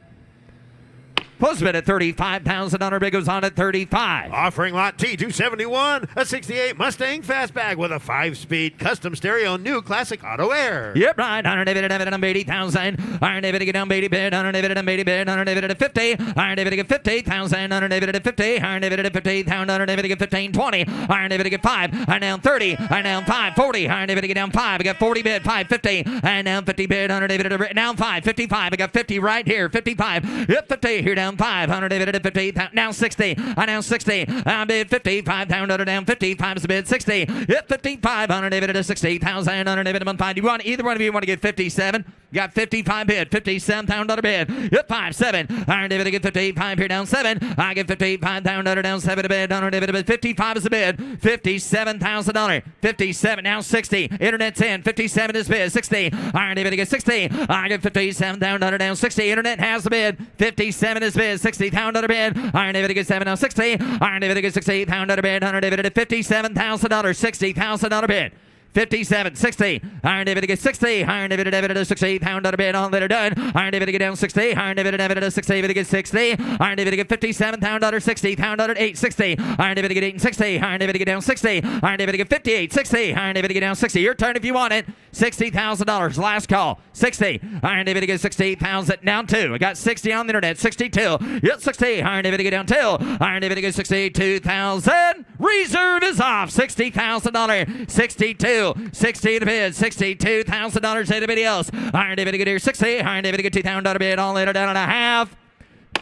Close bid at 35,000. On bid goes on at 35. Offering lot T271, a 68 Mustang Fastback with a 5-speed custom stereo new classic auto air. Yep, right. Iron David at 80,000. Iron David get down 80 bid. Iron David at 80 bid. Iron David at 50. Iron David get 50,000. Iron David at 50. Iron David at 50,000. Iron David get 15. 20. Iron David get 5. Iron down 30. Iron down 5. 40. Iron David get down 5. I got 40 bid. 5. 50. And down 50 bid. Iron David at down 5. 55. I got 50 right here. 55. Yep, 50 here. Down 5. 100 David at 50. Now 60. I down 60. I bid 55. Down 55 is the bid. 60. Hit 55. 100 David at 60,000. 100 David at 5. You want either one of you want to get 57? Got 55 bid. $57,000 bid. Hit 5. 7. Iron David get 55 here. Down 7. I get 55,000 down 7 to bid. 100 David at 55 is the bid. $57,000. 57. Now 60. Internet's in. 57 is bid. 60. Iron David gets 60. I get 57,000 down 60. Internet has the bid. 57 is bid. 60,000 bid. Iron David gets 7 now 60. Iron David gets 60,000 bid. 100 David at $57,000. $60,000 bid. 57, 60. Iron David to get 60. Iron David to 60. Pound out of bid on later done. Iron David to get down 60. Iron David to 60. David to get 60. Iron David to get 57. Pound out of 60. Pound out of 8, 60. Iron David to get 8 and 60. Iron David to get down 60. Iron David to get 58, 60. Iron David to get down 60. Your turn if you want it. $60,000. Last call. 60. Iron David to get 60. Pounds it down 2. I got 60 on the internet. 62. Yep, 60. Iron David to get down 2. Iron David to get 62,000. Reserve is off. $60,000. 62. 60 to bid. $62,000. Anybody else? Iron David to get here 60. Iron David to get $2,000 bid. All later down and a half.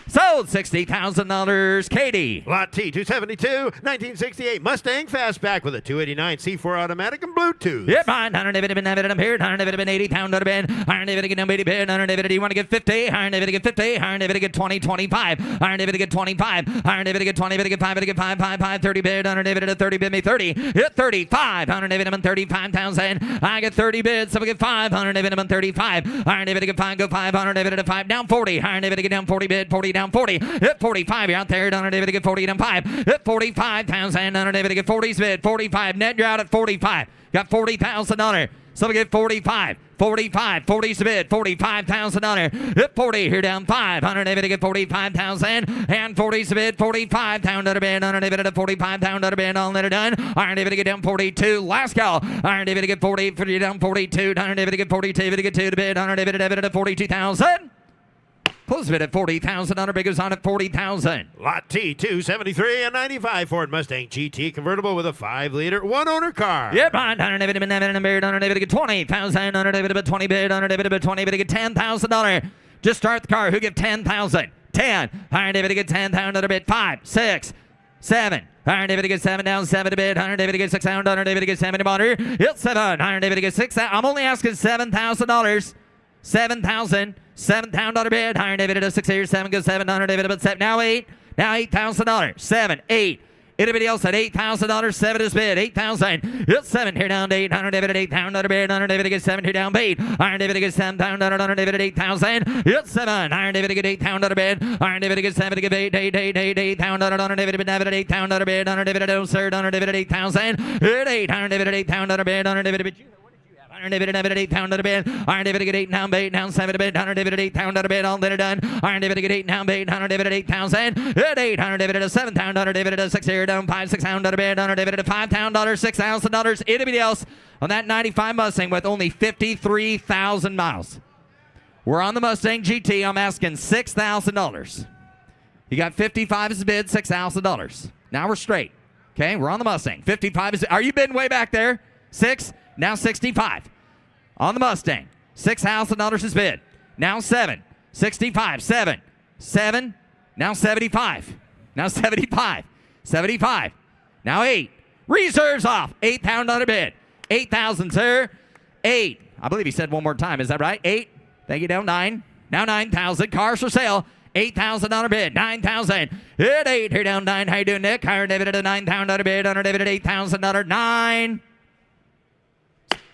Sold $60,000. Katie. Lot T, 272, 1968 Mustang Fastback with a 289 C4 automatic and Bluetooth. Yep, fine. Iron David been David here. Iron David been 80 pound out of bid. Iron David get 80 bid. Iron David, do you want to get 50? Iron David get 50. Iron David get 20, 25. Iron David get 25. Iron David get 20. David get 5. David get 5, 5, 5, 30 bid. Iron David at 30 bid me 30. Hit 35. Iron David I'm 35,000. I get 30 bids. So we get 5. Iron David I'm 35. Iron David get 5. Go 5. Iron David at 5. Down 40. Iron David get down 40 bid. 40 down 40. Hit 45. You're out there. Iron David get 40 down 5. Hit 45,000. Iron David get 40's bid. 45. Net you're out at 45. Got $40,000. So we get 45. 45. 40's the bid. $45,000. Hit 40. Here down 5. Iron David to get 45,000. And 40's the bid. 45. Down to the bid. Iron David at 45. Down to the bid. All net done. Iron David to get down 42. Last call. Iron David to get 40. 40 down 42. Iron David to get 42. David to get 2 to bid. Iron David at 42,000. Close bid at 40,000. Iron Big is on at 40,000. Lot T, 273 and 95 Ford Mustang GT convertible with a 5-liter, one-owner car. Yep, right. Iron David been David and bid. Iron David to get 20,000. Iron David at 20 bid. Iron David at 20 bid to get $10,000. Just start the car. Who give 10,000? 10. Iron David to get 10,000 to bid. 5, 6, 7. Iron David to get 7 down, 7 to bid. Iron David to get 6 down. Iron David to get 7 to butter. Hit 7. Iron David to get 6. I'm only asking $7,000. 7,000. $7,000 bid. Iron David at a 6 here. 7 goes 7. Iron David at 7. Now 8. Now $8,000. 7, 8. Anybody else at $8,000? 7 is bid. 8,000. It's 7 here down to 8. Iron David at $8,000 bid. Iron David to get 7 here down 8. Iron David to get 7,000. Iron David at 8,000. It's 7. Iron David to get 8,000 bid. Iron David to get 7 to get 8,000. Iron David at 8,000 bid. Iron David at 0, Iron David at 8,000. Hit 8. Iron David at 8,000 bid. Iron David at Iron David at 8,000 to bid. Iron David to get 8 down, 8 down, 7 to bid. Iron David at 8,000 to bid. All dinner done. Iron David to get 8 down, 8. Iron David at 8,000. Hit 8. Iron David at 7,000. Iron David at a 6 here down 5, 6,000 to bid. Iron David at $5,000, $6,000. Anybody else on that 95 Mustang with only 53,000 miles? We're on the Mustang GT. I'm asking $6,000. You got 55 as a bid, $6,000. Now we're straight. Okay, we're on the Mustang. 55 is. Are you bidding way back there? 6. Now 65. On the Mustang, $6,000 is bid. Now 7, 65, 7, 7. Now 75. Now 75, 75. Now 8. Reserves off. $8,000 bid. 8,000, sir. 8. I believe he said one more time. Is that right? 8. Thank you. Down 9. Now 9,000. Cars for sale. $8,000 bid. 9,000. Hit 8. Here down 9. How you doing, Nick? Iron David at a $9,000 bid. Iron David at $8,000. 9.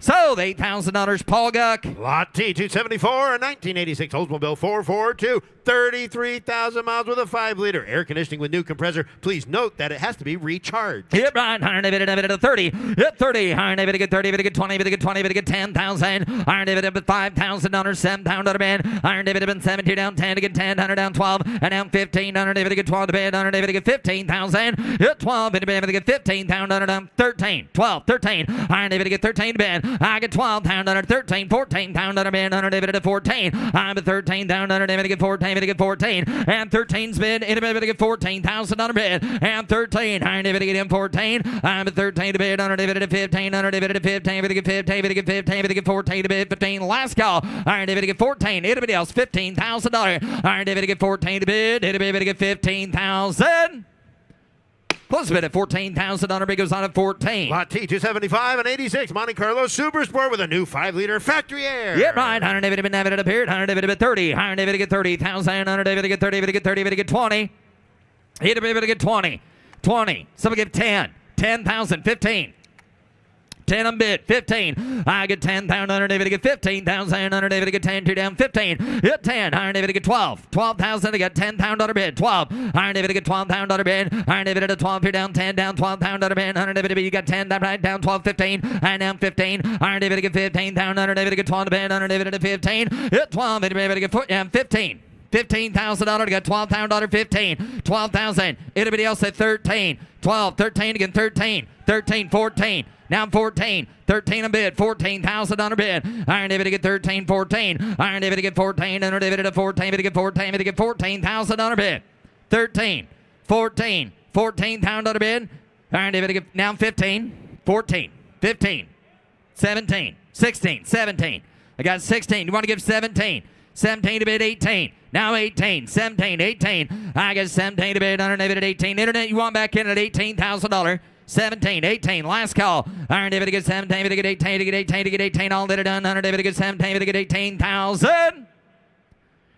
So, the $8,000 Paul Guck. Lot T, 274, a 1986 Oldsmobile 442, 33,000 miles with a 5-liter. Air conditioning with new compressor. Please note that it has to be recharged. Yep, right. Iron David at 30. Hit 30. Iron David to get 30. David to get 20. David to get 20. David to get 10,000. Iron David at $5,000. $7,000 bid. Iron David at 17 down 10 to get 10. 100 down 12. And down 15. Iron David to get 12 to bid. Iron David to get 15,000. Hit 12. David to get 15,000. Down 13. 12. 13. Iron David to get 13 to bid. I get 12 down under 13, 14 down under bid, under David at 14. I'm at 13 down under David to get 14, David to get 14, and 13's bid, David to get 14,000 under bid, and 13. Iron David to get him 14. I'm at 13 to bid, under David at 15, under David at 15, David to get 15, David to get 15, David to get 14 to bid, 15. Last call. Iron David to get 14. Anybody else? $15,000. Iron David to get 14 to bid, David to get 15,000. Close bid at 14,000. Honor Big goes on at 14. Lot T, 275 and 86 Monte Carlo Super Sport with a new 5-liter factory air. Yep, right. Iron David been David appeared. Iron David at 30. Iron David to get 30,000. Iron David to get 30. David to get 30. David to get 20. David to get 20. 20. Someone give 10. 10,000. 15. 10 on bid. 15. I get 10,000. Iron David to get 15,000. Iron David to get 10. 2 down. 15. Hit 10. Iron David to get 12. 12,000. I got 10,000 bid. 12. Iron David to get 12,000 bid. Iron David at a 12. 2 down. 10 down. 12,000 bid. Iron David to be. You got 10 down. Right down. 12. 15. And down 15. Iron David to get 15,000. Iron David to get 12 bid. Iron David at 15. Hit 12. Iron David to get 15. $15,000 to get $12,000. 15. 12,000. Anybody else at 13. 12. 13 again. 13. 13. 14. Now 14. 13 a bid. $14,000 bid. Iron David to get 13. 14. Iron David to get 14. Iron David to 14. To get 14. To get $14,000 bid. 13. 14. $14,000 bid. Iron David to get now 15. 14. 15. 17. 16. 17. I got 16. You want to give 17. 17 to bid. 18. Now 18, 17, 18. I got 17 to bid. Iron David at 18. Internet, you want back in at $18,000. 17, 18. Last call. Iron David to get 17, to get 18, to get 18, to get 18. All did it done. Iron David to get 17, to get 18,000.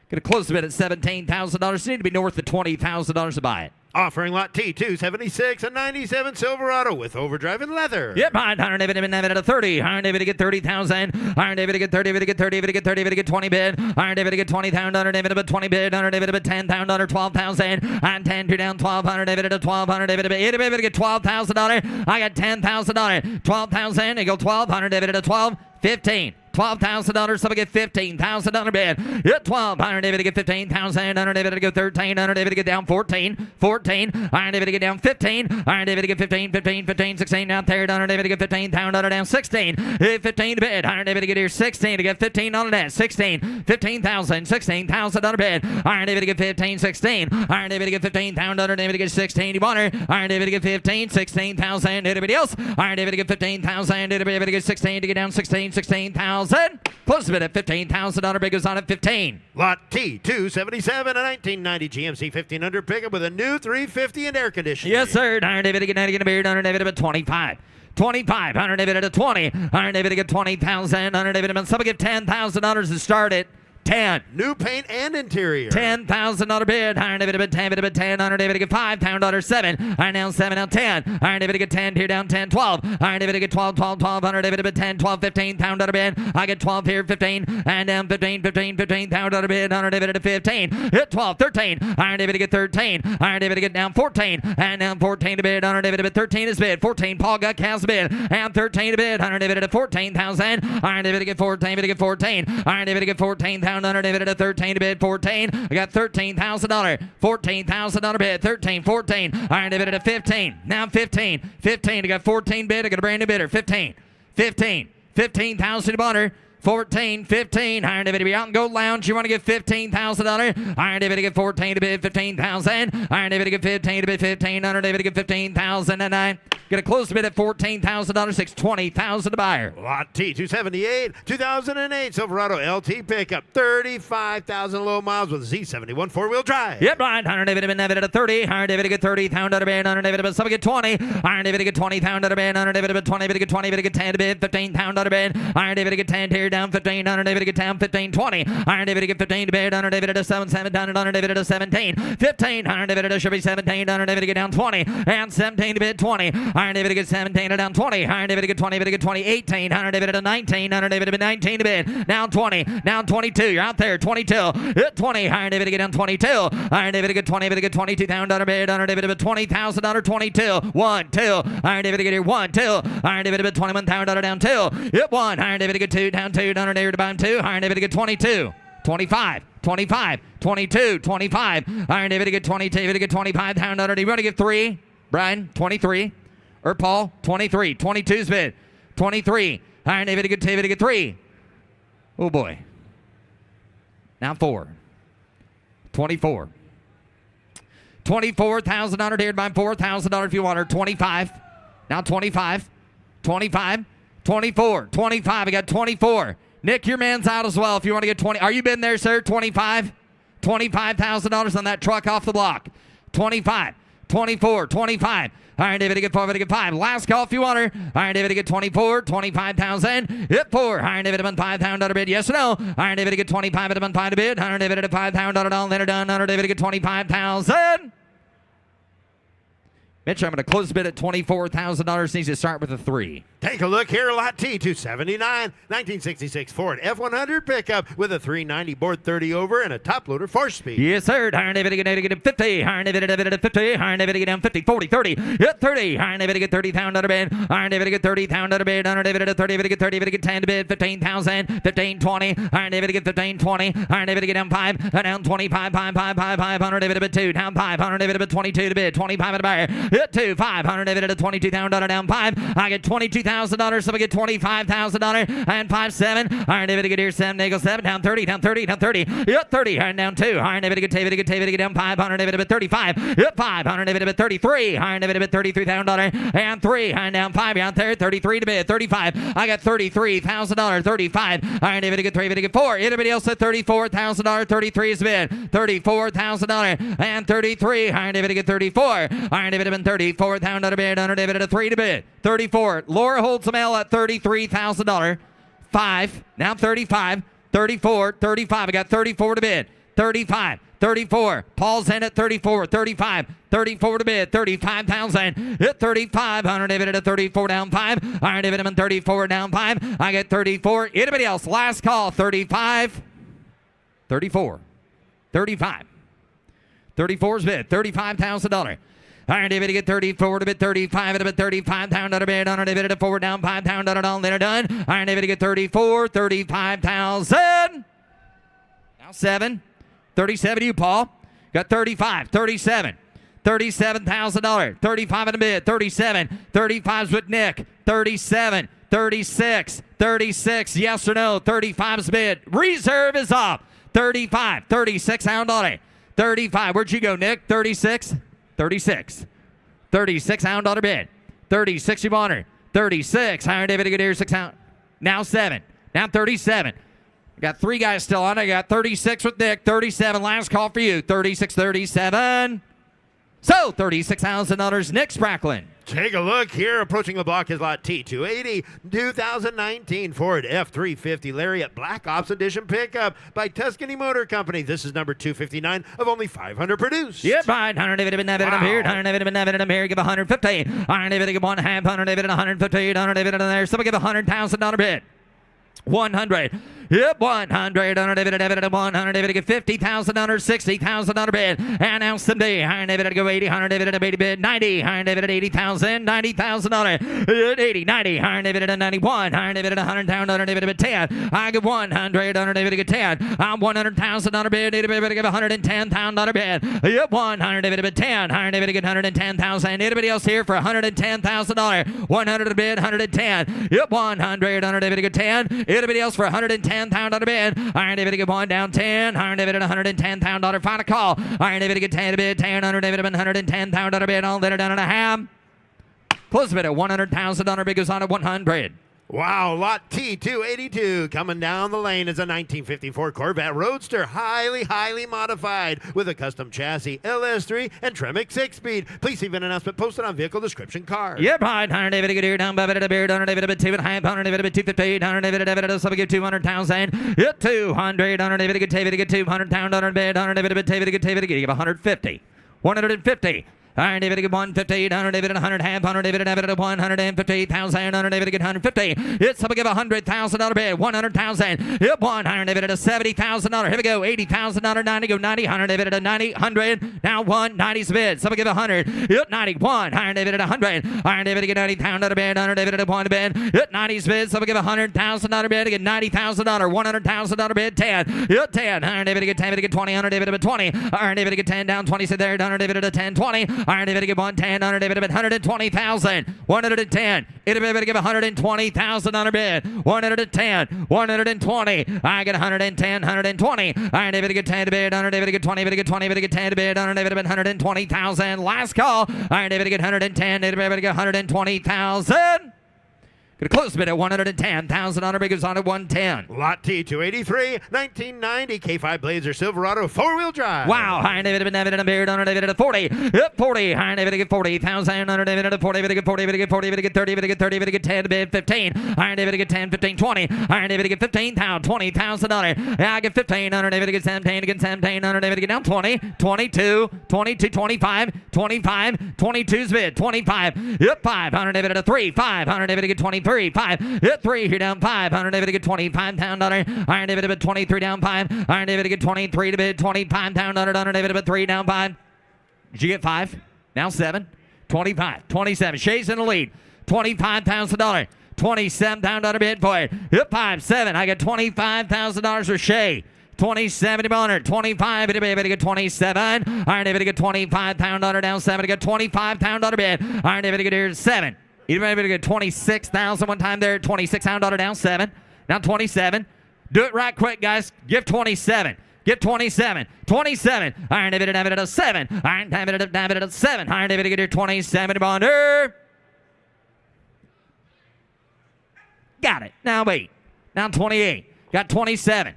Gonna close the bid at $17,000. You need to be north of $20,000 to buy it. Offering lot T276, a 97 Silverado with overdrive and leather. Yep, Iron David at a 30. Iron David to get 30,000. Iron David to get 30, to get 30, to get 30, to get 20 bid. Iron David to get 20,000. Iron David to 20 bid. Iron David to 10,000. 12,000. And 10 2 down 12. Iron David to 12. Iron David to get $12,000. I got $10,000. 12,000. You go 12. Iron David to 12. 15. $12,000. Somebody get $15,000 bid. Hit 12. Iron David to get 15,000. Iron David to go 13. Iron David to get down 14. 14. Iron David to get down 15. Iron David to get 15. 15. 15. 16. Down third. Iron David to get 15,000 down 16. Hit 15 to bid. Iron David to get here 16 to get 15 on the net. 16. 15,000. $16,000 bid. Iron David to get 15. 16. Iron David to get 15,000. Iron David to get 16. You want her? Iron David to get 15. 16,000. Anybody else? Iron David to get 15,000. Iron David to get 16 to get down 16. 16,000. Close the bid at $15,000. Bid goes on at 15. Lot T277, a 1990 GMC 1500 pickup with a new 350 and air conditioning. Yes, sir. Iron David to get 90 a beard. Iron David at 25. 25. Iron David at a 20. Iron David to get 20,000. Iron David at somebody give $10,000 to start it. 10. New paint and interior. $10,000 bid. Iron David at 10. Bid at 10. Iron David to get $5,000. 7. Iron down 7. Now 10. Iron David to get 10. Here down 10. 12. Iron David to get 12. 12. 12. Iron David at 10. 12. $15,000 bid. I get 12 here. 15. And down 15. 15. $15,000 bid. Iron David at 15. Hit 12. 13. Iron David to get 13. Iron David to get down 14. And down 14 to bid. Iron David at 13 is bid. 14. Paul got Cal's bid. And 13 to bid. Iron David at 14,000. Iron David to get 14. David to get 14. Iron David to get 14,000. Iron David at 13 to bid. 14. I got $13,000. $14,000 bid. 13. 14. Iron David at 15. Now 15. 15. I got 14 bid. I got a brand new bidder. 15. 15. 15,000 butter. 14, 15. Iron David to be out and go lounge. You want to get $15,000. Iron David to get 14 to bid 15,000. Iron David to get 15 to bid 15. Iron David to get 15,000 and 9. Gonna close the bid at $14,000. 620,000 to buyer. Lot T278, 2008 Silverado LT pickup, 35,000 low miles with Z71 four-wheel drive. Yep, right. Iron David at a 30. Iron David to get 30,000 to bid. Iron David to somebody get 20. Iron David to get 20,000 to bid. Iron David to 20. David to get 20. David to get 10 to bid 15,000 to bid. Iron David to get 10 here down 15. Iron David to get down 15. 20. Iron David to get 15 to bid. Iron David to 7 down. Iron David to 17. 15. Iron David to should be 17. Iron David to get down 20 and 17 to bid 20. Iron David to get 17 to down 20. Iron David to get 20. David to get 20. 18. Iron David to 19. Iron David to 19 to bid. Down 20. Down 22. You're out there. 22. Hit 20. Iron David to get down 22. Iron David to get 20. David to get 22,000 bid. Iron David to bid $20,000. 22. 1, 2. Iron David to get here 1, 2. Iron David to bid $21,000 down 2. Hit 1. Iron David to get 2 down 2. Iron David to buy him 2. Iron David to get 22. 25, 25, 22, 25. Iron David to get 22, David to get 25. Down under. You want to get 3? Brian, 23. Or Paul, 23. 22's bid. 23. Iron David to get 2, David to get 3. Oh boy. Now 4. 24. 24,000 here to buy $4,000 if you want her. 25. Now 25. 25. 24. 25. I got 24. Nick, your man's out as well if you want to get 20. Are you been there, sir? 25? $25,000 on that truck off the block. 25, 24, 25. Iron David to get 4, to get 5. Last call if you want her. Iron David to get 24, 25,000. Hit 4. Iron David to bid $5,000 bid. Yes or no? Iron David to get 25 to bid 5 to bid. Iron David to $5,000 all later done. Iron David to get 25,000. Mitch, I'm going to close the bid at $24,000. Needs to start with a 3. Take a look here, lot T, 279, 1966 Ford F100 pickup with a 390 board 30 over and a top loader 4-speed. Yes, sir. Higher David get 50. Higher David get 50. Higher David get down 50, 40, 30. Hit 30. Higher David get 30,000 out of bid. Higher David get 30,000 out of bid. Higher David at 30. David get 30. David get 10 to bid. 15,000. 15, 20. Higher David get 15, 20. Higher David get down 5. Down 25, 500 David at 2. Down 500 David at 22 to bid. 25 at a buyer. Hit 2. 500 David at $22,000 down 5. I get $22,000. So I get $25,000 and 5-7. Iron David to get here 7. Nickel 7 down 30. Down 30. Down 30. Yep 30. Iron down 2. Iron David to get David to get down 500 David at 35. Yep 500 David at 33. Iron David at $33,000 and 3. Iron down 5 down there 33 to bid 35. I got $33,000 35. Iron David to get 3 David to get 4. Anybody else at $34,000 33 is the bid $34,000 and 33. Iron David to get 34. Iron David have been $34,000 bid. Iron David at a 3 to bid 34. Laura holds the mail at $33,000. 5. Now 35. 34. 35. I got 34 to bid. 35. 34. Paul's in at 34. 35. 34 to bid. 35,000. Hit 35. Iron David at a 34 down 5. Iron David at 34 down 5. I get 34. Anybody else? Last call. 35. 34. 35. 34's bid. $35,000. Iron David to get 34 to bid 35 at a bid 35 down to bid. Iron David at a 4 down 5 down to all they're done. Iron David to get 34, 35,000. Now 7. 37 you, Paul. Got 35, 37. $37,000. 35 at a bid. 37. 35's with Nick. 37. 36. 36. Yes or no? 35's bid. Reserve is up. 35. 36 $1. 35. Where'd you go, Nick? 36. 36. 36 $1 bid. 36 you want her. 36. Iron David to get here 6 out. Now 7. Now 37. I got 3 guys still on. I got 36 with Nick. 37. Last call for you. 36, 37. So $36,000. Nick Spracklin. Take a look here. Approaching the block is lot T, 280, 2019 Ford F350 Lariat Black Ops Edition pickup by Tuscany Motor Company. This is number 259 of only 500 produced. Yep, right. 100 David been David I'm here. 100 David been David I'm here. Give 150. 100 David give 1/2. 100 David 150. 100 David in there. Somebody give $100,000 bid. 100. Yep, 100. 100 David, 100 David, get $50,000, $60,000 bid. And now someday, 100 David to go 80, 100 David at 80 bid, 90, 100 David at 80,000, $90,000, 80, 90, 100 David at 91, 100 David at 100, 100 David at 10. I get 100, 100 David to get 10. I'm $100,000 bid, 80 David to give $110,000 bid. Yep, 100 David at 10, 100 David to get $110,000. Anybody else here for $110,000? 100 to bid, 110. Yep, 100, 100 David to get 10. Anybody else for $110,000 to bid? Iron David to get 1 down 10. Iron David at $110,000. Final call. Iron David to get 10 to bid. 10. Iron David at $110,000 to bid. All that are done and a half. Close the bid at $100,000. Bid goes on at 100. Wow, lot T, 282, coming down the lane is a 1954 Corvette Roadster, highly modified with a custom chassis, LS3, and Tremec 6-speed. Please see an announcement posted on vehicle description card. Yep, right. 100 David to get here down by a beard. 100 David at 2 and a half. 100 David at 250. 100 David at somebody give 200,000. Hit 200. 100 David to get David to get 200,000 bid. 100 David at David to get David to give 150. 150. Iron David to get 150, 100 David at 100, half 100 David at 150,000, 100 David to get 150. It's somebody give $100,000 bid, 100,000. Yep, 100 David at a $70,000. Here we go, $80,000, 90, go 90, 100 David at a 90, 100. Now 190's bid. Somebody give 100. Yep, 91, 100 David at 100. Iron David to get $90,000 bid, 100 David at 1 bid. Yep, 90's bid. Somebody give $100,000 bid to get $90,000, $100,000 bid, 10. Yep, 10. Iron David to get 10 to get 20, 100 David at 20. Iron David to get 10 down 20, sit there, 100 David at a 10, 20. Iron David to give 110, 100 David at 120,000, 110. David to give 120,000 on a bid, 110, 120. I get 110, 120. Iron David to get 10 to bid, 100 David to get 20, David to get 20, David to get 10 to bid, 100 David to bid 120,000. Last call. Iron David to get 110, David to get 120,000. Gonna close the bid at 110,000 on our bid goes on at 110. Lot T, 283, 1990 K5 Blazer Silverado 4-wheel drive. Wow, high David and David and Beard on David at 40. Yep, 40. High David get 40,000 on David at 40. David get 40. David get 40. David get 30. David get 30. David get 10. Bid 15. High David get 10. 15. 20. High David get 15,000. $20,000. Yeah, I get 15. On David get 17. Get 17. On David get down 20. 22. 22. 25. 25. 22's bid. 25. Yep, 5. On David at a 3. 5. On David get 23. 5. Hit 3. Here down 5. On David get $25,000. Iron David at 23 down 5. Iron David get 23 to bid. $25,000. On David at 3 down 5. Did you get 5? Now 7. 25. 27. Shay's in the lead. $25,000. $27,000 bid for it. Hit 5. 7. I got $25,000 for Shay. 27 to honor. 25 to bid. Get 27. Iron David get $25,000 down 7. Get $25,000 bid. Iron David get here 7. Even able to get 26,000 one time there. $26,000 down 7. Now 27. Do it right quick, guys. Give 27. Get 27. 27. Iron David at a 7. Iron David at a 7. Iron David get your 27 bonder. Got it. Now 8. Now 28. Got 27.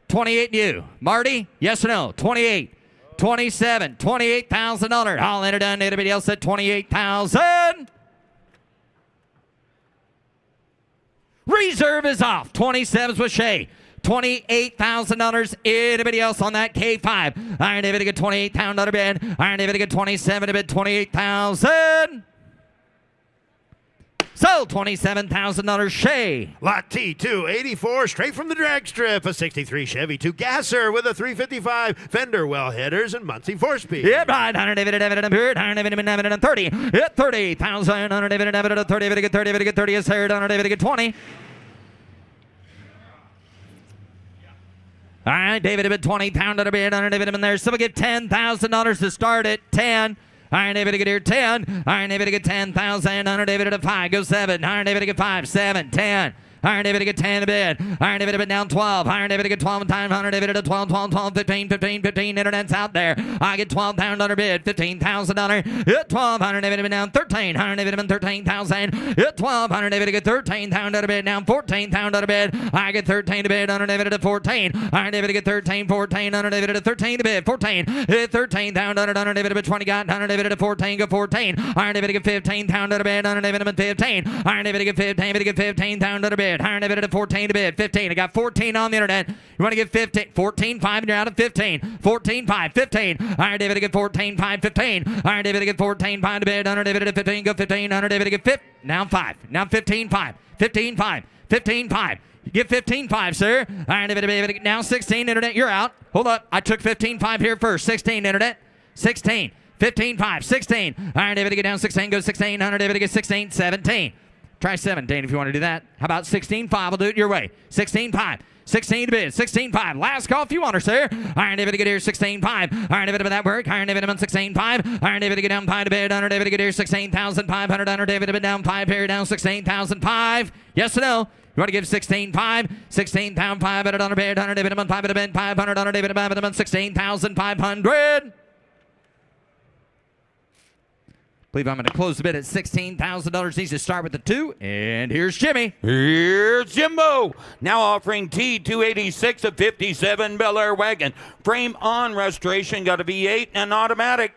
28 you. Marty, yes or no? 28. 27. $28,000. All in or done. Anybody else at 28,000? Reserve is off. 27's with Shay. $28,000. Anybody else on that K5? Iron David to get $28,000 bid. Iron David to get 27 to bid. $28,000. So $27,000 Shay. Lot T, 284, straight from the drag strip. A 63 Chevy 2 Gasser with a 355 fender well headers and Muncie 4-speed. Yep, right. Iron David and David and Beard. Iron David and David and 30. Hit 30,000. Iron David and David and 30. David get 30. David get 30 is third. Iron David get 20. All right, David had been $20,000 bid. Iron David in there. So we get $10,000 to start at 10. Iron David to get here 10. Iron David to get 10,000. Iron David at a 5. Go 7. Iron David to get 5. 7. 10. Iron David to get 10 to bid. Iron David to bid down 12. Iron David to get 12 in time. Iron David at a 12, 12, 12, 15, 15, 15. Internet's out there. I get $12,000 bid. $15,000. Hit 12. Iron David to bid down 13. Iron David to bid 13,000. Hit 12. Iron David to get $13,000 bid. Down $14,000 bid. I get 13 to bid. Iron David at a 14. Iron David to get 13, 14. Iron David at a 13 to bid. 14. Hit 13,000. Iron David to bid 20. Got Iron David at a 14. Go 14. Iron David to get 15,000 bid. Iron David to bid 15. Iron David to get 15. David to get 15,000 bid. Iron David at a 14 to bid. 15. I got 14 on the internet. You want to get 15. 14, 5, and you're out of 15. 14, 5, 15. Iron David to get 14, 5, 15. Iron David to get 14, 5 to bid. Iron David at 15. Go 15. Iron David to get 5. Now 5. Now 15, 5. 15, 5. 15, 5. Get 15, 5, sir. Iron David to get now 16. Internet, you're out. Hold up. I took 15, 5 here first. 16, internet. 16. 15, 5. 16. Iron David to get down 16. Go 16. Iron David to get 16. 17. Try 17 if you want to do that. How about 16-5? I'll do it your way. 16-5. 16 to bid. 16-5. Last call if you want her, sir. Iron David to get here 16-5. Iron David to that work. Iron David to 16-5. Iron David to get down 5 to bid. Iron David to get here 16,500. Iron David to bid down 5 here down 16,005. Yes or no? You want to give 16-5? 16,500 on a bid. Iron David to 5 to bid. 500 on a David to 5 to 16,500. I believe I'm going to close the bid at $16,000. Needs to start with the 2. And here's Jimmy. Here's Jimbo. Now offering T286, a 57 Bel Air wagon. Frame on restoration. Got a V8 and automatic.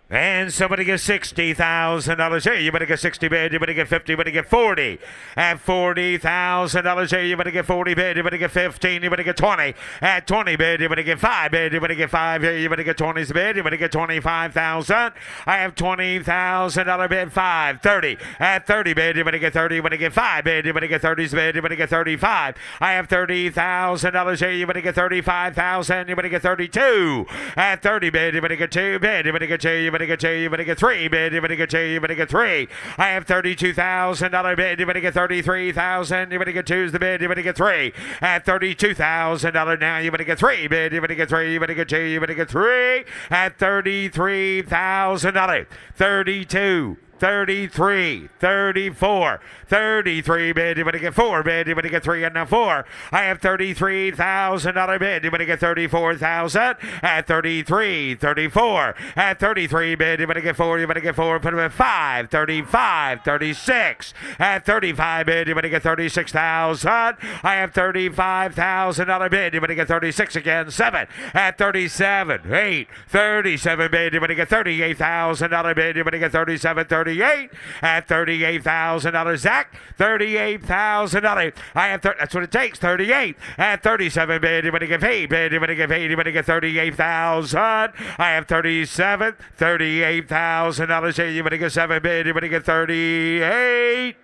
And somebody gets $60,000. Hey, you better get 60 bid. You better get 50. You better get 40. At $40,000. Hey, you better get 40 bid. You better get 15. You better get 20. At 20 bid. You better get 5 bid. You better get 5. Hey, you better get 20 bid. You better get 25,000. I have $20,000 bid. 5. 30. At 30 bid. You better get 30. You better get 5 bid. You better get 30 bid. You better get 35. I have $30,000. Hey, you better get 35,000. You better get 32. At 30 bid. You better get 2 bid. You better get 2. You better get 2, you better get 3 bid, you better get 2, you better get 3. I have $32,000 bid, you better get 33,000, you better get 2's the bid, you better get 3. At $32,000 now, you better get 3 bid, you better get 3, you better get 2, you better get 3. At $33,000, 32. 33, 34, 33 bid. Anybody get 4 bid? Anybody get 3 and now 4? I have $33,000 bid. Anybody get 34,000 at 33, 34 at 33 bid. Anybody get 4? Anybody get 4? Put them at 5, 35, 36 at 35 bid. Anybody get 36,000? I have $35,000 bid. Anybody get 36 again? 7 at 37, 8, 37 bid. Anybody get $38,000 bid? Anybody get 37, 38 at $38,000. Zach, $38,000. I have that's what it takes. 38 at 37 bid. Anybody get 8 bid? Anybody get 8? Anybody get 38,000? I have 37, $38,000. Anybody get 7 bid? Anybody get 38?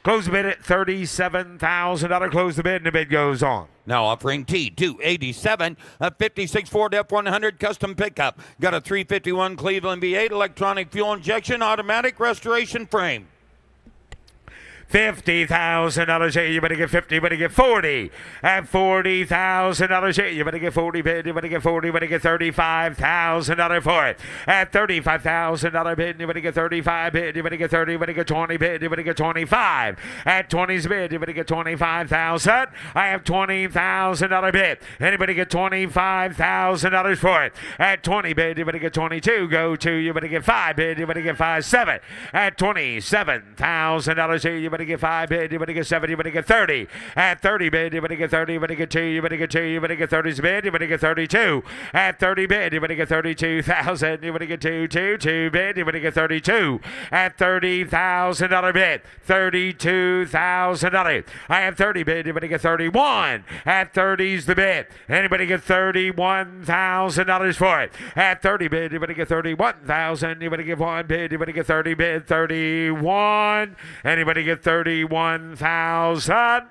Close the bid at $37,000. Close the bid, and the bid goes on. Now offering T287, a 56 Ford F100 custom pickup. Got a 351 Cleveland V8 electronic fuel injection automatic restoration frame. $50,000. You better get 50. You better get 40. At $40,000. You better get 40 bid. You better get 40. You better get $35,000 for it. At $35,000 bid. You better get 35 bid. You better get 30. You better get 20 bid. You better get 25. At 20's bid. You better get 25,000. I have $20,000 bid. Anybody get $25,000 for it. At 20 bid. You better get 22. Go to. You better get 5 bid. You better get 5, 7. At $27,000. You better get 5 bid. You better get 7. You better get 30. At 30 bid. You better get 30. You better get 2. You better get 2. You better get 30's bid. You better get 32. At 30 bid. You better get 32,000. You better get 2 bid. You better get 32. At $30,000 bid. $32,000. I have 30 bid. You better get 31. At 30's the bid. Anybody get $31,000 for it. At 30 bid. You better get 31,000. You better get 1 bid. You better get 30 bid. 31. Anybody get 31,000?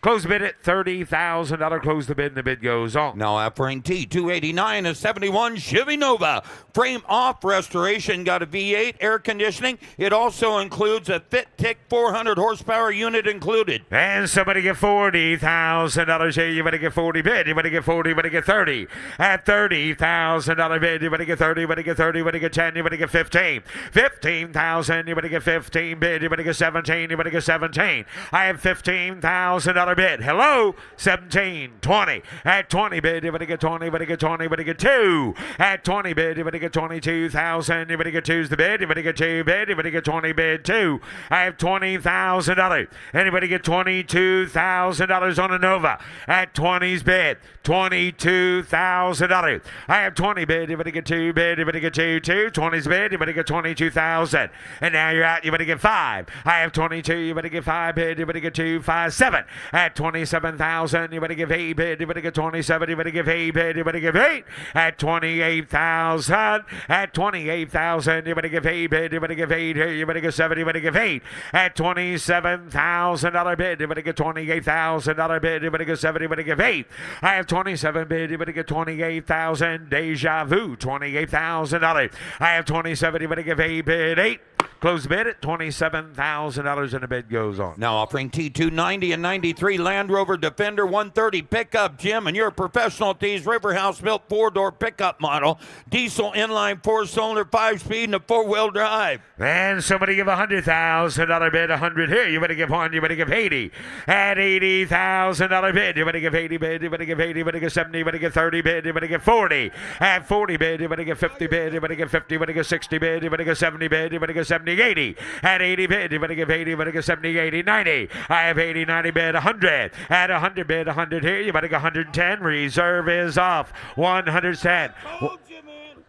Close the bid at $30,000. Close the bid, and the bid goes on. Now offering T289, a 71 Chevy Nova. Frame off restoration. Got a V8 air conditioning. It also includes a Fit Tick 400 horsepower unit included. And somebody get $40,000 here. You better get 40 bid. You better get 40. You better get 30. At $30,000 bid. You better get 30. You better get 30. You better get 10. You better get 15. 15,000. You better get 15 bid. You better get 17. You better get 17. I have $15,000 bid. Hello, 17, 20. At 20 bid, you better get 20, you better get 20, you better get 2. At 20 bid, you better get 22,000, you better get 2's the bid, you better get 2 bid, you better get 20 bid 2. I have $20,000. Anybody get $22,000 on a Nova? At 20's bid, $22,000. I have 20 bid, you better get 2 bid, you better get 2, 20's bid, you better get 22,000. And now you're out, you better get 5. I have 22, you better get 5 bid, you better get 2, 5, 7. At 27,000, you better give 8 bid, you better get 27, you better give 8 bid, you better give 8. At 28,000, at 28,000, you better give 8 bid, you better give 8 here, you better give 7, you better give 8. At $27,000 bid, you better get $28,000 bid, you better get 7, you better give 8. I have 27 bid, you better get 28,000. Deja vu, $28,000. I have 27, you better give 8 bid, 8. Close the bid at $27,000, and the bid goes on. Now offering T290 and 93 Land Rover Defender 130 pickup, Jim, and your professional at these Riverhouse built 4-door pickup model, diesel inline 4-cylinder 5-speed and a 4-wheel drive. And somebody give $100,000 bid, 100 here. You better give 1, you better give 80. At $80,000 bid, you better give 80 bid, you better give 80, you better give 70, you better give 30 bid, you better give 40. At 40 bid, you better give 50 bid, you better give 50, you better give 60 bid, you better give 70 bid, you better give 70, 80. At 80 bid, you better give 80, you better give 70, 80, 90. I have 80, 90 bid, 100. At 100 bid, 100 here, you better get 110. Reserve is off. 110.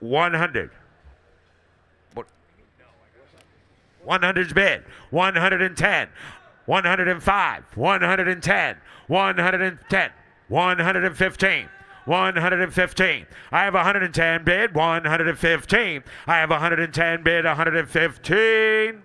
100. 100's bid. 110. 105. 110. 110. 115. 115. I have 110 bid, 115. I have 110 bid, 115.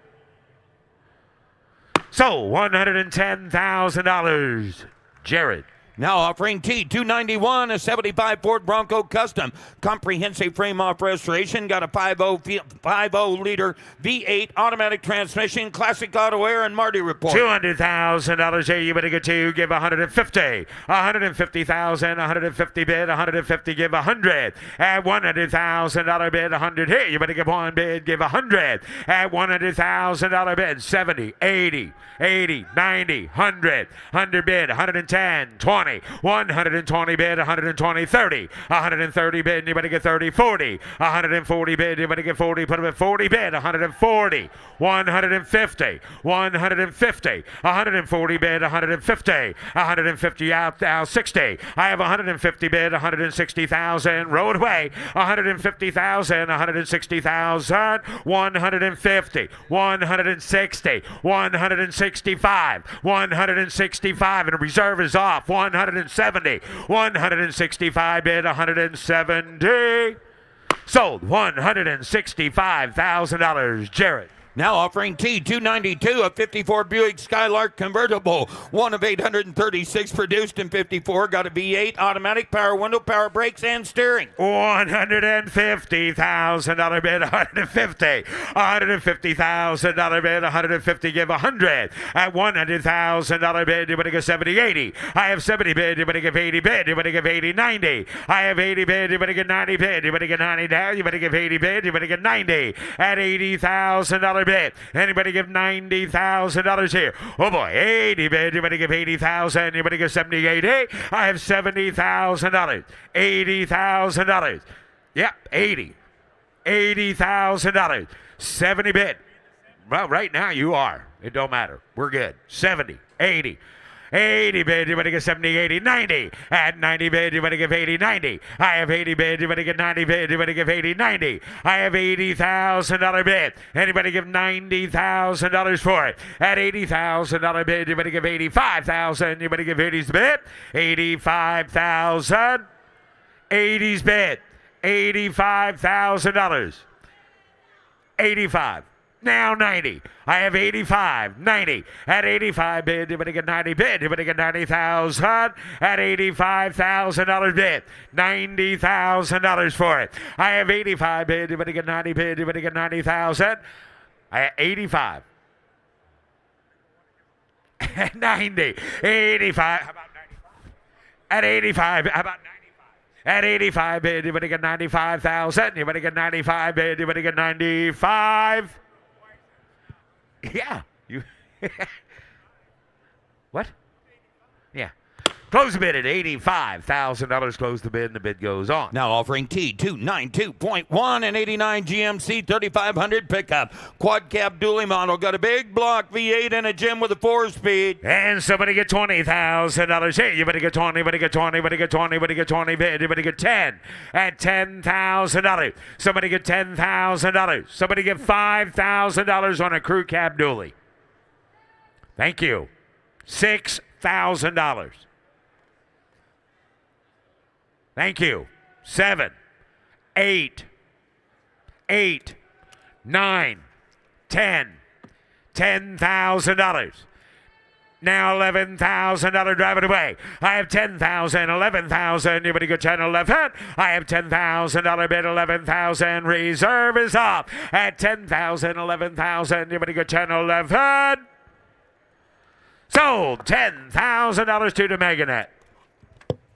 So $110,000. Jared. Now offering T291, a 75 Ford Bronco Custom. Comprehensive frame-off restoration. Got a 5.0 liter V8 automatic transmission, classic auto air, and Marty report. $200,000 here. You better get two. Give 150. 150,000. 150 bid. 150. Give 100. At $100,000 bid. 100 here. You better give one bid. Give 100. At $100,000 bid. 70, 80, 80, 90, 100. 100 bid. 110, 20. 120 bid, 120, 30, 130 bid, anybody get 30, 40, 140 bid, anybody get 40, put them at 40 bid, 140, 150, 150, 140 bid, 150, 150 out now, 60. I have 150 bid, 160,000, road away, 150,000, 160,000, 150, 160, 165, 165, and a reserve is off, 170, 165 bid, 170. Sold, $165,000. Jared. Now offering T292, a 54 Buick Skylark convertible. One of 836 produced in 54. Got a V8, automatic, power window, power brakes, and steering. $150,000 bid, 150. $150,000 bid, 150. Give 100. At $100,000 bid, you better give 70, 80. I have 70 bid, you better give 80 bid, you better give 80, 90. I have 80 bid, you better give 90 bid, you better give 90 down, you better give 80 bid, you better give 90. At $80,000 bid. Anybody give $90,000 here? Oh boy, 80 bid. You better give 80,000. You better give 70, 80. I have $70,000. $80,000. Yep, 80. $80,000. 70 bid. Well, right now you are. It don't matter. We're good. 70, 80. 80 bid, you better get 70, 80, 90. At 90 bid, you better give 80, 90. I have 80 bid, you better get 90 bid, you better give 80, 90. I have $80,000 bid. Anybody give $90,000 for it? At $80,000 bid, you better give 85,000. You better give 80's bid. 85,000. 80's bid. $85,000. 85. Now 90. I have 85, 90. At 85 bid, you better get 90 bid. You better get 90,000. At $85,000 bid. $90,000 for it. I have 85 bid. You better get 90 bid. You better get 90,000. I have 85. 90. 85. How about 95? At 85. How about 95? At 85 bid, you better get 95,000. You better get 95 bid. You better get 95. Yeah. You. What? Yeah. Close the bid at $85,000. Close the bid, and the bid goes on. Now offering T292.1 and 89 GMC 3500 pickup. Quad cab dually model. Got a big block V8 and a gym with a 4-speed. And somebody get $20,000. Hey, you better get 20, you better get 20, you better get 20, you better get 20 bid. You better get 10 at $10,000. Somebody get $10,000. Somebody get $5,000 on a crew cab dually. Thank you. $6,000. Thank you. 7, 8, 8, 9, 10. $10,000. Now $11,000 driving away. I have 10,000, 11,000. You better get 10, 11. I have $10,000 bid, 11,000. Reserve is off at 10,000, 11,000. You better get 10, 11. Sold $10,000 to the Meganet.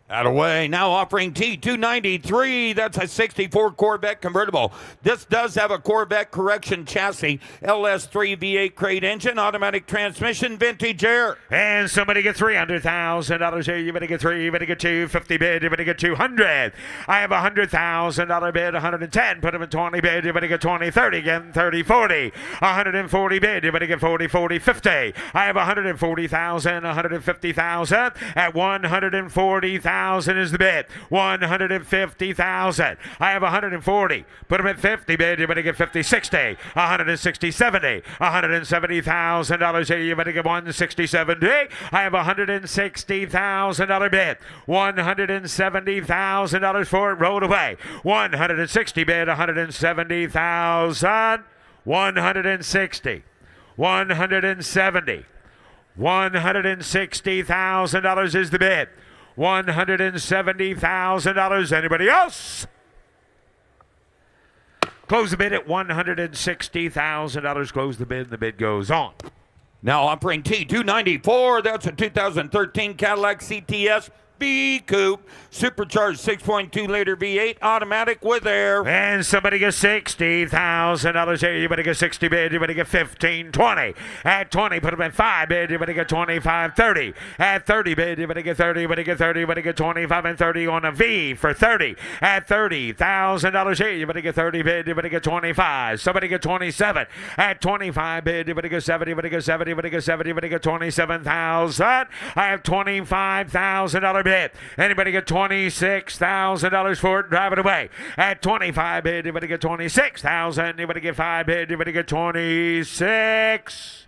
Out of way. Now offering T293. That's a 64 Corvette convertible. This does have a Corvette correction chassis. LS3 V8 crate engine, automatic transmission, vintage air. And somebody get $300,000 here. You better get 3. You better get 250 bid. You better get 200. I have $100,000 bid. 110. Put them in 20 bid. You better get 20, 30 again. 30, 40. 140 bid. You better get 40, 40, 50. I have 140,000. 150,000 at 140,000. Is the bid. 150,000. I have 140. Put them at 50 bid. You better get 50, 60. 160, 70. $170,000 here. You better get 160, 70. I have $160,000 bid. $170,000 for it. Rolled away. 160 bid. 170,000. 160. 170. $160,000 is the bid. $170,000. Anybody else? Close the bid at $160,000. Close the bid. The bid goes on. Now offering T294. That's a 2013 Cadillac CTS V Coupe, supercharged 6.2 liter V8, automatic with air. And somebody gets $60,000 here. You better get 60 bid. You better get 15, 20. At 20, put them at 5 bid. You better get 25, 30. At 30 bid, you better get 30. You better get 30. You better get 25 and 30 on a V for 30. At $30,000 here, you better get 30 bid. You better get 25. Somebody get 27. At 25 bid, you better get 70. You better get 70. You better get 70. You better get 27,000. I have $25,000 bid. Anybody get $26,000 for it? Drive it away. At 25 bid, you better get 26,000. You better get 5 bid. You better get 26.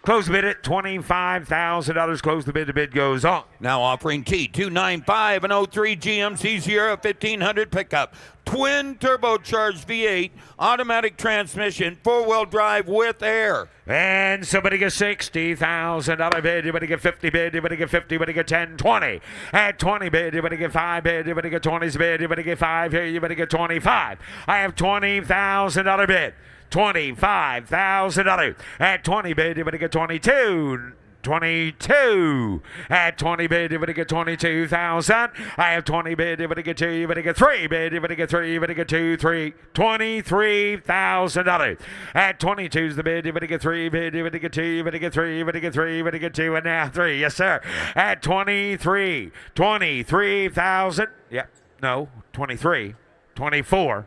Close the bid at $25,000. Close the bid. The bid goes on. Now offering T295, an 03 GMC Sierra 1500 pickup, twin turbocharged V8, automatic transmission, 4-wheel drive with air. And somebody gets $60,000 bid. You better get 50 bid. You better get 50. You better get 10, 20. At 20 bid, you better get 5 bid. You better get 20 bid. You better get 5 here. You better get 25. I have $20,000 bid. $25,000. At 20 bid, you better get 22. 22. At 20 bid, you better get 22,000. I have 20 bid, you better get 2, you better get 3 bid, you better get 3, you better get 2, 3. $23,000. At 22's the bid, you better get 3 bid, you better get 2, you better get 3, you better get 3, you better get 2, and now 3. Yes, sir. At 23. 23,000. Yeah. No. 23. 24.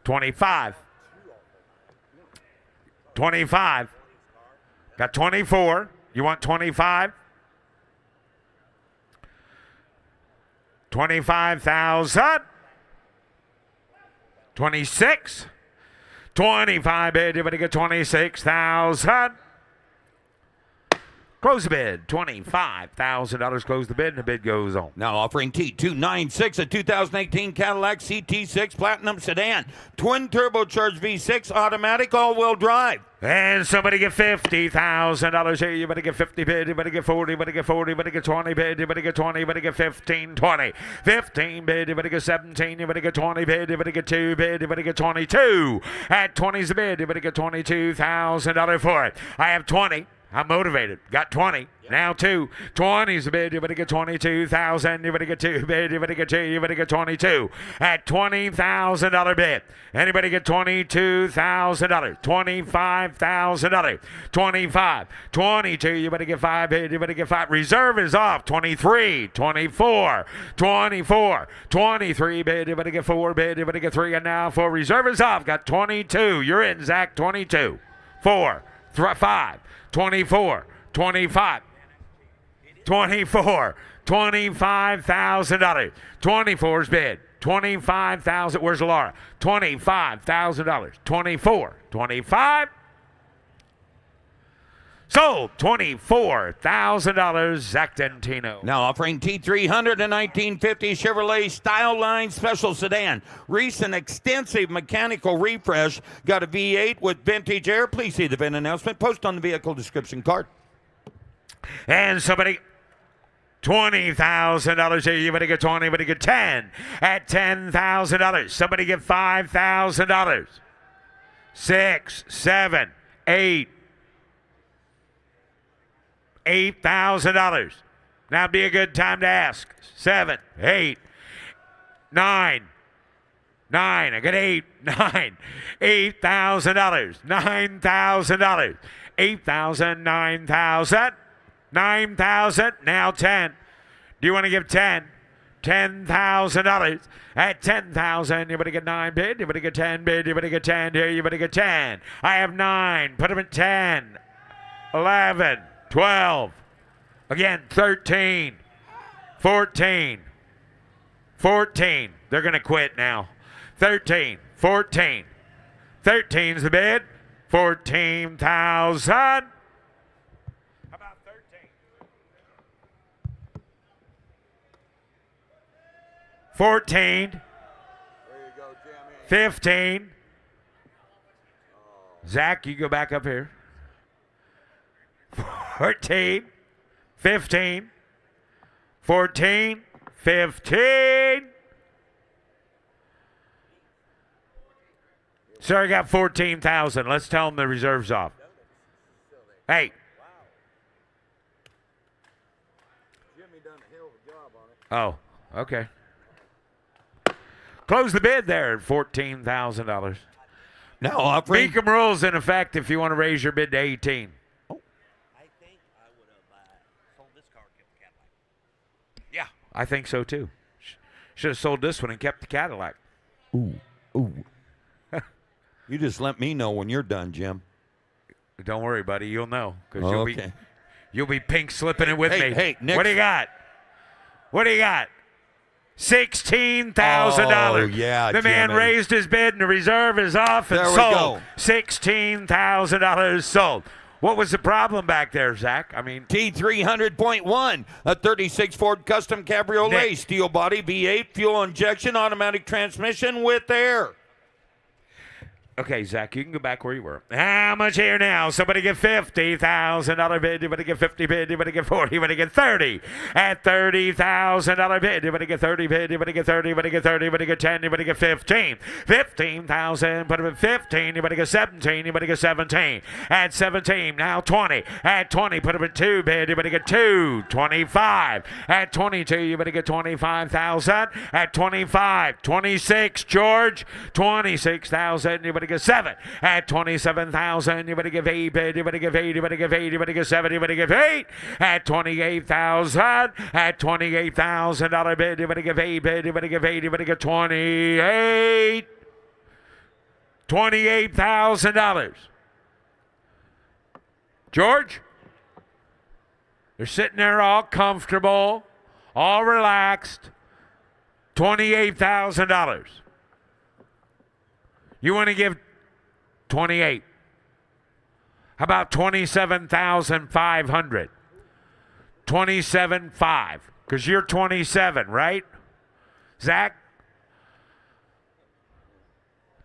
25. 25. Got 24. You want 25? 25,000. 26. 25 bid. You better get 26,000. Close the bid. $25,000. Close the bid, and the bid goes on. Now offering T296, a 2018 Cadillac CT6 Platinum sedan, twin turbocharged V6, automatic, all-wheel drive. And somebody get $50,000 here. You better get 50 bid. You better get 40. You better get 40. You better get 20 bid. You better get 20. You better get 15, 20. 15 bid. You better get 17. You better get 20 bid. You better get 2 bid. You better get 22. At 20's the bid. You better get $22,000 for it. I have 20. I'm motivated. Got 20. Now 2. 20's the bid. You better get 22,000. You better get 2 bid. You better get 2. You better get 22. At $20,000 bid. Anybody get $22,000? $25,000. 25. 22. You better get 5 bid. You better get 5. Reserve is off. 23. 24. 24. 23 bid. You better get 4 bid. You better get 3. And now 4. Reserve is off. Got 22. You're in, Zach. 22. 4. 5. 24, 25, 24, $25,000. 24's bid. 25,000. Where's Laura? $25,000. 24, 25. Sold. $24,000. Zach Dentino. Now offering T300, a 1950 Chevrolet Style Line Special Sedan. Recent extensive mechanical refresh. Got a V8 with vintage air. Please see the VIN announcement. Post on the vehicle description card. And somebody... $20,000 here. You better get 20. You better get 10. At $10,000. Somebody get $5,000. 6, 7, 8. $8,000. Now be a good time to ask. 7, 8, 9. 9. I got 8, 9. $8,000. $9,000. 8,000, 9,000. 9,000. Now 10. Do you want to give 10? $10,000. At 10,000, you better get 9 bid. You better get 10 bid. You better get 10 here. You better get 10. I have 9. Put them at 10. 11. 12. Again, 13. 14. 14. They're going to quit now. 13. 14. 13's the bid. 14,000. How about 13? 14. There you go, Jimmy. 15. Zach, you go back up here. 14. 15, 14, 15. Sir, I got 14,000. Let's tell him the reserve's off. Hey. Jimmy done a hell of a job on it. Oh, okay. Close the bid there at $14,000. Now offering. Mecum rules in effect if you want to raise your bid to 18. I think I would have sold this car and kept the Cadillac. Yeah, I think so too. Should have sold this one and kept the Cadillac. You just let me know when you're done, Jim. Don't worry, buddy. You'll know because Okay. you'll be pink slipping it with Hey, me. hey, next- what do you got? What do you got? $16,000. Oh, yeah, the man Jimmy. raised his bid, and the reserve is off and There we sold. go. $16,000 sold. What was the problem back there, Zach? I mean, T300.1, a 36 Ford Custom Cabriolet, Nick. steel body, V8, fuel injection, automatic transmission with air. okay, Zach, you can go back where you were. How much here now? Somebody get $50,000 bid. You better get 50 bid. You better get 40. You better get 30. At $30,000 bid. You better get 30 bid. You better get 30. You better get 30. You better get 10. You better get 15. 15,000. Put them at 15. You better get 17. You better get 17. At 17, now 20. At 20, put them at 2 bid. You better get 2. 25. At 22, you better get 25,000. At 25, 26, George. 26,000. You better get 7. At 27,000, you better give 8 bid. You better give 8. You better give 8. You better give 7. You better give 8. At 28,000. At $28,000 bid. You better give 8 bid. You better give 8. You better give 28. $28,000. George? They're sitting there all comfortable, all relaxed. $28,000. You want to give 28. How about 27,500? 27.5, because you're 27, right? Zach?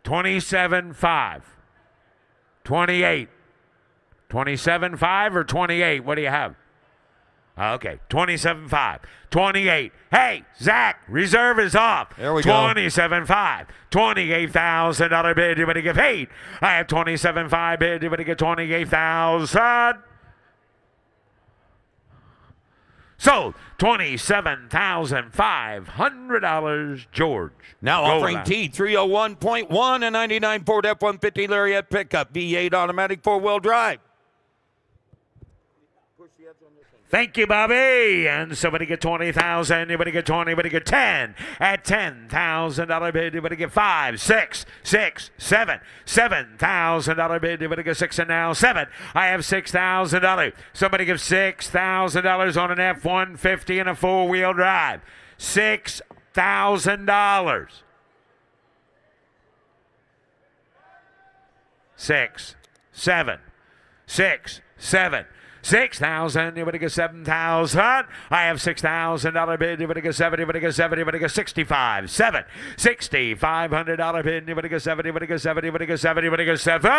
27.5. 28. 27.5 or 28? What do you have? Okay, 27.5. 28. Hey, Zach, reserve is off. There we go. 27.5. $28,000 bid. You better give 8. I have 27.5 bid. You better get 28,000. Sold. $27,500, George. Now Go offering line. T301.1, a 99 Ford F-150 Lariat pickup, V8 automatic 4-wheel drive. Thank you, Bobby. And somebody get 20,000. You better get 20. You better get 10. At $10,000 bid, you better get 5, 6, 6, 7. $7,000 bid, you better get 6 and now 7. I have $6,000. Somebody give $6,000 on an F-150 and a 4-wheel drive. $6,000. 6, 7, 6, 7. 6,000, you better get 7,000. I have $6,000 bid, you better get 7, you better get 7, you better get 65, 7. $6,500 bid, you better get 7, you better get 7, you better get 7, you better get 7.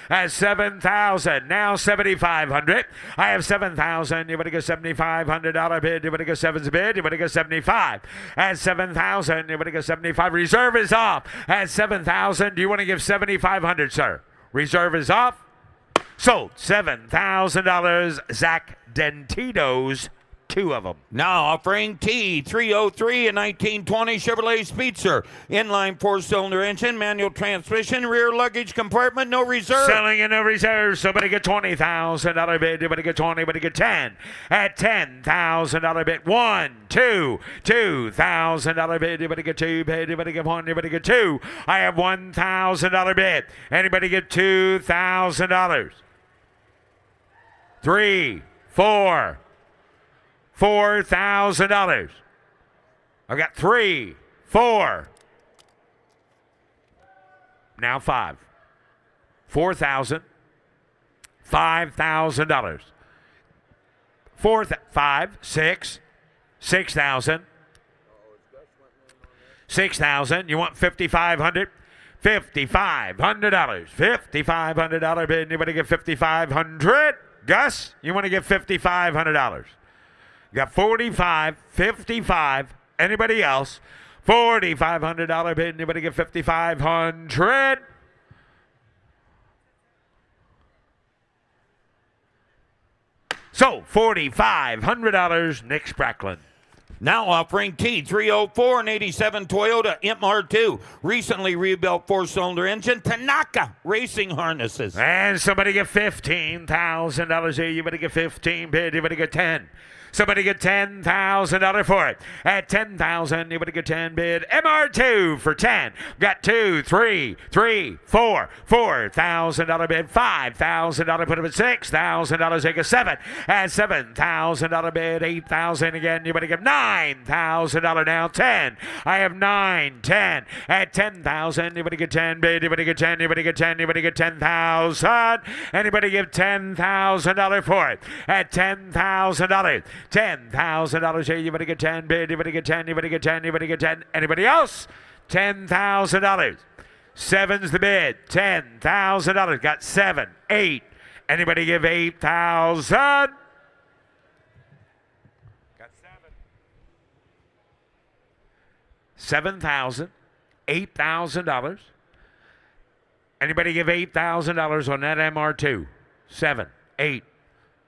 At 7,000, now 7,500. I have 7,000, you better get $7,500 bid, you better get 7's bid, you better get 75. At 7,000, you better get 75. Reserve is off. At 7,000, do you want to give 7,500, sir? Reserve is off. Sold. $7,000. Zach Dentito's, 2 of them. Now offering T303, a 1920 Chevrolet Speedster, inline 4-cylinder engine, manual transmission, rear luggage compartment, no reserve. Selling in no reserve. Somebody get $20,000 bid. You better get 20. You better get 10. At $10,000 bid. 1, 2. $2,000 bid. You better get 2 bid. You better get 1. You better get 2. I have $1,000 bid. Anybody get $2,000? 3, 4. $4,000. I've got 3, 4. Now 5. $4,000. $5,000. 4, 5, 6. 6,000. 6,000. You want 5,500? $5,500. $5,500 bid. Anybody get 5,500? Gus, you want to get $5,500? Got 45, 55. Anybody else? $4,500 bid. Anybody get 5,500? So $4,500. Nick Spracklin. Now offering T304 and 87 Toyota MR2. Recently rebuilt 4-cylinder engine. Tanaka Racing Harnesses. And somebody get $15,000 here. You better get 15 bid. You better get 10. Somebody get $10,000 for it. At $10,000, you better get 10 bid. MR2 for 10. Got 2, 3, 3, 4, $4,000 bid. $5,000 put up at $6,000. Take a 7. At $7,000 bid. $8,000 again. You better give $9,000 now. 10. I have 9, 10. At $10,000, you better get 10 bid. You better get 10. You better get 10. You better get 10,000. Anybody give $10,000 for it? At $10,000. $10,000 here. You better get 10 bid. You better get 10. You better get 10. You better get 10. Anybody else? $10,000. 7's the bid. $10,000. Got 7, 8. Anybody give 8,000? Got 7. $7,000. $8,000. Anybody give $8,000 on that MR2? 7, 8.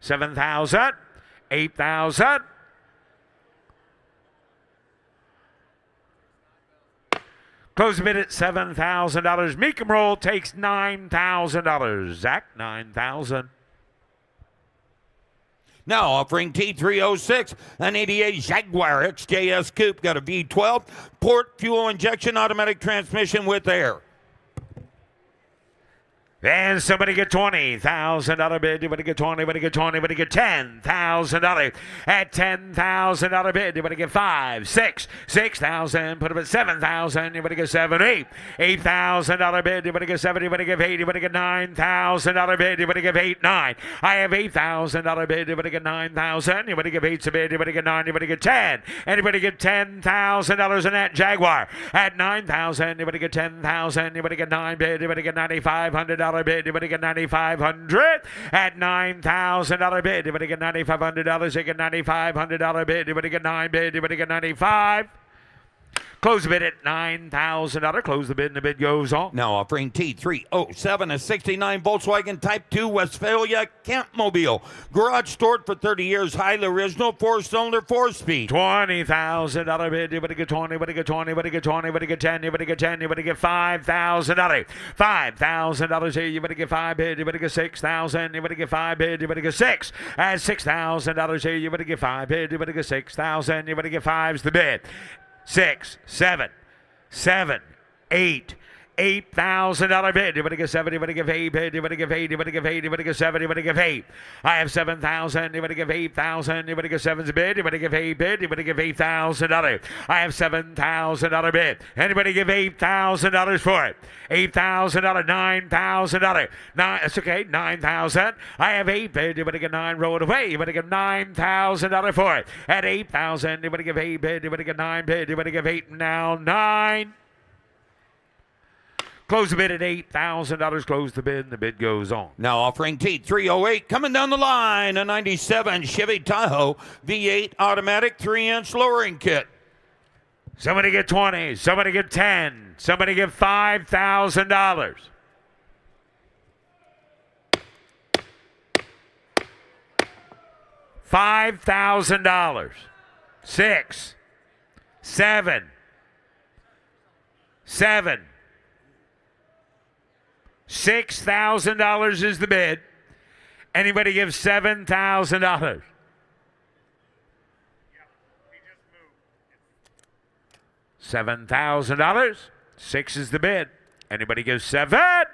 7,000. 8,000. Close the bid at $7,000. Mecum Roll takes $9,000. Zach, 9,000. Now offering T306, an 88 Jaguar XJS Coupe. Got a V12 port fuel injection automatic transmission with air. And somebody get $20,000 bid. You better get 20. You better get 20. You better get $10,000. At $10,000 bid, you better get 5, 6, 6,000. Put up at 7,000. You better get 7, 8. $8,000 bid. You better get 7. You better give 8. You better get $9,000 bid. You better give 8, 9. I have $8,000 bid. You better get 9,000. You better give 8's a bid. You better get 9. You better get 10. Anybody get $10,000 in that Jaguar? At 9,000. You better get 10,000. You better get 9 bid. You better get $9,500 bid. You better get $9,500. At $9,000 bid. You better get $9,500. You get $9,500 bid. You better get 9 bid. You better get 95. Close the bid at $9,000. Close the bid and the bid goes on. Now offering T307, a 69 Volkswagen Type 2 Westphalia Campmobile. Garage stored for 30 years. Highly original 4-cylinder 4-speed. $20,000 bid. You better get 20. You better get 20. You better get 20. You better get 10. You better get 10. You better get $5,000. $5,000 here. You better get 5 bid. You better get 6,000. You better get 5 bid. You better get 6. At $6,000 here. You better get 5 bid. You better get 6,000. You better get 5's the bid. 6, 7, 7, 8. $8,000 bid. You better get 7. You better give 8 bid. You better give 8. You better give 8. You better give 7. You better give 8. I have 7,000. You better give 8,000. You better give 7's bid. You better give 8 bid. You better give $8,000. I have $7,000 bid. Anybody give $8,000 for it? $8,000. $9,000. That's okay. 9,000. I have 8 bid. You better get 9. Roll it away. You better give $9,000 for it. At 8,000. You better give 8 bid. You better get 9 bid. You better give 8 now. 9. Close the bid at $8,000. Close the bid, and the bid goes on. Now offering T308, coming down the line, a 97 Chevy Tahoe V8 automatic 3-inch lowering kit. Somebody get 20. Somebody get 10. Somebody get $5,000. $5,000. 6, 7, 7. $6,000 is the bid. Anybody give $7,000? $7,000. 6 is the bid. Anybody give 7?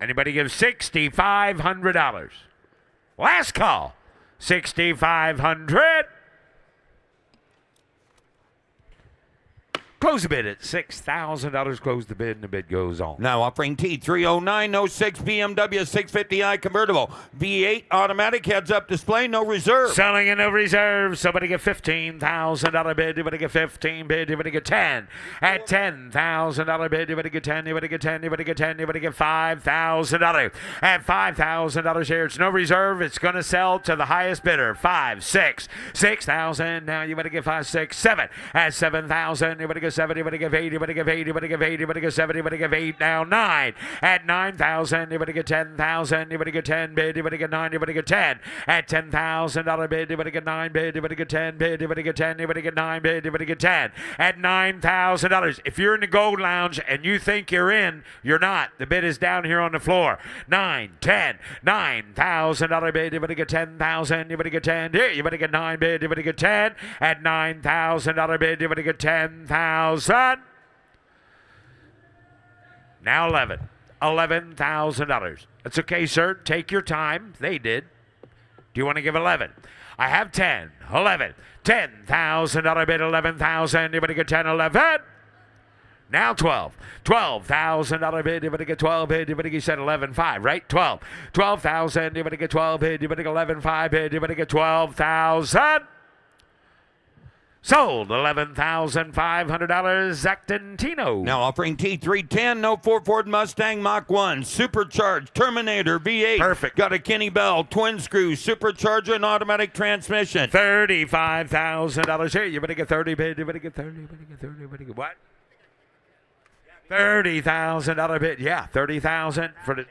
Anybody give $6,500? Last call. $6,500. Close the bid at $6,000. Close the bid, and the bid goes on. Now offering T30906 BMW 650i convertible. V8 automatic heads-up display, no reserve. Selling in no reserve. Somebody get $15,000 bid. Anybody get 15 bid. Anybody get 10. At $10,000 bid. Anybody get 10. Anybody get 10. Anybody get 10. Anybody get $5,000. At $5,000 here, it's no reserve. It's going to sell to the highest bidder. 5, 6, 6,000. Now you better get 5, 6, 7. At 7,000. Anybody get 7. Anybody get 8. Anybody get 8. Anybody get 8. Anybody get 7. Anybody get 8. Now 9. At 9,000. Anybody get 10,000. Anybody get 10 bid. Anybody get 9. Anybody get 10. At $10,000 bid. Anybody get 9 bid. Anybody get 10 bid. Anybody get 10. Anybody get 9 bid. Anybody get 10. At $9,000. If you're in the gold lounge and you think you're in, you're not. The bid is down here on the floor. 9, 10, $9,000 bid. Anybody get 10,000. Anybody get 10. Here, you better get 9 bid. Anybody get 10. At $9,000 bid. Anybody get 10,000. Now 11. $11,000. That's okay, sir. Take your time. They did. Do you want to give 11? I have 10. 11. $10,000 bid. 11,000. Anybody get 10? 11. Now 12. $12,000 bid. Anybody get 12 bid. Anybody get said 11.5, right? 12. 12,000. Anybody get 12 bid. Anybody get 11.5 bid. Anybody get 12,000. Sold. $11,500. Acton Tino. Now offering T310 04 Ford Mustang Mach 1 supercharged Terminator V8. Perfect. Got a Kenny Bell twin screw supercharger and automatic transmission. $35,000 here. You better get 30 bid. You better get 30. You better get 30. You better get what? $30,000 bid. Yeah, 30,000 for the.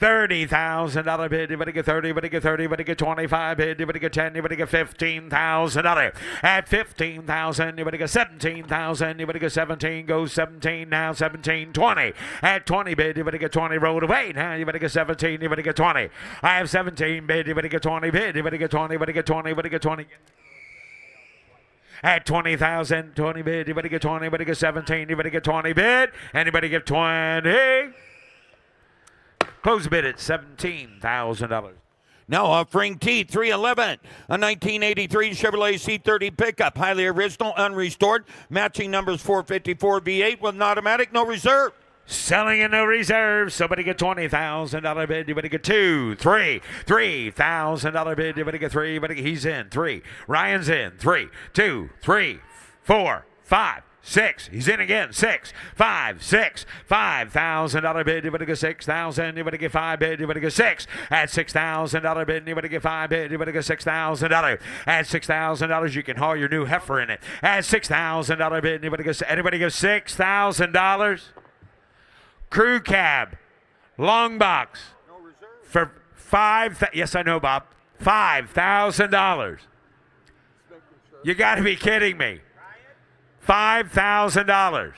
$30,000 bid. You better get 30. You better get 30. You better get 25 bid. You better get 10. You better get $15,000. At 15,000, you better get 17,000. You better get 17. Goes 17 now. 17, 20. At 20 bid. You better get 20. Rolled away now. You better get 17. You better get 20. I have 17 bid. You better get 20 bid. You better get 20. You better get 20. You better get 20. At 20,000, 20 bid. You better get 20. You better get 17. You better get 20 bid. Anybody get 20? Close the bid at $17,000. Now offering T311, a 1983 Chevrolet C30 pickup, highly original, unrestored, matching numbers 454 V8 with an automatic, no reserve. Selling in no reserve. Somebody get $20,000 bid. You better get 2, 3, $3,000 bid. You better get 3. You better get, he's in 3. Ryan's in 3, 2, 3, 4, 5. 6. He's in again. 6, 5, 6. $5,000 bid. You better get 6,000. You better get 5 bid. You better get 6. At $6,000 bid. You better get 5 bid. You better get $6,000. At $6,000, you can haul your new heifer in it. At $6,000 bid. You better get. Anybody get $6,000? Crew cab, long box for yes, I know, Bob. $5,000. You got to be kidding me. $5,000.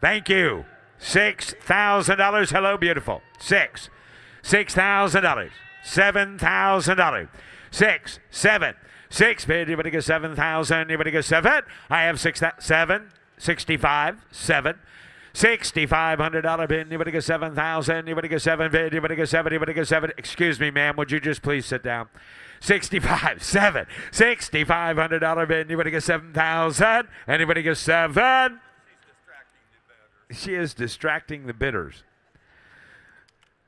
Thank you. $6,000. Hello, beautiful. $6,000. $7,000. 6, 7, 6 bid. You better get 7,000. You better get 7. I have 7. 65, 7. $6,500 bid. You better get 7,000. You better get 7 bid. You better get 7. You better get 7. Excuse me, ma'am. Would you just please sit down? 65, 7. $6,500 bid. You better get 7,000. Anybody get 7? She is distracting the bidders.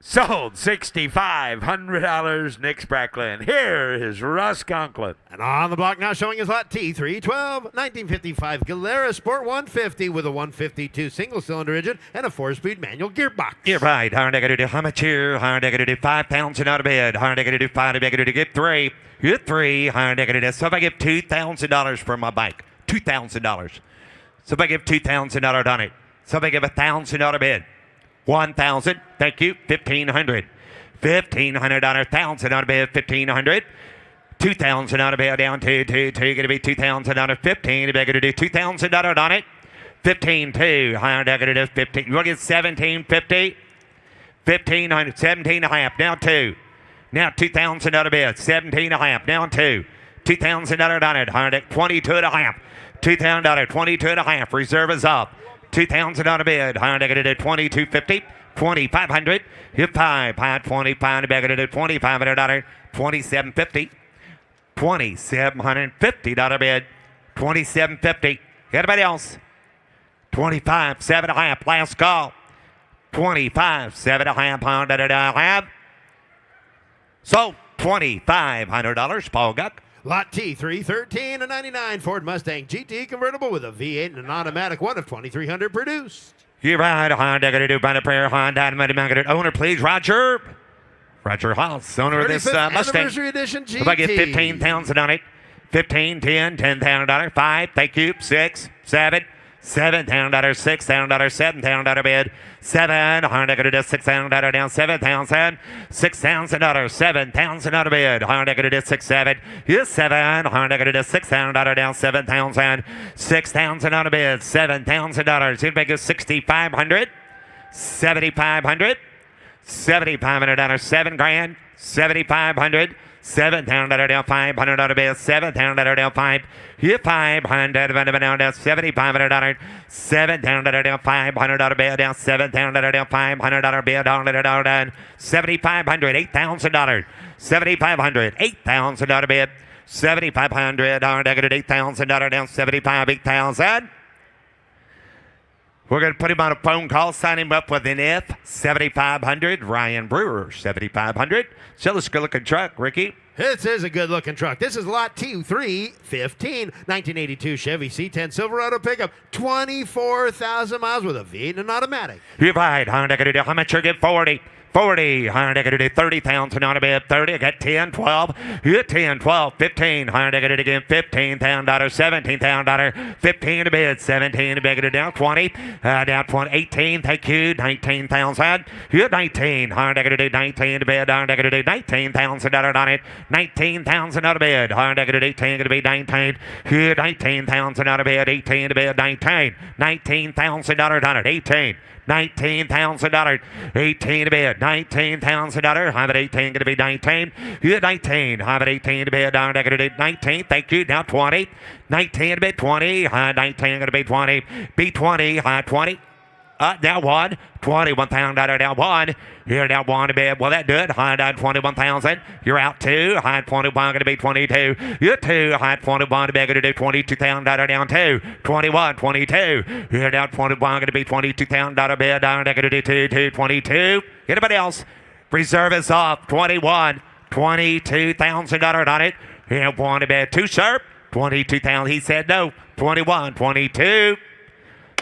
Sold. $6,500. Nick Spracklin. Here is Russ Conklin. And on the block now showing his lot T312, 1955 Galera Sport 150 with a 152 single-cylinder engine and a 4-speed manual gearbox. You're right. Hard I got to do how much here? Hard I got to do 5 pounds and out of bed. Hard I got to do 5. I got to get 3. Get 3. Hard I got to do. So if I give $2,000 for my bike, $2,000. So if I give $2,000 on it. So if I give $1,000 bid. 1,000. Thank you. 1,500. $1,500. 1,000 on a bid. 1,500. 2,000 on a bid. Down to going to be 2,000 on a 15. They're going to do $2,000 on it. 15.2. Higher. They're going to do 15. You want to get 17.50. 1,500. 17.5. Now 2. Now 2,000 on a bid. 17.5. Now 2. $2,000 on it. Higher. 22.5. $2,000. 22.5. Reserve is up. 2,000 on a bid. Higher negative 22.50. 2,500. Hit 5. High 25. Negative $2,500. 27.50. $2,750 bid. 27.50. Anybody else? 25, 7.5. Last call. 25, 7.5. $100. So $2,500. Paul Guck. Lot T, 313 and 99 Ford Mustang GT convertible with a V8 and an automatic, one of 2,300 produced. You're right. Honda going to do by the prayer. Honda owner, please, Roger. Roger Haas, owner of this 35th Mustang. Anniversary Edition GT. If I get 15,000 on it, 15, 10, $10,000, 5, thank you, 6, 7, $7,000, $6,000, $7,000 bid, 7, Honda going to do $6,000 down, 7,000, $6,000, $7,000 bid, Honda going to do 6, 7, here's 7, Honda going to do $6,000 down, 7,000, $6,000 bid, $7,000, he'd make it 6,500, 7,500, $7,500, 7 grand, 7,500, $7,000 down, $500 bid, $7,000 down, 5. Here, $500 down, $7,500, $7,000 down, $500 bid down, $7,000 down, $500 bid down, $7,500, $8,000, $7,500, $8,000 bid, $7,500 down, $8,000 down, $75,000, $8,000. We're going to put him on a phone call, sign him up with an F, 7,500. Ryan Brewer, 7,500. So let's go look at truck, Ricky. This is a good-looking truck. This is Lot T315, 1982 Chevy C10 Silverado pickup, 24,000 miles with a V8 and an automatic. You're right. Honda going to do how much you get? 40. 40, Honda going to do 30,000 on a bid, 30, I got 10, 12, you 10, 12, 15, Honda going to do $15,000, $17,000, 15 to bid, 17 to bid, down 20, down 20, 18, thank you, 19,000, you 19, Honda going to do 19 to bid, Honda going to do $19,000 on it, 19,000 on a bid, Honda going to do 18, going to be 19, you 19,000 on a bid, 18 to bid, 19, $19,000 on it, 18. $19,000, 18 to bid, $19,000. I'm at 18, going to be 19. You at 19, I'm at 18 to bid, I'm going to do 19. Thank you. Now 20, 19 to bid, 20. 19 going to be 20. Be 20, 20. Now 1, $21,000 down 1. Here down 1 to bid. Well, that good. High down 21,000. You're out 2. High 21 going to be 22. You're 2. High 21 to bid. Going to do $22,000 down 2. 21, 22. Here down 21 going to be $22,000 bid. Down going to do 2, 22. Anybody else? Reserve is off. 21, $22,000 on it. Here 1 to bid. 2 sharp. 22,000. He said no. 21, 22.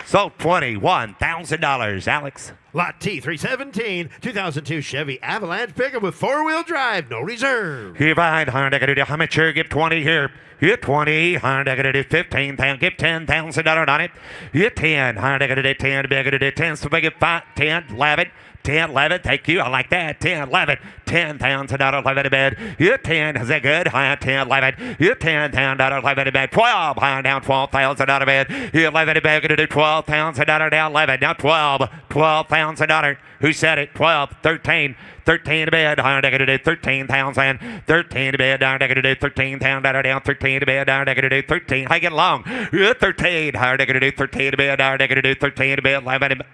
So $21,000, Alex. Lot T317, 2002 Chevy Avalanche pickup with 4-wheel drive, no reserve. Here, fine, Honda, going to do how much here? Give 20 here. Here, 20. Honda, going to do 15,000. Give $10,000 on it. Here, 10. Honda, going to do 10. Going to do 10. So we get 5, 10, 11. 10, 11, thank you. I like that. 10, 11, $10,000, 11 to bed. You're 10, is that good? High 10, 11. You're $10,000, 11 to bed. 12, high down 12,000 out of bed. You're 11 to bed, going to do $12,000 down 11. Now 12, $12,000. Who said it? 12, 13. 13 to bed, down going to do 13,000. 13 to bed, down going to do 13,000 down 13 to bed, down going to do 13. I get along. 13, down going to do 13 to bed, down going to do 13 to bed, 11 to bed.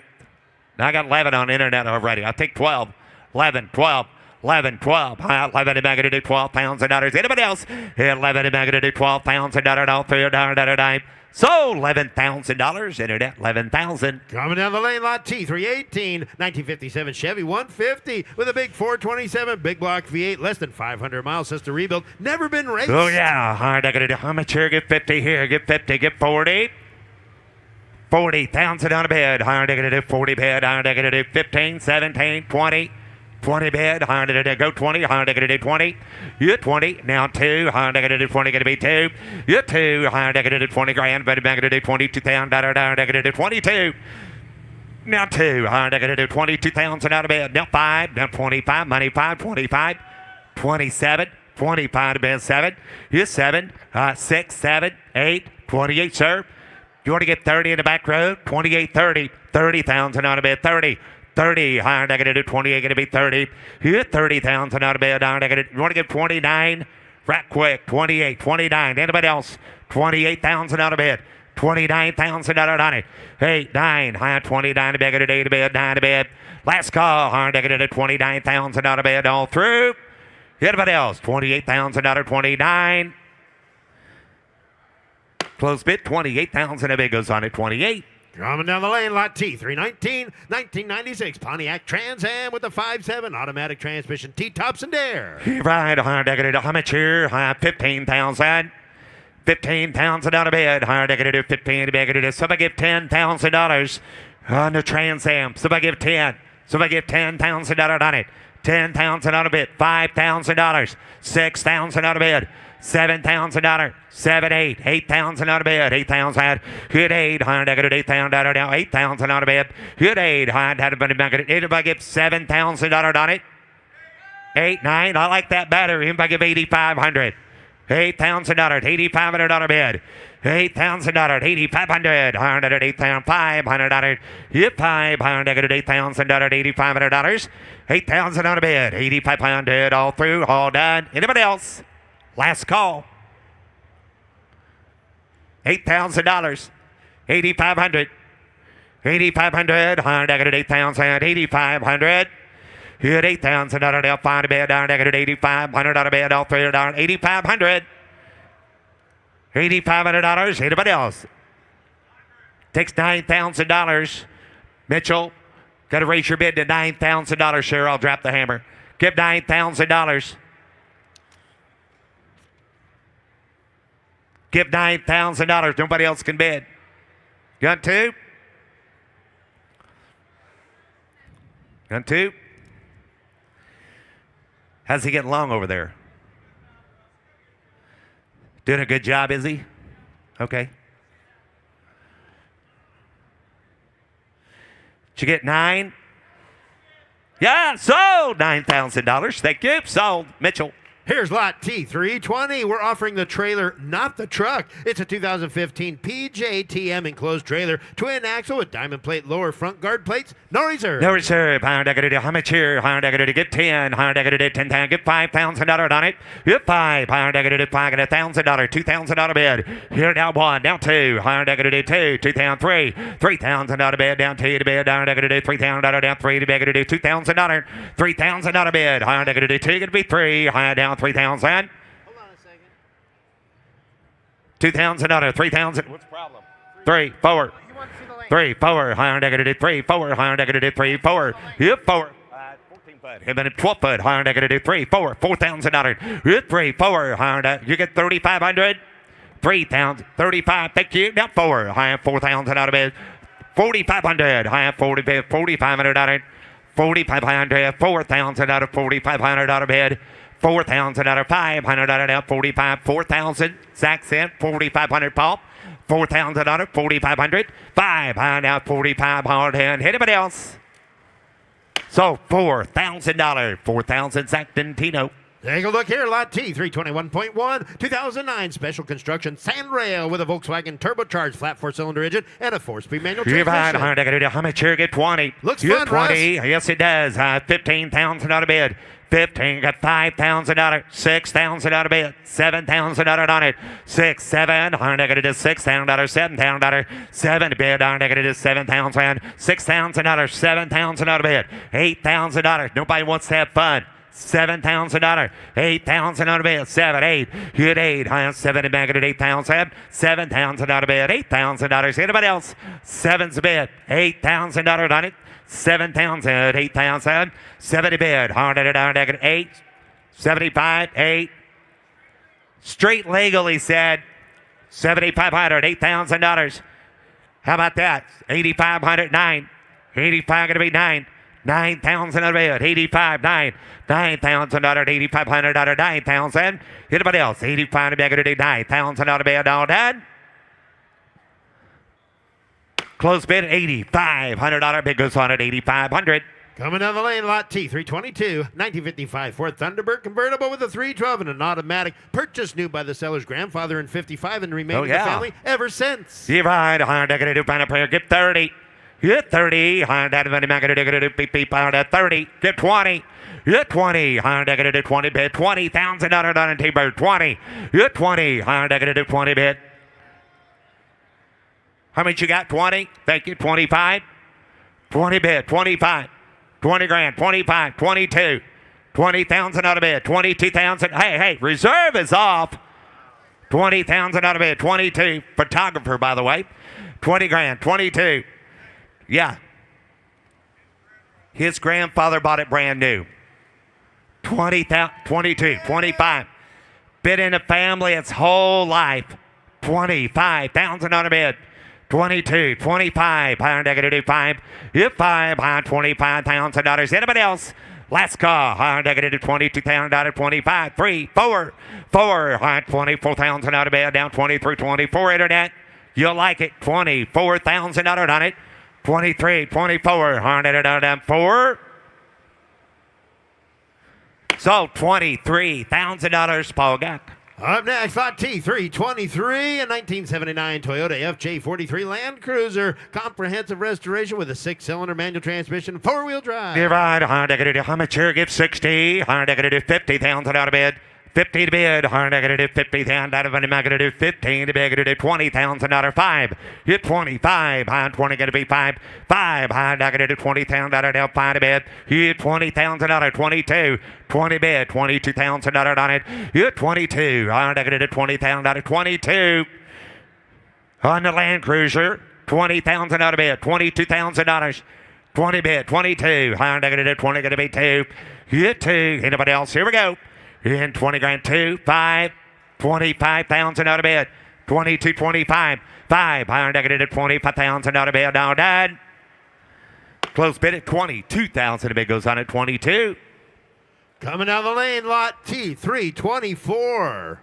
I got 11 on the internet already. I think 12, 11, 12, 11, 12. 11 am I going to do $12,000. Anybody else? 11 am I going to do $12,000 all through $100. So $11,000 internet, 11,000. Coming down the lane, Lot T318, 1957 Chevy 150 with a big 427 big block V8, less than 500 miles since the rebuild. Never been raced. Oh yeah, hard. I got to do how much here? Get 50 here. Get 50. Get 40. 40,000 on a bed. Hard. I got to do 40 bed. Hard. I got to do 15, 17, 20. 20 bed, hard to go 20, hard to do 20. You're 20, now 2, hard to do 20, going to be 2. You're 2, hard to do 20 grand, but I'm going to do $22,000, hard to do 22. Now 2, hard to do 22,000 out of bed. Now 5, now 25, money 5, 25, 27, 25 to bed 7. You're 7, 6, 7, 8, 28, sir. You want to get 30 in the back road? 28, 30, 30,000 out of bed, 30. 30, hard, I got to do 28, going to be 30. Here, 30,000 out of bed, hard, I got to, you want to get 29? Right quick, 28, 29. Anybody else? 28,000 out of bed. 29,000 out on it. 8, 9, high 29 to bed, got to do to bed, 9 to bed. Last call, hard, I got to do 29,000 out of bed, all through. Anybody else? 28,000 out of 29. Close bid, 28,000. A bid goes on at 28. Coming down the lane, lot T, 319, 1996 Pontiac Trans Am with the 5.7 automatic transmission, T-tops and dare. Right, how much here? 15,000. 15,000 on a bid. They're going to do 15. Somebody give $10,000 on the Trans Am. Somebody give 10. Somebody give $10,000 on it. 10,000 on a bid. $5,000. 6,000 on a bid. $7,000. 7, 8. 8,000 on a bid. 8,000. Good 8. They're going to do $8,000 now. 8,000 on a bid. Good 8. Anybody give $7,000 on it? 8, 9. I like that better. Anybody give $8,500? $8,000, $8,500 bid. $8,000, $8,500, $8,500. Yep, $500, $8,000, $8,500. 8,000 on a bid. 8,500 all through, all done. Anybody else? Last call. $8,000, $8,500. 8,500, $8,000, $8,500. Hit $8,000 down, find a bid down, $8,500 bid, all three down, $8,500. $8,500. Anybody else? Takes $9,000. Mitchell, got to raise your bid to $9,000, sure. I'll drop the hammer. Give $9,000. Give $9,000. Nobody else can bid. Gun 2. Gun 2. How's he getting along over there? Doing a good job, is he? Okay. Did you get 9? Yeah, sold. $9,000. Thank you. Sold. Mitchell. Here's lot T320. We're offering the trailer, not the truck. It's a 2015 PJTM enclosed trailer, twin axle with diamond plate lower front guard plates, no reserve. No reserve. How much here? Get 10. $10,000. Get $5,000 on it. Get 5. $1,000. $2,000 bid. Here now 1. Down 2. 2. 2,000. 3. $3,000 bid. Down 2 to bid. $3,000 down 3 to bid. $2,000. $3,000 bid. 2 gonna be 3. Down 3,000. Hold on a second. $2,000. 3,000. What's the problem? 3, 4. 3, 4. 3, 4. 3, 4. Yep, 4. 14 foot. Him in 12 foot. 3, 4. $4,000. Yep, 3, 4. You get 3,500. 3,000. 35. Thank you. Now 4. I have 4,000 out of bid. 4,500. I have 4,500 on it. 4,500. 4,000 out of 4,500 out of bid. 4,000 out of 500 out of 45. 4,000. Zach sent 4,500 Paul. 4,000 out of 4,500. 500 out 4,500. Anybody else? So $4,000. 4,000 Zach Dentino. Take a look here, lot T, 321.1, 2009 special construction sandrail with a Volkswagen turbocharged flat 4-cylinder engine and a 4-speed manual transmission. How much here? Get 20. Looks Get fun, 20. Russ. Yes, it does. 15,000 out of bid. 15. Got $5,000. 6,000 out of bid. 7,000 out on it. 6, 7. I'm going to do $6,000. $7,000. 7 bid. I'm going to do $7,000. $6,000. 7,000 out of bid. $8,000. Nobody wants to have fun. $7,000. 8,000 out of bid. 7, 8. Hit 8. I have 7 back at 8,000. 7,000 out of bid. $8,000. Anybody else? 7's a bid. $8,000 on it. 7,000. 8,000. 70 bid. 8. 75. 8. Straight legal, he said. 7,500. $8,000. How about that? 8,500. 9. 85 going to be 9. 9,000 out of bid. 85. 9. $9,000. $8,500. 9,000. Anybody else? 85 to be able to do 9,000 out of bid. All done. Close bid at $8,500. Bid goes on at $8,500. Coming down the lane, lot T, 322, 1955 Ford Thunderbird convertible with a 312 and an automatic. Purchased new by the seller's grandfather in 55 and remained in the family ever since. You're right. I'm going to do final player. Get 30. Get 30. I'm going to do beep beep. 30. Get 20. Get 20. I'm going to do 20 bid. $20,000 on a T-Bird. 20. Get 20. I'm going to do 20 bid. How much you got? 20. Thank you. 25. 20 bid. 25. 20 grand. 25. 22. 20,000 out of bid. 22,000. Hey, reserve is off. 20,000 out of bid. 22. Photographer, by the way. 20 grand. 22. Yeah. His grandfather bought it brand new. 20,000. 22. 25. Bid in the family its whole life. 25,000 on a bid. 22, 25, $5. Hit 5, $25,000. Anybody else? Last call, $22,000, 25, 3, 4, 24,000 out of bed, down 23, 24, internet. You'll like it, $24,000 on it. 23, 24, down 4. So $23,000, Paul Guck. Up next, lot T323, a 1979 Toyota FJ43 Land Cruiser. Comprehensive restoration with a 6-cylinder manual transmission, 4-wheel drive. You're right. How much here? Give 60. 50,000 out of bid. 50 to bid. 50,000 out of bid. I'm going to do 15 to bid. 20,000 out of 5. Hit 25. 20 going to be 5. 5. I'm going to do 20,000 out of 5 to bid. Hit 20,000 out of 22. 20 bid. 22,000 out on it. Hit 22. I'm going to do 20,000 out of 22. On the Land Cruiser. 20,000 out of bid. $22,000. 20 bid. 22. I'm going to do 20 going to be 2. Hit 2. Anybody else? Here we go. In 20 grand, 2, 5, 25,000 out of bid. 22, 25, 5, higher negative 25,000 out of bid. Now done. Close bid at 22,000. The bid goes on at 22. Coming down the lane, lot T324.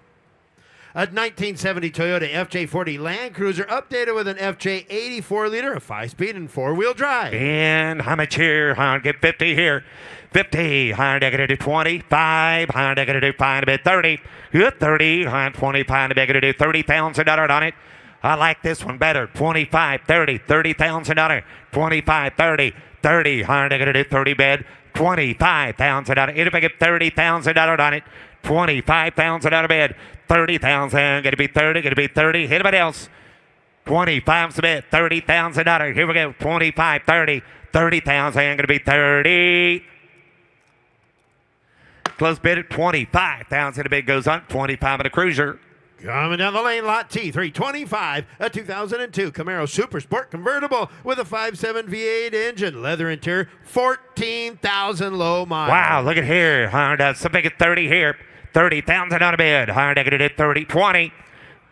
A 1970 Toyota FJ40 Land Cruiser updated with an FJ 84-liter, a 5-speed and 4-wheel drive. And how much here? I'll get 50 here. 50, higher negative 25, higher negative 5 to bid 30. Good 30, higher 25 to bid 30,000 on it. I like this one better. 25, 30, $30,000. 25, 30, 30, higher negative 30 bid. $25,000. If I get $30,000 on it, 25,000 out of bid. 30,000. Gonna be 30. Gonna be 30. Anybody else? 25's a bid. $30,000. Here we go. 25, 30, 30,000. Gonna be 30. Close bid at 25,000. The bid goes on. 25 in a cruiser. Coming down the lane, lot T325, a 2002 Camaro Super Sport convertible with a 5.7 V8 engine, leather interior, 14,000 low miles. Wow, look at here. Something at 30 here. 30,000 on a bid. Higher negative at 30, 20.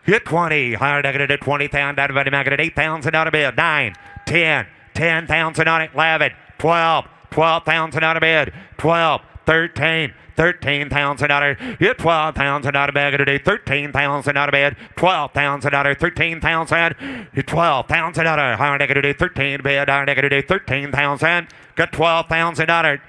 Hit 20. Higher negative at 20,000 out of bid. Negative 8,000 on a bid. 9, 10, 10,000 on it. 11, 12, 12,000 on a bid. 12, 13. 13,000 out of hit 12,000 out of bed. Gonna do 13,000 out of bed. 12,000 out of 13,000. 12,000 out of higher negative do 13 bed. Higher negative do 13,000. Got 12,000 out of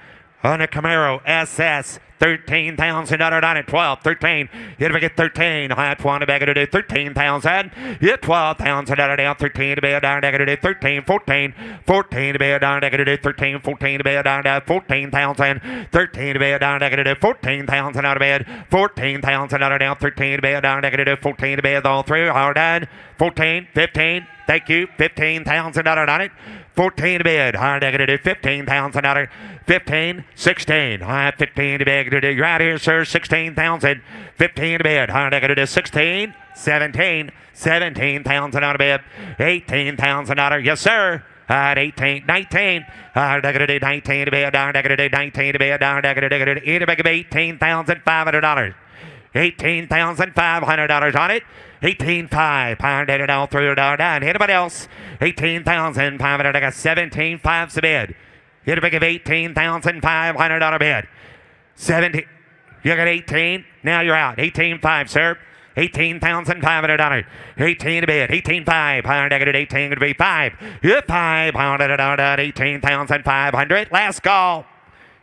on a Camaro SS. 13,000 on it. 12, 13. Hit if I get 13. High 20 bag to do 13,000. Hit 12,000 out of down 13 to bed. Down negative do 13, 14. 14 to bed. Down negative do 13, 14 to bed. Down 14,000. 13 to bed. Down negative do 14,000 out of bed. 14,000 out of down 13 to bed. Down negative do 14 to bed. All through. Hard done. 14, 15. Thank you. 15,000 on it. 14 to bid. Higher negative do 15,000 out of 15, 16. High 15 to bid. You're out here, sir. 16,000. 15 to bid. Higher negative do 16, 17. 17,000 out of bid. 18,000 out of. Yes, sir. At 18, 19. Negative 19 to bid. Negative 19 to bid. Negative 18,500. $18,500 on it. 18,500 pounded all through the door down. Anybody else? 18,500. I got 17,500 to bid. Hit a big of $18,500 bid. 17. You got 18. Now you're out. 18,500, sir. 18,500 on it. 18 to bid. 18,500. Negative 18 to be 5. Hit 500 on 18,500. Last call.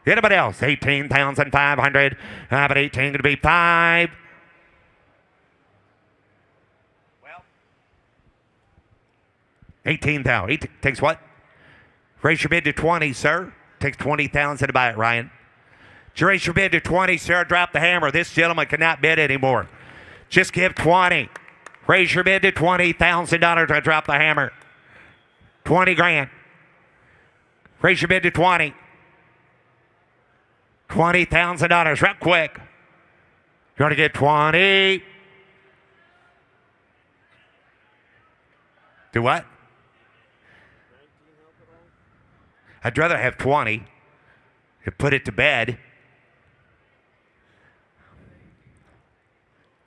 Anybody else? 18,500. But 18 to be 5. Well, 18,000. Takes what? Raise your bid to 20, sir. Takes 20,000 to buy it, Ryan. Did you raise your bid to 20, sir? Drop the hammer. This gentleman cannot bid anymore. Just give 20. Raise your bid to $20,000 to drop the hammer. 20 grand. Raise your bid to 20. $20,000 real quick. You want to get 20? Do what? I'd rather have 20 and put it to bed.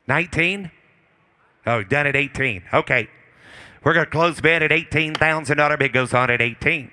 19? Oh, done at 18. Okay. We're going to close bid at $18,000. Bid goes on at 18.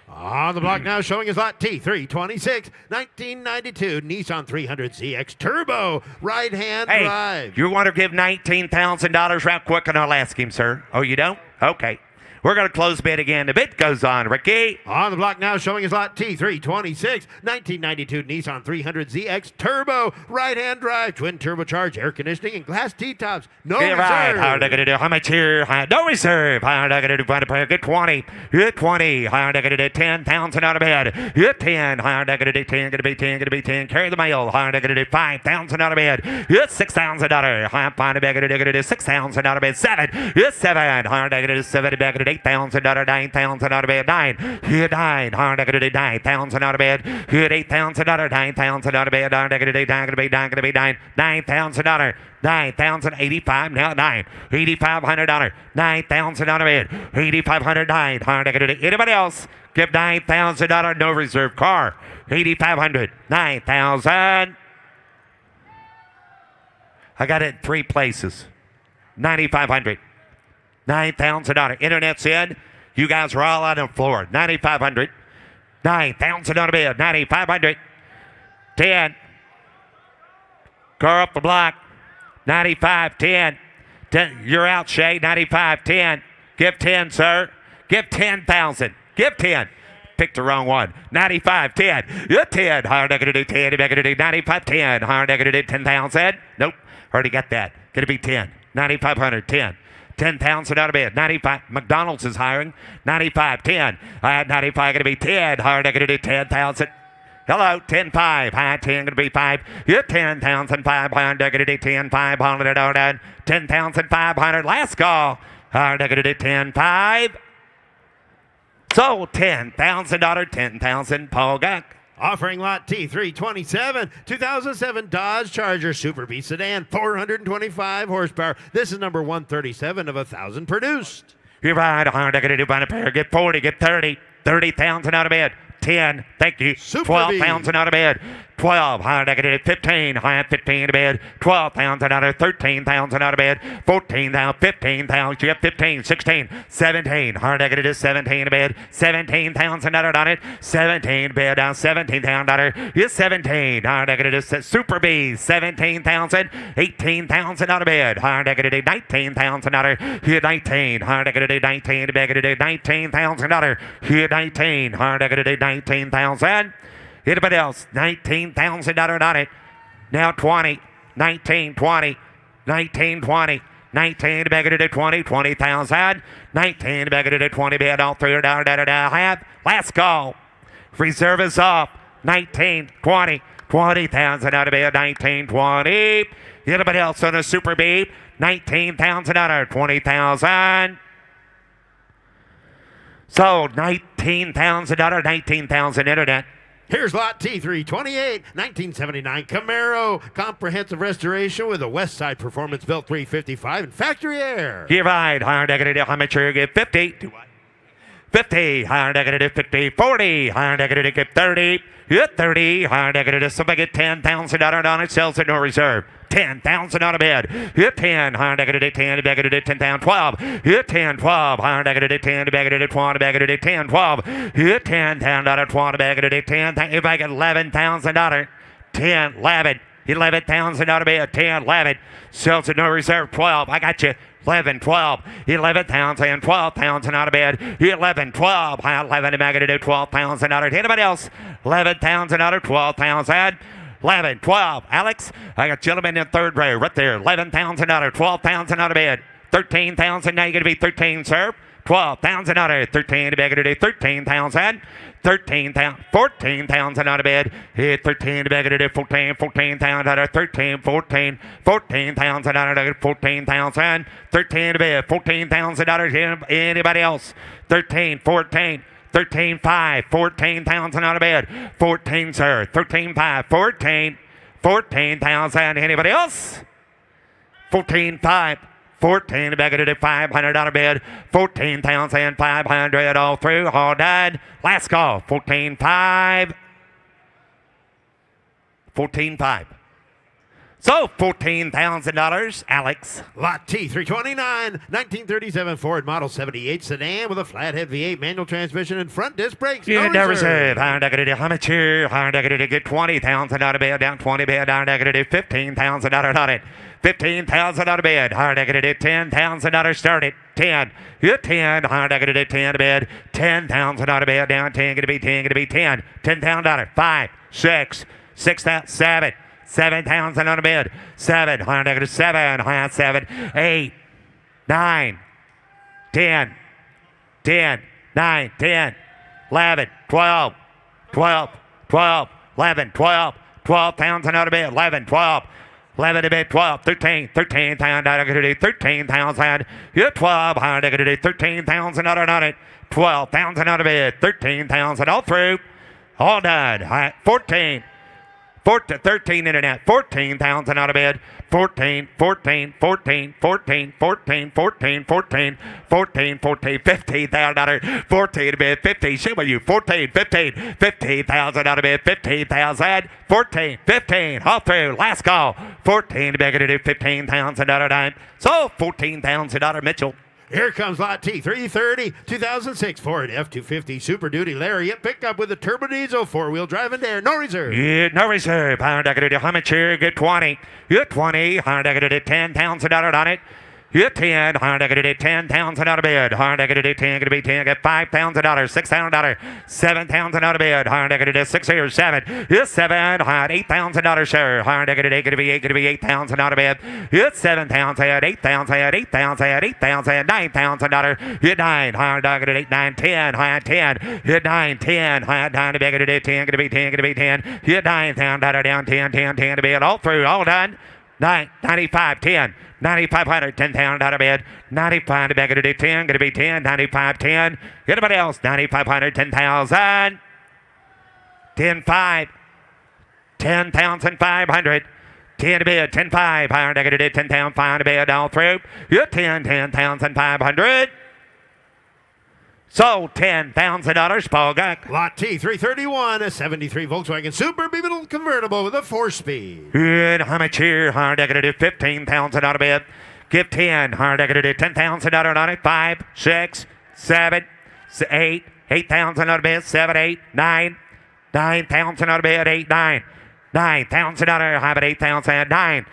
On the block now, showing his lot T326, 1992 Nissan 300ZX Turbo, right-hand Hey, drive. you want to give $19,000 right quick, and I'll ask him, sir. Oh, you don't? Okay. We're going to close bid again. The bid goes on, Ricky. On the block now, showing his lot T326, 1992 Nissan 300ZX Turbo, right-hand drive, twin turbocharged, air conditioning, and glass T-tops. No Get right. reserve. How are they going to do? How much here? No reserve. How are they going to do? Get 20. Get 20. How are they going to do? 10,000 out of bed. Get 10. How are they going to do? 10. Going to be 10. Going to be 10. Carry the mail. How are they going to do? 5,000 out of bed. Get $6,000. How are they going to do? 6,000 out of bed. 7. Get 7. How are they going to do? 7 back at $8,000, 9,000 out of bed, 9. Hit 9. How are they going to do? 9,000 out of bed. Hit $8,000, 9,000 out of bed. How are they going to do? 9 going to be 9 going to be 9. $9,000. 9,085 now 9. $8,500. 9,000 out of bed. 8,509. How are they going to do? Anybody else? Give $9,000 no reserve car. 8,500. 9,000. I got it in 3 places. 9,500. $9,000. Internet's in. You guys are all on the floor. 9,500. 9,000 on a bid. 9,500. 10. Car up the block. 95. 10. 10. You're out, Shay. 95. 10. Give 10, sir. Give 10,000. Give 10. Picked the wrong one. 95. 10. You're 10. How are they going to do 10? They're going to do 95. 10. How are they going to do 10,000? Nope. Already got that. Going to be 10. 9,500. 10. 10,000 out of bed. 95. McDonald's is hiring. 95. 10. I had 95 going to be 10. How are they going to do 10,000? Hello. 10, 5. Hi, 10 going to be 5. You're 10,000, 500. They're going to do 10, 500. 10,500. Last call. How are they going to do 10, 5? Sold. $10,000. 10,000. Paul Guck. Offering lot T327, 2007 Dodge Charger Super B sedan, 425 horsepower. This is number 137 of 1,000 produced. You're right. How are they going to do? Buy a pair. Get 40. Get 30. 30,000 out of bed. 10. Thank you. Super 12,000 out of bed. 12. How are they going to do? 15. High 15 out of bed. 12,000 out of 13,000 out of bed. 14,000. 15,000. You have 15. 16. 17. How are they going to do? 17 of bed. 17,000 out on it. 17 bed down. $17,000. You're 17. How are they going to do? Super B. 17,000. 18,000 out of bed. How are they going to do? 19,000 out of. You're 19. How are they going to do? 19. They're going to do $19,000. You're 19. How are they going to do? 19,000. Anybody else? $19,000 on it. Now 20. 19, 20. 19, 20. 19 to beggar to 20. 20,000. 19 to beggar to 20. Bid all $3. Have. Last call. Reserve is off. 19, 20. 20,000 out of bid. 19, 20. Anybody else on a Super B? $19,000. 20,000. Sold. $19,000. 19,000 internet. Here's lot T328, 1979 Camaro, comprehensive restoration with a West Side Performance Built 355 and factory air. You're right. How are they going to do? How much are you get? 50. Do what? 50. How are they going to do? 50. 40. How are they going to get 30? Get 30. How are they going to do? Somebody get $10,000 on it. Sells at no reserve. 10,000 out of bed. Hit 10. How are they going to do 10? They're going to do 10,000. 12. Hit 10. 12. How are they going to do 10? They're going to do 20. They're going to do 10. 12. Hit 10,000. 20. They're going to do 10. If I get $11,000. 10. 11. 11,000 out of bed. 10. 11. Sells at no reserve. 12. I got you. 11, 12, 11,000, 12,000 out of bed. 11, 12, 11, am I going to do 12,000 out of anybody else? 11,000 out of 12,000. 11, 12. Alex, I got gentlemen in third row right there. 11,000 out of 12,000 out of bed. 13,000. Now you're going to be 13, sir. 12,000 out of 13. You're going to do 13,000. 13,000, 14,000 out of bed. Hit 13 to beggar to do 14, 14,000 out of 13, 14, 14,000 out of 14,000, 13 to bed, 14,000 out of anybody else. 13, 14, 13, 5, 14,000 out of bed. 14, sir. 13, 5, 14, 14,000. Anybody else? 14, 5, 14, back at it, $500 bid, 14,500 all through, all done. Last call, 14,500. 14,500. So $14,000, Alex. Lot T, 329, 1937 Ford Model 78 sedan with a flathead V8 manual transmission and front disc brakes. Yeah, No no reserve. reserve. How to how much here? How to get $20,000 bid, down 20 bid, down to $15,000 on it. $15,000 bid. How to get $10,000 started. 10. You're 10. How to get 10 bid. $10,000 bid, down 10. Gonna be 10. Gonna be 10. $10,000. 5, 6, 7. $7,000 on a bid. 7, $7, 7, 8, 9, 10, 10, 9, 10, 11, 12, 12, 12, 11, 12, 12,000 on a bid. 11, 12. 11 to bid, 12, 13, 13,000, I'm going to do 13,000. You're 12, I'm going to do 13,000 on it. 12,000 on a bid, 13,000 all through, all done. All right, 14. 13 internet, 14,000 out of bid, 14, 14, 14, 14, 14, 14, 14, 14, 14, $15,000, 14 bid, 15, shame on you, 14, 15, 15,000 out of bid, 15,000, 14, 15, all through, last call, 14 to be able to do $15,000 dime, so $14,000 Mitchell. Here comes Lot T, 330, 2006 Ford F-250 Super Duty Lariat pickup with a turbo diesel, four-wheel drive and air, no reserve. Yeah, no reserve. How much here? Get 20. You're 20. How $10,000 on it. You're 10. How $10,000 out of bid. How 10. Gonna be 10. Get $5,000. $6,000. $7,000 out of bid. How $6 here. 7. You're 7. How $8,000 sure. How gonna be 8. Gonna be 8,000 out of bid. You're 7,000. 8,000. 8,000. 8,000. $9,000. You're 9. How 9. 10. How 10. You're 9. 10. How 9 to be able to do 10. Gonna be 10. Gonna be 10. You're 9,000 down 10. 10. 10 to be all through. All done. 95, 10, 9,500, $10,000 bid, 95 to back to do 10, gonna be 10, 95, 10. Anybody else? 9,500, 10,000, 10, 5, 10,500, 10 to bid, 10, 5, higher negative, 10,500 to bid, all through. You're 10,500. So $10,000, Paul Guck. Lot T, 331, a 73 Volkswagen Super Beetle convertible with a 4-speed. Good. How much here? Hard negative, 15,000 out of bid. Give 10. Hard negative, $10,000 on it. 5, 6, 7, 8, 8,000 out of bid. 7, 8, 9, 9,000 out of bid. 8, 9, $9,000. How about 8,000? 9.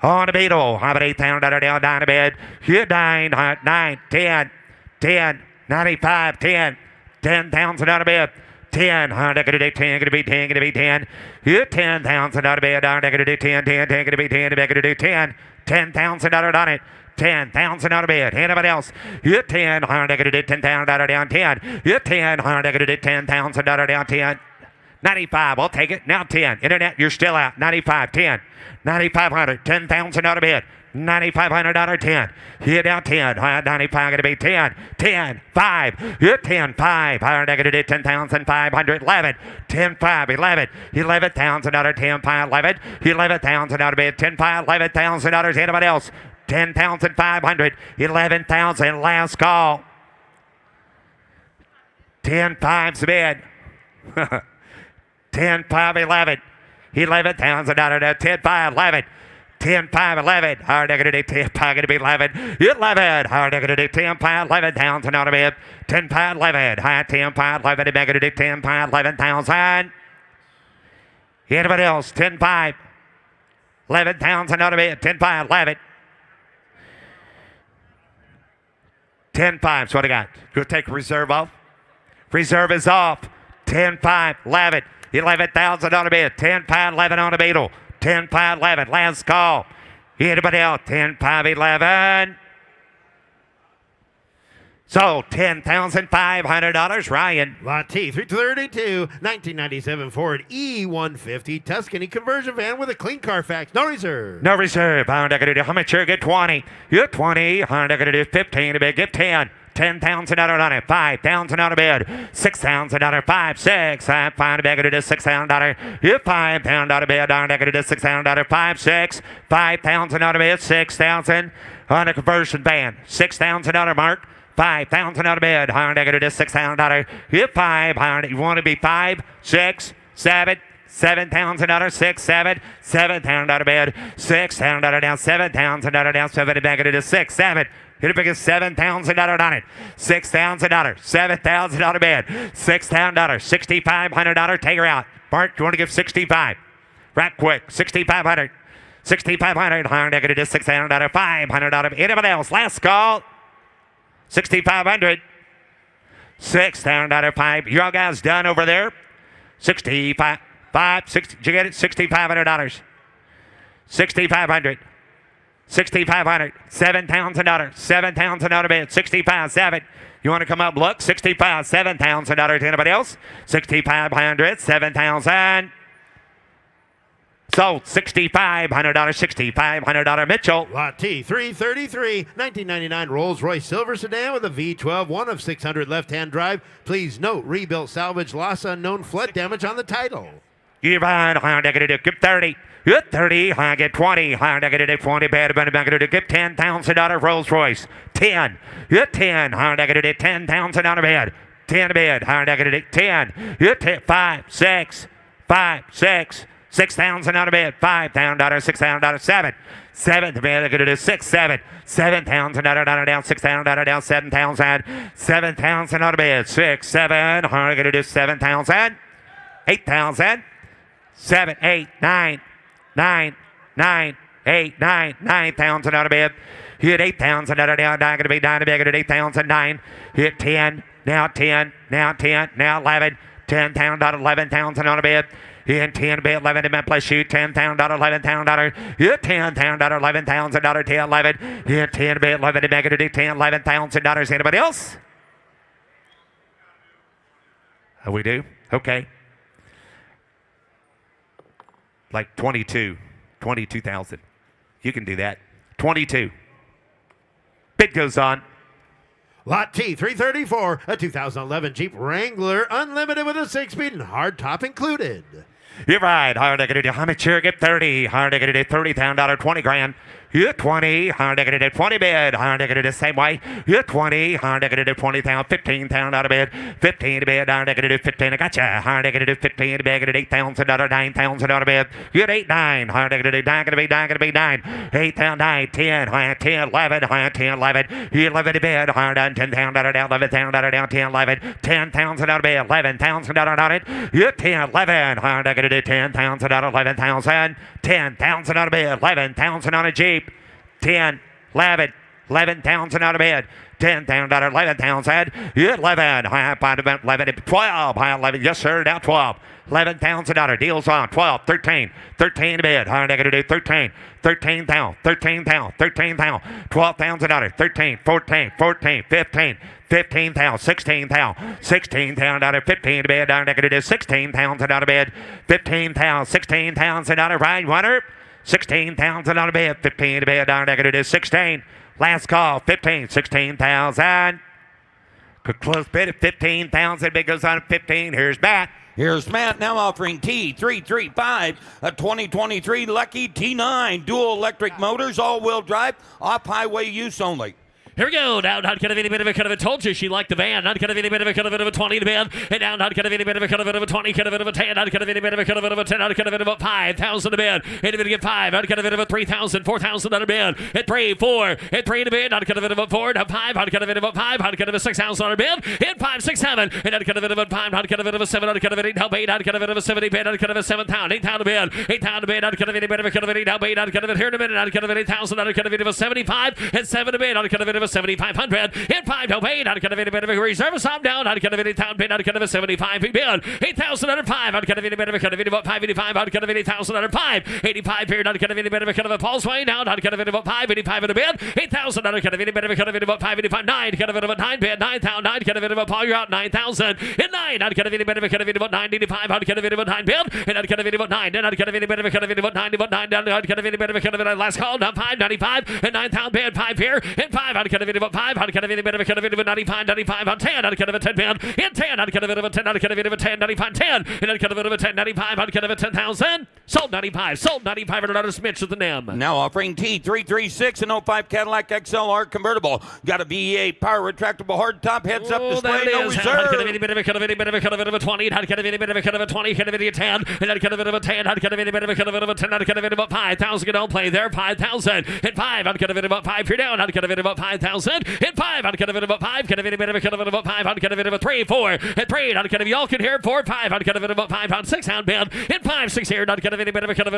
On the Beetle. How about $8,000 down, down to bid? Here 9, 9, 10, 10. 95, 10, 10,000 out of bid. 10, gonna do 10, gonna be 10, gonna be 10. You're 10,000 out of bid, gonna do 10, 10, 10, gonna be 10, gonna do 10, $10,000 on it. 10,000 out of bid. Anybody else? You're 10, gonna do 10,000 down 10. You're 10, gonna do 10,000 down 10. 95, I'll take it. Now 10. Internet, you're still out. 95, 10. 9,500, 10,000 out of bid. $9,500, 10. Here down 10. 95 going to be 10. 10, 5. You're 10, 5. Higher negative 10,500. 11. 10, 5. 11. $11,000, 10, 5. 11. $11,000 out of bid. 10, 5. $11,000. Anybody else? 10,500. 11,000. Last call. 10, 5's bid. 10, 5, 11. $11,000. 10, 5, 11. 10, 5, 11. Hard negative 10, 5, going to be 11. 11. Hard negative 10, 5, 11,000 out of it. 10, 5, 11. High 10, 5, 11. Negative 10, 5, 11,000. Anybody else? 10, 5. 11,000 out of it. 10, 5, 11. 10, 5. So what I got? Go take reserve off. Reserve is off. 10, 5, 11. 11,000 on a bid. 10, 5, 11 on a Beetle. 10, 5, 11. Last call. Anybody else? 10, 5, 11. So $10,500, Ryan. Lot T, 332, 1997 Ford E150 Tuscany conversion van with a clean Carfax, no reserve. No reserve. How much you get? 20. You're 20. How 15 to bid. Give 10. $10,000 on it. 5,000 out of bid. $6,000. 5, 6. 5 to bid. It is $6,000. You're 5,000 out of bid. Down negative $6,000. 5, 6. 5,000 out of bid. 6,000. on a conversion van. $6,000 mark. $5,000 bid. Higher negative is $6,000. Hit 5. Higher. You want to be 5, 6, 7. $7,000, 6, 7, $7,000 bid, $6,000 down, $7,000 down, 7 negative 6, 7. Hit a big as $7,000 on it. $6,000, $7,000 bid, $6,000, $6,500. Take her out. Mark, you want to give 65? Right quick, 6,500. 6,500. Higher negative is $6,000, $500. Anybody else? Last call. 6,500. $6,000, 5. You all guys done over there? 65. 60, did you get it? $6,500. 6,500. 6,500. $7,000. $7,000 bid. 65. 7. You want to come up? Look. 65. $7,000 to anybody else? 6,500. 7,000. Sold. $6,500. $6,500 Mitchell. Lot T, 333, 1999 Rolls-Royce Silver Sedan with a V12, 1 of 600 left-hand drive. Please note, rebuilt, salvage, loss unknown, flood damage on the title. Give on, higher negative, give 30. Get 30, higher get 20, higher negative 20, bad negative, give $10,000 Rolls Royce. 10, get 10, higher negative, $10,000 bid. 10 bid, higher negative, 10. Get 5, 6, 5, 6, $6,000 bid, $5,000, $6,000, 7. 7 to bid, negative 6, 7. $7,000 down, $6,000 down, 7,000. $7,000 bid, 6, 7, higher negative 7,000. 8,000. 7, 8, 9, 9, 9, 8, 9, $9,000 out of bid. Hit $8,000 down, going to be down to big at 8,000, 9. Hit 10, now 10, now 10, now 11, $10,000, $11,000 on a bid. Hit 10 bid, 11 to play shoot, $10,000, $11,000. Hit $10,000, $11,000, 10, 11. Hit 10 bid, 11 to make it $10,000, $11,000. Anybody else? Oh, we do? Okay. Like 22,000. You can do that. 22. Bid goes on. Lot T, 334, a 2011 Jeep Wrangler, unlimited with a 6-speed and hard top included. You're right. Higher negative. How much here? Get 30. Higher negative. $30,000. 20 grand. You 20. Higher negative. 20 bid. Higher negative. Same way. You 20. Higher negative. 20,000. 15,000 out of bid. 15 to bid. Higher negative. 15. I gotcha. Higher negative. 15 to bid. $8,000. 9,000 out of bid. You at 8, 9. Higher negative. 9 gonna be 9. Gonna be 9. 8,000. 9. 10. Higher 10. 11. Higher 10. 11. You 11 to bid. Higher down. 10,000 down. 11,000 down. 10. 11. 10,000 out of bid. 11,000 on it. You 10. 11. Higher negative. 10,000 out of 11,000. 10,000 out of bid. 11,000 on a Jeep. 10, 11, 11,000 out of bid. 10,000 out of 11,000. 11. High 5 event 11. 12. High 11. Yes, sir. Now 12. 11,000 out. Deals on 12, 13, 13 to bid. Higher negative 13, 13,000, 13,000, 13,000, 12,000 out. 13, 14, 14, 15. 15,000, 16,000, 16,000 out of 15 to bid. Higher negative 16,000 out of bid. 15,000, 16,000 out of right winner. 16,000 on a bid. 15 to bid. Higher negative 16. Last call, 15, 16,000. Could close bid at 15,000. Bid goes on at 15. Here's Matt. Here's Matt now offering T335, a 2023 Lucky T9, dual electric motors, all-wheel drive, off-highway use only. Here we go. Down, not kind of any bit of a kind of a told you she liked the van. Not kind of any bit of a kind of a 20 to bid. And down, not kind of any bit of a kind of a 20, kind of a 10, not kind of any bit of a kind of a 10, not kind of a 5,000 to bid. And if it get 5, not kind of a 3,000, 4,000 to bid. At 3, 4, at 3 to bid, not kind of a 4, not 5, not kind of a 5, not kind of a 6,000 to bid. Hit 5, 6, 7, and not kind of a 5, not kind of a 7, not kind of a 8, help 8, not kind of a 70 bid, not kind of a 7,000, 8,000 to bid, 8,000 to bid, not kind of any bit of a kind of 8, help 8, not kind of a here in a minute, not kind of 8,000, not kind of a 75, and 7 to bid, not kind of a 7,500. Hit 5 to pay, not kind of any bit of a reserve, some down, not kind of any town bid, not kind of a 75 bid, 8,000 under 5, not kind of any bit of a kind of 585, not kind of 8,000 under 5, 85 here, not kind of any bit of a kind of a pulse way down, not kind of any 585 in a bid, 8,000 not kind of any bit of a kind of 585, 9, kind of a 9 bid, 9,000, 9, kind of a Paul, you're out 9,000, and 9, not kind of any bit of a kind of 985, not kind of any 9 bid, and not kind of any 9, not kind of any bit of a kind of 9, 9, not kind of any bit of a kind of last call, not 595, and 9,000 bid, 5 here, and 5, not kind get a bit of a 5, how to get a bit of a 95, 95 on 10, how to get a 10 pound, in 10, how to get a bit of a 10, how to get a bit of a 10, 95, 10, and how to get a bit of a 10, 95, how to get a 10,000, sold 95, $100 Mitch with the NIM. Now offering T336 and 05 Cadillac XLR convertible. Got a V8 power retractable hardtop heads up display, no reserve. How to get a bit of a 20, how to get a bit of a 20, get a bit of a 10, and how to get a bit of a 10, how to get a bit of a 10, how to get a bit of a 5,000, don't play there, 5,000, hit 5, how to get a bit of a 5, you're down, how to get a bit of a 5,000, hit 5, how to get a bit of a 5, get a bit of a 5, how to get a bit of a 3, 4, hit 3, how to get a y'all can hear 4, 5, how to get a bit of a 5 pound, 6 pound band, hit 5, 6 here, how to get a bit of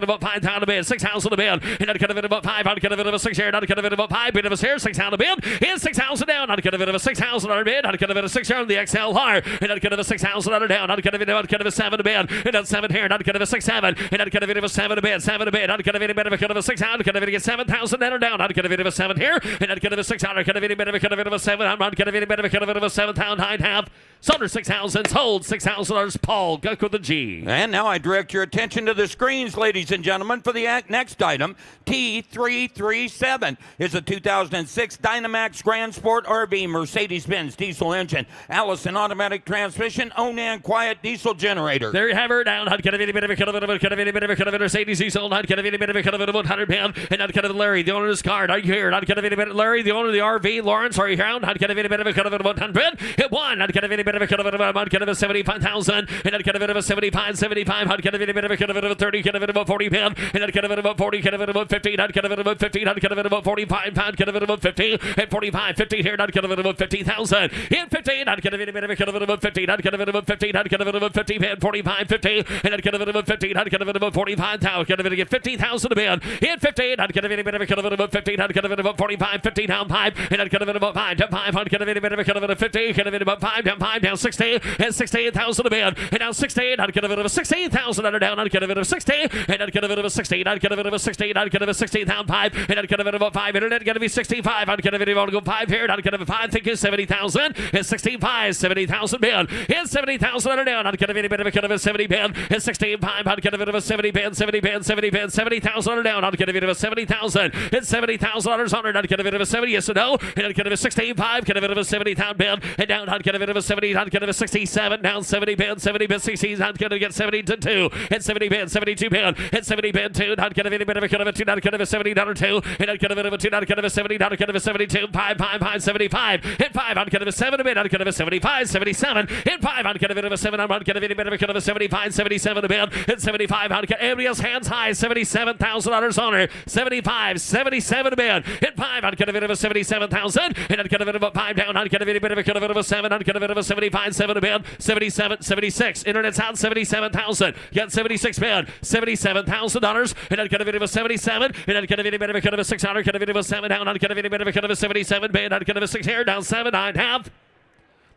a 5 pound a band, 6,000 a band, and how to get a bit of a 5, how to get a bit of a 6 here, how to get a bit of a 5, bit of a here, 6 pound a band, and 6,000 down, how to get a bit of a 6,000 on a band, how to get a bit of a 6 here on the XLR, and how to get a 6,000 on a down, how to get a bit of a 7 a band, and how 7 here, how to get a 6, 7, and how to get a bit of a 7 a band, 7 a band, how to get a bit of a 6, how to get a bit of a 7,000 down, how to get a bit of a 7 here, and how to get a 6, how to get a bit of a 7, how to get a bit of a 7 pound high half, sold 6,000, sold $6,000. Paul, go with the G. And now I direct your attention to the screens, ladies and gentlemen, for the next item. T337 is a 2006 Dynamax Grand Sport RV Mercedes-Benz diesel engine, Allison automatic transmission, Onan quiet diesel generator. There you have her down. I'd get a bit of a Mercedes diesel. I'd get a bit of a 100 pound. And I'd get a Larry, the owner of this car. Are you here? I'd get a bit of Larry, the owner of the RV. Lawrence, are you here? I'd get a bit of a 100. Hit 1. I'd get a bit of a 75,000. And I'd get a bit of a 75. I'd get a bit of a 30. Get a bit of a 40 pound. And I'd get a bit of a 40. Get a bit of a 15. I'd get a bit of a 15. I'd get a bit of a 45 pound. Get a bit of a 50. At 45, 50 here. I'd get a bit of a 50,000. Hit 15. I'd get a bit of a 15. I'd get a bit of a 15. I'd get a bit of a 50 pound. 45, 50. And I'd get a bit of a 15. I'd get a bit of a 45,000. Get a bit of 50,000 a band. Hit 15. I'd get a bit of a 15. I'd get a bit of a 45, 50 down 5. And I'd get a bit of a 5 down 5. I'd get a bit of a 50. Get a bit of a 5 down 16. And 16,000 a band. And now 16. I'd get a bit of a 16,000 under down. I'd get a bit of 16. And I'd get a bit of a 16. I'd get a bit of a 16. I'd get a 16 down 5. And I'd get a bit of a 5. And I'd get a be 65. I'd get a bit of a 5 here. I'd get a 5. Think is 70,000. And 65. 70,000 band. And 70,000 under down. I'd get a bit of a 70 band. And 16.5. I'd get a bit of a 70 band. 70,000 under down. I'd get a bit of a 70,000. And $70,000 on it. I'd get a bit of a 70. Yes or no. And I'd get a 16.5. Get a bit of a 70,000 band. And down. I'd get a bit of a 70. I'd get a 67. Down 70 band. 70 band. 60. I'd get 72. And 70 band. 72 band. And 70 band 2. I'd get a bit of a 2. I'd get a $70 2. And I'd get a bit of a 2. I'd get a 70. I'd get a 72. 5, 75. And 5. I'd get a 7 a bit. I'd get a 75. 77. And 5. I'd get a bit of a 7. I'd get a bit of a 75. 77 a bit. And 75. I'd get everybody else hands high. $77,000 on her. 75. 77 a bit. And 5. I'd get a bit of a 77,000. And I'd get a bit of a 5 down. I'd get a bit of a 7. I'd get a bit of a 75. 7 a bit. 77. 76. Internet's out 77,000. Got 76 bid. $77,000. And I'd get a bit of a 77. And I'd get a bit of a 600. Get a bit of a 7 down. I'd get a bit of a 77 bid. I'd get a 6 here down 7. I'd have.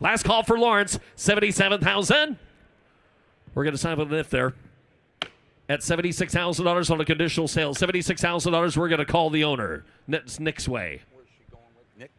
Last call for Lawrence. 77,000. We're going to sign with an if there. At $76,000 on a conditional sale. $76,000. We're going to call the owner. That's Nick's way. Where's she going with Nick?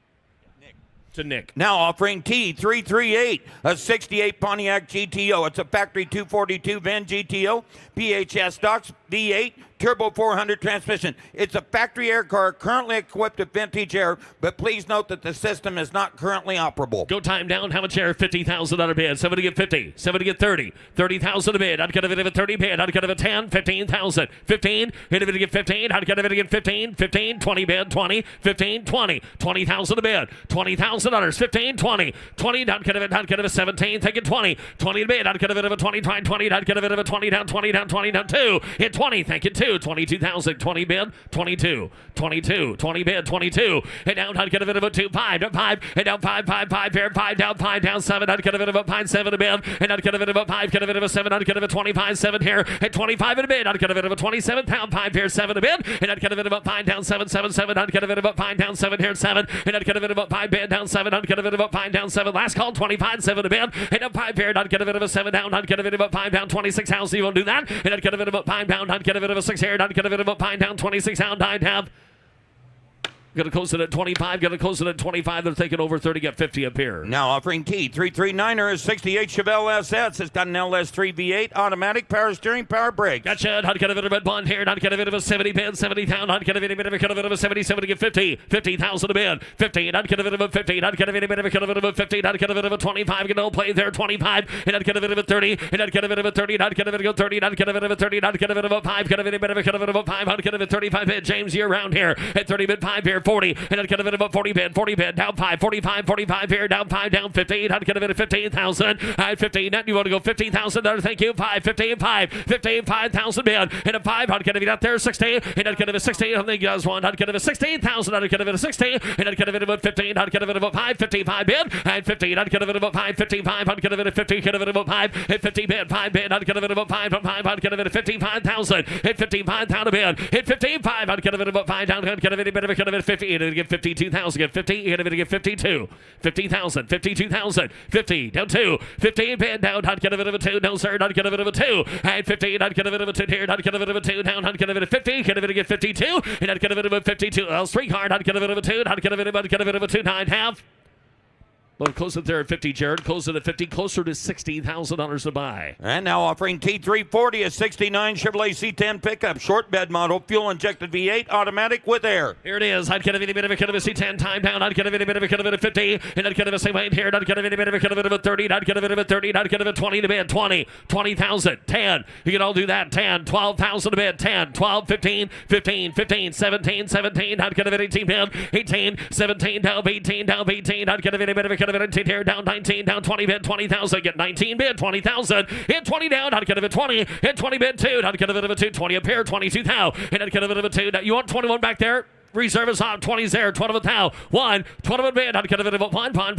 To Nick. Now offering T338, a 68 Pontiac GTO. It's a factory 242 VIN GTO, PHS stocks, V8, turbo 400 transmission. It's a factory air car currently equipped with vintage air, but please note that the system is not currently operable. Go time down. How much air? $50,000 bid. Somebody get 50. Somebody get 30. 30,000 a bid. I'd get a bit of a 30 bid. I'd get a 10. 15,000. 15. Hit a bit to get 15. I'd get a bit to get 15. 15. 20 bid. 20. 15. 20. 20,000 a bid. $20,000. 15. 20. 20. I'd get a 17. Take it 20. 20 a bid. I'd get a bit of a 20. 20. I'd get a bit of a 20 down. 20 down. 20 down. 2. Hit 20. Thank you. 2. 22,000. 20 bid. 22. 22. 20 bid. 22. And down. I'd get a bit of a 2. 5. 5. And down 5. 5. 5. Pair. 5 down. 5 down. 7. I'd get a bit of a 5. 7 a bid. And I'd get a bit of a 5. Get a bit of a 7. I'd get a 25. 7 here. At 25 in a bid. I'd get a bit of a 27 pound. 5 here. 7 a bid. And I'd get a bit of a 5 down. 7. 7. 7. I'd get a bit of a 5 down. 7 here. 7. And I'd get a bit of a 5 bid down. 7. I'd get a bit of a 5 down. 7. Last call. 25. 7 a bid. And a 5 here. I'd get a bit of a 7 down. I'd get a bit of a 5 down. 26 house. You won't do that. And I'd get a bit of a 5 down. I'd get a bit of a 6 here. I'd get a bit of a 5 down. 26 down. I'd have Going to close it at 25. Going to close it at 25. They're taking over 30. Get 50 up here. Now offering T339er is 68 Chevelle SS. It's got an LS3 V8, automatic, power steering, power brakes. Gotcha. Not get a bit of a bond here. Not get a bit of a 70 bid. 70,000. Not get a bit of a 77 to get 50. 50,000 a bid. 50. Not get a bit of a 50. Not get a bit of a 50. Not get a bit of a 25. Get no play there. 25. And not get a bit of a 30. And not get a bit of a 30. Not get a bit of a 30. Not get a bit of a 30. Not get a bit of a 5. Get a bit of a 5. Not get a bit of a 35 bid. James, you're around here at 30 bid 5 here. 40. And not get a bit of a 40 bid. 40 bid. Down 5. 45. 45 here. Down 5. Down 50. Not get a bit of 15,000. At 15. Net. You want to go 15,000. Thank you. 5. 15. 5. 15. 5,000 bid. And a 5. Not get a bit out there. 16. And not get a bit of 16. I think you guys want. Not get a bit of 16,000. Not get a bit of 16. And not get a bit of 15. Not get a bit of 5. 55 bid. And 15. Not get a bit of 5. 55. Not get a bit of 50. Get a bit of 5. Hit 50 bid. 5 bid. Not get a bit of 5. 5. Not get a bit of 55,000. Hit 55,000 bid. Hit 55. Not get a bit of 5. Down. Get a bit of 50. And get 52,000. Get 50. Get a bit of 52. 50,000. 52,000. 50. Down 2. 15 bid. Down. Not get a bit of a 2. No, sir. Not get a bit of a 2. And 50. Not get a bit of a 2 here. Not get a bit of a 2. Down. Not get a bit of 50. Get a bit of 52. And not get a bit of a 52. L3 car. Not get a bit of a 2. Not get a bit of a 2. 9.5. Well, close it there at 50, Jared. Close it at 50. Closer to $60,000 to buy. And now offering T340, a 69 Chevrolet C10 pickup, short bed model, fuel-injected V8, automatic with air. Here it is. I'd get a bit of a C10 time down. I'd get a bit of a 50. And I'd get a same weight here. I'd get a bit of a 30. I'd get a bit of a 30. I'd get a 20 to bid. 20. 20,000. 10. You can all do that. 10. 12,000 to bid. 10. 12. 15. 15. 15. 17. 17. I'd get a bit of 18 bid. 18. 17. Down 18. Down 18. I'd get a bit of 18 here, down 19, down 20 bid, 20,000, get 19 bid, 20,000, hit 20 down, I'd get a bit 20, hit 20 bid 2, I'd get a bit of a 2, 20 up here, 22,000, and I'd get a bit of a 2. Now, you want 21 back there? Reserve is on 20s there, 12 of a thou, 1, 12 of a bid, I'd get a bit of a bond, I'd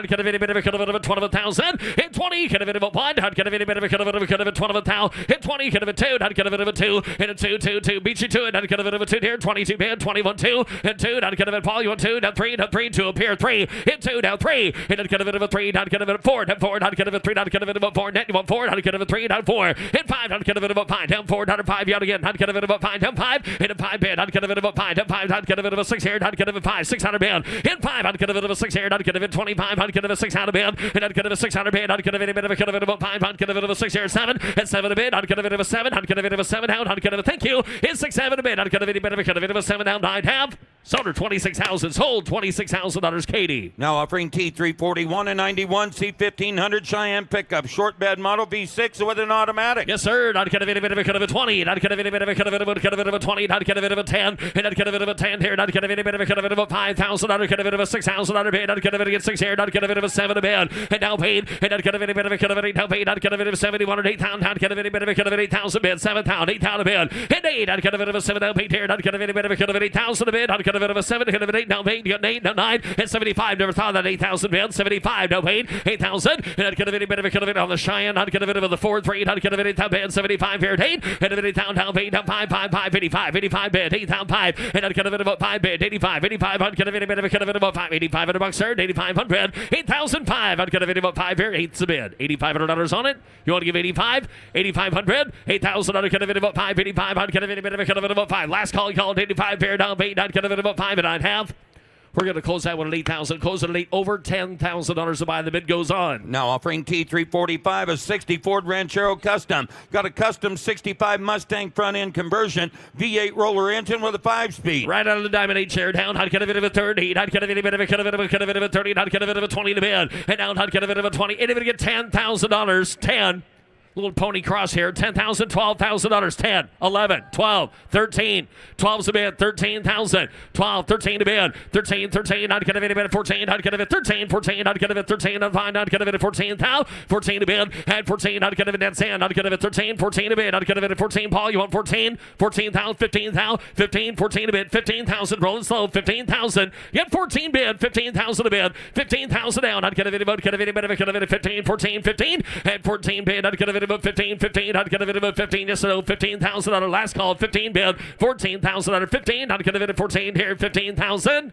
get a bit of a 12,000, hit 20, get a bit of a bond, I'd get a bit of a 12 of a thou, hit 20, get a bit 2, I'd get a bit of a 2, hit a 2, beat you to it, I'd get a bit of a 2 here, 22 bid, 21, 2, and 2, I'd get a bit, Paul, you want 2, down 3, 2 up here, 3, hit 2, down 3, hit I'd get a bit of a 3, I'd get a bit of 4, down 4, I'd get a bit of 3, I'd get a bit of a 4, net, you want 4, I'd get a bit of 3, down 4, hit 5, I'd get a bit of a 5, down 4, down 5, out again, I'd get a bit of a 5, down 5, hit a 5 bid, I'd get a bit of a 5, down 5, I'd get a bit of a 6 here, I'd get a 5, 600 bid, hit 5, I'd get a bit of a 6 here, I'd get a bit 25, I'd get a 600 bid, and I'd get a 600 bid, I'd get a bit of a 5, I'd get a bit of a 6 here, 7, and 7 a bid, I'd get a bit of a 7, I'd get a bit of a 7 out, I'd get a thank you, it's 6, 7 a bid, I'd get a bit of a 7 down, 9 half, sold her 26,000, sold $26,000, Katie. Now offering T341 and 91 C1500 Cheyenne pickup, short bed model V6 with an automatic. Yes, sir. I'd get a bit of a 20. I'd get a bit of a 20. I'd get a bit of a 10. And I'd get a bit of a 10 here. I'd get a bit of a 5,000. I'd get a bit of a 6,000. I'd get a bit of a 6 here. I'd get a bit of a 7 a bid. And now paid. And I'd get a bit of a down paid. I'd get a bit of a 71 and 8,000. I'd get a bit of a 8,000 bid. 7,000, 8,000 a bid. And 8. I'd get a bit of a 7 down paid here. I'd get a bit of a 8,000 a bid. I'd get a bit of a 7. Get a bit of 8 down paid. Get an 8 down 9 and 75. Never thought that 8,000 bid. 75 down paid. 8,000. And I'd get a bit of a on the Cheyenne. I'd get a bit of the 4 3. I'd get a bit of 8,000 bid. 75 here at 8. And a bit of down paid. Down 5 5 5 85 85 bid. 8,000 5. And I'd get a bit of a 5 bid. 85 85. I'd get a bit of a 5. 85 at a buck, sir. 8,500. 8,005. I'd get a bit of a 5 here. 8's a bid. $8,500 on it. You want to give 85? 8,500. 8,000. I'd get a bit of a 5. 85. I'd get a bit of a 5. Last call, you called 85 here. Down paid. I'd get a bit of a 5 and I'd have. We're going to close that one at 8,000. Close it at 8. Over $10,000 to buy. The bid goes on. Now offering T345, a 60 Ford Ranchero Custom. Got a custom 65 Mustang front end conversion, V8 roller engine with a 5-speed. Right out of the Diamond 8 chair down. I'd get a bit of a 30. I'd get a bit of a 30. I'd get a bit of a 20 to bid. And now I'd get a bit of a 20. And if it get $10,000, 10. Little pony cross here. $10,000, $12,000. 10, 11, 12, 13. 12's a bid. 13,000. 12, 13 to bid. 13, 13. I'd get a bit of 14. I'd get a bit 13, 14. I'd get a bit 13. I'd get a bit of 14,000. 14 to bid. And 14. I'd get a bit net sand. I'd get a bit 13, 14 to bid. I'd get a bit of 14. Paul, you want 14? 14,000, 15,000, 15, 14 to bid. 15,000. Rolling slow. 15,000. Get 14 bid. 15,000 to bid. 15,000 down. I'd get a bit of 15, 14, 15. And 14 bid. I'd get a bit of 15, 15. I'd get a bit of 15. Yes, no. $15,000 last call. 15 bid. 14,000 under 15. I'd get a bit of 14 here. 15,000.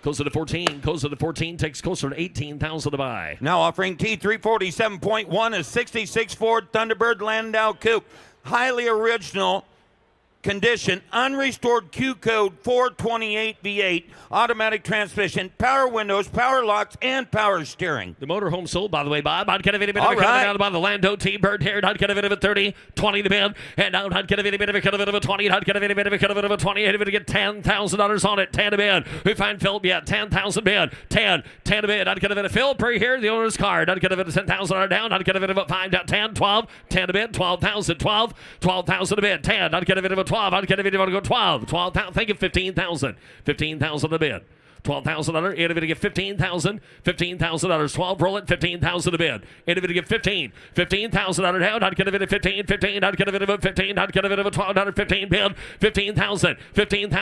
Closer to 14. Closer to 14. Takes closer to 18,000 to buy. Now offering T347.1, a 66 Ford Thunderbird Landau Coupe. Highly original. condition, unrestored Q code 428 V8, automatic transmission, power windows, power locks, and power steering. The motorhome sold, by the way, Bob. I'd get a bit of a All right. out by the Lando T-Bird here. I'd get a bit of a 30, 20 to bid. And out, I'd get a bit of a 20. I'd get a bit of a 20. I'd get $10,000 on it. 10 to bid. We find Phil, yeah, 10,000 bid. 10 to bid. I'd get a bit of Phil per here, the owner's card. I'd get a bit of $10,000 down. I'd get a bit of a 5 down, 10, 12, 10 to bid, 12,000, 12,000 to bid, 10. I'd get a bit of a 12. I'd get a bit of a 12. 12,000. Think of 15,000. 15,000 to bid. $12,000. Individual get $15,000. 12 roll it. 15,000 to bid. Individual get $15,000 down. I'd get a bit of 15. I'd get a bit of a 15. I'd get a bit of a $12.15 bid. 15,000. 15.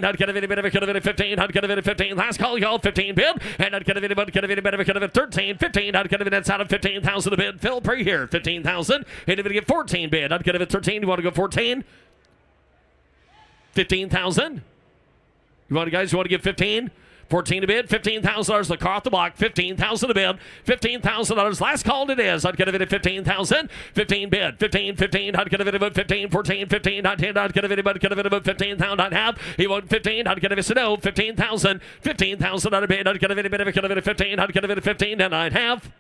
I'd get a bit of a 15. I'd get a bit of 15. Last call, y'all. 15 bid. And I'd get a bit of a 13. 15. I'd get a bit outside of 15,000 to bid. Phil per here. 15,000. Individual get 14 bid. I'd get a bit 13. You want to go 14? 15,000. You want to give 15? 14 to bid, $15,000. The car off the block, $15,000 to bid, $15,000. Last call it is. I'd get a bid of 15,000. 15 bid, 15. I'd get a bid of 15, 14, 15. I'd get a bid of 15,000. I'd have. He won 15. I'd get a bid of no, 15,000. 15,000 on a bid. I'd get a bid of 15. I'd get a bid of 15, and I'd have.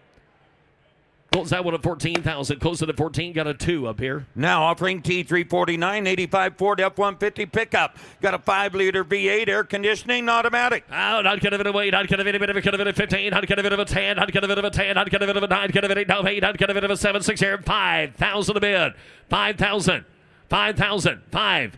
Close that one at 14,000. Close it at 14. Got a 2 up here. Now offering T349, 85 Ford F-150 pickup. Got a 5-liter V8 air conditioning automatic. Out. I'd get a bit of weight. I'd get a bit of 15. I'd get a bit of a 10. I'd get a bit of a 10. I'd get a bit of a 9. I'd get a bit of 8. I'd get a bit of a 7, 6 here. 5,000 to bid. 5,000. 5,000. 5.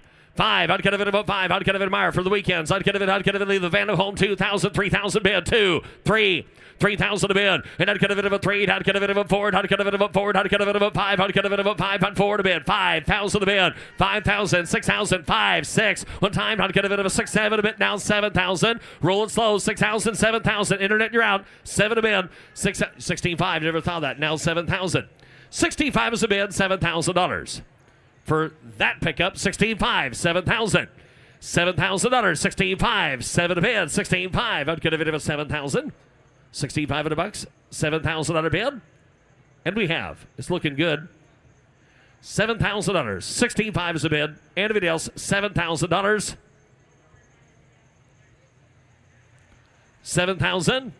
I'd get a bit of a 5. I'd get a bit of Meyer for the weekends. I'd get a bit of leave the van at home. 2,000. 3,000 bid. 2, 3. 3,000 to bid. And I'd get a bit of a 3. I'd get a bit of a 4. I'd get a bit of a 4. I'd get a bit of a 5. I'd get a bit of a 5 on 4 to bid. 5,000 to bid. 5,000. 6,000. 5, 6. One time I'd get a bit of a 6, 7 a bit. Now 7,000. Roll it slow. 6,000. 7,000. Internet, you're out. 7 to bid. 16,500. Never thought that. Now 7,000. 65 is a bid. $7,000. For that pickup, 16,500, 7,000. $7,000, 16,500, 7 to bid, 16,500. I'd get a bit of a 7,000. 6,500 bucks, $7,000 bid. And we have, it's looking good. $7,000, 16,500 is a bid. Anybody else, $7,000. 7,000.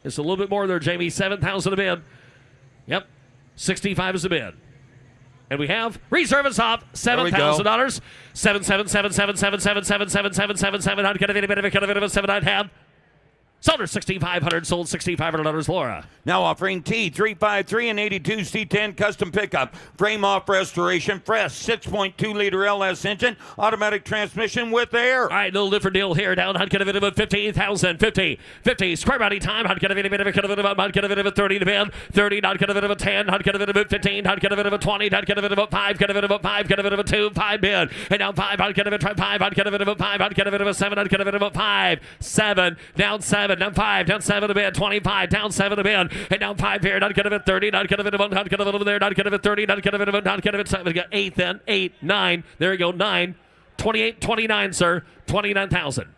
It's a little bit more there, Jamie. 7,000 a bid. Yep. 65 is a bid. And we have reserve us off $7,000. 7,777,777,777. I'd get a bit of a 7. I'd have. Sold her 6,500. Sold $6,500. Laura. Now offering T353 and 82 C10 custom pickup. Frame off restoration. Fresh 6.2 liter LS engine. Automatic transmission with air. All right, little different deal here. Down. I'd get a bit of a 15,000. 50. Square body time. I'd get a bit of a 30 to bid. 30. I'd get a bit of a 10. I'd get a bit of a 15. I'd get a bit of a 20. I'd get a bit of a 5. Get a bit of a 5. Get a bit of a 2. 5 bid. And now 5. I'd get a bit of 5. I'd get a bit of a 5. I'd get a bit of a 7. I'd get a bit of a 5. 7. Down 7. Down 5, down 7 to bid, 25, down 7 to bid, and down 5 here, not get a bit 30, not get a bit of 1, not get a bit over there, not get a bit 30, not get a bit of 1, not get a bit 7, we got 8 then, 8, 9, there you go, 9, 28, 29, sir, 29,000.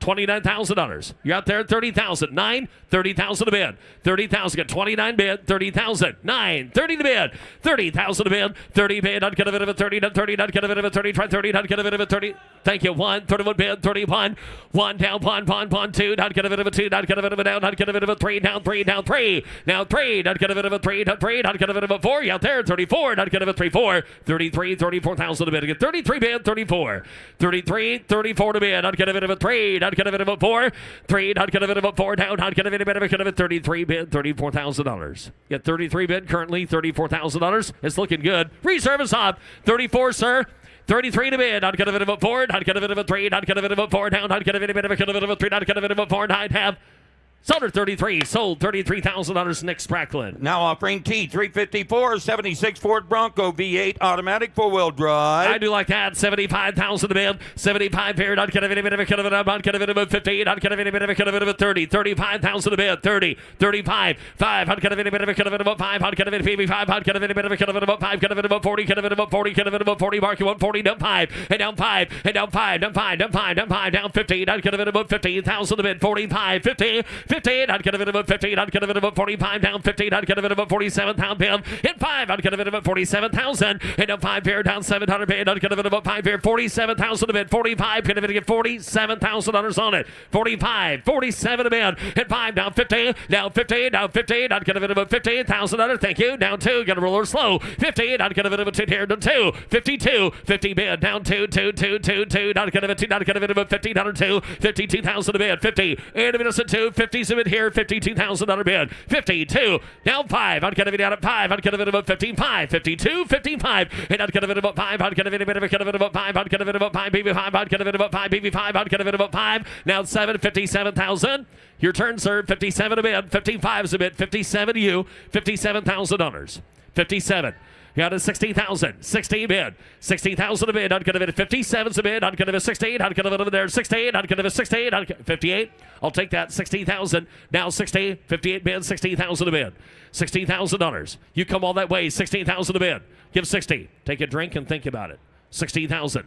$29,000. You're out there at 30,000. 9, 30,000 to bid. 30,000. Got 29 bid. 30,000. 9, 30 to bid. 30,000 to bid. 30 bid. I'd get a bit of a 30. Not 30. Not get a bit of a 30. Try 30. Not get a bit of a 30. Thank you. 1, 31 bid. 31. 1 down. 1. 2. Not get a bit of a 2. Not get a bit of a down. Not get a bit of a 3. Down 3. Down 3. Now 3. Not get a bit of a 3. Not 3. Not get a bit of a 4. You out there. 34. Not get a bit of a 3. 4. 33. 34,000 to bid. Get 33 bid. 34. 33. 34 to bid. Not get a bit of a 3. Not get a bit of a 4. 3, not get a bit of a 4 down, not get a bit of a 33 bid, $34,000. Get 33 bid currently, $34,000. It's looking good. Reserve is up. 34, sir. 33 to bid. Not get a bit of a 4, not get a bit of a 3, not get a bit of a 4 down, not get a bit of a 3, not get a bit of a 4, not have. Sold her 33. Sold $33,000. Nick Spracklin. Now offering T354, 76 Ford Bronco V8 automatic 4-wheel drive. I do like that. 75,000 to bid. 75 here. Not get a bit of a 15. Not get a bit of a 30. 35,000 to bid. 30. 35. 5. I'd get a bit of a 5. I'd get a bit of a 5. I'd get a bit of a 5. Get a bit of a 40. Get a bit of a 40. Get a bit of a 40. Mark you 140. Down 5. And down 5. And down 5. Down 5. Down 5. Down 5. Down 50. I'd get a bit of a 15,000 to bid. 45. 50. 15, I'd get a bit of a 15, I'd get a bit of a 45 down 15, I'd get a bit of a 47,000 bid. Hit 5, I'd get a bit of a 47,000. Hit a 5 pair down 700 bid, I'd get a bit of a 5 pair 47,000 a bid. 45, get a bit of $47,000 on it. 45, 47 a bid. Hit 5 down 15, down 15, down 15, I'd get a bit of a $15,000. Thank you. Down 2, get a roller slow. 15, I'd get a bit of a 2 here, down 2, 52, 50 bid, down 2, 2, 2, 2, 2, I'd get a bit of a 1500 2, 52,000 a bid. 50, and a bit of a 2, 50 a bid here, $52,000 bid. 52, down 5, I'd get a bit down at 5, I'd get a bit of a 15, 5, 52, 55, and I'd get a bit of a 5, I'd get a bit of a 5, I'd get a bit of a 5, BB5, I'd get a bit of a 5, BB5, I'd get a bit of a 5, now 7, 57,000. Your turn, sir. 57 a bid, 55's a bid, 57 to you, $57,000. 57. You got a 60,000. 60 bid. 60,000 a bid. I'd get a bid of 57's a bid. I'd get a bid of 16. I'd get a bid of there. 16. I'd get a bid of 16. I'd get 58. I'll take that. 60,000. Now 60. 58 bid. 60,000 a bid. $60,000. You come all that way. 16,000 a bid. Give 60. Take a drink and think about it. 60,000.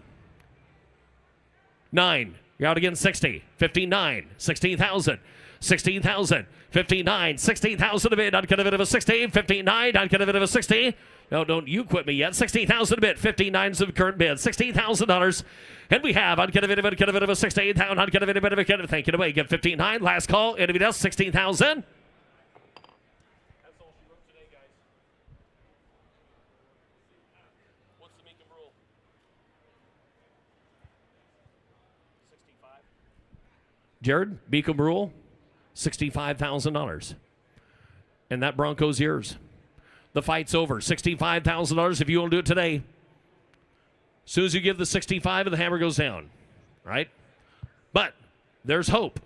9. You're out again. 60. 59. 16,000. 16,000. 59. 16,000 a bid. I'd get a bit of a 60. 59. I'd get a bit of a 60. No, don't you quit me yet. 60,000 a bid. 59's the current bid. $16,000. And we have, I'd get a bit of a 16,000. I'd get a bit of a, thank you away. Give 59. Last call. Anybody else? 16,000. That's all she wrote today, guys. What's the Mecum rule? 65. Jared, Mecum rule, $65,000. And that Bronco's yours. The fight's over. $65,000 if you want to do it today. As soon as you give the 65 and the hammer goes down, right? But there's hope.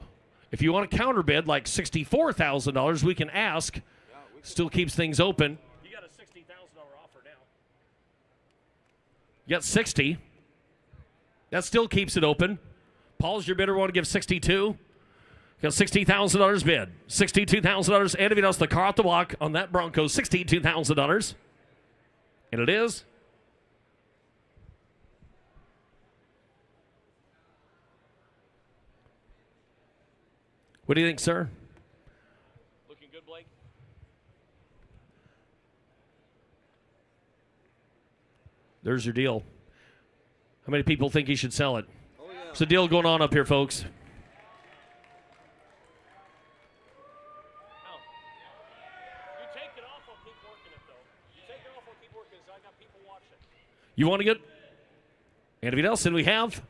If you want a counter bid like $64,000, we can ask. Still keeps things open. You got a $60,000 offer now. You got 60. That still keeps it open. Paul's your bidder. Want to give 62? Got $60,000 bid. $62,000. Anybody else? The car off the block on that Bronco, $62,000. And it is. What do you think, sir? Looking good, Blake? There's your deal. How many people think he should sell it? Oh, yeah. There's a deal going on up here, folks. You want to get anybody else? And we have.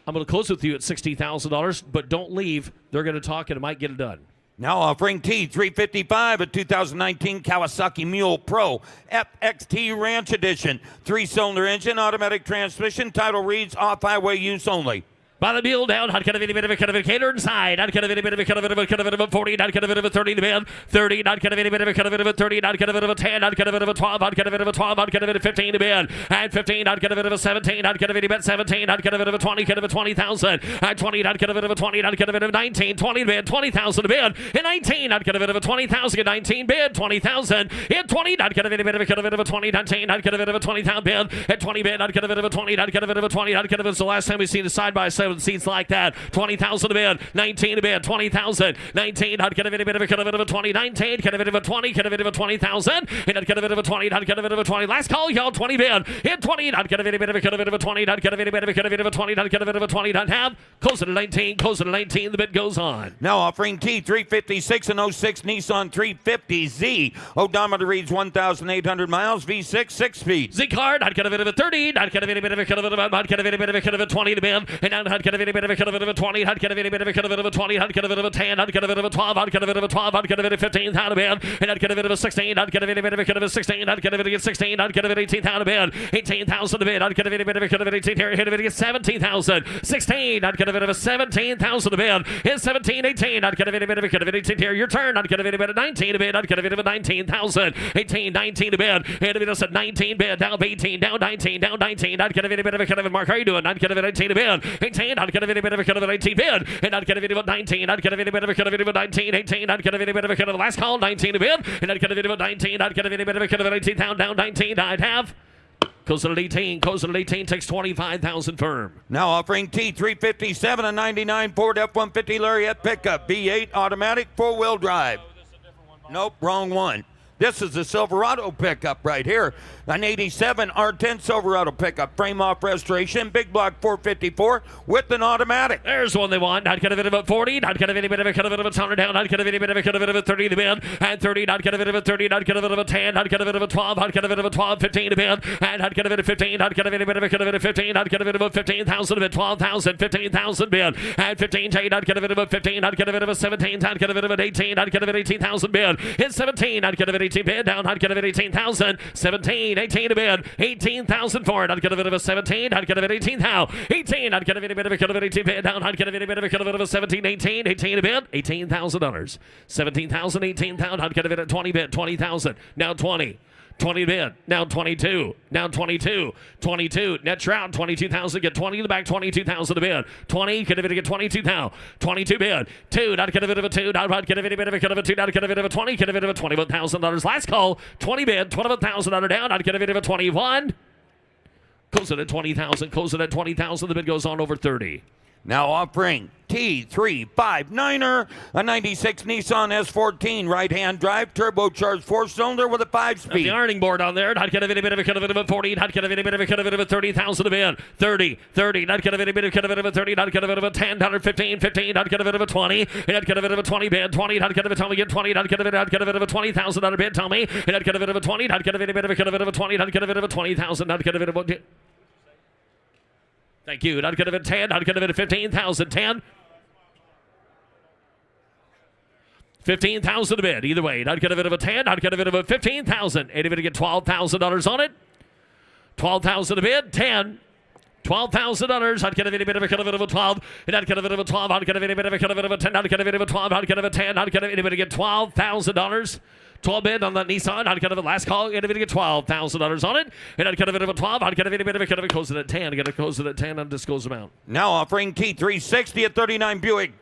I'm going to close with you at $60,000, but don't leave. They're going to talk and it might get it done. Now offering T355, a 2019 Kawasaki Mule Pro FXT Ranch Edition. 3-cylinder engine, automatic transmission. Title reads off-highway use only. By the mule down, I'd get a bit of a cater inside. I'd get a bit of a 40. I'd get a bit of a 30 to bid. 30. I'd get a bit of a 30. I'd get a bit of a 10. I'd get a bit of a 12. I'd get a bit of a 12. I'd get a bit of 15 to bid. At 15, I'd get a bit of a 17. I'd get a bit of a 17. I'd get a bit of a 20. Get a bit of 20,000. At 20, I'd get a bit of a 20. I'd get a bit of 19. 20 to bid. 20,000 to bid. At 19, I'd get a bit of a 20,000. At 19 bid. 20,000. At 20, I'd get a bit of a 20. 19, I'd get a bit of a 20,000 bid. At 20 bid, I'd get a bit of a 20. I'd get a bit of a 20. I'd get a bit of the last time we've seen a side by side with seats like that. 20,000 a bid, 19 a bid, 20,000, 19, I'd get a bit of a 20, 19, get a bit of a 20, get a bit of a 20,000, and I'd get a bit of a 20, I'd get a bit of a 20, last call, y'all, 20 bid, hit 20, I'd get a bit of a 20, I'd get a bit of a 20, I'd get a bit of a 20, I'd have, close it at 19, the bid goes on. Now offering T356 and 06 Nissan 350Z, odometer reads 1,800 miles, V6, 6 speed. Z card, I'd get a bit of a 30, I'd get a bit of a 20 to bid, and I'd get a bit of a 20, I'd get a bit of a 20, I'd get a bit of a 10, I'd get a bit of a 12, I'd get a bit of a 12, I'd get a bit of 15 out of bid, and I'd get a bit of a 16, I'd get a bit of a 16, I'd get a bit of 16, I'd get a bit of 18 out of bid, 18,000 to bid, I'd get a bit of 18 here, hit a bit of 17,000, 16, I'd get a bit of a 17,000 to bid, hit 17, 18, I'd get a bit of 18 here, your turn, I'd get a bit of 19 to bid, I'd get a bit of 19,000, 18, 19 to bid, hit a bit of 19 bid, down 18, down 19, down 19, I'd get a bit of a Mark, how are you doing? I'd get a bit of 18 to bid, 18, I'd get a bit of 18 bid, and I'd get a bit of 19, I'd get a bit of 19, 18, I'd get a bit of last call, 19 to bid, and I'd get a bit of 19, I'd get a bit of 18 down 19, I'd have Close it at 18. Close it at 18. Takes 25,000 firm. Now offering T357, a 99 Ford F-150 Lariat pickup, V8 automatic, four-wheel drive. Nope, wrong one. This is the Silverado pickup right here. An 87 R10 Silverado pickup, frame off restoration, big block 454 with an automatic. There's one they want. Not going to fit about 40. Not going to fit a bit of a 100 down. Not going to fit a bit of 30 to bid. And 30. Not going to fit a 30. Not going to fit a 10. Not going to fit a 12. Not going to fit a 12. 15 to bid. And not going to fit a 15. Not going to fit a 15. Not going to fit about 15,000 to bid. 12,000. 15,000 bid. And 15. Not going to fit about 15. Not going to fit about 17. Not going to fit about 18. Not going to fit 18,000 bid. It's 17. Not going to fit 18 bid. Down. Not going to fit 18,000. 17. 18 to bid. 18,000 for it. Not going to fit a 17. Not going to fit 18 now. 18. Not going to fit a bit of a 18 bid. Down. Not going to fit a bit of a 17. 18. 18 to bid. $18,000. 17,000. 18,000. Not going to fit a 20 bid. 20,000. Now 20. 20 bid. Now 22. Now 22. 22. Net trout. 22,000. Get 20 in the back. 22,000 to bid. 20. Could have get 22 now. 22 bid. 2. Not going to fit a 2. Not going to fit a bit of a 2. Not going to fit a 20. Could have fit a $21,000. Last call. 20 bid. $21,000 down. Not going to fit a 21. Close it at 20,000. Close it at 20,000. The bid goes on over 30. Now offering T359er, a 96 Nissan S14 right-hand drive, turbocharged four-cylinder with a 5-speed. The ironing board on there. Not going to fit a bit of a 40. Not going to fit a bit of a 30,000 to bid. 30. 30. Not going to fit a bit of a 30. Not going to fit a 10. Not 15. 15. Not going to fit a 20. Not going to fit a 20 bid. 20. Not going to fit tell me again 20. Not going to fit a $20,000 bid. Tell me. Not going to fit a 20. Not going to fit a bit of a 20. Not going to fit a 20,000. Not going to fit a Thank you. Not going to fit 10. Not going to fit 15,000. 10. 15,000 to bid. Either way. Not going to fit a 10. Not going to fit a 15,000. Anybody to get $12,000 on it? 12,000 to bid. 10. $12,000. Not going to fit a bit of a 12. Not going to fit a 12. Not going to fit a bit of a 10. Not going to fit a 12. Not going to fit 10. Not going to anybody get $12,000. 12 bid on that Nissan. Not going to last call. Going to get $12,000 on it. And not going to fit a 12. Not going to fit a bit of a close it at 10. Going to close it at 10 and disclose amount. Now offering T360 at 39 Buick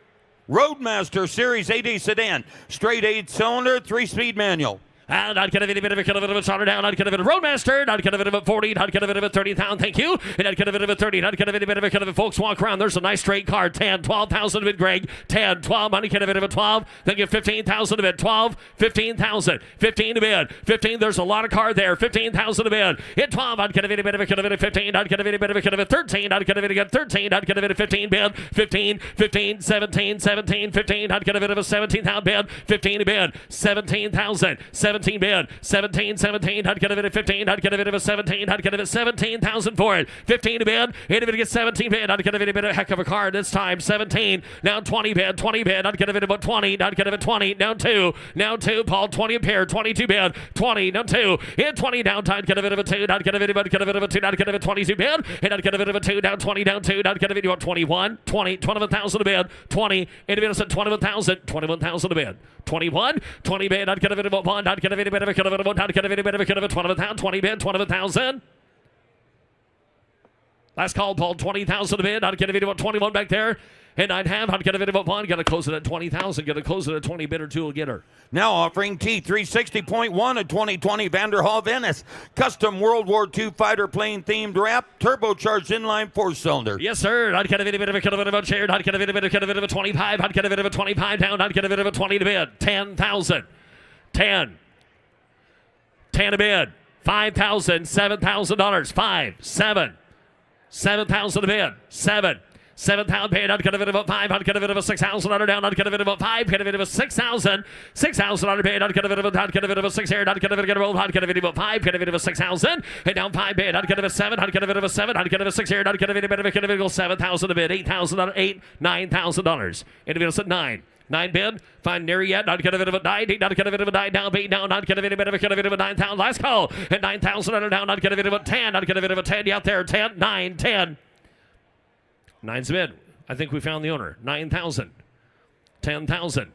Roadmaster Series 8A sedan, straight 8-cylinder, 3-speed manual. And not going to fit a bit of a solder down. Not going to fit a Roadmaster. Not going to fit a 40. Not going to fit a 30,000. Thank you. And not going to fit a 30. Not going to fit a bit of a folks walk around. There's a nice straight card. 10, 12,000 bid, Greg. 10, 12. Not going to fit a 12. Thank you. 15,000 to bid. 12, 15,000. 15 to bid. 15. There's a lot of card there. 15,000 to bid. Hit 12. Not going to fit a bit of a 15. Not going to fit a bit of a 13. Not going to fit a 13. Not going to fit a 15 bid. 15, 15, 17, 17, 15. Not going to fit a 17,000 bid. 15 to bid. 17,000. 17 bid. 17, 17. Not going to fit a 15. Not going to fit a 17. Not going to fit 17,000 for it. 15 to bid. Hit it get 17 bid. Not going to fit a bit of a heck of a card this time. 17. Now 20 bid. 20 bid. Not going to fit about 20. Not going to fit 20. Now 2. Now 2. Paul 20 a pair. 22 bid. 20. Now 2. Hit 20 down. Not going to fit a 2. Not going to fit a 2. Not going to fit 22 bid. And not going to fit a 2. Down 20. Down 2. Not going to fit you 21. 20. 21,000 to bid. 20. Individual at 21,000. 21,000 to bid. 21. 20 bid. Not going to fit about 1. Not going to fit a bit of a not going to fit a bit of a 20,000. 20 bid. 21,000. Last call, Paul. 20,000 to bid. Not going to fit about 21 back there. And I'd have not going to fit about 1. Got to close it at 20,000. Got to close it at 20 bid or 2 will get her. Now offering T360.1, a 2020 Vanderhall Venice custom World War II fighter plane themed wrap, turbocharged inline 4-cylinder. Yes, sir. Not going to fit a bit of a chair. Not going to fit a bit of a 25. Not going to fit a 25 down. Not going to fit a 20 to bid. 10,000. 10. 10 a bid. 5,000. $7,000. 5. 7. 7,000 a bid. 7. 7,000 paid. Not going to fit about 5. Not going to fit about 6,000 under down. Not going to fit about 5. Going to fit about 6,000. 6,000 under paid. Not going to fit about. Not going to fit about 6 here. Not going to fit about. Not going to fit about 5. Going to fit about 6,000. And down 5 paid. Not going to fit 7. Not going to fit about 7. Not going to fit 6 here. Not going to fit about. Going to fit 7,000 a bid. 8,000 under 8. $9,000. Individuals at 9. 9 bid. Find near yet. Not going to fit about 9. Not going to fit about 9. Down 8. Down. Not going to fit about 9,000. Last call. And 9,000 under down. Not going to fit about 10. Not going to fit about 10. You out there. 10. 9. 10. 9's bid. I think we found the owner. 9,000. 10,000.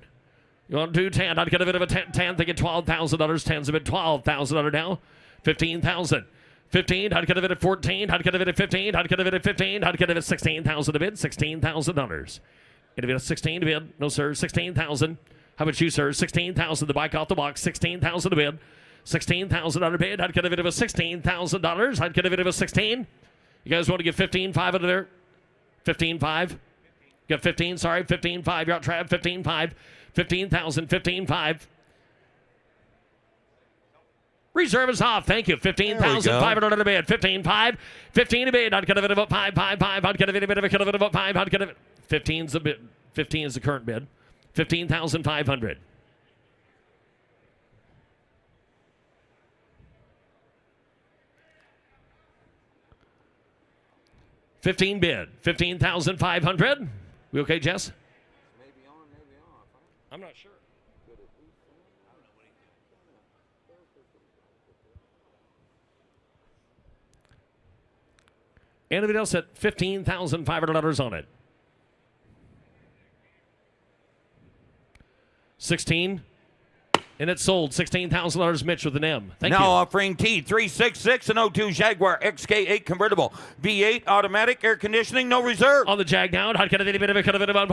You want to do 10? Not going to fit about 10. 10. They get $12,000. 10's a bid. $12,000 now. 15,000. 15. Not going to fit at 14. Not going to fit at 15. Not going to fit at 15. Not going to fit 16,000 to bid. $16,000. It'll be a 16 to bid. No, sir. 16,000. How about you, sir? 16,000. The bike off the box. 16,000 to bid. $16,000 bid. I'd get a bid of a $16,000. I'd get a bid of a 16. You guys want to give 15.5 out of there? 15.5. Got 15. Sorry, 15.5. You're out, Trav. 15.5. 15,000. 15.5. Reserve is off. Thank you. 15,500 a bid. 15.5. 15 a bid. I'd get a bid of a 5.5. I'd get a bid of a 5. I'd get a 15's a bid. 15 is the current bid. 15,500. 15 bid. 15,500. We okay, Jess? Maybe on, maybe off. I'm not sure. Anybody else at $15,500 on it? 16. And it's sold. $16,000 Mitch with an M. Thank you. Now offering T366 and 02 Jaguar XK8 convertible. V8 automatic air conditioning, no reserve. On the Jag now, I'd get a bit of a cut of it about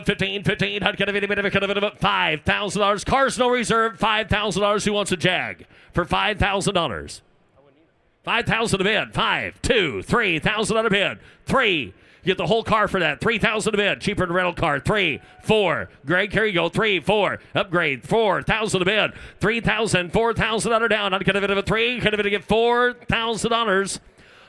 15, I'd get a bit of a cut of it about $5,000. Cars no reserve, $5,000. Who wants a Jag for $5,000? 5,000 a bid. 5, 2, 3,000 a bid. 3. You get the whole car for that. 3,000 a bid. Cheaper than rental car. 3, 4. Greg, here you go. 3, 4. Upgrade. 4,000 a bid. 3,000. 4,000 under down. I'd get a bit of a 3. Could have been to get $4,000.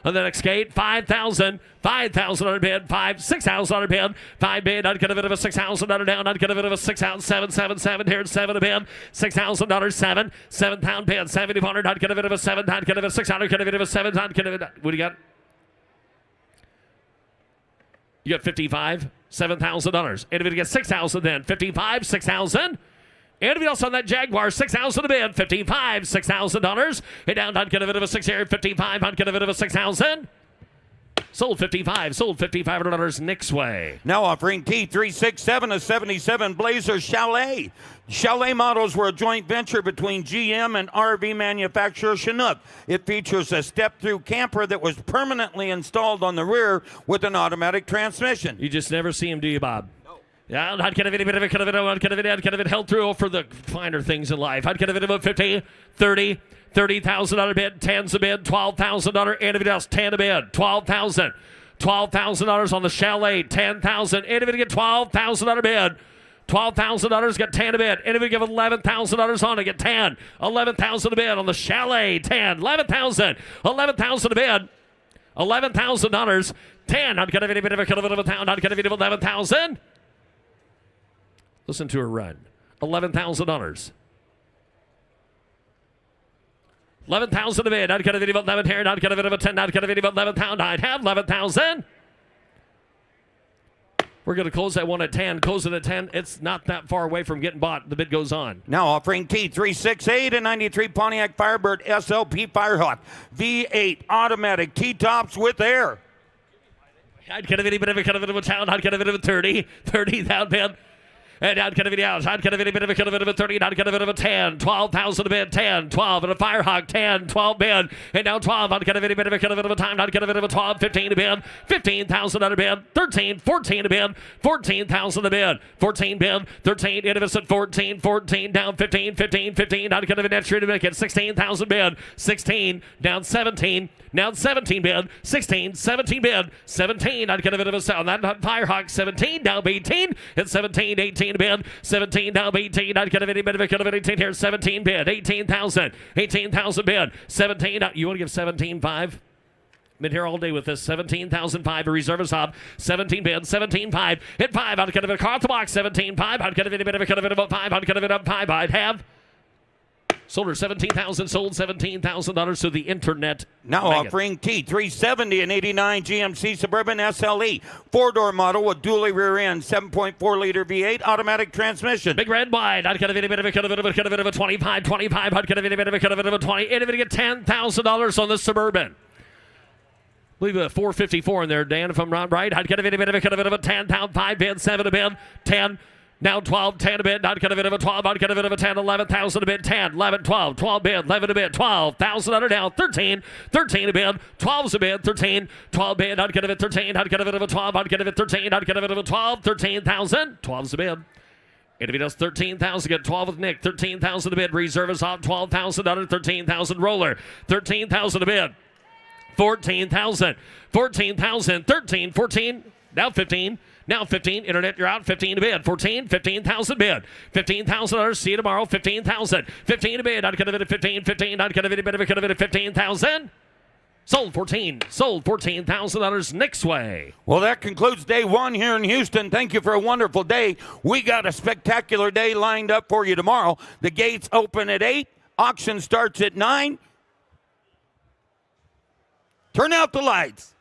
On the next gate, 5,000. 5,000 on a bid. 5, 6,000 on a bid. 5 bid. I'd get a bit of a 6,000 under down. I'd get a bit of a 6,000. 7. Here's 7 a bid. $6,000. 7. 7 bid. 7,500. I'd get a bit of a 7. I'd get a bit of 600. Get a bit of a 7. I'd get a bit. What do you got? You got 55, $7,000. Anybody get 6,000 then? 55, 6,000. Anybody else on that Jaguar? 6,000 a bid. 55, $6,000. Hey, down, I'd get a bit of a 6 here. 55, I'd get a bit of a 6,000. Sold 55, sold $5,500 Nick's way. Now offering T367, a 77 Blazer Chalet. Chalet models were a joint venture between GM and RV manufacturer Chinook. It features a step-through camper that was permanently installed on the rear with an automatic transmission. You just never see him, do you, Bob? No. Yeah, I'd get a bit of it held through for the finer things in life. I'd get a bit of a 50, 30, $30,000 bid, 10's a bid, $12,000. Anybody else? 10 a bid, $12,000. $12,000 on the Chalet, 10,000. Anybody get $12,000 bid? $12,000, get 10 a bid. Anybody give $11,000 on it, get 10. $11,000 a bid on the Chalet, 10. $11,000. $11,000 a bid. $11,000. 10. I'd get a bit of a town. I'd get a bit of $11,000. Listen to her run. $11,000. 11,000 a bid. I'd get a video about 11 here. I'd get a bit of a 10. I'd get a video about 11,000. I'd have 11,000. We're going to close that one at 10. Close it at 10. It's not that far away from getting bought. The bid goes on. Now offering T368 and 93 Pontiac Firebird SLP Firehawk. V8 automatic T-tops with air. I'd get a bit of a town. I'd get a bit of a 30. 30,000 bid. And I'd get a video out. I'd get a bit of a 30. I'd get a bit of a 10. 12,000 a bid. 10. 12. And a Firehawk. 10. 12 bid. And now 12. I'd get a bit of a time. I'd get a bit of a 12. 15 a bid. 15,000 on a bid. 13. 14 a bid. 14,000 a bid. 14 bid. 13. Innocent 14. 14. Down 15. 15. 15. I'd get a bit extra to make it. 16,000 bid. 16. Down 17. Now 17 bid. 16. 17 bid. 17. I'd get a bit of a sound. That Firehawk. 17. Down 18. And 17. 18 bid. 17 down 18. I'd get a bit of 18 here. 17 bid. 18,000. 18,000 bid. 17. You want to give 17.5? Been here all day with this. 17,005. A reservist hub. 17 bid. 17.5. Hit 5. I'd get a bit of car at the box. 17.5. I'd get a bit of about 5. I'd get a bit up 5. I'd have. Sold her 17,000. Sold $17,000 to the internet. Now offering T370 and 89 GMC Suburban SLE. 4-door model with dually rear end. 7.4 liter V8 automatic transmission. Big red wide. I'd get a bit of a 25. 25. I'd get a bit of a 20. Anybody get $10,000 on this Suburban? Leave a 454 in there, Dan, if I'm not right. I'd get a bit of a 10. 5 bid. 7 a bid. 10. Now 12, 10 a bid, I'd get a bit of a 12, I'd get a bit of a 10, 11,000 a bid, 10, 11, 12, 12 bid, 11 a bid, 12,000 under down, 13, 13 a bid, 12's a bid, 13, 12 bid, I'd get a bit 13, I'd get a bit of a 12, I'd get a bit 13, I'd get a bit of a 12, 13,000, 12's a bid. Individuals 13,000. Get 12 with Nick. 13,000 to bid. Reserve is off. 12,000 under. 13,000 roller. 13,000 to bid. 14,000. 14,000. 13. 14. Now 15. Now 15. Internet, you're out. 15 to bid. 14. 15,000 bid. 15,000 others. See you tomorrow. 15,000. 15 to bid. I'd cut a bid at 15. 15. I'd cut a bid at 15,000. Sold 14. Sold $14,000 Nick's way. Well, that concludes day one here in Houston. Thank you for a wonderful day. We got a spectacular day lined up for you tomorrow. The gates open at 8. Auction starts at 9. Turn out the lights.